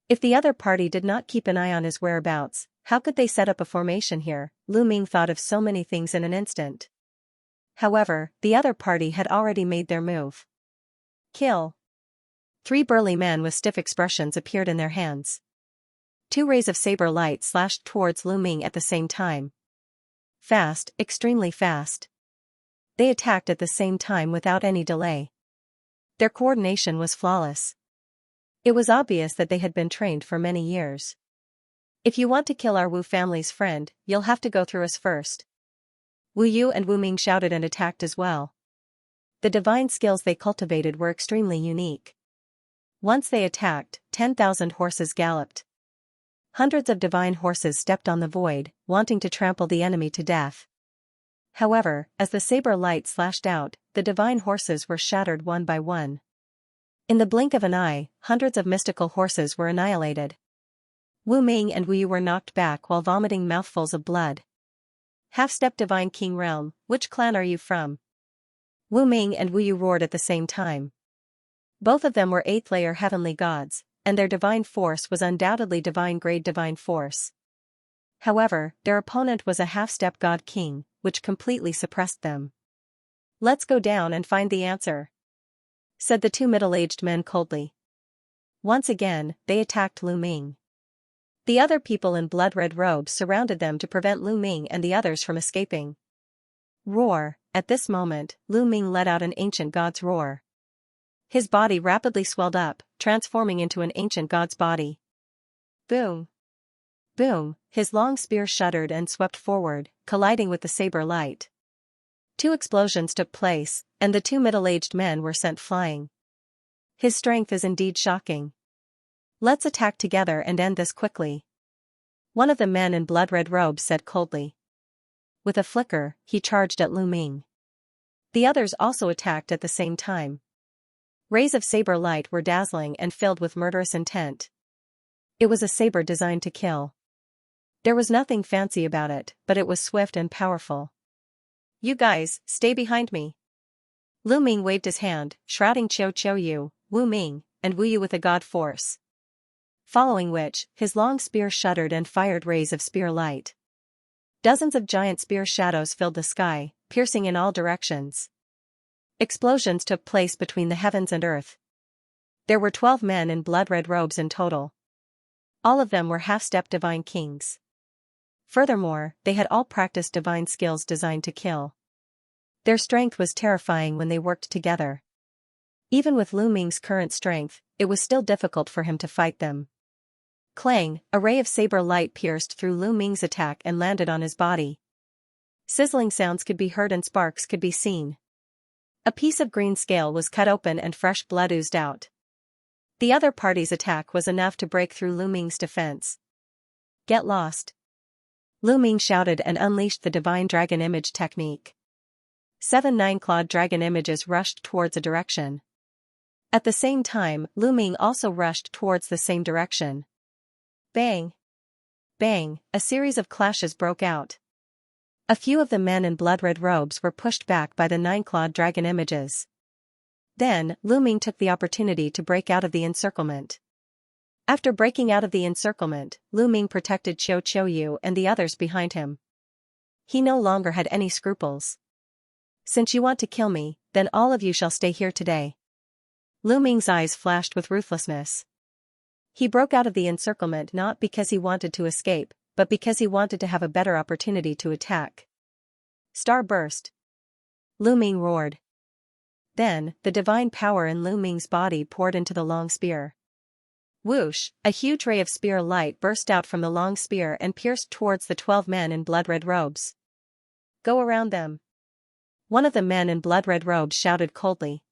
If the other party did not keep an eye on his whereabouts, how could they set up a formation here? Lu Ming thought of so many things in an instant. However, the other party had already made their move. Kill. 3 burly men with stiff expressions appeared in their hands. 2 rays of saber light slashed towards Lu Ming at the same time. Fast, extremely fast. They attacked at the same time without any delay. Their coordination was flawless. It was obvious that they had been trained for many years. If you want to kill our Wu family's friend, you'll have to go through us first. Wu Yu and Wu Ming shouted and attacked as well. The divine skills they cultivated were extremely unique. Once they attacked, 10,000 horses galloped. Hundreds of divine horses stepped on the void, wanting to trample the enemy to death. However, as the saber light slashed out, the divine horses were shattered one by one. In the blink of an eye, hundreds of mystical horses were annihilated. Wu Ming and Wu Yu were knocked back while vomiting mouthfuls of blood. Half-step Divine King Realm, which clan are you from? Wu Ming and Wu Yu roared at the same time. Both of them were 8th-layer heavenly gods, and their divine force was undoubtedly divine-grade divine force. However, their opponent was a half-step god king, which completely suppressed them. "Let's go down and find the answer," said the two middle-aged men coldly. Once again, they attacked Lu Ming. The other people in blood-red robes surrounded them to prevent Lu Ming and the others from escaping. Roar! At this moment, Lu Ming let out an ancient god's roar. His body rapidly swelled up, transforming into an ancient god's body. Boom! Boom! His long spear shuddered and swept forward, colliding with the saber light. Two explosions took place, and the two middle-aged men were sent flying. His strength is indeed shocking. "Let's attack together and end this quickly," one of the men in blood-red robes said coldly. With a flicker, he charged at Lu Ming. The others also attacked at the same time. Rays of saber light were dazzling and filled with murderous intent. It was a saber designed to kill. There was nothing fancy about it, but it was swift and powerful. "You guys, stay behind me." Lu Ming waved his hand, shrouding Qiu Yu, Wu Ming, and Wu Yu with a god force. Following which, his long spear shuddered and fired rays of spear light. Dozens of giant spear shadows filled the sky, piercing in all directions. Explosions took place between the heavens and earth. There were 12 men in blood-red robes in total. All of them were half-step divine kings. Furthermore, they had all practiced divine skills designed to kill. Their strength was terrifying when they worked together. Even with Lu Ming's current strength, it was still difficult for him to fight them. Clang! A ray of saber light pierced through Lu Ming's attack and landed on his body. Sizzling sounds could be heard and sparks could be seen. A piece of green scale was cut open and fresh blood oozed out. The other party's attack was enough to break through Lu Ming's defense. "Get lost!" Lu Ming shouted and unleashed the divine dragon image technique. 7 nine-clawed dragon images rushed towards a direction. At the same time, Lu Ming also rushed towards the same direction. Bang! Bang! A series of clashes broke out. A few of the men in blood-red robes were pushed back by the 9-clawed dragon images. Then, Lu Ming took the opportunity to break out of the encirclement. After breaking out of the encirclement, Lu Ming protected Qiu Yu and the others behind him. He no longer had any scruples. "Since you want to kill me, then all of you shall stay here today." Lu Ming's eyes flashed with ruthlessness. He broke out of the encirclement not because he wanted to escape, but because he wanted to have a better opportunity to attack. Star burst! Lu Ming roared. Then, the divine power in Lu Ming's body poured into the long spear. Whoosh! A huge ray of spear light burst out from the long spear and pierced towards the 12 men in blood-red robes. "Go around them!" one of the men in blood-red robes shouted coldly.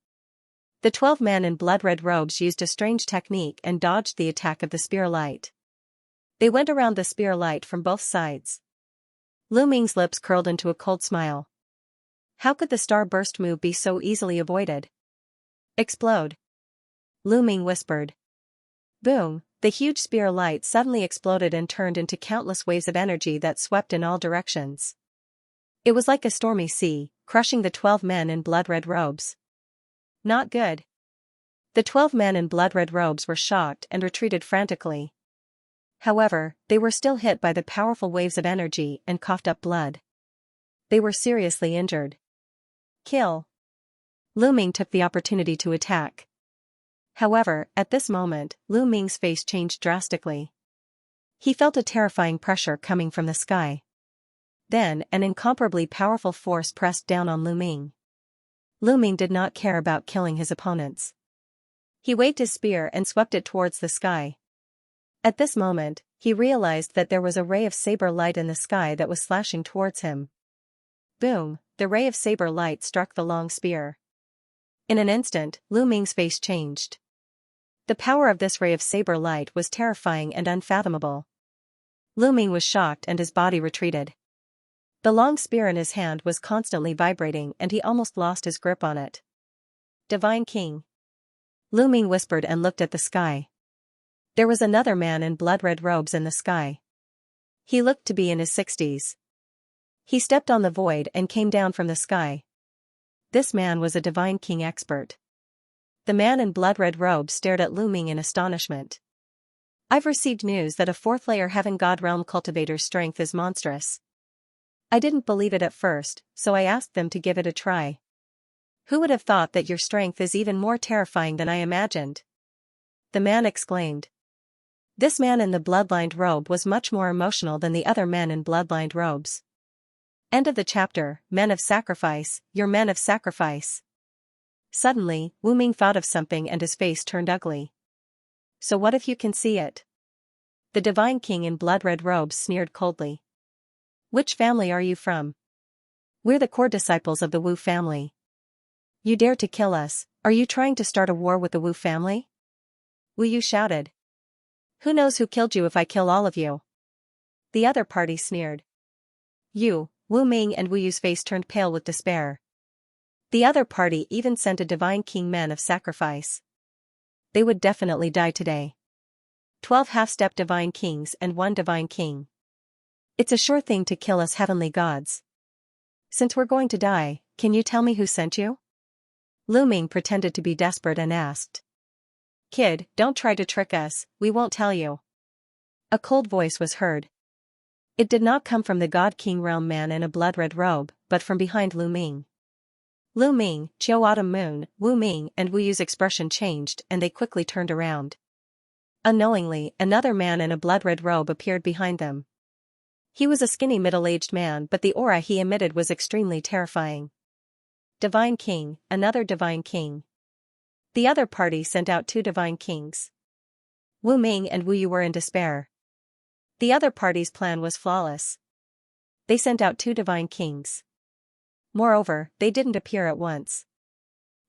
The 12 men in blood-red robes used a strange technique and dodged the attack of the spear light. They went around the spear light from both sides. Lu Ming's lips curled into a cold smile. How could the star-burst move be so easily avoided? "Explode!" Lu Ming whispered. Boom! The huge spear light suddenly exploded and turned into countless waves of energy that swept in all directions. It was like a stormy sea, crushing the 12 men in blood-red robes. Not good. The 12 men in blood-red robes were shocked and retreated frantically. However, they were still hit by the powerful waves of energy and coughed up blood. They were seriously injured. Kill! Lu Ming took the opportunity to attack. However, at this moment, Lu Ming's face changed drastically. He felt a terrifying pressure coming from the sky. Then, an incomparably powerful force pressed down on Lu Ming. Lu Ming did not care about killing his opponents. He waved his spear and swept it towards the sky. At this moment, he realized that there was a ray of saber light in the sky that was slashing towards him. Boom! The ray of saber light struck the long spear. In an instant, Lu Ming's face changed. The power of this ray of saber light was terrifying and unfathomable. Lu Ming was shocked and his body retreated. The long spear in his hand was constantly vibrating and he almost lost his grip on it. Divine King. Lu Ming whispered and looked at the sky. There was another man in blood-red robes in the sky. He looked to be in his 60s. He stepped on the void and came down from the sky. This man was a Divine King expert. The man in blood-red robes stared at Lu Ming in astonishment. I've received news that a 4th-layer Heaven God Realm cultivator's strength is monstrous. I didn't believe it at first, so I asked them to give it a try. Who would have thought that your strength is even more terrifying than I imagined? The man exclaimed. This man in the blood-lined robe was much more emotional than the other men in blood-lined robes. End of the chapter. Men of sacrifice, you're men of sacrifice. Suddenly, Wu Ming thought of something and his face turned ugly. So what if you can see it? The Divine King in blood-red robes sneered coldly. Which family are you from? We're the core disciples of the Wu family. You dare to kill us, are you trying to start a war with the Wu family? Wu Yu shouted. Who knows who killed you if I kill all of you? The other party sneered. You, Wu Ming and Wu Yu's face turned pale with despair. The other party even sent a Divine King men of sacrifice. They would definitely die today. 12 half-step Divine Kings and 1 Divine King. It's a sure thing to kill us heavenly gods. Since we're going to die, can you tell me who sent you? Lu Ming pretended to be desperate and asked. Kid, don't try to trick us, we won't tell you. A cold voice was heard. It did not come from the God King Realm man in a blood-red robe, but from behind Lu Ming. Lu Ming, Chiu Autumn Moon, Wu Ming and Wu Yu's expression changed and they quickly turned around. Unknowingly, another man in a blood-red robe appeared behind them. He was a skinny middle-aged man but the aura he emitted was extremely terrifying. Divine King, another Divine King. The other party sent out 2 Divine Kings. Wu Ming and Wu Yu were in despair. The other party's plan was flawless. They sent out 2 Divine Kings. Moreover, they didn't appear at once.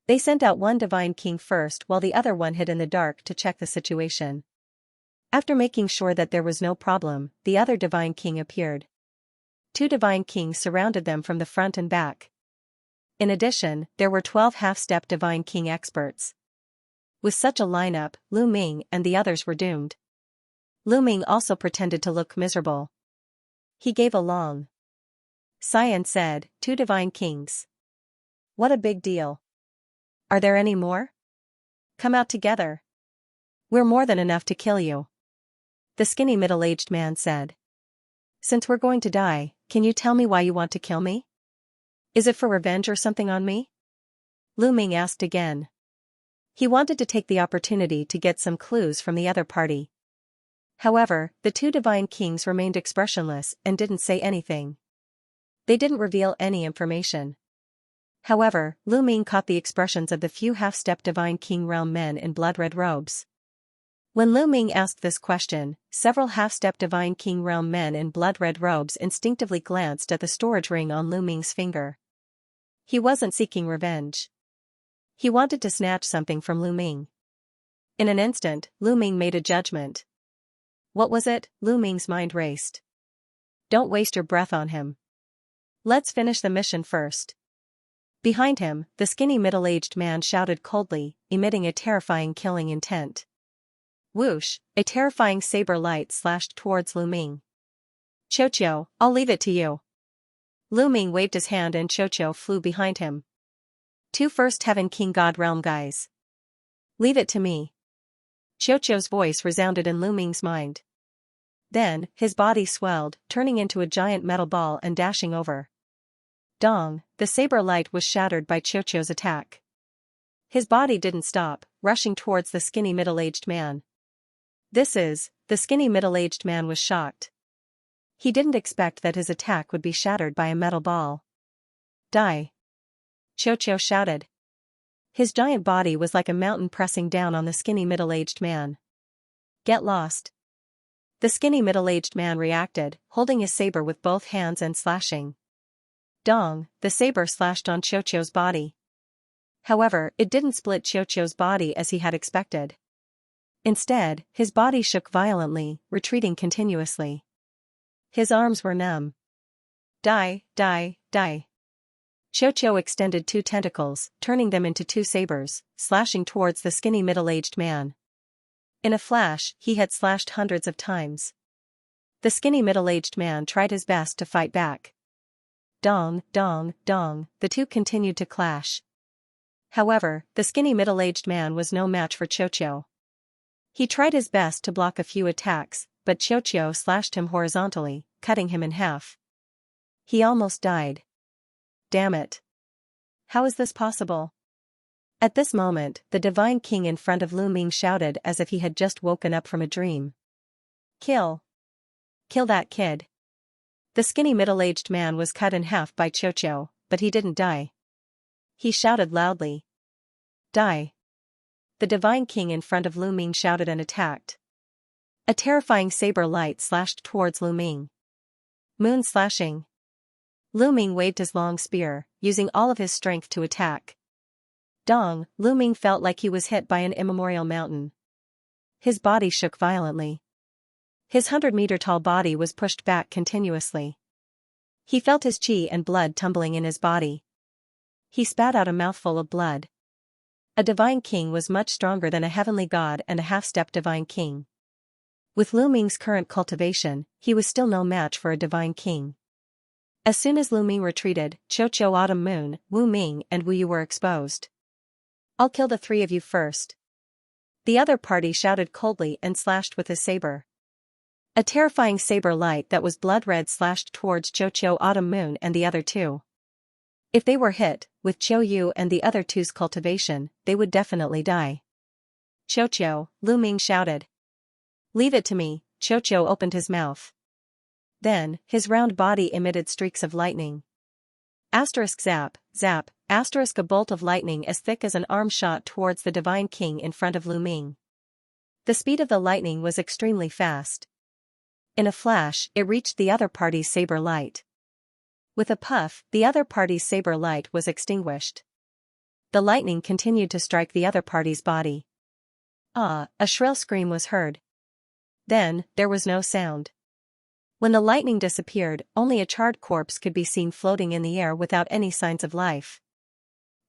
They sent out 1 Divine King first while the other one hid in the dark to check the situation. After making sure that there was no problem, the other Divine King appeared. 2 Divine Kings surrounded them from the front and back. In addition, there were 12 half-step Divine King experts. With such a lineup, Lu Ming and the others were doomed. Lu Ming also pretended to look miserable. He gave a long sigh and said, 2 Divine Kings. What a big deal. Are there any more? Come out together. We're more than enough to kill you. The skinny middle-aged man said. Since we're going to die, can you tell me why you want to kill me? Is it for revenge or something on me? Lu Ming asked again. He wanted to take the opportunity to get some clues from the other party. However, the 2 Divine Kings remained expressionless and didn't say anything. They didn't reveal any information. However, Lu Ming caught the expressions of the few half-step Divine King Realm men in blood-red robes. When Lu Ming asked this question, several half-step Divine King Realm men in blood-red robes instinctively glanced at the storage ring on Lu Ming's finger. He wasn't seeking revenge. He wanted to snatch something from Lu Ming. In an instant, Lu Ming made a judgment. What was it? Lu Ming's mind raced. Don't waste your breath on him. Let's finish the mission first. Behind him, the skinny middle-aged man shouted coldly, emitting a terrifying killing intent. Whoosh, a terrifying saber light slashed towards Lu Ming. Qiu, I'll leave it to you. Lu Ming waved his hand and Qiu flew behind him. 2 First Heaven King God Realm guys. Leave it to me. Qiu's voice resounded in Lu Ming's mind. Then, his body swelled, turning into a giant metal ball and dashing over. Dong, the saber light was shattered by Qiu's attack. His body didn't stop, rushing towards the skinny middle-aged man. The skinny middle-aged man was shocked. He didn't expect that his attack would be shattered by a metal ball. Die! Qiu shouted. His giant body was like a mountain pressing down on the skinny middle-aged man. Get lost! The skinny middle-aged man reacted, holding his saber with both hands and slashing. Dong, the saber slashed on Qiu's body. However, it didn't split Qiu's body as he had expected. Instead, his body shook violently, retreating continuously. His arms were numb. Die, die, die. Xiao extended two tentacles, turning them into two sabers, slashing towards the skinny middle-aged man. In a flash, he had slashed hundreds of times. The skinny middle-aged man tried his best to fight back. Dong, dong, dong, the two continued to clash. However, the skinny middle-aged man was no match for Xiao. He tried his best to block a few attacks, but Xiao slashed him horizontally, cutting him in half. He almost died. Damn it. How is this possible? At this moment, the Divine King in front of Lu Ming shouted as if he had just woken up from a dream. Kill. Kill that kid. The skinny middle-aged man was cut in half by Xiao, but he didn't die. He shouted loudly. Die. The Divine King in front of Lu Ming shouted and attacked. A terrifying saber light slashed towards Lu Ming. Moon slashing. Lu Ming waved his long spear, using all of his strength to attack. Dong, Lu Ming felt like he was hit by an immemorial mountain. His body shook violently. His 100-meter-tall body was pushed back continuously. He felt his qi and blood tumbling in his body. He spat out a mouthful of blood. A divine king was much stronger than a heavenly god and a half-step divine king. With Lu Ming's current cultivation, he was still no match for a divine king. As soon as Lu Ming retreated, Xiao, Autumn Moon, Wu Ming and Wu Yu were exposed. I'll kill the three of you first. The other party shouted coldly and slashed with his saber. A terrifying saber light that was blood-red slashed towards Xiao, Autumn Moon and the other two. If they were hit, with Qiu Yu and the other two's cultivation, they would definitely die. Xiao, Lu Ming shouted. Leave it to me. Xiao opened his mouth. Then, his round body emitted streaks of lightning. Asterisk zap, zap, asterisk a bolt of lightning as thick as an arm shot towards the Divine King in front of Lu Ming. The speed of the lightning was extremely fast. In a flash, it reached the other party's saber light. With a puff, the other party's saber light was extinguished. The lightning continued to strike the other party's body. Ah, a shrill scream was heard. Then, there was no sound. When the lightning disappeared, only a charred corpse could be seen floating in the air without any signs of life.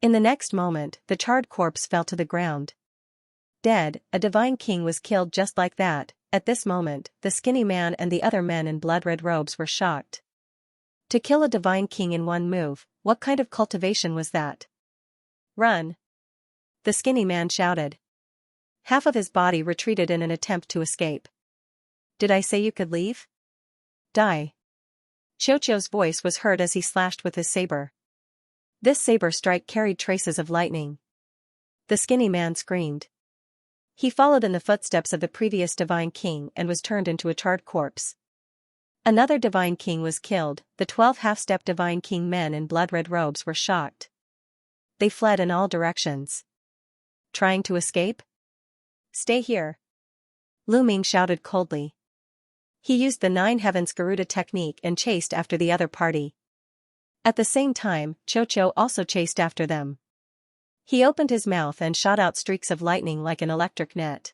In the next moment, the charred corpse fell to the ground. Dead, a divine king was killed just like that. At this moment, the skinny man and the other men in blood-red robes were shocked. To kill a divine king in one move, what kind of cultivation was that? Run! The skinny man shouted. Half of his body retreated in an attempt to escape. Did I say you could leave? Die. Xiao's voice was heard as he slashed with his saber. This saber strike carried traces of lightning. The skinny man screamed. He followed in the footsteps of the previous divine king and was turned into a charred corpse. Another divine king was killed. The 12 half-step divine king men in blood-red robes were shocked. They fled in all directions. Trying to escape? Stay here. Lu Ming shouted coldly. He used the 9 Heavens Garuda technique and chased after the other party. At the same time, Xiao also chased after them. He opened his mouth and shot out streaks of lightning like an electric net.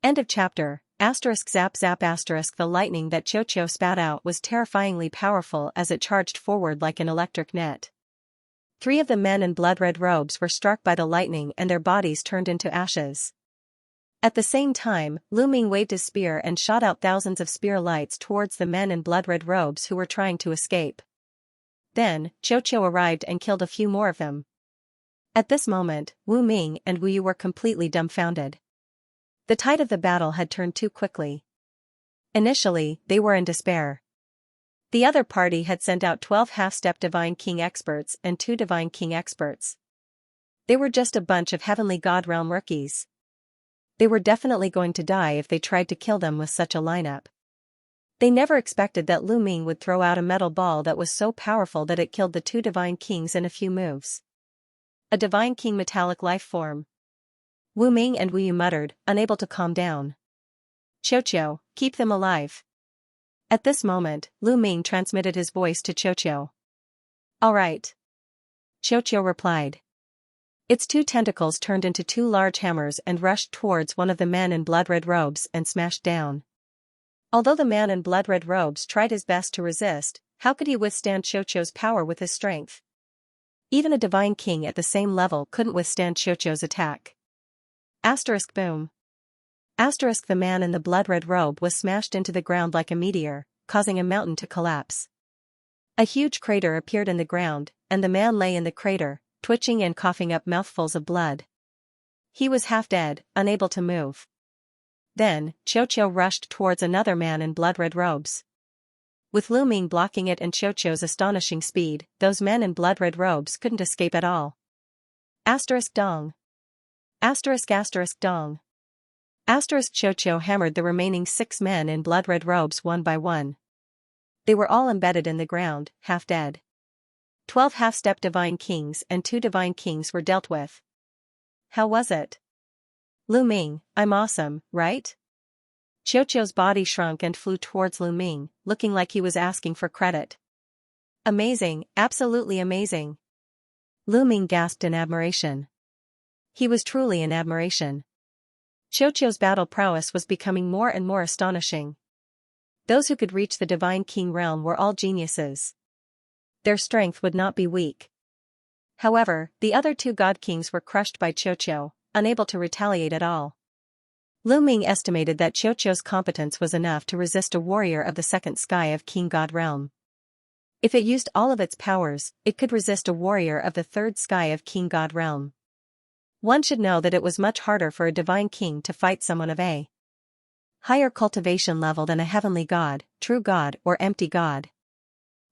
End of chapter. Asterisk zap zap asterisk the lightning that Xiao spat out was terrifyingly powerful as it charged forward like an electric net. 3 of the men in blood-red robes were struck by the lightning and their bodies turned into ashes. At the same time, Lu Ming waved his spear and shot out thousands of spear lights towards the men in blood-red robes who were trying to escape. Then, Xiao arrived and killed a few more of them. At this moment, Wu Ming and Wu Yu were completely dumbfounded. The tide of the battle had turned too quickly. Initially, they were in despair. The other party had sent out 12 half-step Divine King experts and 2 Divine King experts. They were just a bunch of Heavenly God Realm rookies. They were definitely going to die if they tried to kill them with such a lineup. They never expected that Lu Ming would throw out a metal ball that was so powerful that it killed the 2 Divine Kings in a few moves. A Divine King metallic life form. Wu Ming and Wu Yu muttered, unable to calm down. Xiao, keep them alive. At this moment, Lu Ming transmitted his voice to Xiao. All right. Xiao replied. Its 2 tentacles turned into 2 large hammers and rushed towards one of the men in blood-red robes and smashed down. Although the man in blood-red robes tried his best to resist, how could he withstand Xiaoqiu's power with his strength? Even a divine king at the same level couldn't withstand Xiaoqiu's attack. Asterisk boom. Asterisk the man in the blood-red robe was smashed into the ground like a meteor, causing a mountain to collapse. A huge crater appeared in the ground, and the man lay in the crater, twitching and coughing up mouthfuls of blood. He was half dead, unable to move. Then, Xiaoqiu rushed towards another man in blood-red robes. With Lu Ming blocking it and Xiaoqiu's astonishing speed, those men in blood-red robes couldn't escape at all. Asterisk dong. Asterisk dong. Asterisk Xiaoqiu hammered the remaining 6 men in blood-red robes one by one. They were all embedded in the ground, half dead. 12 half-step divine kings and 2 divine kings were dealt with. How was it? Lu Ming, I'm awesome, right? Xiaoqiu's body shrunk and flew towards Lu Ming, looking like he was asking for credit. Amazing, absolutely amazing. Lu Ming gasped in admiration. He was truly in admiration. Xiaoqiu's battle prowess was becoming more and more astonishing. Those who could reach the divine king realm were all geniuses. Their strength would not be weak. However, the other 2 god kings were crushed by Xiaoqiu, unable to retaliate at all. Lu Ming estimated that Xiaoqiu's competence was enough to resist a warrior of the second sky of King God realm. If it used all of its powers, it could resist a warrior of the third sky of King God realm. One should know that it was much harder for a divine king to fight someone of a higher cultivation level than a heavenly god, true god or empty god.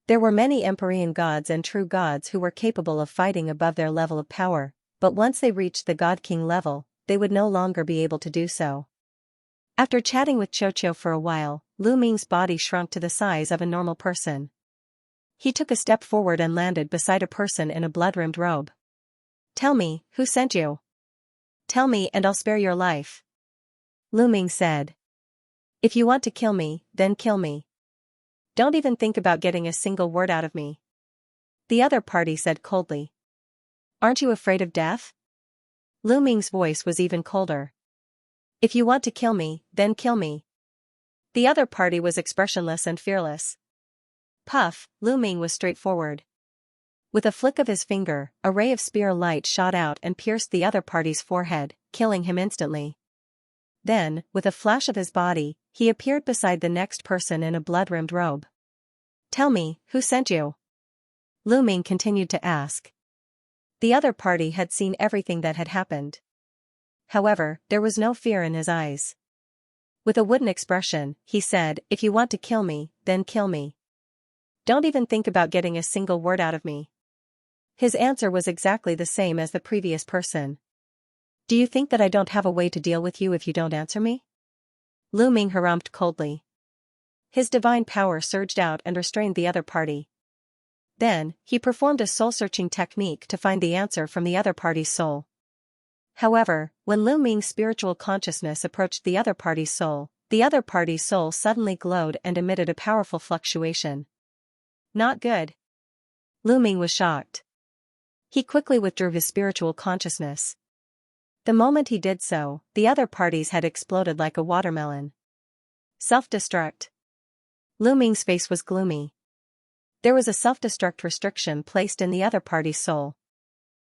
There were many Empyrean gods and true gods who were capable of fighting above their level of power, but once they reached the god king level, they would no longer be able to do so. After chatting with Xiaoqiu for a while, Lu Ming's body shrunk to the size of a normal person. He took a step forward and landed beside a person in a blood-rimmed robe. Tell me, who sent you? Tell me and I'll spare your life. Lu Ming said. If you want to kill me, then kill me. Don't even think about getting a single word out of me. The other party said coldly. Aren't you afraid of death? Lu Ming's voice was even colder. If you want to kill me, then kill me. The other party was expressionless and fearless. Puff, Lu Ming was straightforward. With a flick of his finger, a ray of spear light shot out and pierced the other party's forehead, killing him instantly. Then, with a flash of his body, he appeared beside the next person in a blood-rimmed robe. Tell me, who sent you? Lu Ming continued to ask. The other party had seen everything that had happened. However, there was no fear in his eyes. With a wooden expression, he said, if you want to kill me, then kill me. Don't even think about getting a single word out of me. His answer was exactly the same as the previous person. Do you think that I don't have a way to deal with you if you don't answer me? Lu Ming harumphed coldly. His divine power surged out and restrained the other party. Then, he performed a soul-searching technique to find the answer from the other party's soul. However, when Lu Ming's spiritual consciousness approached the other party's soul suddenly glowed and emitted a powerful fluctuation. Not good. Lu Ming was shocked. He quickly withdrew his spiritual consciousness. The moment he did so, the other parties had exploded like a watermelon. Self-destruct. Lu Ming's face was gloomy. There was a self-destruct restriction placed in the other party's soul.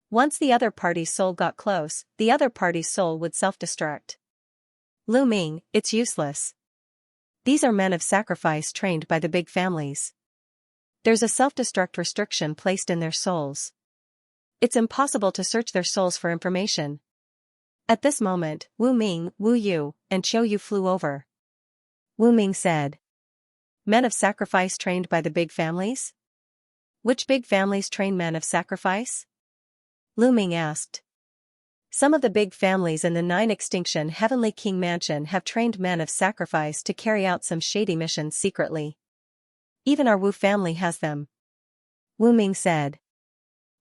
Once the other party's soul got close, the other party's soul would self-destruct. Lu Ming, it's useless. These are men of sacrifice trained by the big families. There's a self-destruct restriction placed in their souls. It's impossible to search their souls for information. At this moment, Wu Ming, Wu Yu, and Qiu Yu flew over. Wu Ming said. Men of sacrifice trained by the big families? Which big families train men of sacrifice? Lu Ming asked. Some of the big families in the 9 Extinction Heavenly King Mansion have trained men of sacrifice to carry out some shady missions secretly. Even our Wu family has them. Wu Ming said.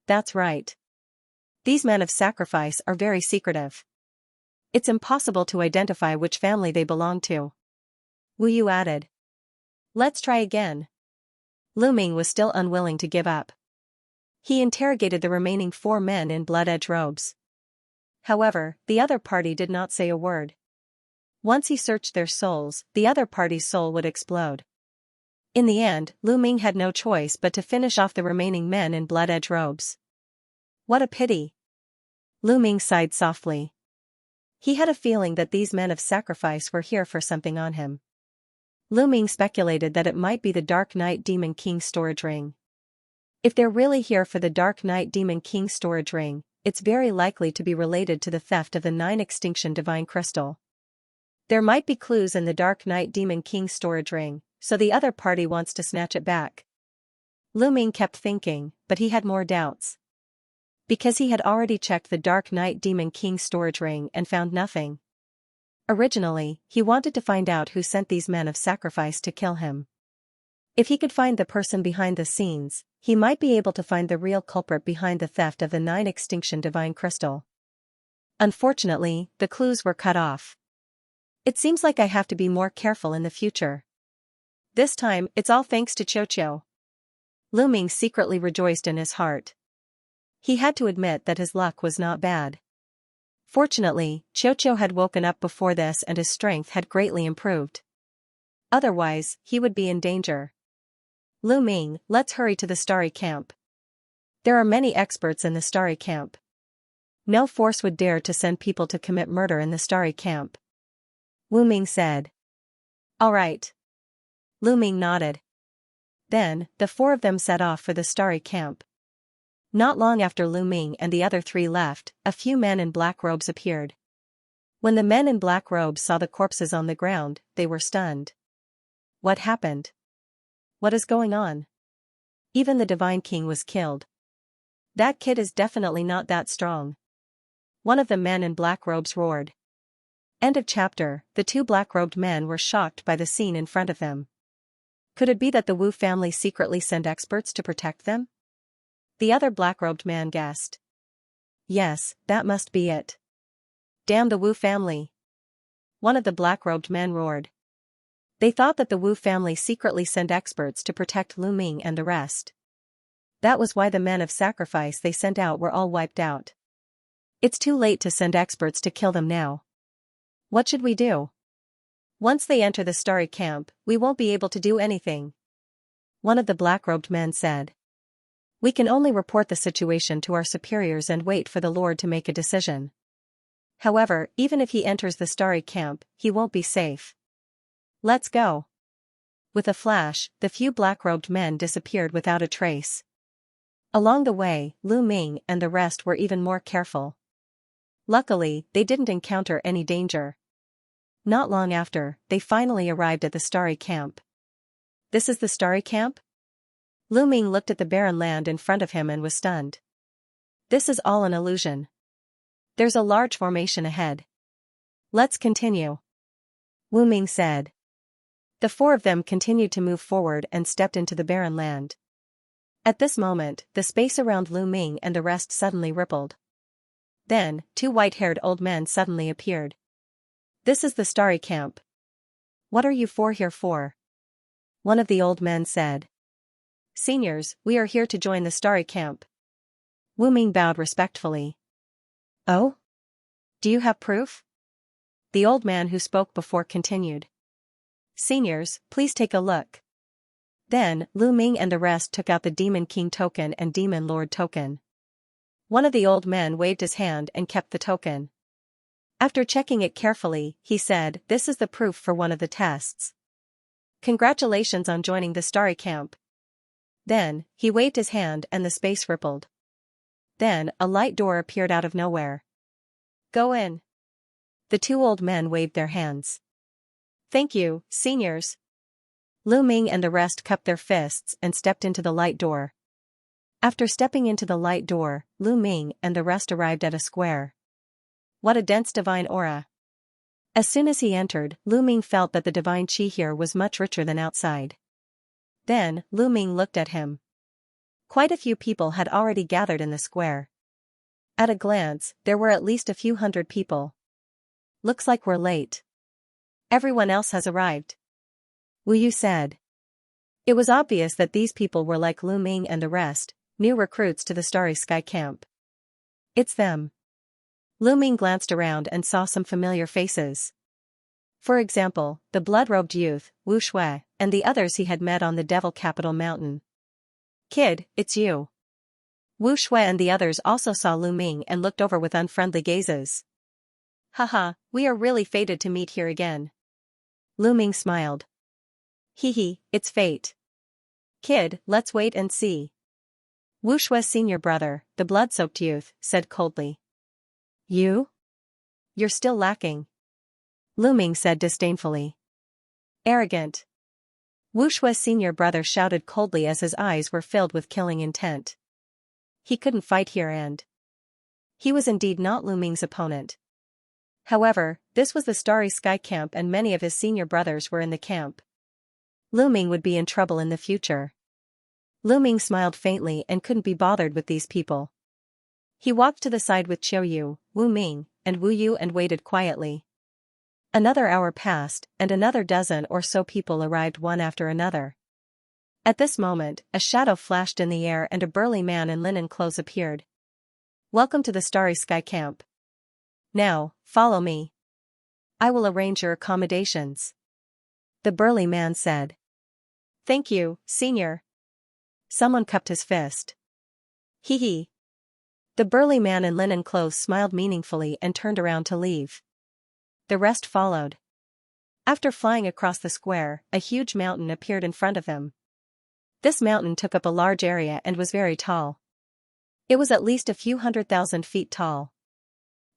That's right. These men of sacrifice are very secretive. It's impossible to identify which family they belong to. Wu Yu added. Let's try again. Lu Ming was still unwilling to give up. He interrogated the remaining 4 men in blood-edge robes. However, the other party did not say a word. Once he searched their souls, the other party's soul would explode. In the end, Lu Ming had no choice but to finish off the remaining men in blood-edge robes. What a pity. Lu Ming sighed softly. He had a feeling that these men of sacrifice were here for something on him. Lu Ming speculated that it might be the Dark Knight Demon King's storage ring. If they're really here for the Dark Knight Demon King's storage ring, it's very likely to be related to the theft of the 9 Extinction Divine Crystal. There might be clues in the Dark Knight Demon King's storage ring, so the other party wants to snatch it back. Lu Ming kept thinking, but he had more doubts. Because he had already checked the Dark Knight Demon King's storage ring and found nothing. Originally, he wanted to find out who sent these men of sacrifice to kill him. If he could find the person behind the scenes, he might be able to find the real culprit behind the theft of the 9 Extinction Divine Crystal. Unfortunately, the clues were cut off. It seems like I have to be more careful in the future. This time, it's all thanks to Xianxia. Lu Ming secretly rejoiced in his heart. He had to admit that his luck was not bad. Fortunately, Xianxia had woken up before this and his strength had greatly improved. Otherwise, he would be in danger. Lu Ming, let's hurry to the Starry Camp. There are many experts in the Starry Camp. No force would dare to send people to commit murder in the Starry Camp. Lu Ming said. All right. Lu Ming nodded. Then, the 4 of them set off for the Starry Camp. Not long after Lu Ming and the other 3 left, a few men in black robes appeared. When the men in black robes saw the corpses on the ground, they were stunned. What happened? What is going on? Even the Divine King was killed. That kid is definitely not that strong. One of the men in black robes roared. End of chapter. The 2 black-robed men were shocked by the scene in front of them. Could it be that the Wu family secretly sent experts to protect them? The other black-robed man guessed. Yes, that must be it. Damn the Wu family. One of the black-robed men roared. They thought that the Wu family secretly sent experts to protect Lu Ming and the rest. That was why the men of sacrifice they sent out were all wiped out. It's too late to send experts to kill them now. What should we do? Once they enter the Starry Camp, we won't be able to do anything. One of the black-robed men said. We can only report the situation to our superiors and wait for the Lord to make a decision. However, even if he enters the Starry Camp, he won't be safe. Let's go. With a flash, the few black-robed men disappeared without a trace. Along the way, Lu Ming and the rest were even more careful. Luckily, they didn't encounter any danger. Not long after, they finally arrived at the Starry Camp. This is the Starry Camp? Lu Ming looked at the barren land in front of him and was stunned. This is all an illusion. There's a large formation ahead. Let's continue. Lu Ming said. The 4 of them continued to move forward and stepped into the barren land. At this moment, the space around Lu Ming and the rest suddenly rippled. Then, 2 white-haired old men suddenly appeared. This is the Starry Camp. What are you 4 here for? One of the old men said. Seniors, we are here to join the Starry Camp. Wu Ming bowed respectfully. Oh? Do you have proof? The old man who spoke before continued. Seniors, please take a look. Then, Lu Ming and the rest took out the Demon King token and Demon Lord token. One of the old men waved his hand and kept the token. After checking it carefully, he said, this is the proof for one of the tests. Congratulations on joining the Starry Camp. Then, he waved his hand and the space rippled. Then, a light door appeared out of nowhere. Go in. The 2 old men waved their hands. Thank you, seniors. Lu Ming and the rest cupped their fists and stepped into the light door. After stepping into the light door, Lu Ming and the rest arrived at a square. What a dense divine aura. As soon as he entered, Lu Ming felt that the divine chi here was much richer than outside. Then, Lu Ming looked at him. Quite a few people had already gathered in the square. At a glance, there were at least a few hundred people. Looks like we're late. Everyone else has arrived. Wu Yu said. It was obvious that these people were like Lu Ming and the rest, new recruits to the Starry Sky Camp. It's them. Lu Ming glanced around and saw some familiar faces. For example, the blood-robed youth, Wu Shui, and the others he had met on the Devil Capital Mountain. "Kid, it's you." Wu Shui and the others also saw Lu Ming and looked over with unfriendly gazes. "Haha, we are really fated to meet here again." Lu Ming smiled. "Hee, it's fate. Kid, let's wait and see." Wu Shui's senior brother, the blood-soaked youth, said coldly. "You? You're still lacking." Lu Ming said disdainfully. "Arrogant." Wu Shui's senior brother shouted coldly as his eyes were filled with killing intent. He couldn't fight here and he was indeed not Lu Ming's opponent. However, this was the Starry Sky camp and many of his senior brothers were in the camp. Lu Ming would be in trouble in the future. Lu Ming smiled faintly and couldn't be bothered with these people. He walked to the side with Qiu Yu, Wu Ming, and Wu Yu and waited quietly. Another hour passed, and another dozen or so people arrived one after another. At this moment, a shadow flashed in the air and a burly man in linen clothes appeared. "Welcome to the Starry Sky camp. Now, follow me. I will arrange your accommodations," the burly man said. "Thank you, senior." Someone cupped his fist. Hee. The burly man in linen clothes smiled meaningfully and turned around to leave. The rest followed. After flying across the square, a huge mountain appeared in front of him. This mountain took up a large area and was very tall. It was at least a few 100,000 feet tall.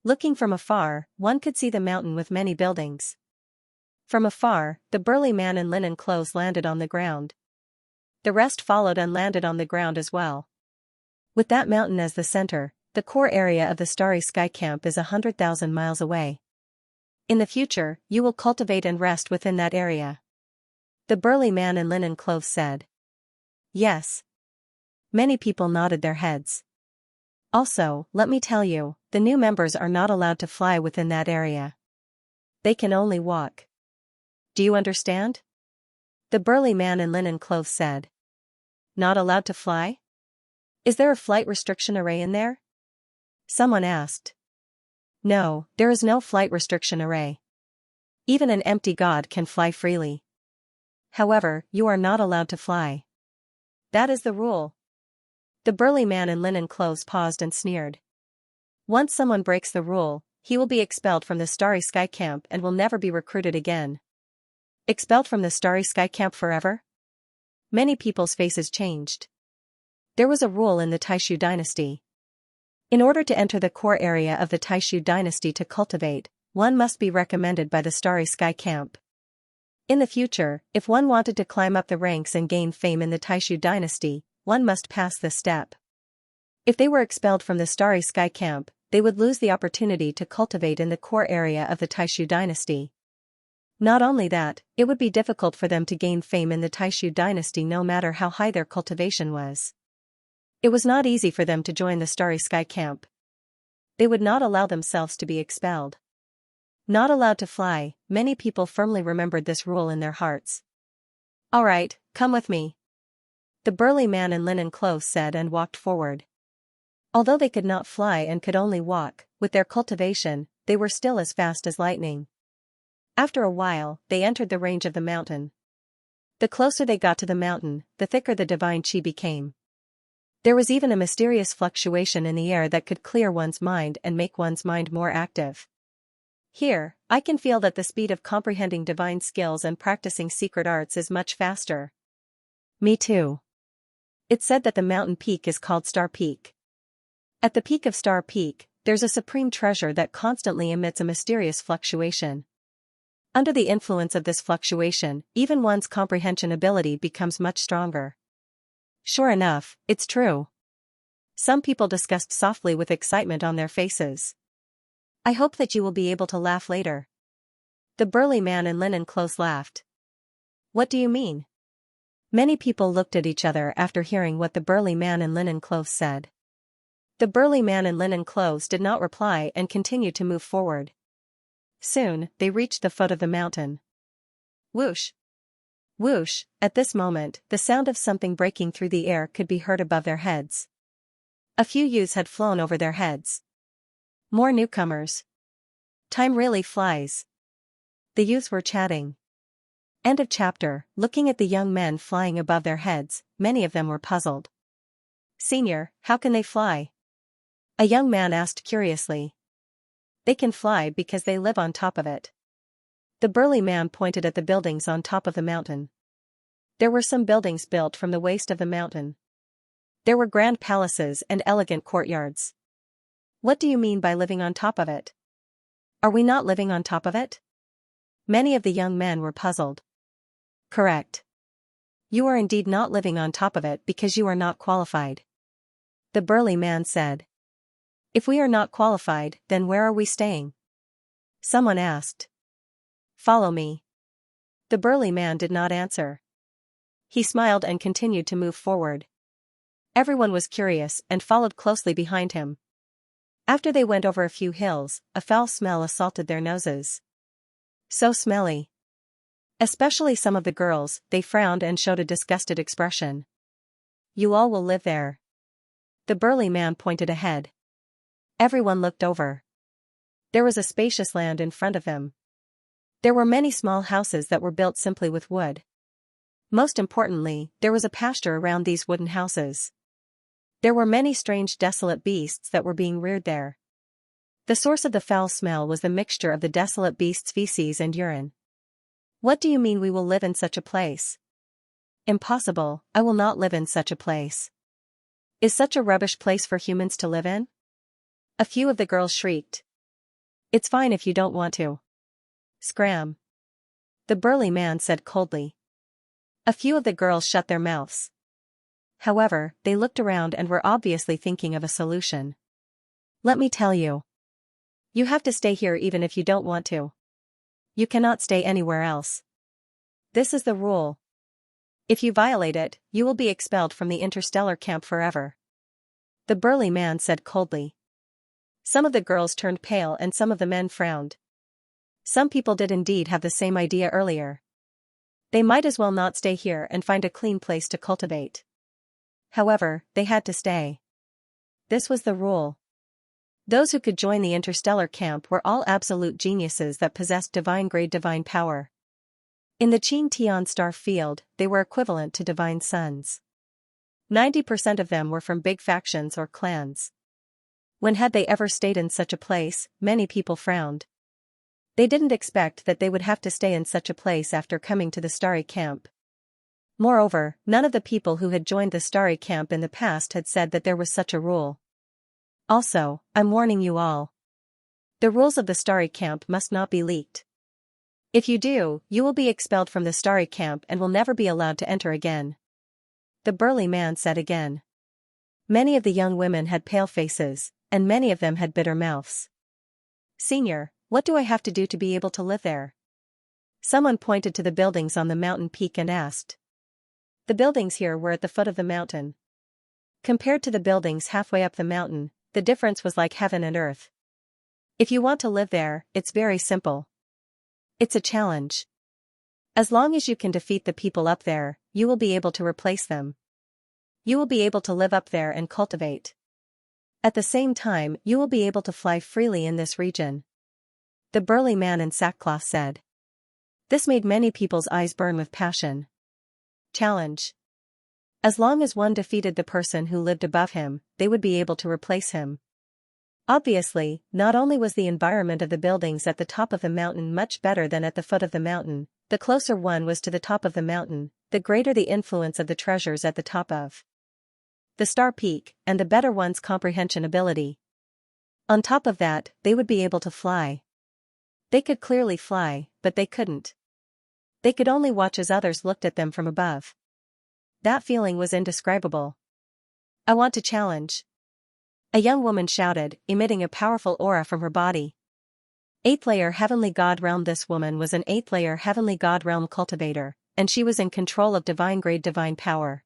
Looking from afar, one could see the mountain with many buildings. From afar, the burly man in linen clothes landed on the ground. The rest followed and landed on the ground as well. With that mountain as the center, the core area of the Starry Sky camp is 100,000 miles away. In the future, you will cultivate and rest within that area. The burly man in linen clothes said. Yes. Many people nodded their heads. Also, let me tell you, the new members are not allowed to fly within that area. They can only walk. Do you understand? The burly man in linen clothes said. Not allowed to fly? Is there a flight restriction array in there? Someone asked. No, there is no flight restriction array. Even an empty god can fly freely. However, you are not allowed to fly. That is the rule. The burly man in linen clothes paused and sneered. Once someone breaks the rule, he will be expelled from the Starry Sky camp and will never be recruited again. Expelled from the Starry Sky camp forever? Many people's faces changed. There was a rule in the Taishu dynasty. In order to enter the core area of the Taishu dynasty to cultivate, one must be recommended by the Starry Sky camp. In the future, if one wanted to climb up the ranks and gain fame in the Taishu dynasty, one must pass this step. If they were expelled from the Starry Sky camp, they would lose the opportunity to cultivate in the core area of the Taishu dynasty. Not only that, it would be difficult for them to gain fame in the Taishu dynasty no matter how high their cultivation was. It was not easy for them to join the Starry Sky camp. They would not allow themselves to be expelled. Not allowed to fly, many people firmly remembered this rule in their hearts. All right, come with me. The burly man in linen clothes said and walked forward. Although they could not fly and could only walk, with their cultivation, they were still as fast as lightning. After a while, they entered the range of the mountain. The closer they got to the mountain, the thicker the divine chi became. There was even a mysterious fluctuation in the air that could clear one's mind and make one's mind more active. Here, I can feel that the speed of comprehending divine skills and practicing secret arts is much faster. Me too. It's said that the mountain peak is called Star Peak. At the peak of Star Peak, there's a supreme treasure that constantly emits a mysterious fluctuation. Under the influence of this fluctuation, even one's comprehension ability becomes much stronger. Sure enough, it's true. Some people discussed softly with excitement on their faces. I hope that you will be able to laugh later. The burly man in linen clothes laughed. What do you mean? Many people looked at each other after hearing what the burly man in linen clothes said. The burly man in linen clothes did not reply and continued to move forward. Soon, they reached the foot of the mountain. Whoosh! Whoosh! At this moment, the sound of something breaking through the air could be heard above their heads. A few youths had flown over their heads. More newcomers. Time really flies. The youths were chatting. End of chapter. Looking at the young men flying above their heads, many of them were puzzled. Senior, how can they fly? A young man asked curiously. They can fly because they live on top of it. The burly man pointed at the buildings on top of the mountain. There were some buildings built from the waste of the mountain. There were grand palaces and elegant courtyards. What do you mean by living on top of it? Are we not living on top of it? Many of the young men were puzzled. Correct. You are indeed not living on top of it because you are not qualified. The burly man said. If we are not qualified, then where are we staying? Someone asked. Follow me. The burly man did not answer. He smiled and continued to move forward. Everyone was curious and followed closely behind him. After they went over a few hills, a foul smell assaulted their noses. So smelly. Especially some of the girls, they frowned and showed a disgusted expression. You all will live there. The burly man pointed ahead. Everyone looked over. There was a spacious land in front of them. There were many small houses that were built simply with wood. Most importantly, there was a pasture around these wooden houses. There were many strange desolate beasts that were being reared there. The source of the foul smell was the mixture of the desolate beasts' feces and urine. What do you mean we will live in such a place? Impossible, I will not live in such a place. Is such a rubbish place for humans to live in? A few of the girls shrieked. It's fine if you don't want to. Scram. The burly man said coldly. A few of the girls shut their mouths. However, they looked around and were obviously thinking of a solution. Let me tell you. You have to stay here even if you don't want to. You cannot stay anywhere else. This is the rule. If you violate it, you will be expelled from the interstellar camp forever. The burly man said coldly. Some of the girls turned pale and some of the men frowned. Some people did indeed have the same idea earlier. They might as well not stay here and find a clean place to cultivate. However, they had to stay. This was the rule. Those who could join the interstellar camp were all absolute geniuses that possessed divine-grade divine power. In the Xianxia star field, they were equivalent to divine sons. 90% of them were from big factions or clans. When had they ever stayed in such a place, many people frowned. They didn't expect that they would have to stay in such a place after coming to the starry camp. Moreover, none of the people who had joined the starry camp in the past had said that there was such a rule. Also, I'm warning you all. The rules of the starry camp must not be leaked. If you do, you will be expelled from the starry camp and will never be allowed to enter again. The burly man said again. Many of the young women had pale faces, and many of them had bitter mouths. Senior, what do I have to do to be able to live there? Someone pointed to the buildings on the mountain peak and asked. The buildings here were at the foot of the mountain. Compared to the buildings halfway up the mountain, the difference was like heaven and earth. If you want to live there, it's very simple. It's a challenge. As long as you can defeat the people up there, you will be able to replace them. You will be able to live up there and cultivate. At the same time, you will be able to fly freely in this region. The burly man in sackcloth said. This made many people's eyes burn with passion. Challenge. As long as one defeated the person who lived above him, they would be able to replace him. Obviously, not only was the environment of the buildings at the top of the mountain much better than at the foot of the mountain, the closer one was to the top of the mountain, the greater the influence of the treasures at the top of the star peak, and the better one's comprehension ability. On top of that, they would be able to fly. They could clearly fly, but they couldn't. They could only watch as others looked at them from above. That feeling was indescribable. I want to challenge. A young woman shouted, emitting a powerful aura from her body. 8th layer Heavenly God Realm. This woman was an 8th layer Heavenly God Realm cultivator, and she was in control of divine-grade divine power.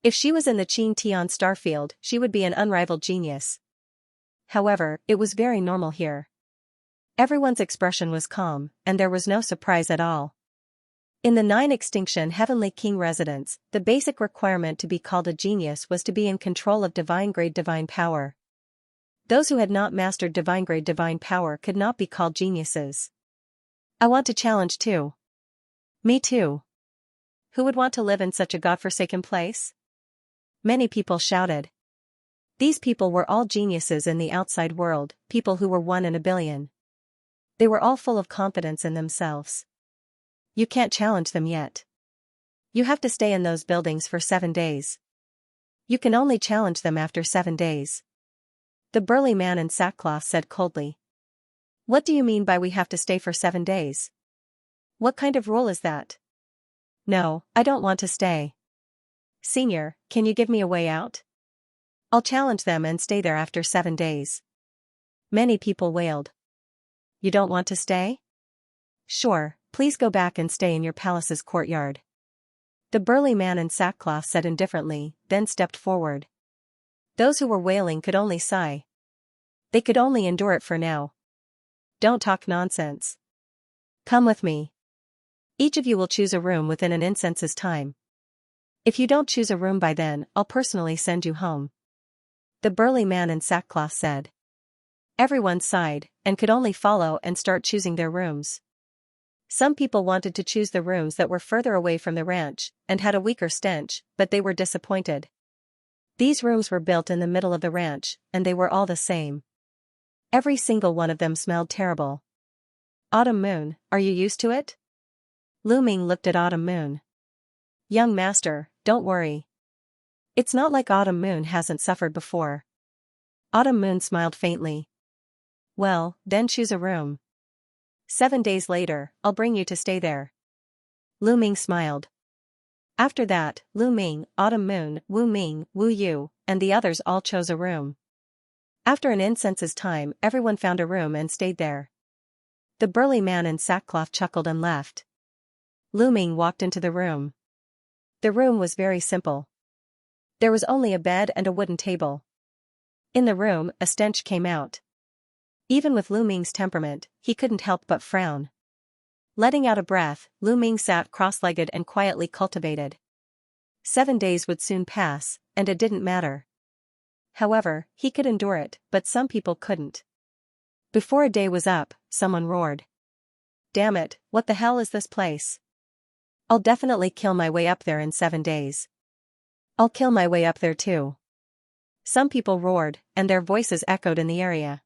If she was in the Xianxia starfield, she would be an unrivaled genius. However, it was very normal here. Everyone's expression was calm, and there was no surprise at all. In the 9 extinction Heavenly King residence, the basic requirement to be called a genius was to be in control of divine-grade divine power. Those who had not mastered divine-grade divine power could not be called geniuses. I want to challenge too. Me too. Who would want to live in such a godforsaken place? Many people shouted. These people were all geniuses in the outside world, people who were 1 in 1 billion. They were all full of confidence in themselves. You can't challenge them yet. You have to stay in those buildings for 7 days. You can only challenge them after 7 days. The burly man in sackcloth said coldly. What do you mean by we have to stay for 7 days? What kind of rule is that? No, I don't want to stay. Senior, can you give me a way out? I'll challenge them and stay there after 7 days. Many people wailed. You don't want to stay? Sure, please go back and stay in your palace's courtyard. The burly man in sackcloth said indifferently, then stepped forward. Those who were wailing could only sigh. They could only endure it for now. Don't talk nonsense. Come with me. Each of you will choose a room within an incense's time. If you don't choose a room by then, I'll personally send you home. The burly man in sackcloth said. Everyone sighed, and could only follow and start choosing their rooms. Some people wanted to choose the rooms that were further away from the ranch, and had a weaker stench, but they were disappointed. These rooms were built in the middle of the ranch, and they were all the same. Every single one of them smelled terrible. Autumn Moon, are you used to it? Lu Ming looked at Autumn Moon. Young master, don't worry. It's not like Autumn Moon hasn't suffered before. Autumn Moon smiled faintly. Well, then choose a room. 7 days later, I'll bring you to stay there. Lu Ming smiled. After that, Lu Ming, Autumn Moon, Wu Ming, Wu Yu, and the others all chose a room. After an incense's time, everyone found a room and stayed there. The burly man in sackcloth chuckled and left. Lu Ming walked into the room. The room was very simple. There was only a bed and a wooden table. In the room, a stench came out. Even with Lu Ming's temperament, he couldn't help but frown. Letting out a breath, Lu Ming sat cross-legged and quietly cultivated. 7 days would soon pass, and it didn't matter. However, he could endure it, but some people couldn't. Before a day was up, someone roared. Damn it, what the hell is this place? I'll definitely kill my way up there in 7 days. I'll kill my way up there too. Some people roared, and their voices echoed in the area.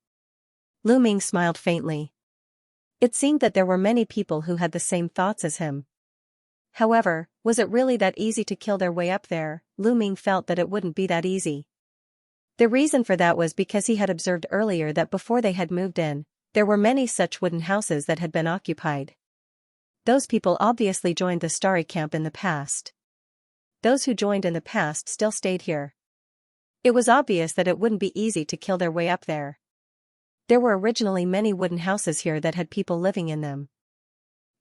Lu Ming smiled faintly. It seemed that there were many people who had the same thoughts as him. However, was it really that easy to kill their way up there? Lu Ming felt that it wouldn't be that easy. The reason for that was because he had observed earlier that before they had moved in, there were many such wooden houses that had been occupied. Those people obviously joined the Starry camp in the past. Those who joined in the past still stayed here. It was obvious that it wouldn't be easy to kill their way up there. There were originally many wooden houses here that had people living in them.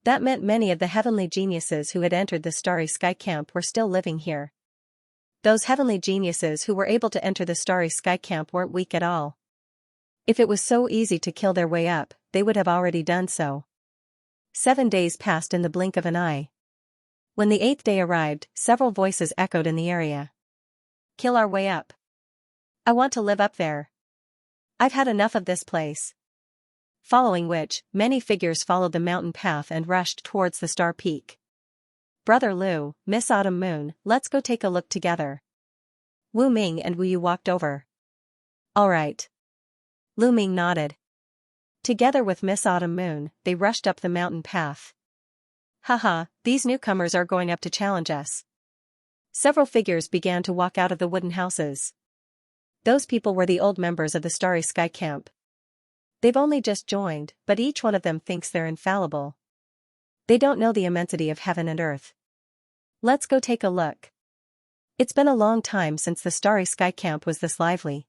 That meant many of the heavenly geniuses who had entered the Starry Sky camp were still living here. Those heavenly geniuses who were able to enter the Starry Sky camp weren't weak at all. If it was so easy to kill their way up, they would have already done so. 7 days passed in the blink of an eye. When the 8th day arrived, several voices echoed in the area. Kill our way up. I want to live up there. I've had enough of this place. Following which, many figures followed the mountain path and rushed towards the star peak. Brother Lu, Miss Autumn Moon, let's go take a look together. Wu Ming and Wu Yu walked over. All right. Lu Ming nodded. Together with Miss Autumn Moon, they rushed up the mountain path. Haha, these newcomers are going up to challenge us. Several figures began to walk out of the wooden houses. Those people were the old members of the Starry Sky camp. They've only just joined, but each one of them thinks they're infallible. They don't know the immensity of heaven and earth. Let's go take a look. It's been a long time since the Starry Sky camp was this lively.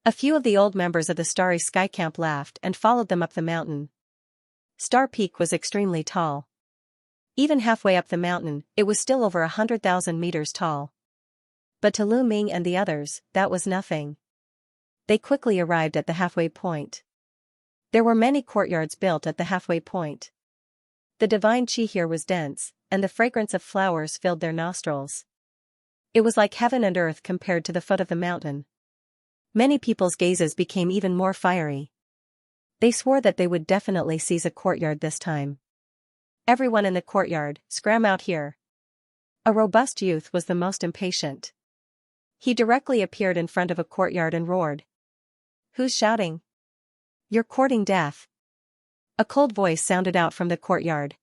A few of the old members of the Starry Sky camp laughed and followed them up the mountain. Star Peak was extremely tall. Even halfway up the mountain, it was still over 100,000 meters tall. But to Lu Ming and the others, that was nothing. They quickly arrived at the halfway point. There were many courtyards built at the halfway point. The divine chi here was dense, and the fragrance of flowers filled their nostrils. It was like heaven and earth compared to the foot of the mountain. Many people's gazes became even more fiery. They swore that they would definitely seize a courtyard this time. Everyone in the courtyard, scram out here. A robust youth was the most impatient. He directly appeared in front of a courtyard and roared. Who's shouting? You're courting death. A cold voice sounded out from the courtyard.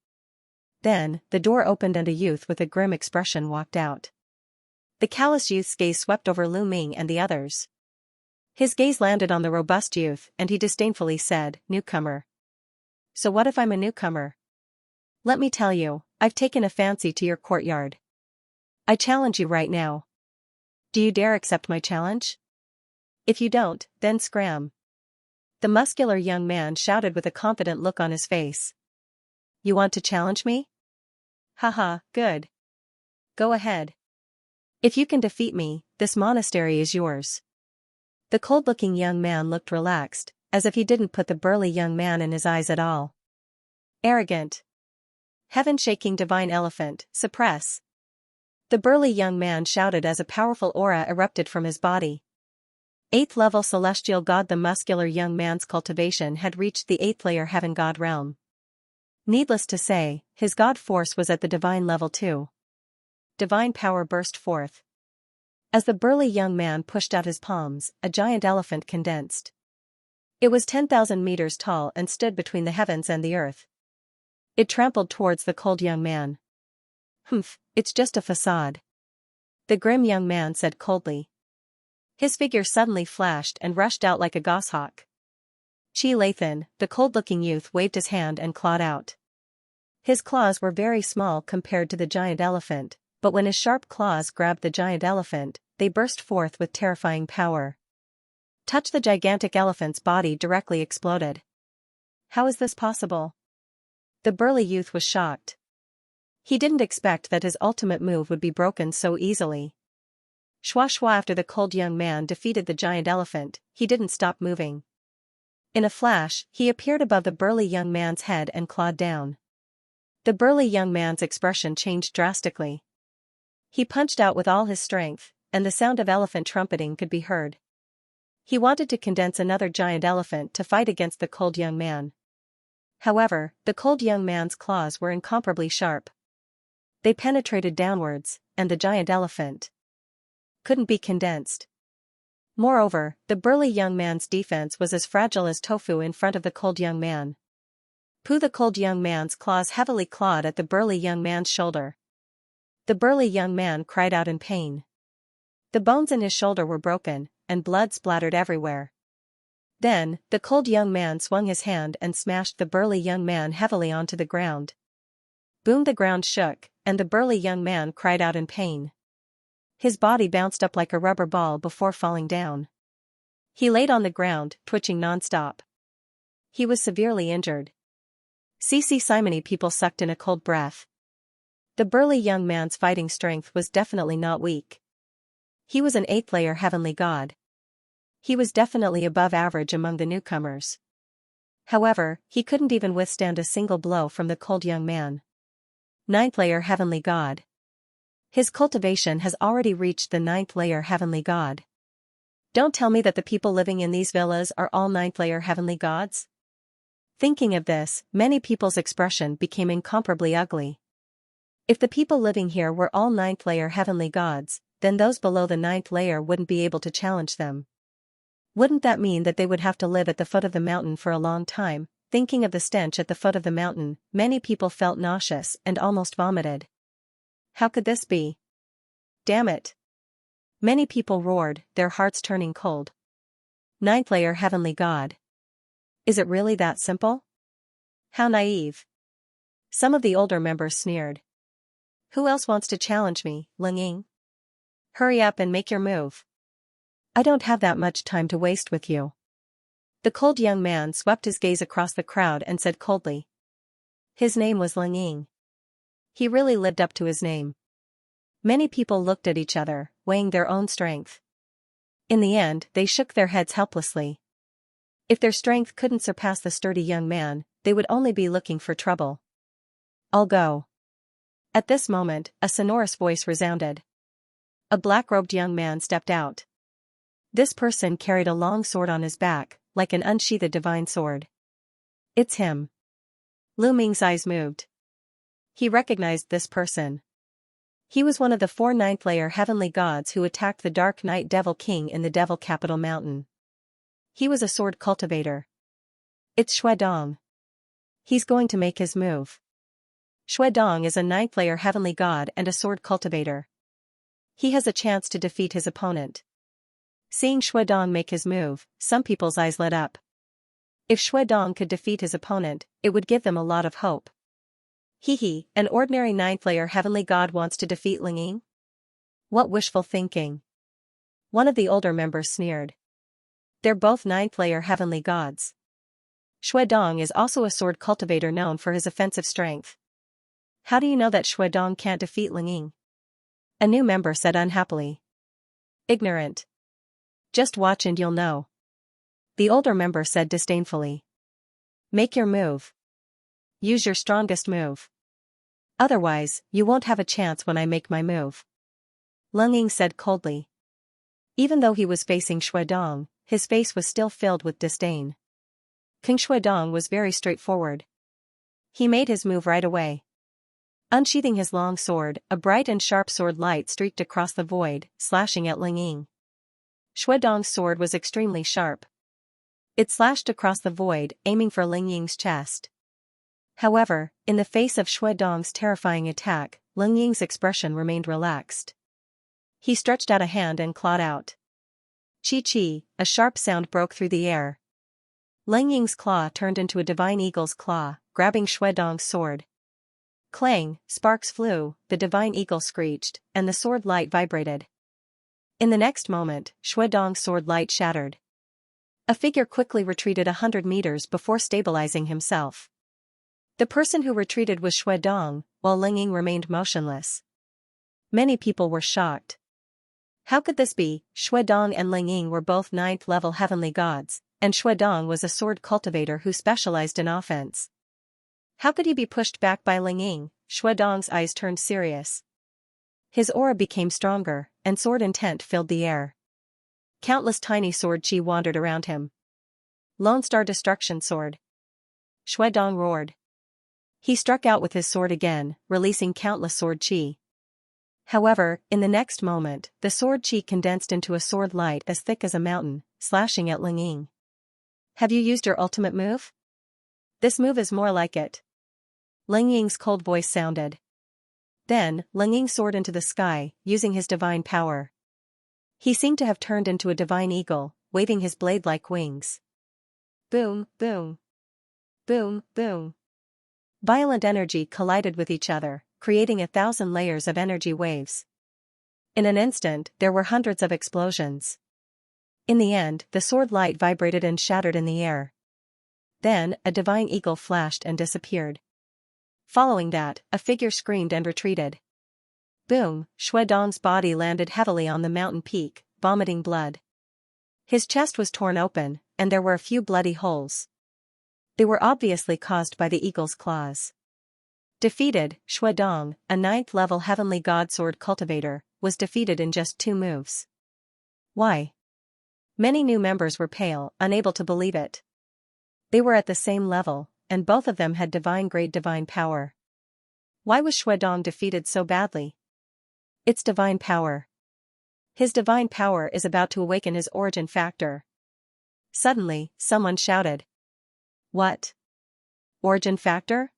Then, the door opened and a youth with a grim expression walked out. The callous youth's gaze swept over Lu Ming and the others. His gaze landed on the robust youth and he disdainfully said, Newcomer. So what if I'm a newcomer? Let me tell you, I've taken a fancy to your courtyard. I challenge you right now. Do you dare accept my challenge? If you don't, then scram. The muscular young man shouted with a confident look on his face. You want to challenge me? Haha, good. Go ahead. If you can defeat me, this monastery is yours. The cold-looking young man looked relaxed, as if he didn't put the burly young man in his eyes at all. Arrogant. Heaven-shaking divine elephant, suppress. The burly young man shouted as a powerful aura erupted from his body. 8th level celestial god. The muscular young man's cultivation had reached the 8th layer heaven god realm. Needless to say, his god force was at the divine level too. Divine power burst forth. As the burly young man pushed out his palms, a giant elephant condensed. It was 10,000 meters tall and stood between the heavens and the earth. It trampled towards the cold young man. Humph, it's just a facade. The grim young man said coldly. His figure suddenly flashed and rushed out like a goshawk. Chi Lathan, the cold-looking youth, waved his hand and clawed out. His claws were very small compared to the giant elephant, but when his sharp claws grabbed the giant elephant, they burst forth with terrifying power. Touch the gigantic elephant's body directly exploded. How is this possible? The burly youth was shocked. He didn't expect that his ultimate move would be broken so easily. Shwa shwa. After the cold young man defeated the giant elephant, he didn't stop moving. In a flash, he appeared above the burly young man's head and clawed down. The burly young man's expression changed drastically. He punched out with all his strength, and the sound of elephant trumpeting could be heard. He wanted to condense another giant elephant to fight against the cold young man. However, the cold young man's claws were incomparably sharp. They penetrated downwards, and the giant elephant couldn't be condensed. Moreover, the burly young man's defense was as fragile as tofu in front of the cold young man. Pooh! The cold young man's claws heavily clawed at the burly young man's shoulder. The burly young man cried out in pain. The bones in his shoulder were broken, and blood splattered everywhere. Then, the cold young man swung his hand and smashed the burly young man heavily onto the ground. Boom! The ground shook, and the burly young man cried out in pain. His body bounced up like a rubber ball before falling down. He laid on the ground, twitching non-stop. He was severely injured. Simony people sucked in a cold breath. The burly young man's fighting strength was definitely not weak. He was an 8th layer heavenly god. He was definitely above average among the newcomers. However, he couldn't even withstand a single blow from the cold young man. 9th layer heavenly god. His cultivation has already reached the 9th layer heavenly god. Don't tell me that the people living in these villas are all 9th layer heavenly gods? Thinking of this, many people's expression became incomparably ugly. If the people living here were all 9th layer heavenly gods, then those below the 9th layer wouldn't be able to challenge them. Wouldn't that mean that they would have to live at the foot of the mountain for a long time? Thinking of the stench at the foot of the mountain, many people felt nauseous and almost vomited. How could this be? Damn it! Many people roared, their hearts turning cold. 9th layer heavenly god. Is it really that simple? How naive. Some of the older members sneered. Who else wants to challenge me, Linging? Hurry up and make your move. I don't have that much time to waste with you. The cold young man swept his gaze across the crowd and said coldly. His name was Linging. He really lived up to his name. Many people looked at each other, weighing their own strength. In the end, they shook their heads helplessly. If their strength couldn't surpass the sturdy young man, they would only be looking for trouble. I'll go. At this moment, a sonorous voice resounded. A black-robed young man stepped out. This person carried a long sword on his back, like an unsheathed divine sword. It's him. Lu Ming's eyes moved. He recognized this person. He was one of the 4 ninth-layer heavenly gods who attacked the Dark Knight Devil King in the Devil Capital Mountain. He was a sword cultivator. It's Xuedong. He's going to make his move. Xuedong is a 9th-layer heavenly god and a sword cultivator. He has a chance to defeat his opponent. Seeing Xuedong make his move, some people's eyes lit up. If Xuedong could defeat his opponent, it would give them a lot of hope. Hee, an ordinary 9th-layer heavenly god wants to defeat Lingying? What wishful thinking. One of the older members sneered. They're both 9th-layer heavenly gods. Xuedong is also a sword cultivator known for his offensive strength. How do you know that Xuedong can't defeat Lingying? A new member said unhappily. Ignorant. Just watch and you'll know. The older member said disdainfully. Make your move. Use your strongest move. Otherwise, you won't have a chance when I make my move. Lingying said coldly. Even though he was facing Xuedong, his face was still filled with disdain. King Xuedong was very straightforward. He made his move right away. Unsheathing his long sword, a bright and sharp sword light streaked across the void, slashing at Lingying. Xuedong's sword was extremely sharp. It slashed across the void, aiming for Lingying's chest. However, in the face of Xuedong's terrifying attack, Lingying's expression remained relaxed. He stretched out a hand and clawed out. Chi-chi, a sharp sound broke through the air. Lingying's claw turned into a divine eagle's claw, grabbing Xuedong's sword. Clang, sparks flew, the divine eagle screeched, and the sword light vibrated. In the next moment, Xuedong's sword light shattered. A figure quickly retreated 100 meters before stabilizing himself. The person who retreated was Xuedong, while Lingying remained motionless. Many people were shocked. How could this be? Xuedong and Lingying were both 9th-level heavenly gods, and Xuedong was a sword cultivator who specialized in offense. How could he be pushed back by Lingying? Xuedong's eyes turned serious. His aura became stronger, and sword intent filled the air. Countless tiny sword chi wandered around him. Lone Star Destruction Sword. Xuedong roared. He struck out with his sword again, releasing countless sword chi. However, in the next moment, the sword chi condensed into a sword light as thick as a mountain, slashing at Lingying. Have you used your ultimate move? This move is more like it. Lingying's cold voice sounded. Then, Lingying soared into the sky, using his divine power. He seemed to have turned into a divine eagle, waving his blade-like wings. Boom, boom. Boom, boom. Violent energy collided with each other, creating 1,000 layers of energy waves. In an instant, there were hundreds of explosions. In the end, the sword light vibrated and shattered in the air. Then, a divine eagle flashed and disappeared. Following that, a figure screamed and retreated. Boom, Xuedong's body landed heavily on the mountain peak, vomiting blood. His chest was torn open, and there were a few bloody holes. They were obviously caused by the eagle's claws. Defeated, Xuedong, a 9th-level heavenly god sword cultivator, was defeated in just 2 moves. Why? Many new members were pale, unable to believe it. They were at the same level, and both of them had divine-grade divine power. Why was Xuedong defeated so badly? It's divine power. His divine power is about to awaken his origin factor. Suddenly, someone shouted. What? Origin factor?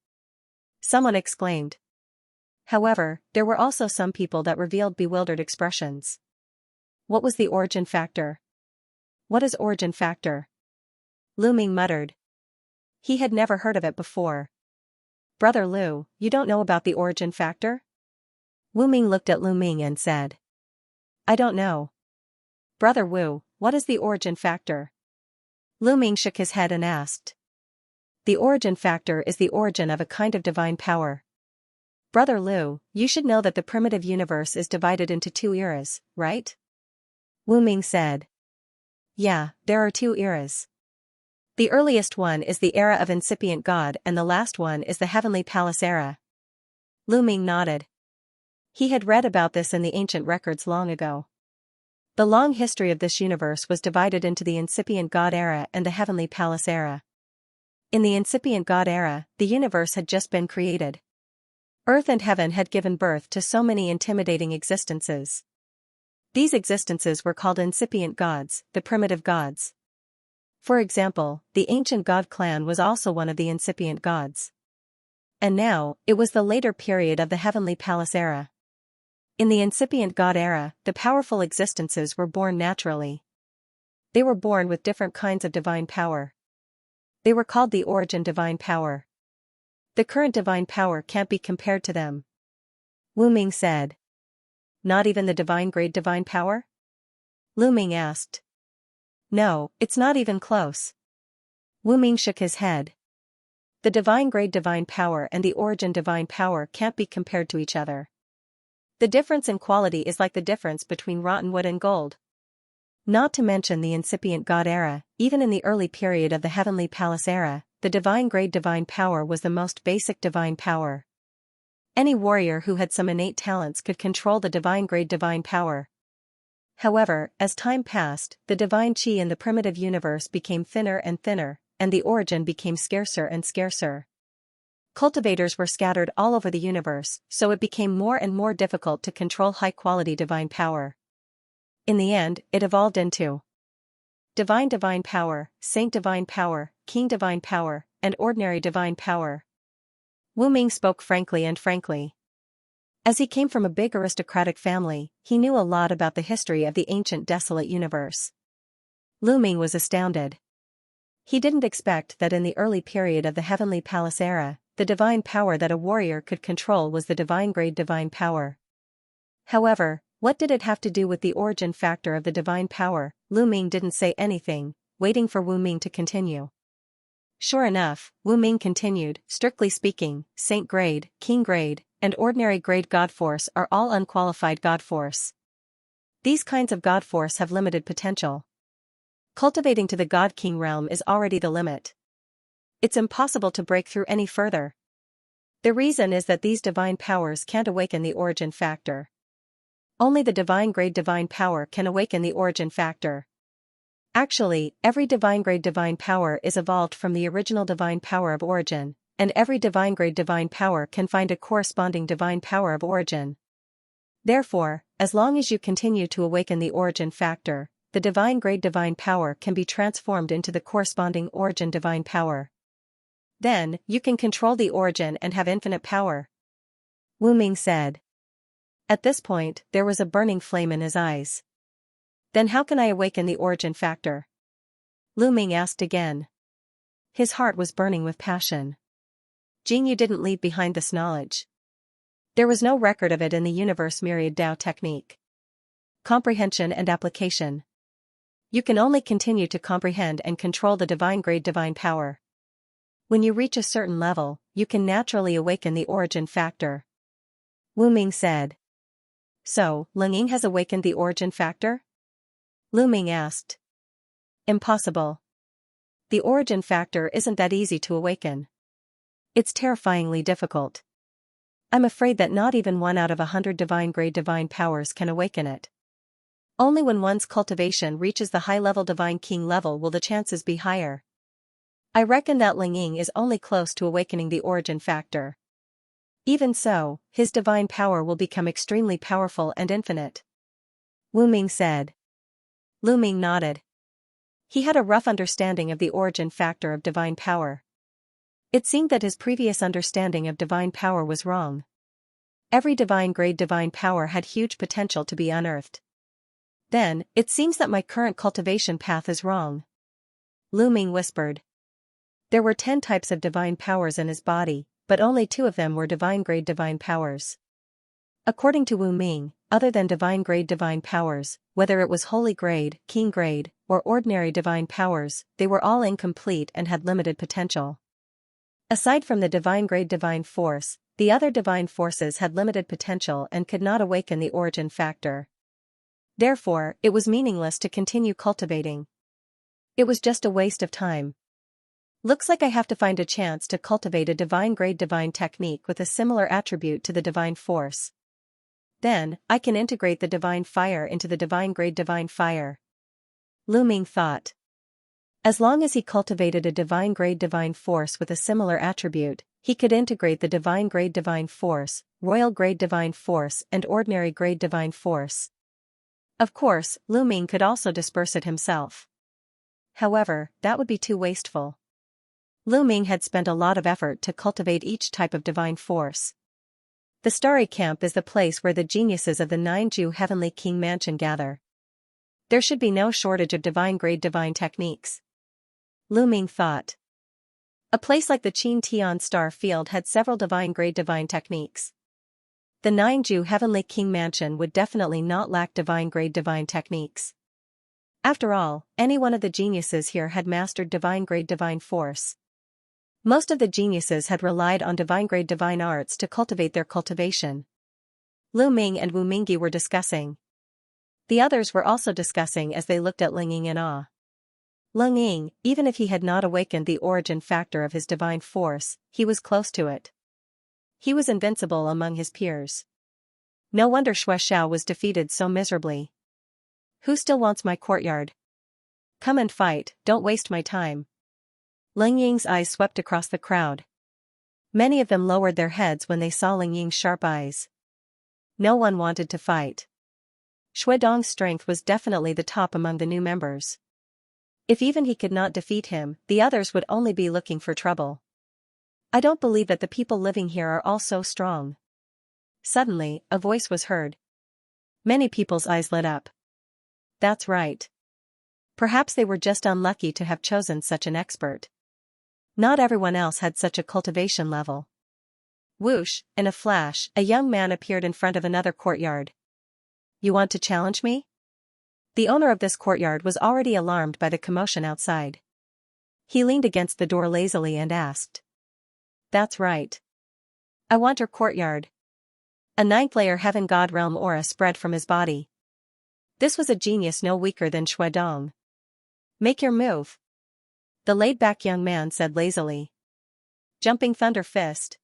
Someone exclaimed. However, there were also some people that revealed bewildered expressions. What was the origin factor? What is origin factor? Lu Ming muttered. He had never heard of it before. Brother Lu, you don't know about the origin factor? Wu Ming looked at Lu Ming and said. I don't know. Brother Wu, what is the origin factor? Lu Ming shook his head and asked. The origin factor is the origin of a kind of divine power. Brother Lu, you should know that the primitive universe is divided into 2 eras, right? Wu Ming said. Yeah, there are 2 eras. The earliest one is the era of incipient God and the last one is the heavenly palace era. Lu Ming nodded. He had read about this in the ancient records long ago. The long history of this universe was divided into the incipient God era and the heavenly palace era. In the incipient God era, the universe had just been created. Earth and heaven had given birth to so many intimidating existences. These existences were called incipient gods, the primitive gods. For example, the ancient god clan was also one of the incipient gods. And now, it was the later period of the heavenly palace era. In the incipient god era, the powerful existences were born naturally. They were born with different kinds of divine power. They were called the origin divine power. The current divine power can't be compared to them. Wu Ming said. Not even the divine grade divine power? Lu Ming asked. No, it's not even close. Wu Ming shook his head. The divine grade divine power and the origin divine power can't be compared to each other. The difference in quality is like the difference between rotten wood and gold. Not to mention the incipient God era, even in the early period of the heavenly palace era, the divine grade divine power was the most basic divine power. Any warrior who had some innate talents could control the divine grade divine power. However, as time passed, the divine chi in the primitive universe became thinner and thinner, and the origin became scarcer and scarcer. Cultivators were scattered all over the universe, so it became more and more difficult to control high-quality divine power. In the end, it evolved into divine power, saint divine power, king divine power, and ordinary divine power. Wu Ming spoke frankly. As he came from a big aristocratic family, he knew a lot about the history of the ancient desolate universe. Lu Ming was astounded. He didn't expect that in the early period of the heavenly palace era, the divine power that a warrior could control was the divine grade divine power. However, what did it have to do with the origin factor of the divine power? Lu Ming didn't say anything, waiting for Wu Ming to continue. Sure enough, Wu Ming continued, strictly speaking, saint grade, king grade, and ordinary grade god force are all unqualified god force. These kinds of god force have limited potential. Cultivating to the god king realm is already the limit. It's impossible to break through any further. The reason is that these divine powers can't awaken the origin factor. Only the divine grade divine power can awaken the origin factor. Actually, every divine grade divine power is evolved from the original divine power of origin, and every divine grade divine power can find a corresponding divine power of origin. Therefore, as long as you continue to awaken the origin factor, the divine grade divine power can be transformed into the corresponding origin divine power. Then, you can control the origin and have infinite power. Wu Ming said. At this point, there was a burning flame in his eyes. Then how can I awaken the origin factor? Lu Ming asked again. His heart was burning with passion. Jingyu didn't leave behind this knowledge. There was no record of it in the universe myriad Tao technique. Comprehension and application. You can only continue to comprehend and control the divine grade divine power. When you reach a certain level, you can naturally awaken the origin factor. Wu Ming said. So, Lingying has awakened the origin factor? Lu Ming asked. Impossible. The origin factor isn't that easy to awaken. It's terrifyingly difficult. I'm afraid that not even 1 out of 100 divine grade divine powers can awaken it. Only when one's cultivation reaches the high-level divine king level will the chances be higher. I reckon that Lingying is only close to awakening the origin factor. Even so, his divine power will become extremely powerful and infinite. Wu Ming said. Lu Ming nodded. He had a rough understanding of the origin factor of divine power. It seemed that his previous understanding of divine power was wrong. Every divine grade divine power had huge potential to be unearthed. Then, it seems that my current cultivation path is wrong. Lu Ming whispered. There were 10 types of divine powers in his body, but only 2 of them were divine grade divine powers. According to Wu Ming, other than divine grade divine powers, whether it was holy grade, king grade, or ordinary divine powers, they were all incomplete and had limited potential. Aside from the divine grade divine force, the other divine forces had limited potential and could not awaken the origin factor. Therefore, it was meaningless to continue cultivating. It was just a waste of time. Looks like I have to find a chance to cultivate a divine grade divine technique with a similar attribute to the divine force. Then, I can integrate the divine fire into the divine grade divine fire. Lu Ming thought. As long as he cultivated a divine-grade divine force with a similar attribute, he could integrate the divine-grade divine force, royal-grade divine force and ordinary-grade divine force. Of course, Lu Ming could also disperse it himself. However, that would be too wasteful. Lu Ming had spent a lot of effort to cultivate each type of divine force. The Starry Camp is the place where the geniuses of the Nine-Ju Heavenly King Mansion gather. There should be no shortage of divine-grade divine techniques. Lu Ming thought. A place like the Qin Tian Star Field had several divine-grade divine techniques. The Nine-Ju Heavenly King Mansion would definitely not lack divine-grade divine techniques. After all, any one of the geniuses here had mastered divine-grade divine force. Most of the geniuses had relied on divine-grade divine arts to cultivate their cultivation. Lu Ming and Wu Mingyi were discussing. The others were also discussing as they looked at Ling Ying in awe. Ling Ying, even if he had not awakened the origin factor of his divine force, he was close to it. He was invincible among his peers. No wonder Xue Xiao was defeated so miserably. Who still wants my courtyard? Come and fight, don't waste my time. Ling Ying's eyes swept across the crowd. Many of them lowered their heads when they saw Ling Ying's sharp eyes. No one wanted to fight. Xue Dong's strength was definitely the top among the new members. If even he could not defeat him, the others would only be looking for trouble. I don't believe that the people living here are all so strong. Suddenly, a voice was heard. Many people's eyes lit up. That's right. Perhaps they were just unlucky to have chosen such an expert. Not everyone else had such a cultivation level. Whoosh, in a flash, a young man appeared in front of another courtyard. You want to challenge me? The owner of this courtyard was already alarmed by the commotion outside. He leaned against the door lazily and asked. That's right. I want your courtyard. A ninth-layer heaven god realm aura spread from his body. This was a genius no weaker than Xue Dong. Make your move. The laid-back young man said lazily. Jumping Thunder Fist.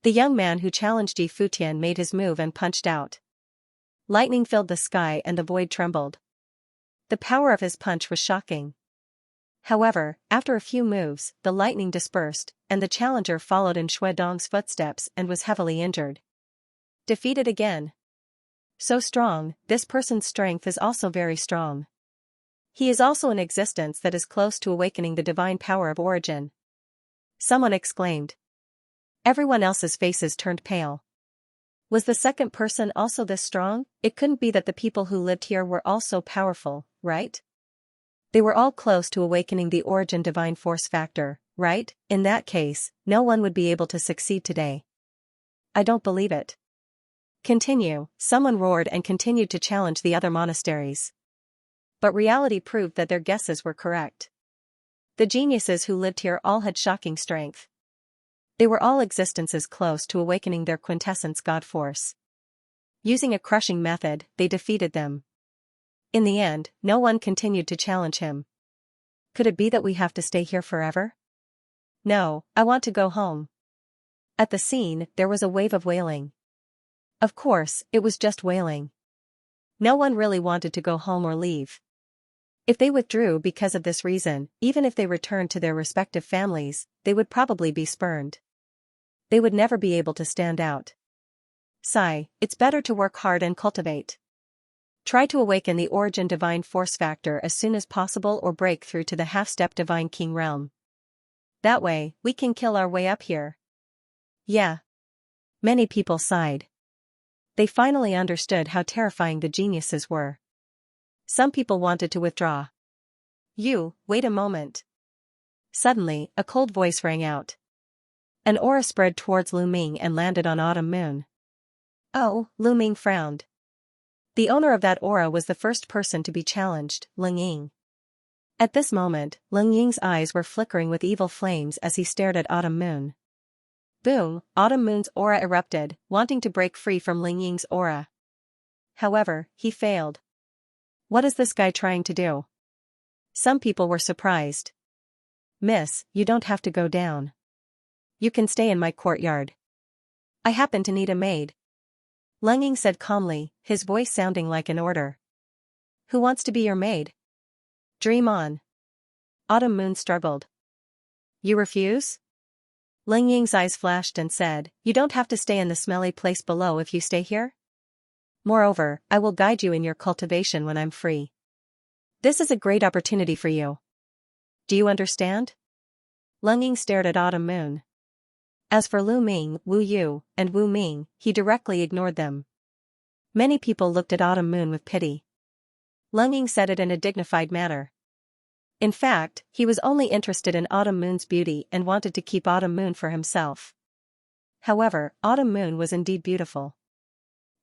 The young man who challenged Yi Futian made his move and punched out. Lightning filled the sky and the void trembled. The power of his punch was shocking. However, after a few moves, the lightning dispersed, and the challenger followed in Xue Dong's footsteps and was heavily injured. Defeated again. So strong, this person's strength is also very strong. He is also an existence that is close to awakening the divine power of origin. Someone exclaimed. Everyone else's faces turned pale. Was the second person also this strong? It couldn't be that the people who lived here were all so powerful, right? They were all close to awakening the origin divine force factor, right? In that case, no one would be able to succeed today. I don't believe it. Continue, someone roared and continued to challenge the other monasteries. But reality proved that their guesses were correct. The geniuses who lived here all had shocking strength. They were all existences close to awakening their quintessence god force. Using a crushing method, they defeated them. In the end, no one continued to challenge him. Could it be that we have to stay here forever? No, I want to go home. At the scene, there was a wave of wailing. Of course, it was just wailing. No one really wanted to go home or leave. If they withdrew because of this reason, even if they returned to their respective families, they would probably be spurned. They would never be able to stand out. Sigh, it's better to work hard and cultivate. Try to awaken the origin divine force factor as soon as possible or break through to the half-step divine king realm. That way, we can kill our way up here. Yeah. Many people sighed. They finally understood how terrifying the geniuses were. Some people wanted to withdraw. You, wait a moment. Suddenly, a cold voice rang out. An aura spread towards Lu Ming and landed on Autumn Moon. Oh, Lu Ming frowned. The owner of that aura was the first person to be challenged, Ling Ying. At this moment, Ling Ying's eyes were flickering with evil flames as he stared at Autumn Moon. Boom, Autumn Moon's aura erupted, wanting to break free from Ling Ying's aura. However, he failed. What is this guy trying to do? Some people were surprised. Miss, you don't have to go down. You can stay in my courtyard. I happen to need a maid. Ling Ying said calmly, his voice sounding like an order. Who wants to be your maid? Dream on. Autumn Moon struggled. You refuse? Ling Ying's eyes flashed and said, you don't have to stay in the smelly place below if you stay here. Moreover, I will guide you in your cultivation when I'm free. This is a great opportunity for you. Do you understand? Ling Ying stared at Autumn Moon. As for Lu Ming, Wu Yu, and Wu Ming, he directly ignored them. Many people looked at Autumn Moon with pity. Ling Ying said it in a dignified manner. In fact, he was only interested in Autumn Moon's beauty and wanted to keep Autumn Moon for himself. However, Autumn Moon was indeed beautiful.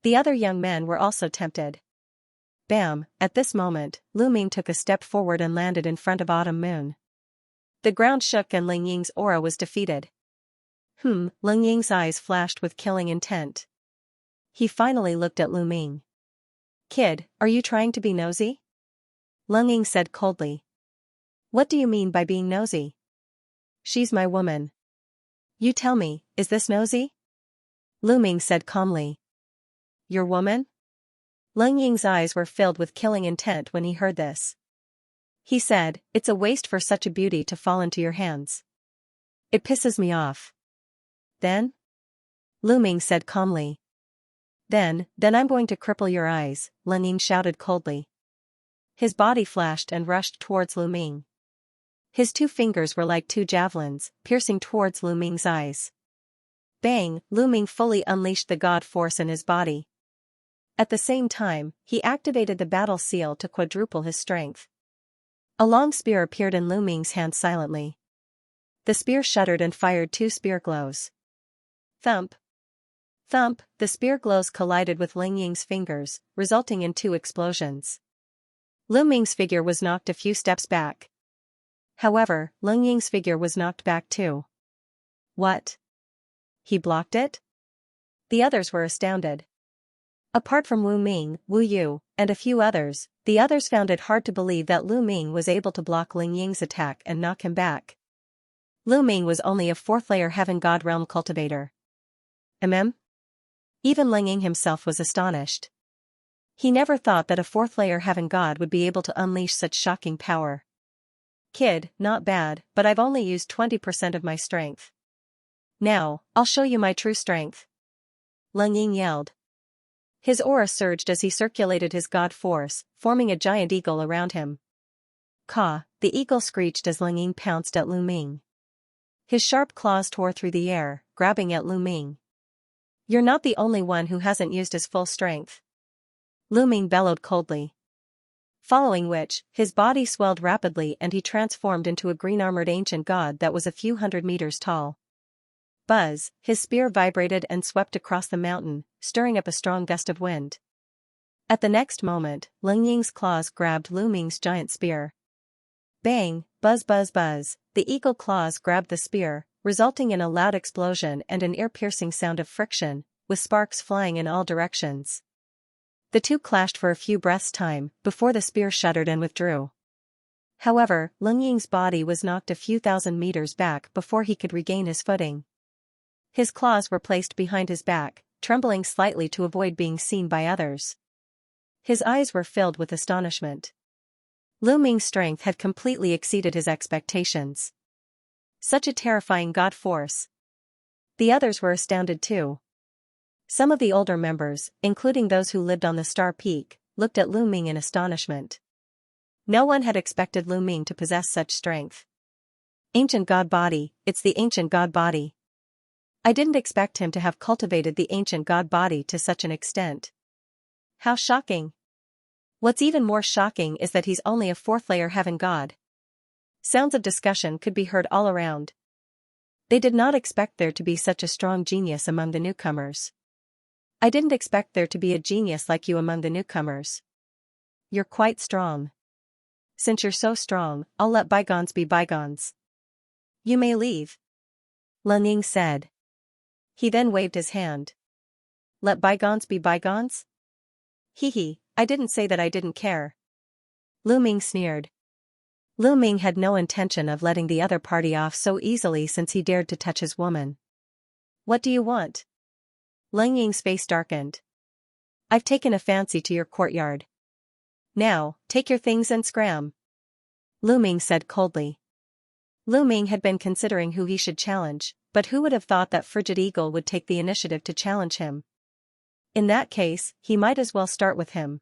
The other young men were also tempted. Bam! At this moment, Lu Ming took a step forward and landed in front of Autumn Moon. The ground shook and Ling Ying's aura was defeated. Ling Ying's eyes flashed with killing intent. He finally looked at Lu Ming. Kid, are you trying to be nosy? Ling Ying said coldly. What do you mean by being nosy? She's my woman. You tell me, is this nosy? Lu Ming said calmly. Your woman? Ling Ying's eyes were filled with killing intent when he heard this. He said, it's a waste for such a beauty to fall into your hands. It pisses me off. Then? Lu Ming said calmly. Then I'm going to cripple your eyes, Ling Ying shouted coldly. His body flashed and rushed towards Lu Ming. His 2 fingers were like 2 javelins, piercing towards Lu Ming's eyes. Bang! Lu Ming fully unleashed the god force in his body. At the same time, he activated the battle seal to quadruple his strength. A long spear appeared in Lu Ming's hand silently. The spear shuddered and fired 2 spear glows. Thump! Thump! The spear glows collided with Ling Ying's fingers, resulting in 2 explosions. Lu Ming's figure was knocked a few steps back. However, Ling Ying's figure was knocked back too. What? He blocked it? The others were astounded. Apart from Wu Ming, Wu Yu, and a few others, the others found it hard to believe that Lu Ming was able to block Ling Ying's attack and knock him back. Lu Ming was only a 4th-layer Heaven God Realm cultivator. Even Ling Ying himself was astonished. He never thought that a 4th-layer Heaven God would be able to unleash such shocking power. Kid, not bad, but I've only used 20% of my strength. Now, I'll show you my true strength. Ling Ying yelled. His aura surged as he circulated his god force, forming a giant eagle around him. Caw, the eagle screeched as Ling Ying pounced at Lu Ming. His sharp claws tore through the air, grabbing at Lu Ming. You're not the only one who hasn't used his full strength. Lu Ming bellowed coldly. Following which, his body swelled rapidly and he transformed into a green-armored ancient god that was a few hundred meters tall. Buzz, his spear vibrated and swept across the mountain, stirring up a strong gust of wind. At the next moment, Ling Ying's claws grabbed Lu Ming's giant spear. Bang, buzz buzz buzz, the eagle claws grabbed the spear, resulting in a loud explosion and an ear-piercing sound of friction, with sparks flying in all directions. The 2 clashed for a few breaths' time, before the spear shuddered and withdrew. However, Ling Ying's body was knocked a few thousand meters back before he could regain his footing. His claws were placed behind his back, trembling slightly to avoid being seen by others. His eyes were filled with astonishment. Lu Ming's strength had completely exceeded his expectations. Such a terrifying god force. The others were astounded too. Some of the older members, including those who lived on the Star Peak, looked at Lu Ming in astonishment. No one had expected Lu Ming to possess such strength. Ancient god body, it's the ancient god body. I didn't expect him to have cultivated the ancient god body to such an extent. How shocking. What's even more shocking is that he's only a 4th-layer Heaven God. Sounds of discussion could be heard all around. They did not expect there to be such a strong genius among the newcomers. I didn't expect there to be a genius like you among the newcomers. You're quite strong. Since you're so strong, I'll let bygones be bygones. You may leave. Ling Ying said. He then waved his hand. Let bygones be bygones? Hee, I didn't say that I didn't care. Lu Ming sneered. Lu Ming had no intention of letting the other party off so easily since he dared to touch his woman. What do you want? Ling Ying's face darkened. I've taken a fancy to your courtyard. Now, take your things and scram. Lu Ming said coldly. Lu Ming had been considering who he should challenge, but who would have thought that Frigid Eagle would take the initiative to challenge him? In that case, he might as well start with him.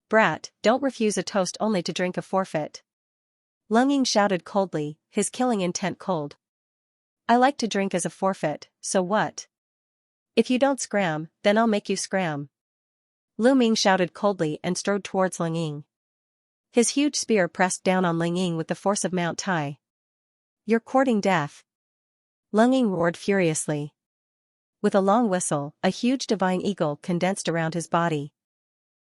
Brat, don't refuse a toast only to drink a forfeit. Leng Ying shouted coldly, his killing intent cold. I like to drink as a forfeit, so what? If you don't scram, then I'll make you scram. Lu Ming shouted coldly and strode towards Leng Ying. His huge spear pressed down on Leng Ying with the force of Mount Tai. You're courting death. Leng Ying roared furiously. With a long whistle, a huge divine eagle condensed around his body.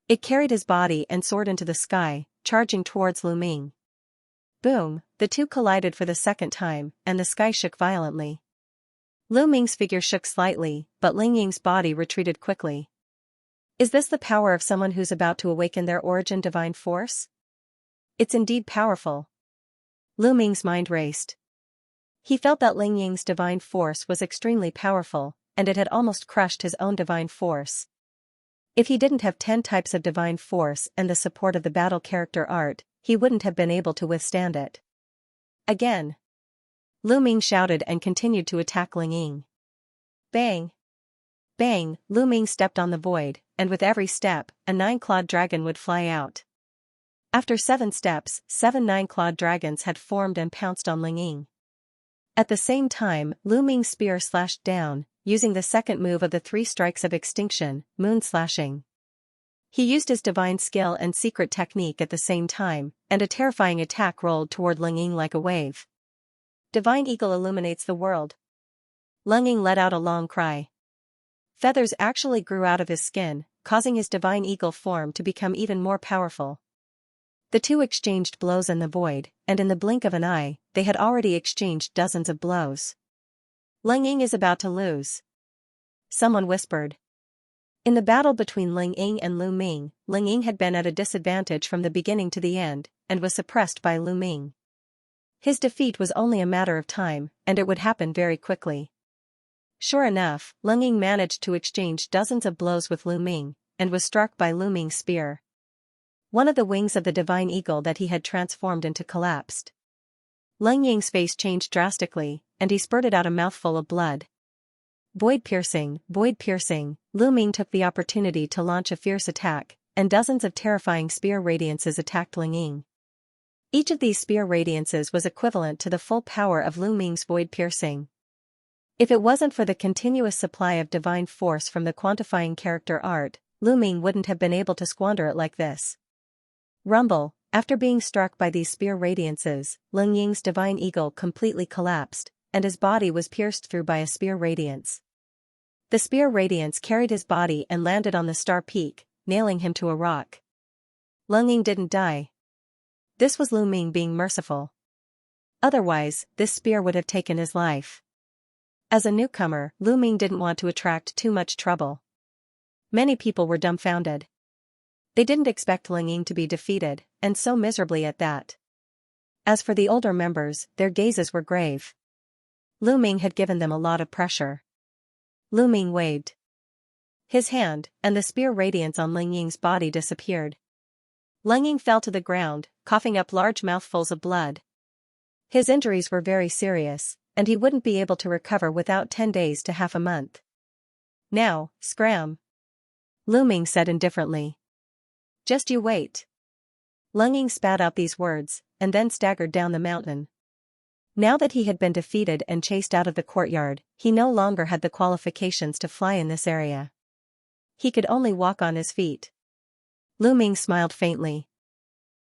It carried his body and soared into the sky, charging towards Lu Ming. Boom, the two collided for the second time, and the sky shook violently. Lu Ming's figure shook slightly, but Leng Ying's body retreated quickly. Is this the power of someone who's about to awaken their origin divine force? It's indeed powerful. Lu Ming's mind raced. He felt that Leng Ying's divine force was extremely powerful, and it had almost crushed his own divine force. If he didn't have 10 types of divine force and the support of the battle character art, he wouldn't have been able to withstand it. Again. Lu Ming shouted and continued to attack Leng Ying. Bang! Bang! Lu Ming stepped on the void, and with every step, a 9-clawed dragon would fly out. After 7 steps, 7 9-clawed dragons had formed and pounced on Leng Ying. At the same time, Lu Ming's spear slashed down, using the second move of the 3 strikes of extinction, moon slashing. He used his divine skill and secret technique at the same time, and a terrifying attack rolled toward Leng Ying like a wave. Divine Eagle illuminates the world. Leng Ying let out a long cry. Feathers actually grew out of his skin, causing his divine eagle form to become even more powerful. The two exchanged blows in the void, and in the blink of an eye, they had already exchanged dozens of blows. Leng Ying is about to lose. Someone whispered. In the battle between Leng Ying and Lu Ming, Leng Ying had been at a disadvantage from the beginning to the end, and was suppressed by Lu Ming. His defeat was only a matter of time, and it would happen very quickly. Sure enough, Leng Ying managed to exchange dozens of blows with Lu Ming, and was struck by Lu Ming's spear. One of the wings of the divine eagle that he had transformed into collapsed. Leng Ying's face changed drastically, and he spurted out a mouthful of blood. Void piercing, Lu Ming took the opportunity to launch a fierce attack, and dozens of terrifying spear radiances attacked Leng Ying. Each of these spear radiances was equivalent to the full power of Lu Ming's void piercing. If it wasn't for the continuous supply of divine force from the quantifying character art, Lu Ming wouldn't have been able to squander it like this. Rumble, after being struck by these spear radiances, Leng Ying's divine eagle completely collapsed, and his body was pierced through by a spear radiance. The spear radiance carried his body and landed on the star peak, nailing him to a rock. Leng Ying didn't die. This was Lu Ming being merciful. Otherwise, this spear would have taken his life. As a newcomer, Lu Ming didn't want to attract too much trouble. Many people were dumbfounded. They didn't expect Leng Ying to be defeated, and so miserably at that. As for the older members, their gazes were grave. Lu Ming had given them a lot of pressure. Lu Ming waved his hand, and the spear radiance on Leng Ying's body disappeared. Leng Ying fell to the ground, coughing up large mouthfuls of blood. His injuries were very serious, and he wouldn't be able to recover without 10 days to half a month. Now, scram, Lu Ming said indifferently. Just you wait. Leng Ying spat out these words, and then staggered down the mountain. Now that he had been defeated and chased out of the courtyard, he no longer had the qualifications to fly in this area. He could only walk on his feet. Lu Ming smiled faintly.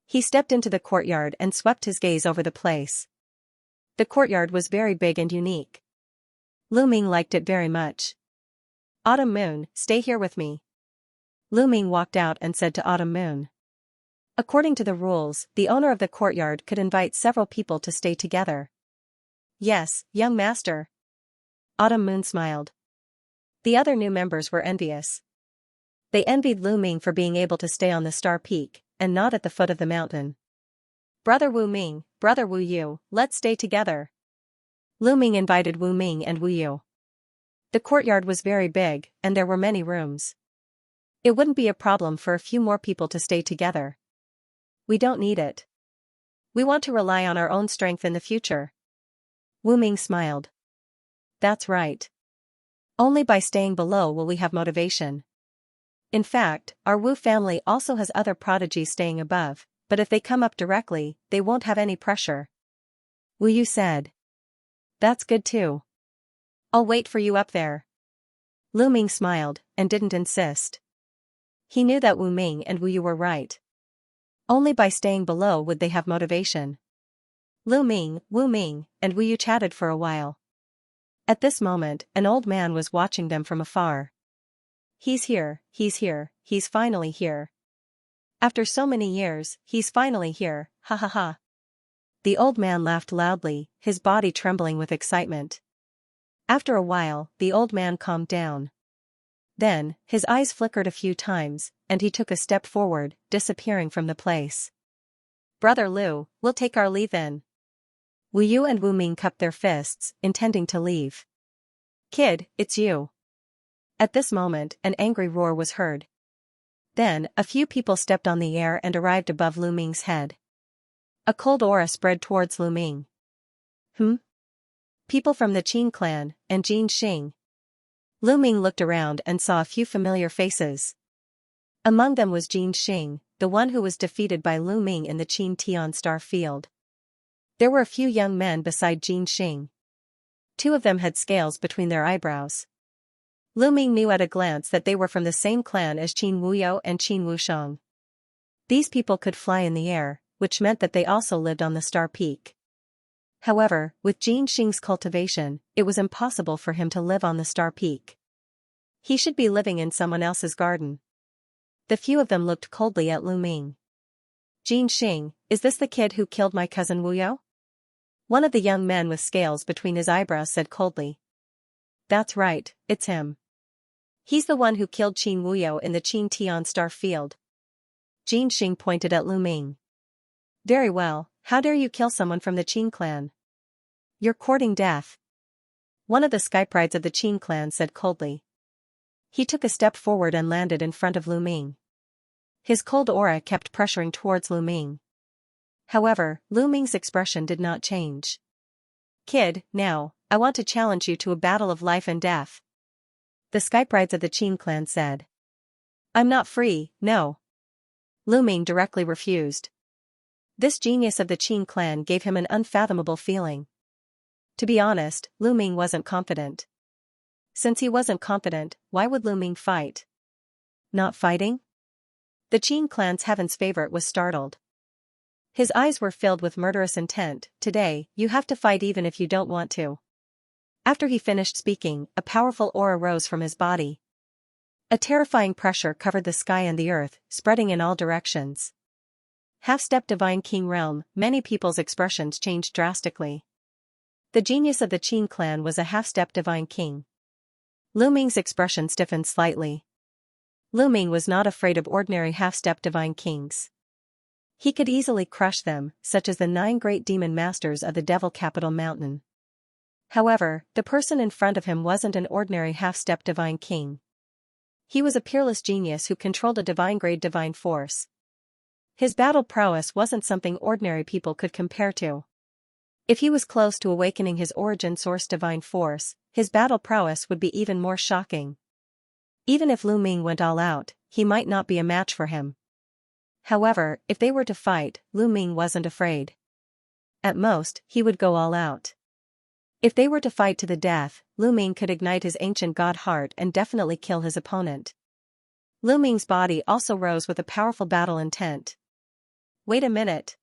He stepped into the courtyard and swept his gaze over the place. The courtyard was very big and unique. Lu Ming liked it very much. Autumn Moon, stay here with me. Lu Ming walked out and said to Autumn Moon. According to the rules, the owner of the courtyard could invite several people to stay together. Yes, young master. Autumn Moon smiled. The other new members were envious. They envied Lu Ming for being able to stay on the star peak, and not at the foot of the mountain. Brother Wu Ming, brother Wu Yu, let's stay together. Lu Ming invited Wu Ming and Wu Yu. The courtyard was very big, and there were many rooms. It wouldn't be a problem for a few more people to stay together. We don't need it. We want to rely on our own strength in the future. Wu Ming smiled. That's right. Only by staying below will we have motivation. In fact, our Wu family also has other prodigies staying above, but if they come up directly, they won't have any pressure. Wu Yu said. That's good too. I'll wait for you up there. Lu Ming smiled, and didn't insist. He knew that Wu Ming and Wu Yu were right. Only by staying below would they have motivation. Lu Ming, Wu Ming, and Wu Yu chatted for a while. At this moment, an old man was watching them from afar. He's here, he's finally here. After so many years, he's finally here, ha ha ha. The old man laughed loudly, his body trembling with excitement. After a while, the old man calmed down. Then, his eyes flickered a few times, and he took a step forward, disappearing from the place. Brother Lu, we'll take our leave then. Wu Yu and Wu Ming cupped their fists, intending to leave. Kid, it's you. At this moment, an angry roar was heard. Then, a few people stepped on the air and arrived above Lu Ming's head. A cold aura spread towards Lu Ming. People from the Qin clan, and Jin Xing. Lu Ming looked around and saw a few familiar faces. Among them was Jin Xing, the one who was defeated by Lu Ming in the Qin Tian Star Field. There were a few young men beside Jin Xing. 2 of them had scales between their eyebrows. Lu Ming knew at a glance that they were from the same clan as Qin Wuyo and Qin Wusheng. These people could fly in the air, which meant that they also lived on the Star Peak. However, with Jin Xing's cultivation, it was impossible for him to live on the Star Peak. He should be living in someone else's garden. The few of them looked coldly at Lu Ming. Jin Xing, is this the kid who killed my cousin Wuyo? One of the young men with scales between his eyebrows said coldly. That's right, it's him. He's the one who killed Qin Wuyo in the Qin Tian Star Field. Jin Xing pointed at Lu Ming. Very well, how dare you kill someone from the Qin clan? You're courting death. One of the skyprides of the Qin clan said coldly. He took a step forward and landed in front of Lu Ming. His cold aura kept pressuring towards Lu Ming. However, Lu Ming's expression did not change. Kid, now, I want to challenge you to a battle of life and death. The skyprides of the Qin clan said. I'm not free, no. Lu Ming directly refused. This genius of the Qin clan gave him an unfathomable feeling. To be honest, Lu Ming wasn't confident. Since he wasn't confident, why would Lu Ming fight? Not fighting? The Qin clan's heaven's favorite was startled. His eyes were filled with murderous intent. Today, you have to fight even if you don't want to. After he finished speaking, a powerful aura rose from his body. A terrifying pressure covered the sky and the earth, spreading in all directions. Half-step Divine King realm, many people's expressions changed drastically. The genius of the Qin clan was a half-step Divine King. Lu Ming's expression stiffened slightly. Lu Ming was not afraid of ordinary half-step Divine Kings. He could easily crush them, such as the 9 great demon masters of the Devil Capital Mountain. However, the person in front of him wasn't an ordinary half-step Divine King. He was a peerless genius who controlled a divine-grade divine force. His battle prowess wasn't something ordinary people could compare to. If he was close to awakening his origin source divine force, his battle prowess would be even more shocking. Even if Lu Ming went all out, he might not be a match for him. However, if they were to fight, Lu Ming wasn't afraid. At most, he would go all out. If they were to fight to the death, Lu Ming could ignite his ancient god heart and definitely kill his opponent. Lu Ming's body also rose with a powerful battle intent. Wait a minute.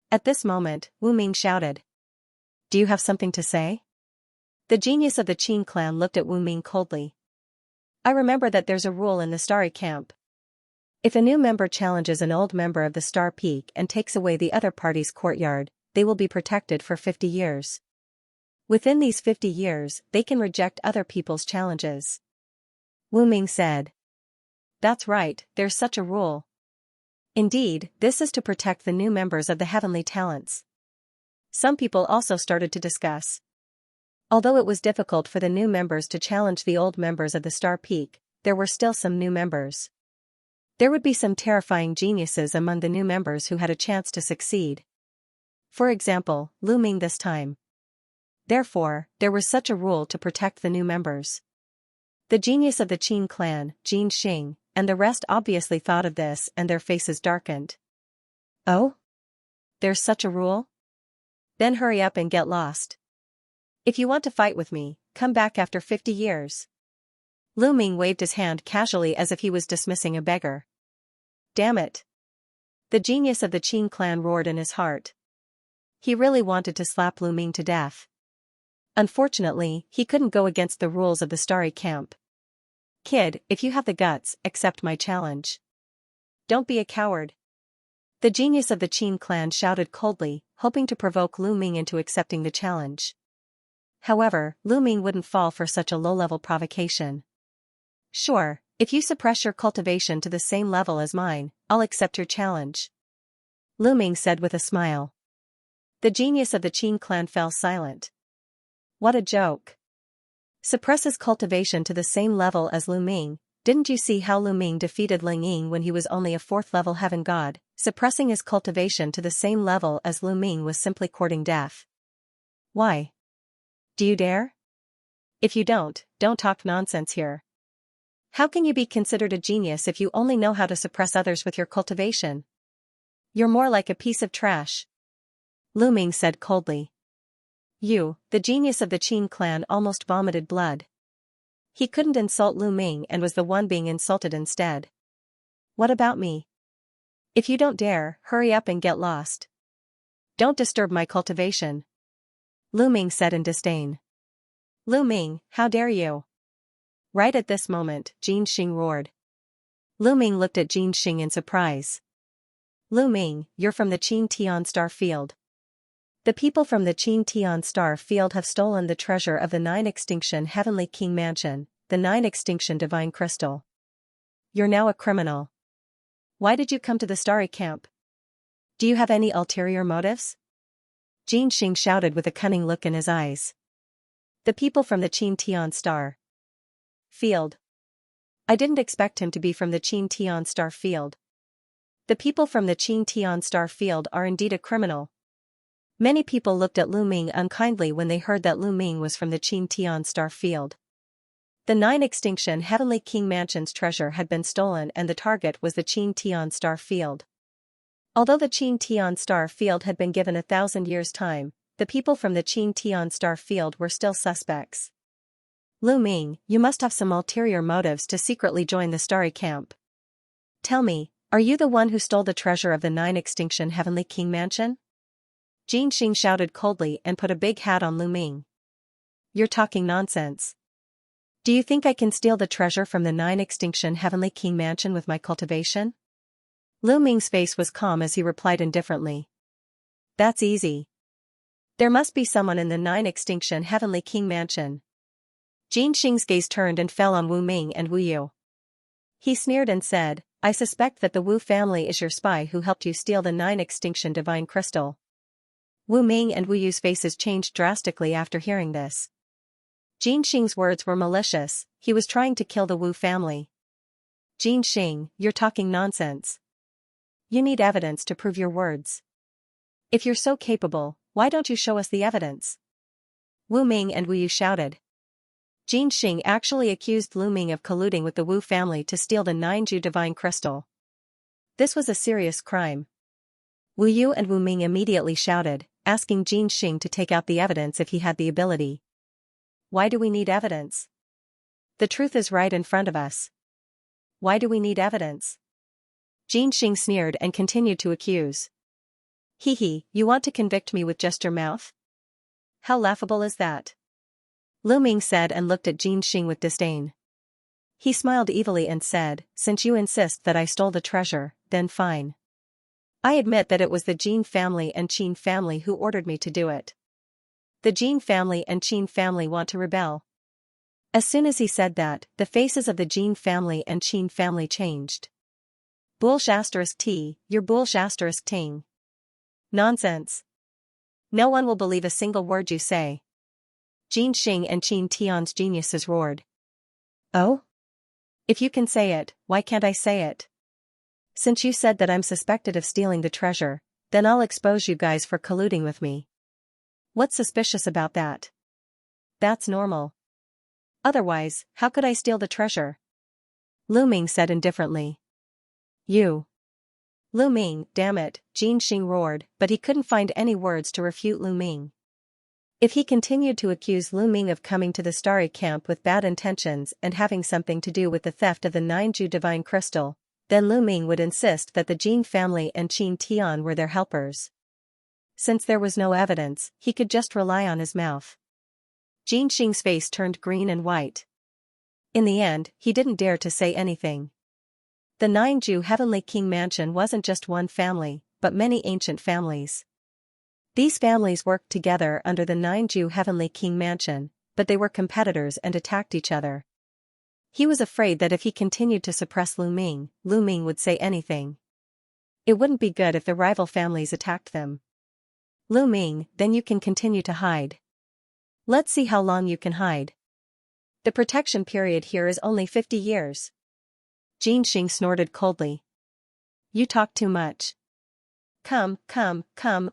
At this moment, Wu Ming shouted. Do you have something to say? The genius of the Qin clan looked at Wu Ming coldly. I remember that there's a rule in the Starry Camp. If a new member challenges an old member of the Star Peak and takes away the other party's courtyard, they will be protected for 50 years. Within these 50 years, they can reject other people's challenges. Wu Ming said. That's right, there's such a rule. Indeed, this is to protect the new members of the heavenly talents. Some people also started to discuss. Although it was difficult for the new members to challenge the old members of the Star Peak, there were still some new members. There would be some terrifying geniuses among the new members who had a chance to succeed. For example, Lu Ming this time. Therefore, there was such a rule to protect the new members. The genius of the Qin clan, Xing, and the rest obviously thought of this and their faces darkened. Oh? There's such a rule? Then hurry up and get lost. If you want to fight with me, come back after 50 years. Lu Ming waved his hand casually as if he was dismissing a beggar. Damn it. The genius of the Qin clan roared in his heart. He really wanted to slap Lu Ming to death. Unfortunately, he couldn't go against the rules of the Starry Camp. Kid, if you have the guts, accept my challenge. Don't be a coward. The genius of the Qin clan shouted coldly, hoping to provoke Lu Ming into accepting the challenge. However, Lu Ming wouldn't fall for such a low-level provocation. Sure, if you suppress your cultivation to the same level as mine, I'll accept your challenge. Lu Ming said with a smile. The genius of the Qin clan fell silent. What a joke. Suppress his cultivation to the same level as Lu Ming. Didn't you see how Lu Ming defeated Ling Ying when he was only a 4th-level heaven god? Suppressing his cultivation to the same level as Lu Ming was simply courting death. Why? Do you dare? If you don't talk nonsense here. How can you be considered a genius if you only know how to suppress others with your cultivation? You're more like a piece of trash. Lu Ming said coldly. You, the genius of the Qin clan, almost vomited blood. He couldn't insult Lu Ming and was the one being insulted instead. What about me? If you don't dare, hurry up and get lost. Don't disturb my cultivation. Lu Ming said in disdain. Lu Ming, how dare you? Right at this moment, Xing roared. Lu Ming looked at Xing in surprise. Lu Ming, you're from the Qin Tian Star Field. The people from the Qin Tian Star Field have stolen the treasure of the 9 Extinction Heavenly King Mansion, the 9 Extinction Divine Crystal. You're now a criminal. Why did you come to the Starry Camp? Do you have any ulterior motives? Xing shouted with a cunning look in his eyes. The people from the Qin Tian Star Field. I didn't expect him to be from the Qin Tian Star Field. The people from the Qin Tian Star Field are indeed a criminal. Many people looked at Lu Ming unkindly when they heard that Lu Ming was from the Qin Tian Star Field. The 9 Extinction Heavenly King Mansion's treasure had been stolen and the target was the Qin Tian Star Field. Although the Qin Tian Star Field had been given 1,000 years' time, the people from the Qin Tian Star Field were still suspects. Lu Ming, you must have some ulterior motives to secretly join the Starry Camp. Tell me, are you the one who stole the treasure of the 9 Extinction Heavenly King Mansion? Xing shouted coldly and put a big hat on Lu Ming. You're talking nonsense. Do you think I can steal the treasure from the 9 Extinction Heavenly King Mansion with my cultivation? Lu Ming's face was calm as he replied indifferently. That's easy. There must be someone in the 9 Extinction Heavenly King Mansion. Xing's gaze turned and fell on Wu Ming and Wu Yu. He sneered and said, I suspect that the Wu family is your spy who helped you steal the 9 Extinction Divine Crystal. Wu Ming and Wu Yu's faces changed drastically after hearing this. Xing's words were malicious, he was trying to kill the Wu family. Xing, you're talking nonsense. You need evidence to prove your words. If you're so capable, why don't you show us the evidence? Wu Ming and Wu Yu shouted. Xing actually accused Lu Ming of colluding with the Wu family to steal the 9Ju Divine Crystal. This was a serious crime. Wu Yu and Wu Ming immediately shouted, asking Xing to take out the evidence if he had the ability. Why do we need evidence? The truth is right in front of us. Why do we need evidence? Xing sneered and continued to accuse. Hee, you want to convict me with just your mouth? How laughable is that? Lu Ming said and looked at Xing with disdain. He smiled evilly and said, since you insist that I stole the treasure, then fine. I admit that it was the Jin family and Qin family who ordered me to do it. The Jin family and Qin family want to rebel. As soon as he said that, the faces of the Jin family and Qin family changed. Bullsh T, you're bullsh ting. Nonsense. No one will believe a single word you say. Xing and Qin Tian's geniuses roared. Oh? If you can say it, why can't I say it? Since you said that I'm suspected of stealing the treasure, Then I'll expose you guys for colluding with me. What's suspicious about that? That's normal. Otherwise, how could I steal the treasure? Lu Ming said indifferently. You. Lu Ming, damn it, Jin Xing roared, but he couldn't find any words to refute Lu Ming. If he continued to accuse Lu Ming of coming to the Starry Camp with bad intentions and having something to do with the theft of the 9Ju divine crystal, then Lu Ming would insist that the Jin family and Qin Tian were their helpers. Since there was no evidence, he could just rely on his mouth. Jin Xing's face turned green and white. In the end, he didn't dare to say anything. The 9Ju Heavenly King Mansion wasn't just one family, but many ancient families. These families worked together under the 9Ju Heavenly King Mansion, but they were competitors and attacked each other. He was afraid that if he continued to suppress Lu Ming would say anything. It wouldn't be good if the rival families attacked them. Lu Ming, then you can continue to hide. Let's see how long you can hide. The protection period here is only 50 years. Jin Xing snorted coldly. You talk too much. Come,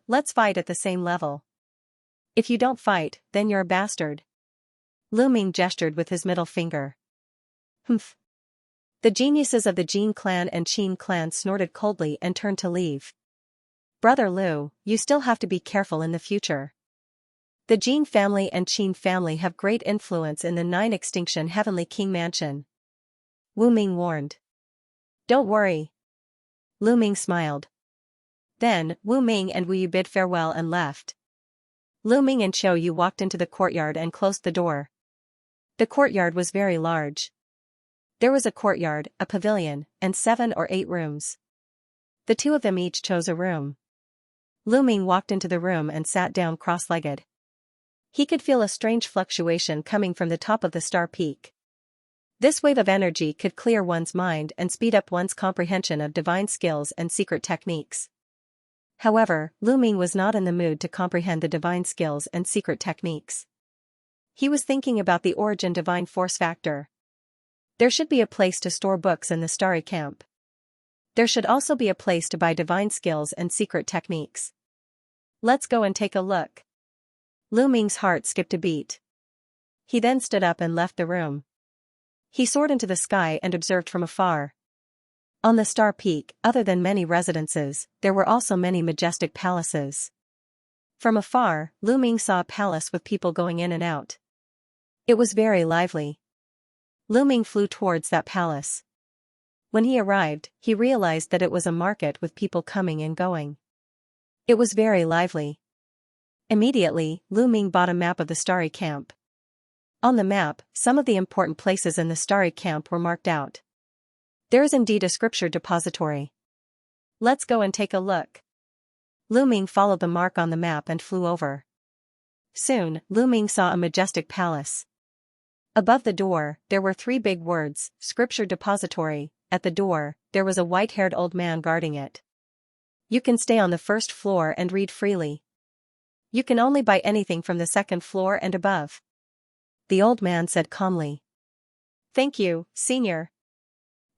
let's fight at the same level. If you don't fight, then you're a bastard. Lu Ming gestured with his middle finger. Humph. The geniuses of the Jin clan and Qin clan snorted coldly and turned to leave. Brother Lu, you still have to be careful in the future. The Jin family and Qin family have great influence in the 9 Extinction Heavenly King Mansion. Wu Ming warned. Don't worry. Lu Ming smiled. Then, Wu Ming and Wu Yu bid farewell and left. Lu Ming and Qiu Yu walked into the courtyard and closed the door. The courtyard was very large. There was a courtyard, a pavilion, and 7 or 8 rooms. The two of them each chose a room. Lu Ming walked into the room and sat down cross-legged. He could feel a strange fluctuation coming from the top of the star peak. This wave of energy could clear one's mind and speed up one's comprehension of divine skills and secret techniques. However, Lu Ming was not in the mood to comprehend the divine skills and secret techniques. He was thinking about the origin divine force factor. There should be a place to store books in the Starry Camp. There should also be a place to buy divine skills and secret techniques. Let's go and take a look. Lu Ming's heart skipped a beat. He then stood up and left the room. He soared into the sky and observed from afar. On the star peak, other than many residences, there were also many majestic palaces. From afar, Lu Ming saw a palace with people going in and out. It was very lively. Lu Ming flew towards that palace. When he arrived, he realized that it was a market with people coming and going. It was very lively. Immediately, Lu Ming bought a map of the Starry Camp. On the map, some of the important places in the Starry Camp were marked out. There is indeed a scripture depository. Let's go and take a look. Lu Ming followed the mark on the map and flew over. Soon, Lu Ming saw a majestic palace. Above the door, there were 3 big words, Scripture Depository. At the door, there was a white-haired old man guarding it. You can stay on the 1st floor and read freely. You can only buy anything from the 2nd floor and above. The old man said calmly. Thank you, Senior.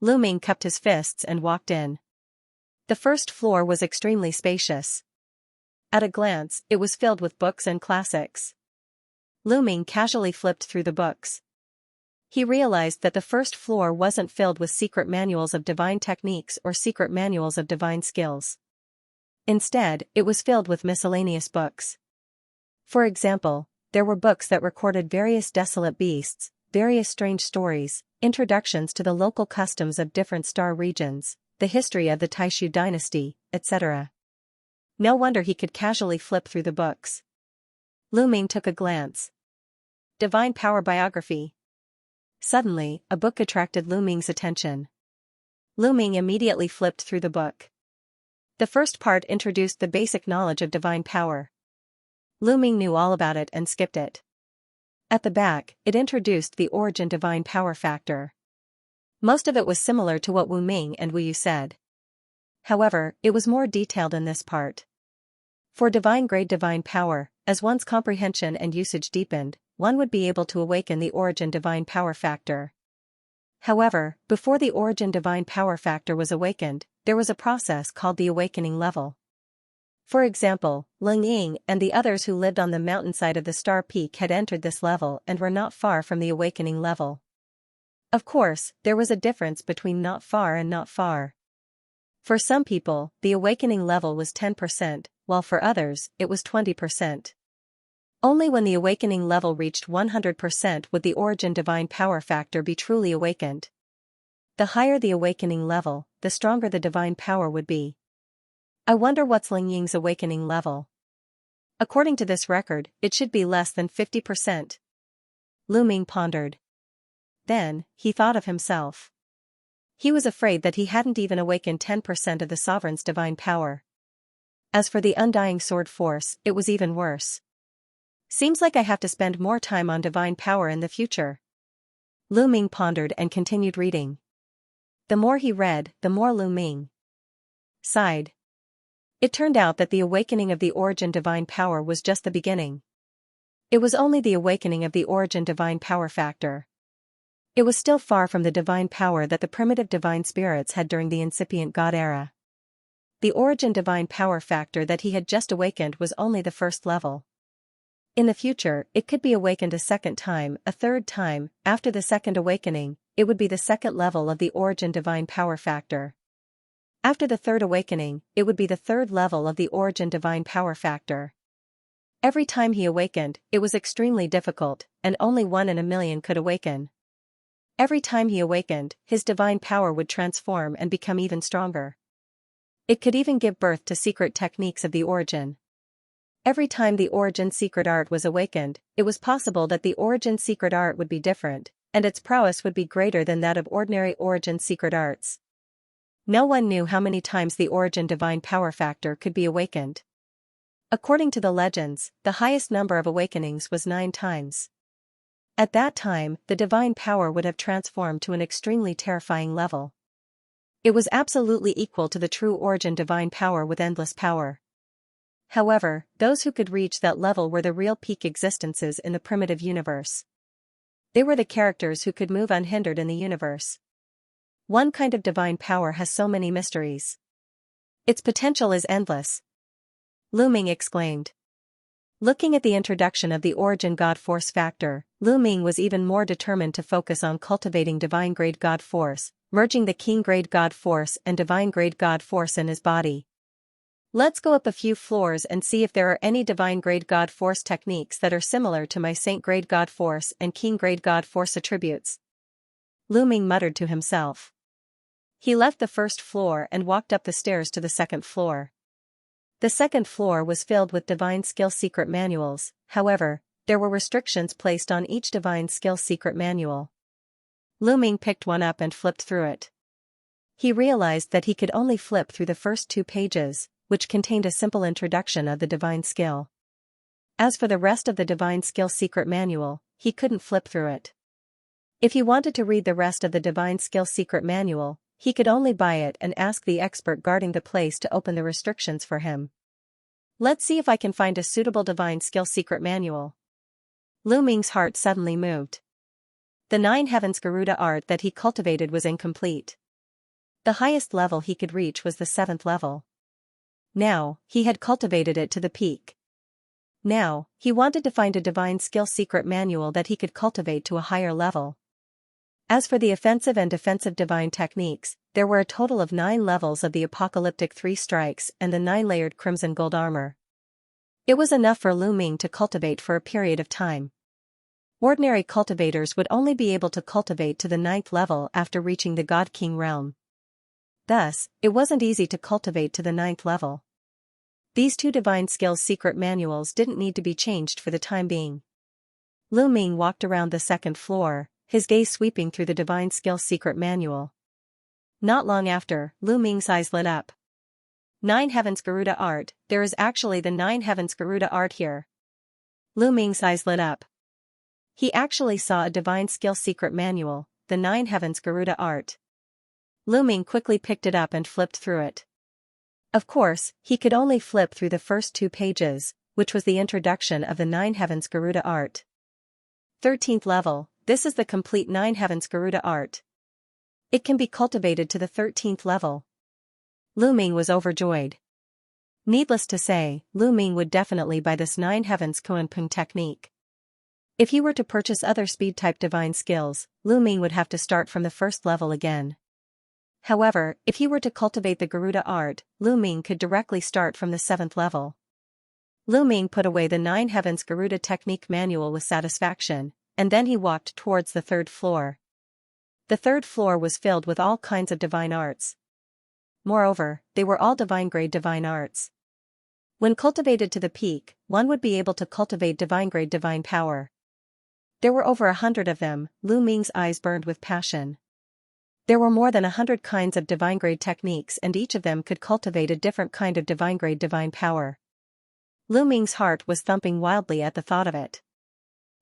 Lu Ming cupped his fists and walked in. The 1st floor was extremely spacious. At a glance, it was filled with books and classics. Lu Ming casually flipped through the books. He realized that the 1st floor wasn't filled with secret manuals of divine techniques or secret manuals of divine skills. Instead, it was filled with miscellaneous books. For example, there were books that recorded various desolate beasts, various strange stories, introductions to the local customs of different star regions, the history of the Taishu dynasty, etc. No wonder he could casually flip through the books. Lu Ming took a glance. Divine Power Biography. Suddenly, a book attracted Lu Ming's attention. Lu Ming immediately flipped through the book. The first part introduced the basic knowledge of divine power. Lu Ming knew all about it and skipped it. At the back, it introduced the origin divine power factor. Most of it was similar to what Wu Ming and Wu Yu said. However, it was more detailed in this part. For divine-grade divine power, as one's comprehension and usage deepened, one would be able to awaken the origin divine power factor. However, before the origin divine power factor was awakened, there was a process called the awakening level. For example, Ling Ying and the others who lived on the mountainside of the Star Peak had entered this level and were not far from the awakening level. Of course, there was a difference between not far and not far. For some people, the awakening level was 10%, while for others, it was 20%. Only when the awakening level reached 100% would the origin divine power factor be truly awakened. The higher the awakening level, the stronger the divine power would be. I wonder what's Ling Ying's awakening level. According to this record, it should be less than 50%. Lu Ming pondered. Then, he thought of himself. He was afraid that he hadn't even awakened 10% of the sovereign's divine power. As for the undying sword force, it was even worse. Seems like I have to spend more time on divine power in the future. Lu Ming pondered and continued reading. The more he read, the more Lu Ming sighed. It turned out that the awakening of the origin divine power was just the beginning. It was only the awakening of the origin divine power factor. It was still far from the divine power that the primitive divine spirits had during the incipient God era. The origin divine power factor that he had just awakened was only the first level. In the future, it could be awakened a second time, a third time. After the second awakening, it would be the second level of the origin divine power factor. After the third awakening, it would be the third level of the origin divine power factor. Every time he awakened, it was extremely difficult, and only 1 in a million could awaken. Every time he awakened, his divine power would transform and become even stronger. It could even give birth to secret techniques of the origin. Every time the origin secret art was awakened, it was possible that the origin secret art would be different, and its prowess would be greater than that of ordinary origin secret arts. No one knew how many times the origin divine power factor could be awakened. According to the legends, the highest number of awakenings was 9 times. At that time, the divine power would have transformed to an extremely terrifying level. It was absolutely equal to the true origin divine power with endless power. However, those who could reach that level were the real peak existences in the primitive universe. They were the characters who could move unhindered in the universe. One kind of divine power has so many mysteries. Its potential is endless. Lu Ming exclaimed. Looking at the introduction of the origin God force factor, Lu Ming was even more determined to focus on cultivating divine grade God force, merging the king grade God force and divine grade God force in his body. Let's go up a few floors and see if there are any divine grade God force techniques that are similar to my saint grade God force and king grade God force attributes. Lu Ming muttered to himself. He left the first floor and walked up the stairs to the second floor. The second floor was filled with divine skill secret manuals, however, there were restrictions placed on each divine skill secret manual. Lu Ming picked one up and flipped through it. He realized that he could only flip through the first 2 pages, which contained a simple introduction of the divine skill. As for the rest of the divine skill secret manual, he couldn't flip through it. If he wanted to read the rest of the divine skill secret manual, he could only buy it and ask the expert guarding the place to open the restrictions for him. Let's see if I can find a suitable divine skill secret manual. Lu Ming's heart suddenly moved. The 9 heavens Garuda art that he cultivated was incomplete. The highest level he could reach was the 7th level. Now, he had cultivated it to the peak. Now, he wanted to find a divine skill secret manual that he could cultivate to a higher level. As for the offensive and defensive divine techniques, there were a total of 9 levels of the apocalyptic 3 strikes and the 9-layered crimson gold armor. It was enough for Lu Ming to cultivate for a period of time. Ordinary cultivators would only be able to cultivate to the 9th level after reaching the God King realm. Thus, it wasn't easy to cultivate to the 9th level. These 2 divine skills secret manuals didn't need to be changed for the time being. Lu Ming walked around the 2nd floor, his gaze sweeping through the divine skill secret manual. Not long after, Lu Ming's eyes lit up. 9 heavens Garuda art, there is actually the 9 heavens Garuda art here. Lu Ming's eyes lit up. He actually saw a divine skill secret manual, the 9 heavens Garuda art. Lu Ming quickly picked it up and flipped through it. Of course, he could only flip through the first 2 pages, which was the introduction of the 9 heavens Garuda art. 13th level, this is the complete 9 heavens Garuda art. It can be cultivated to the 13th level. Lu Ming was overjoyed. Needless to say, Lu Ming would definitely buy this 9 Heavens Kunpeng technique. If he were to purchase other speed-type divine skills, Lu Ming would have to start from the first level again. However, if he were to cultivate the Garuda art, Lu Ming could directly start from the 7th level. Lu Ming put away the 9 Heavens Garuda technique manual with satisfaction, and then he walked towards the 3rd floor. The 3rd floor was filled with all kinds of divine arts. Moreover, they were all divine-grade divine arts. When cultivated to the peak, one would be able to cultivate divine-grade divine power. There were over 100 of them. Lu Ming's eyes burned with passion. There were more than 100 kinds of divine-grade techniques, and each of them could cultivate a different kind of divine-grade divine power. Lu Ming's heart was thumping wildly at the thought of it.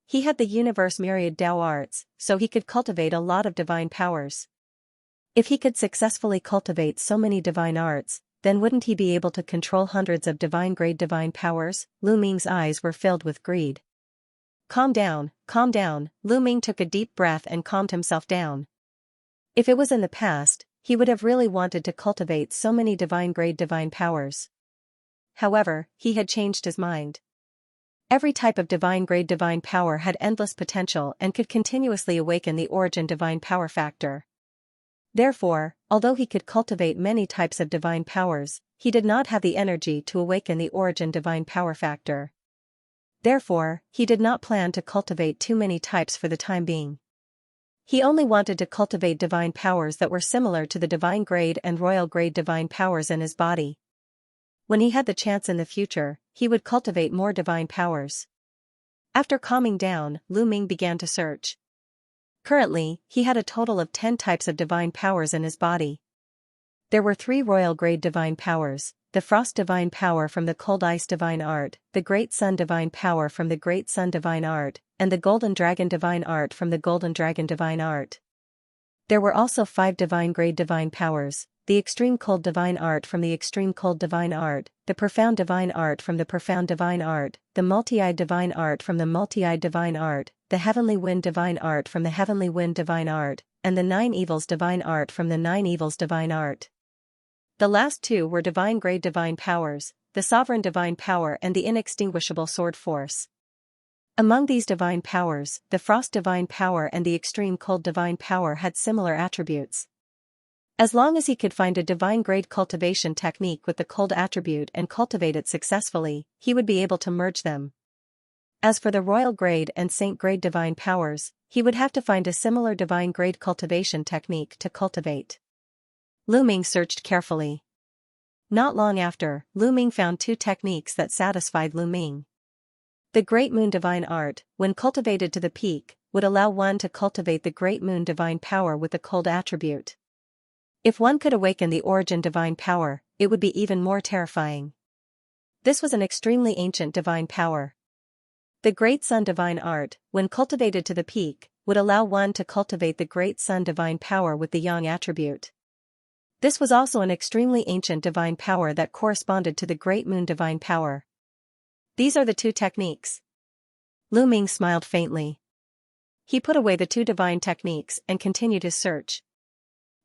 He had the universe myriad Tao arts, so he could cultivate a lot of divine powers. If he could successfully cultivate so many divine arts, then wouldn't he be able to control hundreds of divine-grade divine powers? Lu Ming's eyes were filled with greed. Calm down, calm down. Lu Ming took a deep breath and calmed himself down. If it was in the past, he would have really wanted to cultivate so many divine-grade divine powers. However, he had changed his mind. Every type of divine-grade divine power had endless potential and could continuously awaken the origin divine power factor. Therefore, although he could cultivate many types of divine powers, he did not have the energy to awaken the origin divine power factor. Therefore, he did not plan to cultivate too many types for the time being. He only wanted to cultivate divine powers that were similar to the divine grade and royal grade divine powers in his body. When he had the chance in the future, he would cultivate more divine powers. After calming down, Lu Ming began to search. Currently, he had a total of 10 types of divine powers in his body. There were 3 royal grade divine powers, the frost divine power from the cold ice divine art, the great sun divine power from the great sun divine art, and the golden dragon divine art from the golden dragon divine art. There were also 5 divine grade divine powers, the extreme cold divine art from the extreme cold divine art, the profound divine art from the profound divine art, the multi-eyed divine art from the multi-eyed divine art, the heavenly wind divine art from the heavenly wind divine art, and the 9 evils divine art from the 9 evils divine art. The last 2 were divine grade divine powers, the sovereign divine power and the inextinguishable sword force. Among these divine powers, the frost divine power and the extreme cold divine power had similar attributes. As long as he could find a divine grade cultivation technique with the cold attribute and cultivate it successfully, he would be able to merge them. As for the royal grade and saint grade divine powers, he would have to find a similar divine grade cultivation technique to cultivate. Lu Ming searched carefully. Not long after, Lu Ming found 2 techniques that satisfied Lu Ming. The Great Moon Divine Art, when cultivated to the peak, would allow one to cultivate the Great Moon Divine Power with the cold attribute. If one could awaken the origin divine power, it would be even more terrifying. This was an extremely ancient divine power. The Great Sun Divine Art, when cultivated to the peak, would allow one to cultivate the Great Sun Divine Power with the Yang attribute. This was also an extremely ancient divine power that corresponded to the Great Moon Divine Power. These are the 2 techniques. Lu Ming smiled faintly. He put away the 2 divine techniques and continued his search.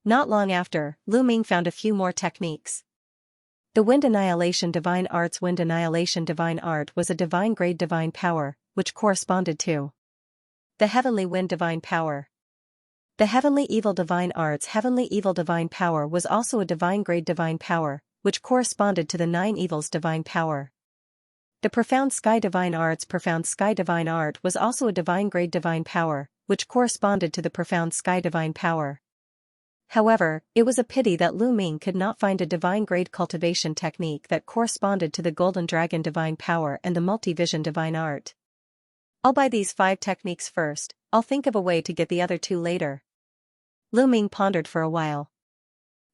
Not long after, Lu Ming found a few more techniques. The Wind Annihilation Divine Arts. Wind Annihilation Divine Art was a divine grade divine power, which corresponded to the Heavenly Wind Divine Power. The Heavenly Evil Divine Arts. Heavenly Evil Divine Power was also a divine grade divine power, which corresponded to the 9 evils divine power. The Profound Sky Divine Arts. Profound Sky Divine Art was also a divine grade divine power, which corresponded to the Profound Sky Divine Power. However, it was a pity that Lu Ming could not find a divine grade cultivation technique that corresponded to the Golden Dragon Divine Power and the Multi-Vision Divine Art. I'll buy these 5 techniques first, I'll think of a way to get the other 2 later. Lu Ming pondered for a while.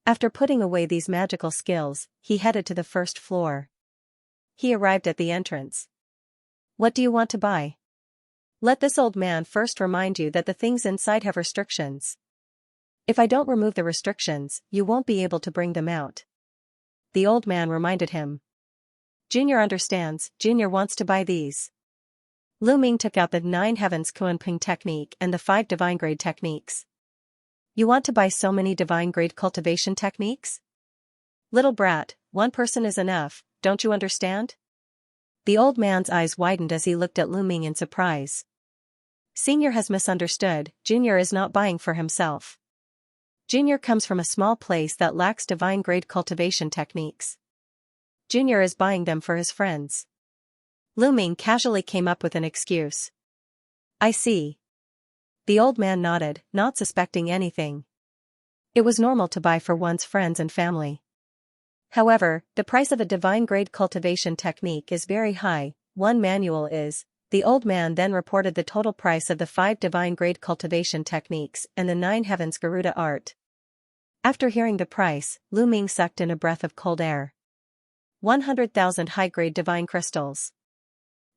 After putting away these magical skills, he headed to the 1st floor. He arrived at the entrance. What do you want to buy? Let this old man first remind you that the things inside have restrictions. If I don't remove the restrictions, you won't be able to bring them out. The old man reminded him. Junior understands, Junior wants to buy these. Lu Ming took out the 9 Heavens Kunpeng technique and the 5 divine grade techniques. You want to buy so many divine grade cultivation techniques? Little brat, 1 person is enough, don't you understand? The old man's eyes widened as he looked at Lu Ming in surprise. Senior has misunderstood, Junior is not buying for himself. Junior comes from a small place that lacks divine-grade cultivation techniques. Junior is buying them for his friends. Lu Ming casually came up with an excuse. I see. The old man nodded, not suspecting anything. It was normal to buy for one's friends and family. However, the price of a divine-grade cultivation technique is very high. One manual is. The old man then reported the total price of the 5 divine-grade cultivation techniques and the 9 heavens Garuda art. After hearing the price, Lu Ming sucked in a breath of cold air. 100,000 high-grade divine crystals.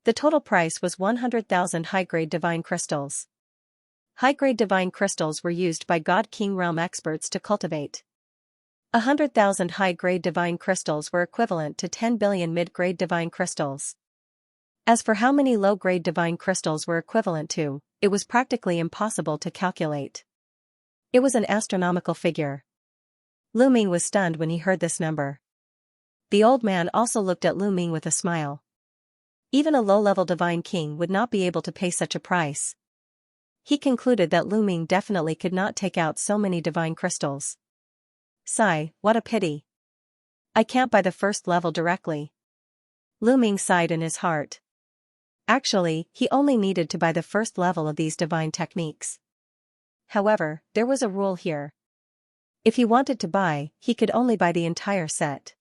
The total price was 100,000 high-grade divine crystals. High-grade divine crystals were used by God King realm experts to cultivate. 100,000 high-grade divine crystals were equivalent to 10 billion mid-grade divine crystals. As for how many low-grade divine crystals were equivalent to, it was practically impossible to calculate. It was an astronomical figure. Lu Ming was stunned when he heard this number. The old man also looked at Lu Ming with a smile. Even a low-level divine king would not be able to pay such a price. He concluded that Lu Ming definitely could not take out so many divine crystals. Sigh, what a pity. I can't buy the first level directly. Lu Ming sighed in his heart. Actually, he only needed to buy the first level of these divine techniques. However, there was a rule here. If he wanted to buy, he could only buy the entire set.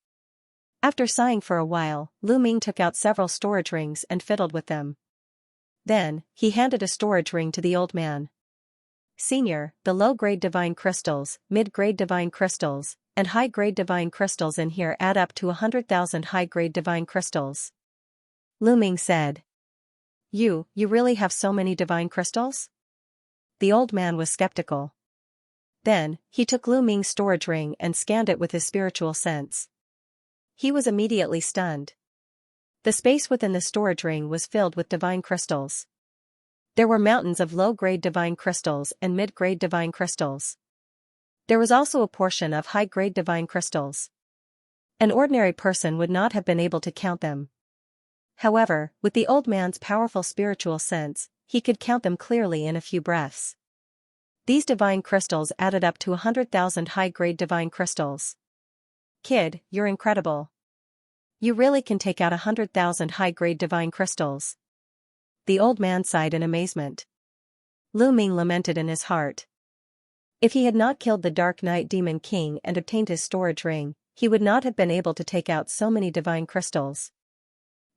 After sighing for a while, Lu Ming took out several storage rings and fiddled with them. Then, he handed a storage ring to the old man. Senior, the low-grade divine crystals, mid-grade divine crystals, and high-grade divine crystals in here add up to 100,000 high-grade divine crystals. Lu Ming said. You really have so many divine crystals? The old man was skeptical. Then, he took Lu Ming's storage ring and scanned it with his spiritual sense. He was immediately stunned. The space within the storage ring was filled with divine crystals. There were mountains of low-grade divine crystals and mid-grade divine crystals. There was also a portion of high-grade divine crystals. An ordinary person would not have been able to count them. However, with the old man's powerful spiritual sense, he could count them clearly in a few breaths. These divine crystals added up to 100,000 high-grade divine crystals. Kid, you're incredible. You really can take out 100,000 high-grade divine crystals. The old man sighed in amazement. Lu Ming lamented in his heart. If he had not killed the Dark Knight Demon King and obtained his storage ring, he would not have been able to take out so many divine crystals.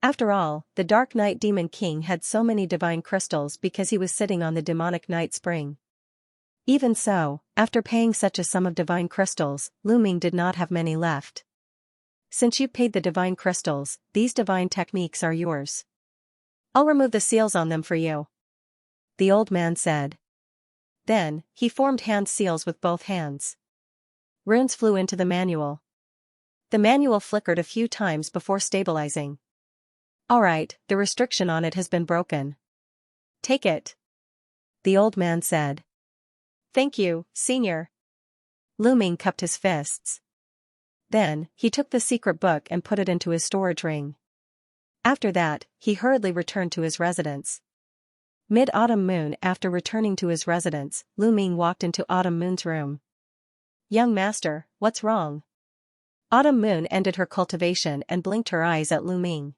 After all, the Dark Knight Demon King had so many divine crystals because he was sitting on the demonic night spring. Even so, after paying such a sum of divine crystals, Lu Ming did not have many left. Since you paid the divine crystals, these divine techniques are yours. I'll remove the seals on them for you. The old man said. Then, he formed hand seals with both hands. Runes flew into the manual. The manual flickered a few times before stabilizing. Alright, the restriction on it has been broken. Take it. The old man said. Thank you, Senior. Lu Ming cupped his fists. Then, he took the secret book and put it into his storage ring. After that, he hurriedly returned to his residence. Mid-autumn moon. After returning to his residence, Lu Ming walked into Autumn Moon's room. Young master, what's wrong? Autumn Moon ended her cultivation and blinked her eyes at Lu Ming.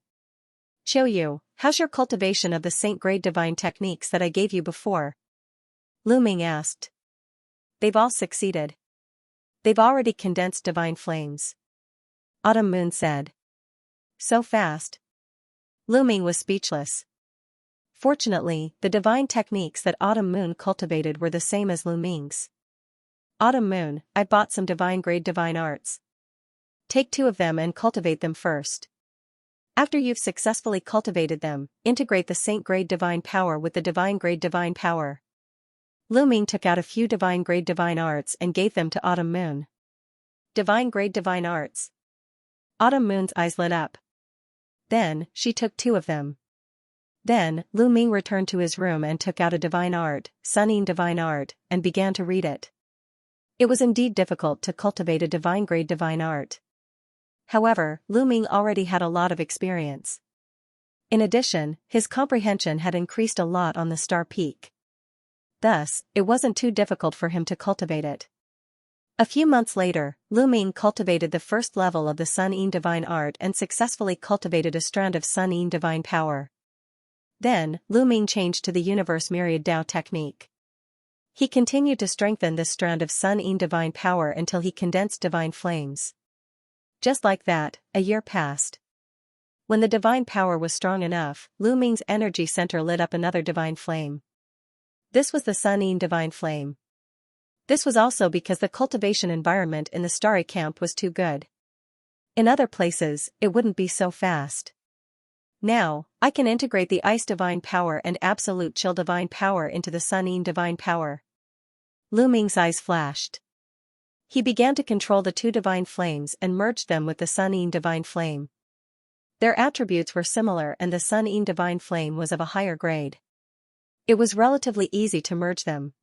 Yu, how's your cultivation of the saint-grade divine techniques that I gave you before? Lu Ming asked. They've all succeeded. They've already condensed divine flames. Autumn Moon said. So fast. Lu Ming was speechless. Fortunately, the divine techniques that Autumn Moon cultivated were the same as Lu Ming's. Autumn Moon, I bought some divine-grade divine arts. Take 2 of them and cultivate them first. After you've successfully cultivated them, integrate the saint-grade divine power with the divine-grade divine power. Lu Ming took out a few divine-grade divine arts and gave them to Autumn Moon. Divine-grade divine arts. Autumn Moon's eyes lit up. Then, she took 2 of them. Then, Lu Ming returned to his room and took out a divine art, Suning divine art, and began to read it. It was indeed difficult to cultivate a divine-grade divine art. However, Lu Ming already had a lot of experience. In addition, his comprehension had increased a lot on the star peak. Thus, it wasn't too difficult for him to cultivate it. A few months later, Lu Ming cultivated the first level of the Sun Yin Divine Art and successfully cultivated a strand of Sun Yin Divine Power. Then, Lu Ming changed to the Universe Myriad Dao technique. He continued to strengthen this strand of Sun Yin Divine Power until he condensed divine flames. Just like that, a year passed. When the divine power was strong enough, Lu Ming's energy center lit up another divine flame. This was the Sun Yin Divine Flame. This was also because the cultivation environment in the starry camp was too good. In other places, it wouldn't be so fast. Now, I can integrate the Ice Divine Power and Absolute Chill Divine Power into the Sun Yin Divine Power. Lu Ming's eyes flashed. He began to control the two divine flames and merged them with the Sun Yin Divine Flame. Their attributes were similar and the Sun Yin Divine Flame was of a higher grade. It was relatively easy to merge them.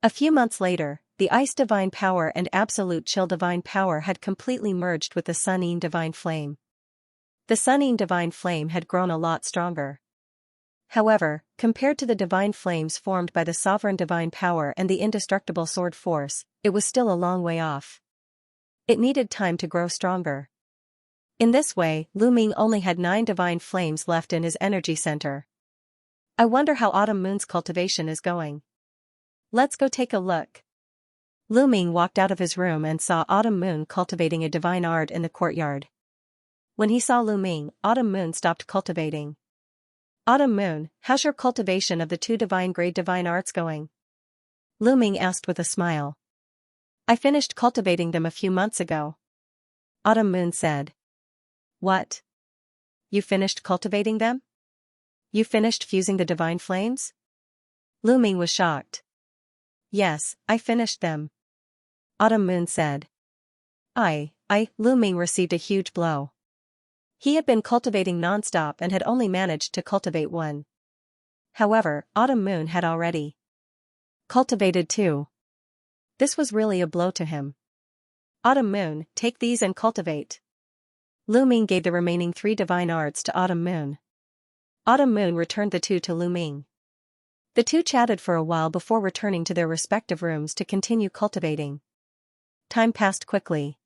A few months later, the Ice Divine Power and Absolute Chill Divine Power had completely merged with the Sun Yin Divine Flame. The Sun Yin Divine Flame had grown a lot stronger. However, compared to the divine flames formed by the Sovereign Divine Power and the Indestructible Sword Force, it was still a long way off. It needed time to grow stronger. In this way, Lu Ming only had 9 divine flames left in his energy center. I wonder how Autumn Moon's cultivation is going. Let's go take a look. Lu Ming walked out of his room and saw Autumn Moon cultivating a divine art in the courtyard. When he saw Lu Ming, Autumn Moon stopped cultivating. Autumn Moon, how's your cultivation of the 2 divine grade divine arts going? Lu Ming asked with a smile. I finished cultivating them a few months ago. Autumn Moon said. What? You finished cultivating them? You finished fusing the divine flames? Lu Ming was shocked. Yes, I finished them. Autumn Moon said. Lu Ming received a huge blow. He had been cultivating non-stop and had only managed to cultivate 1. However, Autumn Moon had already cultivated 2. This was really a blow to him. Autumn Moon, take these and cultivate. Lu Ming gave the remaining 3 divine arts to Autumn Moon. Autumn Moon returned the 2 to Lu Ming. The 2 chatted for a while before returning to their respective rooms to continue cultivating. Time passed quickly.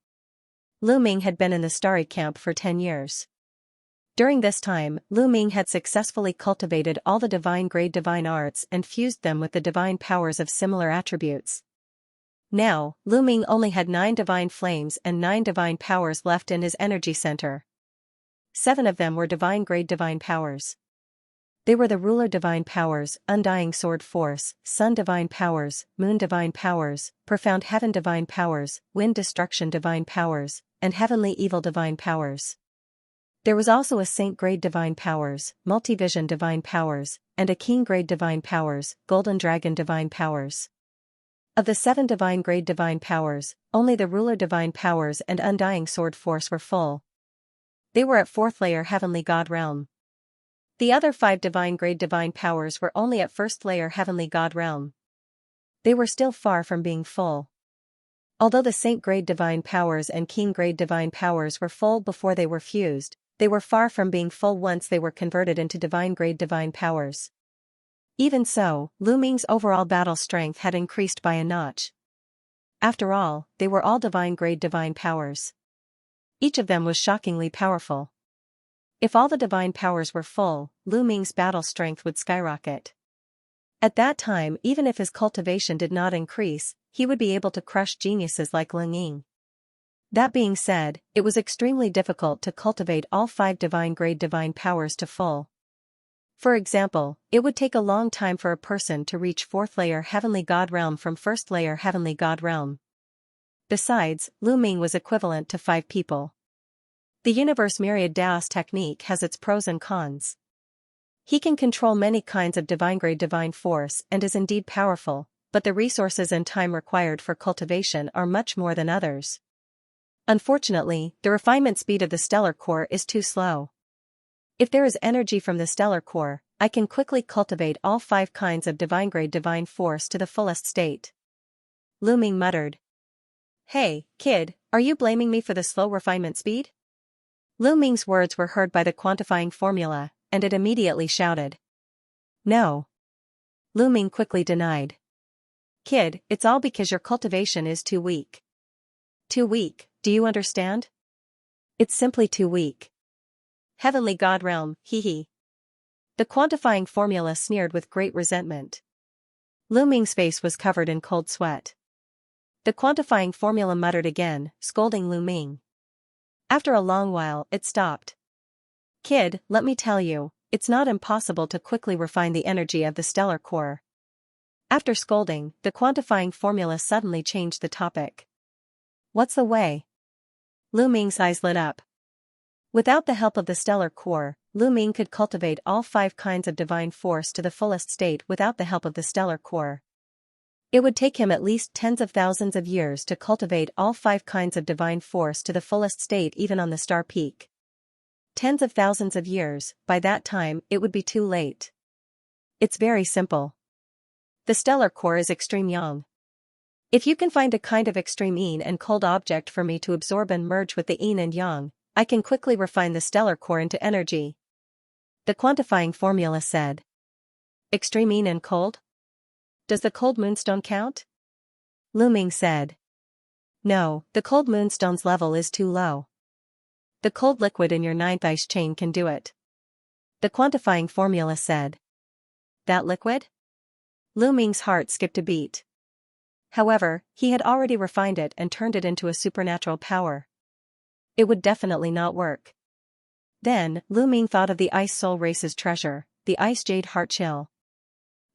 Lu Ming had been in the starry camp for 10 years. During this time, Lu Ming had successfully cultivated all the divine grade divine arts and fused them with the divine powers of similar attributes. Now, Lu Ming only had 9 divine flames and 9 divine powers left in his energy center. 7 of them were divine grade divine powers. They were the Ruler Divine Powers, Undying Sword Force, Sun Divine Powers, Moon Divine Powers, Profound Heaven Divine Powers, Wind Destruction Divine Powers, and Heavenly Evil Divine Powers. There was also a Saint Grade Divine Powers, Multivision Divine Powers, and a King Grade Divine Powers, Golden Dragon Divine Powers. Of the 7 divine grade divine powers, only the Ruler Divine Powers and Undying Sword Force were full. They were at 4th layer Heavenly God Realm. The other 5 divine grade divine powers were only at 1st layer Heavenly God Realm. They were still far from being full. Although the Saint Grade Divine Powers and King Grade Divine Powers were full before they were fused, they were far from being full once they were converted into divine grade divine powers. Even so, Lu Ming's overall battle strength had increased by a notch. After all, they were all divine grade divine powers. Each of them was shockingly powerful. If all the divine powers were full, Lu Ming's battle strength would skyrocket. At that time, even if his cultivation did not increase, he would be able to crush geniuses like Ling Ying. That being said, it was extremely difficult to cultivate all 5 divine grade divine powers to full. For example, it would take a long time for a person to reach 4th layer Heavenly God Realm from 1st layer Heavenly God Realm. Besides, Lu Ming was equivalent to 5 people. The Universe Myriad Daos technique has its pros and cons. He can control many kinds of divine grade divine force and is indeed powerful, but the resources and time required for cultivation are much more than others. Unfortunately, the refinement speed of the stellar core is too slow. If there is energy from the stellar core, I can quickly cultivate all 5 kinds of divine grade divine force to the fullest state. Lu Ming muttered. Hey, kid, Are you blaming me for the slow refinement speed? Lu Ming's words were heard by the quantifying formula, and it immediately shouted. No. Lu Ming quickly denied. Kid, it's all because your cultivation is too weak. Too weak, do you understand? It's simply too weak. Heavenly God realm, hee hee. The quantifying formula sneered with great resentment. Lu Ming's face was covered in cold sweat. The quantifying formula muttered again, scolding Lu Ming. After a long while, it stopped. Kid, let me tell you, it's not impossible to quickly refine the energy of the stellar core. After scolding, the quantifying formula suddenly changed the topic. What's the way? Lu Ming's eyes lit up. Without the help of the stellar core, Lu Ming could cultivate all 5 kinds of divine force to the fullest state without the help of the stellar core. It would take him at least tens of thousands of years to cultivate all 5 kinds of divine force to the fullest state even on the star peak. Tens of thousands of years, by that time it would be too late. It's very simple. The stellar core is extreme yang. If you can find a kind of extreme yin and cold object for me to absorb and merge with the yin and yang, I can quickly refine the stellar core into energy. The quantifying formula said. Extreme yin and cold? Does the cold moonstone count? Lu Ming said. No, the cold moonstone's level is too low. The cold liquid in your 9th ice chain can do it. The quantifying formula said. That liquid? Lu Ming's heart skipped a beat. However, he had already refined it and turned it into a supernatural power. It would definitely not work. Then, Lu Ming thought of the Ice Soul Race's treasure, the Ice Jade Heart Chill.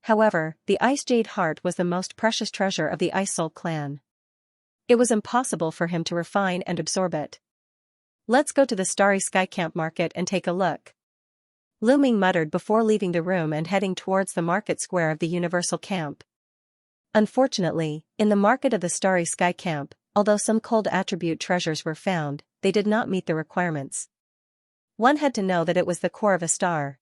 However, the Ice Jade Heart was the most precious treasure of the Ice Soul clan. It was impossible for him to refine and absorb it. Let's go to the Starry Sky Camp Market and take a look. Lu Ming muttered before leaving the room and heading towards the market square of the Universal Camp. Unfortunately, in the market of the Starry Sky Camp, although some cold attribute treasures were found, they did not meet the requirements. One had to know that it was the core of a star.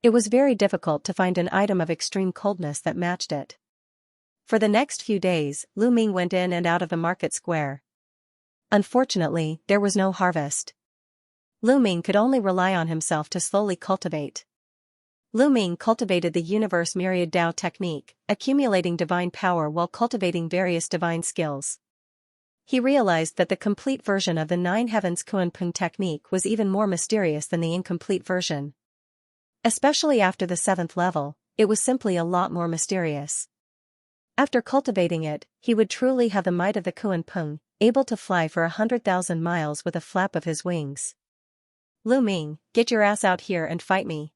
It was very difficult to find an item of extreme coldness that matched it. For the next few days, Lu Ming went in and out of the market square. Unfortunately, there was no harvest. Lu Ming could only rely on himself to slowly cultivate. Lu Ming cultivated the Universe Myriad Tao technique, accumulating divine power while cultivating various divine skills. He realized that the complete version of the 9 Heavens Kunpeng technique was even more mysterious than the incomplete version. Especially after the 7th level, it was simply a lot more mysterious. After cultivating it, he would truly have the might of the Kunpeng, able to fly for 100,000 miles with a flap of his wings. Lu Ming, get your ass out here and fight me.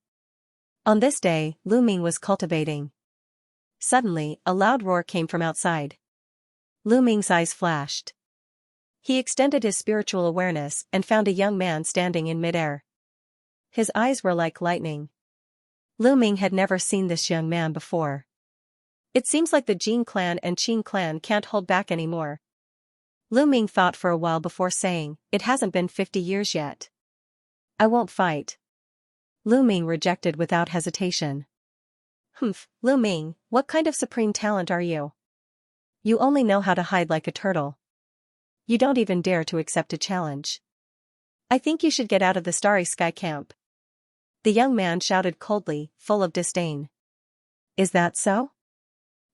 On this day, Lu Ming was cultivating. Suddenly, a loud roar came from outside. Lu Ming's eyes flashed. He extended his spiritual awareness and found a young man standing in midair. His eyes were like lightning. Lu Ming had never seen this young man before. It seems like the Jin clan and Qin clan can't hold back anymore. Lu Ming thought for a while before saying, it hasn't been 50 years yet. I won't fight. Lu Ming rejected without hesitation. Humph, Lu Ming, what kind of supreme talent are you? You only know how to hide like a turtle. You don't even dare to accept a challenge. I think you should get out of the Starry Sky Camp. The young man shouted coldly, full of disdain. Is that so?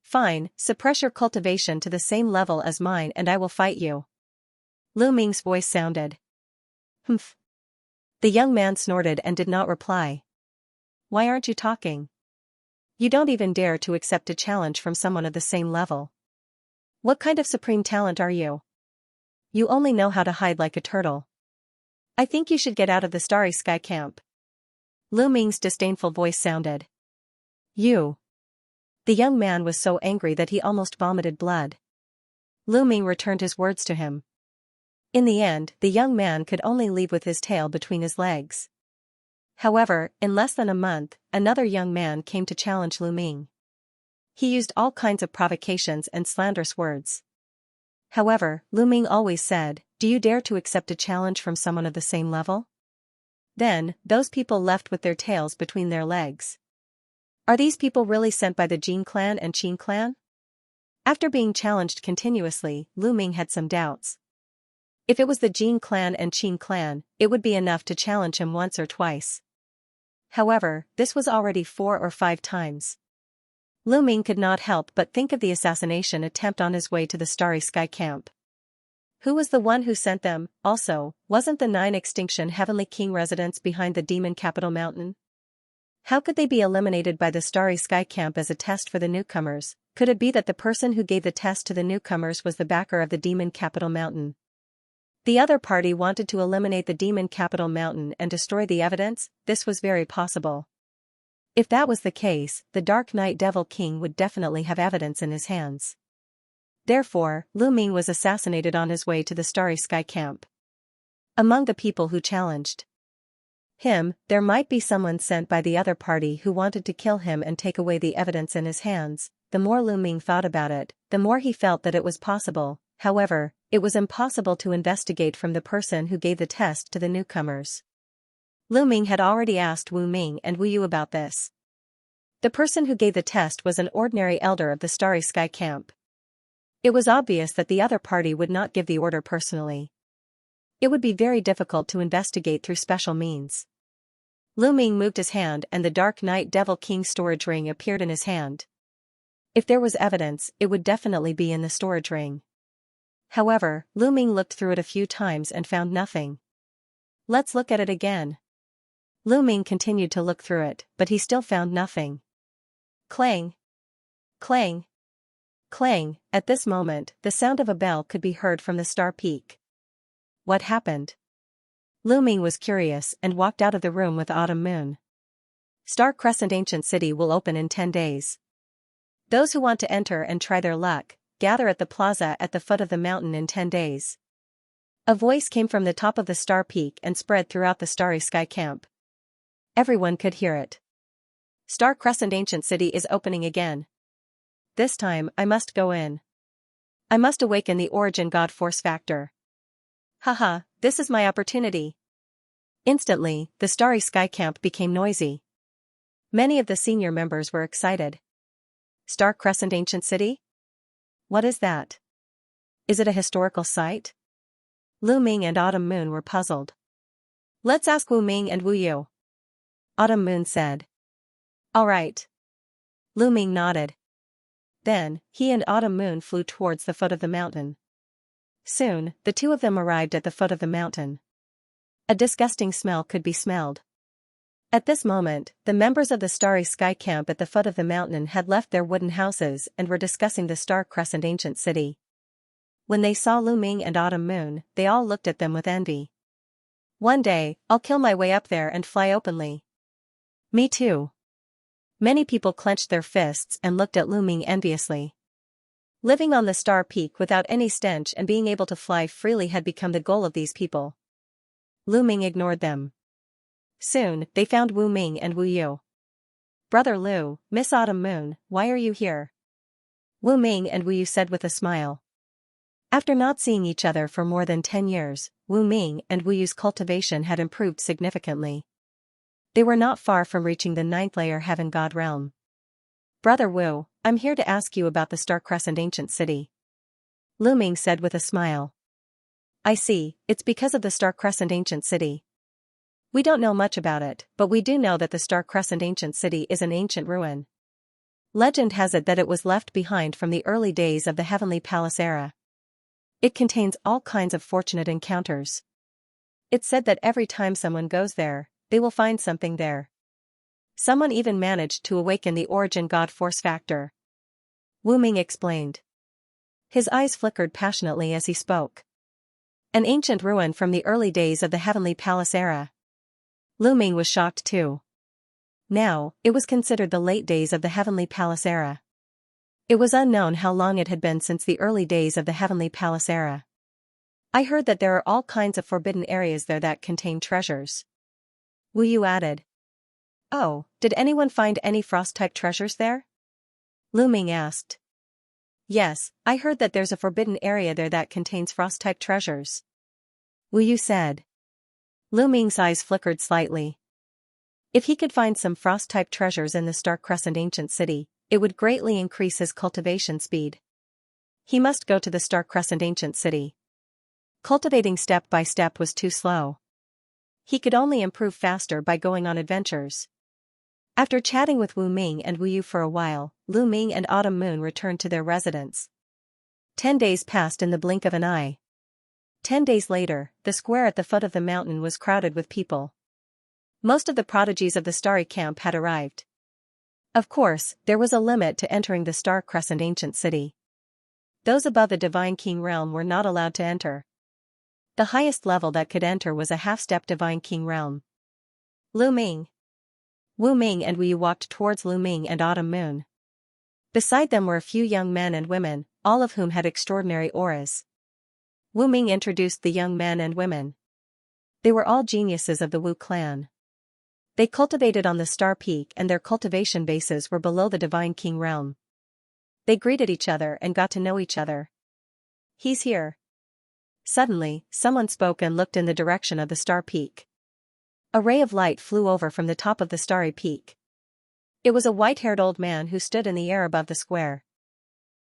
Fine, suppress your cultivation to the same level as mine and I will fight you. Lu Ming's voice sounded. Humph. The young man snorted and did not reply. Why aren't you talking? You don't even dare to accept a challenge from someone of the same level. What kind of supreme talent are you? You only know how to hide like a turtle. I think you should get out of the Starry Sky Camp. Lu Ming's disdainful voice sounded. You. The young man was so angry that he almost vomited blood. Lu Ming returned his words to him. In the end, the young man could only leave with his tail between his legs. However, in less than a month, another young man came to challenge Lu Ming. He used all kinds of provocations and slanderous words. However, Lu Ming always said, do you dare to accept a challenge from someone of the same level? Then, those people left with their tails between their legs. Are these people really sent by the Jin clan and Qin clan? After being challenged continuously, Lu Ming had some doubts. If it was the Jin clan and Qin clan, it would be enough to challenge him once or twice. However, this was already 4 or 5 times. Lu Ming could not help but think of the assassination attempt on his way to the Starry Sky camp. Who was the one who sent them? Also, wasn't the 9 Extinction Heavenly King residence behind the demon capital mountain? How could they be eliminated by the Starry Sky camp as a test for the newcomers? Could it be that the person who gave the test to the newcomers was the backer of the demon capital mountain? The other party wanted to eliminate the demon capital mountain and destroy the evidence. This was very possible. If that was the case, the Dark Knight Devil King would definitely have evidence in his hands. Therefore, Lu Ming was assassinated on his way to the Starry Sky camp. Among the people who challenged him, there might be someone sent by the other party who wanted to kill him and take away the evidence in his hands. The more Lu Ming thought about it, the more he felt that it was possible. However, it was impossible to investigate from the person who gave the test to the newcomers. Lu Ming had already asked Wu Ming and Wu Yu about this. The person who gave the test was an ordinary elder of the Starry Sky camp. It was obvious that the other party would not give the order personally. It would be very difficult to investigate through special means. Lu Ming moved his hand and the Dark Knight Devil King storage ring appeared in his hand. If there was evidence, it would definitely be in the storage ring. However, Lu Ming looked through it a few times and found nothing. Let's look at it again. Lu Ming continued to look through it, but he still found nothing. Clang! Clang! Clang! At this moment, the sound of a bell could be heard from the Star Peak. What happened? Lu Ming was curious and walked out of the room with Autumn Moon. Star Crescent Ancient City will open in 10 days. Those who want to enter and try their luck, gather at the plaza at the foot of the mountain in 10 days. A voice came from the top of the Star Peak and spread throughout the Starry Sky camp. Everyone could hear it. Star Crescent Ancient City is opening again. This time, I must go in. I must awaken the Origin God Force Factor. Haha, this is my opportunity. Instantly, the Starry Sky camp became noisy. Many of the senior members were excited. Star Crescent Ancient City? What is that? Is it a historical site? Lu Ming and Autumn Moon were puzzled. Let's ask Wu Ming and Wu Yu. Autumn Moon said. All right. Lu Ming nodded. Then, he and Autumn Moon flew towards the foot of the mountain. Soon, the two of them arrived at the foot of the mountain. A disgusting smell could be smelled. At this moment, the members of the Starry Sky camp at the foot of the mountain had left their wooden houses and were discussing the Star Crescent Ancient City. When they saw Lu Ming and Autumn Moon, they all looked at them with envy. One day, I'll kill my way up there and fly openly. Me too. Many people clenched their fists and looked at Lu Ming enviously. Living on the Star Peak without any stench and being able to fly freely had become the goal of these people. Lu Ming ignored them. Soon, they found Wu Ming and Wu Yu. Brother Lu, Miss Autumn Moon, why are you here? Wu Ming and Wu Yu said with a smile. After not seeing each other for more than 10 years, Wu Ming and Wu Yu's cultivation had improved significantly. They were not far from reaching the 9th layer Heaven God realm. Brother Wu, I'm here to ask you about the Star Crescent Ancient City. Lu Ming said with a smile. I see, it's because of the Star Crescent Ancient City. We don't know much about it, but we do know that the Star Crescent Ancient City is an ancient ruin. Legend has it that it was left behind from the early days of the Heavenly Palace era. It contains all kinds of fortunate encounters. It's said that every time someone goes there, they will find something there. Someone even managed to awaken the Origin God Force Factor. Wu Ming explained. His eyes flickered passionately as he spoke. An ancient ruin from the early days of the Heavenly Palace era. Lu Ming was shocked too. Now, it was considered the late days of the Heavenly Palace era. It was unknown how long it had been since the early days of the Heavenly Palace era. I heard that there are all kinds of forbidden areas there that contain treasures. Wu Yu added. Oh, did anyone find any frost-type treasures there? Lu Ming asked. Yes, I heard that there's a forbidden area there that contains frost-type treasures. Wu Yu said. Lu Ming's eyes flickered slightly. If he could find some frost-type treasures in the Star Crescent Ancient City, it would greatly increase his cultivation speed. He must go to the Star Crescent Ancient City. Cultivating step by step was too slow. He could only improve faster by going on adventures. After chatting with Wu Ming and Wu Yu for a while, Lu Ming and Autumn Moon returned to their residence. 10 days passed in the blink of an eye. 10 days later, the square at the foot of the mountain was crowded with people. Most of the prodigies of the starry camp had arrived. Of course, there was a limit to entering the Star Crescent ancient city. Those above the Divine King realm were not allowed to enter. The highest level that could enter was a half-step Divine King realm. Lu Ming. Wu Ming and Wu Yu walked towards Lu Ming and Autumn Moon. Beside them were a few young men and women, all of whom had extraordinary auras. Wu Ming introduced the young men and women. They were all geniuses of the Wu clan. They cultivated on the Star Peak and their cultivation bases were below the Divine King realm. They greeted each other and got to know each other. He's here. Suddenly, someone spoke and looked in the direction of the Star Peak. A ray of light flew over from the top of the starry peak. It was a white-haired old man who stood in the air above the square.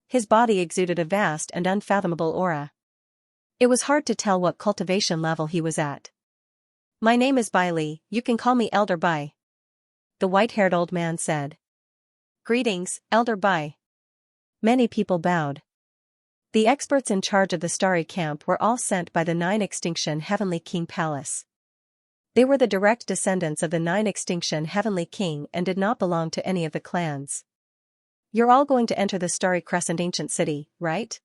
His body exuded a vast and unfathomable aura. It was hard to tell what cultivation level he was at. My name is Bai Li, you can call me Elder Bai. The white-haired old man said. Greetings, Elder Bai. Many people bowed. The experts in charge of the starry camp were all sent by the 9 Extinction Heavenly King Palace. They were the direct descendants of the 9 Extinction Heavenly King and did not belong to any of the clans. You're all going to enter the Starry Crescent ancient city, right?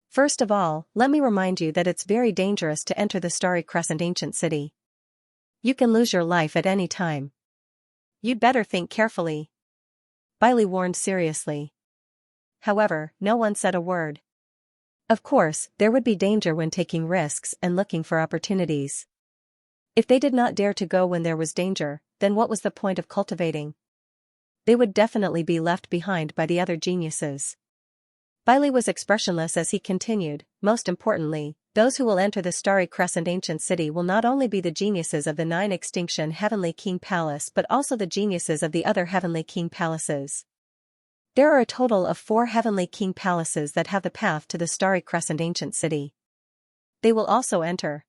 First of all, let me remind you that it's very dangerous to enter the Starry Crescent ancient city. You can lose your life at any time. You'd better think carefully. Bailey warned seriously. However, no one said a word. Of course, there would be danger when taking risks and looking for opportunities. If they did not dare to go when there was danger, then what was the point of cultivating? They would definitely be left behind by the other geniuses. Bailey was expressionless as he continued, most importantly, those who will enter the Starry Crescent ancient city will not only be the geniuses of the 9 Extinction Heavenly King Palace but also the geniuses of the other Heavenly King Palaces. There are a total of 4 Heavenly King Palaces that have the path to the Starry Crescent ancient city. They will also enter.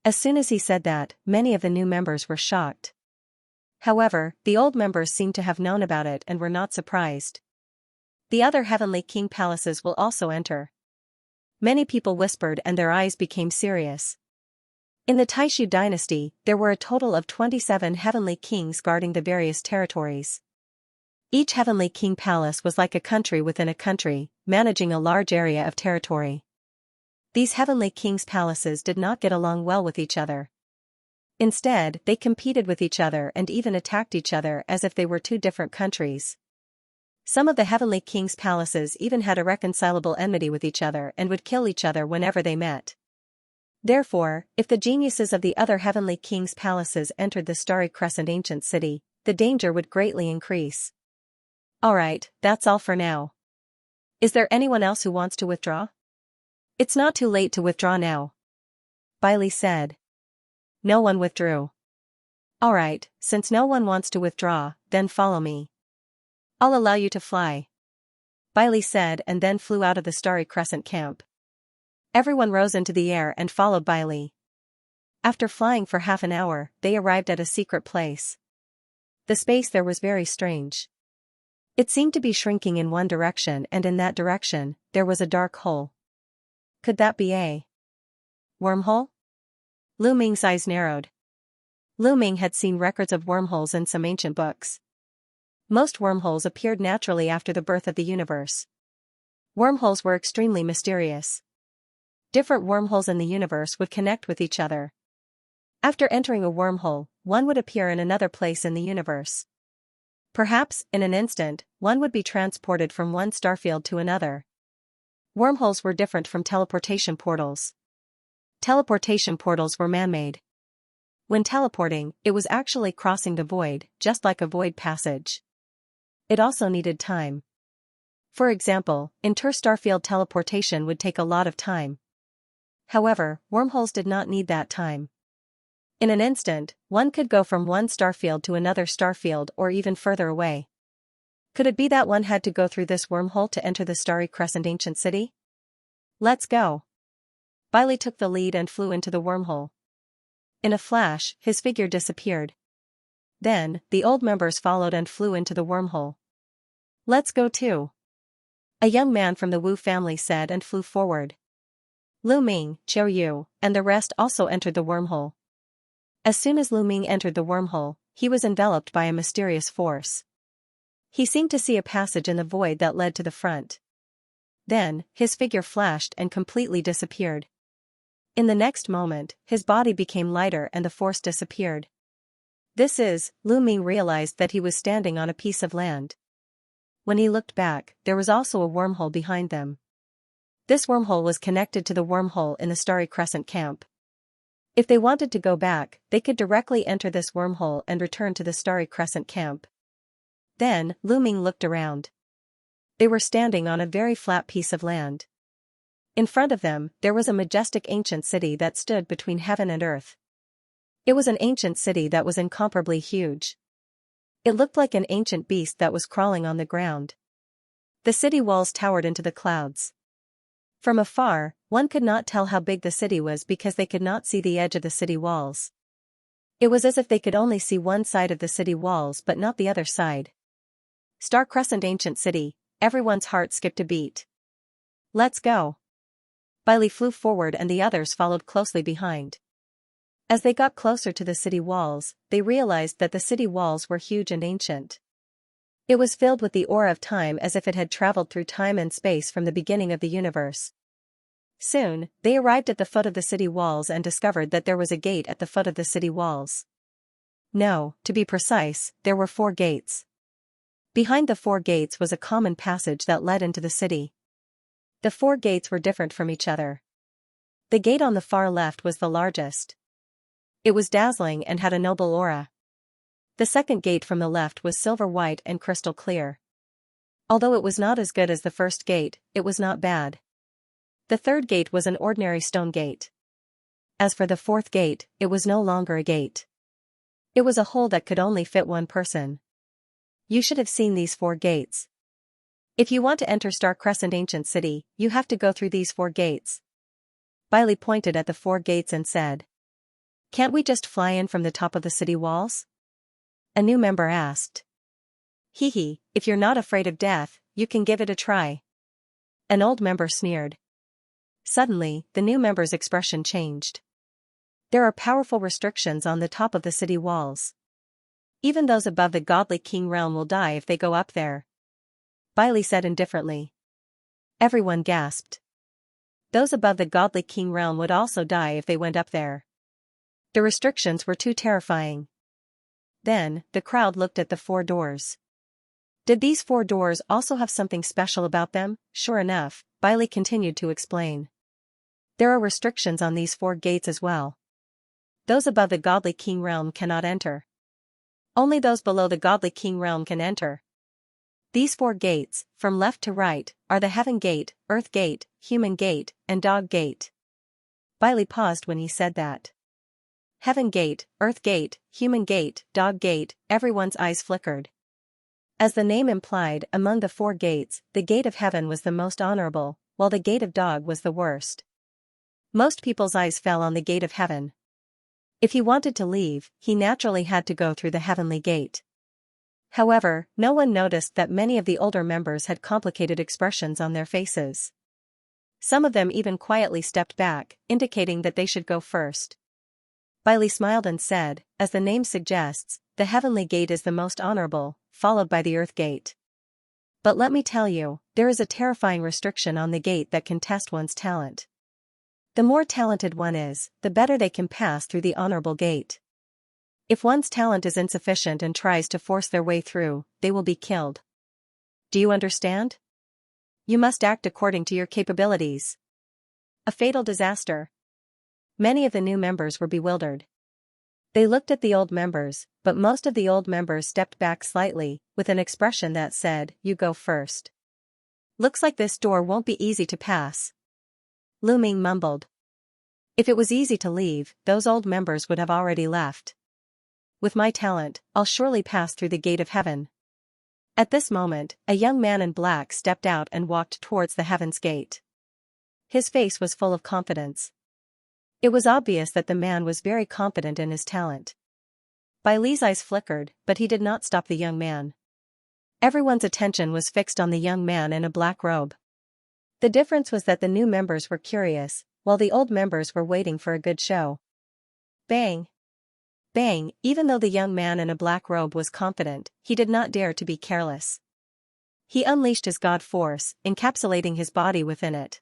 As soon as he said that, many of the new members were shocked. However, the old members seemed to have known about it and were not surprised. The other Heavenly King Palaces will also enter. Many people whispered and their eyes became serious. In the Taishu dynasty, there were a total of 27 Heavenly Kings guarding the various territories. Each Heavenly King Palace was like a country within a country, managing a large area of territory. These Heavenly Kings' palaces did not get along well with each other. Instead, they competed with each other and even attacked each other as if they were 2 different countries. Some of the Heavenly Kings' palaces even had irreconcilable enmity with each other and would kill each other whenever they met. Therefore, if the geniuses of the other Heavenly Kings' palaces entered the Starry Crescent ancient city, the danger would greatly increase. Alright, that's all for now. Is there anyone else who wants to withdraw? It's not too late to withdraw now. Bailey said. No one withdrew. Alright, since no one wants to withdraw, then follow me. I'll allow you to fly. Bailey said and then flew out of the Starry Crescent camp. Everyone rose into the air and followed Bailey. After flying for half an hour, they arrived at a secret place. The space there was very strange. It seemed to be shrinking in one direction and in that direction, there was a dark hole. Could that be a wormhole? Lu Ming's eyes narrowed. Lu Ming had seen records of wormholes in some ancient books. Most wormholes appeared naturally after the birth of the universe. Wormholes were extremely mysterious. Different wormholes in the universe would connect with each other. After entering a wormhole, one would appear in another place in the universe. Perhaps, in an instant, one would be transported from one starfield to another. Wormholes were different from teleportation portals. Teleportation portals were man-made. When teleporting, it was actually crossing the void, just like a void passage. It also needed time. For example, inter-starfield teleportation would take a lot of time. However, wormholes did not need that time. In an instant, one could go from one starfield to another starfield or even further away. Could it be that one had to go through this wormhole to enter the Starry Crescent ancient city? Let's go. Bailey took the lead and flew into the wormhole. In a flash, his figure disappeared. Then, the old members followed and flew into the wormhole. "Let's go too," a young man from the Wu family said and flew forward. Lu Ming, Qiu Yu, and the rest also entered the wormhole. As soon as Lu Ming entered the wormhole, he was enveloped by a mysterious force. He seemed to see a passage in the void that led to the front. Then, his figure flashed and completely disappeared. In the next moment, his body became lighter and the force disappeared. Lu Ming realized that he was standing on a piece of land. When he looked back, there was also a wormhole behind them. This wormhole was connected to the wormhole in the Starry Crescent camp. If they wanted to go back, they could directly enter this wormhole and return to the Starry Crescent camp. Then, Lu Ming looked around. They were standing on a very flat piece of land. In front of them, there was a majestic ancient city that stood between heaven and earth. It was an ancient city that was incomparably huge. It looked like an ancient beast that was crawling on the ground. The city walls towered into the clouds. From afar, one could not tell how big the city was because they could not see the edge of the city walls. It was as if they could only see one side of the city walls but not the other side. Star Crescent Ancient City, everyone's heart skipped a beat. "Let's go." Bailey flew forward and the others followed closely behind. As they got closer to the city walls, they realized that the city walls were huge and ancient. It was filled with the aura of time as if it had traveled through time and space from the beginning of the universe. Soon, they arrived at the foot of the city walls and discovered that there was a gate at the foot of the city walls. No, to be precise, there were 4 gates. Behind the 4 gates was a common passage that led into the city. The 4 gates were different from each other. The gate on the far left was the largest. It was dazzling and had a noble aura. The second gate from the left was silver white and crystal clear. Although it was not as good as the first gate, it was not bad. The third gate was an ordinary stone gate. As for the 4th gate, it was no longer a gate. It was a hole that could only fit one person. You should have seen these 4 gates. If you want to enter Star Crescent Ancient City, you have to go through these 4 gates. Bailey pointed at the 4 gates and said, "Can't we just fly in from the top of the city walls?" A new member asked. "Hee, if you're not afraid of death, you can give it a try." An old member sneered. Suddenly, the new member's expression changed. "There are powerful restrictions on the top of the city walls. Even those above the godly king realm will die if they go up there," Bailey said indifferently. Everyone gasped. Those above the godly king realm would also die if they went up there. The restrictions were too terrifying. Then, the crowd looked at the 4 doors. Did these 4 doors also have something special about them? Sure enough, Bailey continued to explain. There are restrictions on these 4 gates as well. Those above the godly king realm cannot enter. Only those below the godly king realm can enter. These 4 gates, from left to right, are the Heaven Gate, Earth Gate, Human Gate, and Dog Gate. Bailey paused when he said that. Heaven Gate, Earth Gate, Human Gate, Dog Gate, everyone's eyes flickered. As the name implied, among the 4 gates, the Gate of Heaven was the most honorable, while the Gate of Dog was the worst. Most people's eyes fell on the Gate of Heaven. If he wanted to leave, he naturally had to go through the Heavenly Gate. However, no one noticed that many of the older members had complicated expressions on their faces. Some of them even quietly stepped back, indicating that they should go first. Bailey smiled and said, "As the name suggests, the Heavenly Gate is the most honorable, followed by the Earth Gate. But let me tell you, there is a terrifying restriction on the gate that can test one's talent. The more talented one is, the better they can pass through the honorable gate. If one's talent is insufficient and tries to force their way through, they will be killed. Do you understand? You must act according to your capabilities." A fatal disaster. Many of the new members were bewildered. They looked at the old members, but most of the old members stepped back slightly, with an expression that said, "You go first." "Looks like this door won't be easy to pass," Lu Ming mumbled. If it was easy to leave, those old members would have already left. "With my talent, I'll surely pass through the Gate of Heaven." At this moment, a young man in black stepped out and walked towards the Heaven's Gate. His face was full of confidence. It was obvious that the man was very confident in his talent. Bai Li's eyes flickered, but he did not stop the young man. Everyone's attention was fixed on the young man in a black robe. The difference was that the new members were curious, while the old members were waiting for a good show. Bang! Bang! Even though the young man in a black robe was confident, he did not dare to be careless. He unleashed his god force, encapsulating his body within it.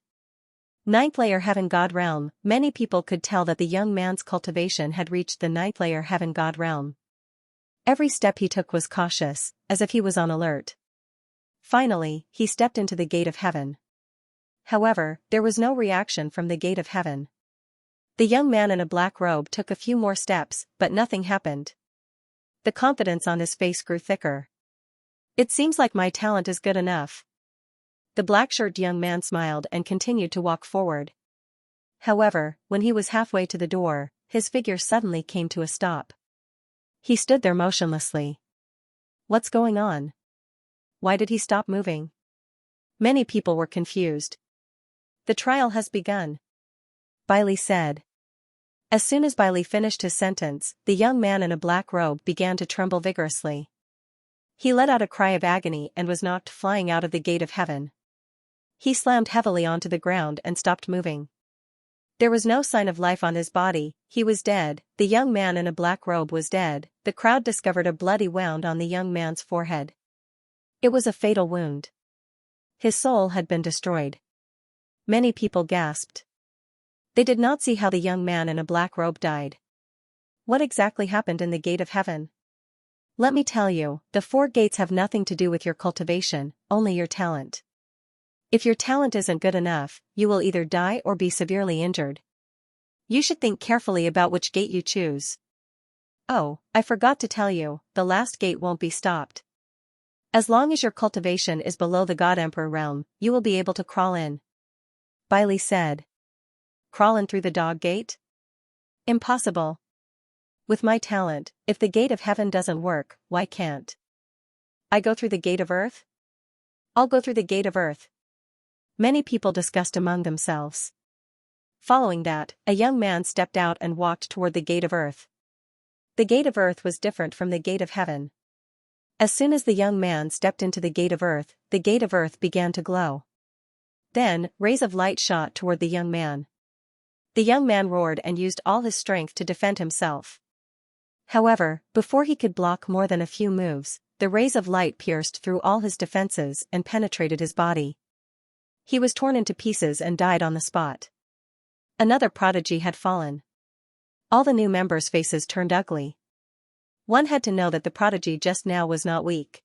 Ninth layer heaven god realm. Many people could tell that the young man's cultivation had reached the ninth layer heaven god realm. Every step he took was cautious, as if he was on alert. Finally, he stepped into the gate of heaven. However, there was no reaction from the gate of heaven. The young man in a black robe took a few more steps, but nothing happened. The confidence on his face grew thicker. It seems like my talent is good enough. The black-shirted young man smiled and continued to walk forward. However, when he was halfway to the door, his figure suddenly came to a stop. He stood there motionlessly. What's going on? Why did he stop moving? Many people were confused. The trial has begun, Bai Li said. As soon as Bai Li finished his sentence, the young man in a black robe began to tremble vigorously. He let out a cry of agony and was knocked flying out of the gate of heaven. He slammed heavily onto the ground and stopped moving. There was no sign of life on his body. He was dead. The young man in a black robe was dead. The crowd discovered a bloody wound on the young man's forehead. It was a fatal wound. His soul had been destroyed. Many people gasped. They did not see how the young man in a black robe died. What exactly happened in the gate of heaven? Let me tell you, the 4 gates have nothing to do with your cultivation, only your talent. If your talent isn't good enough, you will either die or be severely injured. You should think carefully about which gate you choose. Oh, I forgot to tell you, the last gate won't be stopped. As long as your cultivation is below the God Emperor realm, you will be able to crawl in. Bai Li said. Crawl in through the dog gate? Impossible. With my talent, if the gate of heaven doesn't work, why can't I go through the gate of earth? I'll go through the gate of earth. Many people discussed among themselves. Following that, a young man stepped out and walked toward the gate of earth. The gate of earth was different from the gate of heaven. As soon as the young man stepped into the gate of earth began to glow. Then, rays of light shot toward the young man. The young man roared and used all his strength to defend himself. However, before he could block more than a few moves, the rays of light pierced through all his defenses and penetrated his body. He was torn into pieces and died on the spot. Another prodigy had fallen. All the new members' faces turned ugly. One had to know that the prodigy just now was not weak.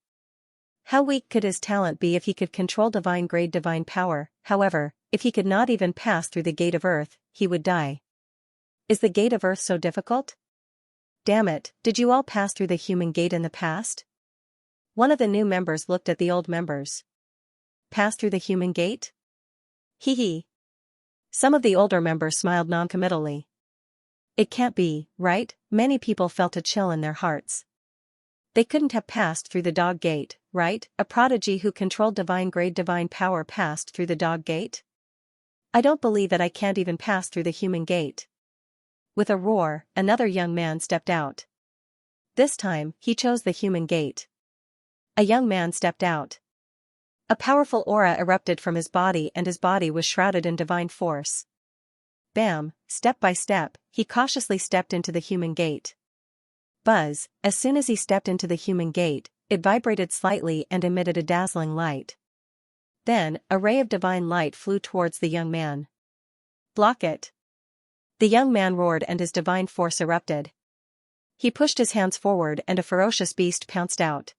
How weak could his talent be if he could control divine-grade divine power? However, if he could not even pass through the gate of earth, he would die. Is the gate of earth so difficult? Damn it, did you all pass through the human gate in the past? One of the new members looked at the old members. Pass through the human gate? Hee hee. Some of the older members smiled noncommittally. It can't be, right? Many people felt a chill in their hearts. They couldn't have passed through the dog gate, right? A prodigy who controlled divine-grade divine power passed through the dog gate? I don't believe that I can't even pass through the human gate. With a roar, another young man stepped out. This time, he chose the human gate. A young man stepped out. A powerful aura erupted from his body and his body was shrouded in divine force. Bam, step by step, he cautiously stepped into the human gate. Buzz, as soon as he stepped into the human gate, it vibrated slightly and emitted a dazzling light. Then, a ray of divine light flew towards the young man. Block it. The young man roared and his divine force erupted. He pushed his hands forward and a ferocious beast pounced out.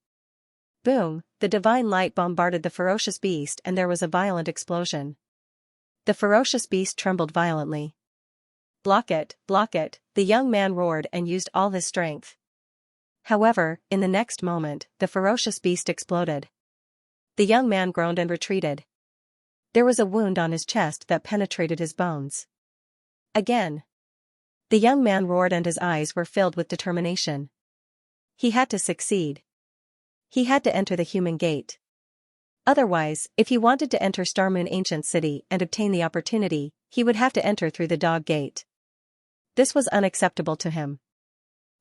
Boom, the divine light bombarded the ferocious beast and there was a violent explosion. The ferocious beast trembled violently. Block it, the young man roared and used all his strength. However, in the next moment, the ferocious beast exploded. The young man groaned and retreated. There was a wound on his chest that penetrated his bones. Again. The young man roared and his eyes were filled with determination. He had to succeed. He had to enter the human gate. Otherwise, if he wanted to enter Starmoon Ancient City and obtain the opportunity, he would have to enter through the dog gate. This was unacceptable to him.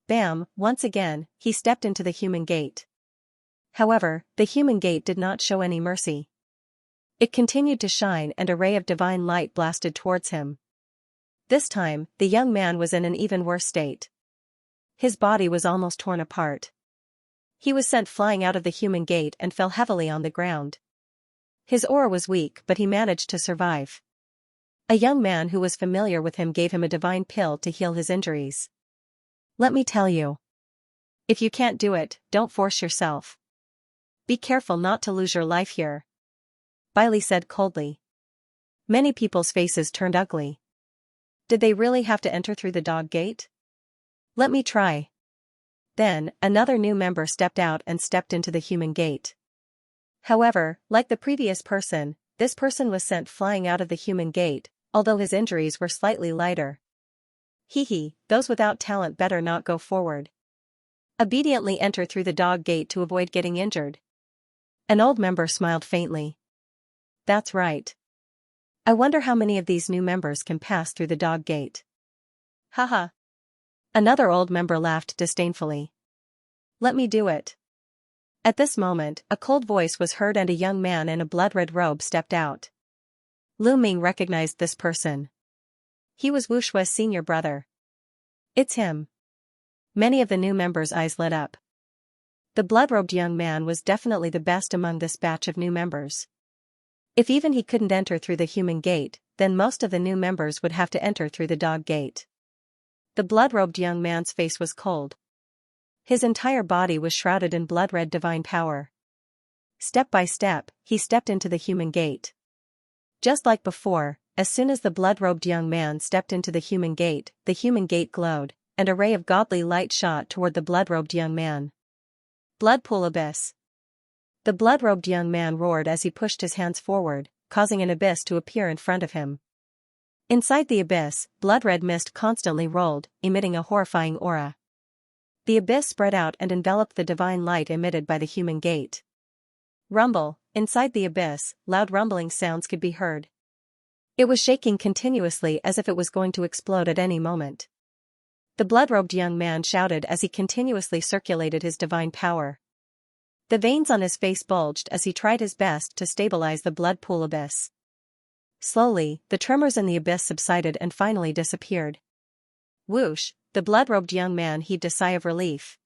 Bam, once again, he stepped into the human gate. However, the human gate did not show any mercy. It continued to shine and a ray of divine light blasted towards him. This time, the young man was in an even worse state. His body was almost torn apart. He was sent flying out of the human gate and fell heavily on the ground. His aura was weak, but he managed to survive. A young man who was familiar with him gave him a divine pill to heal his injuries. Let me tell you. If you can't do it, don't force yourself. Be careful not to lose your life here. Bailey said coldly. Many people's faces turned ugly. Did they really have to enter through the dog gate? Let me try. Then, another new member stepped out and stepped into the human gate. However, like the previous person, this person was sent flying out of the human gate, although his injuries were slightly lighter. Hee, those without talent better not go forward. Obediently enter through the dog gate to avoid getting injured. An old member smiled faintly. That's right. I wonder how many of these new members can pass through the dog gate. Haha. Another old member laughed disdainfully. Let me do it. At this moment, a cold voice was heard and a young man in a blood-red robe stepped out. Lu Ming recognized this person. He was Wu Shui's senior brother. It's him. Many of the new members' eyes lit up. The blood-robed young man was definitely the best among this batch of new members. If even he couldn't enter through the human gate, then most of the new members would have to enter through the dog gate. The blood-robed young man's face was cold. His entire body was shrouded in blood-red divine power. Step by step, he stepped into the human gate. Just like before, as soon as the blood-robed young man stepped into the human gate glowed, and a ray of godly light shot toward the blood-robed young man. Blood pool abyss. The blood-robed young man roared as he pushed his hands forward, causing an abyss to appear in front of him. Inside the abyss, blood-red mist constantly rolled, emitting a horrifying aura. The abyss spread out and enveloped the divine light emitted by the human gate. Rumble, inside the abyss, loud rumbling sounds could be heard. It was shaking continuously as if it was going to explode at any moment. The blood-robed young man shouted as he continuously circulated his divine power. The veins on his face bulged as he tried his best to stabilize the blood pool abyss. Slowly, the tremors in the abyss subsided and finally disappeared. Whoosh, the blood-robed young man heaved a sigh of relief.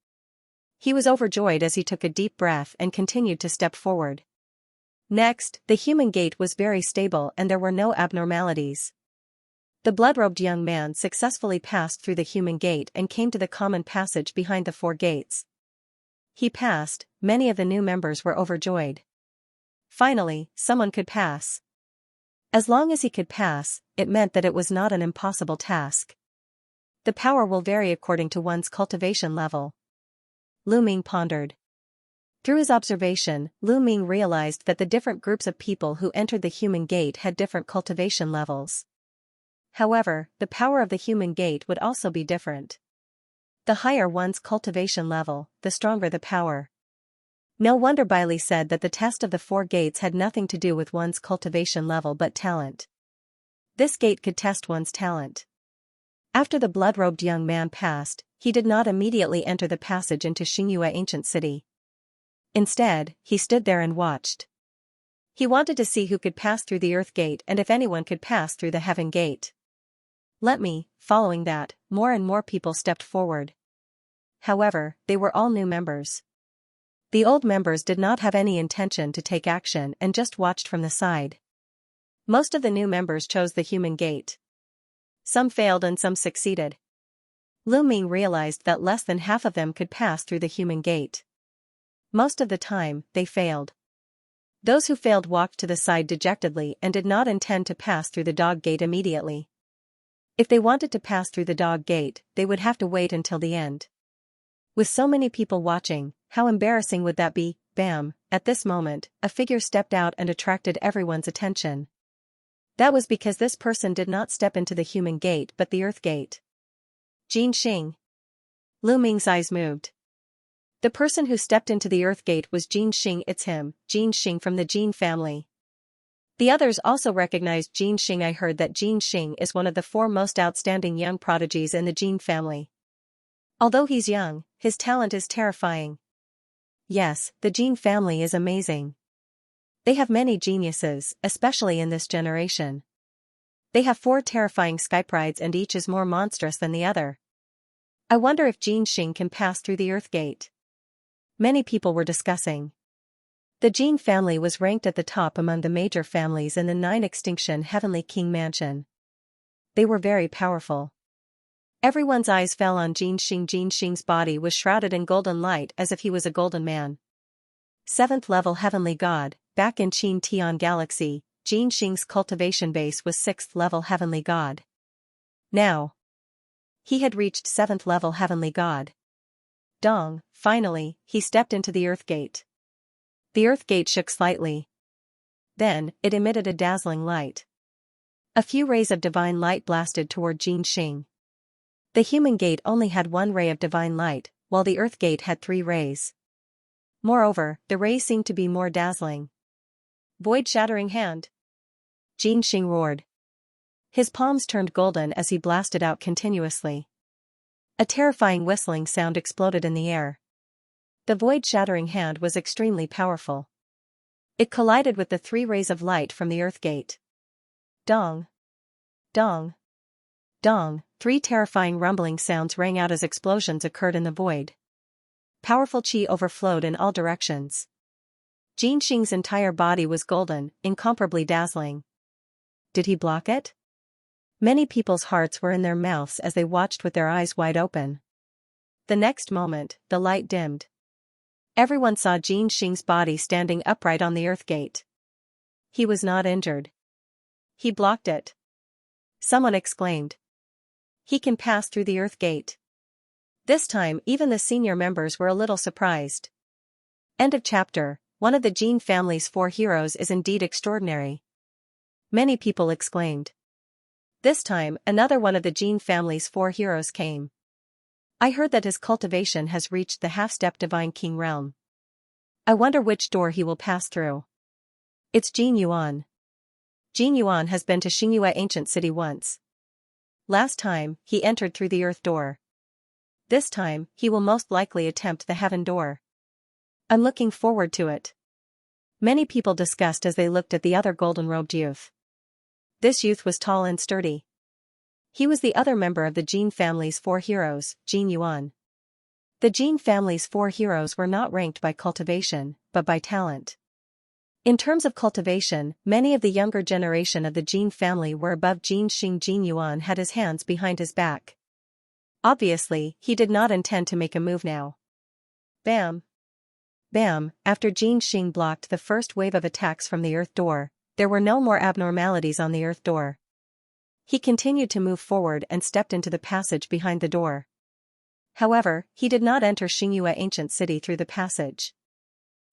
He was overjoyed as he took a deep breath and continued to step forward. Next, the human gate was very stable and there were no abnormalities. The blood-robed young man successfully passed through the human gate and came to the common passage behind the 4 gates. He passed, many of the new members were overjoyed. Finally, someone could pass. As long as he could pass, it meant that it was not an impossible task. The power will vary according to one's cultivation level. Lu Ming pondered. Through his observation, Lu Ming realized that the different groups of people who entered the human gate had different cultivation levels. However, the power of the human gate would also be different. The higher one's cultivation level, the stronger the power. No wonder Bailey said that the test of the 4 gates had nothing to do with one's cultivation level but talent. This gate could test one's talent. After the blood-robed young man passed, he did not immediately enter the passage into Xianxia ancient city. Instead, he stood there and watched. He wanted to see who could pass through the earth gate and if anyone could pass through the heaven gate. Following that, more and more people stepped forward. However, they were all new members. The old members did not have any intention to take action and just watched from the side. Most of the new members chose the human gate. Some failed and some succeeded. Lu Ming realized that less than half of them could pass through the human gate. Most of the time, they failed. Those who failed walked to the side dejectedly and did not intend to pass through the dog gate immediately. If they wanted to pass through the dog gate, they would have to wait until the end. With so many people watching, how embarrassing would that be? Bam, at this moment, a figure stepped out and attracted everyone's attention. That was because this person did not step into the human gate but the earth gate. Jin Xing. Lu Ming's eyes moved. The person who stepped into the earth gate was Jin Xing. It's him, Jin Xing from the Jin family. The others also recognized Xianxia. I heard that Xianxia is one of the 4 most outstanding young prodigies in the Jin family. Although he's young, his talent is terrifying. Yes, the Jin family is amazing. They have many geniuses, especially in this generation. They have 4 terrifying skyprides and each is more monstrous than the other. I wonder if Xianxia can pass through the Earth Gate. Many people were discussing. The Jin family was ranked at the top among the major families in the 9-extinction Heavenly King Mansion. They were very powerful. Everyone's eyes fell on Xianxia. Xianxia's body was shrouded in golden light as if he was a golden man. 7th level Heavenly God. Back in Qin Tian Galaxy, Xianxia's cultivation base was 6th level Heavenly God. Now, he had reached 7th level Heavenly God. Dong, finally, he stepped into the Earth Gate. The Earth Gate shook slightly. Then, it emitted a dazzling light. A few rays of divine light blasted toward Xianxia. The human gate only had 1 ray of divine light, while the Earth Gate had 3 rays. Moreover, the rays seemed to be more dazzling. Void-shattering hand. Xianxia roared. His palms turned golden as he blasted out continuously. A terrifying whistling sound exploded in the air. The void-shattering hand was extremely powerful. It collided with the 3 rays of light from the Earth Gate. Dong. Dong. Dong. 3 terrifying rumbling sounds rang out as explosions occurred in the void. Powerful qi overflowed in all directions. Xianxia's entire body was golden, incomparably dazzling. Did he block it? Many people's hearts were in their mouths as they watched with their eyes wide open. The next moment, the light dimmed. Everyone saw Xianxia's body standing upright on the Earth Gate. He was not injured. He blocked it. Someone exclaimed. He can pass through the Earth Gate. This time even the senior members were a little surprised. End of chapter. One of the Jin family's 4 heroes is indeed extraordinary. Many people exclaimed. This time, another one of the Jin family's 4 heroes came. I heard that his cultivation has reached the half-step Divine King realm. I wonder which door he will pass through. It's Jin Yuan. Jin Yuan has been to Xianxia ancient city once. Last time, he entered through the earth door. This time, he will most likely attempt the heaven door. I'm looking forward to it. Many people discussed as they looked at the other golden-robed youth. This youth was tall and sturdy. He was the other member of the Jin family's 4 heroes, Jin Yuan. The Jin family's 4 heroes were not ranked by cultivation, but by talent. In terms of cultivation, many of the younger generation of the Jin family were above Xianxia. Jin Yuan had his hands behind his back. Obviously, he did not intend to make a move now. Bam! Bam! After Xianxia blocked the first wave of attacks from the earth door, there were no more abnormalities on the earth door. He continued to move forward and stepped into the passage behind the door. However, he did not enter Xianxia ancient city through the passage.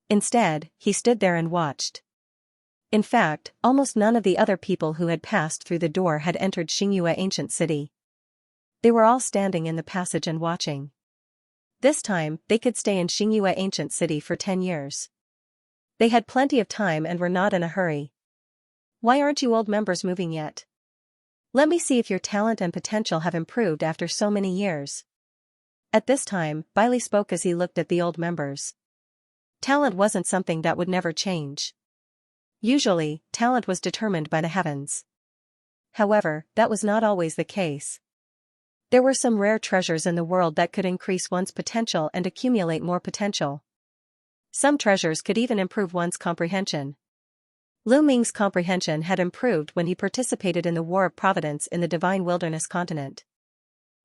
Instead, he stood there and watched. In fact, almost none of the other people who had passed through the door had entered Xianxia ancient city. They were all standing in the passage and watching. This time, they could stay in Xianxia ancient city for 10 years. They had plenty of time and were not in a hurry. Why aren't you old members moving yet? Let me see if your talent and potential have improved after so many years. At this time, Bailey spoke as he looked at the old members. Talent wasn't something that would never change. Usually, talent was determined by the heavens. However, that was not always the case. There were some rare treasures in the world that could increase one's potential and accumulate more potential. Some treasures could even improve one's comprehension. Lu Ming's comprehension had improved when he participated in the War of Providence in the Divine Wilderness continent.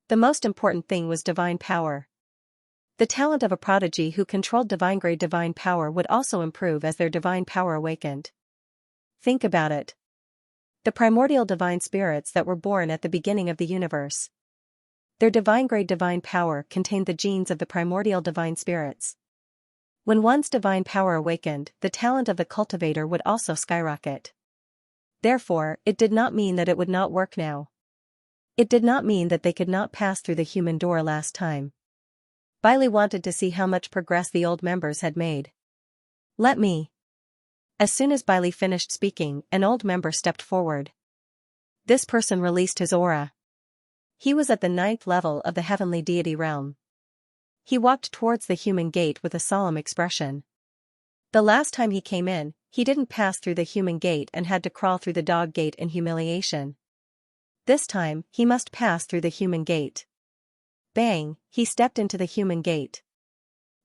The most important thing was divine power. The talent of a prodigy who controlled divine-grade divine power would also improve as their divine power awakened. Think about it. The primordial divine spirits that were born at the beginning of the universe. Their divine-grade divine power contained the genes of the primordial divine spirits. When one's divine power awakened, the talent of the cultivator would also skyrocket. Therefore, it did not mean that it would not work now. It did not mean that they could not pass through the human door last time. Bailey wanted to see how much progress the old members had made. Let me As soon as Bailey finished speaking, an old member stepped forward. This person released his aura. He was at the 9th level of the heavenly deity realm. He walked towards the human gate with a solemn expression. The last time he came in, he didn't pass through the human gate and had to crawl through the dog gate in humiliation. This time, he must pass through the human gate. Bang, he stepped into the human gate.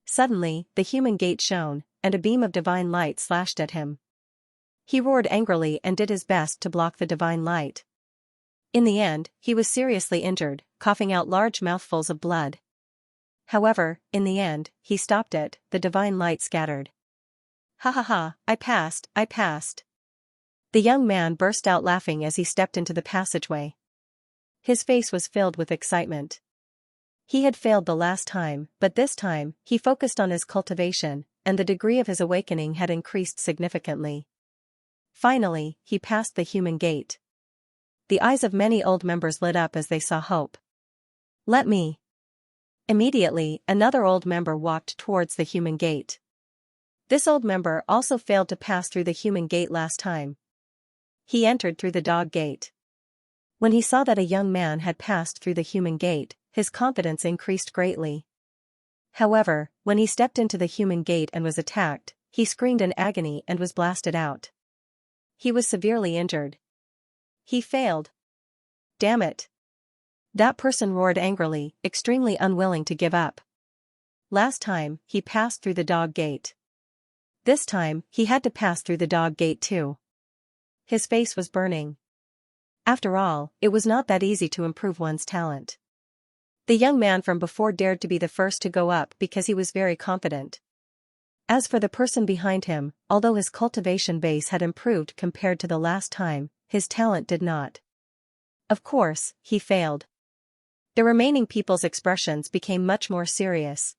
Suddenly, the human gate shone, and a beam of divine light slashed at him. He roared angrily and did his best to block the divine light. In the end, he was seriously injured, coughing out large mouthfuls of blood. However, in the end, he stopped it, the divine light scattered. Ha ha ha, I passed. The young man burst out laughing as he stepped into the passageway. His face was filled with excitement. He had failed the last time, but this time, he focused on his cultivation, and the degree of his awakening had increased significantly. Finally, he passed the human gate. The eyes of many old members lit up as they saw hope. Let me. Immediately, another old member walked towards the human gate. This old member also failed to pass through the human gate last time. He entered through the dog gate. When he saw that a young man had passed through the human gate, his confidence increased greatly. However, when he stepped into the human gate and was attacked, he screamed in agony and was blasted out. He was severely injured. He failed. Damn it. That person roared angrily, extremely unwilling to give up. Last time, he passed through the dog gate. This time, he had to pass through the dog gate too. His face was burning. After all, it was not that easy to improve one's talent. The young man from before dared to be the first to go up because he was very confident. As for the person behind him, although his cultivation base had improved compared to the last time, his talent did not. Of course, he failed. The remaining people's expressions became much more serious.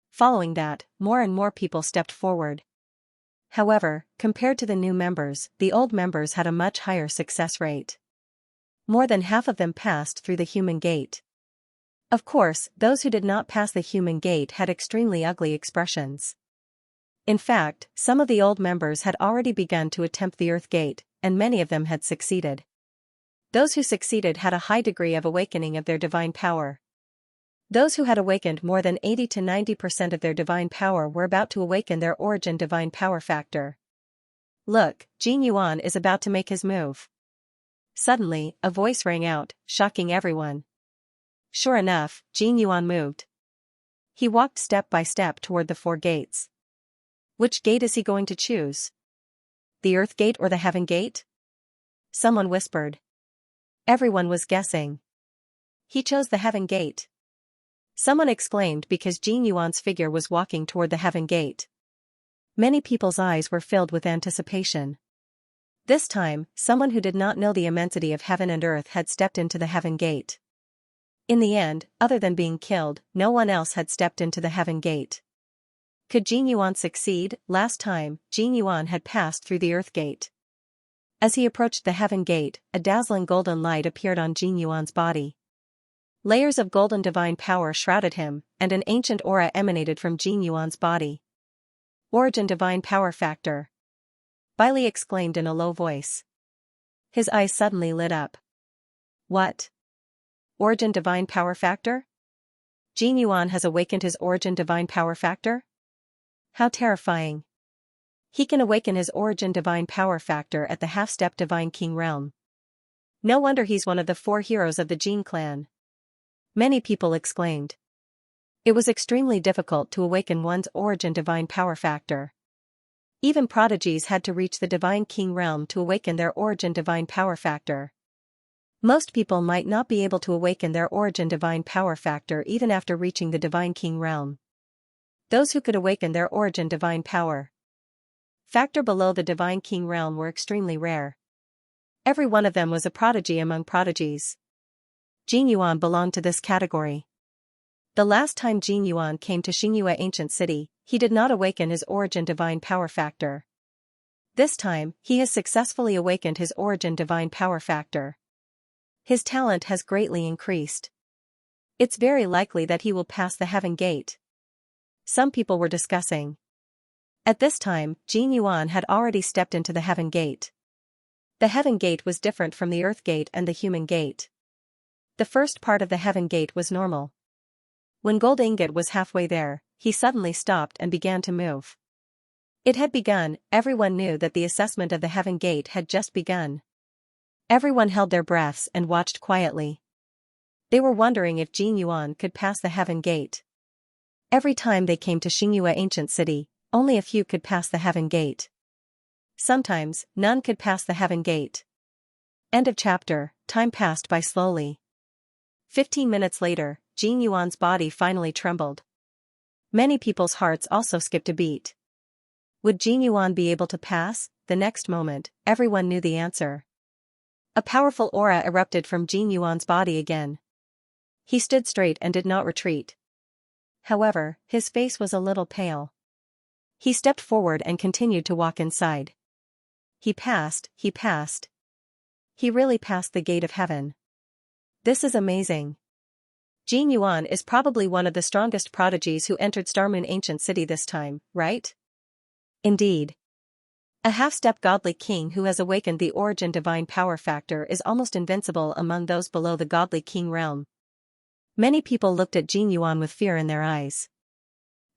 Following that, more and more people stepped forward. However, compared to the new members, the old members had a much higher success rate. More than half of them passed through the human gate. Of course, those who did not pass the human gate had extremely ugly expressions. In fact, some of the old members had already begun to attempt the earth gate, and many of them had succeeded. Those who succeeded had a high degree of awakening of their divine power. Those who had awakened more than 80 to 90% of their divine power were about to awaken their origin divine power factor. Look, Jin Yuan is about to make his move. Suddenly, a voice rang out, shocking everyone. Sure enough, Jin Yuan moved. He walked step by step toward the 4 gates. Which gate is he going to choose? The earth gate or the heaven gate? Someone whispered. Everyone was guessing. He chose the heaven gate. Someone exclaimed because Jin Yuan's figure was walking toward the heaven gate. Many people's eyes were filled with anticipation. This time, someone who did not know the immensity of heaven and earth had stepped into the heaven gate. In the end, other than being killed, no one else had stepped into the heaven gate. Could Jin Yuan succeed? Last time, Jin Yuan had passed through the earth gate. As he approached the heaven gate, a dazzling golden light appeared on Jin Yuan's body. Layers of golden divine power shrouded him, and an ancient aura emanated from Jin Yuan's body. Origin divine power factor. Bailey exclaimed in a low voice. His eyes suddenly lit up. What? Origin divine power factor? Jin Yuan has awakened his origin divine power factor? How terrifying. He can awaken his origin divine power factor at the half-step divine king realm. No wonder he's one of the 4 heroes of the Jin clan. Many people exclaimed. It was extremely difficult to awaken one's origin divine power factor. Even prodigies had to reach the divine king realm to awaken their origin divine power factor. Most people might not be able to awaken their origin divine power factor even after reaching the divine king realm. Those who could awaken their origin divine power factor below the divine king realm were extremely rare. Every one of them was a prodigy among prodigies. Jin Yuan belonged to this category. The last time Jin Yuan came to Xianxia ancient city, he did not awaken his origin divine power factor. This time, he has successfully awakened his origin divine power factor. His talent has greatly increased. It's very likely that he will pass the heaven gate. Some people were discussing. At this time, Jin Yuan had already stepped into the heaven gate. The heaven gate was different from the earth gate and the human gate. The first part of the heaven gate was normal. When Gold Ingot was halfway there, he suddenly stopped and began to move. It had begun. Everyone knew that the assessment of the heaven gate had just begun. Everyone held their breaths and watched quietly. They were wondering if Jin Yuan could pass the heaven gate. Every time they came to Xianxia ancient city, only a few could pass the heaven gate. Sometimes, none could pass the heaven gate. End of chapter. Time passed by slowly. 15 minutes later, Jin Yuan's body finally trembled. Many people's hearts also skipped a beat. Would Jin Yuan be able to pass? The next moment, everyone knew the answer. A powerful aura erupted from Jin Yuan's body again. He stood straight and did not retreat. However, his face was a little pale. He stepped forward and continued to walk inside. He passed. He really passed the gate of heaven. This is amazing. Jin Yuan is probably one of the strongest prodigies who entered Starmoon Ancient City this time, right? Indeed. A half-step godly king who has awakened the origin divine power factor is almost invincible among those below the godly king realm. Many people looked at Jin Yuan with fear in their eyes.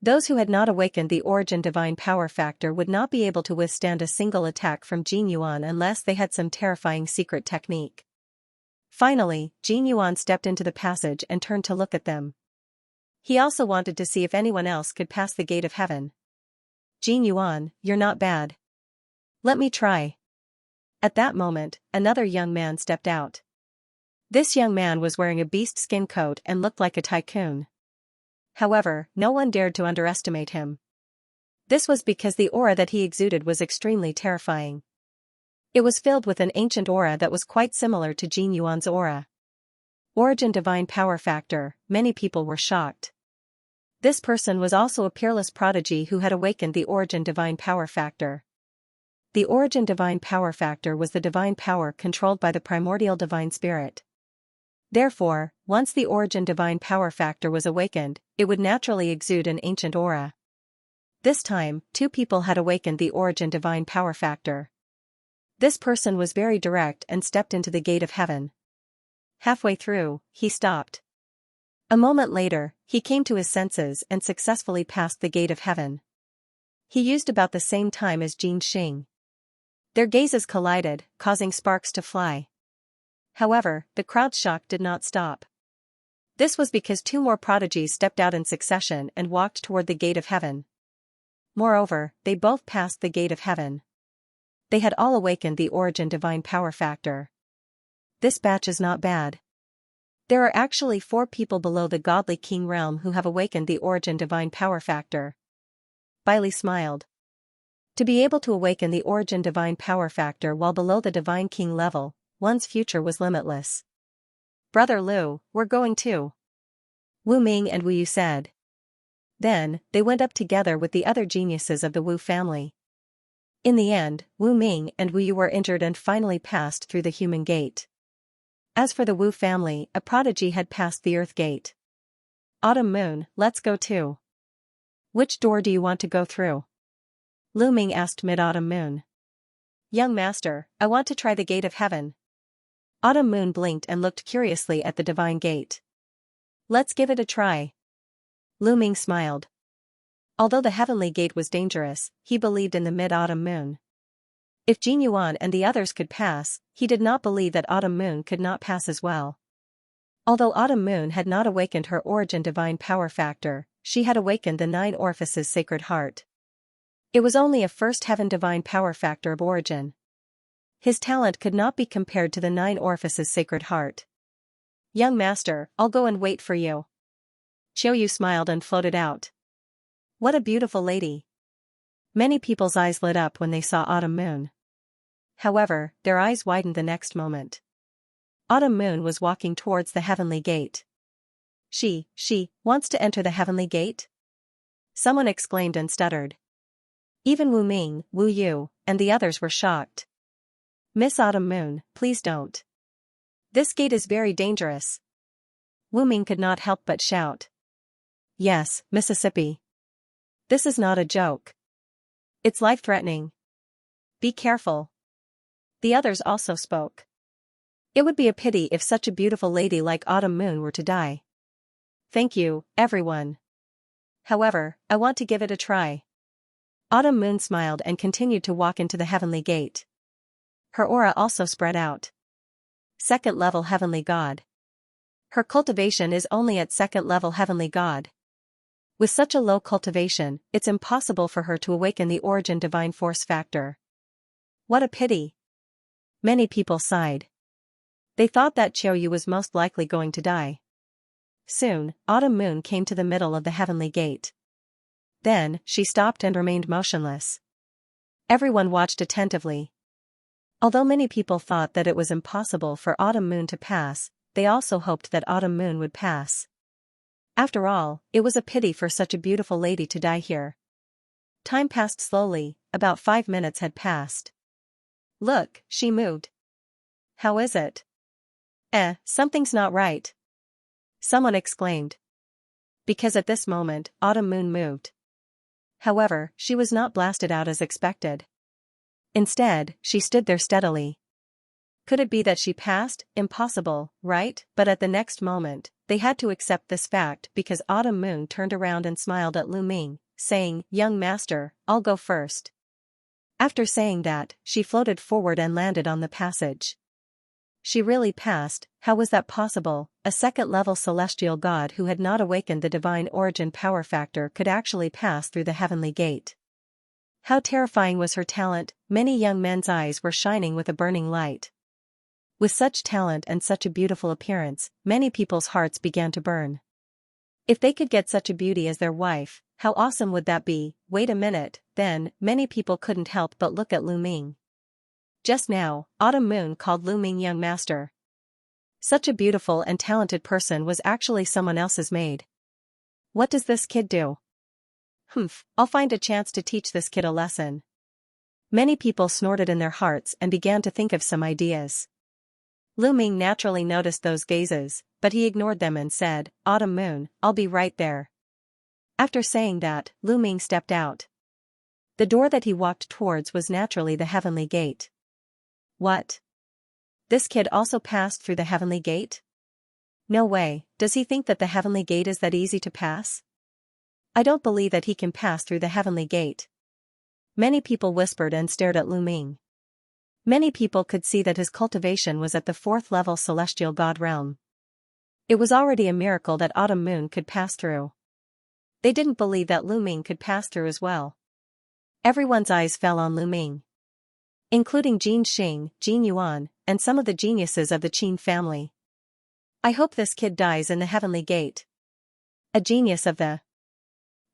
Those who had not awakened the origin divine power factor would not be able to withstand a single attack from Jin Yuan unless they had some terrifying secret technique. Finally, Jin Yuan stepped into the passage and turned to look at them. He also wanted to see if anyone else could pass the gate of heaven. Jin Yuan, you're not bad. Let me try. At that moment, another young man stepped out. This young man was wearing a beast skin coat and looked like a tycoon. However, no one dared to underestimate him. This was because the aura that he exuded was extremely terrifying. It was filled with an ancient aura that was quite similar to Jin Yuan's aura. Origin divine power factor. Many people were shocked. This person was also a peerless prodigy who had awakened the origin divine power factor. The origin divine power factor was the divine power controlled by the primordial divine spirit. Therefore, once the origin divine power factor was awakened, it would naturally exude an ancient aura. This time, two people had awakened the origin divine power factor. This person was very direct and stepped into the gate of heaven. Halfway through, he stopped. A moment later, he came to his senses and successfully passed the gate of heaven. He used about the same time as Jin Xing. Their gazes collided, causing sparks to fly. However, the crowd's shock did not stop. This was because two more prodigies stepped out in succession and walked toward the gate of heaven. Moreover, they both passed the gate of heaven. They had all awakened the origin divine power factor. This batch is not bad. There are actually 4 people below the godly king realm who have awakened the origin divine power factor. Bailey smiled. To be able to awaken the origin divine power factor while below the divine king level, one's future was limitless. Brother Liu, we're going too. Wu Ming and Wu Yu said. Then, they went up together with the other geniuses of the Wu family. In the end, Wu Ming and Wu Yu were injured and finally passed through the human gate. As for the Wu family, a prodigy had passed the earth gate. Autumn Moon, let's go too. Which door do you want to go through? Lu Ming asked Mid-Autumn Moon. Young master, I want to try the gate of heaven. Autumn Moon blinked and looked curiously at the divine gate. Let's give it a try. Lu Ming smiled. Although the heavenly gate was dangerous, he believed in the Mid-Autumn Moon. If Jin Yuan and the others could pass, he did not believe that Autumn Moon could not pass as well. Although Autumn Moon had not awakened her origin divine power factor, she had awakened the 9 orifices sacred heart. It was only a first heaven divine power factor of origin. His talent could not be compared to the 9 orifices sacred heart. Young master, I'll go and wait for you. Qiu Yu smiled and floated out. What a beautiful lady. Many people's eyes lit up when they saw Autumn Moon. However, their eyes widened the next moment. Autumn Moon was walking towards the heavenly gate. She wants to enter the heavenly gate? Someone exclaimed and stuttered. Even Wu Ming, Wu Yu, and the others were shocked. Miss Autumn Moon, please don't. This gate is very dangerous. Wu Ming could not help but shout. Yes, Mississippi. This is not a joke. It's life-threatening. Be careful. The others also spoke. It would be a pity if such a beautiful lady like Autumn Moon were to die. Thank you, everyone. However, I want to give it a try. Autumn Moon smiled and continued to walk into the heavenly gate. Her aura also spread out. Second level heavenly god. Her cultivation is only at second level heavenly god. With such a low cultivation, it's impossible for her to awaken the origin divine force factor. What a pity. Many people sighed. They thought that Xiaoyu was most likely going to die. Soon, Autumn Moon came to the middle of the heavenly gate. Then, she stopped and remained motionless. Everyone watched attentively. Although many people thought that it was impossible for Autumn Moon to pass, they also hoped that Autumn Moon would pass. After all, it was a pity for such a beautiful lady to die here. Time passed slowly, about 5 minutes had passed. Look, she moved. How is it? Something's not right. Someone exclaimed. Because at this moment, Autumn Moon moved. However, she was not blasted out as expected. Instead, she stood there steadily. Could it be that she passed? Impossible, right? But at the next moment, they had to accept this fact because Autumn Moon turned around and smiled at Lu Ming, saying, "Young master, I'll go first." After saying that, she floated forward and landed on the passage. She really passed. How was that possible? A second-level celestial god who had not awakened the divine origin power factor could actually pass through the heavenly gate. How terrifying was her talent! Many young men's eyes were shining with a burning light. With such talent and such a beautiful appearance, many people's hearts began to burn. If they could get such a beauty as their wife, how awesome would that be? Wait a minute, then, many people couldn't help but look at Lu Ming. Just now, Autumn Moon called Lu Ming young master. Such a beautiful and talented person was actually someone else's maid. What does this kid do? I'll find a chance to teach this kid a lesson. Many people snorted in their hearts and began to think of some ideas. Lu Ming naturally noticed those gazes, but he ignored them and said, "Autumn Moon, I'll be right there." After saying that, Lu Ming stepped out. The door that he walked towards was naturally the heavenly gate. What? This kid also passed through the heavenly gate? No way. Does he think that the heavenly gate is that easy to pass? I don't believe that he can pass through the heavenly gate. Many people whispered and stared at Lu Ming. Many people could see that his cultivation was at the 4th level celestial god realm. It was already a miracle that Autumn Moon could pass through. They didn't believe that Lu Ming could pass through as well. Everyone's eyes fell on Lu Ming, including Jin Xing, Jin Yuan, and some of the geniuses of the Qin family. I hope this kid dies in the heavenly gate. A genius of the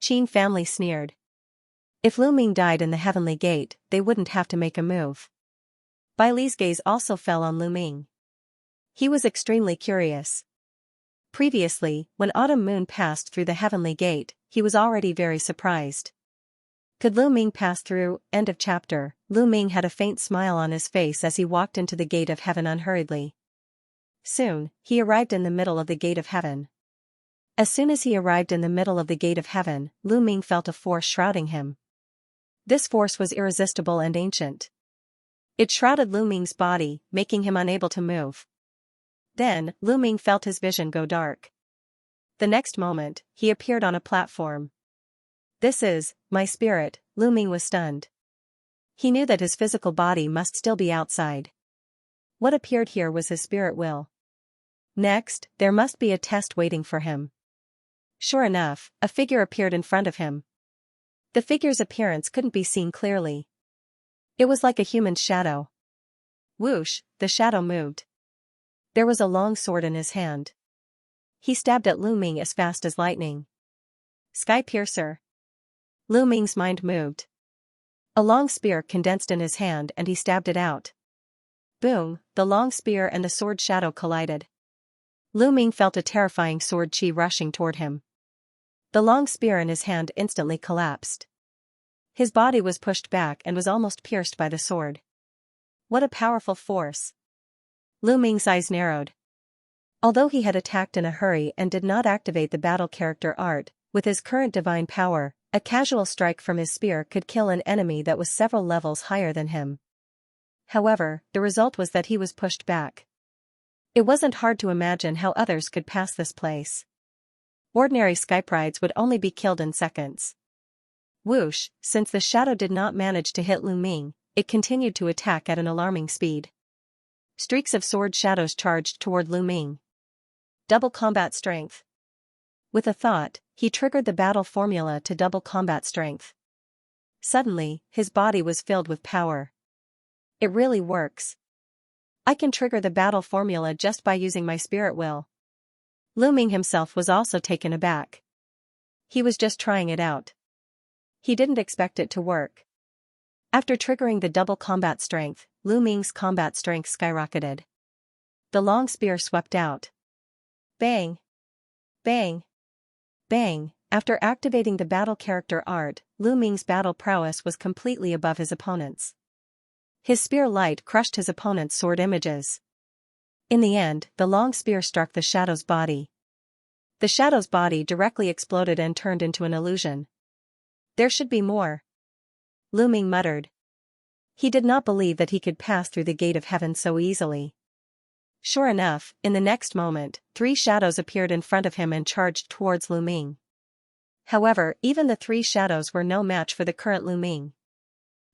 Qin family sneered. If Lu Ming died in the heavenly gate, they wouldn't have to make a move. Bai Li's gaze also fell on Lu Ming. He was extremely curious. Previously, when Autumn Moon passed through the heavenly gate, he was already very surprised. Could Lu Ming pass through? End of chapter. Lu Ming had a faint smile on his face as he walked into the gate of heaven unhurriedly. Soon, he arrived in the middle of the gate of heaven. As soon as he arrived in the middle of the gate of heaven, Lu Ming felt a force shrouding him. This force was irresistible and ancient. It shrouded Lu Ming's body, making him unable to move. Then, Lu Ming felt his vision go dark. The next moment, he appeared on a platform. "This is my spirit." Lu Ming was stunned. He knew that his physical body must still be outside. What appeared here was his spirit will. Next, there must be a test waiting for him. Sure enough, a figure appeared in front of him. The figure's appearance couldn't be seen clearly. It was like a human shadow. Whoosh, the shadow moved. There was a long sword in his hand. He stabbed at Lu Ming as fast as lightning. Sky Piercer. Lu Ming's mind moved. A long spear condensed in his hand and he stabbed it out. Boom, the long spear and the sword shadow collided. Lu Ming felt a terrifying sword chi rushing toward him. The long spear in his hand instantly collapsed. His body was pushed back and was almost pierced by the sword. What a powerful force! Lu Ming's eyes narrowed. Although he had attacked in a hurry and did not activate the battle character art, with his current divine power, A casual strike from his spear could kill an enemy that was several levels higher than him. However, the result was that he was pushed back. It wasn't hard to imagine how others could pass this place. Ordinary skyprides would only be killed in seconds. Whoosh, since the shadow did not manage to hit Lu Ming, it continued to attack at an alarming speed. Streaks of sword shadows charged toward Lu Ming. Double combat strength. With a thought, he triggered the battle formula to double combat strength. Suddenly, his body was filled with power. It really works. I can trigger the battle formula just by using my spirit will. Lu Ming himself was also taken aback. He was just trying it out. He didn't expect it to work. After triggering the double combat strength, Lu Ming's combat strength skyrocketed. The long spear swept out. Bang! Bang! Bang! After activating the battle character art, Lu Ming's battle prowess was completely above his opponent's. His spear light crushed his opponent's sword images. In the end, the long spear struck the shadow's body. The shadow's body directly exploded and turned into an illusion. There should be more. Lu Ming muttered. He did not believe that he could pass through the gate of heaven so easily. Sure enough, in the next moment, 3 shadows appeared in front of him and charged towards Lu Ming. However, even the 3 shadows were no match for the current Lu Ming.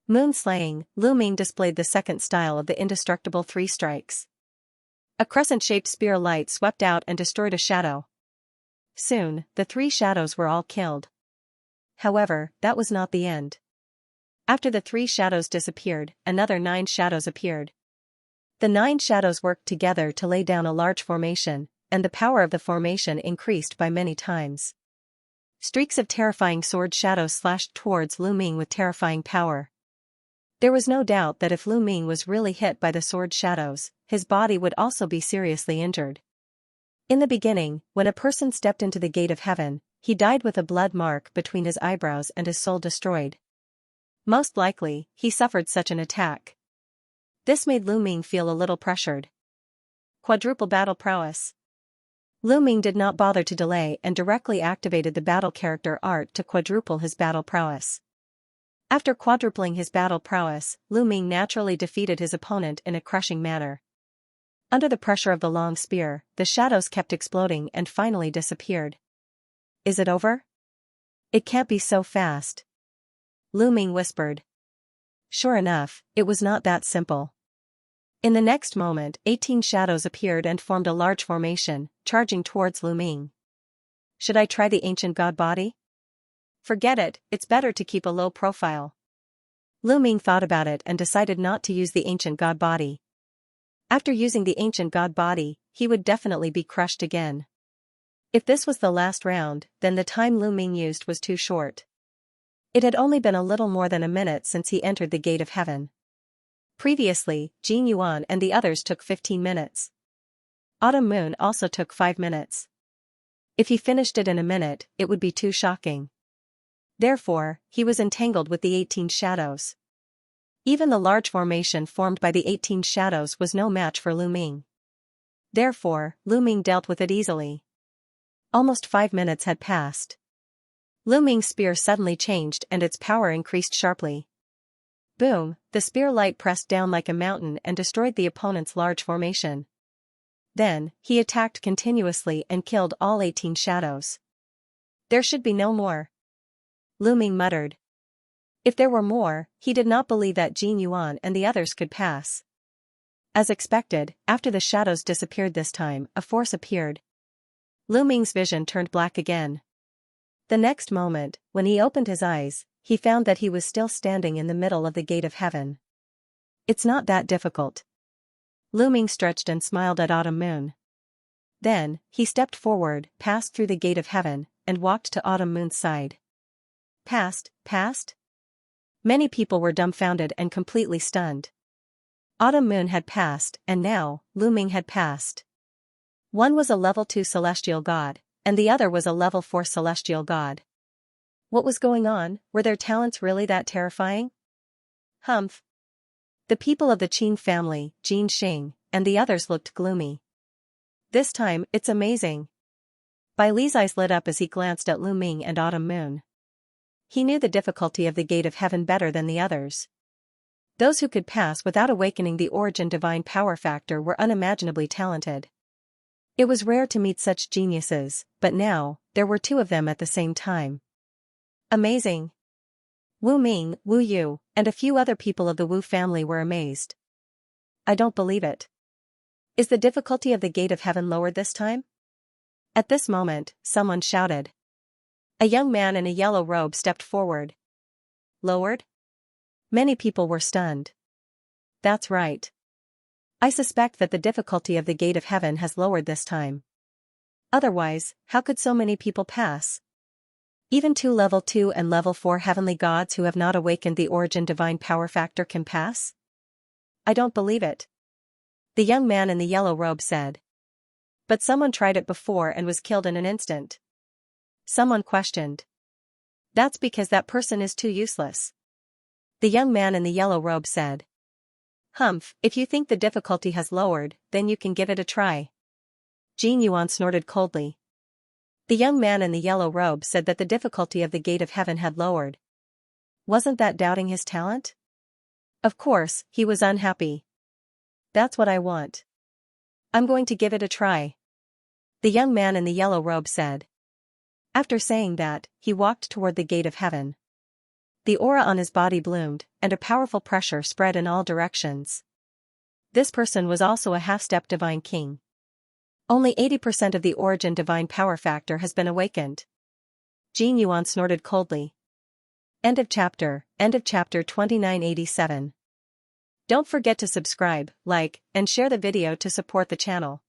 Moon-slaying, Lu Ming displayed the second style of the indestructible 3 strikes. A crescent-shaped spear light swept out and destroyed a shadow. Soon, the 3 shadows were all killed. However, that was not the end. After the 3 shadows disappeared, another 9 shadows appeared. The 9 shadows worked together to lay down a large formation, and the power of the formation increased by many times. Streaks of terrifying sword shadows slashed towards Lu Ming with terrifying power. There was no doubt that if Lu Ming was really hit by the sword shadows, his body would also be seriously injured. In the beginning, when a person stepped into the gate of heaven, he died with a blood mark between his eyebrows and his soul destroyed. Most likely, he suffered such an attack. This made Lu Ming feel a little pressured. Quadruple battle prowess. Lu Ming did not bother to delay and directly activated the battle character art to quadruple his battle prowess. After quadrupling his battle prowess, Lu Ming naturally defeated his opponent in a crushing manner. Under the pressure of the long spear, the shadows kept exploding and finally disappeared. Is it over? It can't be so fast. Lu Ming whispered. Sure enough, it was not that simple. In the next moment, 18 shadows appeared and formed a large formation, charging towards Lu Ming. Should I try the ancient god body? Forget it, it's better to keep a low profile. Lu Ming thought about it and decided not to use the ancient god body. After using the ancient god body, he would definitely be crushed again. If this was the last round, then the time Lu Ming used was too short. It had only been a little more than a minute since he entered the gate of heaven. Previously, Jin Yuan and the others took 15 minutes. Autumn Moon also took 5 minutes. If he finished it in a minute, it would be too shocking. Therefore, he was entangled with the 18 shadows. Even the large formation formed by the 18 shadows was no match for Lu Ming. Therefore, Lu Ming dealt with it easily. Almost 5 minutes had passed. Lu Ming's spear suddenly changed and its power increased sharply. Boom, the spear light pressed down like a mountain and destroyed the opponent's large formation. Then, he attacked continuously and killed all 18 shadows. There should be no more. Lu Ming muttered. If there were more, he did not believe that Jin Yuan and the others could pass. As expected, after the shadows disappeared this time, a force appeared. Lu Ming's vision turned black again. The next moment, when he opened his eyes, he found that he was still standing in the middle of the gate of heaven. It's not that difficult. Lu Ming stretched and smiled at Autumn Moon. Then, he stepped forward, passed through the gate of heaven, and walked to Autumn Moon's side. Passed? Many people were dumbfounded and completely stunned. Autumn Moon had passed, and now, Lu Ming had passed. One was a level 2 celestial god, and the other was a level 4 celestial god. What was going on? Were their talents really that terrifying? Humph. The people of the Qing family, Jin Xing, and the others looked gloomy. This time, it's amazing. Bai Li's eyes lit up as he glanced at Lu Ming and Autumn Moon. He knew the difficulty of the gate of heaven better than the others. Those who could pass without awakening the origin divine power factor were unimaginably talented. It was rare to meet such geniuses, but now, there were 2 of them at the same time. Amazing! Wu Ming, Wu Yu, and a few other people of the Wu family were amazed. I don't believe it. Is the difficulty of the gate of heaven lowered this time? At this moment, someone shouted. A young man in a yellow robe stepped forward. Lowered? Many people were stunned. That's right. I suspect that the difficulty of the gate of heaven has lowered this time. Otherwise, how could so many people pass? Even 2 level 2 and level 4 heavenly gods who have not awakened the origin divine power factor can pass? I don't believe it. The young man in the yellow robe said. But someone tried it before and was killed in an instant. Someone questioned. That's because that person is too useless. The young man in the yellow robe said. Humph, if you think the difficulty has lowered, then you can give it a try. Jin Yuan snorted coldly. The young man in the yellow robe said that the difficulty of the gate of heaven had lowered. Wasn't that doubting his talent? Of course, he was unhappy. That's what I want. I'm going to give it a try. The young man in the yellow robe said. After saying that, he walked toward the gate of heaven. The aura on his body bloomed, and a powerful pressure spread in all directions. This person was also a half-step divine king. Only 80% of the origin divine power factor has been awakened. Jin Yuan snorted coldly. End of chapter 2987. Don't forget to subscribe, like, and share the video to support the channel.